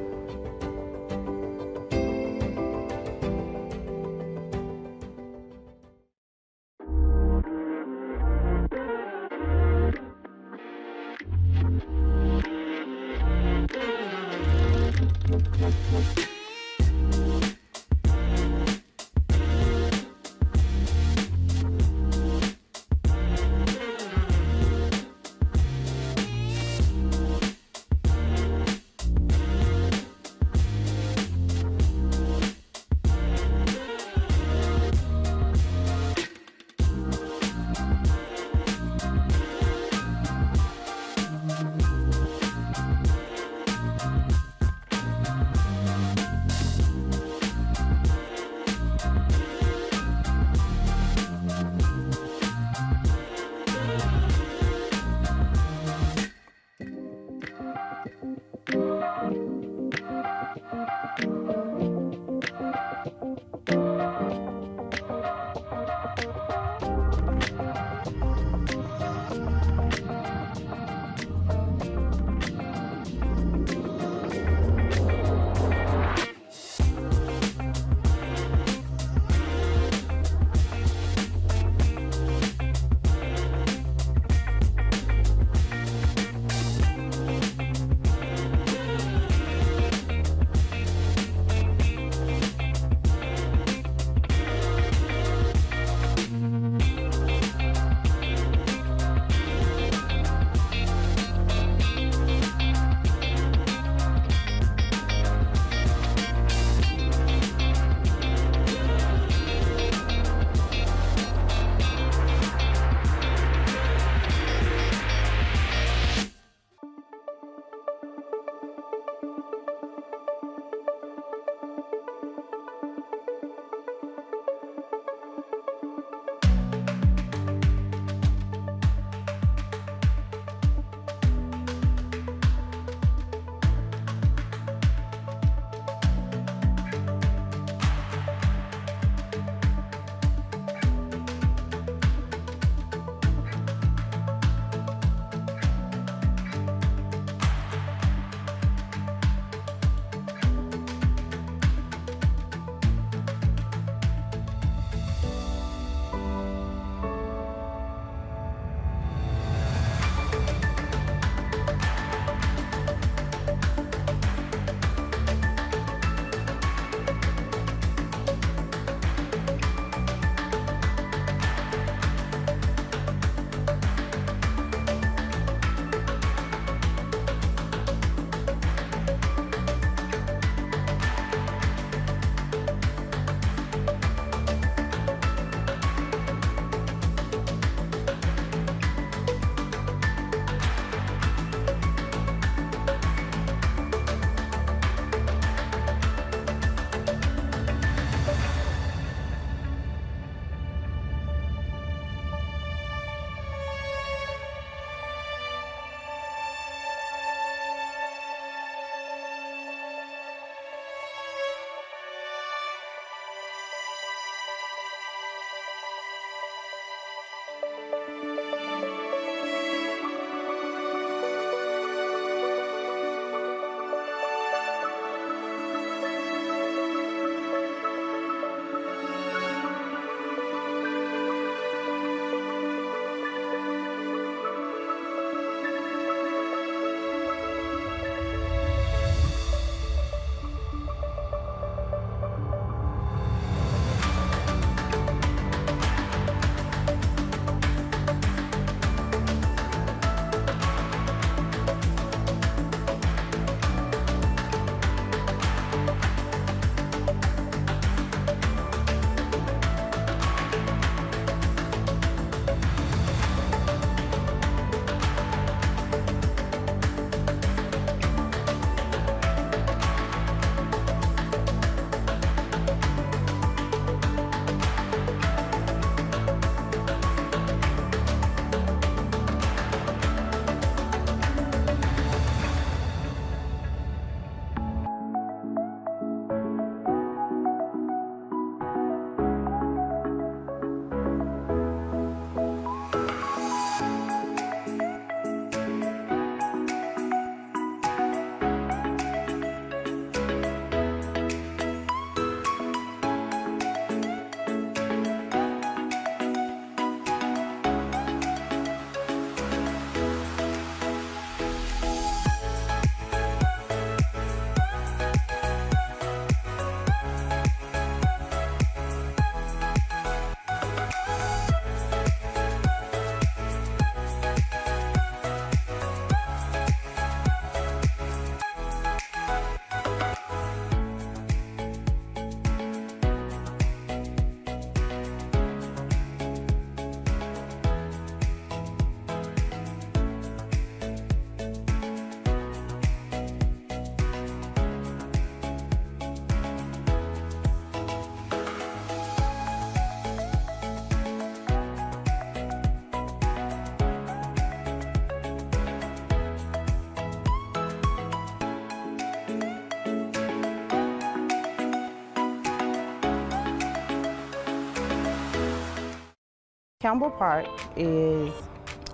Campbell Park is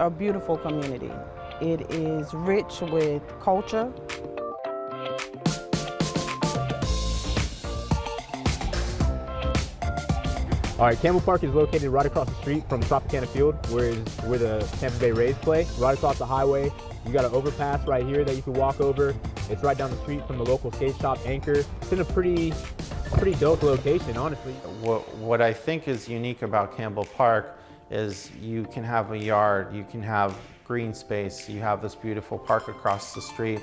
a beautiful community. It is rich with culture. All right, Campbell Park is located right across the street from Tropicana Field, where the Tampa Bay Rays play. Right across the highway, you got an overpass right here that you can walk over. It's right down the street from the local skate shop, Anchor. It's in a pretty dope location, honestly. What I think is unique about Campbell Park is you can have a yard, you can have green space, you have this beautiful park across the street,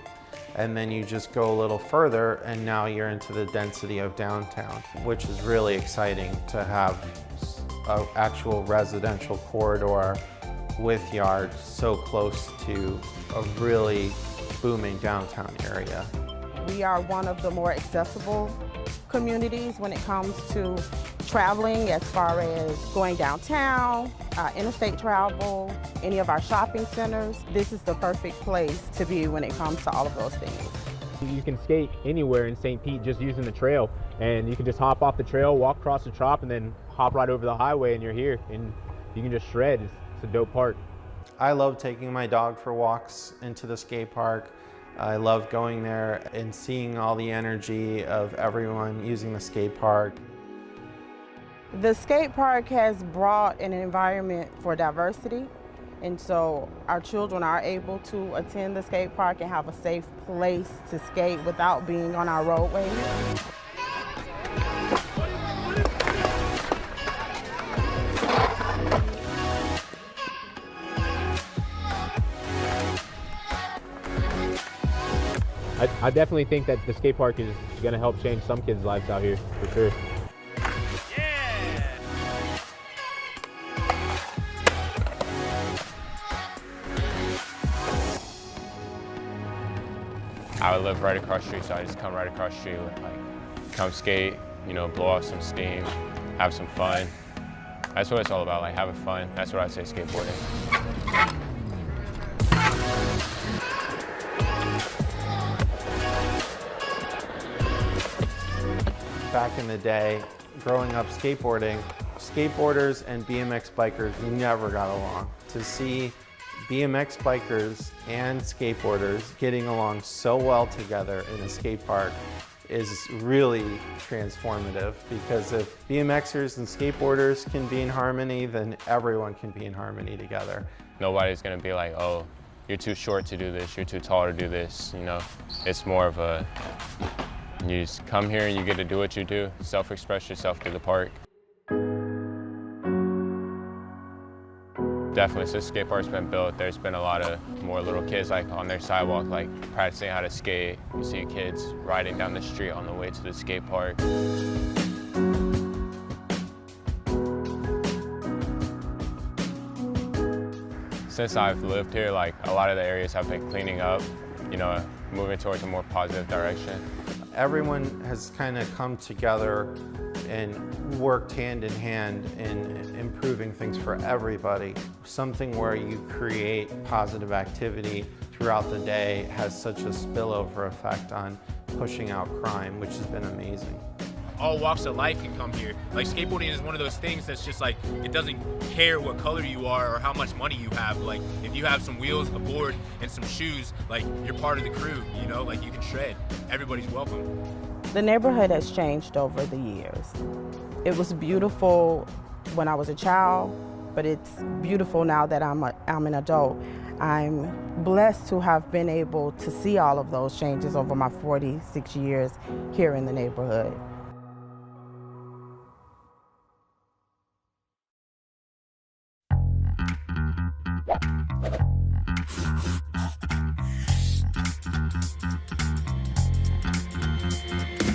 and then you just go a little further and now you're into the density of downtown, which is really exciting to have an actual residential corridor with yards so close to a really booming downtown area. We are one of the more accessible communities when it comes to traveling, as far as going downtown, interstate travel, any of our shopping centers. This is the perfect place to be when it comes to all of those things. You can skate anywhere in St. Pete just using the trail, and you can just hop off the trail, walk across the Trop, and then hop right over the highway and you're here, and you can just shred. It's a dope park. I love taking my dog for walks into the skate park. I love going there and seeing all the energy of everyone using the skate park. The skate park has brought an environment for diversity, and so our children are able to attend the skate park and have a safe place to skate without being on our roadways. I definitely think that the skate park is going to help change some kids' lives out here, for sure. I would live right across the street, so I just come right across the street, come skate, blow off some steam, have some fun. That's what it's all about, having fun. That's what I say skateboarding. Back in the day, growing up skateboarding, skateboarders and BMX bikers never got along. To see BMX bikers and skateboarders getting along so well together in a skate park is really transformative, because if BMXers and skateboarders can be in harmony, then everyone can be in harmony together. Nobody's gonna be like, oh, you're too short to do this, you're too tall to do this, It's more of a, you just come here and you get to do what you do, self-express yourself through the park. Definitely, since the skate park's been built, there's been a lot of more little kids on their sidewalk, practicing how to skate. You see kids riding down the street on the way to the skate park. Since I've lived here, a lot of the areas have been cleaning up, moving towards a more positive direction. Everyone has kind of come together and worked hand in hand in improving things for everybody. Something where you create positive activity throughout the day has such a spillover effect on pushing out crime, which has been amazing. All walks of life can come here. Skateboarding is one of those things that's just it doesn't care what color you are or how much money you have. If you have some wheels, a board, and some shoes, you're part of the crew, you can shred. Everybody's welcome. The neighborhood has changed over the years. It was beautiful when I was a child, but it's beautiful now that I'm an adult. I'm blessed to have been able to see all of those changes over my 46 years here in the neighborhood.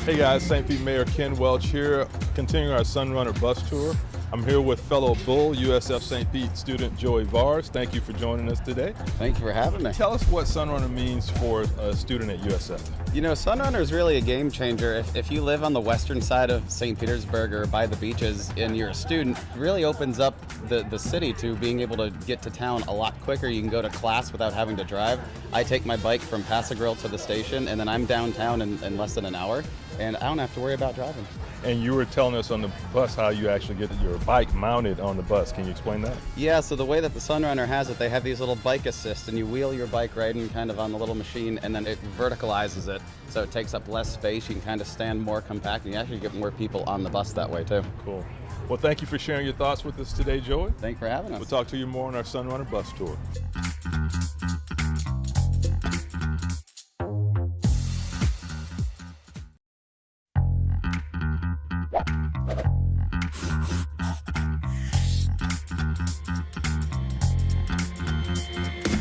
Hey guys, St. Pete Mayor Ken Welch here, continuing our Sunrunner bus tour. I'm here with fellow Bull USF St. Pete student Joey Vars. Thank you for joining us today. Thank you for having me. Tell us what Sunrunner means for a student at USF. Sunrunner is really a game changer. If you live on the western side of St. Petersburg or by the beaches and you're a student, it really opens up the city to being able to get to town a lot quicker. You can go to class without having to drive. I take my bike from Pass-a-Grille to the station, and then I'm downtown in less than an hour, and I don't have to worry about driving. And you were telling us on the bus how you actually get your bike mounted on the bus. Can you explain that? Yeah, so the way that the Sunrunner has it, they have these little bike assists, and you wheel your bike right in kind of on the little machine, and then it verticalizes it, so it takes up less space. You can kind of stand more compact, and you actually get more people on the bus that way too. Cool. Well, thank you for sharing your thoughts with us today, Joey. Thanks for having us. We'll talk to you more on our Sunrunner bus tour.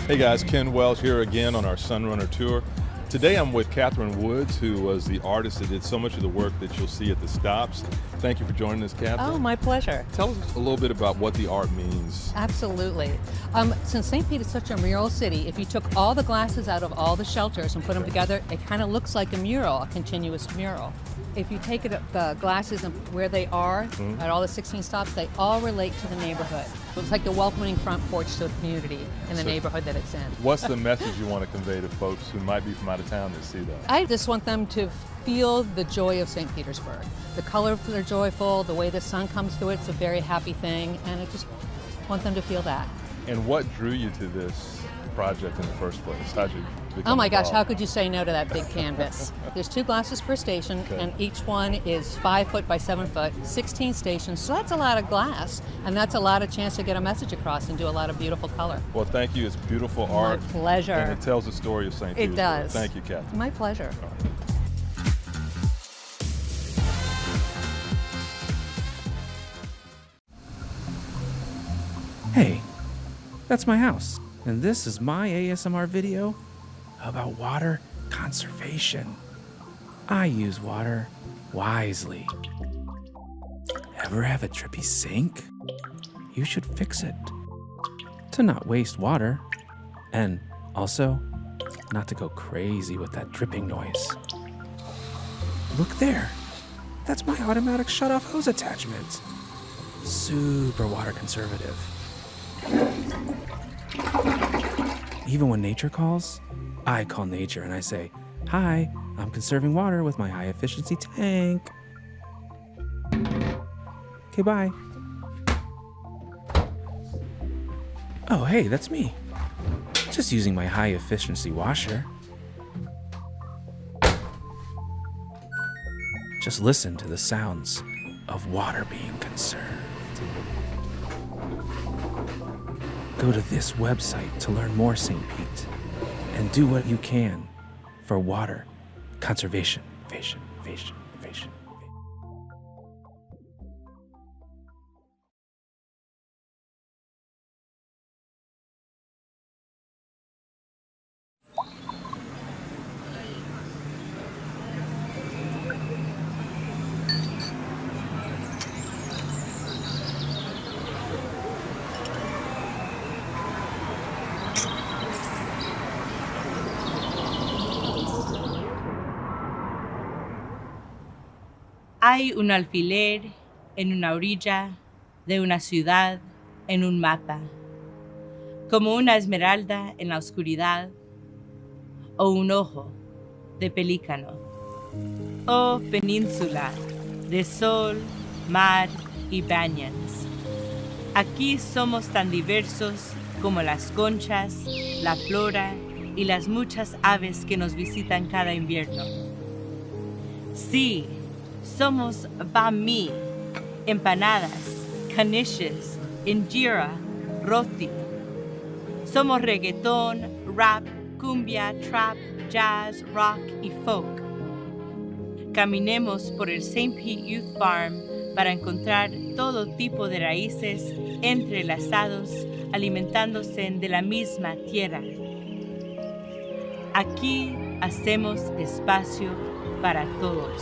Hey guys, Ken Wells here again on our Sunrunner tour. Today I'm with Catherine Woods, who was the artist that did so much of the work that you'll see at the stops. Thank you for joining us, Catherine. Oh, my pleasure. Tell us a little bit about what the art means. Absolutely. Since St. Pete is such a mural city, if you took all the glasses out of all the shelters and put them together, it kind of looks like a mural, a continuous mural. If you take the glasses and where they are at all the 16 stops, they all relate to the neighborhood. It's like the welcoming front porch to the community and the neighborhood that it's in. What's the message you want to convey to folks who might be from out of town that see that? I just want them to feel the joy of St. Petersburg. The colors are joyful, the way the sun comes through it's a very happy thing, and I just want them to feel that. And what drew you to this project in the first place? How'd you become Oh my gosh, involved? how could you say no to that big canvas? There's 2 glasses per station, and each one is 5 foot by 7 foot, 16 stations, so that's a lot of glass, and that's a lot of chance to get a message across and do a lot of beautiful color. Well, thank you. It's beautiful art. My pleasure. And it tells the story of St. Petersburg. It does. Thank you, Catherine. My pleasure. Hey, that's my house, and this is my ASMR video about water conservation. I use water wisely. Ever have a drippy sink? You should fix it to not waste water, and also not to go crazy with that dripping noise. Look there, that's my automatic shut-off hose attachment. Super water conservative. Even when nature calls, I call nature and I say, "Hi, I'm conserving water with my high efficiency tank." Okay, bye. Oh, hey, that's me. Just using my high efficiency washer. Just listen to the sounds of water being conserved. Go to this website to learn more, St. Pete, and do what you can for water conservation. Hay un alfiler en una orilla de una ciudad en un mapa, como una esmeralda en la oscuridad o un ojo de pelícano. Oh península de sol, mar y baños. Aquí somos tan diversos como las conchas, la flora y las muchas aves que nos visitan cada invierno. Sí, somos bami, empanadas, knishes, injera, roti. Somos reggaetón, rap, cumbia, trap, jazz, rock y folk. Caminemos por el St. Pete Youth Farm para encontrar todo tipo de raíces entrelazados, alimentándose de la misma tierra. Aquí hacemos espacio para todos.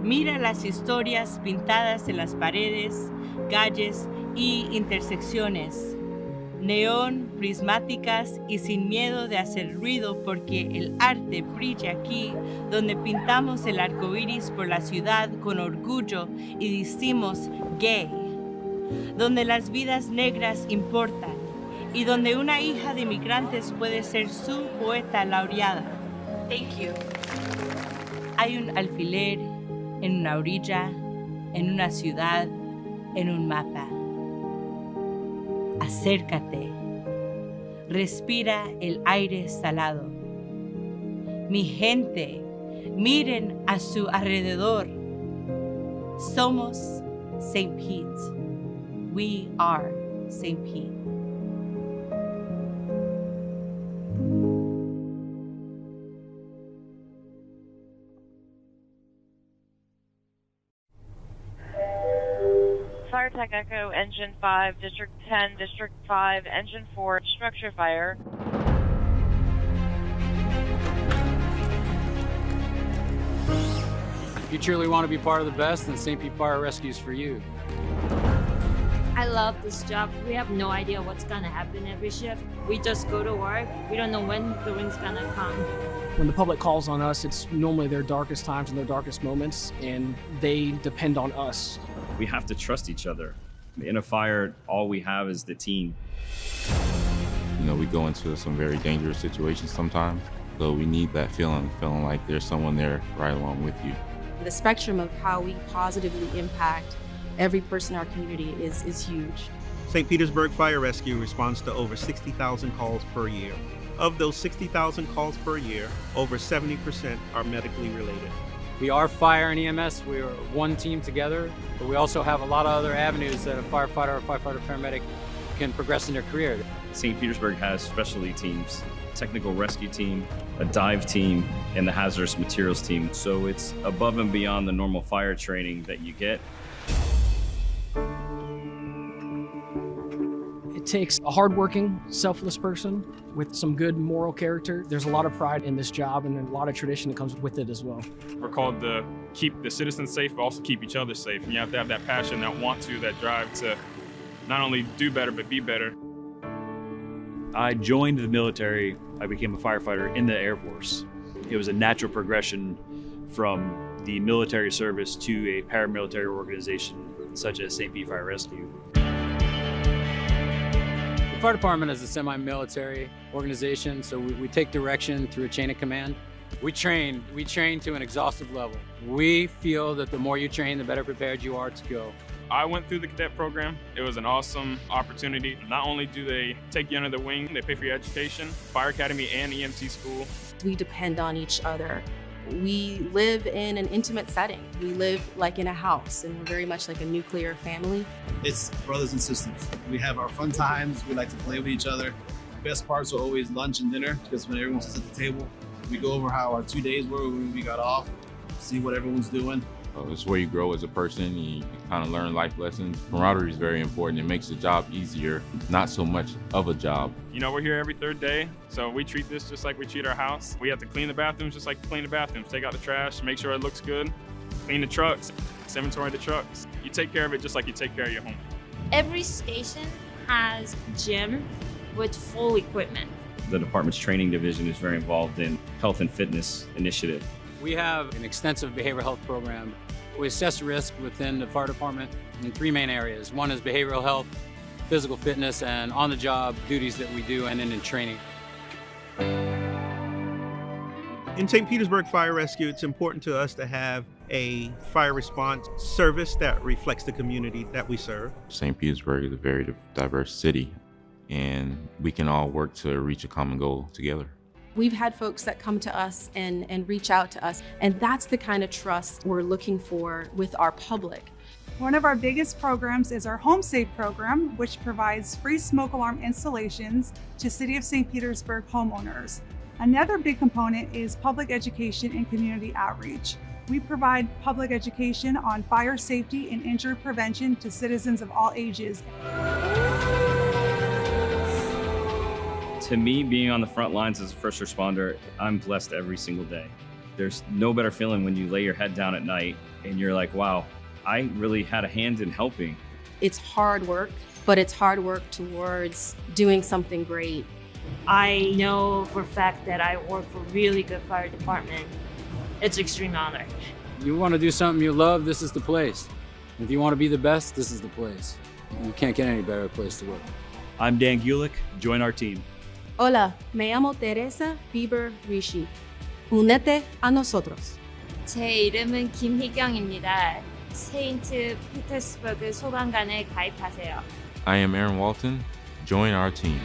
Mira las historias pintadas en las paredes, calles y intersecciones. Neón, prismáticas y sin miedo de hacer ruido porque el arte brilla aquí, donde pintamos el arco iris por la ciudad con orgullo y decimos gay. Donde las vidas negras importan y donde una hija de inmigrantes puede ser su poeta laureada. Thank you. Hay un alfiler en una orilla, en una ciudad, en un mapa. Acércate. Respira el aire salado. Mi gente, miren a su alrededor. Somos St. Pete. We are St. Pete. Fire Tech Echo, Engine 5, District 10, District 5, Engine 4, structure fire. If you truly want to be part of the best, then St. Pete Fire Rescue is for you. I love this job. We have no idea what's gonna happen every shift. We just go to work. We don't know when the wind's gonna come. When the public calls on us, it's normally their darkest times and their darkest moments, and they depend on us. We have to trust each other. In a fire, all we have is the team. You know, we go into some very dangerous situations sometimes, so we need that feeling like there's someone there right along with you. The spectrum of how we positively impact every person in our community is huge. St. Petersburg Fire Rescue responds to over 60,000 calls per year. Of those 60,000 calls per year, over 70% are medically related. We are fire and EMS. We are one team together, but we also have a lot of other avenues that a firefighter or firefighter paramedic can progress in their career. St. Petersburg has specialty teams, technical rescue team, a dive team, and the hazardous materials team. So it's above and beyond the normal fire training that you get. It takes a hardworking, selfless person with some good moral character. There's a lot of pride in this job and a lot of tradition that comes with it as well. We're called to keep the citizens safe, but also keep each other safe. And you have to have that passion, that want to, that drive to not only do better, but be better. I joined the military. I became a firefighter in the Air Force. It was a natural progression from the military service to a paramilitary organization such as St. Pete Fire Rescue. The fire department is a semi-military organization, so we take direction through a chain of command. We train to an exhaustive level. We feel that the more you train, the better prepared you are to go. I went through the cadet program. It was an awesome opportunity. Not only do they take you under their wing, they pay for your education, fire academy and EMT school. We depend on each other. We live in an intimate setting. We live like in a house, and we're very much like a nuclear family. It's brothers and sisters. We have our fun times. We like to play with each other. Best parts are always lunch and dinner, because when everyone sits at the table, we go over how our 2 days were when we got off, see what everyone's doing. It's where you grow as a person. You kind of learn life lessons. Camaraderie is very important. It makes the job easier, not so much of a job. You know, we're here every third day, so we treat this just like we treat our house. We have to clean the bathrooms just like we clean the bathrooms, take out the trash, make sure it looks good, clean the trucks, inventory the trucks. You take care of it just like you take care of your home. Every station has a gym with full equipment. The department's training division is very involved in health and fitness initiative. We have an extensive behavioral health program. We assess risk within the fire department in 3 main areas. One is behavioral health, physical fitness, and on-the-job duties that we do, and then in training. In St. Petersburg Fire Rescue, it's important to us to have a fire response service that reflects the community that we serve. St. Petersburg is a very diverse city, and we can all work to reach a common goal together. We've had folks that come to us and reach out to us, and that's the kind of trust we're looking for with our public. One of our biggest programs is our Home Safe program, which provides free smoke alarm installations to City of St. Petersburg homeowners. Another big component is public education and community outreach. We provide public education on fire safety and injury prevention to citizens of all ages. To me, being on the front lines as a first responder, I'm blessed every single day. There's no better feeling when you lay your head down at night and you're like, wow, I really had a hand in helping. It's hard work, but it's hard work towards doing something great. I know for a fact that I work for a really good fire department. It's an extreme honor. You want to do something you love, this is the place. If you want to be the best, this is the place. You can't get any better place to work. I'm Dan Gulick. Join our team. Hola, me llamo Teresa Bieber Rishi. Únete a nosotros. 제 이름은 김희경입니다. 세인트 피터스버그 소방관에 가입하세요. I am Aaron Walton. Join our team.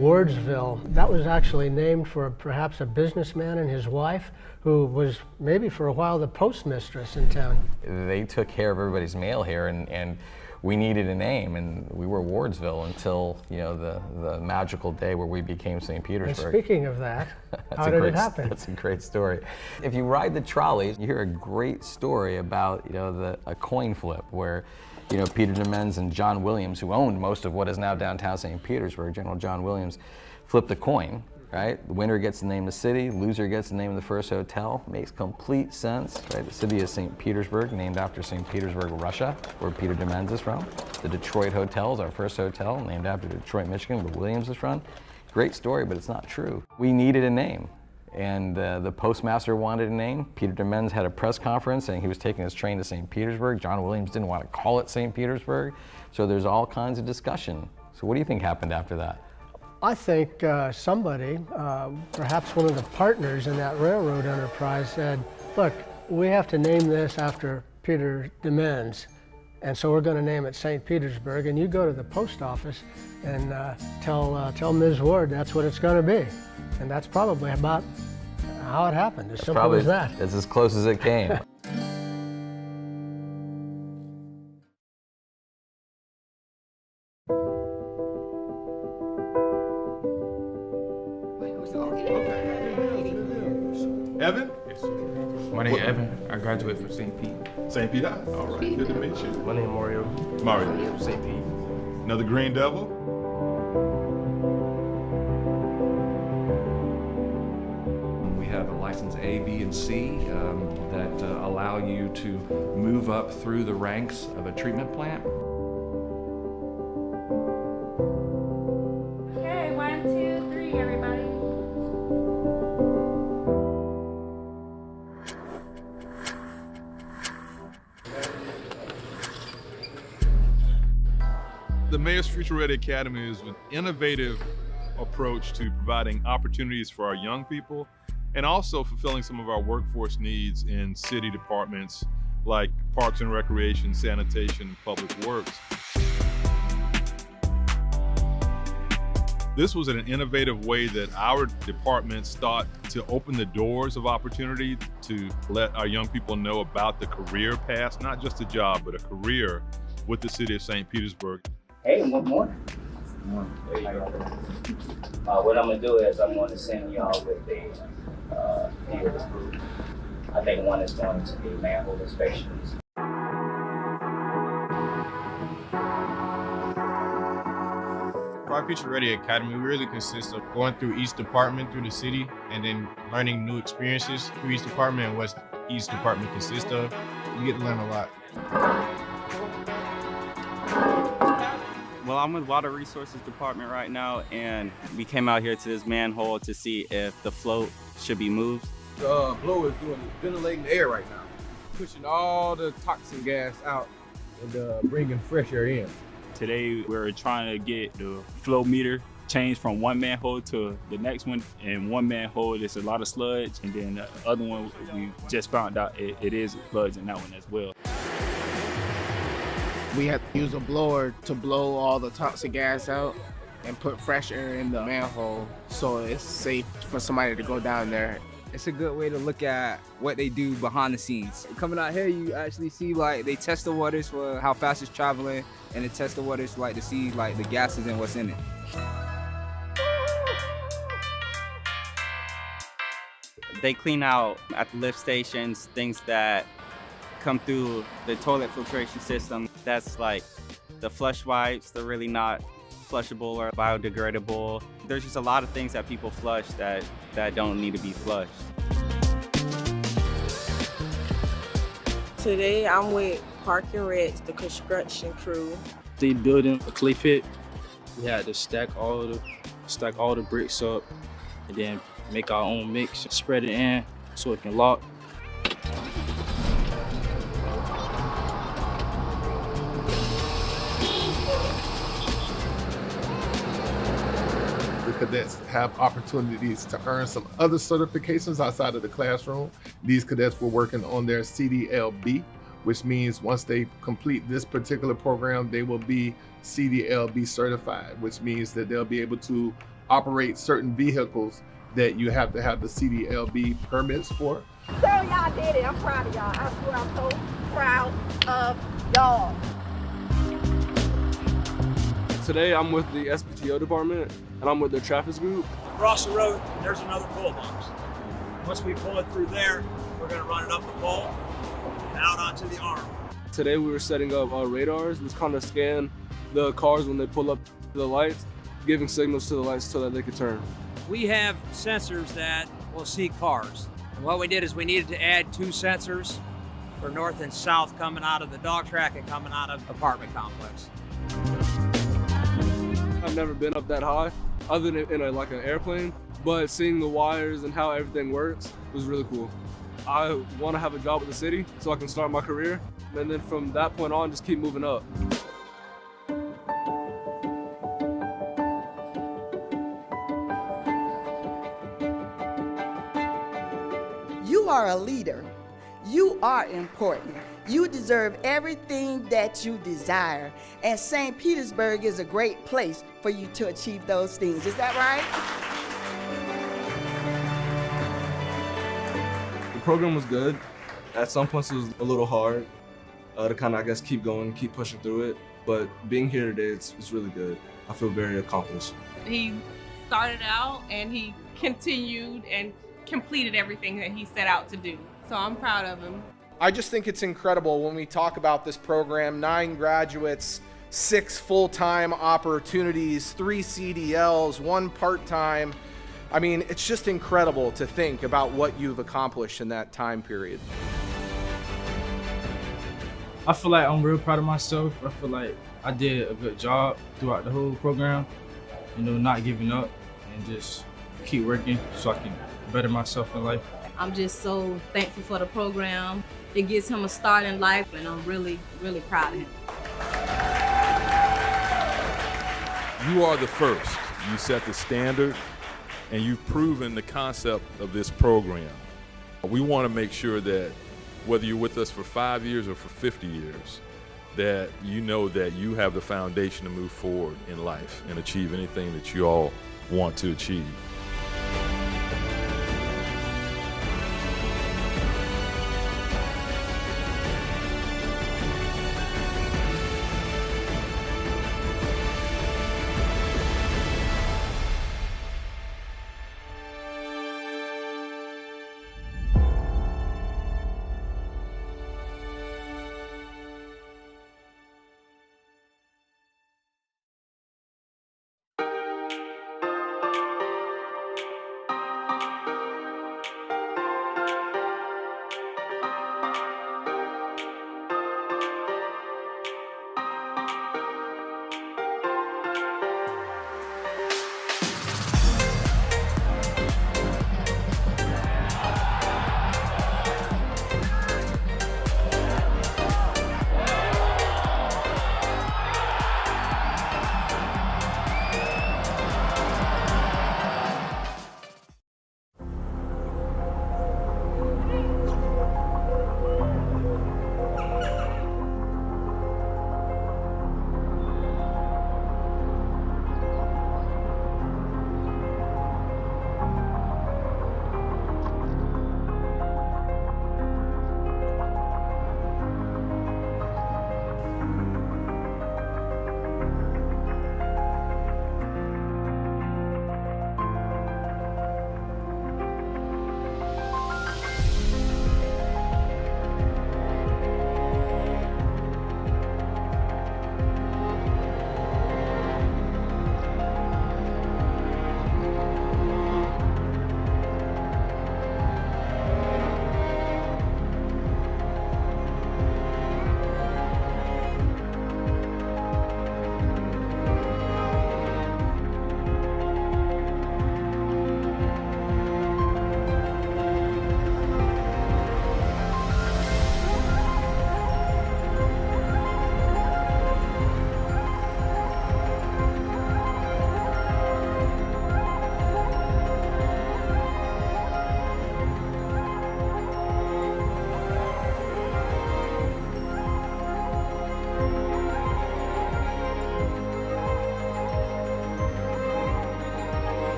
Wardsville, that was actually named for perhaps a businessman and his wife who was maybe for a while the postmistress in town. They took care of everybody's mail here, and we needed a name, and we were Wardsville until, you know, the magical day where we became St. Petersburg. And speaking of that, how did it happen? That's a great story. If you ride the trolleys, you hear a great story about, you know, a coin flip where, you know, Peter Demens and John Williams, who owned most of what is now downtown St. Petersburg, General John Williams, flipped a coin, right? The winner gets the name of the city, loser gets the name of the first hotel. Makes complete sense, right? The city is St. Petersburg, named after St. Petersburg, Russia, where Peter Demens is from. The Detroit Hotel is our first hotel, named after Detroit, Michigan, where Williams is from. Great story, but it's not true. We needed a name. And the postmaster wanted a name. Peter Demens had a press conference saying he was taking his train to St. Petersburg. John Williams didn't want to call it St. Petersburg. So there's all kinds of discussion. So what do you think happened after that? I think somebody, perhaps one of the partners in that railroad enterprise, said, look, we have to name this after Peter Demens, and so we're going to name it St. Petersburg, and you go to the post office and tell Ms. Ward that's what it's going to be. And that's probably about how it happened, as simple as that. It's as close as it came. Evan? Yes. My name is Evan. I graduated from St. Pete. St. Pete High? All right, good to meet you. My name is Mario. Mario. St. Pete. Another Green Devil? We have a license A, B, and C that allow you to move up through the ranks of a treatment plant. Okay, 1, 2, 3, everybody. The Mayor's Future Ready Academy is an innovative approach to providing opportunities for our young people and also fulfilling some of our workforce needs in city departments like Parks and Recreation, Sanitation, and Public Works. This was an innovative way that our departments thought to open the doors of opportunity to let our young people know about the career path, not just a job, but a career with the city of St. Petersburg. Hey, good morning. What I'm gonna do is I'm gonna send y'all with a field group. I think one is going to be manhole inspections. Our Future Ready Academy really consists of going through each department through the city and then learning new experiences through each department and what each department consists of. You get to learn a lot. Well, I'm with Water Resources Department right now, and we came out here to this manhole to see if the float should be moved. The blower is ventilating the air right now, pushing all the toxic gas out and bringing fresh air in. Today, we're trying to get the flow meter changed from one manhole to the next one. And one manhole, there's a lot of sludge, and then the other one, we just found out it is sludge in that one as well. We have to use a blower to blow all the toxic gas out and put fresh air in the manhole so it's safe for somebody to go down there. It's a good way to look at what they do behind the scenes. Coming out here, you actually see like they test the waters for how fast it's traveling, and they test the waters like to see like the gases and what's in it. They clean out at the lift stations things that come through the toilet filtration system. That's like the flush wipes, they're really not flushable or biodegradable. There's just a lot of things that people flush that don't need to be flushed. Today I'm with Park and Recs, the construction crew. They building a clay pit We had to stack all the bricks up and then make our own mix, spread it in so it can lock. The cadets have opportunities to earn some other certifications outside of the classroom. These cadets were working on their CDLB, which means once they complete this particular program, they will be CDLB certified, which means that they'll be able to operate certain vehicles that you have to have the CDLB permits for. So y'all did it. I'm proud of y'all. I swear I'm so proud of y'all. Today I'm with the SPTO department and I'm with the traffic group. Across the road, there's another pole box. Once we pull it through there, we're gonna run it up the pole and out onto the arm. Today we were setting up radars, which kind of scan the cars when they pull up to the lights, giving signals to the lights so that they could turn. We have sensors that will see cars. And what we did is we needed to add 2 sensors for north and south coming out of the dog track and coming out of apartment complex. I've never been up that high, other than in like an airplane, but seeing the wires and how everything works was really cool. I want to have a job with the city so I can start my career, and then from that point on, just keep moving up. You are a leader. You are important. You deserve everything that you desire. And St. Petersburg is a great place for you to achieve those things. Is that right? The program was good. At some points it was a little hard to kind of, I guess, keep going, keep pushing through it. But being here today, it's really good. I feel very accomplished. He started out and he continued and completed everything that he set out to do. So I'm proud of him. I just think it's incredible when we talk about this program. 9 graduates, 6 full-time opportunities, 3 CDLs, 1 part-time. I mean, it's just incredible to think about what you've accomplished in that time period. I feel like I'm real proud of myself. I feel like I did a good job throughout the whole program, you know, not giving up and just keep working so I can better myself in life. I'm just so thankful for the program. It gives him a start in life, and I'm really, really proud of him. You are the first. You set the standard, and you've proven the concept of this program. We want to make sure that whether you're with us for 5 years or for 50 years, that you know that you have the foundation to move forward in life and achieve anything that you all want to achieve.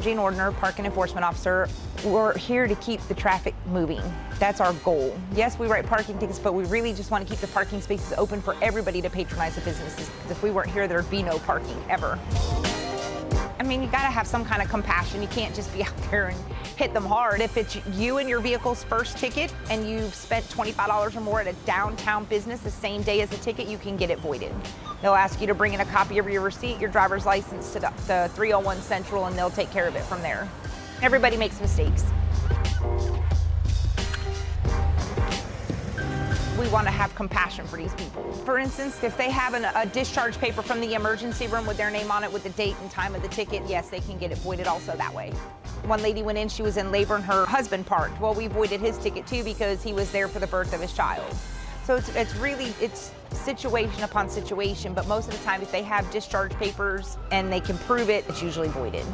Jean Ordner, Parking Enforcement Officer. We're here to keep the traffic moving. That's our goal. Yes, we write parking tickets, but we really just want to keep the parking spaces open for everybody to patronize the businesses. If we weren't here, there'd be no parking ever. I mean, you gotta have some kind of compassion. You can't just be out there and hit them hard. If it's you and your vehicle's first ticket and you've spent $25 or more at a downtown business the same day as the ticket, you can get it voided. They'll ask you to bring in a copy of your receipt, your driver's license to the 301 Central, and they'll take care of it from there. Everybody makes mistakes. We want to have compassion for these people. For instance, if they have a discharge paper from the emergency room with their name on it with the date and time of the ticket, yes, they can get it voided also that way. One lady went in, she was in labor and her husband parked. Well, we voided his ticket too because he was there for the birth of his child. So it's really situation upon situation, but most of the time if they have discharge papers and they can prove it, it's usually voided.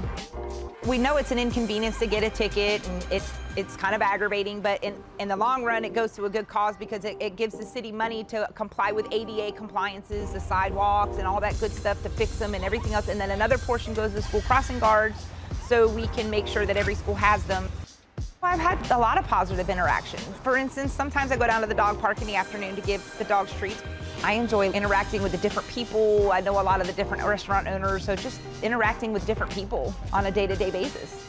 We know it's an inconvenience to get a ticket, and it's kind of aggravating, but in the long run, it goes to a good cause because it gives the city money to comply with ADA compliances, the sidewalks, and all that good stuff to fix them and everything else. And then another portion goes to school crossing guards, so we can make sure that every school has them. I've had a lot of positive interactions. For instance, sometimes I go down to the dog park in the afternoon to give the dogs treats. I enjoy interacting with the different people. I know a lot of the different restaurant owners, so just interacting with different people on a day-to-day basis.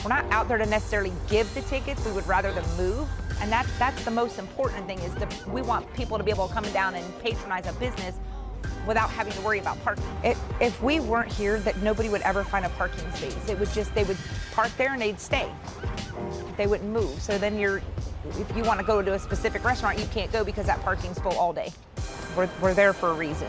We're not out there to necessarily give the tickets, we would rather them move. And that's the most important thing, is we want people to be able to come down and patronize a business without having to worry about parking. If we weren't here, that nobody would ever find a parking space. They would park there and they'd stay. They wouldn't move. So then if you want to go to a specific restaurant, you can't go because that parking's full all day. We're there for a reason.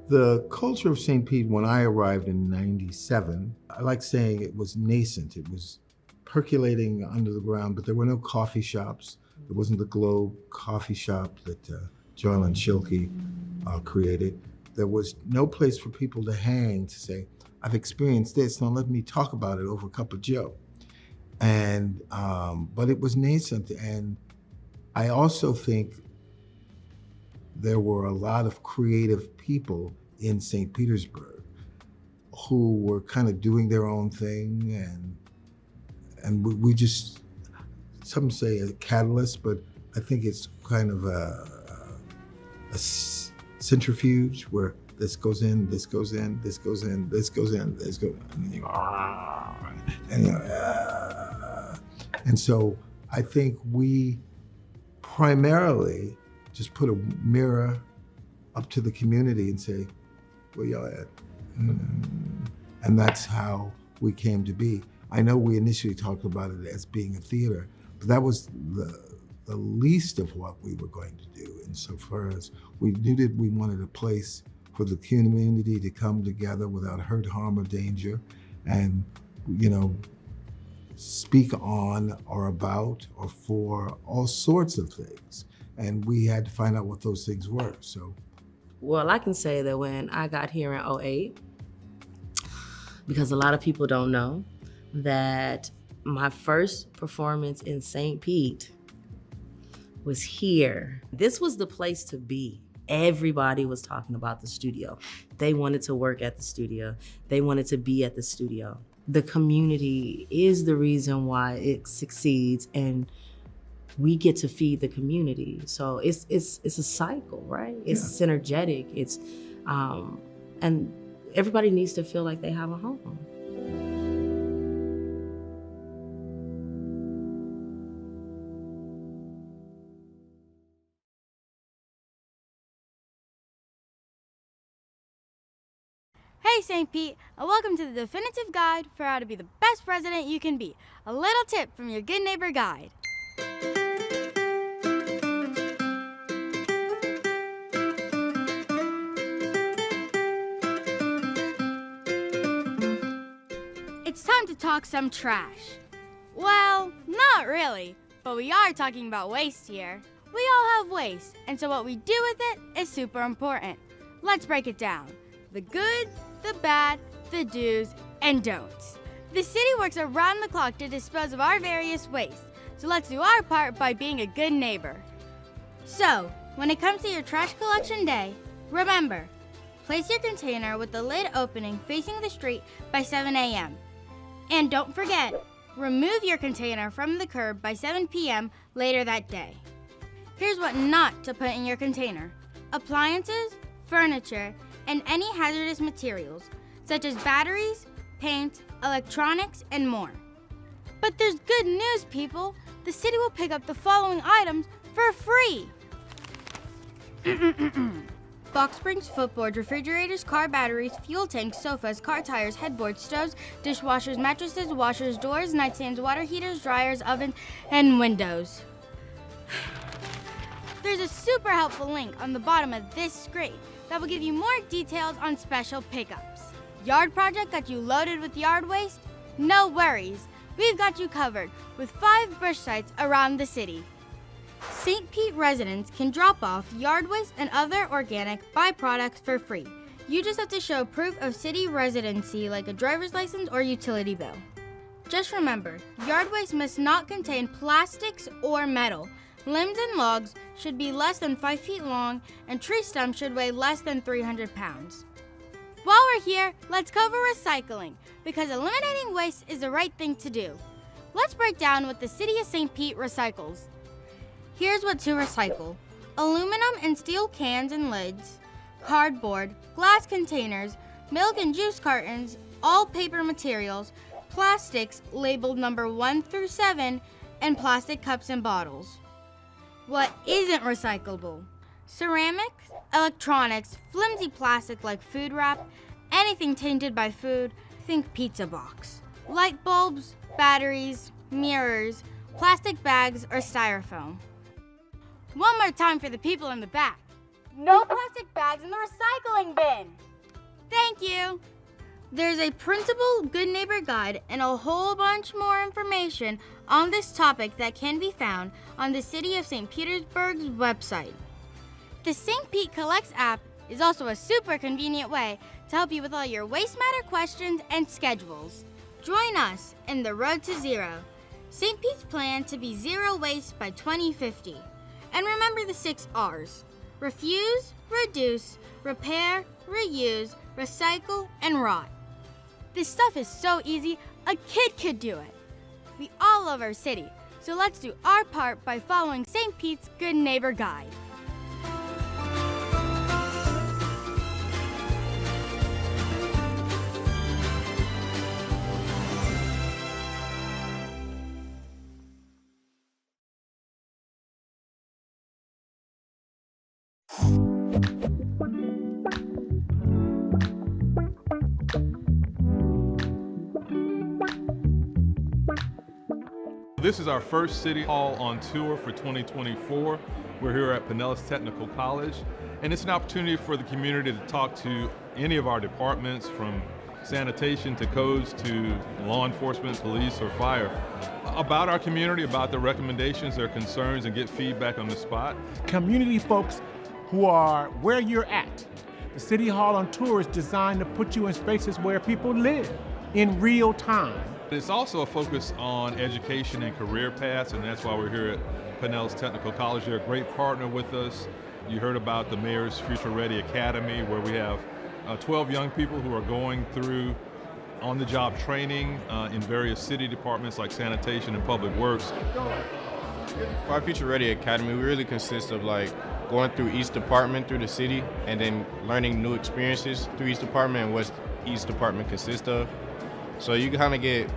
The culture of St. Pete, when I arrived in '97, I like saying it was nascent. It was percolating under the ground, but there were no coffee shops. There wasn't the Globe coffee shop that Joylyn Schilke created. There was no place for people to hang to say, I've experienced this, now let me talk about it over a cup of Joe. And, but it was nascent. And I also think there were a lot of creative people in St. Petersburg who were kind of doing their own thing, and we just, some say a catalyst, but I think it's kind of a centrifuge where this goes in, this goes in, this goes in, this goes in, this goes in, and then you go, and so I think we primarily just put a mirror up to the community and say, where y'all at? And that's how we came to be. I know we initially talked about it as being a theater, but that was the least of what we were going to do insofar as we knew that we wanted a place for the community to come together without hurt, harm, or danger, and, you know, speak on or about or for all sorts of things. And we had to find out what those things were, so. Well, I can say that when I got here in '08, because a lot of people don't know, that my first performance in St. Pete was here. This was the place to be. Everybody was talking about the studio. They wanted to work at the studio. They wanted to be at the studio. The community is the reason why it succeeds, and we get to feed the community. So it's a cycle, right? It's synergetic. It's and everybody needs to feel like they have a home. Hey St. Pete, and welcome to the definitive guide for how to be the best president you can be. A little tip from your good neighbor guide. It's time to talk some trash. Well, not really, but we are talking about waste here. We all have waste, and so what we do with it is super important. Let's break it down. The good, the bad, the do's, and don'ts. The city works around the clock to dispose of our various waste, so let's do our part by being a good neighbor. So, when it comes to your trash collection day, remember, place your container with the lid opening facing the street by 7 a.m. And don't forget, remove your container from the curb by 7 p.m. later that day. Here's what not to put in your container: appliances, furniture, and any hazardous materials, such as batteries, paint, electronics, and more. But there's good news, people. The city will pick up the following items for free. Box springs, footboards, refrigerators, car batteries, fuel tanks, sofas, car tires, headboards, stoves, dishwashers, mattresses, washers, doors, nightstands, water heaters, dryers, ovens, and windows. There's a super helpful link on the bottom of this screen that will give you more details on special pickups. Yard project got you loaded with yard waste? No worries. We've got you covered with 5 brush sites around the city. St. Pete residents can drop off yard waste and other organic byproducts for free. You just have to show proof of city residency like a driver's license or utility bill. Just remember, yard waste must not contain plastics or metal. Limbs and logs should be less than 5 feet long, and tree stumps should weigh less than 300 pounds. While we're here, let's cover recycling, because eliminating waste is the right thing to do. Let's break down what the City of St. Pete recycles. Here's what to recycle: aluminum and steel cans and lids, cardboard, glass containers, milk and juice cartons, all paper materials, plastics labeled number 1 through 7, and plastic cups and bottles. What isn't recyclable? Ceramics, electronics, flimsy plastic like food wrap, anything tainted by food, think pizza box. Light bulbs, batteries, mirrors, plastic bags, or styrofoam. One more time for the people in the back. No plastic bags in the recycling bin. Thank you. There's a printable Good Neighbor Guide and a whole bunch more information on this topic that can be found on the City of St. Petersburg's website. The St. Pete Collects app is also a super convenient way to help you with all your waste matter questions and schedules. Join us in the road to zero. St. Pete's plan to be zero waste by 2050. And remember the 6 R's: refuse, reduce, repair, reuse, recycle, and rot. This stuff is so easy, a kid could do it. We all love our city, so let's do our part by following St. Pete's Good Neighbor Guide. This is our first City Hall on tour for 2024. We're here at Pinellas Technical College, and it's an opportunity for the community to talk to any of our departments, from sanitation to codes to law enforcement, police, or fire, about our community, about their recommendations, their concerns, and get feedback on the spot. Community folks who are where you're at. The City Hall on Tour is designed to put you in spaces where people live in real time. It's also a focus on education and career paths, and that's why we're here at Pinellas Technical College. They're a great partner with us. You heard about the Mayor's Future Ready Academy, where we have 12 young people who are going through on-the-job training in various city departments like sanitation and public works. For our Future Ready Academy, we really consist of like going through each department through the city and then learning new experiences through each department and what each department consists of. So you kind of get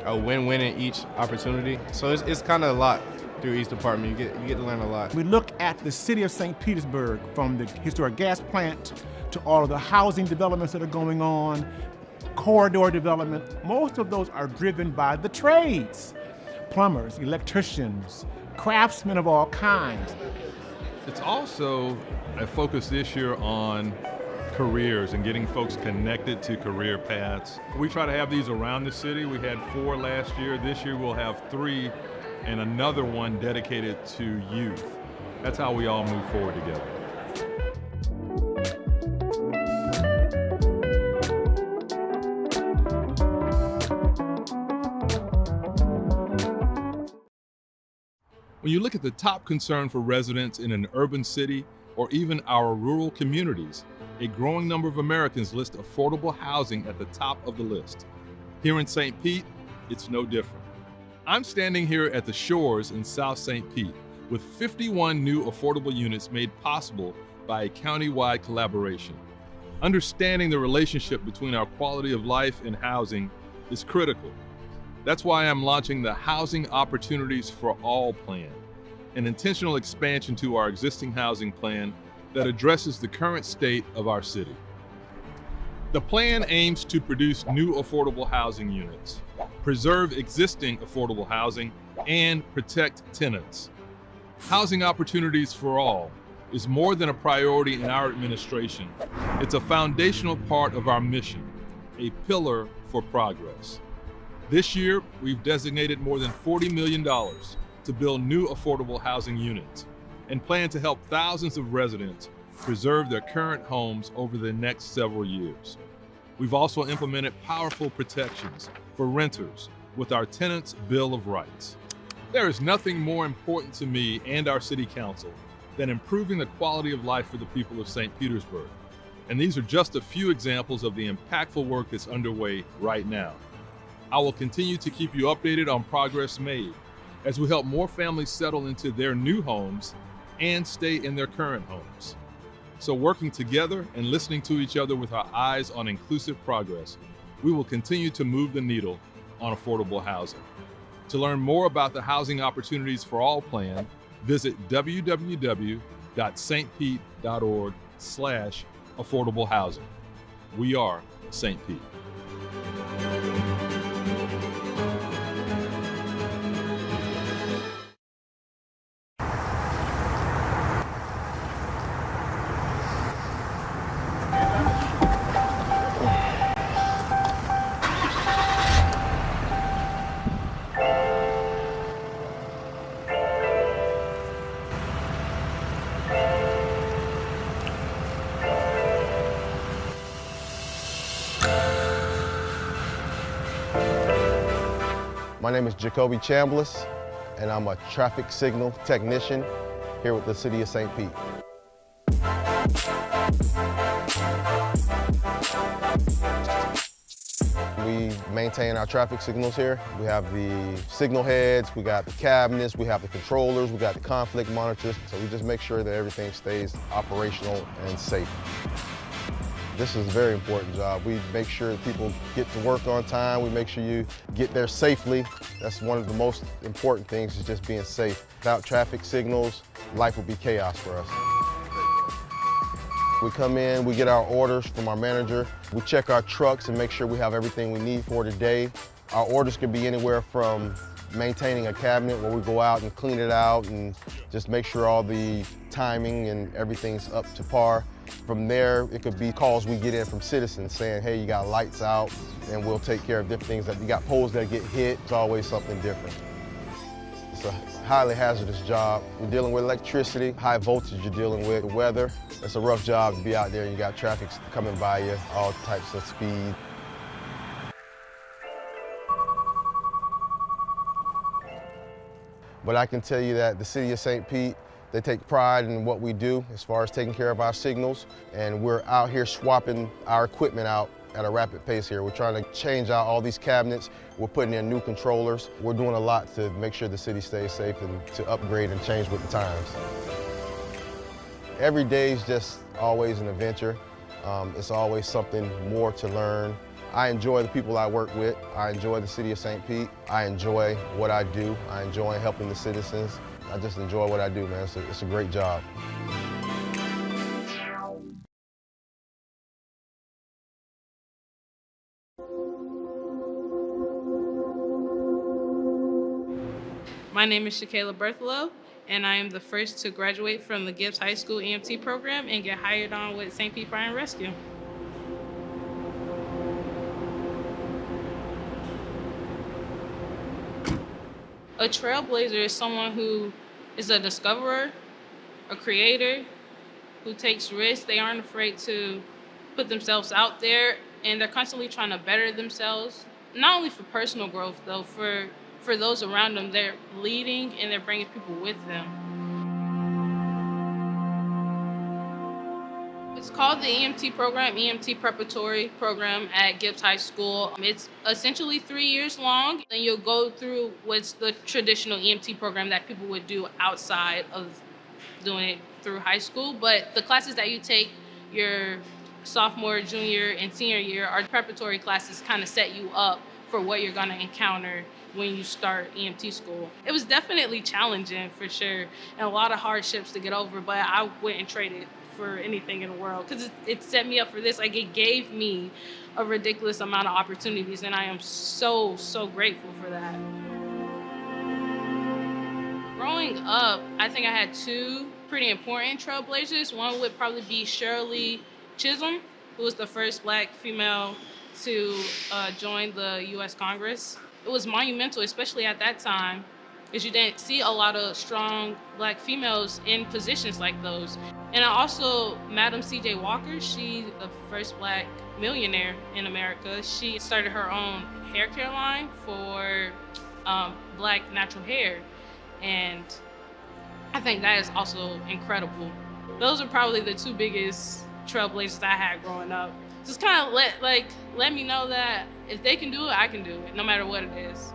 a win-win in each opportunity. So it's kind of a lot through each department. You get to learn a lot. We look at the city of St. Petersburg, from the historic gas plant to all of the housing developments that are going on, corridor development. Most of those are driven by the trades. Plumbers, electricians, craftsmen of all kinds. It's also a focus this year on careers and getting folks connected to career paths. We try to have these around the city. We had 4 last year. This year we'll have 3 and another one dedicated to youth. That's how we all move forward together. When you look at the top concern for residents in an urban city or even our rural communities, a growing number of Americans list affordable housing at the top of the list. Here in St. Pete, it's no different. I'm standing here at the Shores in South St. Pete with 51 new affordable units made possible by a county-wide collaboration. Understanding the relationship between our quality of life and housing is critical. That's why I'm launching the Housing Opportunities for All plan, an intentional expansion to our existing housing plan that addresses the current state of our city. The plan aims to produce new affordable housing units, preserve existing affordable housing, and protect tenants. Housing Opportunities for All is more than a priority in our administration. It's a foundational part of our mission, a pillar for progress. This year, we've designated more than $40 million to build new affordable housing units and plan to help thousands of residents preserve their current homes over the next several years. We've also implemented powerful protections for renters with our Tenants' Bill of Rights. There is nothing more important to me and our City Council than improving the quality of life for the people of St. Petersburg. And these are just a few examples of the impactful work that's underway right now. I will continue to keep you updated on progress made as we help more families settle into their new homes and stay in their current homes. So working together and listening to each other with our eyes on inclusive progress, we will continue to move the needle on affordable housing. To learn more about the Housing Opportunities for All plan, visit www.stpete.org/affordable housing. We are St. Pete. My name is Jacoby Chambliss, and I'm a traffic signal technician here with the City of St. Pete. We maintain our traffic signals here. We have the signal heads, we got the cabinets, we have the controllers, we got the conflict monitors. So we just make sure that everything stays operational and safe. This is a very important job. We make sure that people get to work on time. We make sure you get there safely. That's one of the most important things, is just being safe. Without traffic signals, life would be chaos for us. We come in, we get our orders from our manager. We check our trucks and make sure we have everything we need for today. Our orders can be anywhere from maintaining a cabinet where we go out and clean it out and just make sure all the timing and everything's up to par. From there, it could be calls we get in from citizens saying, hey, you got lights out, and we'll take care of different things. That you got poles that get hit. It's always something different. It's a highly hazardous job. We're dealing with electricity, high voltage you're dealing with, the weather. It's a rough job to be out there. You got traffic coming by you, all types of speed. But I can tell you that the city of St. Pete, they take pride in what we do as far as taking care of our signals, and we're out here swapping our equipment out at a rapid pace here. We're trying to change out all these cabinets. We're putting in new controllers. We're doing a lot to make sure the city stays safe and to upgrade and change with the times. Every day is just always an adventure. It's always something more to learn. I enjoy the people I work with. I enjoy the city of St. Pete. I enjoy what I do. I enjoy helping the citizens. I just enjoy what I do, man. It's a great job. My name is Shakayla Berthelo, and I am the first to graduate from the Gibbs High School EMT program and get hired on with St. Pete Fire and Rescue. A trailblazer is someone who is a discoverer, a creator, who takes risks. They aren't afraid to put themselves out there, and they're constantly trying to better themselves, not only for personal growth, though, for those around them. They're leading and they're bringing people with them. It's called the EMT program, EMT Preparatory Program at Gibbs High School. It's essentially 3 years long, and you'll go through what's the traditional EMT program that people would do outside of doing it through high school. But the classes that you take your sophomore, junior, and senior year are preparatory classes, kind of set you up for what you're gonna encounter when you start EMT school. It was definitely challenging, for sure, and a lot of hardships to get over, but I wouldn't trade it for anything in the world, because it set me up for this. Like, it gave me a ridiculous amount of opportunities, and I am so, so grateful for that. Growing up, I think I had two pretty important trailblazers. One would probably be Shirley Chisholm, who was the first Black female to join the U.S. Congress. It was monumental, especially at that time, because you didn't see a lot of strong Black females in positions like those. And also, Madam C.J. Walker, she's the first Black millionaire in America. She started her own hair care line for Black natural hair. And I think that is also incredible. Those are probably the two biggest trailblazers I had growing up. Just kind of let me know that if they can do it, I can do it, no matter what it is.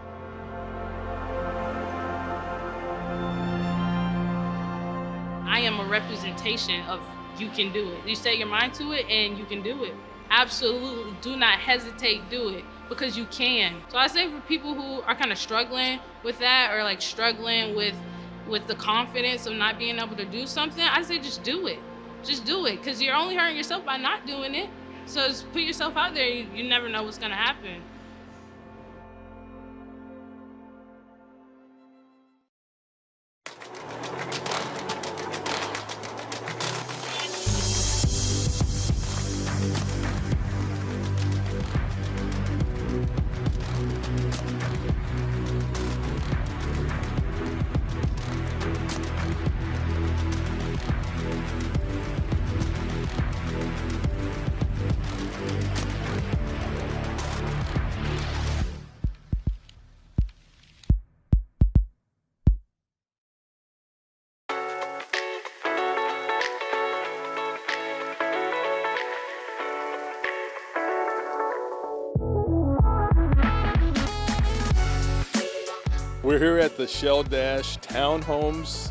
I am a representation of you can do it. You set your mind to it and you can do it. Absolutely, do not hesitate, do it, because you can. So I say for people who are kind of struggling with that, or like struggling with the confidence of not being able to do something, I say just do it. Just do it, because you're only hurting yourself by not doing it. So just put yourself out there. You never know what's gonna happen. We're here at the Shell Dash Townhomes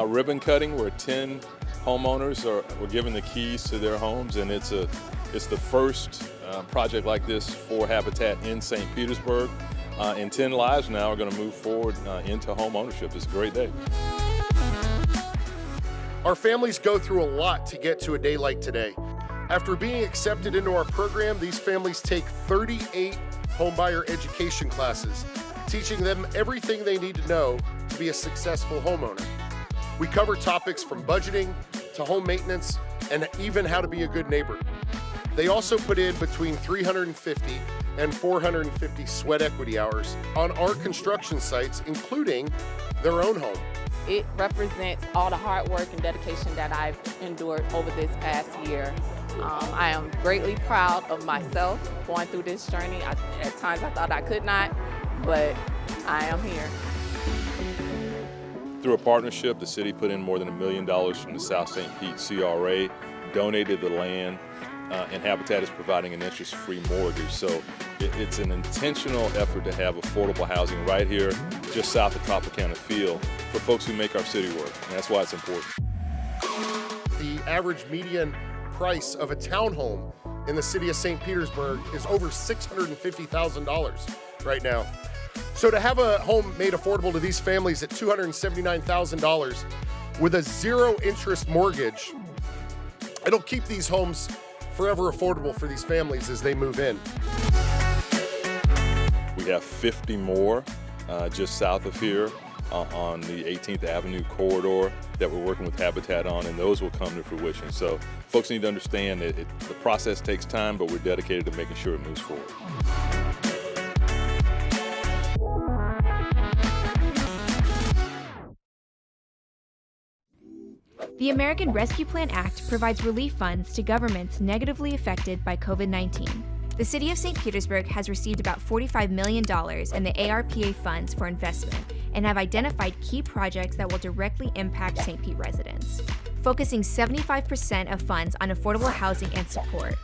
ribbon cutting, where 10 homeowners were given the keys to their homes, and it's the first project like this for Habitat in St. Petersburg. And 10 lives now are going to move forward into home ownership. It's a great day. Our families go through a lot to get to a day like today. After being accepted into our program, these families take 38 homebuyer education classes, teaching them everything they need to know to be a successful homeowner. We cover topics from budgeting to home maintenance and even how to be a good neighbor. They also put in between 350 and 450 sweat equity hours on our construction sites, including their own home. It represents all the hard work and dedication that I've endured over this past year. I am greatly proud of myself going through this journey. At times I thought I could not, but I am here. through a partnership. The city put in more than $1 million from the South St. Pete CRA, donated the land, and Habitat is providing an interest-free mortgage. So it's an intentional effort to have affordable housing right here, just south of Tropicana Field, for folks who make our city work, and that's why it's important. The average median price of a townhome in the city of St. Petersburg is over $650,000 right now. So to have a home made affordable to these families at $279,000 with a zero-interest mortgage, it'll keep these homes forever affordable for these families as they move in. We have 50 more just south of here on the 18th Avenue corridor that we're working with Habitat on, and those will come to fruition. So folks need to understand that the process takes time, but we're dedicated to making sure it moves forward. The American Rescue Plan Act provides relief funds to governments negatively affected by COVID-19. The city of St. Petersburg has received about $45 million in the ARPA funds for investment and have identified key projects that will directly impact St. Pete residents, focusing 75% of funds on affordable housing and support,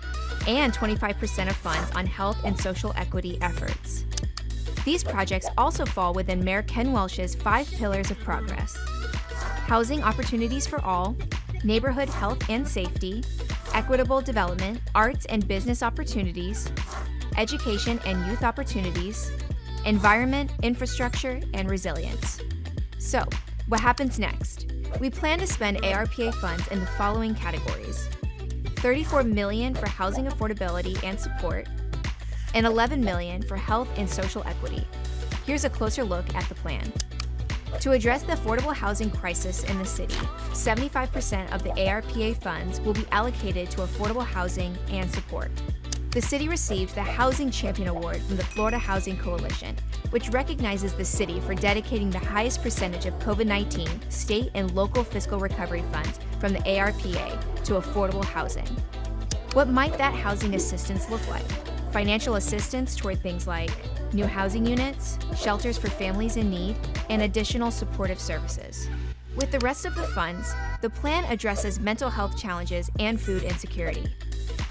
and 25% of funds on health and social equity efforts. These projects also fall within Mayor Ken Welsh's 5 pillars of progress: housing opportunities for all, neighborhood health and safety, equitable development, arts and business opportunities, education and youth opportunities, environment, infrastructure, and resilience. So, what happens next? We plan to spend ARPA funds in the following categories: $34 million for housing affordability and support, and $11 million for health and social equity. Here's a closer look at the plan. To address the affordable housing crisis in the city, 75% of the ARPA funds will be allocated to affordable housing and support. The city received the Housing Champion Award from the Florida Housing Coalition, which recognizes the city for dedicating the highest percentage of COVID-19 state and local fiscal recovery funds from the ARPA to affordable housing. What might that housing assistance look like? Financial assistance toward things like new housing units, shelters for families in need, and additional supportive services. With the rest of the funds, the plan addresses mental health challenges and food insecurity.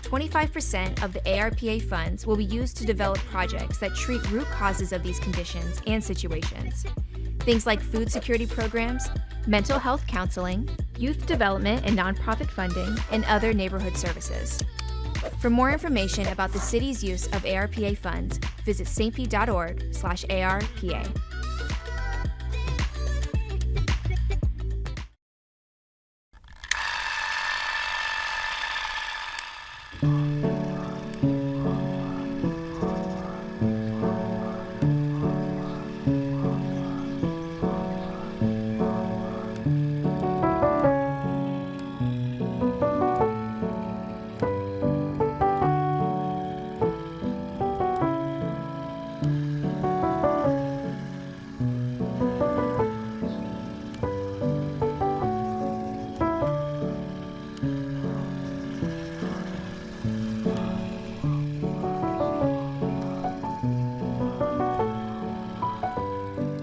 25% of the ARPA funds will be used to develop projects that treat root causes of these conditions and situations. Things like food security programs, mental health counseling, youth development and nonprofit funding, and other neighborhood services. For more information about the city's use of ARPA funds, visit stpete.org/ARPA.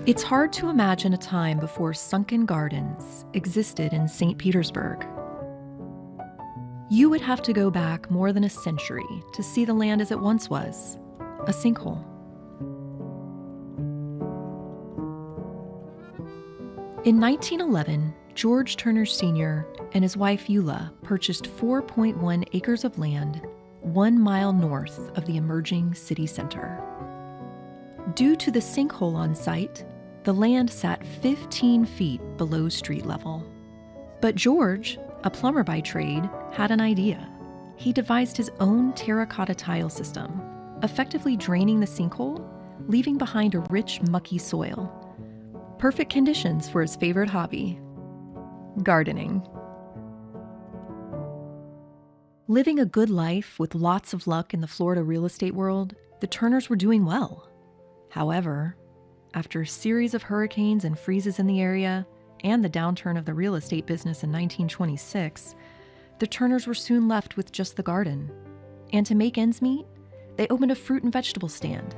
It's hard to imagine a time before sunken gardens existed in St. Petersburg. You would have to go back more than a century to see the land as it once was, a sinkhole. In 1911, George Turner Sr. and his wife Eula purchased 4.1 acres of land 1 mile north of the emerging city center. Due to the sinkhole on site, the land sat 15 feet below street level. But George, a plumber by trade, had an idea. He devised his own terracotta tile system, effectively draining the sinkhole, leaving behind a rich, mucky soil. Perfect conditions for his favorite hobby, gardening. Living a good life with lots of luck in the Florida real estate world, the Turners were doing well. However, after a series of hurricanes and freezes in the area and the downturn of the real estate business in 1926, the Turners were soon left with just the garden. And to make ends meet, they opened a fruit and vegetable stand.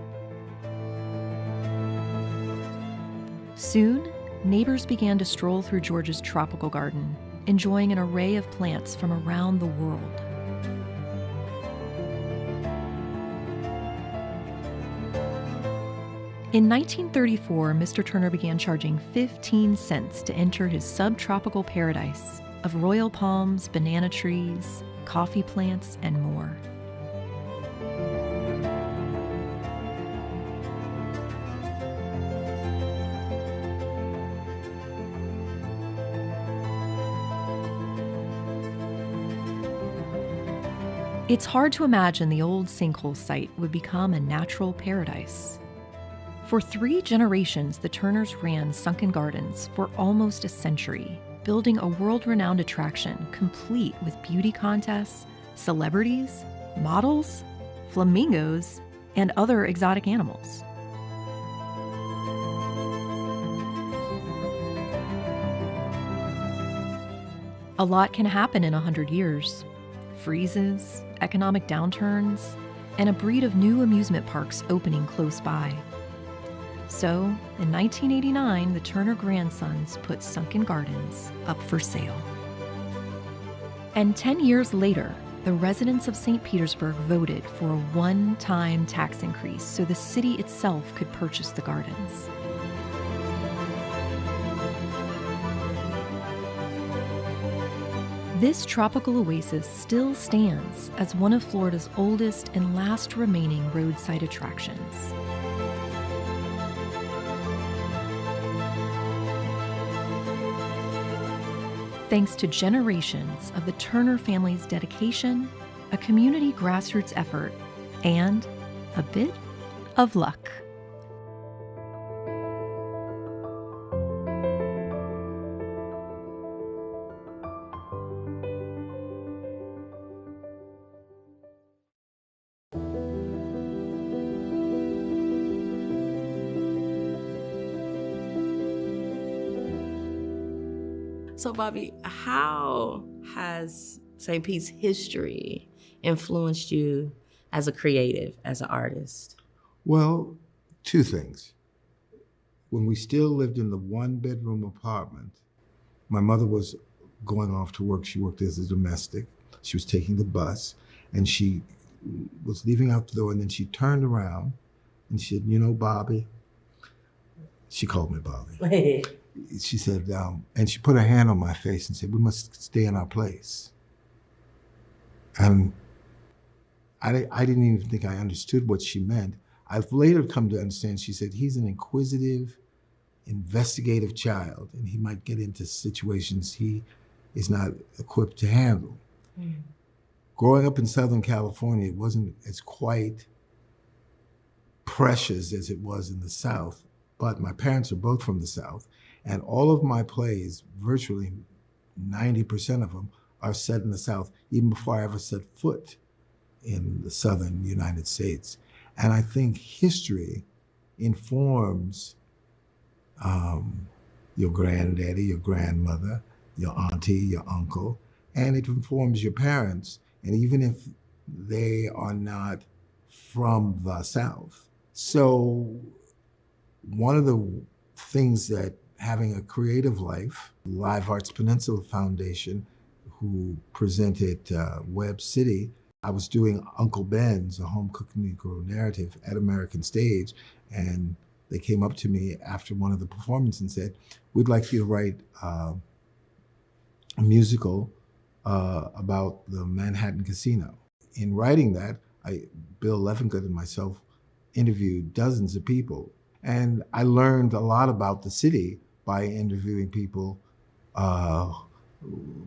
Soon, neighbors began to stroll through George's tropical garden, enjoying an array of plants from around the world. In 1934, Mr. Turner began charging 15 cents to enter his subtropical paradise of royal palms, banana trees, coffee plants, and more. It's hard to imagine the old sinkhole site would become a natural paradise. For 3 generations, the Turners ran Sunken Gardens for almost a century, building a world-renowned attraction complete with beauty contests, celebrities, models, flamingos, and other exotic animals. A lot can happen in 100 years. Freezes, economic downturns, and a breed of new amusement parks opening close by. So, in 1989, the Turner grandsons put Sunken Gardens up for sale. And 10 years later, the residents of St. Petersburg voted for a one-time tax increase so the city itself could purchase the gardens. This tropical oasis still stands as one of Florida's oldest and last remaining roadside attractions. Thanks to generations of the Turner family's dedication, a community grassroots effort, and a bit of luck. So, Bobby, how has St. Pete's history influenced you as a creative, as an artist? Well, 2 things. When we still lived in the 1-bedroom apartment, my mother was going off to work. She worked as a domestic. She was taking the bus, and she was leaving out the door, and then she turned around and she said, "You know, Bobby," she called me Bobby. She said, and she put her hand on my face and said, "We must stay in our place." And I didn't even think I understood what she meant. I've later come to understand, she said, he's an inquisitive, investigative child, and he might get into situations he is not equipped to handle. Mm. Growing up in Southern California, it wasn't as quite precious as it was in the South, but my parents are both from the South, and all of my plays, virtually 90% of them, are set in the South, even before I ever set foot in the Southern United States. And I think history informs your granddaddy, your grandmother, your auntie, your uncle, and it informs your parents, and even if they are not from the South. So one of the things that having a creative life, Live Arts Peninsula Foundation, who presented Web City, I was doing Uncle Ben's, a home cooking Negro narrative at American Stage, and they came up to me after one of the performances and said, "We'd like you to write a musical about the Manhattan Casino." In writing that, Bill Leffingett and myself interviewed dozens of people, and I learned a lot about the city by interviewing people.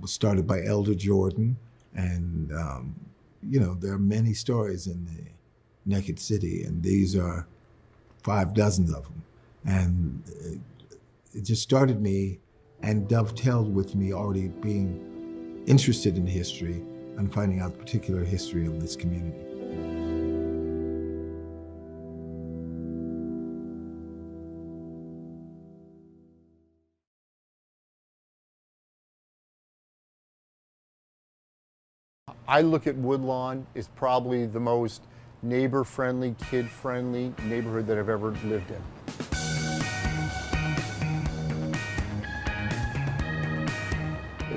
Was started by Elder Jordan, and there are many stories in the Naked City, and these are 5 dozen of them. And it just started me and dovetailed with me already being interested in history and finding out the particular history of this community. I look at Woodlawn as probably the most neighbor-friendly, kid-friendly neighborhood that I've ever lived in.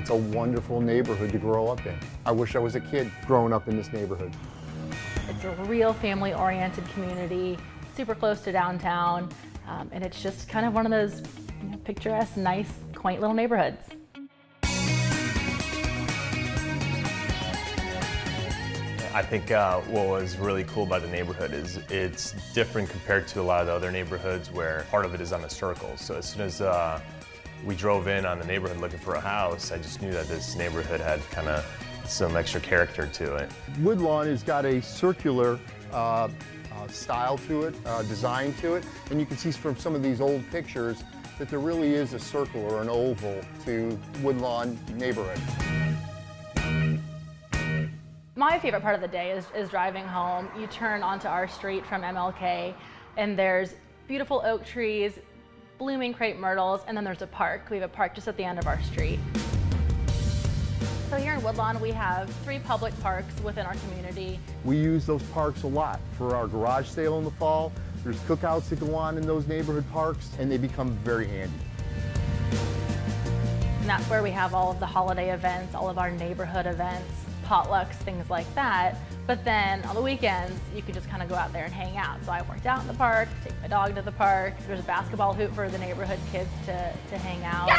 It's a wonderful neighborhood to grow up in. I wish I was a kid growing up in this neighborhood. It's a real family-oriented community, super close to downtown, and it's just kind of one of those picturesque, nice, quaint little neighborhoods. I think what was really cool about the neighborhood is it's different compared to a lot of the other neighborhoods where part of it is on the circles. So as soon as we drove in on the neighborhood looking for a house, I just knew that this neighborhood had kind of some extra character to it. Woodlawn has got a circular style to it, design to it, and you can see from some of these old pictures that there really is a circle or an oval to Woodlawn neighborhood. My favorite part of the day is driving home. You turn onto our street from MLK, and there's beautiful oak trees, blooming crepe myrtles, and then there's a park. We have a park just at the end of our street. So here in Woodlawn, we have 3 public parks within our community. We use those parks a lot for our garage sale in the fall. There's cookouts that go on in those neighborhood parks, and they become very handy. And that's where we have all of the holiday events, all of our neighborhood events, potlucks, things like that. But then on the weekends, you can just kind of go out there and hang out. So I worked out in the park, take my dog to the park. There's a basketball hoop for the neighborhood kids to hang out.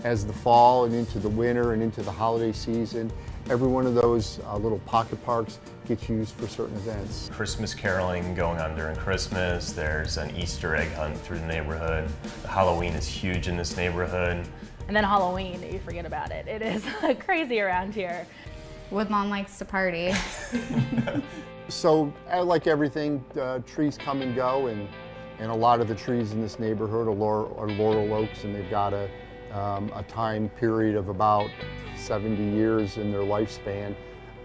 As the fall and into the winter and into the holiday season, every one of those little pocket parks gets used for certain events. Christmas caroling going on during Christmas. There's an Easter egg hunt through the neighborhood. Halloween is huge in this neighborhood. And then Halloween, you forget about it. It is crazy around here. Woodlawn likes to party. So, like everything, trees come and go, and a lot of the trees in this neighborhood are laurel oaks, and they've got a time period of about 70 years in their lifespan.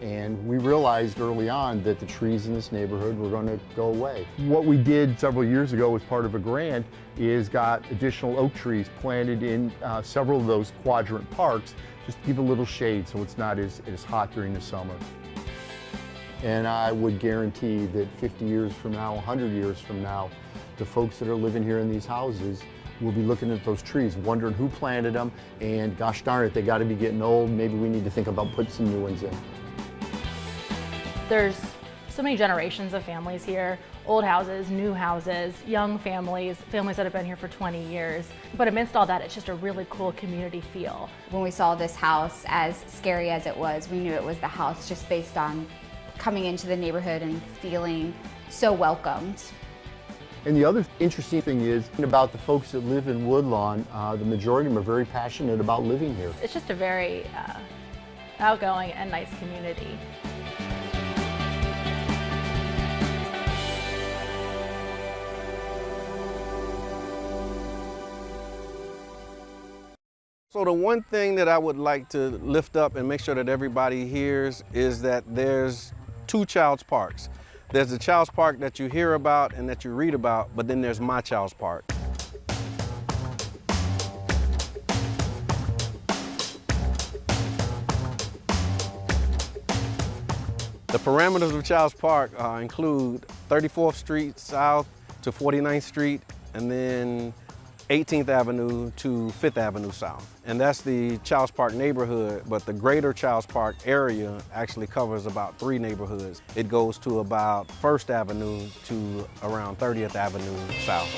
And we realized early on that the trees in this neighborhood were going to go away. What we did several years ago as part of a grant is got additional oak trees planted in several of those quadrant parks, just to give a little shade so it's not as hot during the summer. And I would guarantee that 50 years from now, 100 years from now, the folks that are living here in these houses will be looking at those trees, wondering who planted them, and gosh darn it, they got to be getting old. Maybe we need to think about putting some new ones in. There's so many generations of families here, old houses, new houses, young families, families that have been here for 20 years. But amidst all that, it's just a really cool community feel. When we saw this house, as scary as it was, we knew it was the house just based on coming into the neighborhood and feeling so welcomed. And the other interesting thing is about the folks that live in Woodlawn, the majority of them are very passionate about living here. It's just a very outgoing and nice community. So the one thing that I would like to lift up and make sure that everybody hears is that there's 2 Child's Parks. There's the Child's Park that you hear about and that you read about, but then there's my Child's Park. The parameters of Child's Park include 34th Street South to 49th Street, and then 18th Avenue to 5th Avenue South. And that's the Child's Park neighborhood, but the greater Child's Park area actually covers about 3 neighborhoods. It goes to about 1st Avenue to around 30th Avenue South.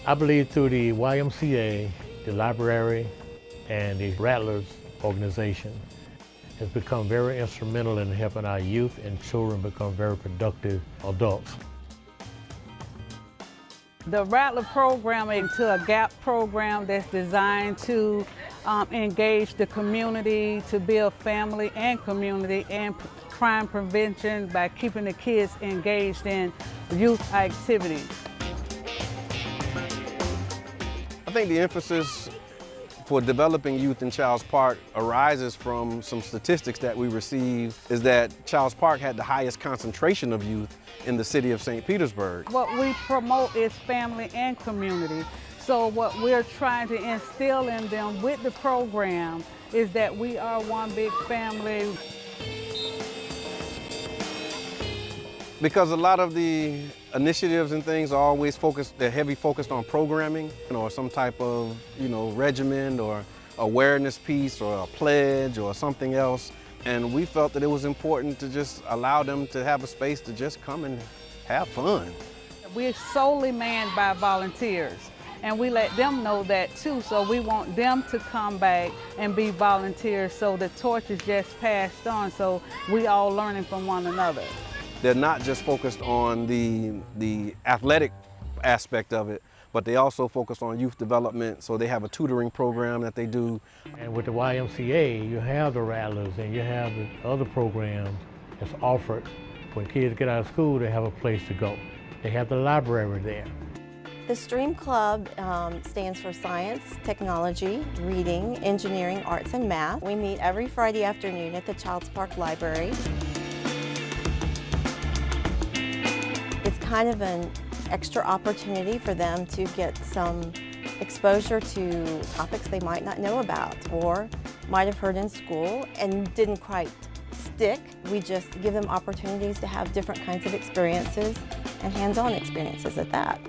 I believe through the YMCA, the library, and the Rattlers organization, has become very instrumental in helping our youth and children become very productive adults. The Rattler program is a GAP program that's designed to engage the community, to build family and community and crime prevention by keeping the kids engaged in youth activities. I think the emphasis for developing youth in Child's Park arises from some statistics that we received, is that Child's Park had the highest concentration of youth in the city of St. Petersburg. What we promote is family and community. So what we're trying to instill in them with the program is that we are one big family. Because a lot of the initiatives and things are always focused, they're heavy focused on programming, or some type of, regimen or awareness piece or a pledge or something else. And we felt that it was important to just allow them to have a space to just come and have fun. We're solely manned by volunteers, and we let them know that too. So we want them to come back and be volunteers, so the torch is just passed on, so we all learning from one another. They're not just focused on the athletic aspect of it, but they also focus on youth development. So they have a tutoring program that they do. And with the YMCA, you have the Rattlers and you have the other programs that's offered. When kids get out of school, they have a place to go. They have the library there. The STREAM Club stands for Science, Technology, Reading, Engineering, Arts, and Math. We meet every Friday afternoon at the Childs Park Library. It's kind of an extra opportunity for them to get some exposure to topics they might not know about or might have heard in school and didn't quite stick. We just give them opportunities to have different kinds of experiences and hands-on experiences at that.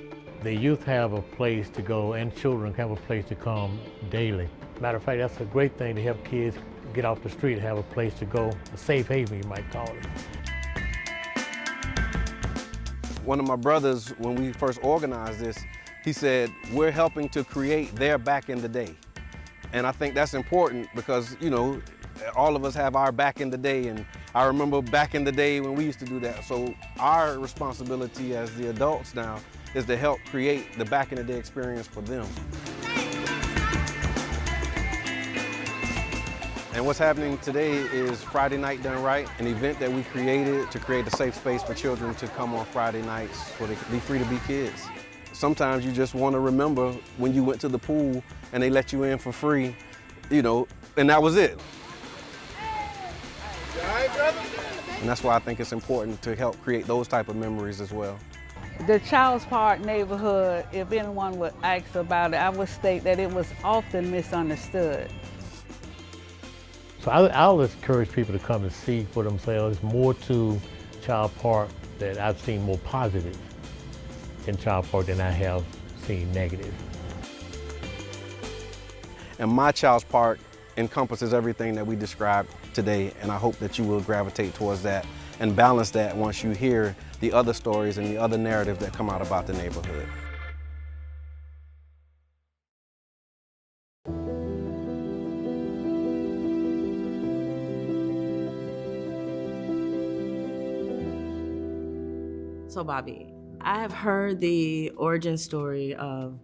The youth have a place to go and children have a place to come daily. Matter of fact, that's a great thing to help kids get off the street, have a place to go, a safe haven you might call it. One of my brothers, when we first organized this, he said, we're helping to create their back in the day. And I think that's important because, all of us have our back in the day, and I remember back in the day when we used to do that. So our responsibility as the adults now is to help create the back in the day experience for them. And what's happening today is Friday Night Done Right, an event that we created to create a safe space for children to come on Friday nights so they can be free to be kids. Sometimes you just want to remember when you went to the pool and they let you in for free, and that was it. And that's why I think it's important to help create those type of memories as well. The Childs Park neighborhood, if anyone would ask about it, I would state that it was often misunderstood. So I'll encourage people to come and see for themselves. There's more to Child Park that I've seen more positive in Child Park than I have seen negative. And my Child's Park encompasses everything that we described today, and I hope that you will gravitate towards that and balance that once you hear the other stories and the other narratives that come out about the neighborhood. So Bobby, I have heard the origin story of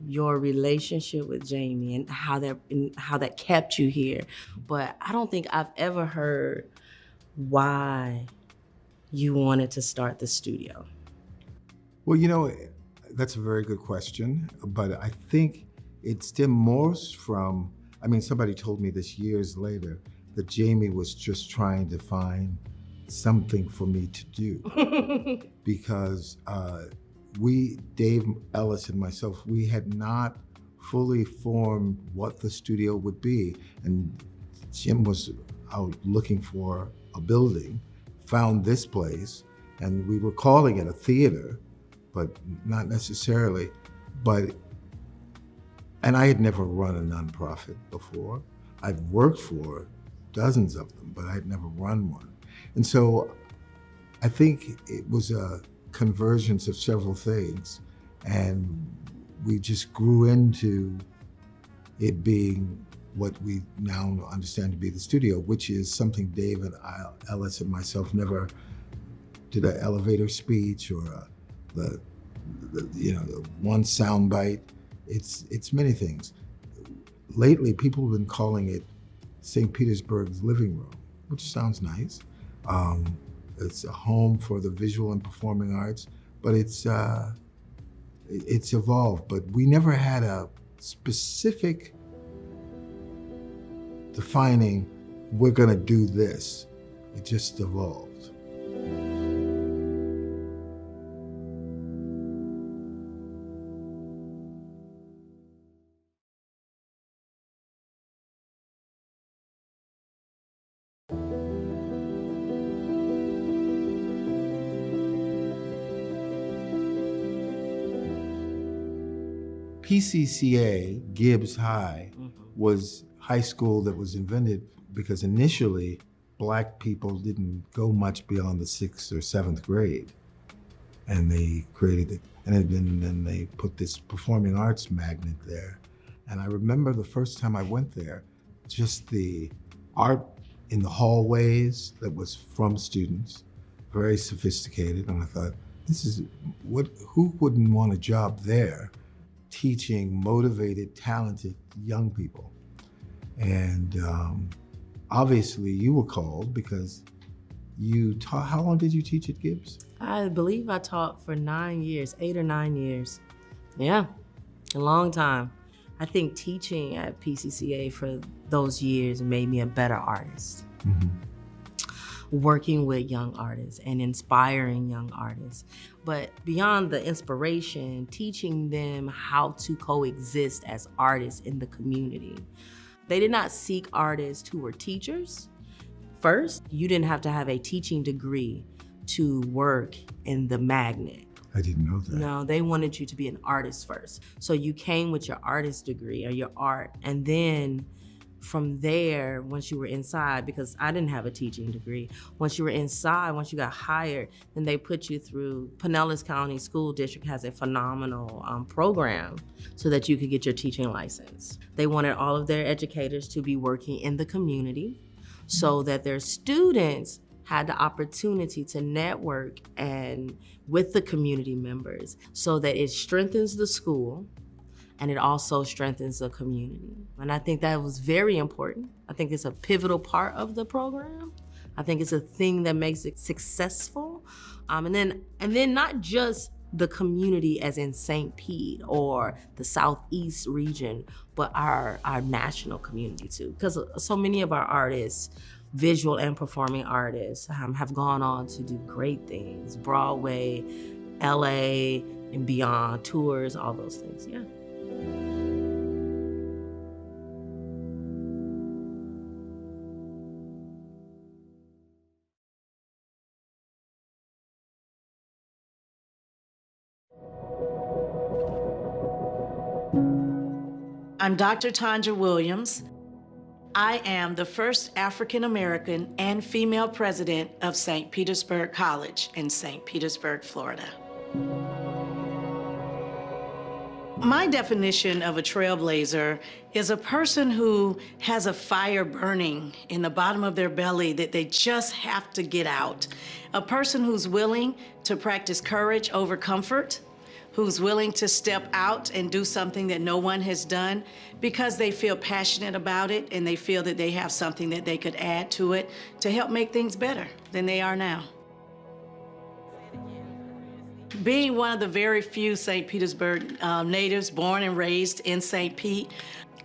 your relationship with Jamie and how that kept you here, but I don't think I've ever heard why you wanted to start the studio. Well, that's a very good question, but I think it stemmed more from, somebody told me this years later, that Jamie was just trying to find something for me to do. Because Dave Ellis and myself, we had not fully formed what the studio would be. And Jim was out looking for a building, found this place, and we were calling it a theater, but not necessarily. And I had never run a nonprofit before. I'd worked for dozens of them, but I'd never run one. And so I think it was a convergence of several things, and we just grew into it being what we now understand to be the studio, which is something David Ellis and myself never did an elevator speech or the one sound bite. It's many things. Lately, people have been calling it St. Petersburg's living room, which sounds nice. It's a home for the visual and performing arts, but it's evolved. But we never had a specific defining, we're gonna do this. It just evolved. PCCA, Gibbs High, was high school that was invented because initially black people didn't go much beyond the 6th or 7th grade. And they created it. And then they put this performing arts magnet there. And I remember the first time I went there, just the art in the hallways that was from students, very sophisticated. And I thought, who wouldn't want a job there teaching motivated, talented young people? And obviously you were called because you taught. How long did you teach at Gibbs? I believe I taught for 9 years, 8 or 9 years. Yeah, a long time. I think teaching at PCCA for those years made me a better artist. Working with young artists and inspiring young artists. But beyond the inspiration, teaching them how to coexist as artists in the community. They did not seek artists who were teachers. First, you didn't have to have a teaching degree to work in the magnet. I didn't know that. No, they wanted you to be an artist first. So you came with your artist degree or your art, and then from there, once you were inside, because I didn't have a teaching degree, once you were inside, once you got hired, then they put you through, Pinellas County School District has a phenomenal program so that you could get your teaching license. They wanted all of their educators to be working in the community so that their students had the opportunity to network and with the community members so that it strengthens the school and it also strengthens the community. And I think that was very important. I think it's a pivotal part of the program. I think it's a thing that makes it successful. And then not just the community as in St. Pete or the Southeast region, but our national community too. Because so many of our artists, visual and performing artists, have gone on to do great things. Broadway, LA, and beyond, tours, all those things, yeah. I'm Dr. Tanja Williams. I am the first African American and female president of St. Petersburg College in St. Petersburg, Florida. My definition of a trailblazer is a person who has a fire burning in the bottom of their belly that they just have to get out. A person who's willing to practice courage over comfort, who's willing to step out and do something that no one has done because they feel passionate about it and they feel that they have something that they could add to it to help make things better than they are now. Being one of the very few St. Petersburg natives born and raised in St. Pete,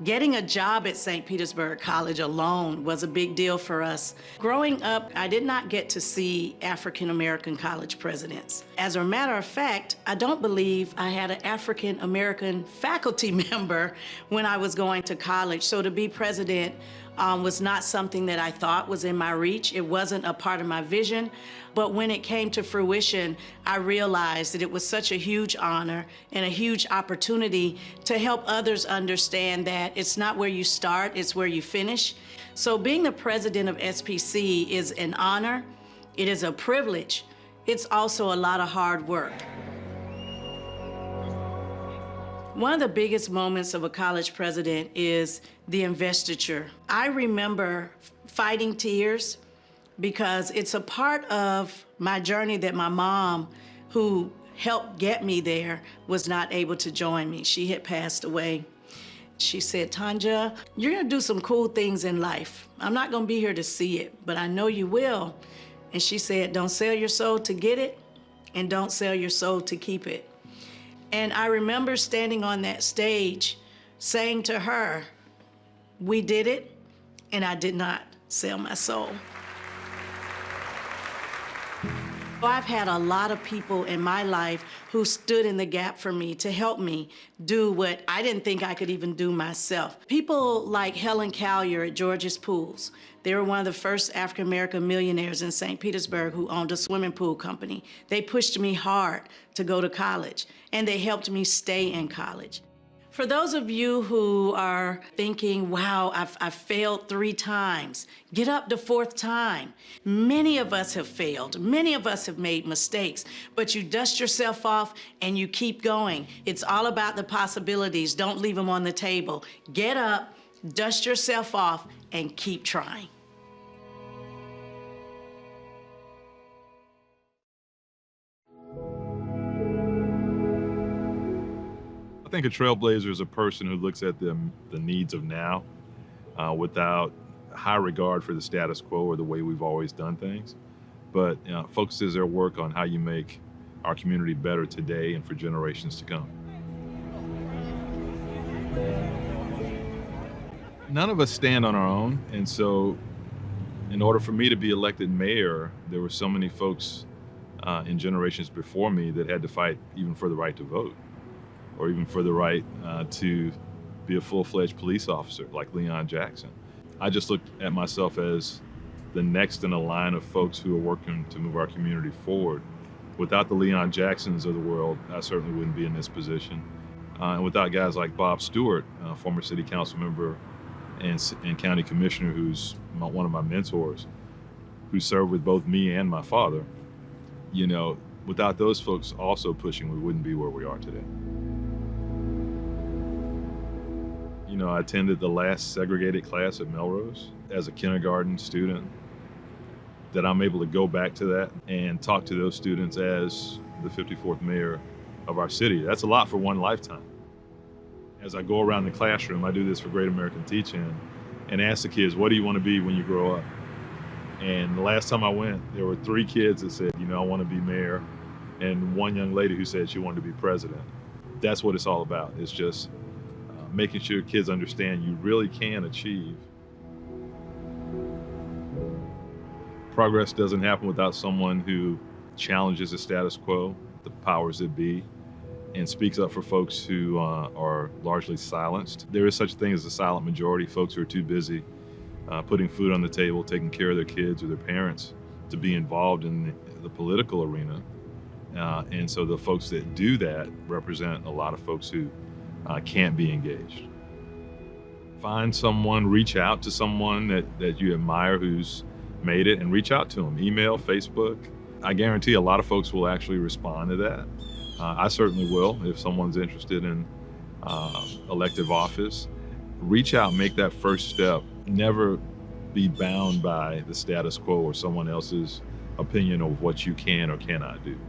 getting a job at St. Petersburg College alone was a big deal for us. Growing up, I did not get to see African American college presidents. As a matter of fact, I don't believe I had an African American faculty member when I was going to college. So to be president was not something that I thought was in my reach. It wasn't a part of my vision. But when it came to fruition, I realized that it was such a huge honor and a huge opportunity to help others understand that it's not where you start, it's where you finish. So being the president of SPC is an honor, it is a privilege, it's also a lot of hard work. One of the biggest moments of a college president is the investiture. I remember fighting tears because it's a part of my journey that my mom, who helped get me there, was not able to join me. She had passed away. She said, Tanja, you're gonna do some cool things in life. I'm not gonna be here to see it, but I know you will. And she said, don't sell your soul to get it, and don't sell your soul to keep it. And I remember standing on that stage saying to her, we did it, and I did not sell my soul. I've had a lot of people in my life who stood in the gap for me to help me do what I didn't think I could even do myself. People like Helen Collier at George's Pools. They were one of the first African-American millionaires in St. Petersburg who owned a swimming pool company. They pushed me hard to go to college, and they helped me stay in college. For those of you who are thinking, wow, I've failed 3 times, get up the 4th time. Many of us have failed. Many of us have made mistakes, but you dust yourself off and you keep going. It's all about the possibilities. Don't leave them on the table. Get up, dust yourself off, and keep trying. I think a trailblazer is a person who looks at the needs of now without high regard for the status quo or the way we've always done things, but focuses their work on how you make our community better today and for generations to come. None of us stand on our own, and so in order for me to be elected mayor, there were so many folks in generations before me that had to fight even for the right to vote, or even for the right to be a full-fledged police officer like Leon Jackson. I just looked at myself as the next in a line of folks who are working to move our community forward. Without the Leon Jacksons of the world, I certainly wouldn't be in this position. And without guys like Bob Stewart, former city council member and county commissioner, who's one of my mentors, who served with both me and my father, you know, without those folks also pushing, we wouldn't be where we are today. You know, I attended the last segregated class at Melrose as a kindergarten student, that I'm able to go back to that and talk to those students as the 54th mayor of our city. That's a lot for one lifetime. As I go around the classroom, I do this for Great American Teach-In, and ask the kids, what do you want to be when you grow up? And the last time I went, there were 3 kids that said, you know, I want to be mayor, and 1 young lady who said she wanted to be president. That's what it's all about. It's just making sure kids understand you really can achieve. Progress doesn't happen without someone who challenges the status quo, the powers that be, and speaks up for folks who are largely silenced. There is such a thing as a silent majority, folks who are too busy putting food on the table, taking care of their kids or their parents, to be involved in the political arena. And so the folks that do that represent a lot of folks who can't be engaged. Find someone, reach out to someone that you admire who's made it, and reach out to them. Email, Facebook. I guarantee a lot of folks will actually respond to that. I certainly will if someone's interested in elective office. Reach out, make that first step. Never be bound by the status quo or someone else's opinion of what you can or cannot do.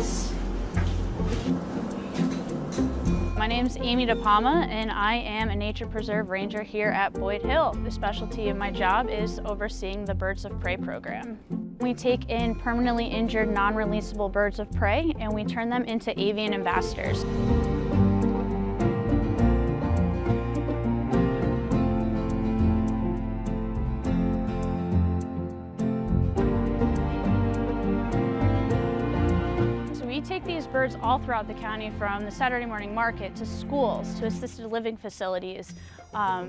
please. My name's Amy DePalma, and I am a nature preserve ranger here at Boyd Hill. The specialty of my job is overseeing the Birds of Prey program. We take in permanently injured, non-releasable birds of prey, and we turn them into avian ambassadors. We take these birds all throughout the county, from the Saturday morning market to schools to assisted living facilities.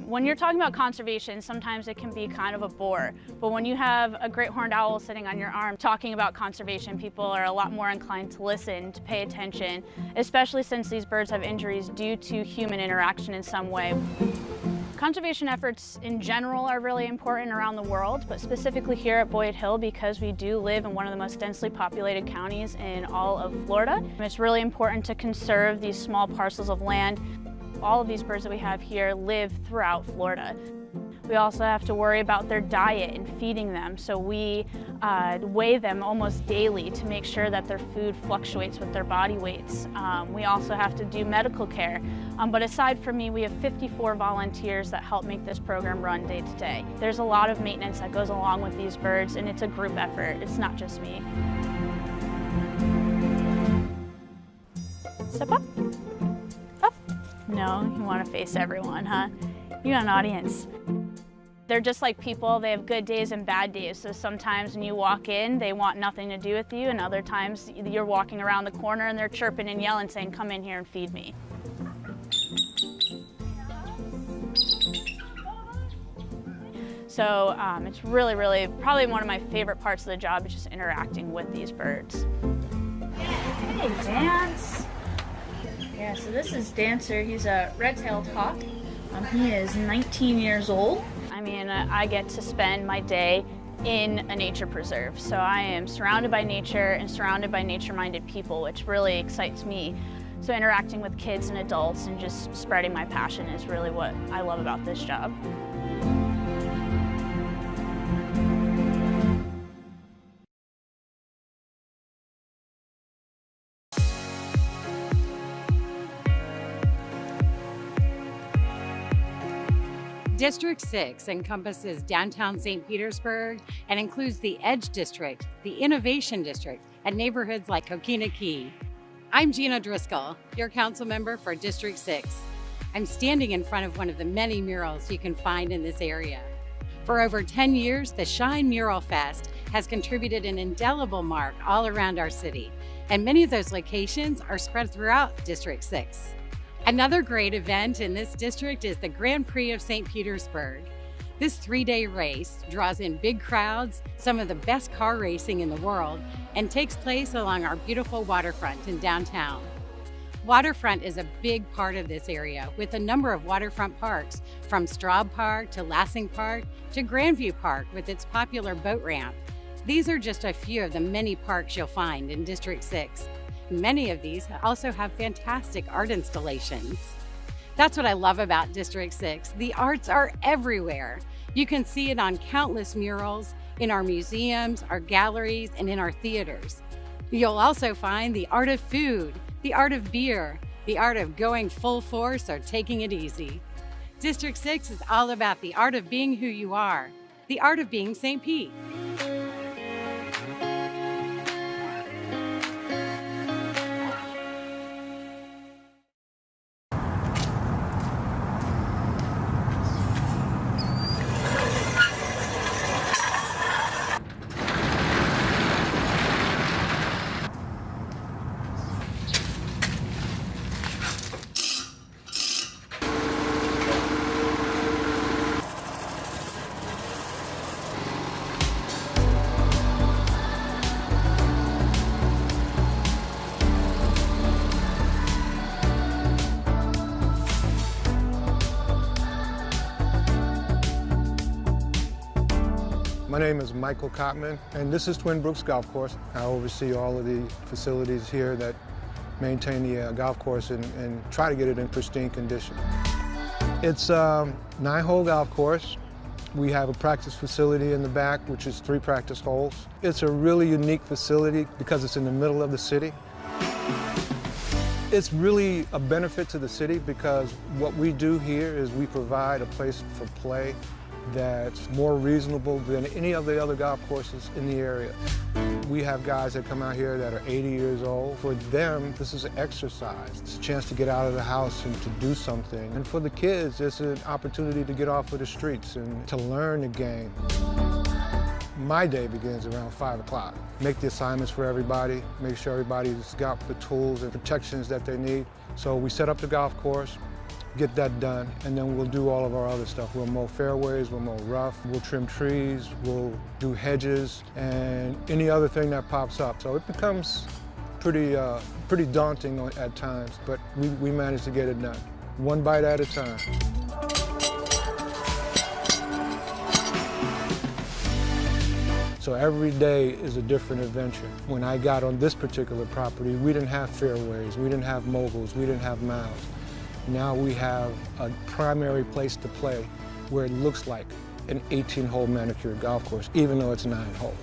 When you're talking about conservation, sometimes it can be kind of a bore, but when you have a great horned owl sitting on your arm talking about conservation, people are a lot more inclined to listen, to pay attention, especially since these birds have injuries due to human interaction in some way. Conservation efforts in general are really important around the world, but specifically here at Boyd Hill because we do live in one of the most densely populated counties in all of Florida. It's really important to conserve these small parcels of land. All of these birds that we have here live throughout Florida. We also have to worry about their diet and feeding them, so we weigh them almost daily to make sure that their food fluctuates with their body weights. We also have to do medical care, but aside from me, we have 54 volunteers that help make this program run day to day. There's a lot of maintenance that goes along with these birds, and it's a group effort. It's not just me. Step up. Up. No, you want to face everyone, huh? You got an audience. They're just like people. They have good days and bad days. So sometimes when you walk in, they want nothing to do with you, and other times you're walking around the corner and they're chirping and yelling, saying, "Come in here and feed me." So it's really, really, probably one of my favorite parts of the job is just interacting with these birds. Hey, Dance. Yeah, so this is Dancer. He's a red-tailed hawk. He is 19 years old. I mean, I get to spend my day in a nature preserve. So I am surrounded by nature and surrounded by nature-minded people, which really excites me. So interacting with kids and adults and just spreading my passion is really what I love about this job. District 6 encompasses downtown St. Petersburg and includes the Edge District, the Innovation District, and neighborhoods like Coquina Key. I'm Gina Driscoll, your council member for District 6. I'm standing in front of one of the many murals you can find in this area. For over 10 years, the Shine Mural Fest has contributed an indelible mark all around our city, and many of those locations are spread throughout District 6. Another great event in this district is the Grand Prix of St. Petersburg. This 3-day race draws in big crowds, some of the best car racing in the world, and takes place along our beautiful waterfront in downtown. Waterfront is a big part of this area, with a number of waterfront parks, from Straub Park to Lassing Park to Grandview Park with its popular boat ramp. These are just a few of the many parks you'll find in District 6. Many of these also have fantastic art installations. That's what I love about District 6. The arts are everywhere. You can see it on countless murals, in our museums, our galleries, and in our theaters. You'll also find the art of food, the art of beer, the art of going full force or taking it easy. District 6 is all about the art of being who you are, the art of being St. Pete. My name is Michael Cockman, and this is Twin Brooks Golf Course. I oversee all of the facilities here that maintain the golf course and try to get it in pristine condition. It's a 9-hole golf course. We have a practice facility in the back, which is 3 practice holes. It's a really unique facility because it's in the middle of the city. It's really a benefit to the city because what we do here is we provide a place for play that's more reasonable than any of the other golf courses in the area. We have guys that come out here that are 80 years old. For them, this is an exercise. It's a chance to get out of the house and to do something. And for the kids, it's an opportunity to get off of the streets and to learn the game. My day begins around 5 o'clock. Make the assignments for everybody, make sure everybody's got the tools and protections that they need. So we set up the golf course, get that done, and then we'll do all of our other stuff. We'll mow fairways, we'll mow rough, we'll trim trees, we'll do hedges, and any other thing that pops up. So it becomes pretty daunting at times, but we manage to get it done, one bite at a time. So every day is a different adventure. When I got on this particular property, we didn't have fairways, we didn't have moguls, we didn't have mounds. Now we have a primary place to play where it looks like an 18-hole manicured golf course, even though it's 9 holes.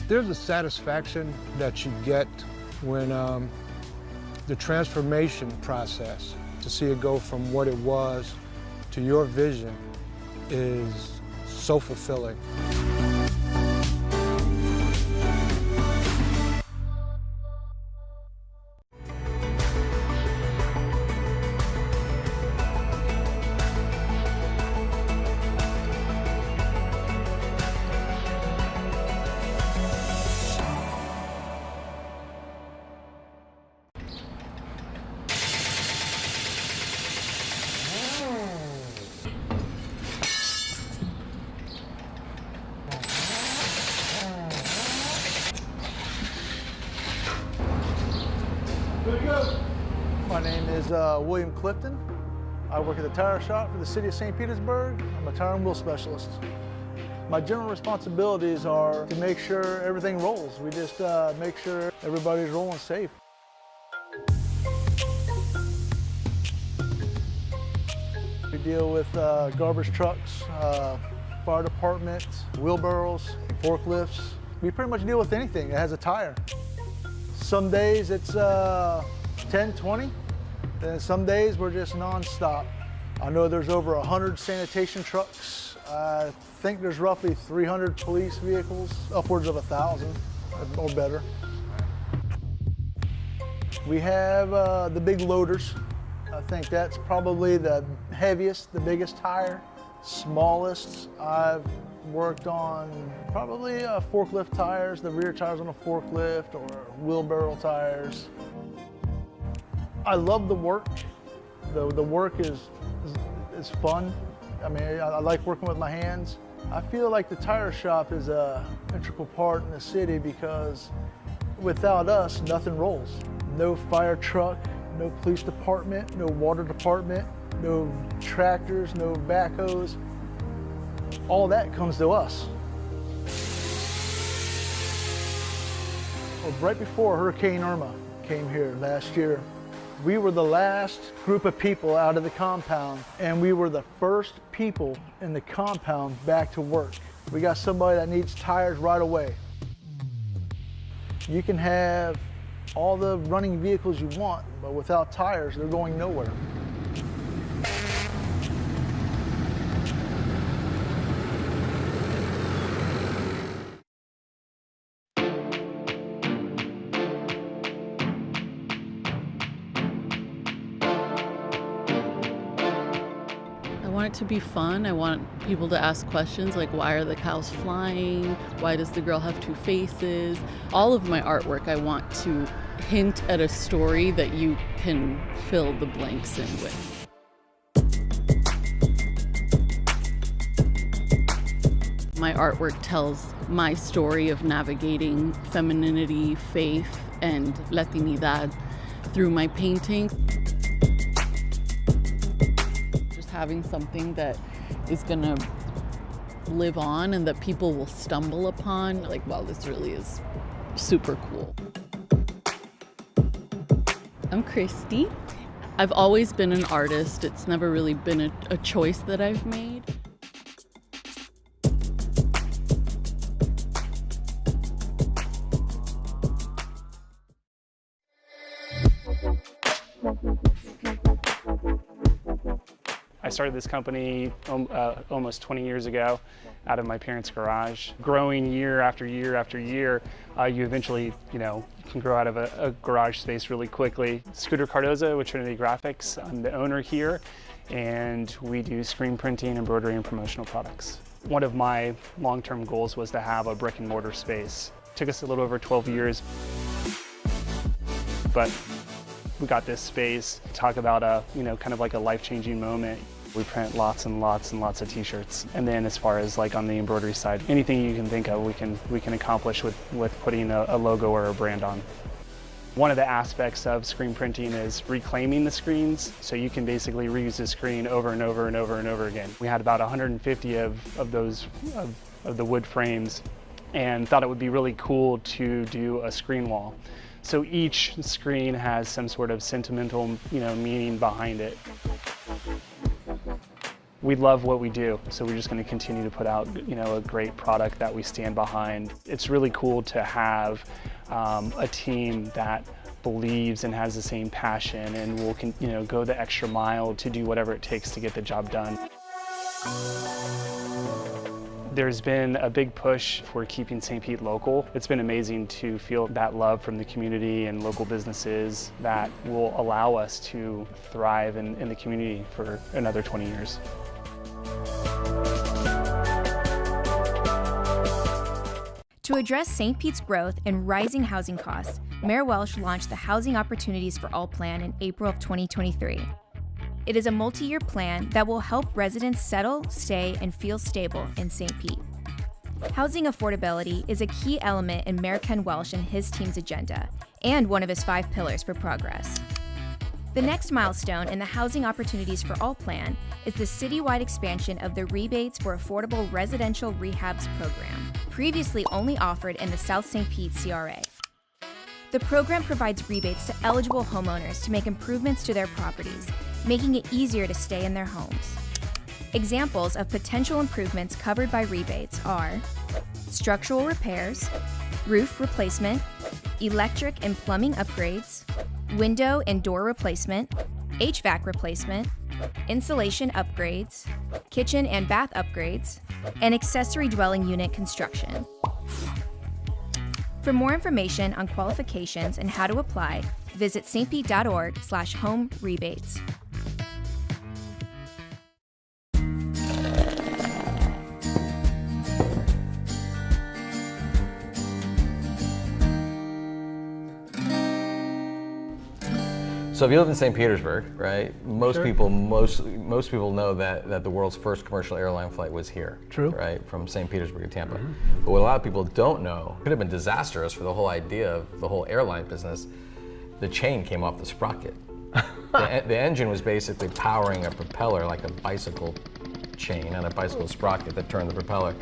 There's a satisfaction that you get when the transformation process, to see it go from what it was to your vision, is so fulfilling. My name is William Clifton. I work at the tire shop for the city of St. Petersburg. I'm a tire and wheel specialist. My general responsibilities are to make sure everything rolls. We just make sure everybody's rolling safe. We deal with garbage trucks, fire departments, wheelbarrows, forklifts. We pretty much deal with anything that has a tire. Some days it's 10, 20, and some days we're just non-stop. I know there's over 100 sanitation trucks. I think there's roughly 300 police vehicles, upwards of 1,000 or better. We have the big loaders. I think that's probably the heaviest, the biggest tire. Smallest, I've worked on probably forklift tires, the rear tires on a forklift, or wheelbarrow tires. I love the work. The work is fun. I mean, I like working with my hands. I feel like the tire shop is an integral part in the city because without us, nothing rolls. No fire truck, no police department, no water department, no tractors, no backhoes. All that comes to us. Well, right before Hurricane Irma came here last year, we were the last group of people out of the compound, and we were the first people in the compound back to work. We got somebody that needs tires right away. You can have all the running vehicles you want, but without tires, they're going nowhere. I want it to be fun. I want people to ask questions like, why are the cows flying? Why does the girl have 2 faces? All of my artwork, I want to hint at a story that you can fill the blanks in with. My artwork tells my story of navigating femininity, faith, and Latinidad through my painting. Having something that is gonna live on and that people will stumble upon, like, wow, this really is super cool. I'm Christy. I've always been an artist. It's never really been a choice that I've made. I started this company almost 20 years ago out of my parents' garage. Growing year after year after year, you eventually, can grow out of a garage space really quickly. Scooter Cardoza with Trinity Graphics. I'm the owner here, and we do screen printing, embroidery, and promotional products. One of my long-term goals was to have a brick and mortar space. It took us a little over 12 years, but we got this space. Talk about a, kind of like a life-changing moment. We print lots and lots and lots of t-shirts. And then as far as like on the embroidery side, anything you can think of, we can accomplish with putting a logo or a brand on. One of the aspects of screen printing is reclaiming the screens, so you can basically reuse the screen over and over and over and over again. We had about 150 of the wood frames, and thought it would be really cool to do a screen wall. So each screen has some sort of sentimental, meaning behind it. We love what we do, so we're just going to continue to put out, a great product that we stand behind. It's really cool to have a team that believes and has the same passion and will, go the extra mile to do whatever it takes to get the job done. There's been a big push for keeping St. Pete local. It's been amazing to feel that love from the community and local businesses that will allow us to thrive in the community for another 20 years. To address St. Pete's growth and rising housing costs, Mayor Welsh launched the Housing Opportunities for All plan in April of 2023. It is a multi-year plan that will help residents settle, stay, and feel stable in St. Pete. Housing affordability is a key element in Mayor Ken Welsh and his team's agenda, and one of his 5 pillars for progress. The next milestone in the Housing Opportunities for All plan is the citywide expansion of the Rebates for Affordable Residential Rehabs program, previously only offered in the South St. Pete CRA. The program provides rebates to eligible homeowners to make improvements to their properties, making it easier to stay in their homes. Examples of potential improvements covered by rebates are structural repairs, roof replacement, electric and plumbing upgrades, window and door replacement, HVAC replacement, insulation upgrades, kitchen and bath upgrades, and accessory dwelling unit construction. For more information on qualifications and how to apply, visit stpete.org/home rebates. So if you live in St. Petersburg, right, most people know that the world's first commercial airline flight was here. True. Right, from St. Petersburg to Tampa. But what a lot of people don't know, could have been disastrous for the whole idea of the whole airline business, the chain came off the sprocket. The engine was basically powering a propeller like a bicycle chain and a bicycle sprocket that turned the propeller.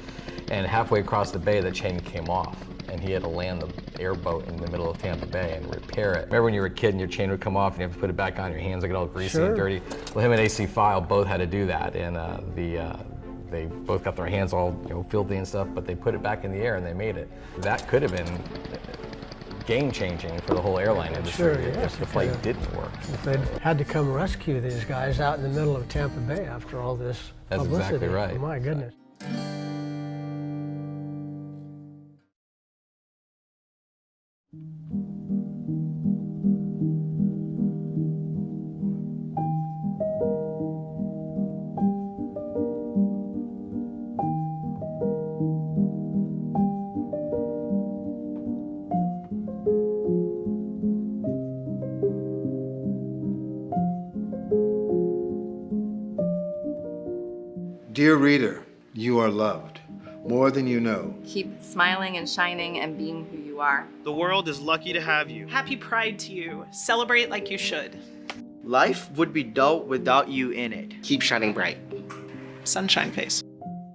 And halfway across the bay, the chain came off. And he had to land the airboat in the middle of Tampa Bay and repair it. Remember when you were a kid and your chain would come off and you have to put it back on, your hands would get all greasy and dirty? Well, him and AC File both had to do that, and they both got their hands all filthy and stuff, but they put it back in the air and they made it. That could have been game-changing for the whole airline industry if the flight didn't work. If they'd had to come rescue these guys out in the middle of Tampa Bay after all this publicity. That's exactly right. Oh, my goodness. Dear reader, you are loved, more than you know. Keep smiling and shining and being who you are. The world is lucky to have you. Happy Pride to you. Celebrate like you should. Life would be dull without you in it. Keep shining bright. Sunshine face.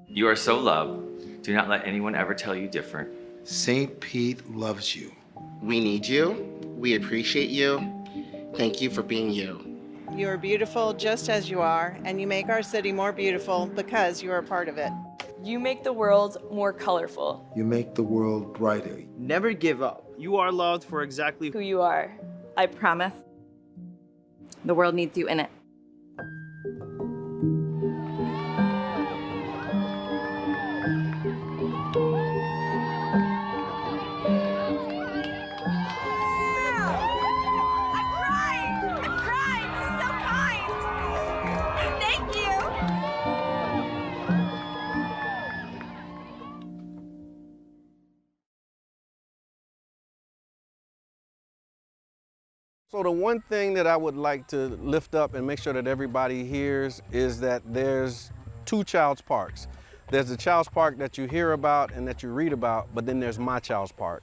You are so loved. Do not let anyone ever tell you different. St. Pete loves you. We need you. We appreciate you. Thank you for being you. You are beautiful just as you are, and you make our city more beautiful because you are a part of it. You make the world more colorful. You make the world brighter. Never give up. You are loved for exactly who you are. I promise. The world needs you in it. So the one thing that I would like to lift up and make sure that everybody hears is that there's two Child's Parks. There's the Child's Park that you hear about and that you read about, but then there's my Child's Park.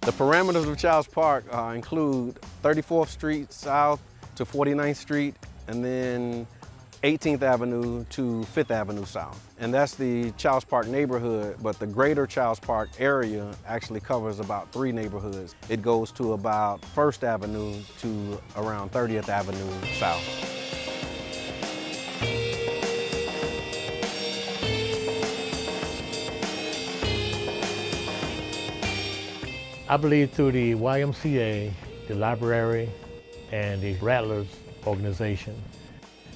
The parameters of Child's Park include 34th Street South to 49th Street, and then 18th Avenue to 5th Avenue South. And that's the Child's Park neighborhood, but the greater Child's Park area actually covers about 3 neighborhoods. It goes to about 1st Avenue to around 30th Avenue South. I believe through the YMCA, the library, and the Rattlers organization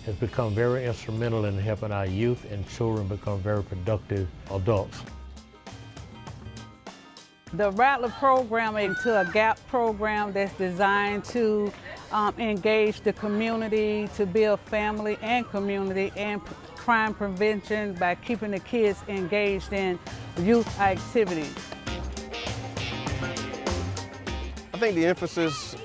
has become very instrumental in helping our youth and children become very productive adults. The Rattler program into a GAP program that's designed to engage the community, to build family and community and crime prevention by keeping the kids engaged in youth activities. I think the emphasis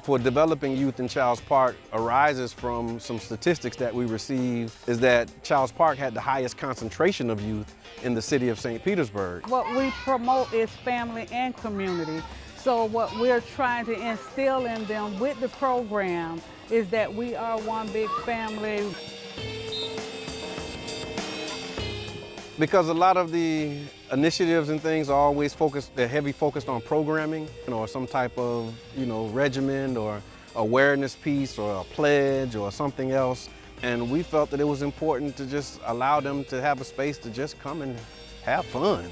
for developing youth in Child's Park arises from some statistics that we received, is that Child's Park had the highest concentration of youth in the city of St. Petersburg. What we promote is family and community. So what we're trying to instill in them with the program is that we are one big family. Because a lot of the initiatives and things are always focused, they're heavy focused on programming, or some type of, regimen or awareness piece or a pledge or something else. And we felt that it was important to just allow them to have a space to just come and have fun.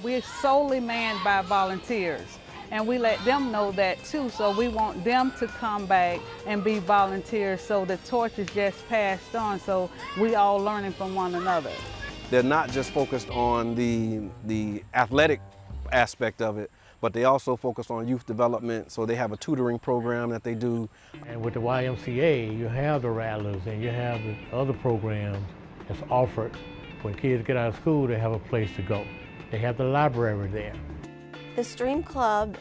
We're solely manned by volunteers, and we let them know that too. So we want them to come back and be volunteers, so the torch is just passed on, so we all learning from one another. They're not just focused on the athletic aspect of it, but they also focus on youth development. So they have a tutoring program that they do. And with the YMCA, you have the Rattlers and you have the other programs that's offered. When kids get out of school, they have a place to go. They have the library there. The STREAM Club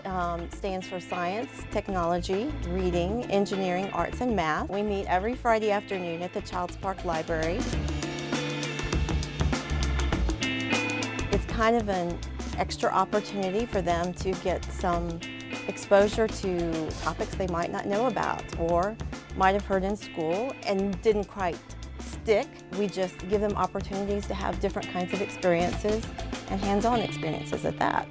stands for Science, Technology, Reading, Engineering, Arts, and Math. We meet every Friday afternoon at the Child's Park Library. It's kind of an extra opportunity for them to get some exposure to topics they might not know about or might have heard in school and didn't quite stick. We just give them opportunities to have different kinds of experiences and hands-on experiences at that.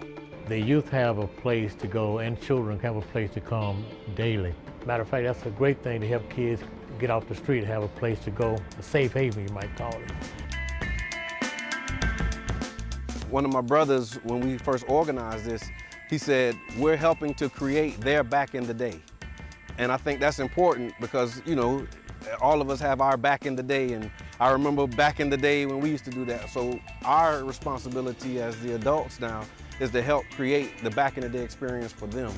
The youth have a place to go and children have a place to come daily. Matter of fact, that's a great thing to help kids get off the street, have a place to go, a safe haven you might call it. One of my brothers, when we first organized this, he said, we're helping to create their back in the day. And I think that's important because, all of us have our back in the day, and I remember back in the day when we used to do that. So our responsibility as the adults now is to help create the back in the day experience for them.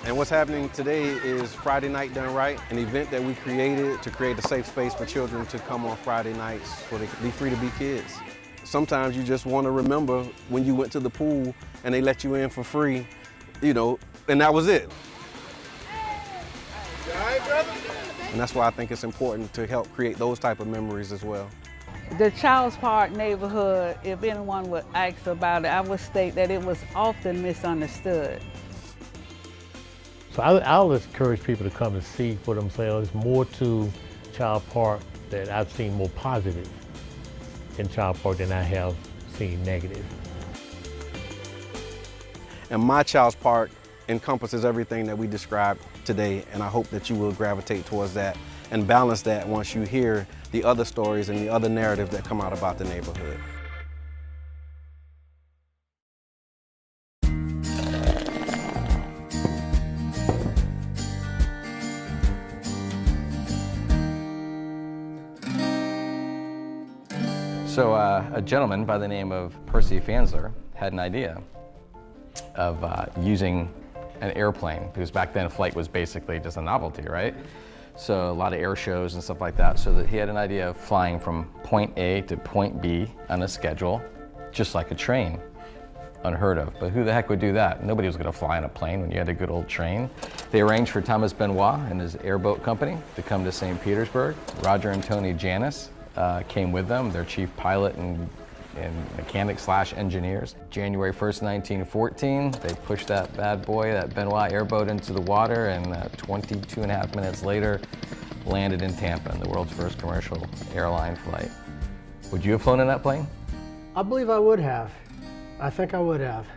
And what's happening today is Friday Night Done Right, an event that we created to create a safe space for children to come on Friday nights so they can be free to be kids. Sometimes you just want to remember when you went to the pool and they let you in for free, and that was it. And that's why I think it's important to help create those type of memories as well. The Child's Park neighborhood, if anyone would ask about it, I would state that it was often misunderstood. So I'll encourage people to come and see for themselves. More to Child Park that I've seen more positive in Child Park than I have seen negative. And my Child's Park encompasses everything that we described today, and I hope that you will gravitate towards that and balance that once you hear the other stories and the other narratives that come out about the neighborhood. So a gentleman by the name of Percy Fansler had an idea of using an airplane, because back then flight was basically just a novelty, right? So a lot of air shows and stuff like that, so that he had an idea of flying from point A to point B on a schedule, just like a train. Unheard of, but who the heck would do that? Nobody was gonna fly on a plane when you had a good old train. They arranged for Thomas Benoit and his airboat company to come to St. Petersburg. Roger and Tony Janis came with them, their chief pilot and mechanic / engineers. January 1st, 1914, they pushed that bad boy, that Benoit airboat, into the water, and 22.5 minutes later, landed in Tampa in the world's first commercial airline flight. Would you have flown in that plane? I believe I would have. I think I would have.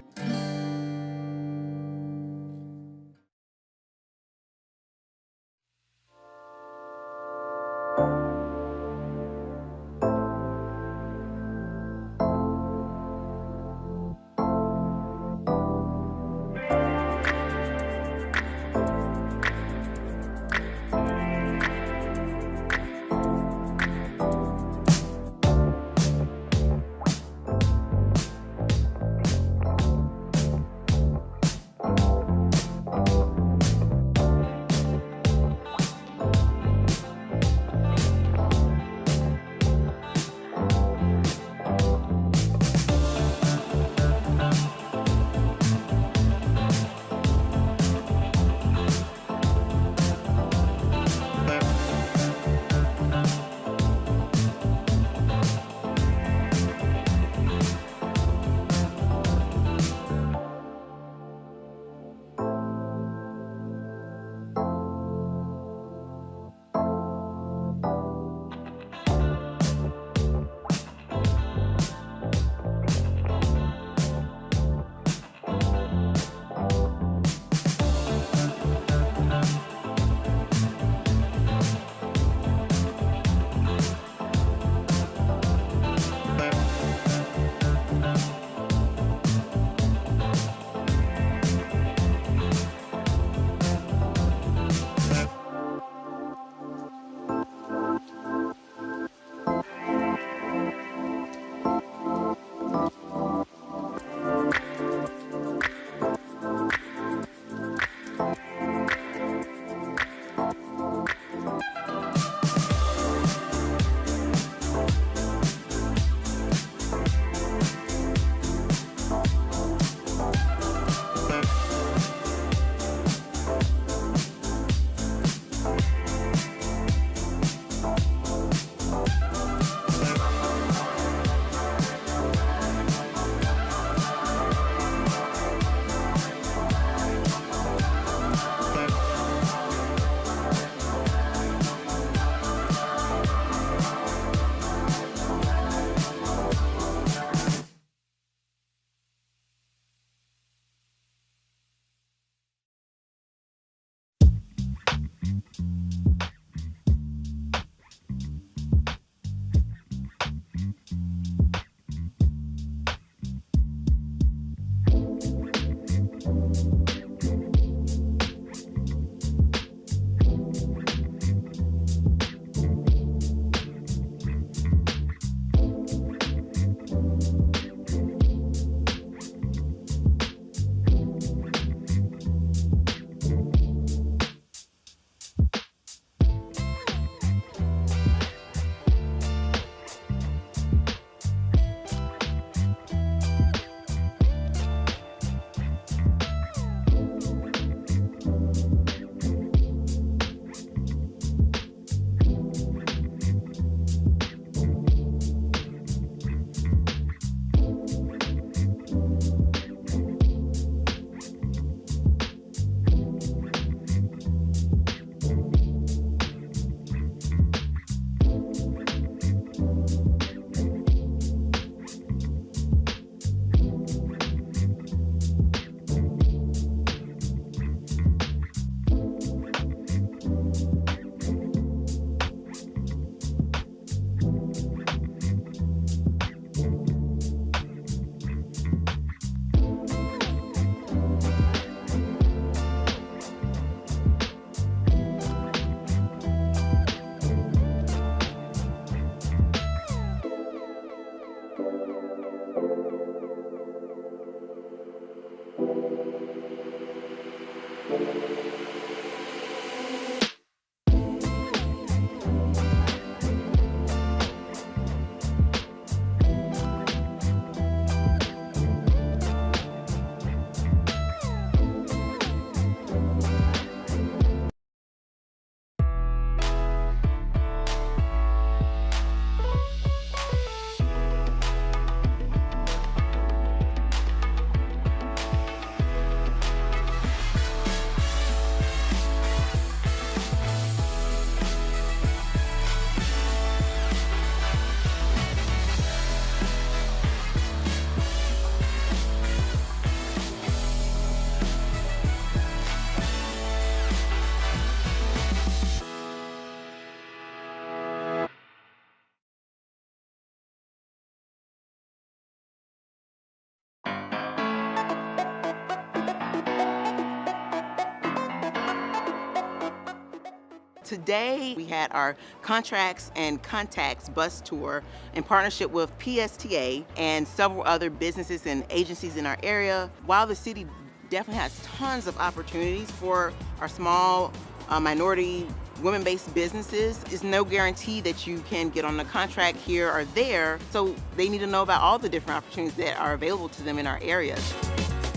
Today, we had our Contracts and Contacts bus tour in partnership with PSTA and several other businesses and agencies in our area. While the city definitely has tons of opportunities for our small minority women-based businesses, it's no guarantee that you can get on a contract here or there. So they need to know about all the different opportunities that are available to them in our areas.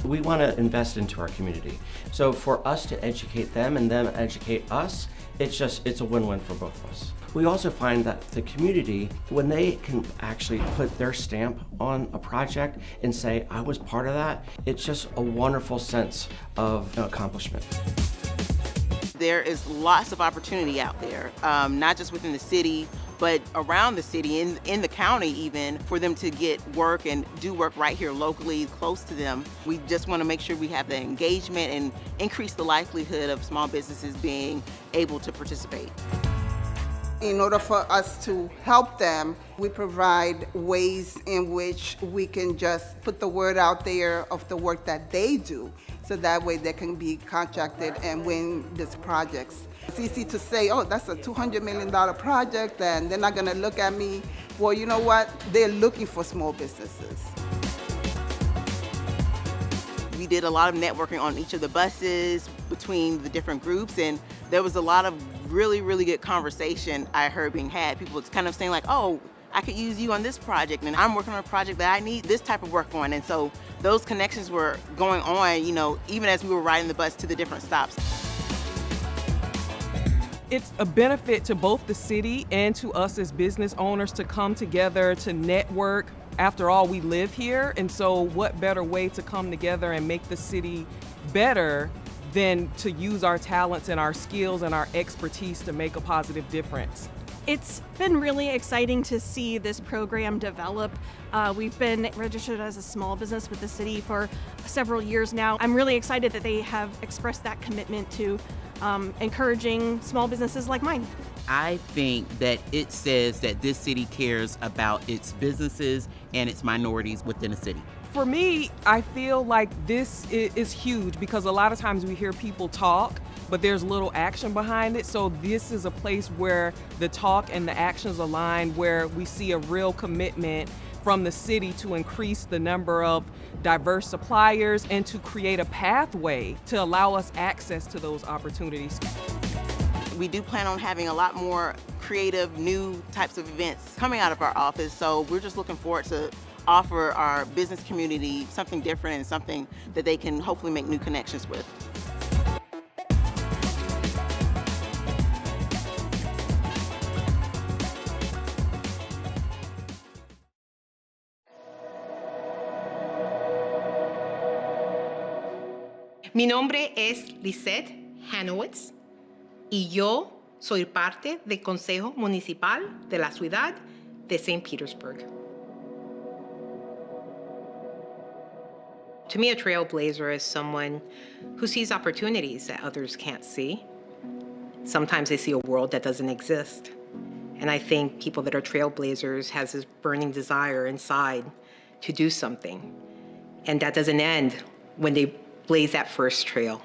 We want to invest into our community. So for us to educate them and them educate us, it's a win-win for both of us. We also find that the community, when they can actually put their stamp on a project and say, I was part of that, it's just a wonderful sense of accomplishment. There is lots of opportunity out there, not just within the city, but around the city, in the county even, for them to get work and do work right here locally, close to them. We just want to make sure we have the engagement and increase the likelihood of small businesses being able to participate. In order for us to help them, we provide ways in which we can just put the word out there of the work that they do, so that way they can be contracted and win these projects. It's easy to say, oh, that's a $200 million project, and they're not going to look at me. Well, you know what? They're looking for small businesses. We did a lot of networking on each of the buses between the different groups, and there was a lot of really, really good conversation I heard being had. People was kind of saying like, oh, I could use you on this project, and I'm working on a project that I need this type of work on. And so those connections were going on, you know, even as we were riding the bus to the different stops. It's a benefit to both the city and to us as business owners to come together, to network. After all, we live here, and so what better way to come together and make the city better than to use our talents and our skills and our expertise to make a positive difference. It's been really exciting to see this program develop. We've been registered as a small business with the city for several years now. I'm really excited that they have expressed that commitment to encouraging small businesses like mine. I think that it says that this city cares about its businesses and its minorities within the city. For me, I feel like this is huge because a lot of times we hear people talk, but there's little action behind it. So this is a place where the talk and the actions align, where we see a real commitment from the city to increase the number of diverse suppliers and to create a pathway to allow us access to those opportunities. We do plan on having a lot more creative, new types of events coming out of our office. So we're just looking forward to offer our business community something different and something that they can hopefully make new connections with. Mi nombre es Lisette Hanowitz y yo soy parte del Consejo Municipal de la Ciudad de St. Petersburg. To me, a trailblazer is someone who sees opportunities that others can't see. Sometimes they see a world that doesn't exist. And I think people that are trailblazers has this burning desire inside to do something. And that doesn't end when they blaze that first trail.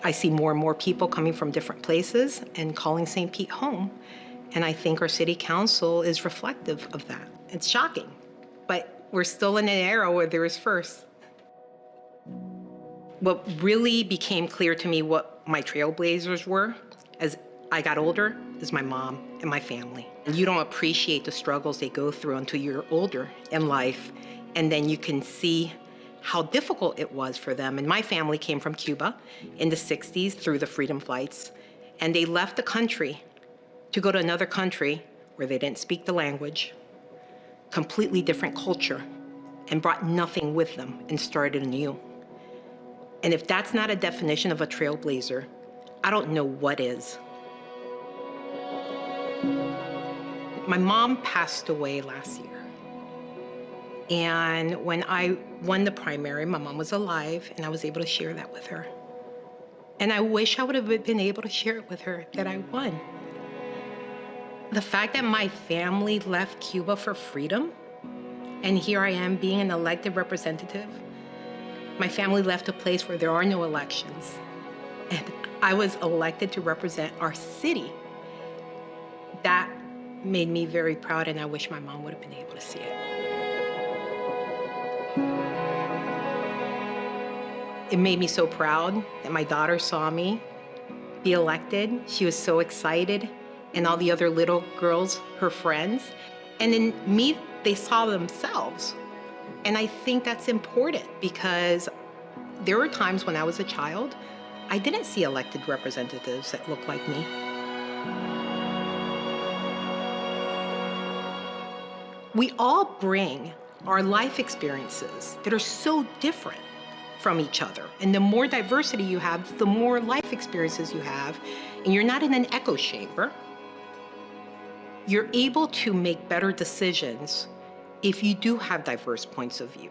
I see more and more people coming from different places and calling St. Pete home. And I think our city council is reflective of that. It's shocking, but we're still in an era where there is first. What really became clear to me what my trailblazers were as I got older is my mom and my family. And you don't appreciate the struggles they go through until you're older in life. And then you can see how difficult it was for them. And my family came from Cuba in the 60s through the freedom flights. And they left the country to go to another country where they didn't speak the language, completely different culture, and brought nothing with them and started anew. And if that's not a definition of a trailblazer, I don't know what is. My mom passed away last year. And when I won the primary, my mom was alive, and I was able to share that with her. And I wish I would have been able to share it with her that I won. The fact that my family left Cuba for freedom, and here I am being an elected representative. My family left a place where there are no elections, And I was elected to represent our city. That made me very proud, and I wish my mom would have been able to see it. It made me so proud that my daughter saw me be elected. She was so excited, and all the other little girls, her friends. And in me, they saw themselves. And I think that's important because there were times when I was a child, I didn't see elected representatives that looked like me. We all bring our life experiences that are so different from each other. And the more diversity you have, the more life experiences you have, and you're not in an echo chamber. You're able to make better decisions if you do have diverse points of view.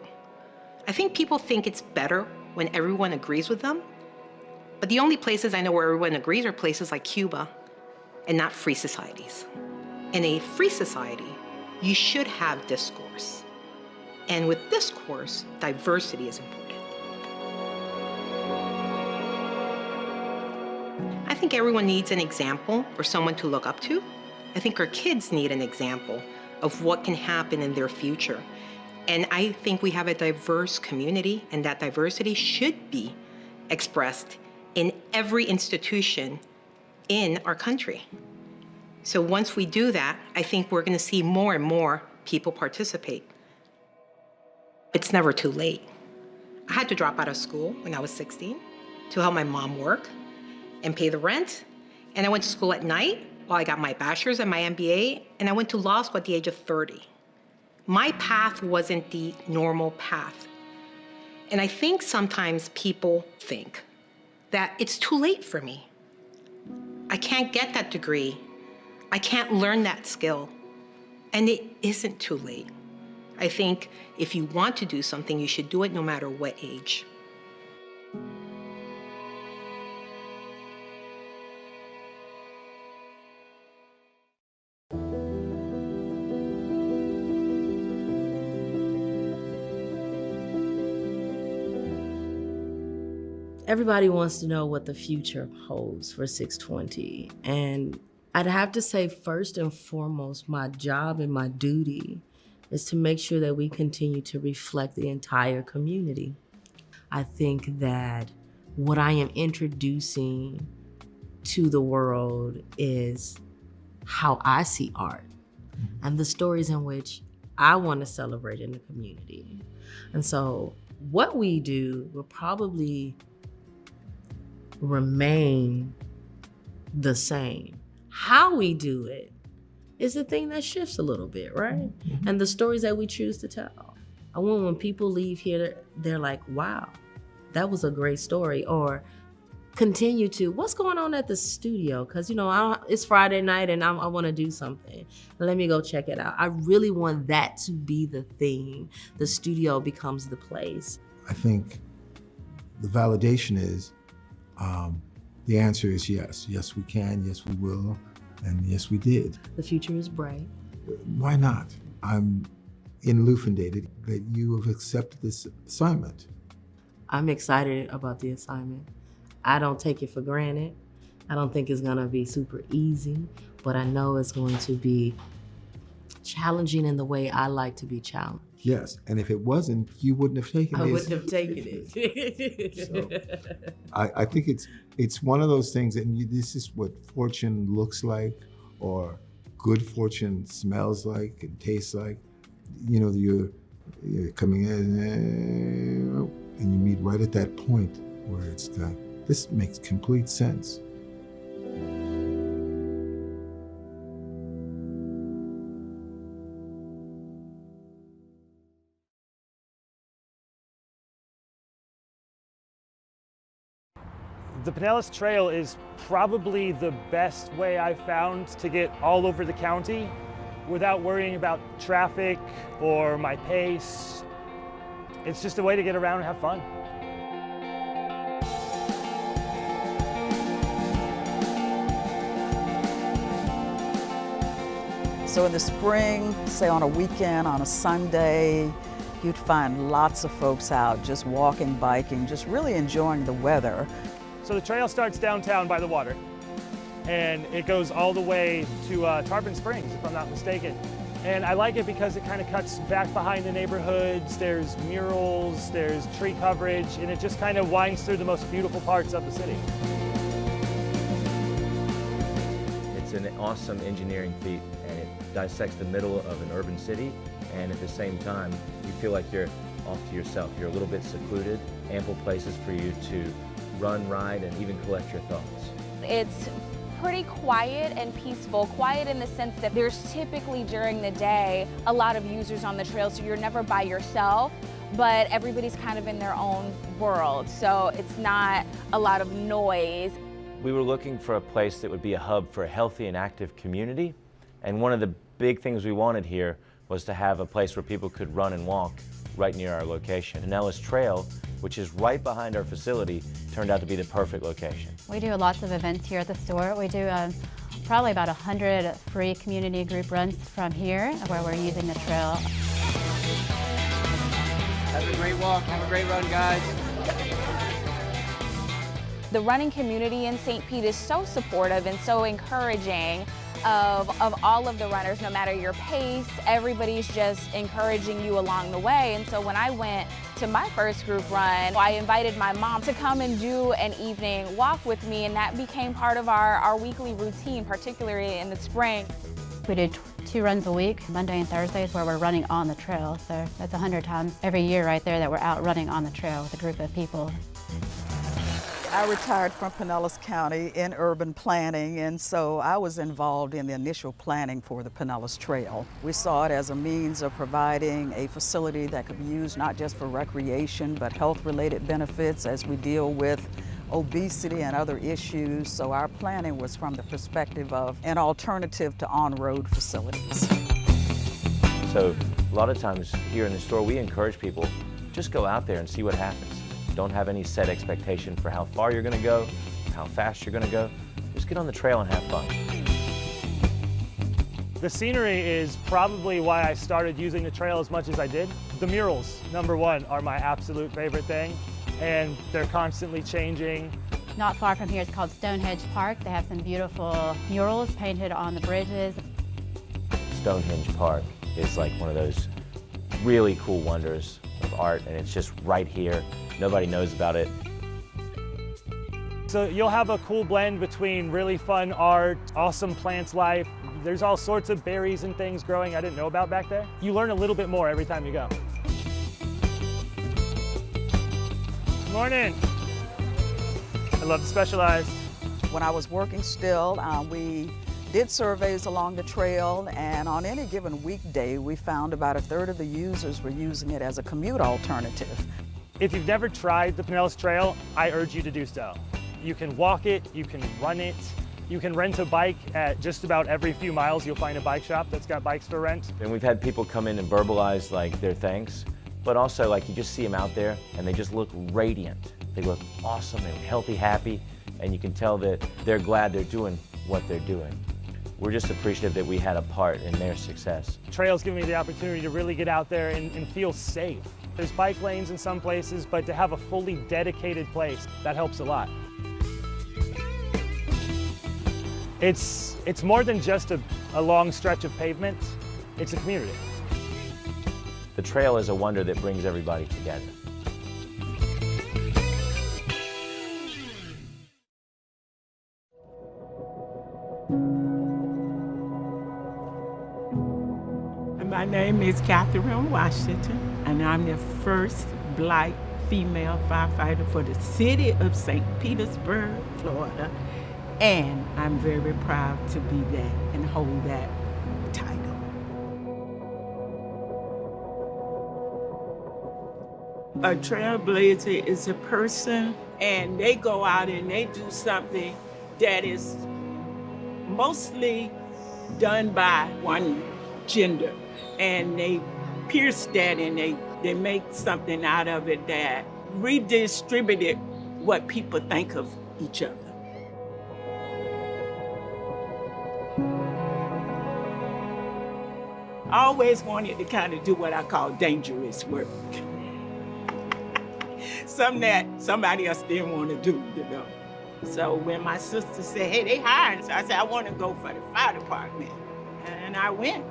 I think people think it's better when everyone agrees with them, but the only places I know where everyone agrees are places like Cuba and not free societies. In a free society, you should have discourse. And with discourse, diversity is important. I think everyone needs an example or someone to look up to. I think our kids need an example of what can happen in their future. And I think we have a diverse community, and that diversity should be expressed in every institution in our country. So once we do that, I think we're going to see more and more people participate. It's never too late. I had to drop out of school when I was 16 to help my mom work and pay the rent. And I went to school at night while I got my bachelor's and my MBA, and I went to law school at the age of 30. My path wasn't the normal path. And I think sometimes people think that it's too late for me. I can't get that degree. I can't learn that skill. And it isn't too late. I think if you want to do something, you should do it no matter what age. Everybody wants to know what the future holds for 620. And I'd have to say, first and foremost, my job and my duty is to make sure that we continue to reflect the entire community. I think that what I am introducing to the world is how I see art and the stories in which I want to celebrate in the community. And so what we do will probably remain the same. How we do it is the thing that shifts a little bit, right? Mm-hmm. And the stories that we choose to tell. I want when people leave here, they're like, wow, that was a great story. Or continue to, what's going on at the studio? Because, it's Friday night and I want to do something. Let me go check it out. I really want that to be the thing. The studio becomes the place. I think the validation is, the answer is yes. Yes, we can. Yes, we will. And yes, we did. The future is bright. Why not? I'm inluminated that you have accepted this assignment. I'm excited about the assignment. I don't take it for granted. I don't think it's gonna be super easy, but I know it's going to be challenging in the way I like to be challenged. Yes, and if it wasn't, you wouldn't have taken it. I wouldn't have taken it. So, I think it's one of those things, and this is what fortune looks like, or good fortune smells like and tastes like. You're coming in, and you meet right at that point where it's this makes complete sense. The Pinellas Trail is probably the best way I've found to get all over the county without worrying about traffic or my pace. It's just a way to get around and have fun. So in the spring, say on a weekend, on a Sunday, you'd find lots of folks out just walking, biking, just really enjoying the weather. So the trail starts downtown by the water, and it goes all the way to Tarpon Springs, if I'm not mistaken. And I like it because it kind of cuts back behind the neighborhoods. There's murals, there's tree coverage, and it just kind of winds through the most beautiful parts of the city. It's an awesome engineering feat, and it dissects the middle of an urban city, and at the same time, you feel like you're off to yourself. You're a little bit secluded, ample places for you to run, ride, and even collect your thoughts. It's pretty quiet and peaceful. Quiet in the sense that there's typically during the day a lot of users on the trail, so you're never by yourself, but everybody's kind of in their own world, so it's not a lot of noise. We were looking for a place that would be a hub for a healthy and active community, and one of the big things we wanted here was to have a place where people could run and walk right near our location. Pinellas Trail, which is right behind our facility, turned out to be the perfect location. We do lots of events here at the store. We do probably about 100 free community group runs from here where we're using the trail. Have a great walk, have a great run, guys. The running community in St. Pete is so supportive and so encouraging of all of the runners, no matter your pace. Everybody's just encouraging you along the way. And so when I went to my first group run, I invited my mom to come and do an evening walk with me, and that became part of our weekly routine, particularly in the spring. We do 2 runs a week, Monday and Thursdays, where we're running on the trail. So that's 100 times every year right there that we're out running on the trail with a group of people. I retired from Pinellas County in urban planning, and so I was involved in the initial planning for the Pinellas Trail. We saw it as a means of providing a facility that could be used not just for recreation, but health-related benefits as we deal with obesity and other issues. So our planning was from the perspective of an alternative to on-road facilities. So a lot of times here in the store, we encourage people, just go out there and see what happens. Don't have any set expectation for how far you're going to go, how fast you're going to go. Just get on the trail and have fun. The scenery is probably why I started using the trail as much as I did. The murals, number one, are my absolute favorite thing, and they're constantly changing. Not far from here, it's called Stonehenge Park. They have some beautiful murals painted on the bridges. Stonehenge Park is like one of those really cool wonders of art, and it's just right here. Nobody knows about it. So you'll have a cool blend between really fun art, awesome plants life. There's all sorts of berries and things growing I didn't know about back there. You learn a little bit more every time you go. Good morning. I love to specialize. When I was working still, we did surveys along the trail, and on any given weekday, we found about 1/3 of the users were using it as a commute alternative. If you've never tried the Pinellas Trail, I urge you to do so. You can walk it, you can run it, you can rent a bike at just about every few miles. You'll find a bike shop that's got bikes for rent. And we've had people come in and verbalize like their thanks, but also like you just see them out there and they just look radiant. They look awesome and healthy, happy, and you can tell that they're glad they're doing what they're doing. We're just appreciative that we had a part in their success. Trails give me the opportunity to really get out there and feel safe. There's bike lanes in some places, but to have a fully dedicated place, that helps a lot. It's more than just a long stretch of pavement, it's a community. The trail is a wonder that brings everybody together. My name is Catherine Washington, and I'm the first Black female firefighter for the city of St. Petersburg, Florida, and I'm very proud to be that and hold that title. A trailblazer is a person, and they go out and they do something that is mostly done by one gender. And they pierce that and they make something out of it that redistributed what people think of each other. I always wanted to kind of do what I call dangerous work. Something that somebody else didn't want to do, you know. So when my sister said, hey, they hiring, so I said, I want to go for the fire department. And I went.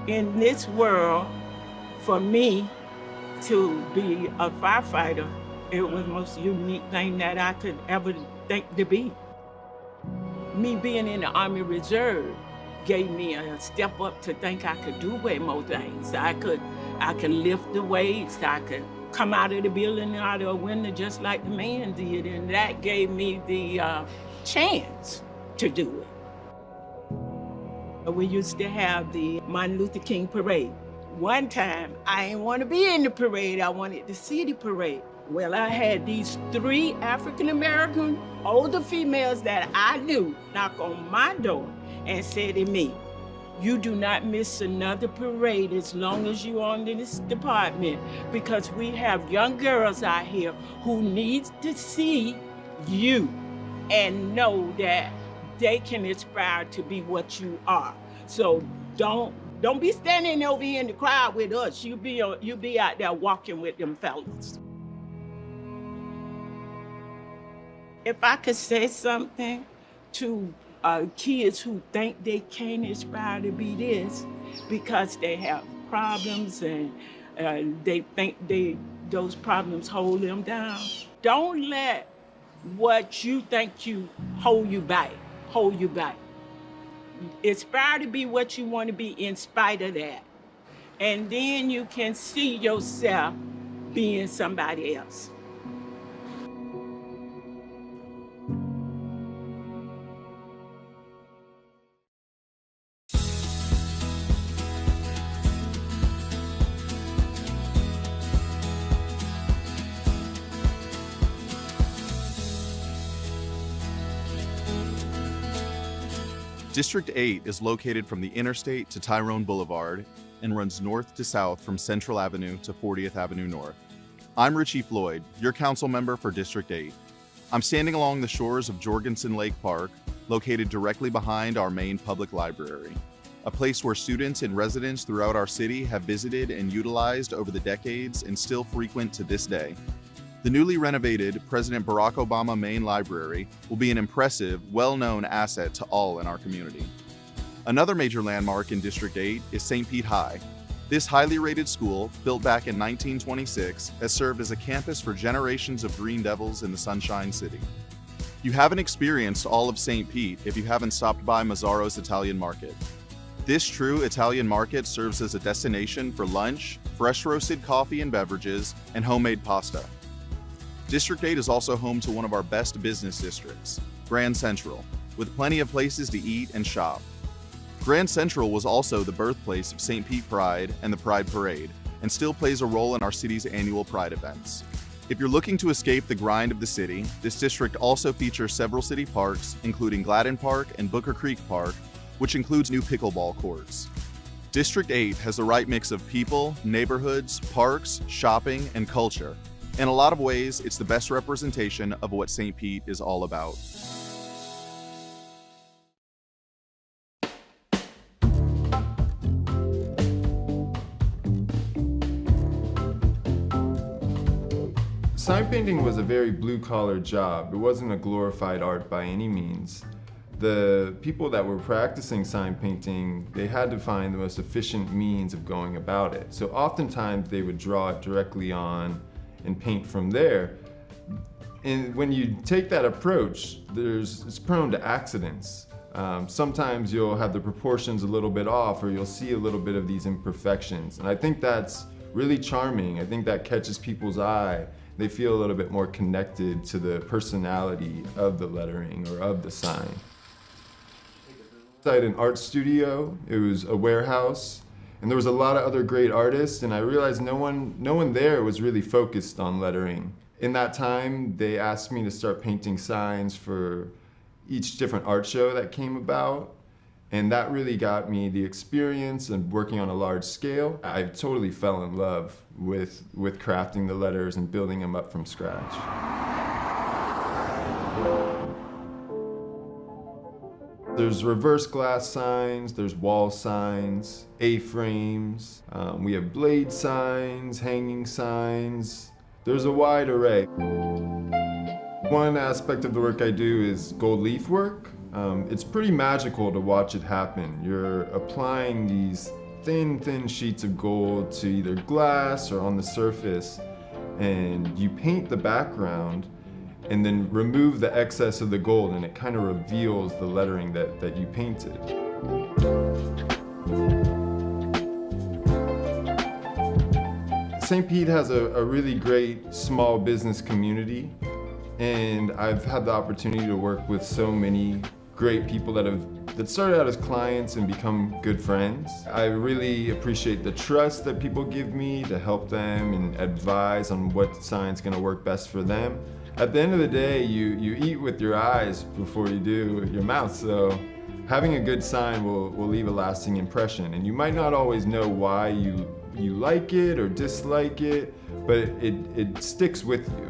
In this world, for me to be a firefighter, it was the most unique thing that I could ever think to be. Me being in the Army Reserve gave me a step up to think I could do way more things. I could lift the weights, I could come out of the building out of a window just like the man did, and that gave me the chance to do it. We used to have the Martin Luther King parade. One time, I didn't want to be in the parade, I wanted to see the parade. Well, I had these 3 African-American older females that I knew knock on my door and say to me, you do not miss another parade as long as you're on this department, because we have young girls out here who need to see you and know that they can aspire to be what you are. So don't be standing over here in the crowd with us. You be out there walking with them fellas. If I could say something to kids who think they can't aspire to be this because they have problems and they think those problems hold them down, don't let what you think you hold you back. Aspire to be what you want to be in spite of that. And then you can see yourself being somebody else. District 8 is located from the interstate to Tyrone Boulevard and runs north to south from Central Avenue to 40th Avenue North. I'm Richie Floyd, your council member for District 8. I'm standing along the shores of Jorgensen Lake Park, located directly behind our main public library, a place where students and residents throughout our city have visited and utilized over the decades and still frequent to this day. The newly renovated President Barack Obama Main Library will be an impressive, well-known asset to all in our community. Another major landmark in District 8 is St. Pete High. This highly rated school, built back in 1926, has served as a campus for generations of Green Devils in the Sunshine City. You haven't experienced all of St. Pete if you haven't stopped by Mazzaro's Italian Market. This true Italian market serves as a destination for lunch, fresh roasted coffee and beverages, and homemade pasta. District 8 is also home to one of our best business districts, Grand Central, with plenty of places to eat and shop. Grand Central was also the birthplace of St. Pete Pride and the Pride Parade, and still plays a role in our city's annual Pride events. If you're looking to escape the grind of the city, this district also features several city parks, including Gladden Park and Booker Creek Park, which includes new pickleball courts. District 8 has the right mix of people, neighborhoods, parks, shopping, and culture. In a lot of ways, it's the best representation of what St. Pete is all about. Sign painting was a very blue-collar job. It wasn't a glorified art by any means. The people that were practicing sign painting, they had to find the most efficient means of going about it. So oftentimes they would draw it directly on and paint from there. And when you take that approach, it's prone to accidents. Sometimes you'll have the proportions a little bit off, or you'll see a little bit of these imperfections. And I think that's really charming. I think that catches people's eye. They feel a little bit more connected to the personality of the lettering or of the sign. Inside an art studio, it was a warehouse, and there was a lot of other great artists, and I realized no one there was really focused on lettering. In that time, they asked me to start painting signs for each different art show that came about, and that really got me the experience and working on a large scale. I totally fell in love with crafting the letters and building them up from scratch. There's reverse glass signs, there's wall signs, A-frames, we have blade signs, hanging signs. There's a wide array. One aspect of the work I do is gold leaf work. It's pretty magical to watch it happen. You're applying these thin sheets of gold to either glass or on the surface, and you paint the background and then remove the excess of the gold, and it kind of reveals the lettering that you painted. St. Pete has a really great small business community, and I've had the opportunity to work with so many great people that started out as clients and become good friends. I really appreciate the trust that people give me to help them and advise on what sign's gonna work best for them. At the end of the day, you eat with your eyes before you do with your mouth, so having a good sign will leave a lasting impression. And you might not always know why you like it or dislike it, but it sticks with you.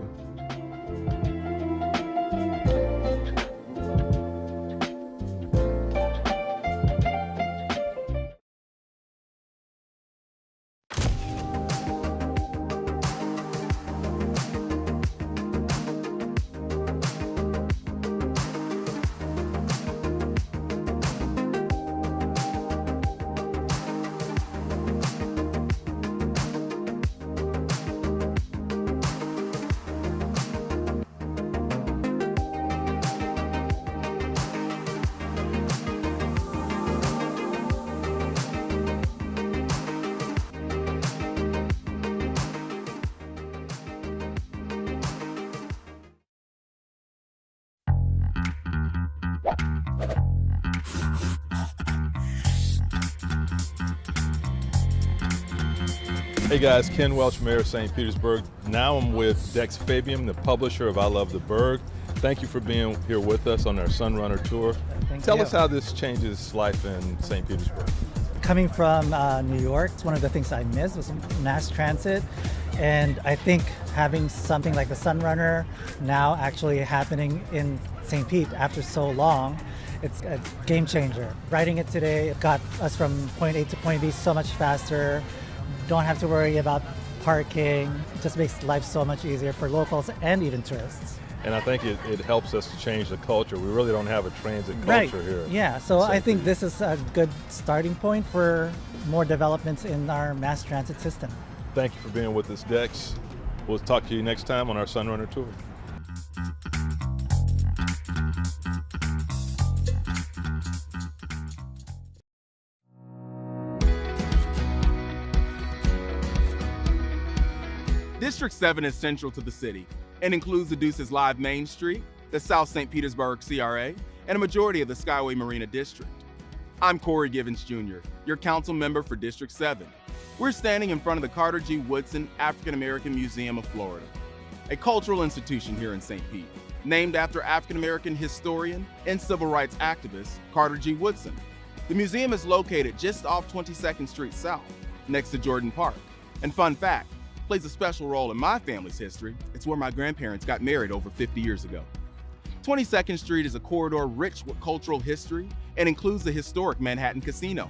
Hey guys, Ken Welch, Mayor of St. Petersburg. Now I'm with Dex Fabian, the publisher of I Love the Burg. Thank you for being here with us on our Sunrunner tour. Tell us how this changes life in St. Petersburg. Coming from New York, it's one of the things I missed was mass transit. And I think having something like the Sunrunner now actually happening in St. Pete after so long, it's a game changer. Riding it today got us from point A to point B so much faster. Don't have to worry about parking. It just makes life so much easier for locals and even tourists. And I think it helps us to change the culture. We really don't have a transit culture here. Yeah, so I think this is a good starting point for more developments in our mass transit system. Thank you for being with us, Dex. We'll talk to you next time on our Sunrunner tour. District 7 is central to the city and includes the Deuces Live Main Street, the South St. Petersburg CRA, and a majority of the Skyway Marina District. I'm Corey Givens Jr., your council member for District 7. We're standing in front of the Carter G. Woodson African American Museum of Florida, a cultural institution here in St. Pete, named after African American historian and civil rights activist Carter G. Woodson. The museum is located just off 22nd Street South, next to Jordan Park. And fun fact, plays a special role in my family's history. It's where my grandparents got married over 50 years ago. 22nd Street is a corridor rich with cultural history and includes the historic Manhattan Casino.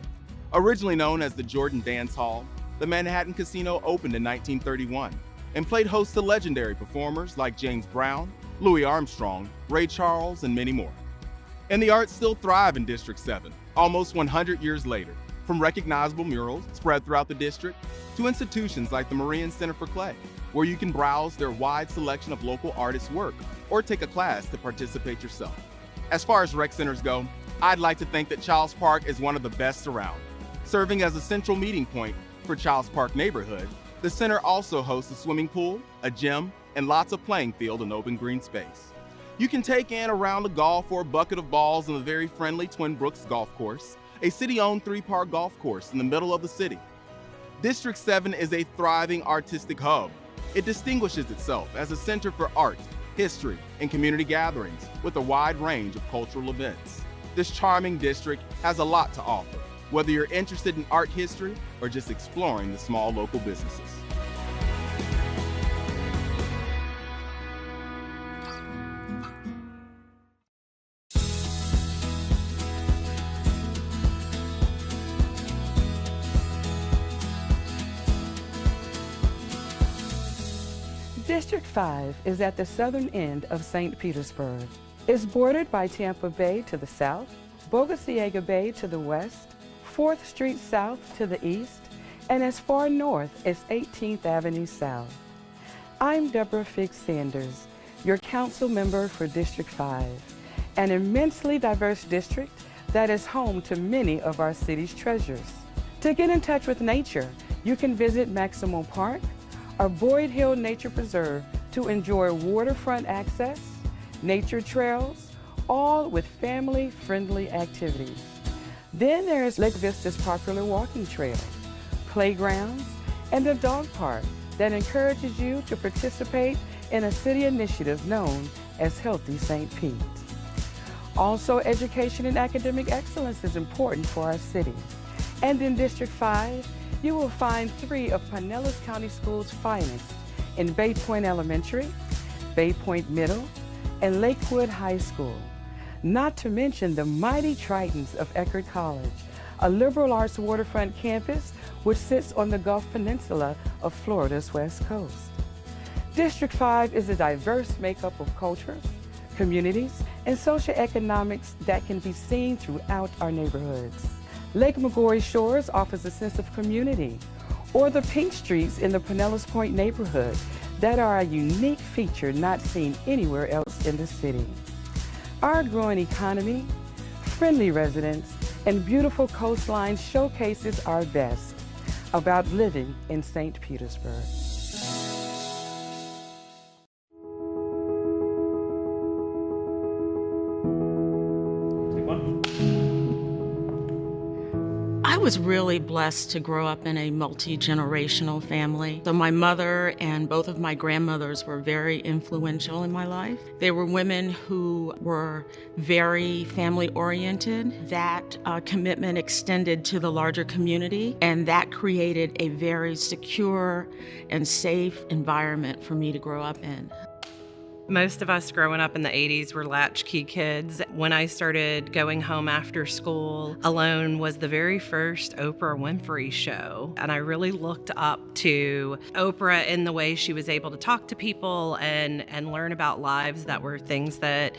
Originally known as the Jordan Dance Hall, the Manhattan Casino opened in 1931 and played host to legendary performers like James Brown, Louis Armstrong, Ray Charles, and many more. And the arts still thrive in District 7, almost 100 years later, from recognizable murals spread throughout the district to institutions like the Marian Center for Clay, where you can browse their wide selection of local artists' work or take a class to participate yourself. As far as rec centers go, I'd like to think that Childs Park is one of the best around. Serving as a central meeting point for Childs Park neighborhood, the center also hosts a swimming pool, a gym, and lots of playing field and open green space. You can take in a round of golf or a bucket of balls on the very friendly Twin Brooks Golf Course, a city-owned 3-par golf course in the middle of the city. District 7 is a thriving artistic hub. It distinguishes itself as a center for art, history, and community gatherings with a wide range of cultural events. This charming district has a lot to offer, whether you're interested in art history or just exploring the small local businesses. District 5 is at the southern end of St. Petersburg. It's bordered by Tampa Bay to the south, Bogosiega Bay to the west, 4th Street South to the east, and as far north as 18th Avenue South. I'm Deborah Figgs Sanders, your council member for District 5, an immensely diverse district that is home to many of our city's treasures. To get in touch with nature, you can visit Maximo Park or Boyd Hill Nature Preserve to enjoy waterfront access, nature trails, all with family-friendly activities. Then there's Lake Vista's popular walking trail, playgrounds, and a dog park that encourages you to participate in a city initiative known as Healthy St. Pete. Also, education and academic excellence is important for our city. And in District 5, you will find 3 of Pinellas County Schools' finest in Bay Point Elementary, Bay Point Middle, and Lakewood High School. Not to mention the mighty Tritons of Eckerd College, a liberal arts waterfront campus which sits on the Gulf Peninsula of Florida's west coast. District 5 is a diverse makeup of cultures, communities, and socioeconomics that can be seen throughout our neighborhoods. Lake McGorry Shores offers a sense of community, or the pink streets in the Pinellas Point neighborhood that are a unique feature not seen anywhere else in the city. Our growing economy, friendly residents, and beautiful coastline showcases our best about living in St. Petersburg. I was really blessed to grow up in a multi-generational family. So my mother and both of my grandmothers were very influential in my life. They were women who were very family-oriented. That commitment extended to the larger community, and that created a very secure and safe environment for me to grow up in. Most of us growing up in the 80s were latchkey kids. When I started going home after school, Alone was the very first Oprah Winfrey show. And I really looked up to Oprah in the way she was able to talk to people and learn about lives that were things that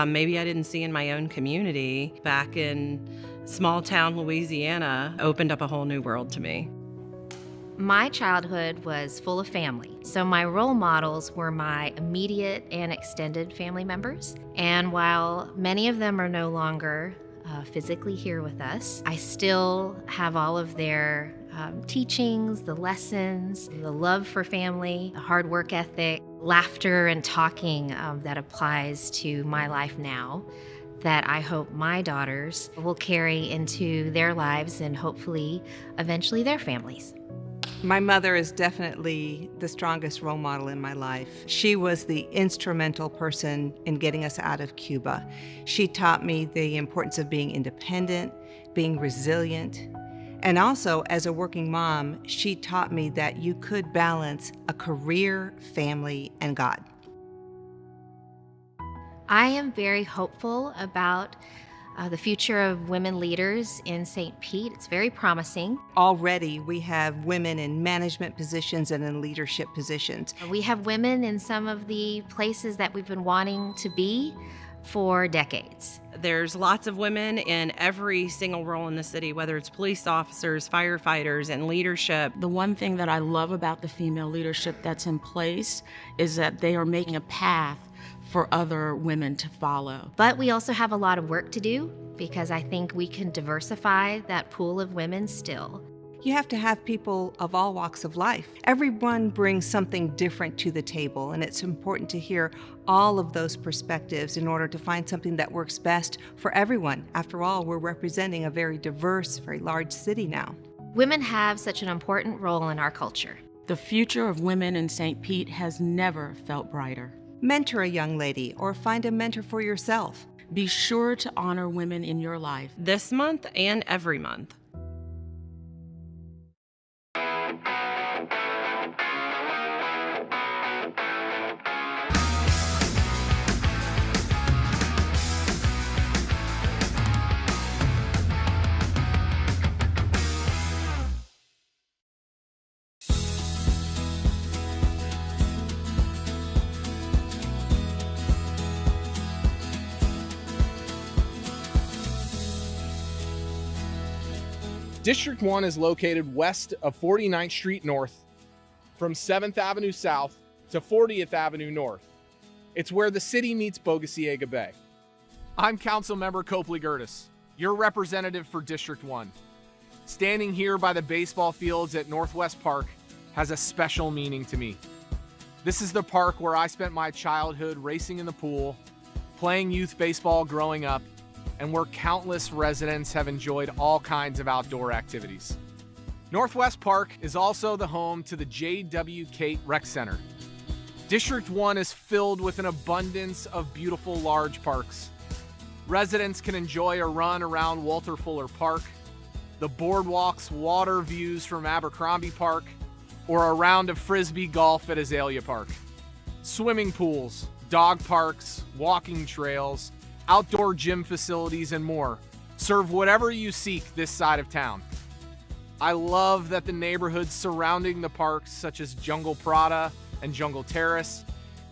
maybe I didn't see in my own community. Back in small town Louisiana, opened up a whole new world to me. My childhood was full of family, so my role models were my immediate and extended family members. And while many of them are no longer physically here with us, I still have all of their teachings, the lessons, the love for family, the hard work ethic, laughter and talking that applies to my life now, that I hope my daughters will carry into their lives and hopefully eventually their families. My mother is definitely the strongest role model in my life. She was the instrumental person in getting us out of Cuba. She taught me the importance of being independent, being resilient, and also as a working mom, she taught me that you could balance a career, family, and God. I am very hopeful about the future of women leaders in St. Pete. It's very promising. Already we have women in management positions and in leadership positions. We have women in some of the places that we've been wanting to be for decades. There's lots of women in every single role in the city, whether it's police officers, firefighters, and leadership. The one thing that I love about the female leadership that's in place is that they are making a path for other women to follow. But we also have a lot of work to do because I think we can diversify that pool of women still. You have to have people of all walks of life. Everyone brings something different to the table, and it's important to hear all of those perspectives in order to find something that works best for everyone. After all, we're representing a very diverse, very large city now. Women have such an important role in our culture. The future of women in St. Pete has never felt brighter. Mentor a young lady or find a mentor for yourself. Be sure to honor women in your life. This month and every month. District 1 is located west of 49th Street North, from 7th Avenue South to 40th Avenue North. It's where the city meets Bogosiega Bay. I'm Councilmember Copley Gertis, your representative for District 1. Standing here by the baseball fields at Northwest Park has a special meaning to me. This is the park where I spent my childhood racing in the pool, playing youth baseball growing up, and where countless residents have enjoyed all kinds of outdoor activities. Northwest Park is also the home to the J.W. Cate Rec Center. District 1 is filled with an abundance of beautiful large parks. Residents can enjoy a run around Walter Fuller Park, the boardwalk's water views from Abercrombie Park, or a round of frisbee golf at Azalea Park. Swimming pools, dog parks, walking trails, outdoor gym facilities, and more serve whatever you seek this side of town. I love that the neighborhoods surrounding the parks, such as Jungle Prada and Jungle Terrace,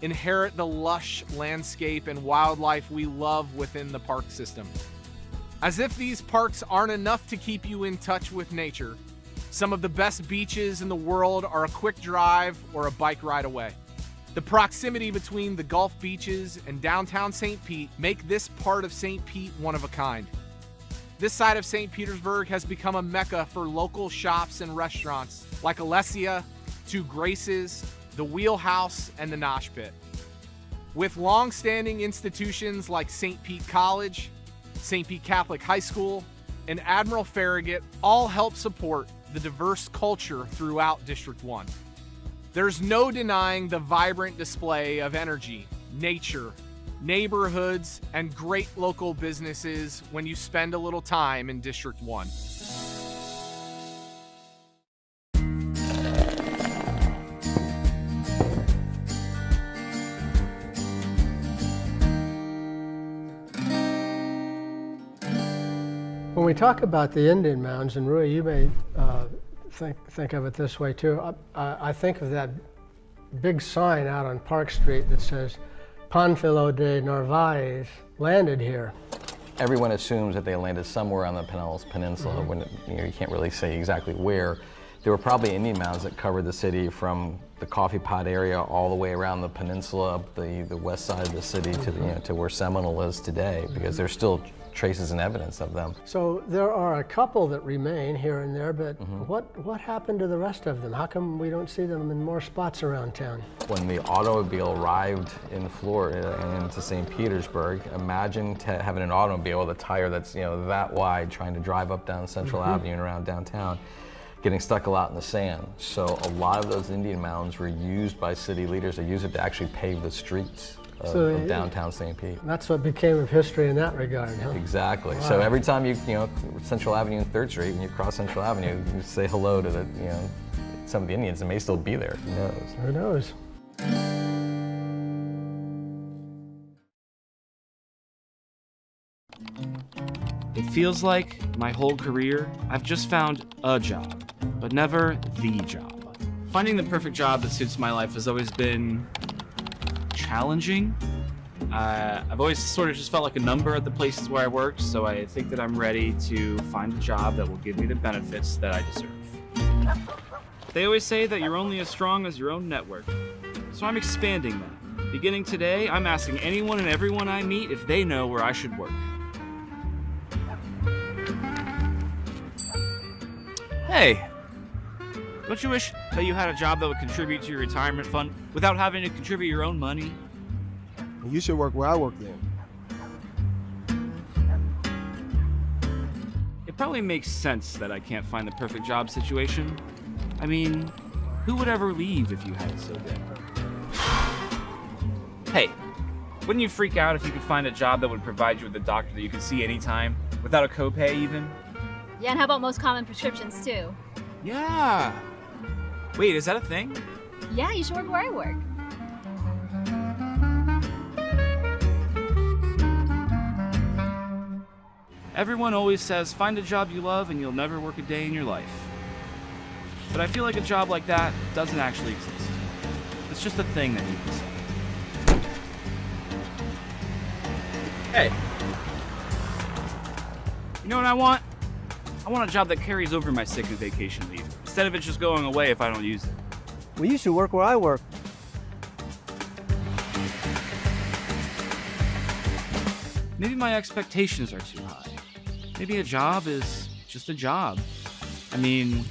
inherit the lush landscape and wildlife we love within the park system. As if these parks aren't enough to keep you in touch with nature, some of the best beaches in the world are a quick drive or a bike ride away. The proximity between the Gulf beaches and downtown St. Pete make this part of St. Pete one of a kind. This side of St. Petersburg has become a mecca for local shops and restaurants like Alessia, Two Graces, the Wheelhouse, and the Nosh Pit. With long-standing institutions like St. Pete College, St. Pete Catholic High School, and Admiral Farragut all help support the diverse culture throughout District 1. There's no denying the vibrant display of energy, nature, neighborhoods, and great local businesses when you spend a little time in District 1. When we talk about the Indian mounds, and Rui, you may think of it this way too, I think of that big sign out on Park Street that says, Panfilo de Narvaez landed here. Everyone assumes that they landed somewhere on the Pinellas Peninsula when you can't really say exactly where. There were probably Indian mounds that covered the city from the Coffee Pot area all the way around the peninsula, up the west side of the city to to where Seminole is today, because there's still traces and evidence of them. So there are a couple that remain here and there, but what happened to the rest of them? How come we don't see them in more spots around town? When the automobile arrived in Florida and into St. Petersburg, imagine having an automobile with a tire that's that wide trying to drive up down Central Avenue and around downtown, getting stuck a lot in the sand. So a lot of those Indian mounds were used by city leaders. They used it to actually pave the streets of downtown St. Pete. That's what became of history in that regard, huh? Exactly. Wow. So every time you Central Avenue and 3rd Street, when you cross Central Avenue, you say hello to some of the Indians that may still be there. Who knows? Who knows? It feels like my whole career, I've just found a job, but never the job. Finding the perfect job that suits my life has always been challenging. I've always sort of just felt like a number at the places where I worked, so I think that I'm ready to find a job that will give me the benefits that I deserve. They always say that you're only as strong as your own network, so I'm expanding that. Beginning today, I'm asking anyone and everyone I meet if they know where I should work. Hey, don't you wish that you had a job that would contribute to your retirement fund without having to contribute your own money? You should work where I work then. It probably makes sense that I can't find the perfect job situation. I mean, who would ever leave if you had it so good? Hey, wouldn't you freak out if you could find a job that would provide you with a doctor that you could see anytime, without a copay even? Yeah, and how about most common prescriptions too? Yeah. Wait, is that a thing? Yeah, you should work where I work. Everyone always says, find a job you love and you'll never work a day in your life. But I feel like a job like that doesn't actually exist. It's just a thing that you can say. Hey. You know what I want? I want a job that carries over my sick and vacation leave, instead of it just going away if I don't use it. Well, you should work where I work. Maybe my expectations are too high. Maybe a job is just a job. I mean,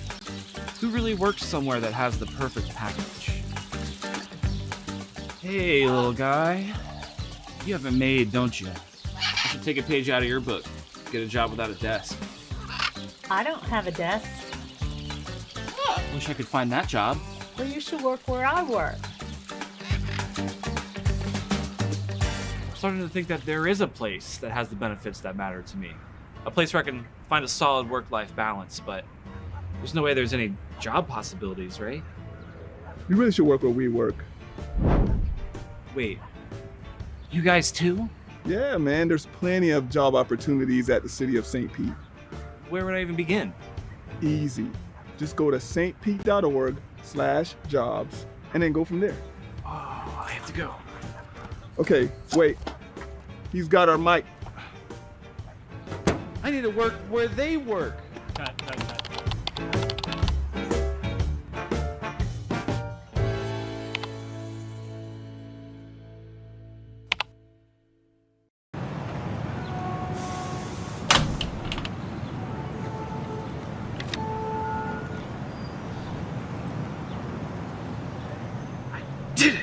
who really works somewhere that has the perfect package? Hey, little guy. You have a maid, don't you? You should take a page out of your book. Get a job without a desk. I don't have a desk. Wish I could find that job. Well, you should work where I work. I'm starting to think that there is a place that has the benefits that matter to me. A place where I can find a solid work-life balance, but there's no way there's any job possibilities, right? You really should work where we work. Wait, you guys too? Yeah, man, there's plenty of job opportunities at the city of St. Pete. Where would I even begin? Easy. Just go to stpete.org/jobs and then go from there. Oh, I have to go. Okay, wait. He's got our mic. I need to work where they work. Cut. Did it!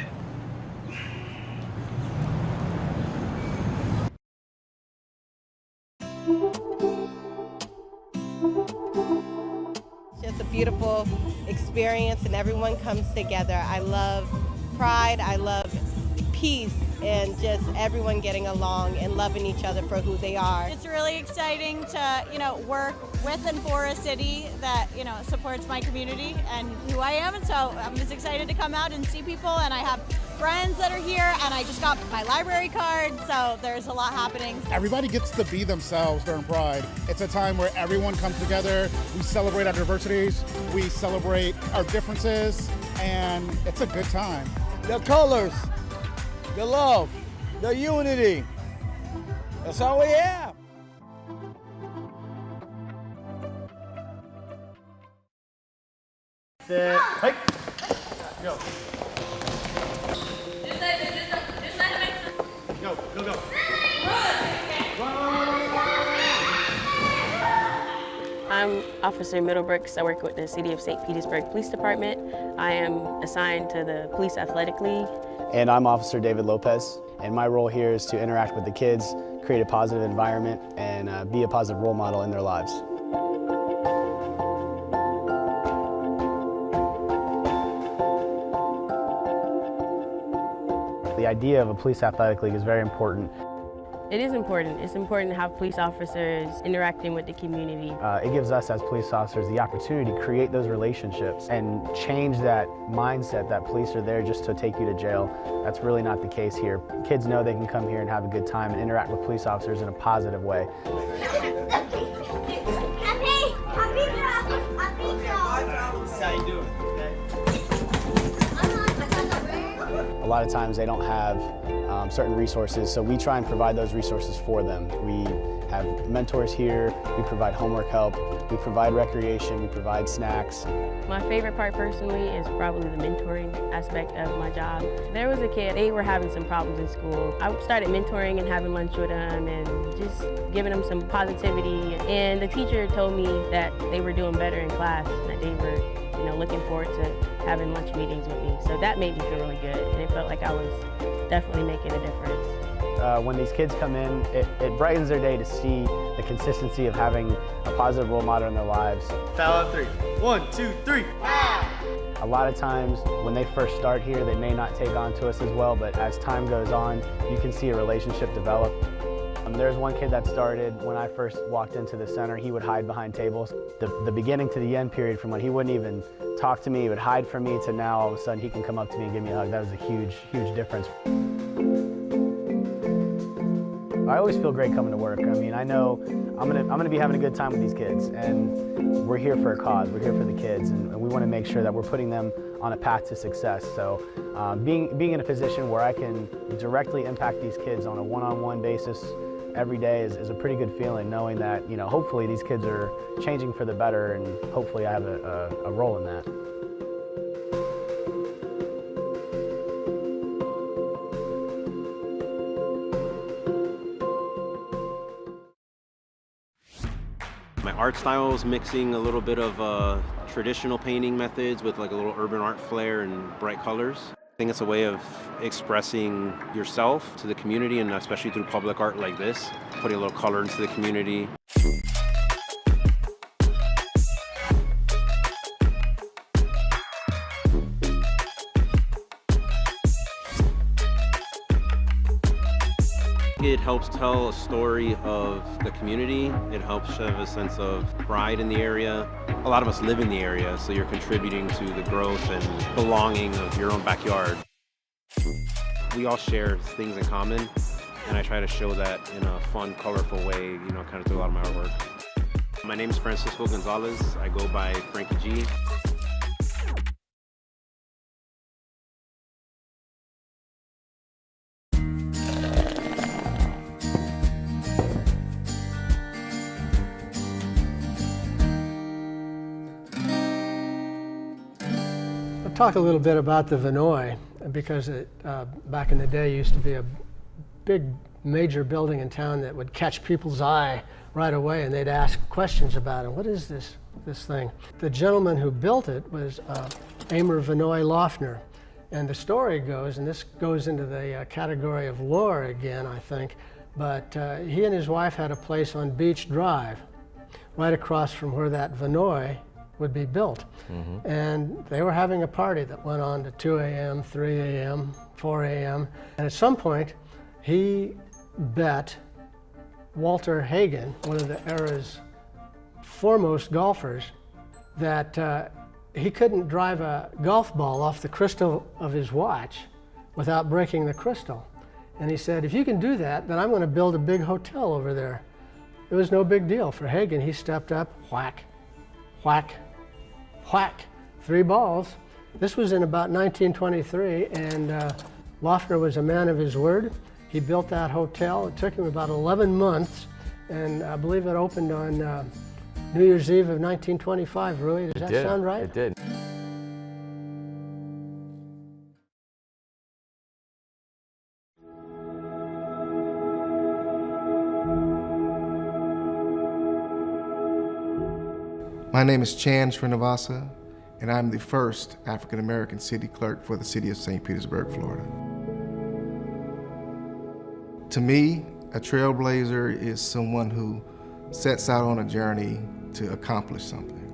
Just a beautiful experience and everyone comes together. I love pride, I love peace, and just everyone getting along and loving each other for who they are. It's really exciting to, work with and for a city that, supports my community and who I am. And so I'm just excited to come out and see people, and I have friends that are here, and I just got my library card, so there's a lot happening. Everybody gets to be themselves during Pride. It's a time where everyone comes together, we celebrate our diversities, we celebrate our differences, and it's a good time. The colors, the love, the unity. That's all we have. Hey. Go. Go. I'm Officer Middlebrooks. I work with the City of St. Petersburg Police Department. I am assigned to the Police Athletic League. And I'm Officer David Lopez, and my role here is to interact with the kids, create a positive environment, and be a positive role model in their lives. The idea of a police athletic league is very important. It is important. It's important to have police officers interacting with the community. It gives us as police officers the opportunity to create those relationships and change that mindset that police are there just to take you to jail. That's really not the case here. Kids know they can come here and have a good time and interact with police officers in a positive way. A lot of times they don't have certain resources, so we try and provide those resources for them. We have mentors here, we provide homework help, we provide recreation, we provide snacks. My favorite part personally is probably the mentoring aspect of my job. There was a kid, they were having some problems in school. I started mentoring and having lunch with them and just giving them some positivity. And the teacher told me that they were doing better in class, that they were looking forward to having lunch meetings with me. So that made me feel really good, and it felt like I was definitely making a difference. When these kids come in, it brightens their day to see the consistency of having a positive role model in their lives. Foul on 3. 1, 2, 3. A lot of times when they first start here, they may not take on to us as well, but as time goes on, you can see a relationship develop. There's one kid that started when I first walked into the center. He would hide behind tables. The beginning to the end period, from when he wouldn't even talk to me, he would hide from me, to now all of a sudden he can come up to me and give me a hug. That was a huge, huge difference. I always feel great coming to work. I mean, I know I'm gonna be having a good time with these kids, and we're here for a cause. We're here for the kids, and we want to make sure that we're putting them on a path to success. So being in a position where I can directly impact these kids on a one-on-one basis every day is a pretty good feeling, knowing that, hopefully these kids are changing for the better, and hopefully I have a role in that. My art style is mixing a little bit of traditional painting methods with like a little urban art flair and bright colors. I think it's a way of expressing yourself to the community, and especially through public art like this, putting a little color into the community. It helps tell a story of the community. It helps have a sense of pride in the area. A lot of us live in the area, so you're contributing to the growth and belonging of your own backyard. We all share things in common, and I try to show that in a fun, colorful way, kind of through a lot of my artwork. My name is Francisco Gonzalez. I go by Frankie G. Talk a little bit about the Vinoy, because it, back in the day, used to be a big major building in town that would catch people's eye right away, and they'd ask questions about it. What is this thing? The gentleman who built it was Amer Vinoy Lofner, and the story goes, and this goes into the category of lore again, I think, but he and his wife had a place on Beach Drive, right across from where that Vinoy would be built. Mm-hmm. And they were having a party that went on to 2 a.m., 3 a.m., 4 a.m. And at some point, he bet Walter Hagen, one of the era's foremost golfers, that he couldn't drive a golf ball off the crystal of his watch without breaking the crystal. And he said, if you can do that, then I'm going to build a big hotel over there. It was no big deal for Hagen. He stepped up, whack, whack, whack, 3 balls. This was in about 1923, and Lofner was a man of his word. He built that hotel. It took him about 11 months, and I believe it opened on New Year's Eve of 1925. Rui, does that sound right? It did. My name is Chan Srinivasa, and I'm the first African-American city clerk for the city of St. Petersburg, Florida. To me, a trailblazer is someone who sets out on a journey to accomplish something.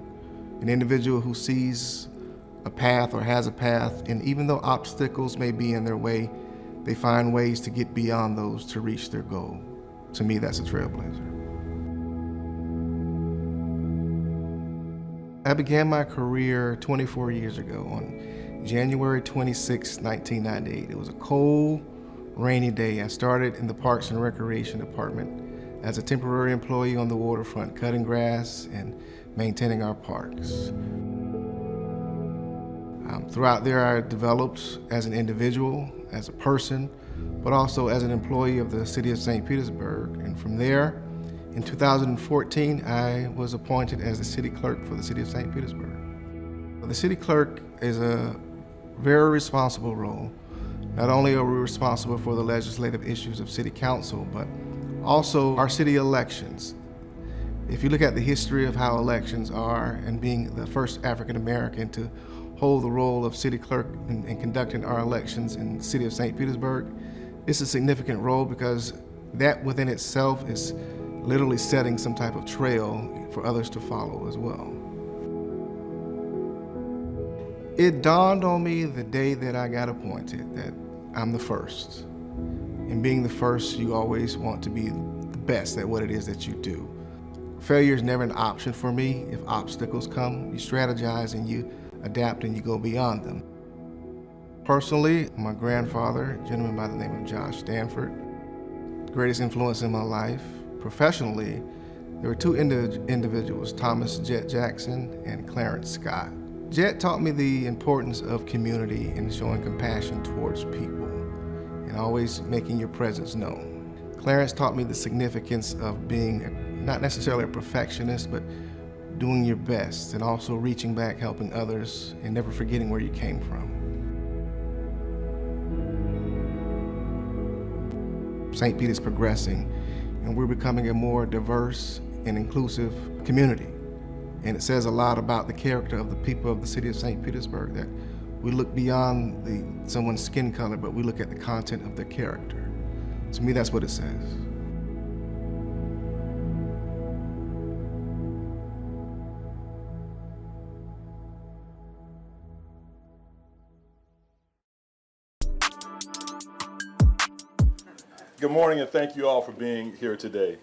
An individual who sees a path or has a path, and even though obstacles may be in their way, they find ways to get beyond those to reach their goal. To me, that's a trailblazer. I began my career 24 years ago on January 26, 1998. It was a cold, rainy day. I started in the Parks and Recreation Department as a temporary employee on the waterfront, cutting grass and maintaining our parks. Throughout there, I developed as an individual, as a person, but also as an employee of the city of St. Petersburg. And from there, in 2014, I was appointed as the city clerk for the city of St. Petersburg. The city clerk is a very responsible role. Not only are we responsible for the legislative issues of city council, but also our city elections. If you look at the history of how elections are, and being the first African American to hold the role of city clerk in conducting our elections in the city of St. Petersburg, it's a significant role because that within itself is literally setting some type of trail for others to follow as well. It dawned on me the day that I got appointed that I'm the first. And being the first, you always want to be the best at what it is that you do. Failure is never an option for me. If obstacles come, you strategize and you adapt and you go beyond them. Personally, my grandfather, a gentleman by the name of Josh Stanford, the greatest influence in my life. Professionally, there were 2 individuals, Thomas Jet Jackson and Clarence Scott. Jet taught me the importance of community and showing compassion towards people and always making your presence known. Clarence taught me the significance of being not necessarily a perfectionist, but doing your best and also reaching back, helping others, and never forgetting where you came from. St. Pete is progressing, and we're becoming a more diverse and inclusive community. And it says a lot about the character of the people of the city of St. Petersburg, that we look beyond someone's skin color, but we look at the content of their character. To me, that's what it says. Good morning, and thank you all for being here today.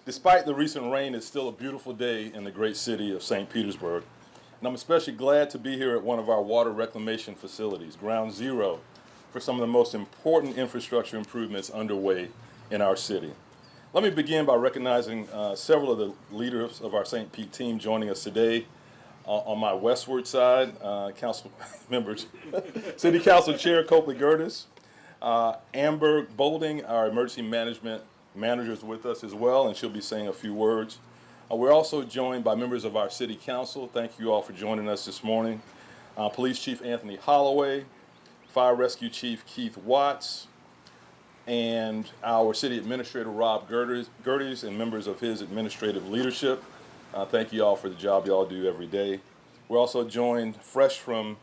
Despite the recent rain, it's still a beautiful day in the great city of St. Petersburg, and I'm especially glad to be here at one of our water reclamation facilities, ground zero for some of the most important infrastructure improvements underway in our city. Let me begin by recognizing several of the leaders of our St. Pete team joining us today. On my westward side, council members, City Council Chair Copley Gertis, Amber Bolding, our emergency management manager, is with us as well, and she'll be saying a few words. We're also joined by members of our City Council. Thank you all for joining us this morning. Police Chief Anthony Holloway, Fire Rescue Chief Keith Watts, and our City Administrator Rob Gerties and members of his administrative leadership. Thank you all for the job you all do every day. We're also joined fresh from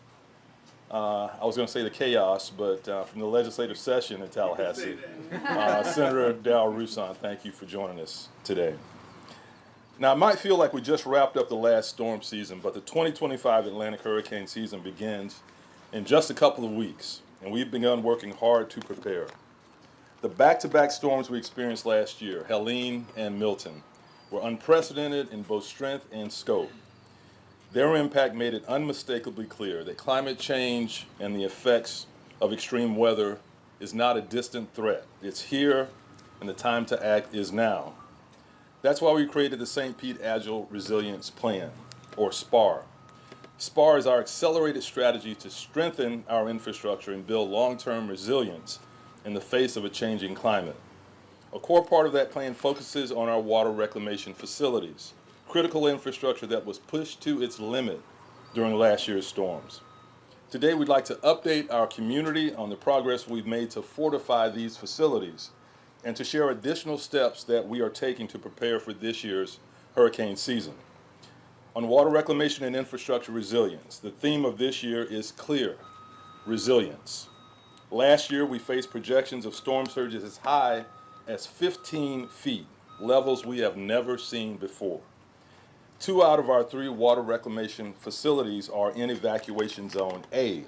I was going to say the chaos, but from the legislative session in Tallahassee, Senator Darrell Roussan, thank you for joining us today. Now, it might feel like we just wrapped up the last storm season, but the 2025 Atlantic hurricane season begins in just a couple of weeks, and we've begun working hard to prepare. The back-to-back storms we experienced last year, Helene and Milton, were unprecedented in both strength and scope. Their impact made it unmistakably clear that climate change and the effects of extreme weather is not a distant threat. It's here, and the time to act is now. That's why we created the St. Pete Agile Resilience Plan, or SPAR. SPAR is our accelerated strategy to strengthen our infrastructure and build long-term resilience in the face of a changing climate. A core part of that plan focuses on our water reclamation facilities, critical infrastructure that was pushed to its limit during last year's storms. Today, we'd like to update our community on the progress we've made to fortify these facilities and to share additional steps that we are taking to prepare for this year's hurricane season. On water reclamation and infrastructure resilience, the theme of this year is clear: resilience. Last year, we faced projections of storm surges as high as 15 feet, levels we have never seen before. 2 out of our 3 water reclamation facilities are in evacuation zone A,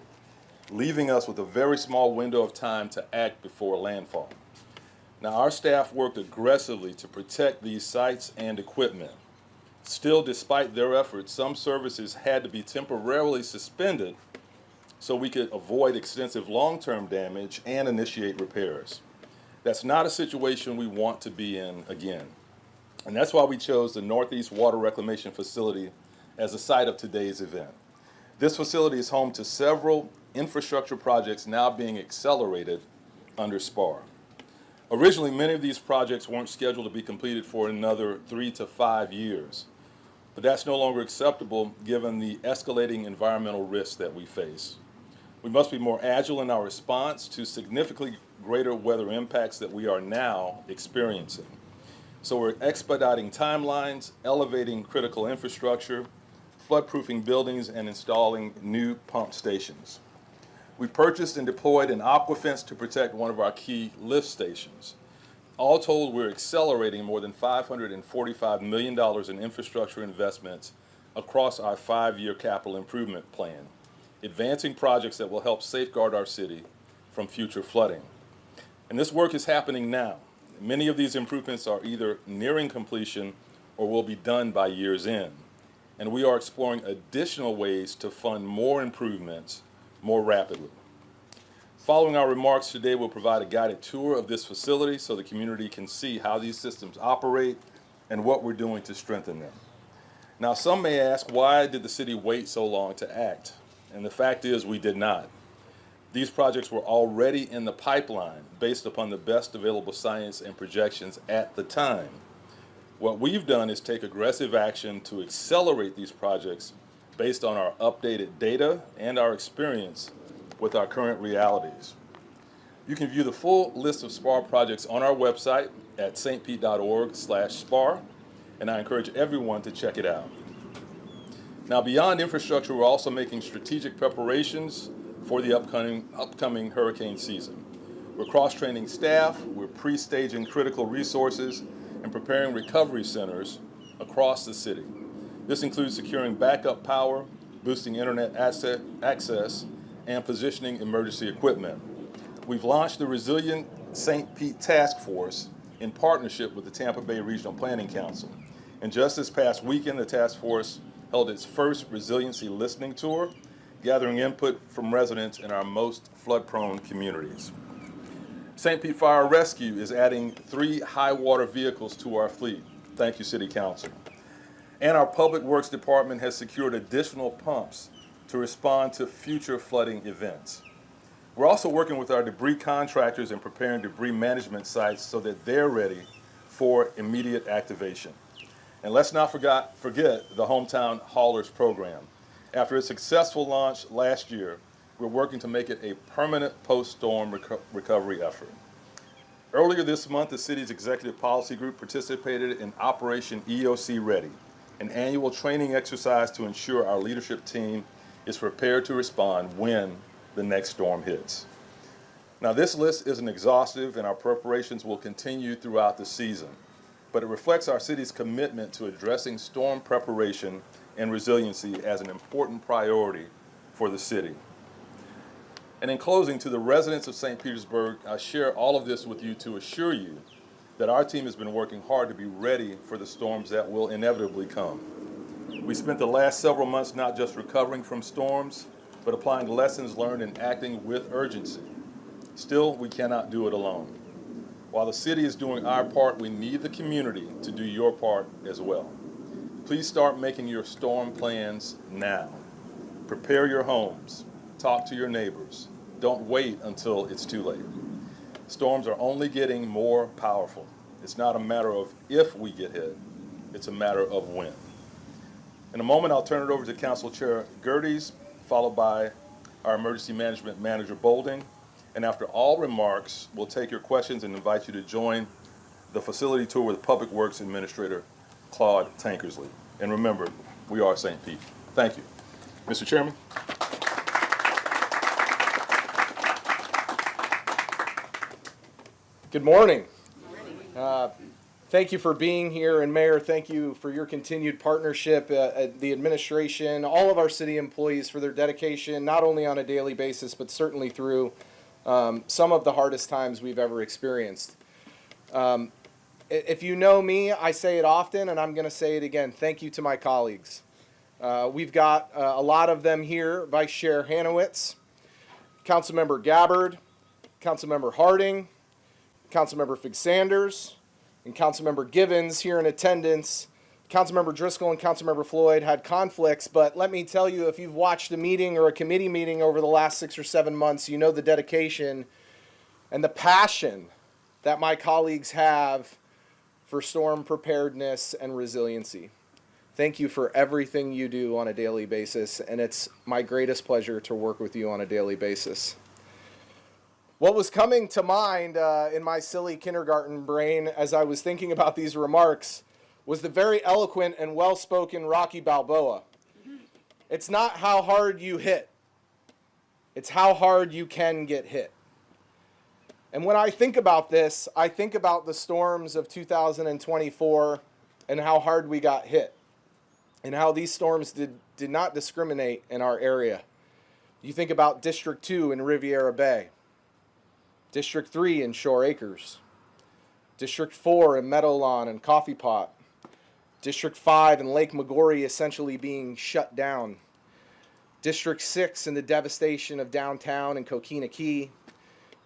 leaving us with a very small window of time to act before landfall. Now, our staff worked aggressively to protect these sites and equipment. Still, despite their efforts, some services had to be temporarily suspended so we could avoid extensive long-term damage and initiate repairs. That's not a situation we want to be in again. And that's why we chose the Northeast Water Reclamation Facility as the site of today's event. This facility is home to several infrastructure projects now being accelerated under SPAR. Originally, many of these projects weren't scheduled to be completed for another 3 to 5 years, but that's no longer acceptable given the escalating environmental risks that we face. We must be more agile in our response to significantly greater weather impacts that we are now experiencing. So we're expediting timelines, elevating critical infrastructure, flood-proofing buildings, and installing new pump stations. We purchased and deployed an aquafence to protect one of our key lift stations. All told, we're accelerating more than $545 million in infrastructure investments across our 5-year capital improvement plan, advancing projects that will help safeguard our city from future flooding. And this work is happening now. Many of these improvements are either nearing completion or will be done by year's end. And we are exploring additional ways to fund more improvements more rapidly. Following our remarks today, we'll provide a guided tour of this facility so the community can see how these systems operate and what we're doing to strengthen them. Now, some may ask, why did the city wait so long to act? And the fact is, we did not. These projects were already in the pipeline based upon the best available science and projections at the time. What we've done is take aggressive action to accelerate these projects based on our updated data and our experience with our current realities. You can view the full list of SPAR projects on our website at stpete.org/SPAR, and I encourage everyone to check it out. Now, beyond infrastructure, we're also making strategic preparations for the upcoming hurricane season. We're cross-training staff, we're pre-staging critical resources, and preparing recovery centers across the city. This includes securing backup power, boosting internet access, and positioning emergency equipment. We've launched the Resilient St. Pete Task Force in partnership with the Tampa Bay Regional Planning Council. And just this past weekend, the task force held its first resiliency listening tour, gathering input from residents in our most flood-prone communities. St. Pete Fire Rescue is adding 3 high-water vehicles to our fleet. Thank you, City Council. And our Public Works Department has secured additional pumps to respond to future flooding events. We're also working with our debris contractors and preparing debris management sites so that they're ready for immediate activation. And let's not forget the Hometown Haulers program. After a successful launch last year, we're working to make it a permanent post-storm recovery effort. Earlier this month, the city's executive policy group participated in Operation EOC Ready, an annual training exercise to ensure our leadership team is prepared to respond when the next storm hits. Now, this list isn't exhaustive, and our preparations will continue throughout the season, but it reflects our city's commitment to addressing storm preparation and resiliency as an important priority for the city. And in closing, to the residents of St. Petersburg, I share all of this with you to assure you that our team has been working hard to be ready for the storms that will inevitably come. We spent the last several months not just recovering from storms, but applying lessons learned and acting with urgency. Still, we cannot do it alone. While the city is doing our part, we need the community to do your part as well. Please start making your storm plans now. Prepare your homes. Talk to your neighbors. Don't wait until it's too late. Storms are only getting more powerful. It's not a matter of if we get hit, it's a matter of when. In a moment, I'll turn it over to Council Chair Gerdes, followed by our Emergency Management Manager Bolding. And after all remarks, we'll take your questions and invite you to join the facility tour with Public Works Administrator Claude Tankersley. And remember, we are St. Pete. Thank you. Mr. Chairman. Good morning. Thank you for being here, and Mayor, thank you for your continued partnership, the administration, all of our city employees for their dedication, not only on a daily basis, but certainly through some of the hardest times we've ever experienced. If you know me, I say it often, and I'm going to say it again. Thank you to my colleagues. We've got a lot of them here: Vice Chair Hanowitz, Councilmember Gabbard, Councilmember Harding, Councilmember Fig-Sanders, and Councilmember Givens here in attendance. Councilmember Driscoll and Councilmember Floyd had conflicts, but let me tell you, if you've watched a meeting or a committee meeting over the last 6 or 7 months, you know the dedication and the passion that my colleagues have for storm preparedness and resiliency. Thank you for everything you do on a daily basis, and it's my greatest pleasure to work with you on a daily basis. What was coming to mind in my silly kindergarten brain as I was thinking about these remarks was the very eloquent and well-spoken Rocky Balboa. It's not how hard you hit, it's how hard you can get hit. And when I think about this, I think about the storms of 2024 and how hard we got hit, and how these storms did not discriminate in our area. You think about District 2 in Riviera Bay, District 3 in Shore Acres, District 4 in Meadowlawn and Coffee Pot, District 5 in Lake Magori essentially being shut down, District 6 in the devastation of downtown and Coquina Key,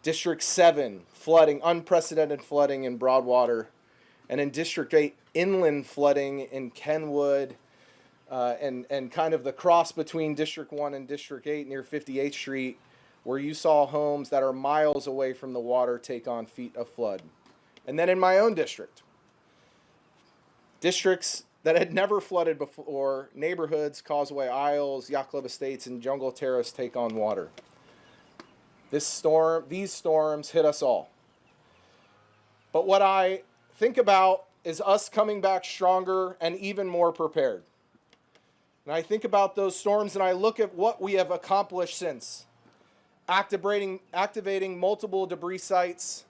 District 7 flooding, unprecedented flooding in Broadwater, and in District 8 inland flooding in Kenwood, and kind of the cross between District 1 and District 8 near 58th Street, where you saw homes that are miles away from the water take on feet of flood. And then in my own district, districts that had never flooded before, neighborhoods, Causeway Isles, Yacht Club Estates, and Jungle Terrace take on water. These storms hit us all. But what I think about is us coming back stronger and even more prepared. And I think about those storms and I look at what we have accomplished since. Activating multiple debris sites.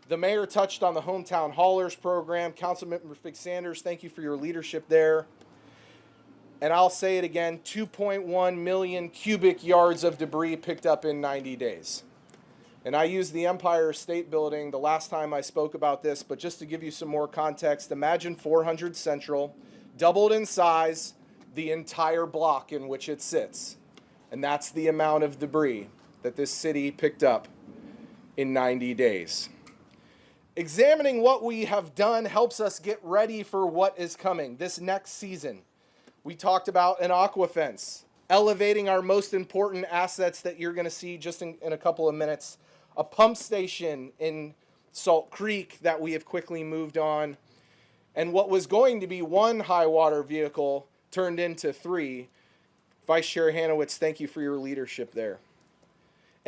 The mayor touched on the Hometown Haulers program. Councilmember Fig Sanders, thank you for your leadership there. And I'll say it again, 2.1 million cubic yards of debris picked up in 90 days. And I used the Empire State Building the last time I spoke about this, but just to give you some more context, imagine 400 Central, doubled in size, the entire block in which it sits. And that's the amount of debris that this city picked up in 90 days. Examining what we have done helps us get ready for what is coming this next season. We talked about an aqua fence, elevating our most important assets that you're going to see just in a couple of minutes, a pump station in Salt Creek that we have quickly moved on, and what was going to be one high water vehicle turned into 3. Vice Chair Hanowitz, thank you for your leadership there.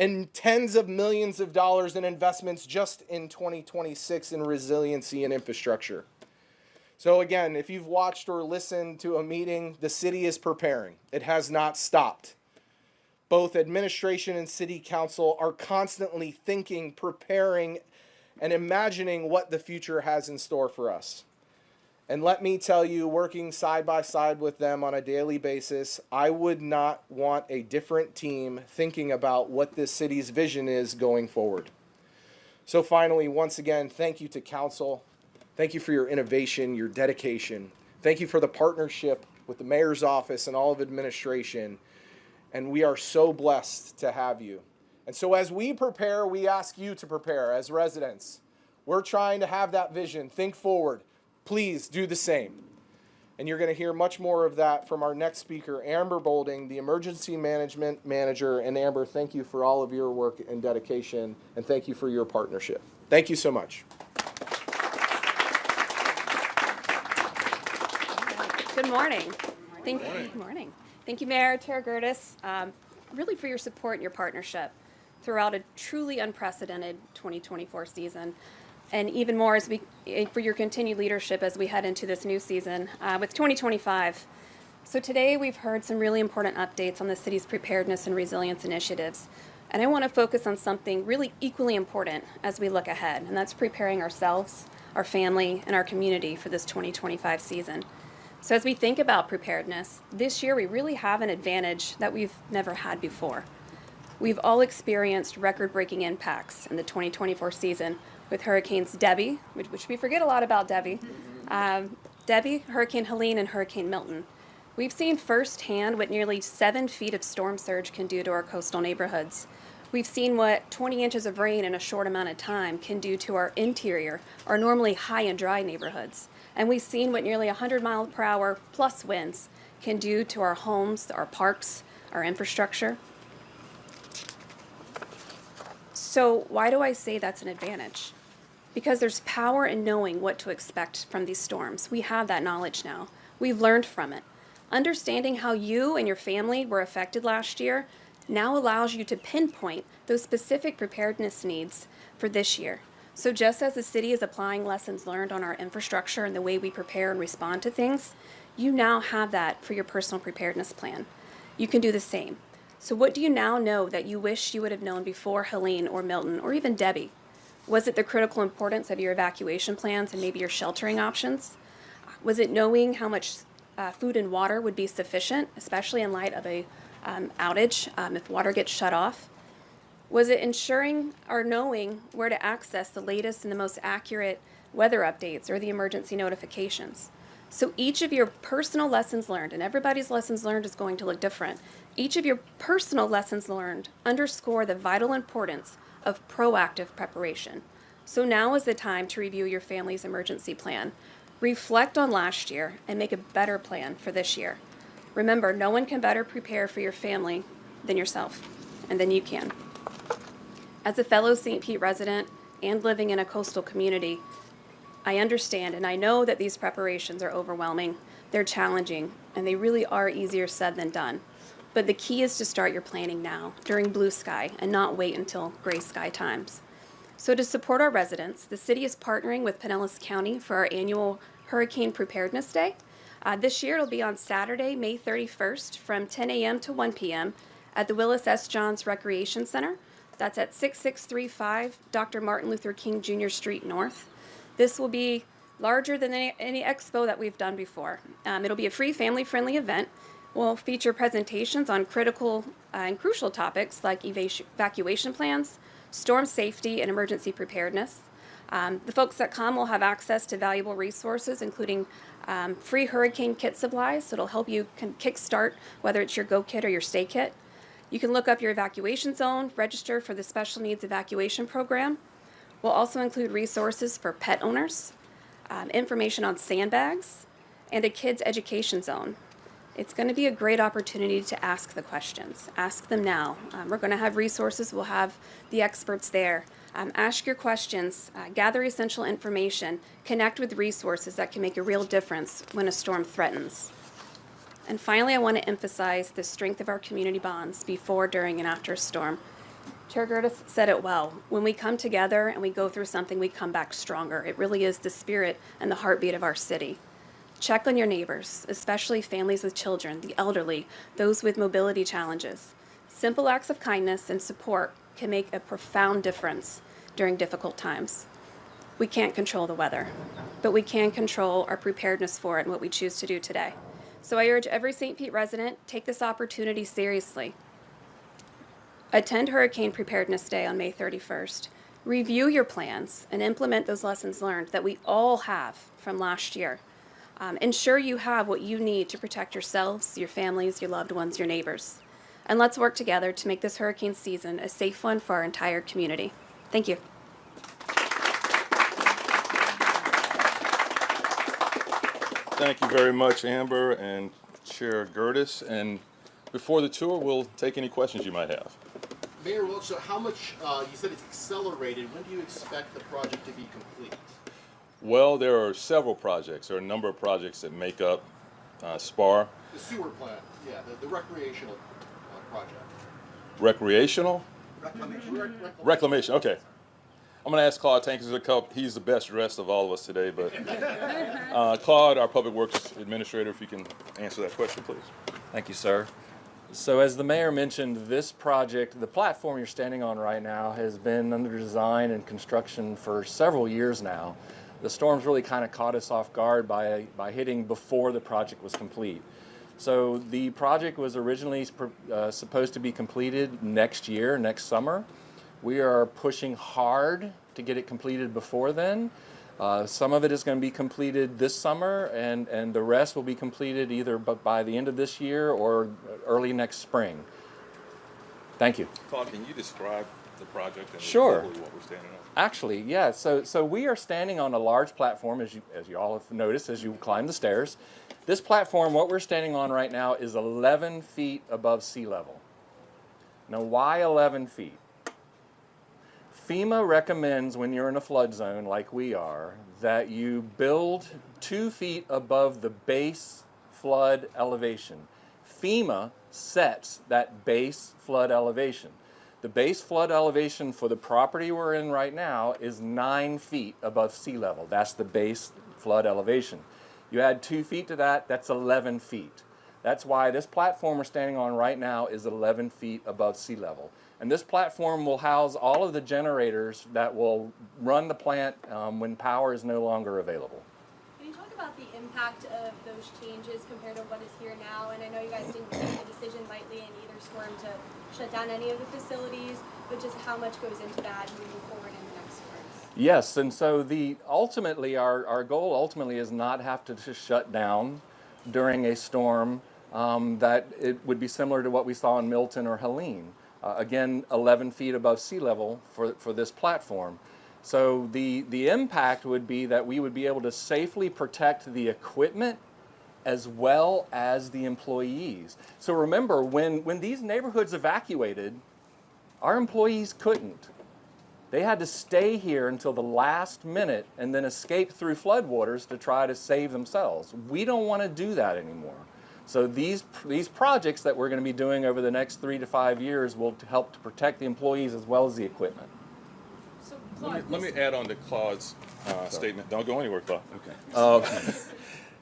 And tens of millions of dollars in investments just in 2026 in resiliency and infrastructure. So again, if you've watched or listened to a meeting, the city is preparing. It has not stopped. Both administration and city council are constantly thinking, preparing, and imagining what the future has in store for us. And let me tell you, working side by side with them on a daily basis, I would not want a different team thinking about what this city's vision is going forward. So finally, once again, thank you to council. Thank you for your innovation, your dedication. Thank you for the partnership with the mayor's office and all of administration. And we are so blessed to have you. And so as we prepare, we ask you to prepare as residents. We're trying to have that vision, think forward. Please do the same. And you're going to hear much more of that from our next speaker, Amber Bolding, the Emergency Management Manager. And Amber, thank you for all of your work and dedication, and thank you for your partnership. Thank you so much. Good morning. Good morning. Thank you, Mayor Teragurtis, really for your support and your partnership throughout a truly unprecedented 2024 season. And even more for your continued leadership as we head into this new season with 2025. So today we've heard some really important updates on the city's preparedness and resilience initiatives. And I want to focus on something really equally important as we look ahead, and that's preparing ourselves, our family, and our community for this 2025 season. So as we think about preparedness, this year we really have an advantage that we've never had before. We've all experienced record-breaking impacts in the 2024 season with Hurricanes Debbie, which we forget a lot about Debbie, Hurricane Helene, and Hurricane Milton. We've seen firsthand what nearly 7 feet of storm surge can do to our coastal neighborhoods. We've seen what 20 inches of rain in a short amount of time can do to our interior, our normally high and dry neighborhoods. And we've seen what nearly 100 mile per hour plus winds can do to our homes, our parks, our infrastructure. So why do I say that's an advantage? Because there's power in knowing what to expect from these storms. We have that knowledge now. We've learned from it. Understanding how you and your family were affected last year now allows you to pinpoint those specific preparedness needs for this year. So just as the city is applying lessons learned on our infrastructure and the way we prepare and respond to things, you now have that for your personal preparedness plan. You can do the same. So what do you now know that you wish you would have known before Helene or Milton or even Debbie? Was it the critical importance of your evacuation plans and maybe your sheltering options? Was it knowing how much food and water would be sufficient, especially in light of a outage if water gets shut off? Was it ensuring or knowing where to access the latest and the most accurate weather updates or the emergency notifications? So each of your personal lessons learned, and everybody's lessons learned is going to look different, each of your personal lessons learned underscore the vital importance of proactive preparation. So now is the time to review your family's emergency plan. Reflect on last year and make a better plan for this year. Remember, no one can better prepare for your family than yourself. and then you can. As a fellow St. Pete resident and living in a coastal community, I understand and I know that these preparations are overwhelming, they're challenging, and they really are easier said than done. But the key is to start your planning now, during blue sky, and not wait until gray sky times. So to support our residents, the city is partnering with Pinellas County for our annual Hurricane Preparedness Day. This year it'll be on Saturday, May 31st from 10 a.m. to 1 p.m. at the Willis S. Johns Recreation Center. That's at 6635 Dr. Martin Luther King Jr. Street North. This will be larger than any expo that we've done before. It'll be a free family-friendly event. We'll feature presentations on critical and crucial topics like evacuation plans, storm safety, and emergency preparedness. The folks that come will have access to valuable resources, including free hurricane kit supplies, so it'll help you kickstart whether it's your Go Kit or your Stay Kit. You can look up your evacuation zone, register for the Special Needs Evacuation Program. We'll also include resources for pet owners, information on sandbags, and a kids' education zone. It's going to be a great opportunity to ask the questions. Ask them now. We're going to have resources. We'll have the experts there. Ask your questions, gather essential information, connect with resources that can make a real difference when a storm threatens. And finally, I want to emphasize the strength of our community bonds before, during, and after a storm. Chair Gertis said it well. When we come together and we go through something, we come back stronger. It really is the spirit and the heartbeat of our city. Check on your neighbors, especially families with children, the elderly, those with mobility challenges. Simple acts of kindness and support can make a profound difference during difficult times. We can't control the weather, but we can control our preparedness for it and what we choose to do today. So I urge every St. Pete resident, take this opportunity seriously. Attend Hurricane Preparedness Day on May 31st. Review your plans and implement those lessons learned that we all have from last year. Ensure you have what you need to protect yourselves, your families, your loved ones, your neighbors. And let's work together to make this hurricane season a safe one for our entire community. Thank you. Thank you very much, Amber and Chair Gertis. And before the tour, we'll take any questions you might have. Mayor Welch, so how much, you said it's accelerated. When do you expect the project to be complete? Well, there are several projects. There are a number of projects that make up SPAR. The sewer plant, yeah, the recreational project. Recreational? Reclamation. Reclamation, okay. I'm going to ask Claude Tank, he's the best dressed of all of us today, but Claude, our Public Works Administrator, if you can answer that question, please. Thank you, sir. So as the mayor mentioned, this project, the platform you're standing on right now, has been under design and construction for several years now. The storms really kind of caught us off guard by hitting before the project was complete. So the project was originally supposed to be completed next year, next summer. We are pushing hard to get it completed before then. Some of it is going to be completed this summer, and the rest will be completed either by the end of this year or early next spring. Thank you. Claude, can you describe the project and Sure. what we're standing on? Actually, yeah. So we are standing on a large platform, as you all have noticed as you climb the stairs. This platform, what we're standing on right now, is 11 feet above sea level. Now, why 11 feet? FEMA recommends when you're in a flood zone like we are that you build 2 feet above the base flood elevation. FEMA sets that base flood elevation. The base flood elevation for the property we're in right now is 9 feet above sea level. That's the base flood elevation. You add 2 feet to that, that's 11 feet. That's why this platform we're standing on right now is 11 feet above sea level. And this platform will house all of the generators that will run the plant when power is no longer available. Can you talk about the impact of those changes compared to what is here now? And I know you guys didn't make the decision lightly in either storm to shut down any of the facilities, but just how much goes into that moving forward in the next storms? Yes, and so our goal ultimately is not have to just shut down during a storm that it would be similar to what we saw in Milton or Helene. Again, 11 feet above sea level for this platform. So the impact would be that we would be able to safely protect the equipment as well as the employees. So remember, when these neighborhoods evacuated, Our employees couldn't. They had to stay here until the last minute and then escape through floodwaters to try to save themselves. We don't want to do that anymore. So these projects that we're going to be doing over the next 3 to 5 years will help to protect the employees as well as the equipment. So, Let me add on to Claude's statement. Don't go anywhere, Claude. Okay.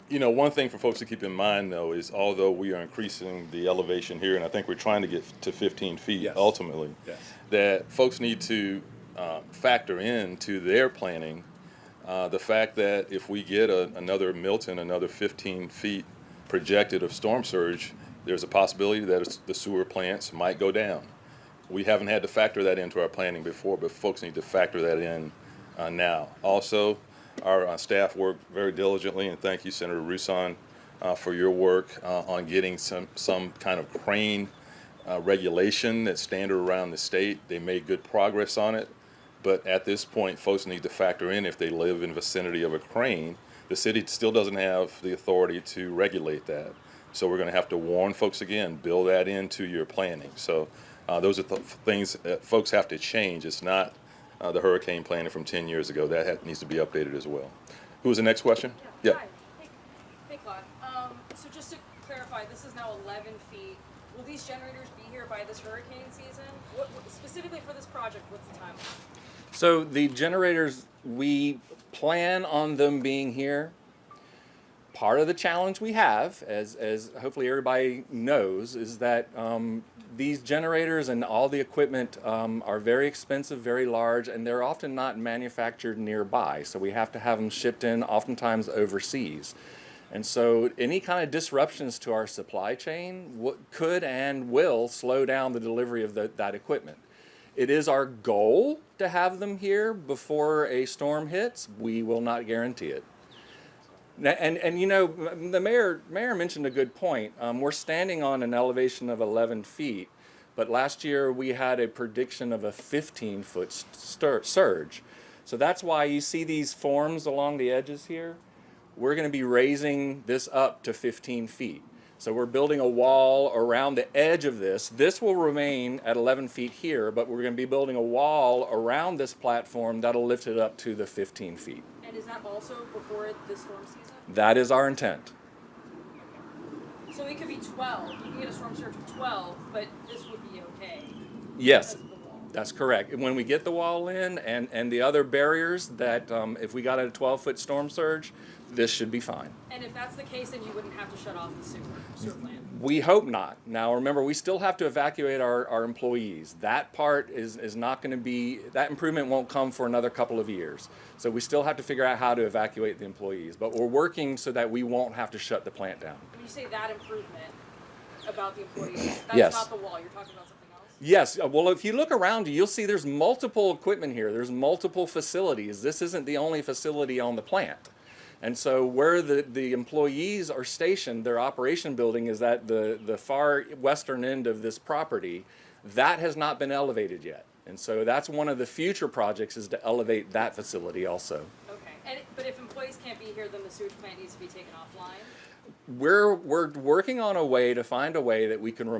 You know, one thing for folks to keep in mind, though, is although we are increasing the elevation here, and I think we're trying to get to 15 feet ultimately, that folks need to factor into their planning the fact that if we get another Milton, another 15 feet projected of storm surge, there's a possibility that the sewer plants might go down. We haven't had to factor that into our planning before, but folks need to factor that in now. Also, our staff worked very diligently, and thank you, Senator Roussan, for your work on getting some kind of crane regulation that's standard around the state. They made good progress on it, but at this point, folks need to factor in if they live in vicinity of a crane. The city still doesn't have the authority to regulate that. So we're going to have to warn folks again, build that into your planning. So those are things that folks have to change. It's not the hurricane planning from 10 years ago. That needs to be updated as well. Who was the next question? Yeah. Hi. Hey, Claude. So just to clarify, this is now 11 feet. Will these generators be here by this hurricane season? Specifically for this project, what's the timeline? So the generators, we plan on them being here. Part of the challenge we have, as hopefully everybody knows, is that these generators and all the equipment are very expensive, very large, and they're often not manufactured nearby. So we have to have them shipped in, oftentimes overseas. And so any kind of disruptions to our supply chain could and will slow down the delivery of that equipment. It is our goal to have them here before a storm hits. We will not guarantee it. And you know, the mayor mentioned a good point. We're standing on an elevation of 11 feet, but last year we had a prediction of a 15-foot surge. So that's why you see these forms along the edges here. We're going to be raising this up to 15 feet. So we're building a wall around the edge of this. This will remain at 11 feet here, but we're going to be building a wall around this platform that'll lift it up to the 15 feet. And is that also before the storm season? That is our intent. So it could be 12. You can get a storm surge of 12, but this would be okay. Yes, that's correct. When we get the wall in and the other barriers that if we got a 12-foot storm surge, this should be fine. And if that's the case, then you wouldn't have to shut off the sewer plant. We hope not. Now remember, we still have to evacuate our employees. That part is not going to be, that improvement won't come for another couple of years. So we still have to figure out how to evacuate the employees. But we're working so that we won't have to shut the plant down. When you say that improvement about the employees, that's Yes. not the wall. You're talking about something else? Yes, well, if you look around you, you'll see there's multiple equipment here. There's multiple facilities. This isn't the only facility on the plant. And so where the employees are stationed, their operation building is at the far western end of this property. That has not been elevated yet. And so that's one of the future projects, is to elevate that facility also. Okay, but if employees can't be here, then the sewage plant needs to be taken offline? We're working on a way to find a way that we can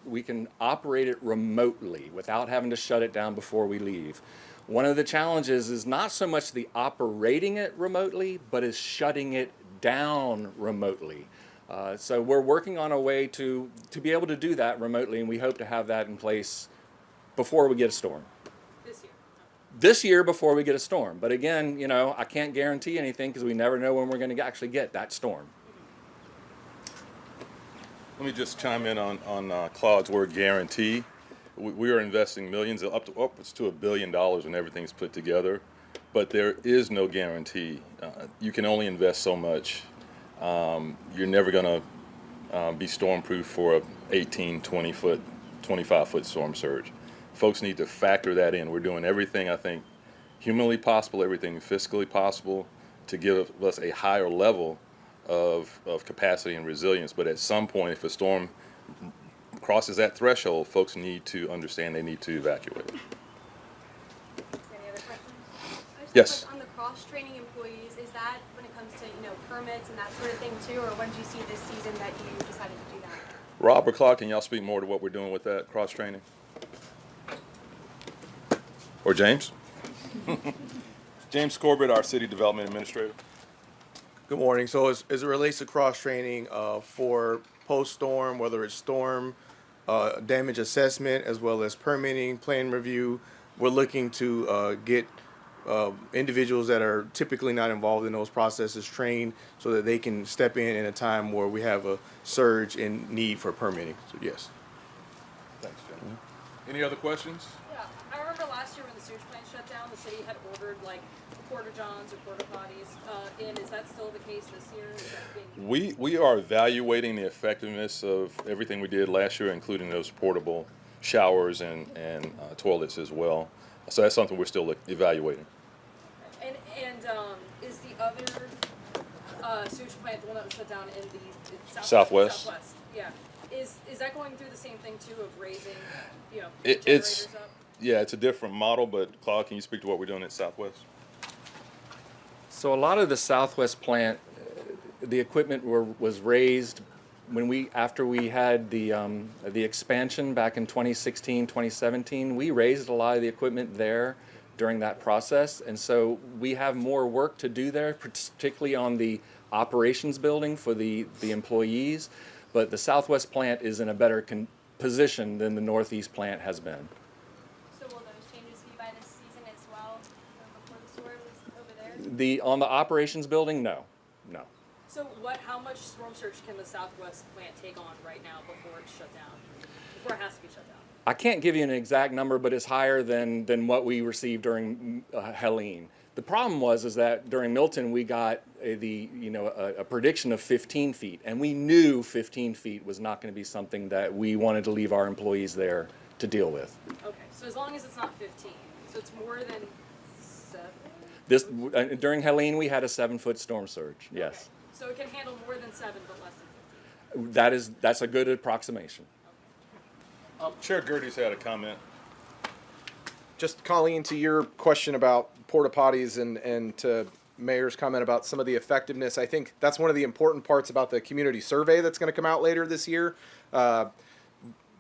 we can operate it remotely without having to shut it down before we leave. One of the challenges is not so much the operating it remotely, but is shutting it down remotely. So we're working on a way to be able to do that remotely, and we hope to have that in place before we get a storm. This year? This year before we get a storm. But again, you know, I can't guarantee anything because we never know when we're going to actually get that storm. Let me just chime in on Claude's word guarantee. We are investing millions, upwards to $1 billion when everything's put together, but there is no guarantee. You can only invest so much. You're never going to be storm-proof for a 18, 20-foot, 25-foot storm surge. Folks need to factor that in. We're doing everything, I think, humanly possible, everything fiscally possible to give us a higher level of capacity and resilience. But at some point, if a storm crosses that threshold, folks need to understand they need to evacuate. Any other questions? Yes. On the cross-training employees, is that when it comes to permits and that sort of thing too, or when did you see this season that you decided to do that? Rob or Claude, can y'all speak more to what we're doing with that cross-training? Or James? James Corbett, our City Development Administrator. Good morning. So as it relates to cross-training for post-storm, whether it's storm damage assessment as well as permitting, plan review, we're looking to get individuals that are typically not involved in those processes trained so that they can step in a time where we have a surge in need for permitting. So yes. Thanks, Jim. Any other questions? Yeah, I remember last year when the sewage plant shut down, the city had ordered like porta johns or porta potties in. Is that still the case this year? Is that being... We are evaluating the effectiveness of everything we did last year, including those portable showers and toilets as well. So that's something we're still evaluating. And is the other sewage plant the one that was shut down in the Southwest? Southwest, yeah. Is that going through the same thing too of raising, It's generators up? Yeah, it's a different model, but Claude, can you speak to what we're doing at Southwest? So a lot of the Southwest plant, the equipment was raised after we had the expansion back in 2016, 2017. We raised a lot of the equipment there during that process, and so we have more work to do there, particularly on the operations building for the employees. But the Southwest plant is in a better position than the Northeast plant has been. So will those changes be by this season as well, before the storm is over there? On the operations building, no. So how much storm surge can the Southwest plant take on right now before it's shut down? Before it has to be shut down? I can't give you an exact number, but it's higher than what we received during Helene. The problem is that during Milton we got a prediction of 15 feet, and we knew 15 feet was not going to be something that we wanted to leave our employees there to deal with. Okay, so as long as it's not 15, so it's more than 7? During Helene we had a 7-foot storm surge. Yes. Okay. So it can handle more than 7, but less than 15. That's a good approximation. Chair Gertie's had a comment. Just Colleen, to your question about porta potties and to Mayor's comment about some of the effectiveness, I think that's one of the important parts about the community survey that's going to come out later this year.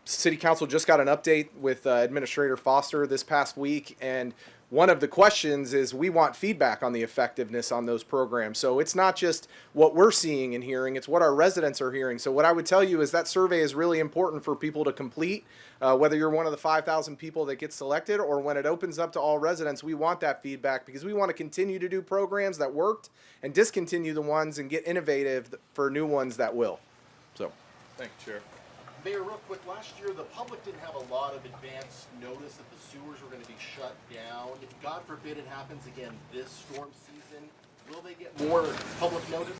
City Council just got an update with Administrator Foster this past week, and one of the questions is we want feedback on the effectiveness on those programs. So it's not just what we're seeing and hearing, it's what our residents are hearing. So what I would tell you is that survey is really important for people to complete, whether you're one of the 5,000 people that gets selected or when it opens up to all residents. We want that feedback because we want to continue to do programs that worked and discontinue the ones and get innovative for new ones that will. So, thank you, Chair. Mayor, real quick, last year the public didn't have a lot of advance notice that the sewers were going to be shut down. If God forbid it happens again this storm season, will they get more public notice?